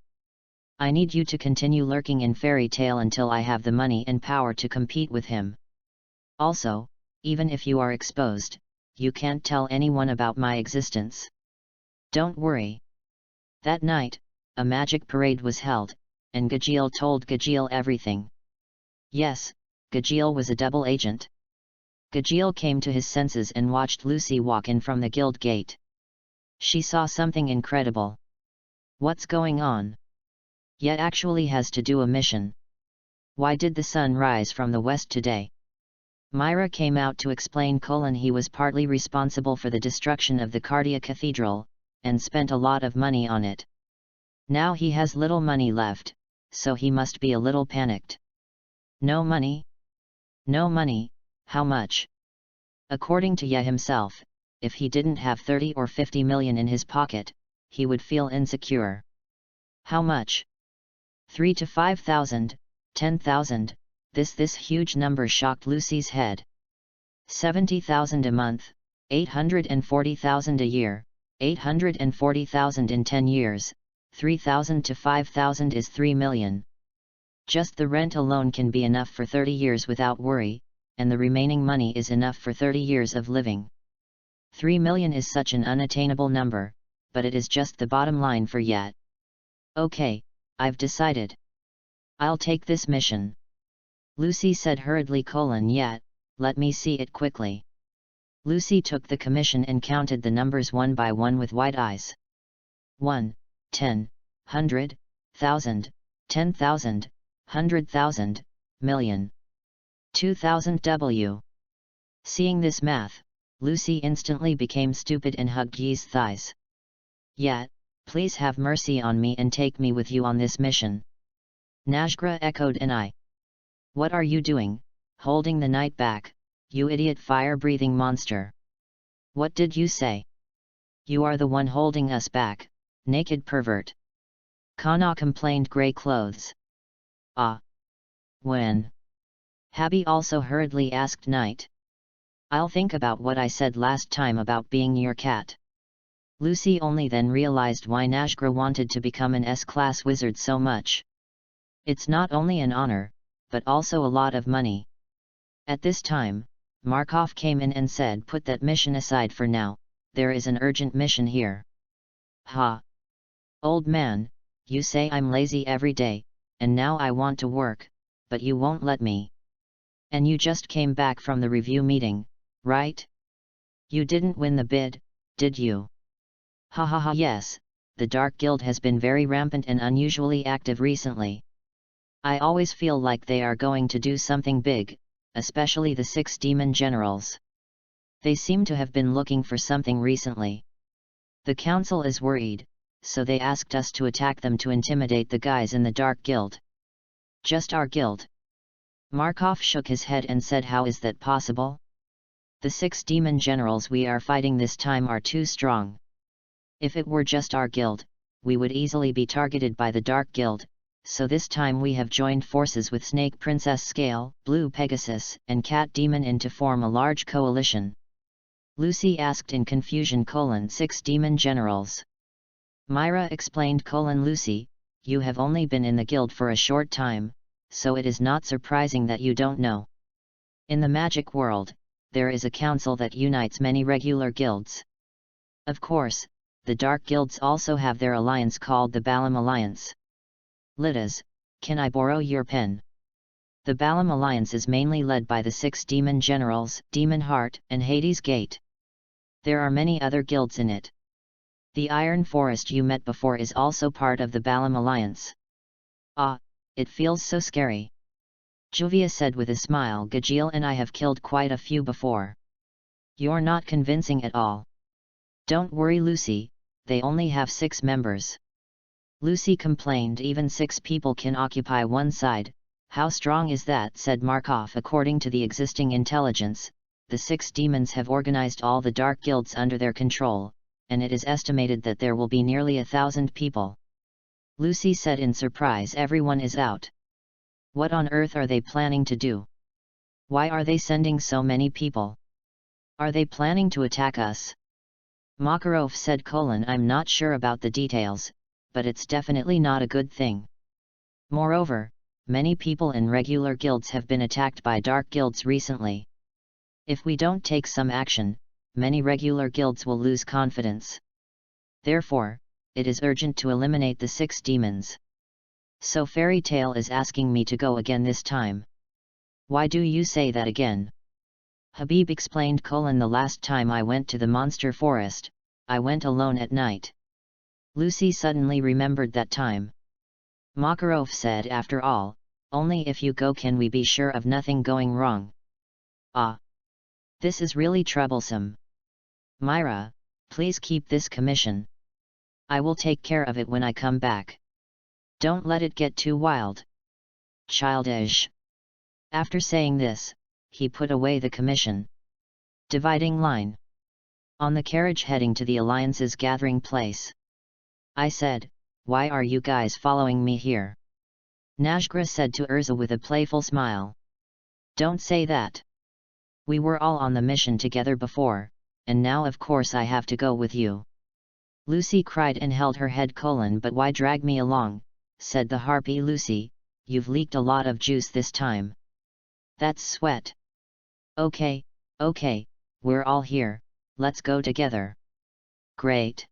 I need you to continue lurking in Fairy Tale until I have the money and power to compete with him. Also, even if you are exposed, you can't tell anyone about my existence. Don't worry. That night, a magic parade was held, and Gajeel told Gajeel everything. Yes, Gajeel was a double agent. Gajeel came to his senses and watched Lucy walk in from the guild gate. She saw something incredible. What's going on? Yet actually has to do a mission. Why did the sun rise from the west today? Myra came out to explain. He was partly responsible for the destruction of the Cardia Cathedral, and spent a lot of money on it. Now he has little money left, so he must be a little panicked. No money? No money, how much? According to Ye himself, if he didn't have 30 or 50 million in his pocket, he would feel insecure. How much? 3 to 5,000, 10,000, this huge number shocked Lucy's head. 70,000 a month, 840,000 a year, 840,000 in 10 years, 3,000 to 5,000 is 3 million. Just the rent alone can be enough for 30 years without worry, and the remaining money is enough for 30 years of living. 3 million is such an unattainable number, but it is just the bottom line for Yet. Okay, I've decided. I'll take this mission. Lucy said hurriedly. Yet, let me see it quickly. Lucy took the commission and counted the numbers one by one with wide eyes. 1, 10, 100, 1,000, 10,000, 100,000, million. 2,000 W. Seeing this math, Lucy instantly became stupid and hugged Ye's thighs. Yet, please have mercy on me and take me with you on this mission. Najgra echoed. And I. What are you doing, holding the night back, you idiot fire-breathing monster? What did you say? You are the one holding us back, naked pervert. Kana complained. Grey clothes. Ah. When? Habi also hurriedly asked Knight. I'll think about what I said last time about being your cat. Lucy only then realized why Najgra wanted to become an S-class wizard so much. It's not only an honor, but also a lot of money. At this time, Markov came in and said, put that mission aside for now, there is an urgent mission here. Ha! Old man, you say I'm lazy every day, and now I want to work, but you won't let me. And you just came back from the review meeting, right? You didn't win the bid, did you? Ha ha ha. Yes, the Dark Guild has been very rampant and unusually active recently. I always feel like they are going to do something big, especially the 6 demon generals. They seem to have been looking for something recently. The council is worried, so they asked us to attack them to intimidate the guys in the Dark Guild. Just our guild? Markov shook his head and said, how is that possible? The 6 demon generals we are fighting this time are too strong. If it were just our guild, we would easily be targeted by the Dark Guild, so this time we have joined forces with Snake Princess Scale, Blue Pegasus, and Cat Demon to form a large coalition. Lucy asked in confusion. 6 demon generals. Myra explained. Lucy, you have only been in the guild for a short time, so it is not surprising that you don't know. In the magic world, there is a council that unites many regular guilds. Of course, the Dark Guilds also have their alliance called the Balam Alliance. Litas, can I borrow your pen? The Balam Alliance is mainly led by the 6 demon generals, Demon Heart, and Hades Gate. There are many other guilds in it. The Iron Forest you met before is also part of the Balam Alliance. Ah, it feels so scary. Juvia said with a smile. Gajeel and I have killed quite a few before. You're not convincing at all. Don't worry, Lucy, they only have 6 members. Lucy complained. Even 6 people can occupy one side, how strong is that? Said Markov. According to the existing intelligence, the 6 demons have organized all the dark guilds under their control, and it is estimated that there will be nearly 1,000 people. Lucy said in surprise. Everyone is out. What on earth are they planning to do? Why are they sending so many people? Are they planning to attack us? Makarov said. I'm not sure about the details, but it's definitely not a good thing. Moreover, many people in regular guilds have been attacked by dark guilds recently. If we don't take some action, many regular guilds will lose confidence. Therefore, it is urgent to eliminate the 6 demons. So Fairy Tale is asking me to go again this time. Why do you say that again? Habib explained. The last time I went to the monster forest, I went alone at night. Lucy suddenly remembered that time. Makarov said. After all, only if you go can we be sure of nothing going wrong. Ah! This is really troublesome. Myra, please keep this commission. I will take care of it when I come back. Don't let it get too wild. Childish. After saying this, he put away the commission. Dividing line. On the carriage heading to the Alliance's gathering place. I said, why are you guys following me here? Najgra said to Urza with a playful smile. Don't say that. We were all on the mission together before, and now of course I have to go with you. Lucy cried and held her head. But why drag me along? Said the harpy. Lucy, you've leaked a lot of juice this time. That's sweat. Okay, we're all here, let's go together. Great.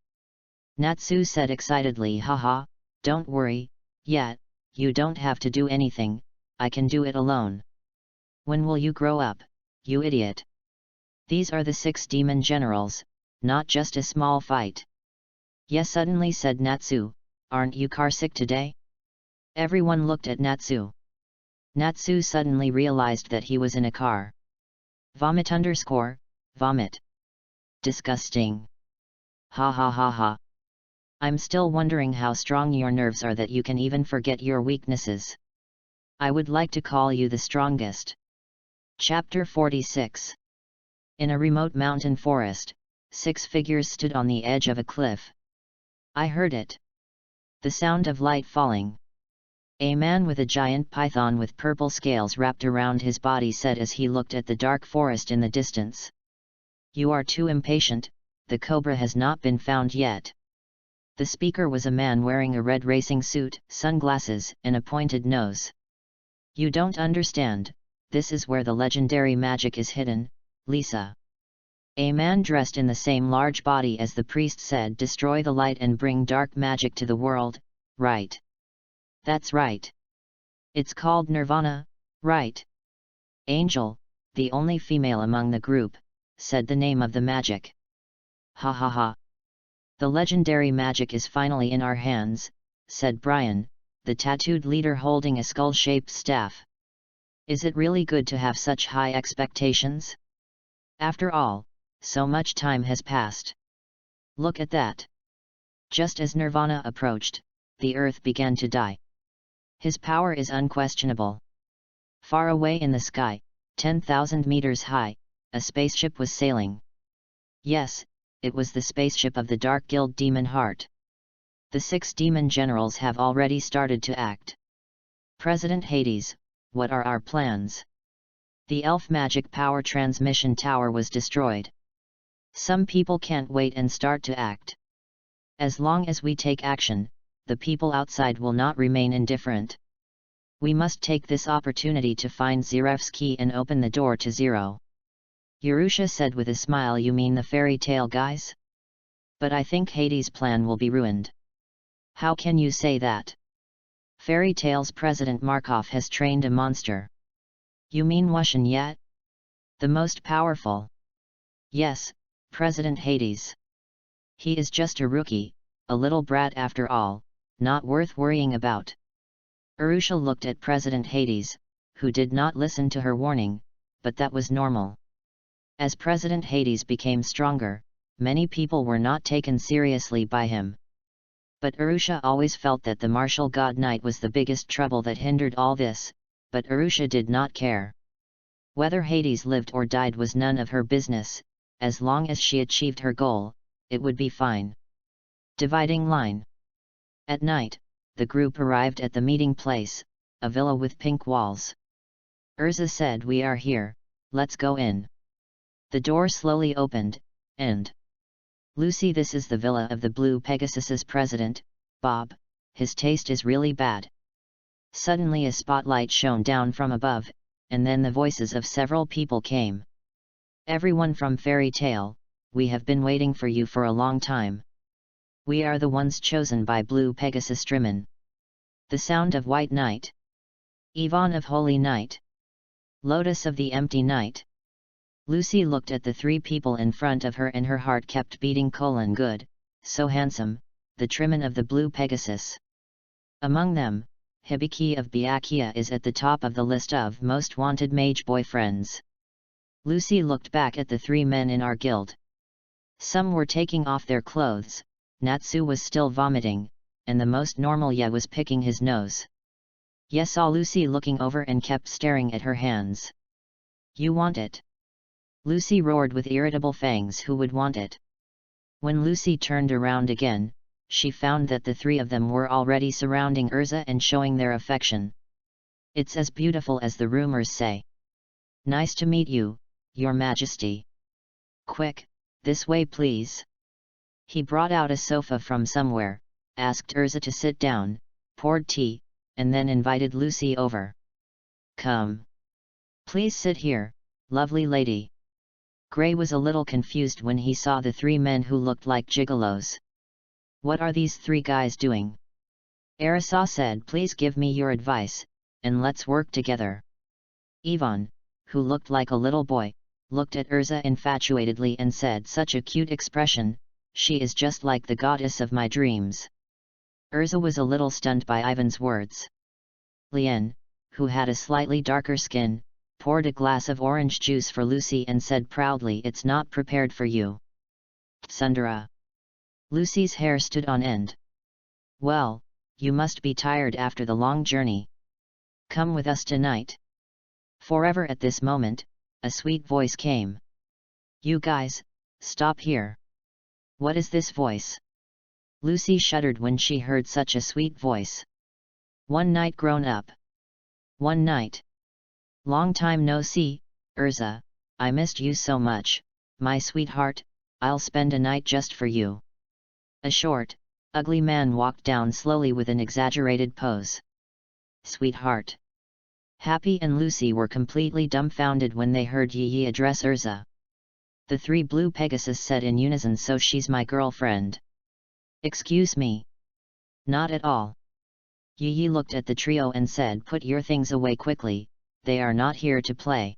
Natsu said excitedly. Haha, don't worry, yet, you don't have to do anything, I can do it alone. When will you grow up, you idiot? These are the 6 demon generals, not just a small fight. Yes, suddenly said Natsu, aren't you carsick today? Everyone looked at Natsu. Natsu suddenly realized that he was in a car. Vomit. Disgusting. Ha ha ha ha. I'm still wondering how strong your nerves are that you can even forget your weaknesses. I would like to call you the strongest. Chapter 46. In a remote mountain forest, 6 figures stood on the edge of a cliff. I heard it. The sound of light falling. A man with a giant python with purple scales wrapped around his body said as he looked at the dark forest in the distance. You are too impatient, the cobra has not been found yet. The speaker was a man wearing a red racing suit, sunglasses, and a pointed nose. You don't understand, this is where the legendary magic is hidden, Lisa. A man dressed in the same large body as the priest said, destroy the light and bring dark magic to the world, right? That's right. It's called Nirvana, right? Angel, the only female among the group, said the name of the magic. Ha ha ha. The legendary magic is finally in our hands, said Brian, the tattooed leader holding a skull-shaped staff. Is it really good to have such high expectations? After all, so much time has passed. Look at that. Just as Nirvana approached, the earth began to die. His power is unquestionable. Far away in the sky, 10,000 meters high, a spaceship was sailing. Yes, it was the spaceship of the Dark Guild Demon Heart. The 6 demon generals have already started to act. President Hades, what are our plans? The elf magic power transmission tower was destroyed. Some people can't wait and start to act. As long as we take action, the people outside will not remain indifferent. We must take this opportunity to find Zeref's key and open the door to Zero. Urusha said with a smile, you mean the fairy tale guys? But I think Hades' plan will be ruined. How can you say that? Fairy Tale's President Markov has trained a monster. You mean Wushan yet? The most powerful? Yes, President Hades. He is just a rookie, a little brat after all, not worth worrying about. Urusha looked at President Hades, who did not listen to her warning, but that was normal. As President Hades became stronger, many people were not taken seriously by him. But Urusha always felt that the martial god knight was the biggest trouble that hindered all this, but Urusha did not care. Whether Hades lived or died was none of her business, as long as she achieved her goal, it would be fine. Dividing line. At night, the group arrived at the meeting place, a villa with pink walls. Urza said, we are here, let's go in. The door slowly opened, and Lucy, this is the villa of the Blue Pegasus's president, Bob, his taste is really bad. Suddenly a spotlight shone down from above, and then the voices of several people came. Everyone from Fairy Tale, we have been waiting for you for a long time. We are the ones chosen by Blue Pegasus Drimin. The Sound of White Night. Yvonne of Holy Night. Lotus of the Empty Night. Lucy looked at the 3 people in front of her and her heart kept beating. Good, so handsome, the Trimin of the Blue Pegasus. Among them, Hibiki of Byakuya is at the top of the list of most wanted mage boyfriends. Lucy looked back at the 3 men in our guild. Some were taking off their clothes, Natsu was still vomiting, and the most normal Ye was picking his nose. Ye saw Lucy looking over and kept staring at her hands. You want it? Lucy roared with irritable fangs. Who would want it? When Lucy turned around again, she found that the 3 of them were already surrounding Urza and showing their affection. It's as beautiful as the rumors say. Nice to meet you, Your Majesty. Quick, this way please. He brought out a sofa from somewhere, asked Urza to sit down, poured tea, and then invited Lucy over. Come. Please sit here, lovely lady. Gray was a little confused when he saw the 3 men who looked like gigolos. What are these 3 guys doing? Arisa said, please give me your advice, and let's work together. Yvonne, who looked like a little boy, looked at Urza infatuatedly and said, such a cute expression, she is just like the goddess of my dreams. Urza was a little stunned by Ivan's words. Lien, who had a slightly darker skin, poured a glass of orange juice for Lucy and said proudly, it's not prepared for you. Sundara. Lucy's hair stood on end. Well, you must be tired after the long journey. Come with us tonight. Forever at this moment, a sweet voice came. You guys, stop here. What is this voice? Lucy shuddered when she heard such a sweet voice. One night grown up. One night. Long time no see, Urza, I missed you so much, my sweetheart, I'll spend a night just for you. A short, ugly man walked down slowly with an exaggerated pose. Sweetheart. Happy and Lucy were completely dumbfounded when they heard Yi address Urza. The three blue Pegasus said in unison, so she's my girlfriend. Excuse me. Not at all. Yi looked at the trio and said, put your things away quickly, they are not here to play.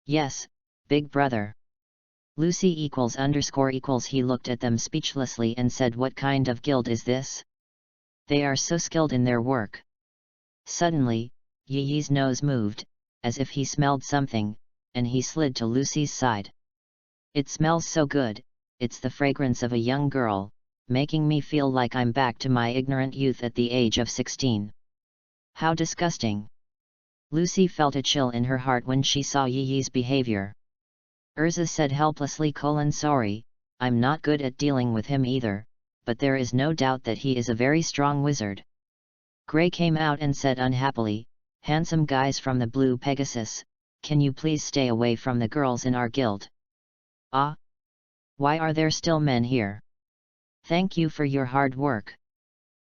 Yes, big brother. Lucy == he looked at them speechlessly and said, what kind of guild is this? They are so skilled in their work. Suddenly, Yi's nose moved, as if he smelled something, and he slid to Lucy's side. It smells so good, it's the fragrance of a young girl, making me feel like I'm back to my ignorant youth at the age of 16. How disgusting! Lucy felt a chill in her heart when she saw Yi's behavior. Urza said helplessly, sorry, I'm not good at dealing with him either, but there is no doubt that he is a very strong wizard. Gray came out and said unhappily, handsome guys from the blue Pegasus, can you please stay away from the girls in our guild? Ah? Why are there still men here? Thank you for your hard work.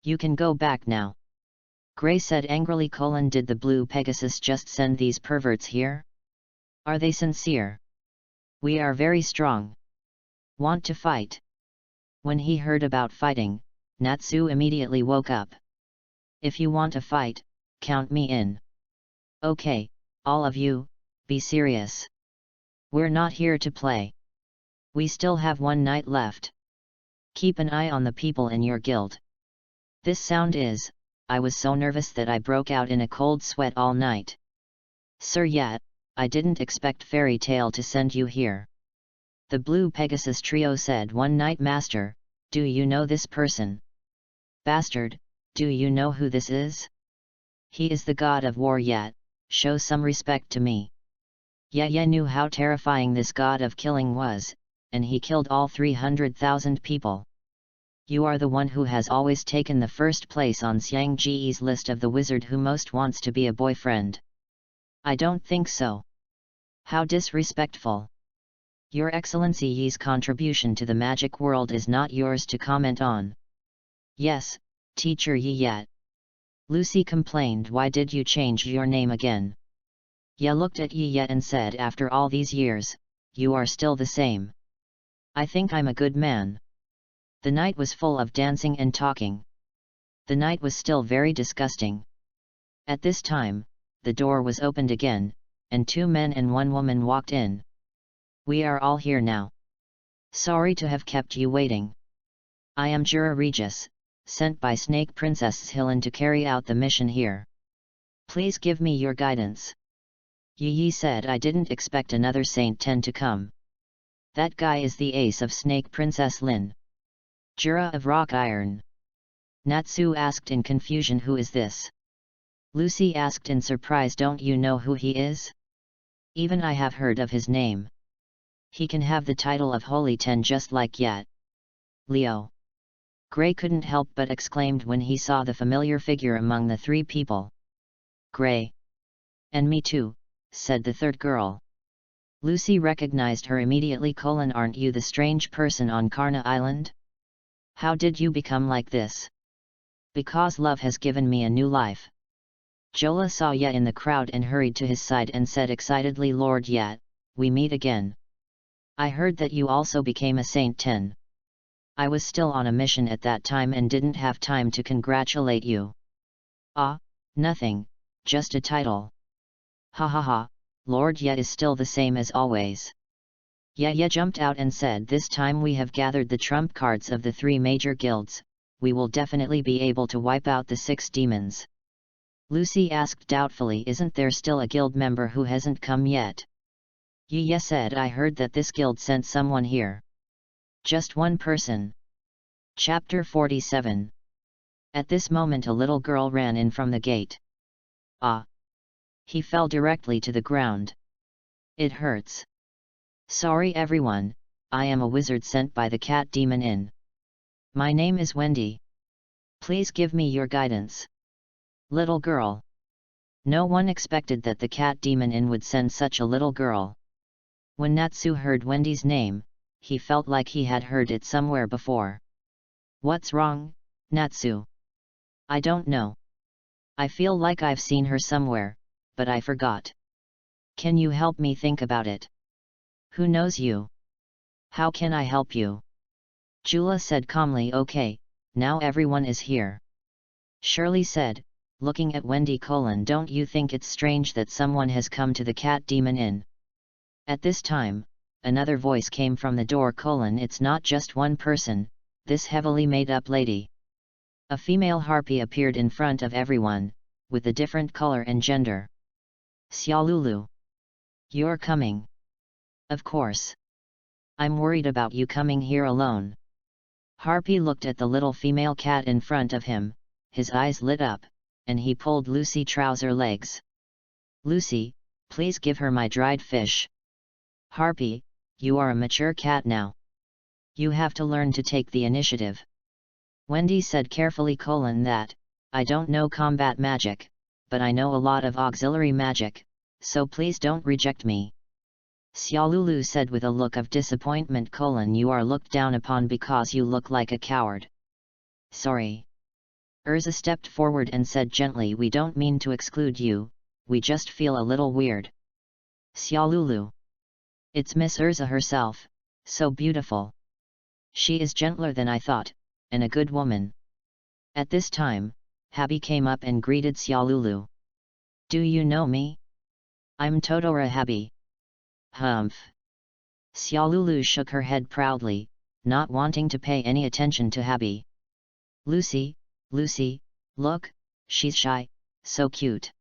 You can go back now. Gray said angrily, did the blue Pegasus just send these perverts here? Are they sincere? We are very strong. Want to fight? When he heard about fighting, Natsu immediately woke up. If you want a fight, count me in. Okay, all of you, be serious. We're not here to play. We still have one night left. Keep an eye on the people in your guild. This sound is, I was so nervous that I broke out in a cold sweat all night. Sir Yat, I didn't expect Fairy Tale to send you here. The blue Pegasus trio said one night. Master, do you know this person? Bastard, do you know who this is? He is the god of war Yat, show some respect to me. Ye knew how terrifying this god of killing was, and he killed all 300,000 people. You are the one who has always taken the first place on Xiang Ji's list of the wizard who most wants to be a boyfriend. I don't think so. How disrespectful. Your Excellency Yi's contribution to the magic world is not yours to comment on. Yes, Teacher Yi Yat. Lucy complained, why did you change your name again? Ye looked at Yi Yat and said, after all these years, you are still the same. I think I'm a good man. The night was full of dancing and talking. The night was still very disgusting. At this time, the door was opened again, and 2 men and 1 woman walked in. We are all here now. Sorry to have kept you waiting. I am Jura Regis, sent by Snake Princess Hillen to carry out the mission here. Please give me your guidance. Yi said, I didn't expect another Saint 10 to come. That guy is the ace of Snake Princess Lin. Jura of Rock Iron. Natsu asked in confusion, who is this? Lucy asked in surprise, don't you know who he is? Even I have heard of his name. He can have the title of Holy 10 just like Yat. Leo. Gray couldn't help but exclaimed when he saw the familiar figure among the 3 people. Gray. And me too, said the third girl. Lucy recognized her immediately. Aren't you the strange person on Karna Island? How did you become like this? Because love has given me a new life. Jola saw Yat in the crowd and hurried to his side and said excitedly, Lord Yat, we meet again. I heard that you also became a Saint 10. I was still on a mission at that time and didn't have time to congratulate you. Ah, nothing, just a title. Ha ha ha, Lord Yat is still the same as always. Ye jumped out and said, this time we have gathered the trump cards of the 3 major guilds, we will definitely be able to wipe out the 6 demons. Lucy asked doubtfully, isn't there still a guild member who hasn't come yet? Ye said, I heard that this guild sent someone here. Just one person. Chapter 47. At this moment a little girl ran in from the gate. Ah! He fell directly to the ground. It hurts. Sorry everyone, I am a wizard sent by the cat demon Inn. My name is Wendy. Please give me your guidance. Little girl. No one expected that the cat demon Inn would send such a little girl. When Natsu heard Wendy's name, he felt like he had heard it somewhere before. What's wrong, Natsu? I don't know. I feel like I've seen her somewhere, but I forgot. Can you help me think about it? Who knows you? How can I help you? Jula said calmly. Okay, now everyone is here. Shirley said, looking at Wendy: don't you think it's strange that someone has come to the cat demon Inn? At this time, another voice came from the door: it's not just one person, this heavily made up lady. A female harpy appeared in front of everyone, with a different color and gender. Xiaolulu. You're coming. Of course. I'm worried about you coming here alone. Harpy looked at the little female cat in front of him, his eyes lit up, and he pulled Lucy trouser legs. Lucy, please give her my dried fish. Harpy, you are a mature cat now. You have to learn to take the initiative. Wendy said carefully: that, I don't know combat magic, but I know a lot of auxiliary magic, so please don't reject me. Xiaolulu said with a look of disappointment: you are looked down upon because you look like a coward. Sorry. Urza stepped forward and said gently: we don't mean to exclude you, we just feel a little weird. Xiaolulu. It's Miss Urza herself, so beautiful. She is gentler than I thought, and a good woman. At this time, Habi came up and greeted Xiaolulu. Do you know me? I'm Totoro Habi. Humph. Xiaolulu shook her head proudly, not wanting to pay any attention to Habi. Lucy, look, she's shy, so cute.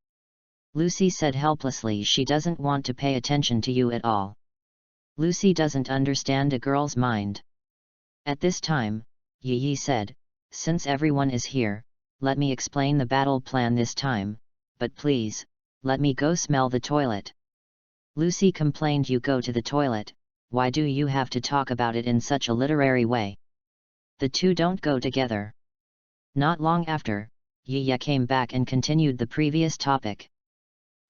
Lucy said helplessly: she doesn't want to pay attention to you at all. Lucy doesn't understand a girl's mind. At this time, Yi said, since everyone is here, let me explain the battle plan this time, but please, let me go smell the toilet. Lucy complained: you go to the toilet, why do you have to talk about it in such a literary way? The two don't go together. Not long after, Yi came back and continued the previous topic.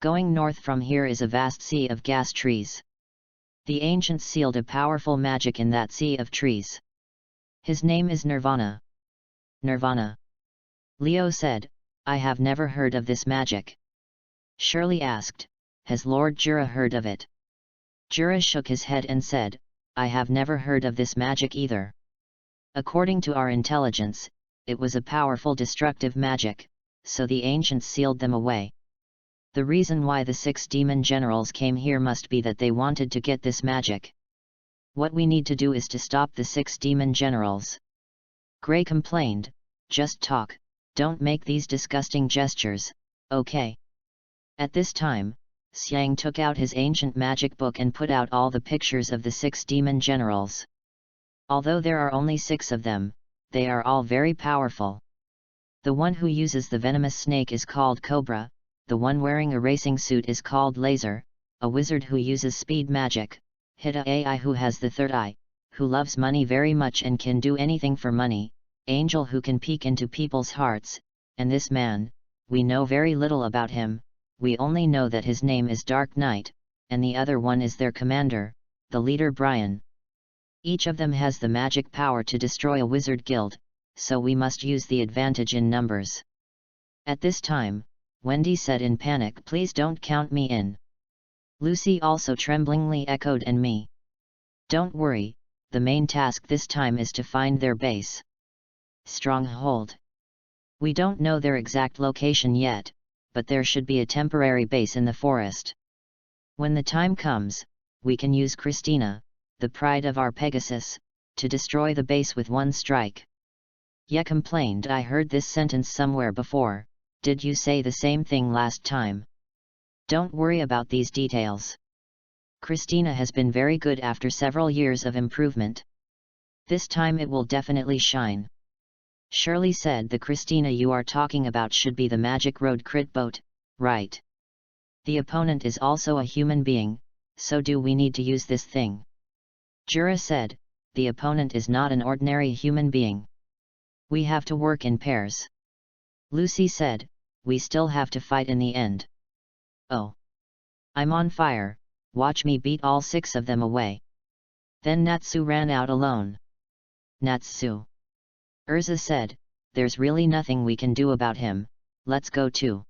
Going north from here is a vast sea of gas trees. The ancients sealed a powerful magic in that sea of trees. His name is Nirvana. Nirvana. Leo said, I have never heard of this magic. Shirley asked, has Lord Jura heard of it? Jura shook his head and said, I have never heard of this magic either. According to our intelligence, it was a powerful destructive magic, so the ancients sealed them away. The reason why the 6 demon generals came here must be that they wanted to get this magic. What we need to do is to stop the 6 demon generals. Gray complained, just talk, don't make these disgusting gestures, okay? At this time, Xiang took out his ancient magic book and put out all the pictures of the 6 demon generals. Although there are only 6 of them, they are all very powerful. The one who uses the venomous snake is called Cobra, the one wearing a racing suit is called Laser, a wizard who uses speed magic, Hida AI who has the third eye, who loves money very much and can do anything for money, Angel who can peek into people's hearts, and this man, we know very little about him, we only know that his name is Dark Knight, and the other one is their commander, the leader Brian. Each of them has the magic power to destroy a wizard guild, so we must use the advantage in numbers. At this time, Wendy said in panic, please don't count me in. Lucy also tremblingly echoed, and me. Don't worry, the main task this time is to find their base. Stronghold. We don't know their exact location yet, but there should be a temporary base in the forest. When the time comes, we can use Christina, the pride of our Pegasus, to destroy the base with one strike. Ye complained, I heard this sentence somewhere before, did you say the same thing last time? Don't worry about these details. Christina has been very good after several years of improvement. This time it will definitely shine. Shirley said, the Christina you are talking about should be the Magic Road crit boat, right? The opponent is also a human being, so do we need to use this thing? Jura said, the opponent is not an ordinary human being. We have to work in pairs. Lucy said, we still have to fight in the end. Oh. I'm on fire, watch me beat all 6 of them away. Then Natsu ran out alone. Natsu. Urza said, there's really nothing we can do about him, let's go too.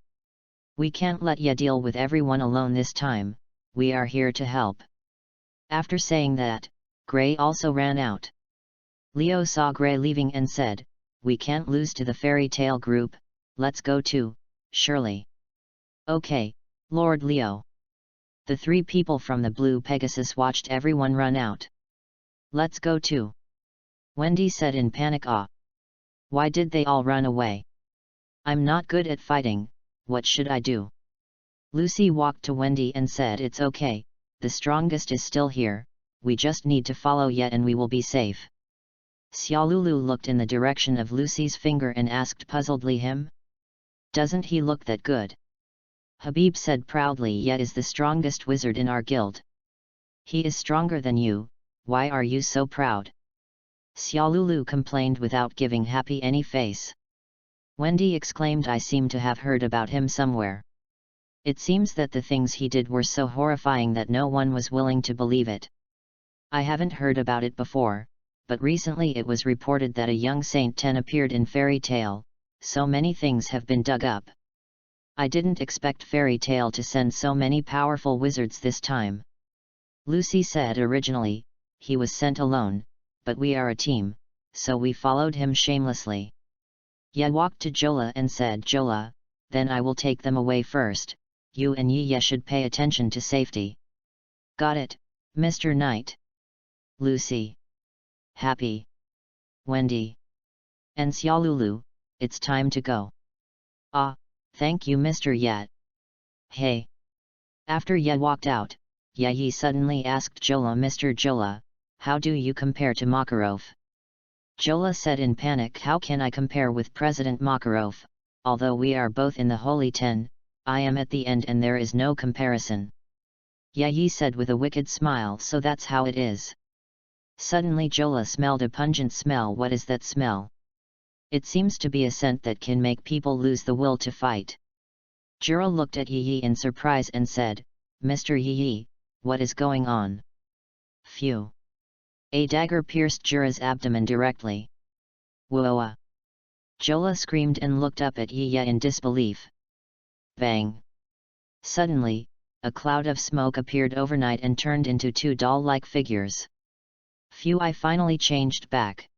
We can't let ya deal with everyone alone this time, we are here to help. After saying that, Gray also ran out. Leo saw Gray leaving and said, we can't lose to the fairy tale group, let's go too, Shirley. Okay, Lord Leo. The 3 people from the Blue Pegasus watched everyone run out. Let's go too. Wendy said in panic. Why did they all run away? I'm not good at fighting, what should I do? Lucy walked to Wendy and said, it's okay, the strongest is still here, we just need to follow Ye and we will be safe. Xiaolulu looked in the direction of Lucy's finger and asked puzzledly, him? Doesn't he look that good? Habib said proudly, Ye is the strongest wizard in our guild. He is stronger than you, why are you so proud? Xiaolulu complained without giving Happy any face. Wendy exclaimed, I seem to have heard about him somewhere. It seems that the things he did were so horrifying that no one was willing to believe it. I haven't heard about it before, but recently it was reported that a young Saint 10 appeared in Fairy Tale, so many things have been dug up. I didn't expect Fairy Tale to send so many powerful wizards this time. Lucy said originally, he was sent alone, but we are a team, so we followed him shamelessly. Ye walked to Jola and said, Jola, then I will take them away first, you and Ye should pay attention to safety. Got it, Mr. Knight. Lucy. Happy. Wendy. And Xiaolulu, it's time to go. Thank you Mr. Ye. Hey. After Ye walked out, Ye suddenly asked Jola, Mr. Jola, how do you compare to Makarov? Jola said in panic, how can I compare with President Makarov, although we are both in the Holy 10, I am at the end and there is no comparison. Ye said with a wicked smile, so that's how it is. Suddenly Jola smelled a pungent smell. What is that smell? It seems to be a scent that can make people lose the will to fight. Jiro looked at Yi in surprise and said, Mr. Yi, what is going on? Phew. A dagger pierced Jira's abdomen directly. Whoa! Jola screamed and looked up at Yi in disbelief. Bang! Suddenly, a cloud of smoke appeared overnight and turned into 2 doll-like figures. Phew! I finally changed back.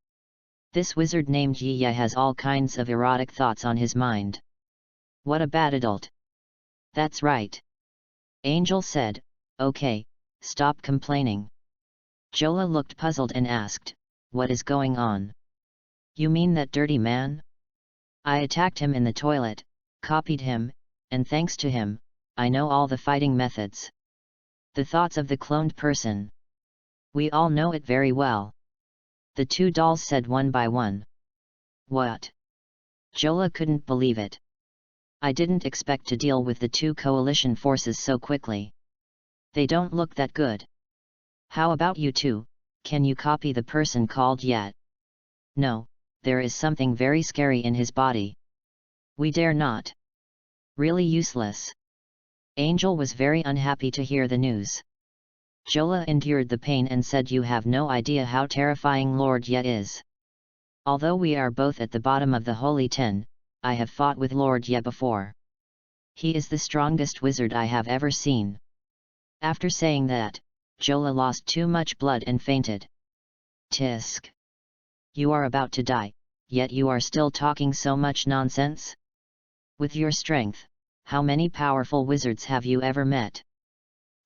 This wizard named Yi has all kinds of erotic thoughts on his mind. What a bad adult. That's right. Angel said, okay, stop complaining. Jola looked puzzled and asked, what is going on? You mean that dirty man? I attacked him in the toilet, copied him, and thanks to him, I know all the fighting methods. The thoughts of the cloned person. We all know it very well. The 2 dolls said one by one. What? Jola couldn't believe it. I didn't expect to deal with the 2 coalition forces so quickly. They don't look that good. How about you 2, can you copy the person called Yet? No, there is something very scary in his body. We dare not. Really useless. Angel was very unhappy to hear the news. Jola endured the pain and said, you have no idea how terrifying Lord Ye is. Although we are both at the bottom of the Holy 10, I have fought with Lord Ye before. He is the strongest wizard I have ever seen. After saying that, Jola lost too much blood and fainted. Tisk. You are about to die, yet you are still talking so much nonsense? With your strength, how many powerful wizards have you ever met?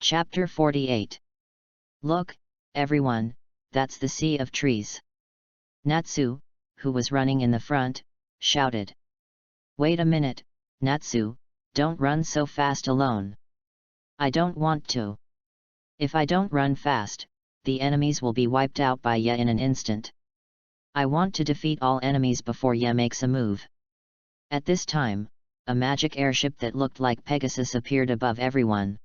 Chapter 48. Look, everyone, that's the sea of trees. Natsu, who was running in the front, shouted. Wait a minute, Natsu, don't run so fast alone. I don't want to. If I don't run fast, the enemies will be wiped out by Ye in an instant. I want to defeat all enemies before Ye makes a move. At this time, a magic airship that looked like Pegasus appeared above everyone.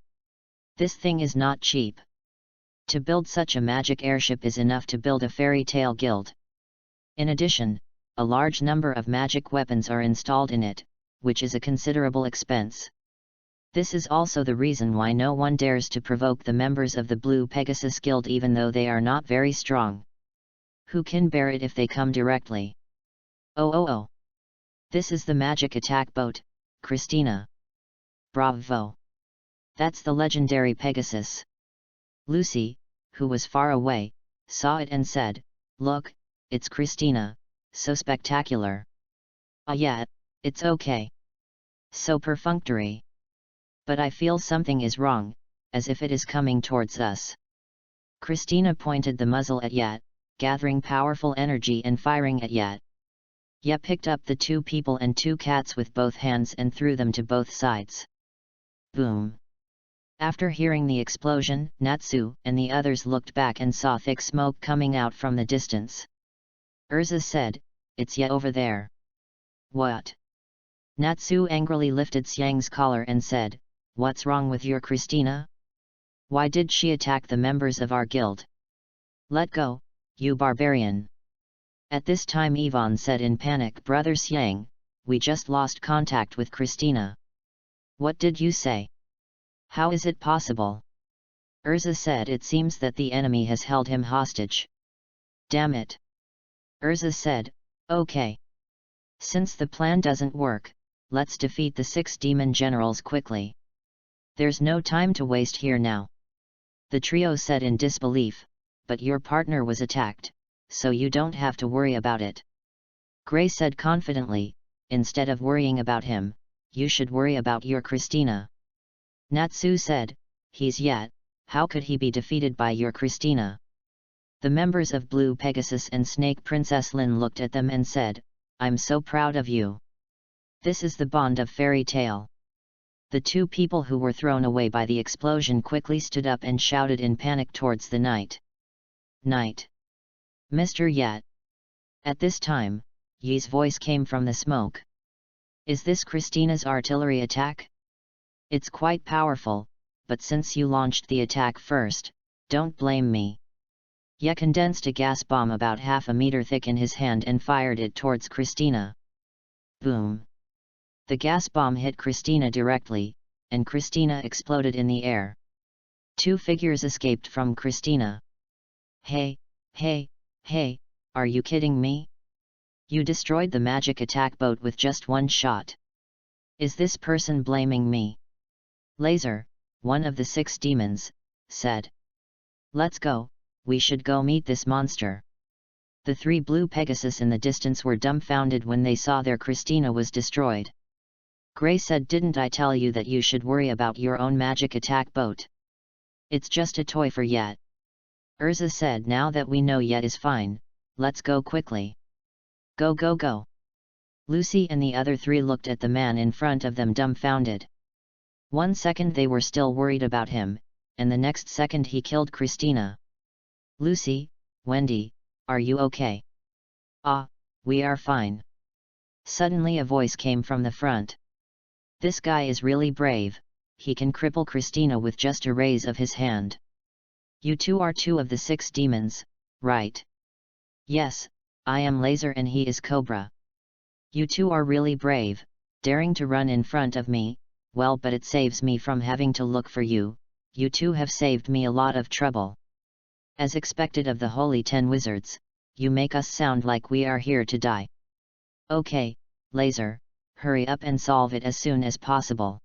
This thing is not cheap. To build such a magic airship is enough to build a fairy tale guild. In addition, a large number of magic weapons are installed in it, which is a considerable expense. This is also the reason why no one dares to provoke the members of the Blue Pegasus Guild even though they are not very strong. Who can bear it if they come directly? Oh. This is the magic attack boat, Christina. Bravo! That's the legendary Pegasus. Lucy, who was far away, saw it and said, "Look, it's Christina, so spectacular." "Ah yeah, it's okay. So perfunctory. But I feel something is wrong, as if it is coming towards us." Christina pointed the muzzle at Yat, gathering powerful energy and firing at Yat. Yat picked up the 2 people and 2 cats with both hands and threw them to both sides. Boom! After hearing the explosion, Natsu and the others looked back and saw thick smoke coming out from the distance. Urza said, "It's Yat over there." "What?" Natsu angrily lifted Xiang's collar and said, "What's wrong with your Christina? Why did she attack the members of our guild? Let go, you barbarian." At this time Yvonne said in panic, "Brother Xiang, we just lost contact with Christina." "What did you say? How is it possible?" Urza said, "It seems that the enemy has held him hostage." "Damn it." Urza said, "Okay. Since the plan doesn't work, let's defeat the 6 demon generals quickly. There's no time to waste here now." The trio said in disbelief, "But your partner was attacked, so you don't have to worry about it." Gray said confidently, "Instead of worrying about him, you should worry about your Christina." Natsu said, "He's Yat, how could he be defeated by your Christina?" The members of Blue Pegasus and Snake Princess Lin looked at them and said, "I'm so proud of you. This is the bond of fairy tale." The 2 people who were thrown away by the explosion quickly stood up and shouted in panic towards the night. "Night! Mr. Yat!" At this time, Yi's voice came from the smoke. "Is this Christina's artillery attack? It's quite powerful, but since you launched the attack first, don't blame me." Ye condensed a gas bomb about half a meter thick in his hand and fired it towards Christina. Boom! The gas bomb hit Christina directly, and Christina exploded in the air. 2 figures escaped from Christina. Hey, are you kidding me? You destroyed the magic attack boat with just 1 shot. Is this person blaming me?" Laser, one of the 6 demons, said. "Let's go, we should go meet this monster." The 3 Blue Pegasus in the distance were dumbfounded when they saw their Christina was destroyed. Gray said, "Didn't I tell you that you should worry about your own magic attack boat? It's just a toy for Yat." Urza said, "Now that we know Yat is fine, let's go quickly. Go. Lucy and the other 3 looked at the man in front of them dumbfounded. 1 second they were still worried about him, and the next second he killed Christina. "Lucy, Wendy, are you okay?" "Ah, we are fine." Suddenly a voice came from the front. "This guy is really brave, he can cripple Christina with just a raise of his hand." "You 2 are 2 of the 6 demons, right?" "Yes, I am Laser and he is Cobra." "You 2 are really brave, daring to run in front of me, well, but it saves me from having to look for you, you 2 have saved me a lot of trouble. As expected of the Holy 10 Wizards, you make us sound like we are here to die." "Okay, Laser, hurry up and solve it as soon as possible.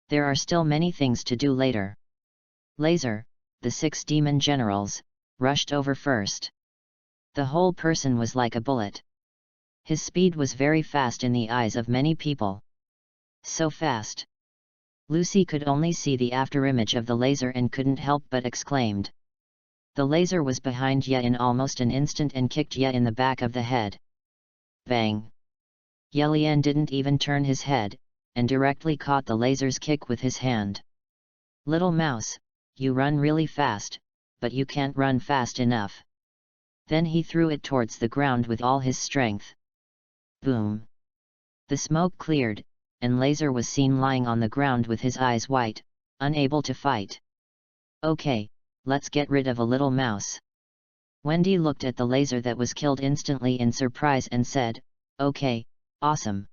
There are still many things to do later." Laser, the 6 demon generals, rushed over first. The whole person was like a bullet. His speed was very fast in the eyes of many people. So fast! Lucy could only see the afterimage of the laser and couldn't help but exclaimed. The laser was behind Ye in almost an instant and kicked Ye in the back of the head. Bang! Yelian didn't even turn his head, and directly caught the laser's kick with his hand. "Little mouse, you run really fast, but you can't run fast enough." Then he threw it towards the ground with all his strength. Boom! The smoke cleared, and Laser was seen lying on the ground with his eyes white, unable to fight. "Okay, let's get rid of a little mouse. Wendy looked at the laser that was killed instantly in surprise and said, okay, awesome.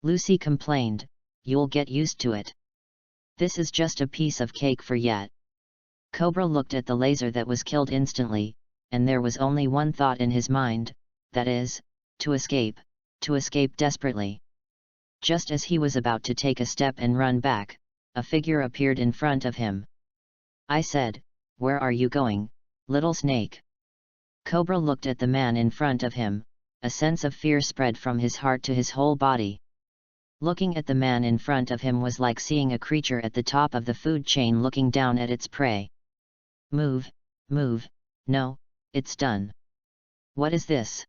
Lucy complained, you'll get used to it. This is just a piece of cake for yet. Cobra looked at the laser that was killed instantly, and there was only one thought in his mind, that is, to escape desperately. Just as he was about to take a step and run back, a figure appeared in front of him. I said, where are you going, little snake? Cobra looked at the man in front of him, a sense of fear spread from his heart to his whole body. Looking at the man in front of him was like seeing a creature at the top of the food chain looking down at its prey. Move, move, no, it's done. What is this?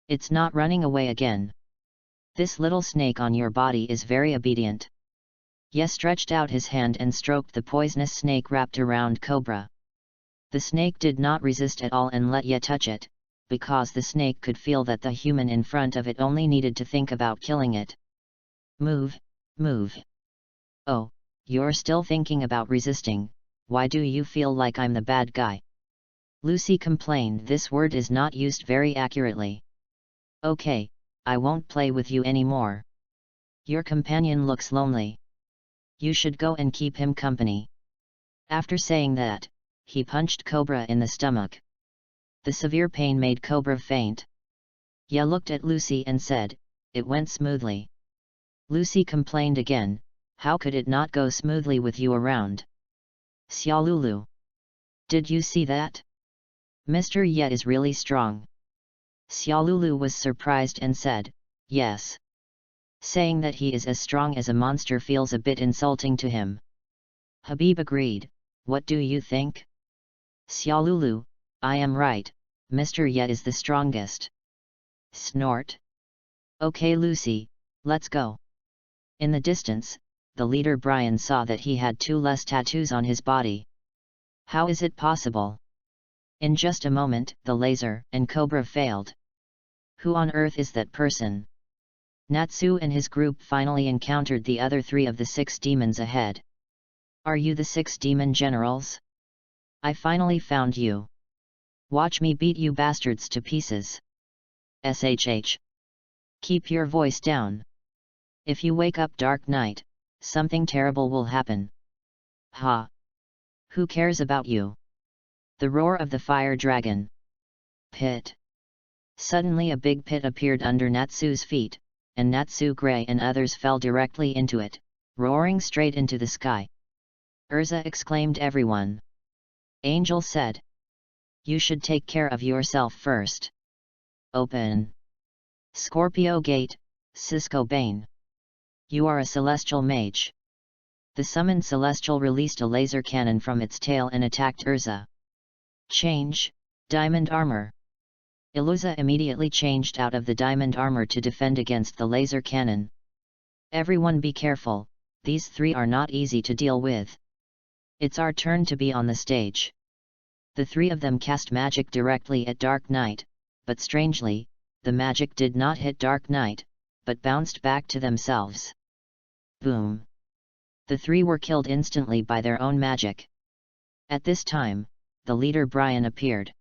It's not running away again. This little snake on your body is very obedient. Ye stretched out his hand and stroked the poisonous snake wrapped around Cobra. The snake did not resist at all and let Ye touch it, because the snake could feel that the human in front of it only needed to think about killing it. Move, move. Oh, you're still thinking about resisting, why do you feel like I'm the bad guy? Lucy complained this word is not used very accurately. Okay, I won't play with you anymore. Your companion looks lonely. You should go and keep him company. After saying that, he punched Cobra in the stomach. The severe pain made Cobra faint. Ye looked at Lucy and said, it went smoothly. Lucy complained again, how could it not go smoothly with you around? Xiaolulu. Did you see that? Mr. Ye is really strong. Xiaolulu was surprised and said, yes. Saying that he is as strong as a monster feels a bit insulting to him. Habib agreed, what do you think? Xiaolulu, I am right, Mr. Ye is the strongest. Snort. Okay Lucy, let's go. In the distance, the leader Brian saw that he had 2 less tattoos on his body. How is it possible? In just a moment, the laser and Cobra failed. Who on earth is that person? Natsu and his group finally encountered the other 3 of the 6 demons ahead. Are you the 6 demon generals? I finally found you. Watch me beat you bastards to pieces. SHH. Keep your voice down. If you wake up Dark Knight, something terrible will happen. Ha! Who cares about you? The roar of the fire dragon. Pit. Suddenly a big pit appeared under Natsu's feet, and Natsu Gray and others fell directly into it, roaring straight into the sky. Urza exclaimed everyone. Angel said. You should take care of yourself first. Open. Scorpio Gate, Cisco Bane. You are a celestial mage. The summoned celestial released a laser cannon from its tail and attacked Urza. Change, diamond armor. Iluza immediately changed out of the diamond armor to defend against the laser cannon. Everyone be careful, these 3 are not easy to deal with. It's our turn to be on the stage. The 3 of them cast magic directly at Dark Knight, but strangely, the magic did not hit Dark Knight, but bounced back to themselves. Boom! The 3 were killed instantly by their own magic. At this time, the leader Brian appeared.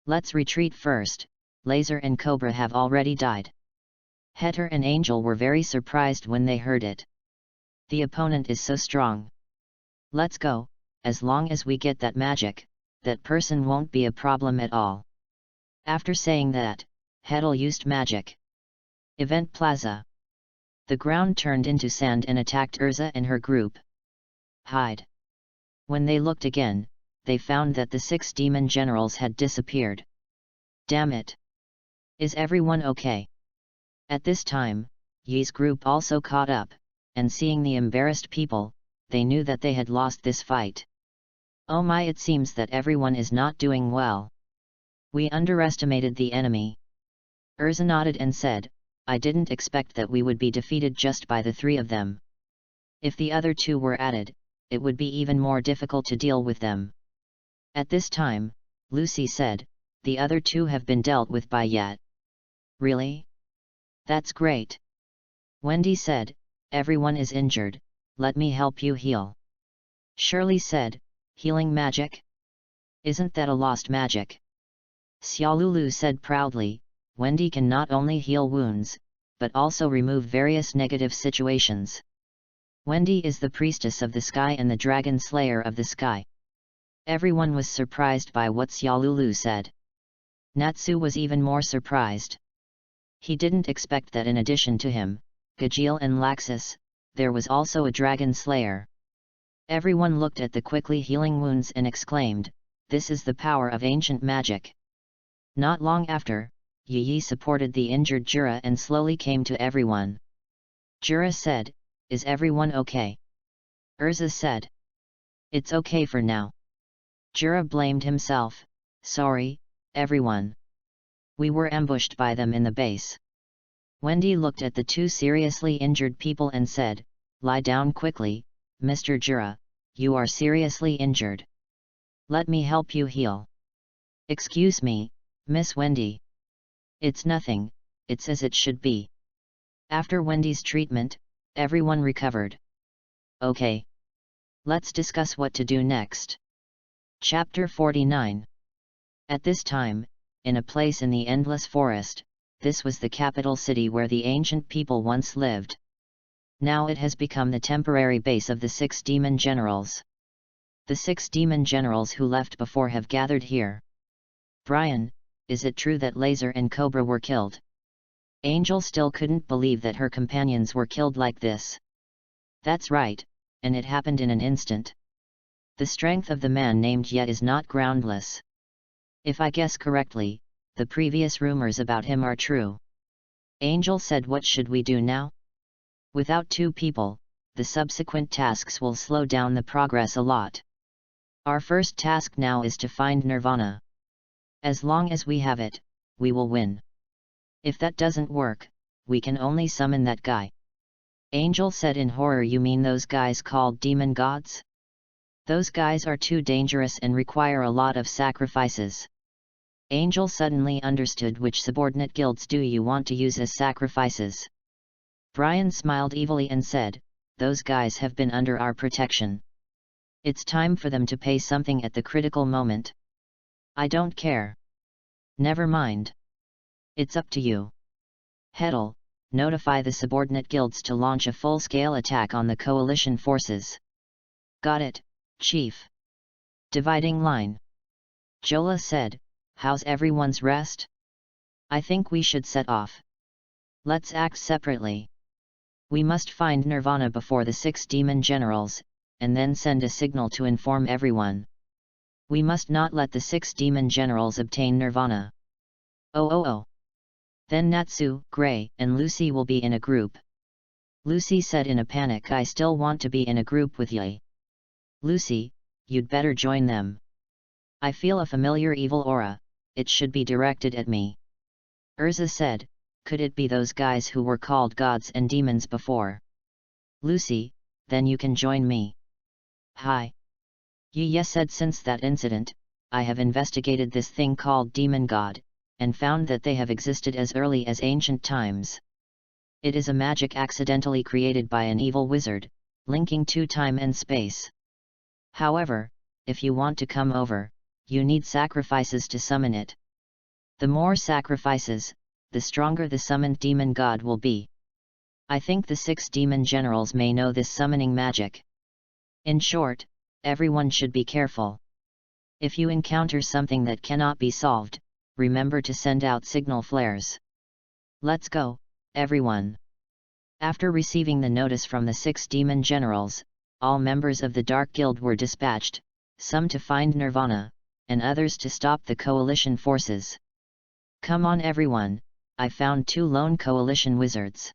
Let's retreat first, Laser and Cobra have already died. Heter and Angel were very surprised when they heard it. The opponent is so strong. Let's go, as long as we get that magic, that person won't be a problem at all. After saying that, Hetel used magic. Event Plaza. The ground turned into sand and attacked Urza and her group. Hide. When they looked again, they found that the 6 demon generals had disappeared. Damn it! Is everyone okay? At this time, Yi's group also caught up, and seeing the embarrassed people, they knew that they had lost this fight. Oh my, it seems that everyone is not doing well. We underestimated the enemy. Urza nodded and said, I didn't expect that we would be defeated just by the 3 of them. If the other 2 were added, it would be even more difficult to deal with them. At this time, Lucy said, the other 2 have been dealt with by yet. Really? That's great. Wendy said, everyone is injured, let me help you heal. Shirley said, healing magic? Isn't that a lost magic? Xiaolulu said proudly, Wendy can not only heal wounds, but also remove various negative situations. Wendy is the priestess of the sky and the dragon slayer of the sky. Everyone was surprised by what Xiaolulu said. Natsu was even more surprised. He didn't expect that in addition to him, Gajeel and Laxus, there was also a dragon slayer. Everyone looked at the quickly healing wounds and exclaimed, this is the power of ancient magic. Not long after, Yi supported the injured Jura and slowly came to everyone. Jura said, is everyone okay? Urza said, it's okay for now. Jura blamed himself, sorry, everyone. We were ambushed by them in the base. Wendy looked at the two seriously injured people and said, lie down quickly, Mr. Jura, you are seriously injured. Let me help you heal. Excuse me, Miss Wendy. It's nothing, it's as it should be. After Wendy's treatment, everyone recovered. Okay. Let's discuss what to do next. Chapter 49. At this time, in a place in the endless forest, this was the capital city where the ancient people once lived. Now it has become the temporary base of the 6 demon generals. The 6 demon generals who left before have gathered here. Brian, is it true that Laser and Cobra were killed? Angel still couldn't believe that her companions were killed like this. That's right, and it happened in an instant. The strength of the man named Yet is not groundless. If I guess correctly, the previous rumors about him are true. Angel said, what should we do now? Without 2 people, the subsequent tasks will slow down the progress a lot. Our first task now is to find Nirvana. As long as we have it, we will win. If that doesn't work, we can only summon that guy. Angel said in horror, you mean those guys called demon gods? Those guys are too dangerous and require a lot of sacrifices. Angel suddenly understood which subordinate guilds do you want to use as sacrifices. Brian smiled evilly and said, those guys have been under our protection. It's time for them to pay something at the critical moment. I don't care. Never mind. It's up to you. Hedel, notify the subordinate guilds to launch a full-scale attack on the coalition forces. Got it, Chief. Dividing line. Jola said, how's everyone's rest? I think we should set off. Let's act separately. We must find Nirvana before the 6 demon generals, and then send a signal to inform everyone. We must not let the 6 demon generals obtain Nirvana. Oh. Then Natsu, Gray, and Lucy will be in a group. Lucy said in a panic, I still want to be in a group with Ye. Lucy, you'd better join them. I feel a familiar evil aura, it should be directed at me. Urza said, could it be those guys who were called gods and demons before? Lucy, then you can join me. Hi. Ye said, since that incident, I have investigated this thing called demon god, and found that they have existed as early as ancient times. It is a magic accidentally created by an evil wizard, linking to time and space. However, if you want to come over, you need sacrifices to summon it. The more sacrifices, the stronger the summoned demon god will be. I think the 6 demon generals may know this summoning magic. In short, everyone should be careful. If you encounter something that cannot be solved, remember to send out signal flares. Let's go, everyone. After receiving the notice from the 6 demon generals, all members of the Dark Guild were dispatched, some to find Nirvana, and others to stop the coalition forces. Come on everyone, I found 2 lone coalition wizards.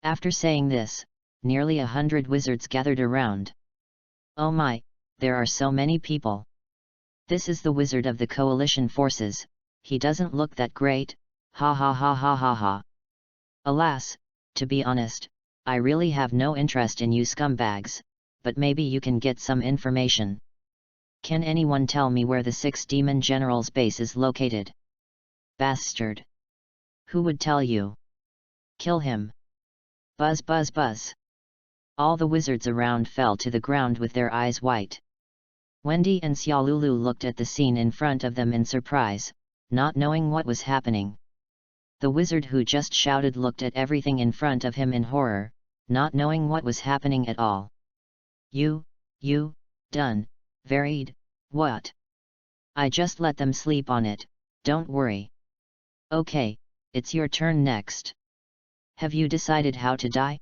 After saying this, nearly 100 wizards gathered around. Oh my, there are so many people. This is the wizard of the coalition forces, he doesn't look that great, ha ha ha ha ha ha. Alas, to be honest, I really have no interest in you scumbags, but maybe you can get some information. Can anyone tell me where the 6 demon generals' base is located? Bastard. Who would tell you? Kill him. Buzz buzz buzz. All the wizards around fell to the ground with their eyes white. Wendy and Xiaolulu looked at the scene in front of them in surprise, not knowing what was happening. The wizard who just shouted looked at everything in front of him in horror, not knowing what was happening at all. You, done, varied, what? I just let them sleep on it, don't worry. Okay, it's your turn next. Have you decided how to die?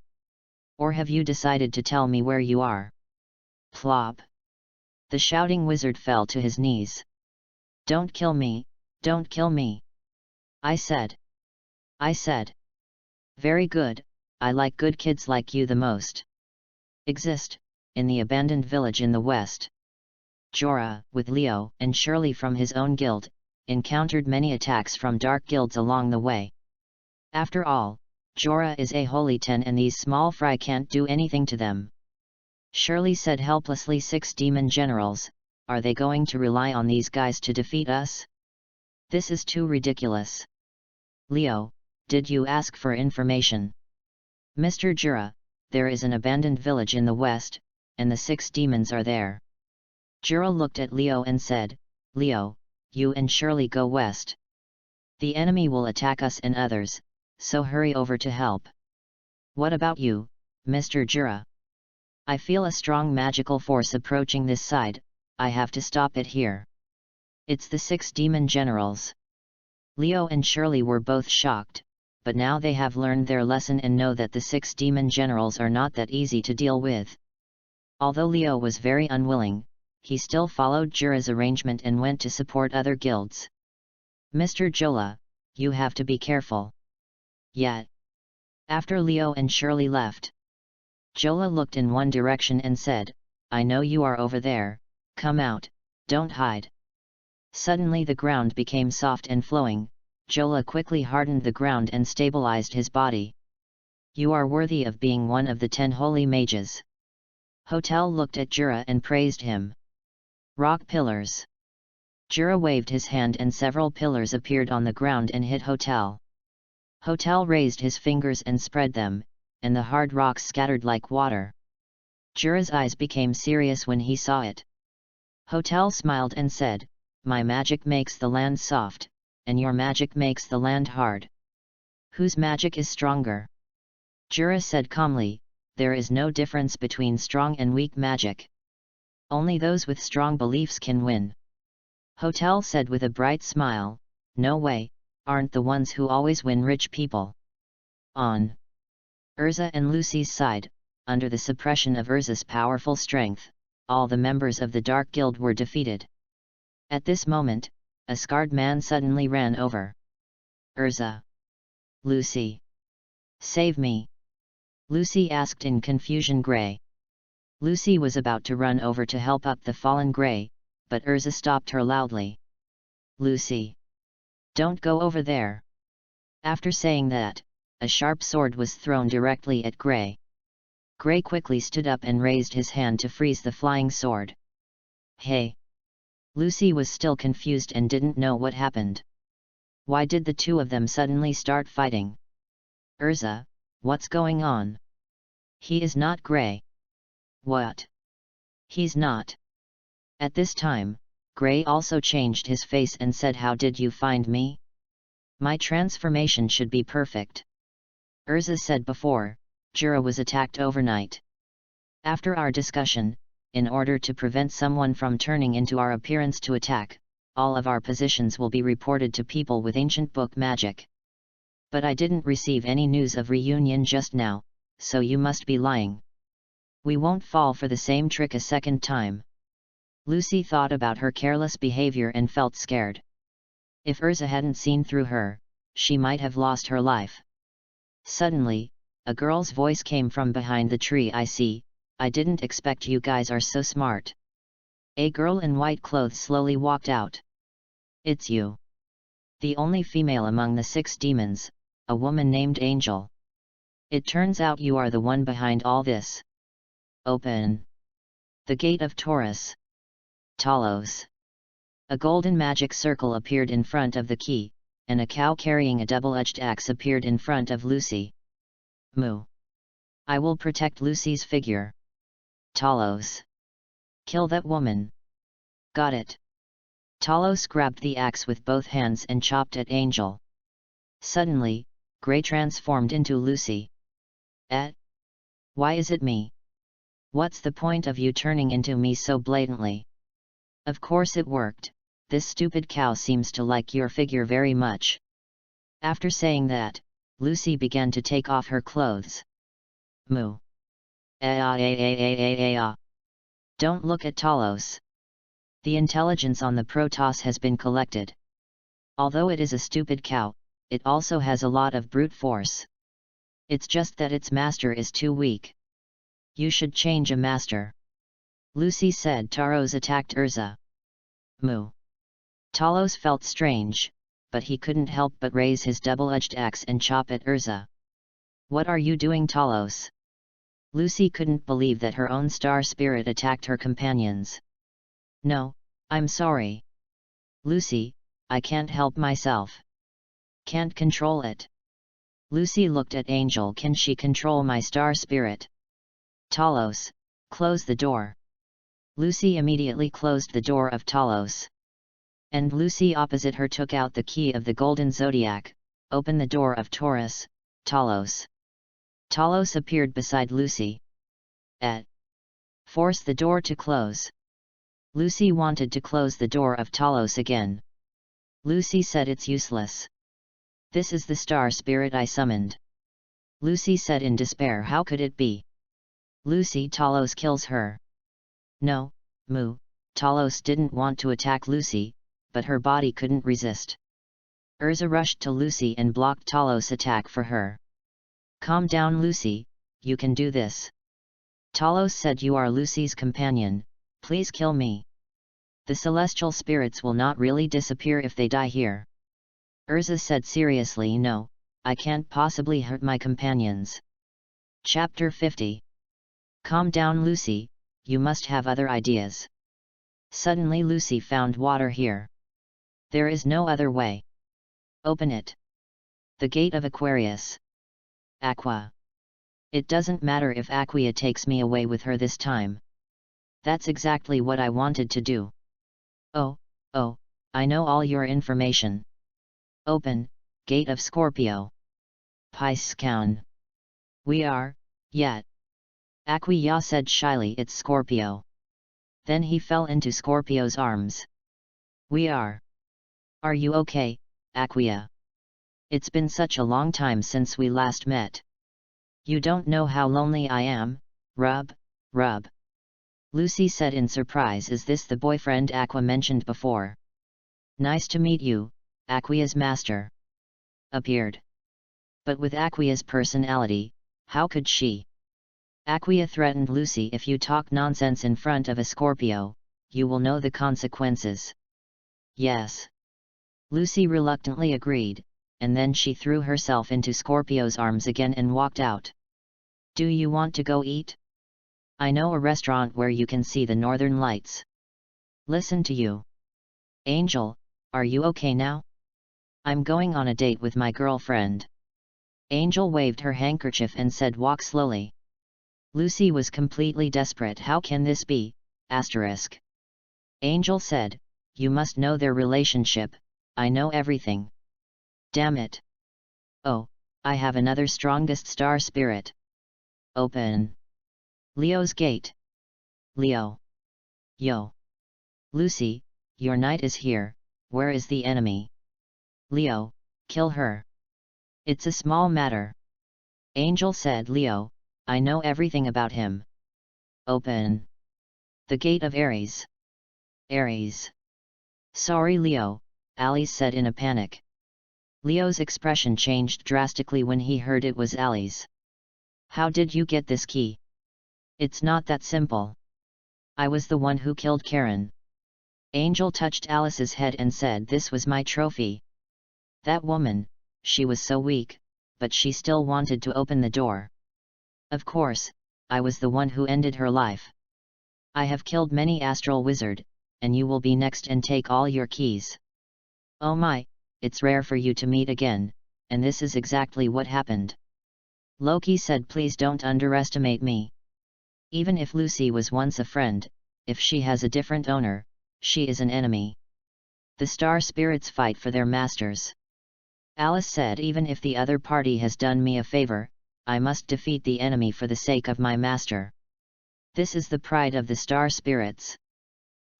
Or have you decided to tell me where you are? Plop. The shouting wizard fell to his knees. Don't kill me, don't kill me. I said. Very good, I like good kids like you the most. Exist, in the abandoned village in the west. Jorah, with Leo and Shirley from his own guild, encountered many attacks from dark guilds along the way. After all, Jorah is a holy 10 and these small fry can't do anything to them. Shirley said helplessly, 6 demon generals, are they going to rely on these guys to defeat us? This is too ridiculous. Leo, did you ask for information? Mr. Jorah, there is an abandoned village in the west, and the 6 demons are there. Jorah looked at Leo and said, Leo, you and Shirley go west. The enemy will attack us and others, so hurry over to help. What about you, Mr. Jorah? I feel a strong magical force approaching this side, I have to stop it here. It's the 6 demon generals. Leo and Shirley were both shocked, but now they have learned their lesson and know that the 6 demon generals are not that easy to deal with. Although Leo was very unwilling, he still followed Jorah's arrangement and went to support other guilds. Mr. Jola, you have to be careful. Yet. After Leo and Shirley left, Jola looked in one direction and said, I know you are over there, come out, don't hide. Suddenly the ground became soft and flowing, Jola quickly hardened the ground and stabilized his body. You are worthy of being one of the 10 holy mages. Hotel looked at Jorah and praised him. Rock pillars. Jorah waved his hand and several pillars appeared on the ground and hit Hotel. Hotel raised his fingers and spread them, and the hard rocks scattered like water. Jorah's eyes became serious when he saw it. Hotel smiled and said, my magic makes the land soft, and your magic makes the land hard. Whose magic is stronger? Jorah said calmly, there is no difference between strong and weak magic. Only those with strong beliefs can win. Hotel said with a bright smile, no way, aren't the ones who always win rich people. On Urza and Lucy's side, under the suppression of Urza's powerful strength, all the members of the Dark Guild were defeated. At this moment, a scarred man suddenly ran over. Urza! Lucy! Save me! Lucy asked in confusion. Grey. Lucy was about to run over to help up the fallen Grey, but Urza stopped her loudly. Lucy! Don't go over there! After saying that, a sharp sword was thrown directly at Grey. Grey quickly stood up and raised his hand to freeze the flying sword. Hey! Lucy was still confused and didn't know what happened. Why did the two of them suddenly start fighting? Urza, what's going on? He is not Grey. What? He's not. At this time, Grey also changed his face and said, how did you find me? My transformation should be perfect. Urza said before, Jorah was attacked overnight. After our discussion, in order to prevent someone from turning into our appearance to attack, all of our positions will be reported to people with ancient book magic. But I didn't receive any news of reunion just now, so you must be lying. We won't fall for the same trick a second time. Lucy thought about her careless behavior and felt scared. If Urza hadn't seen through her, she might have lost her life. Suddenly, a girl's voice came from behind the tree. I see, I didn't expect you guys are so smart. A girl in white clothes slowly walked out. It's you. The only female among the 6 demons, a woman named Angel. It turns out you are the one behind all this. Open the gate of Taurus. Talos. A golden magic circle appeared in front of the key, and a cow carrying a double-edged axe appeared in front of Lucy. Moo. I will protect Lucy's figure. Talos. Kill that woman. Got it. Talos grabbed the axe with both hands and chopped at Angel. Suddenly, Grey transformed into Lucy. Why is it me? What's the point of you turning into me so blatantly? Of course it worked, this stupid cow seems to like your figure very much. After saying that, Lucy began to take off her clothes. Moo. Don't look at Talos. The intelligence on the Protoss has been collected. Although it is a stupid cow, it also has a lot of brute force. It's just that its master is too weak. You should change a master. Lucy said. Taros attacked Urza. Moo. Talos felt strange, but he couldn't help but raise his double-edged axe and chop at Urza. What are you doing, Talos? Lucy couldn't believe that her own star spirit attacked her companions. No, I'm sorry. Lucy, I can't help myself. Can't control it. Lucy looked at Angel. Can she control my star spirit? Talos, close the door. Lucy immediately closed the door of Talos. And Lucy opposite her took out the key of the Golden Zodiac, open the door of Taurus, Talos. Talos appeared beside Lucy. Force the door to close. Lucy wanted to close the door of Talos again. Lucy said it's useless. This is the star spirit I summoned. Lucy said in despair. How could it be? Lucy, Talos kills her. No, Moo, Talos didn't want to attack Lucy, but her body couldn't resist. Urza rushed to Lucy and blocked Talos' attack for her. Calm down, Lucy, you can do this. Talos said. You are Lucy's companion, please kill me. The celestial spirits will not really disappear if they die here. Urza said seriously. No, I can't possibly hurt my companions. Chapter 50. Calm down, Lucy, you must have other ideas. Suddenly Lucy found water here. There is no other way. Open it. The gate of Aquarius. Aqua. It doesn't matter if Aquia takes me away with her this time. That's exactly what I wanted to do. Oh, I know all your information. Open, Gate of Scorpio. Piscaun. We are, yet. Aquia said shyly. It's Scorpio. Then he fell into Scorpio's arms. We are. Are you okay, Aquia? It's been such a long time since we last met. You don't know how lonely I am, rub. Lucy said in surprise. Is this the boyfriend Aqua mentioned before? Nice to meet you, Aquia's master. Appeared. But with Aquia's personality, how could she? Aquia threatened Lucy. If you talk nonsense in front of a Scorpio, you will know the consequences. Yes. Lucy reluctantly agreed, and then she threw herself into Scorpio's arms again and walked out. Do you want to go eat? I know a restaurant where you can see the northern lights. Listen to you. Angel, are you okay now? I'm going on a date with my girlfriend. Angel waved her handkerchief and said walk slowly. Lucy was completely desperate. How can this be? Angel said, you must know their relationship. I know everything. Damn it. Oh, I have another strongest star spirit. Open. Leo's gate. Leo. Yo. Lucy, your knight is here, where is the enemy? Leo, kill her. It's a small matter. Angel said. Leo, I know everything about him. Open. The gate of Aries. Aries. Sorry, Leo, Alice said in a panic. Leo's expression changed drastically when he heard it was Alice. How did you get this key? It's not that simple. I was the one who killed Karen. Angel touched Alice's head and said this was my trophy. That woman, she was so weak, but she still wanted to open the door. Of course, I was the one who ended her life. I have killed many astral wizard, and you will be next and take all your keys. Oh my, it's rare for you to meet again, and this is exactly what happened. Loki said please don't underestimate me. Even if Lucy was once a friend, if she has a different owner, she is an enemy. The star spirits fight for their masters. Alice said, even if the other party has done me a favor, I must defeat the enemy for the sake of my master. This is the pride of the star spirits.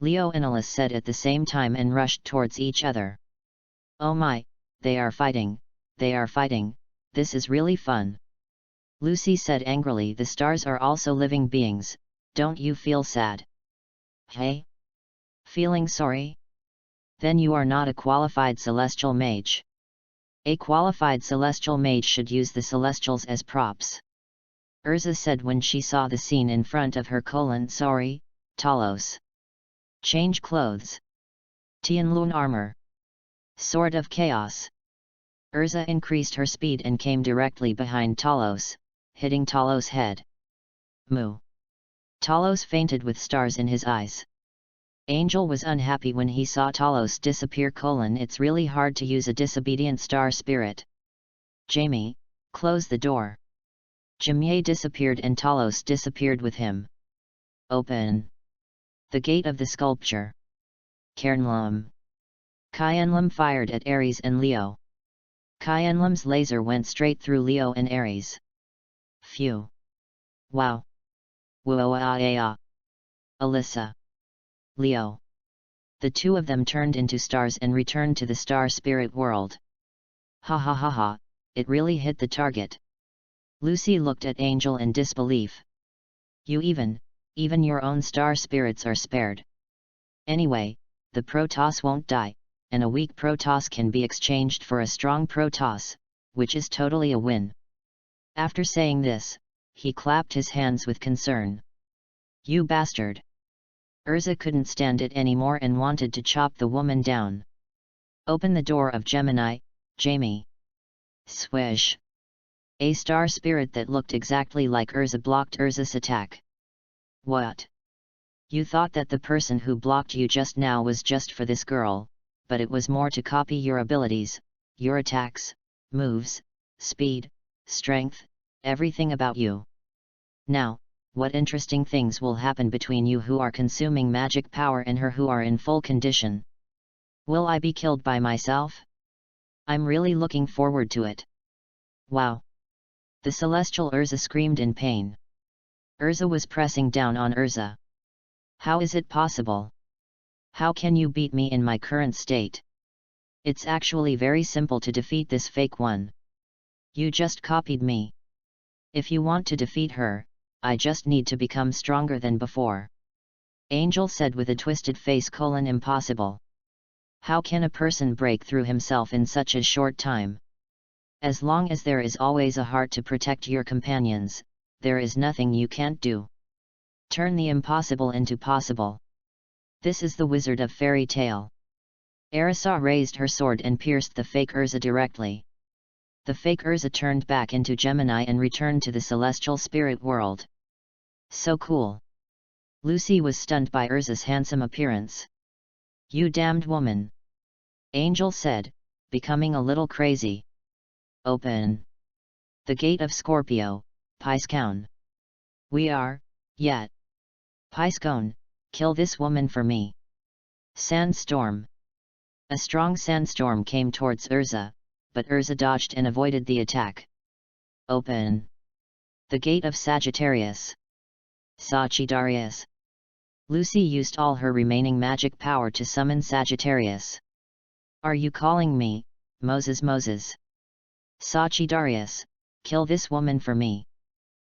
Leo and Alice said at the same time and rushed towards each other. Oh my, they are fighting, this is really fun. Lucy said angrily, the stars are also living beings, don't you feel sad? Hey? Feeling sorry? Then you are not a qualified celestial mage. A qualified celestial mage should use the celestials as props. Urza said when she saw the scene in front of her. Sorry, Talos. Change clothes. Tianlun armor. Sword of Chaos. Urza increased her speed and came directly behind Talos, hitting Talos' head. Moo. Talos fainted with stars in his eyes. Angel was unhappy when he saw Talos disappear. It's really hard to use a disobedient star spirit. Jamie, close the door. Jamie disappeared and Talos disappeared with him. Open the gate of the sculpture. Cairnlum. Kyanlum fired at Ares and Leo. Kyanlum's laser went straight through Leo and Ares. Phew. Wow. Whoa. Alyssa. Leo. The two of them turned into stars and returned to the star spirit world. Ha ha ha ha, it really hit the target. Lucy looked at Angel in disbelief. Even your own star spirits are spared. Anyway, the Protoss won't die, and a weak Protoss can be exchanged for a strong Protoss, which is totally a win. After saying this, he clapped his hands with concern. You bastard! Urza couldn't stand it anymore and wanted to chop the woman down. Open the door of Gemini, Jamie. Swish. A star spirit that looked exactly like Urza blocked Urza's attack. What? You thought that the person who blocked you just now was just for this girl, but it was more to copy your abilities, your attacks, moves, speed, strength, everything about you. Now, what interesting things will happen between you who are consuming magic power and her who are in full condition? Will I be killed by myself? I'm really looking forward to it. Wow! The celestial Urza screamed in pain. Urza was pressing down on Urza. How is it possible? How can you beat me in my current state? It's actually very simple to defeat this fake one. You just copied me. If you want to defeat her, I just need to become stronger than before. Angel said with a twisted face. Impossible. How can a person break through himself in such a short time? As long as there is always a heart to protect your companions, there is nothing you can't do. Turn the impossible into possible. This is the wizard of fairy tale. Arisa raised her sword and pierced the fake Urza directly. The fake Urza turned back into Gemini and returned to the celestial spirit world. So cool. Lucy was stunned by Urza's handsome appearance. You damned woman! Angel said, becoming a little crazy. Open the gate of Scorpio, Piscone. We are, yet. Piscone, kill this woman for me. Sandstorm. A strong sandstorm came towards Urza, but Urza dodged and avoided the attack. Open the gate of Sagittarius. Sagittarius. Lucy used all her remaining magic power to summon Sagittarius. Are you calling me, Moses? Sagittarius, kill this woman for me.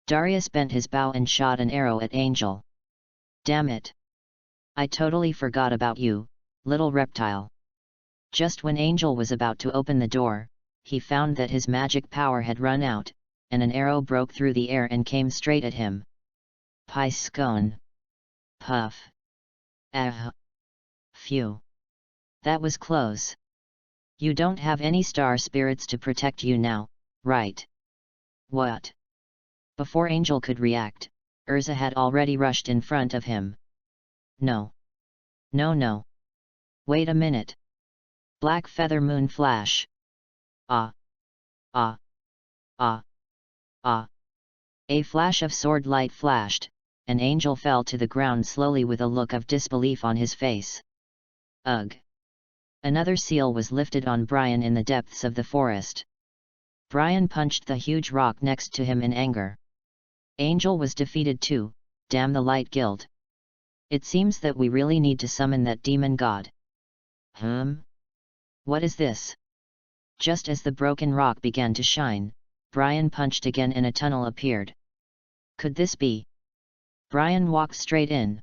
Darius bent his bow and shot an arrow at Angel. Damn it! I totally forgot about you, little reptile. Just when Angel was about to open the door, he found that his magic power had run out, and an arrow broke through the air and came straight at him. Piscone. Puff. Ah. Phew. That was close. You don't have any star spirits to protect you now, right? What? Before Angel could react, Urza had already rushed in front of him. No. No. Wait a minute. Black feather moon flash. Ah. A flash of sword light flashed, and Angel fell to the ground slowly with a look of disbelief on his face. Ugh! Another seal was lifted on Brian in the depths of the forest. Brian punched the huge rock next to him in anger. Angel was defeated too, damn the light guild. It seems that we really need to summon that demon god. What is this? Just as the broken rock began to shine, Brian punched again and a tunnel appeared. Could this be? Brian walked straight in.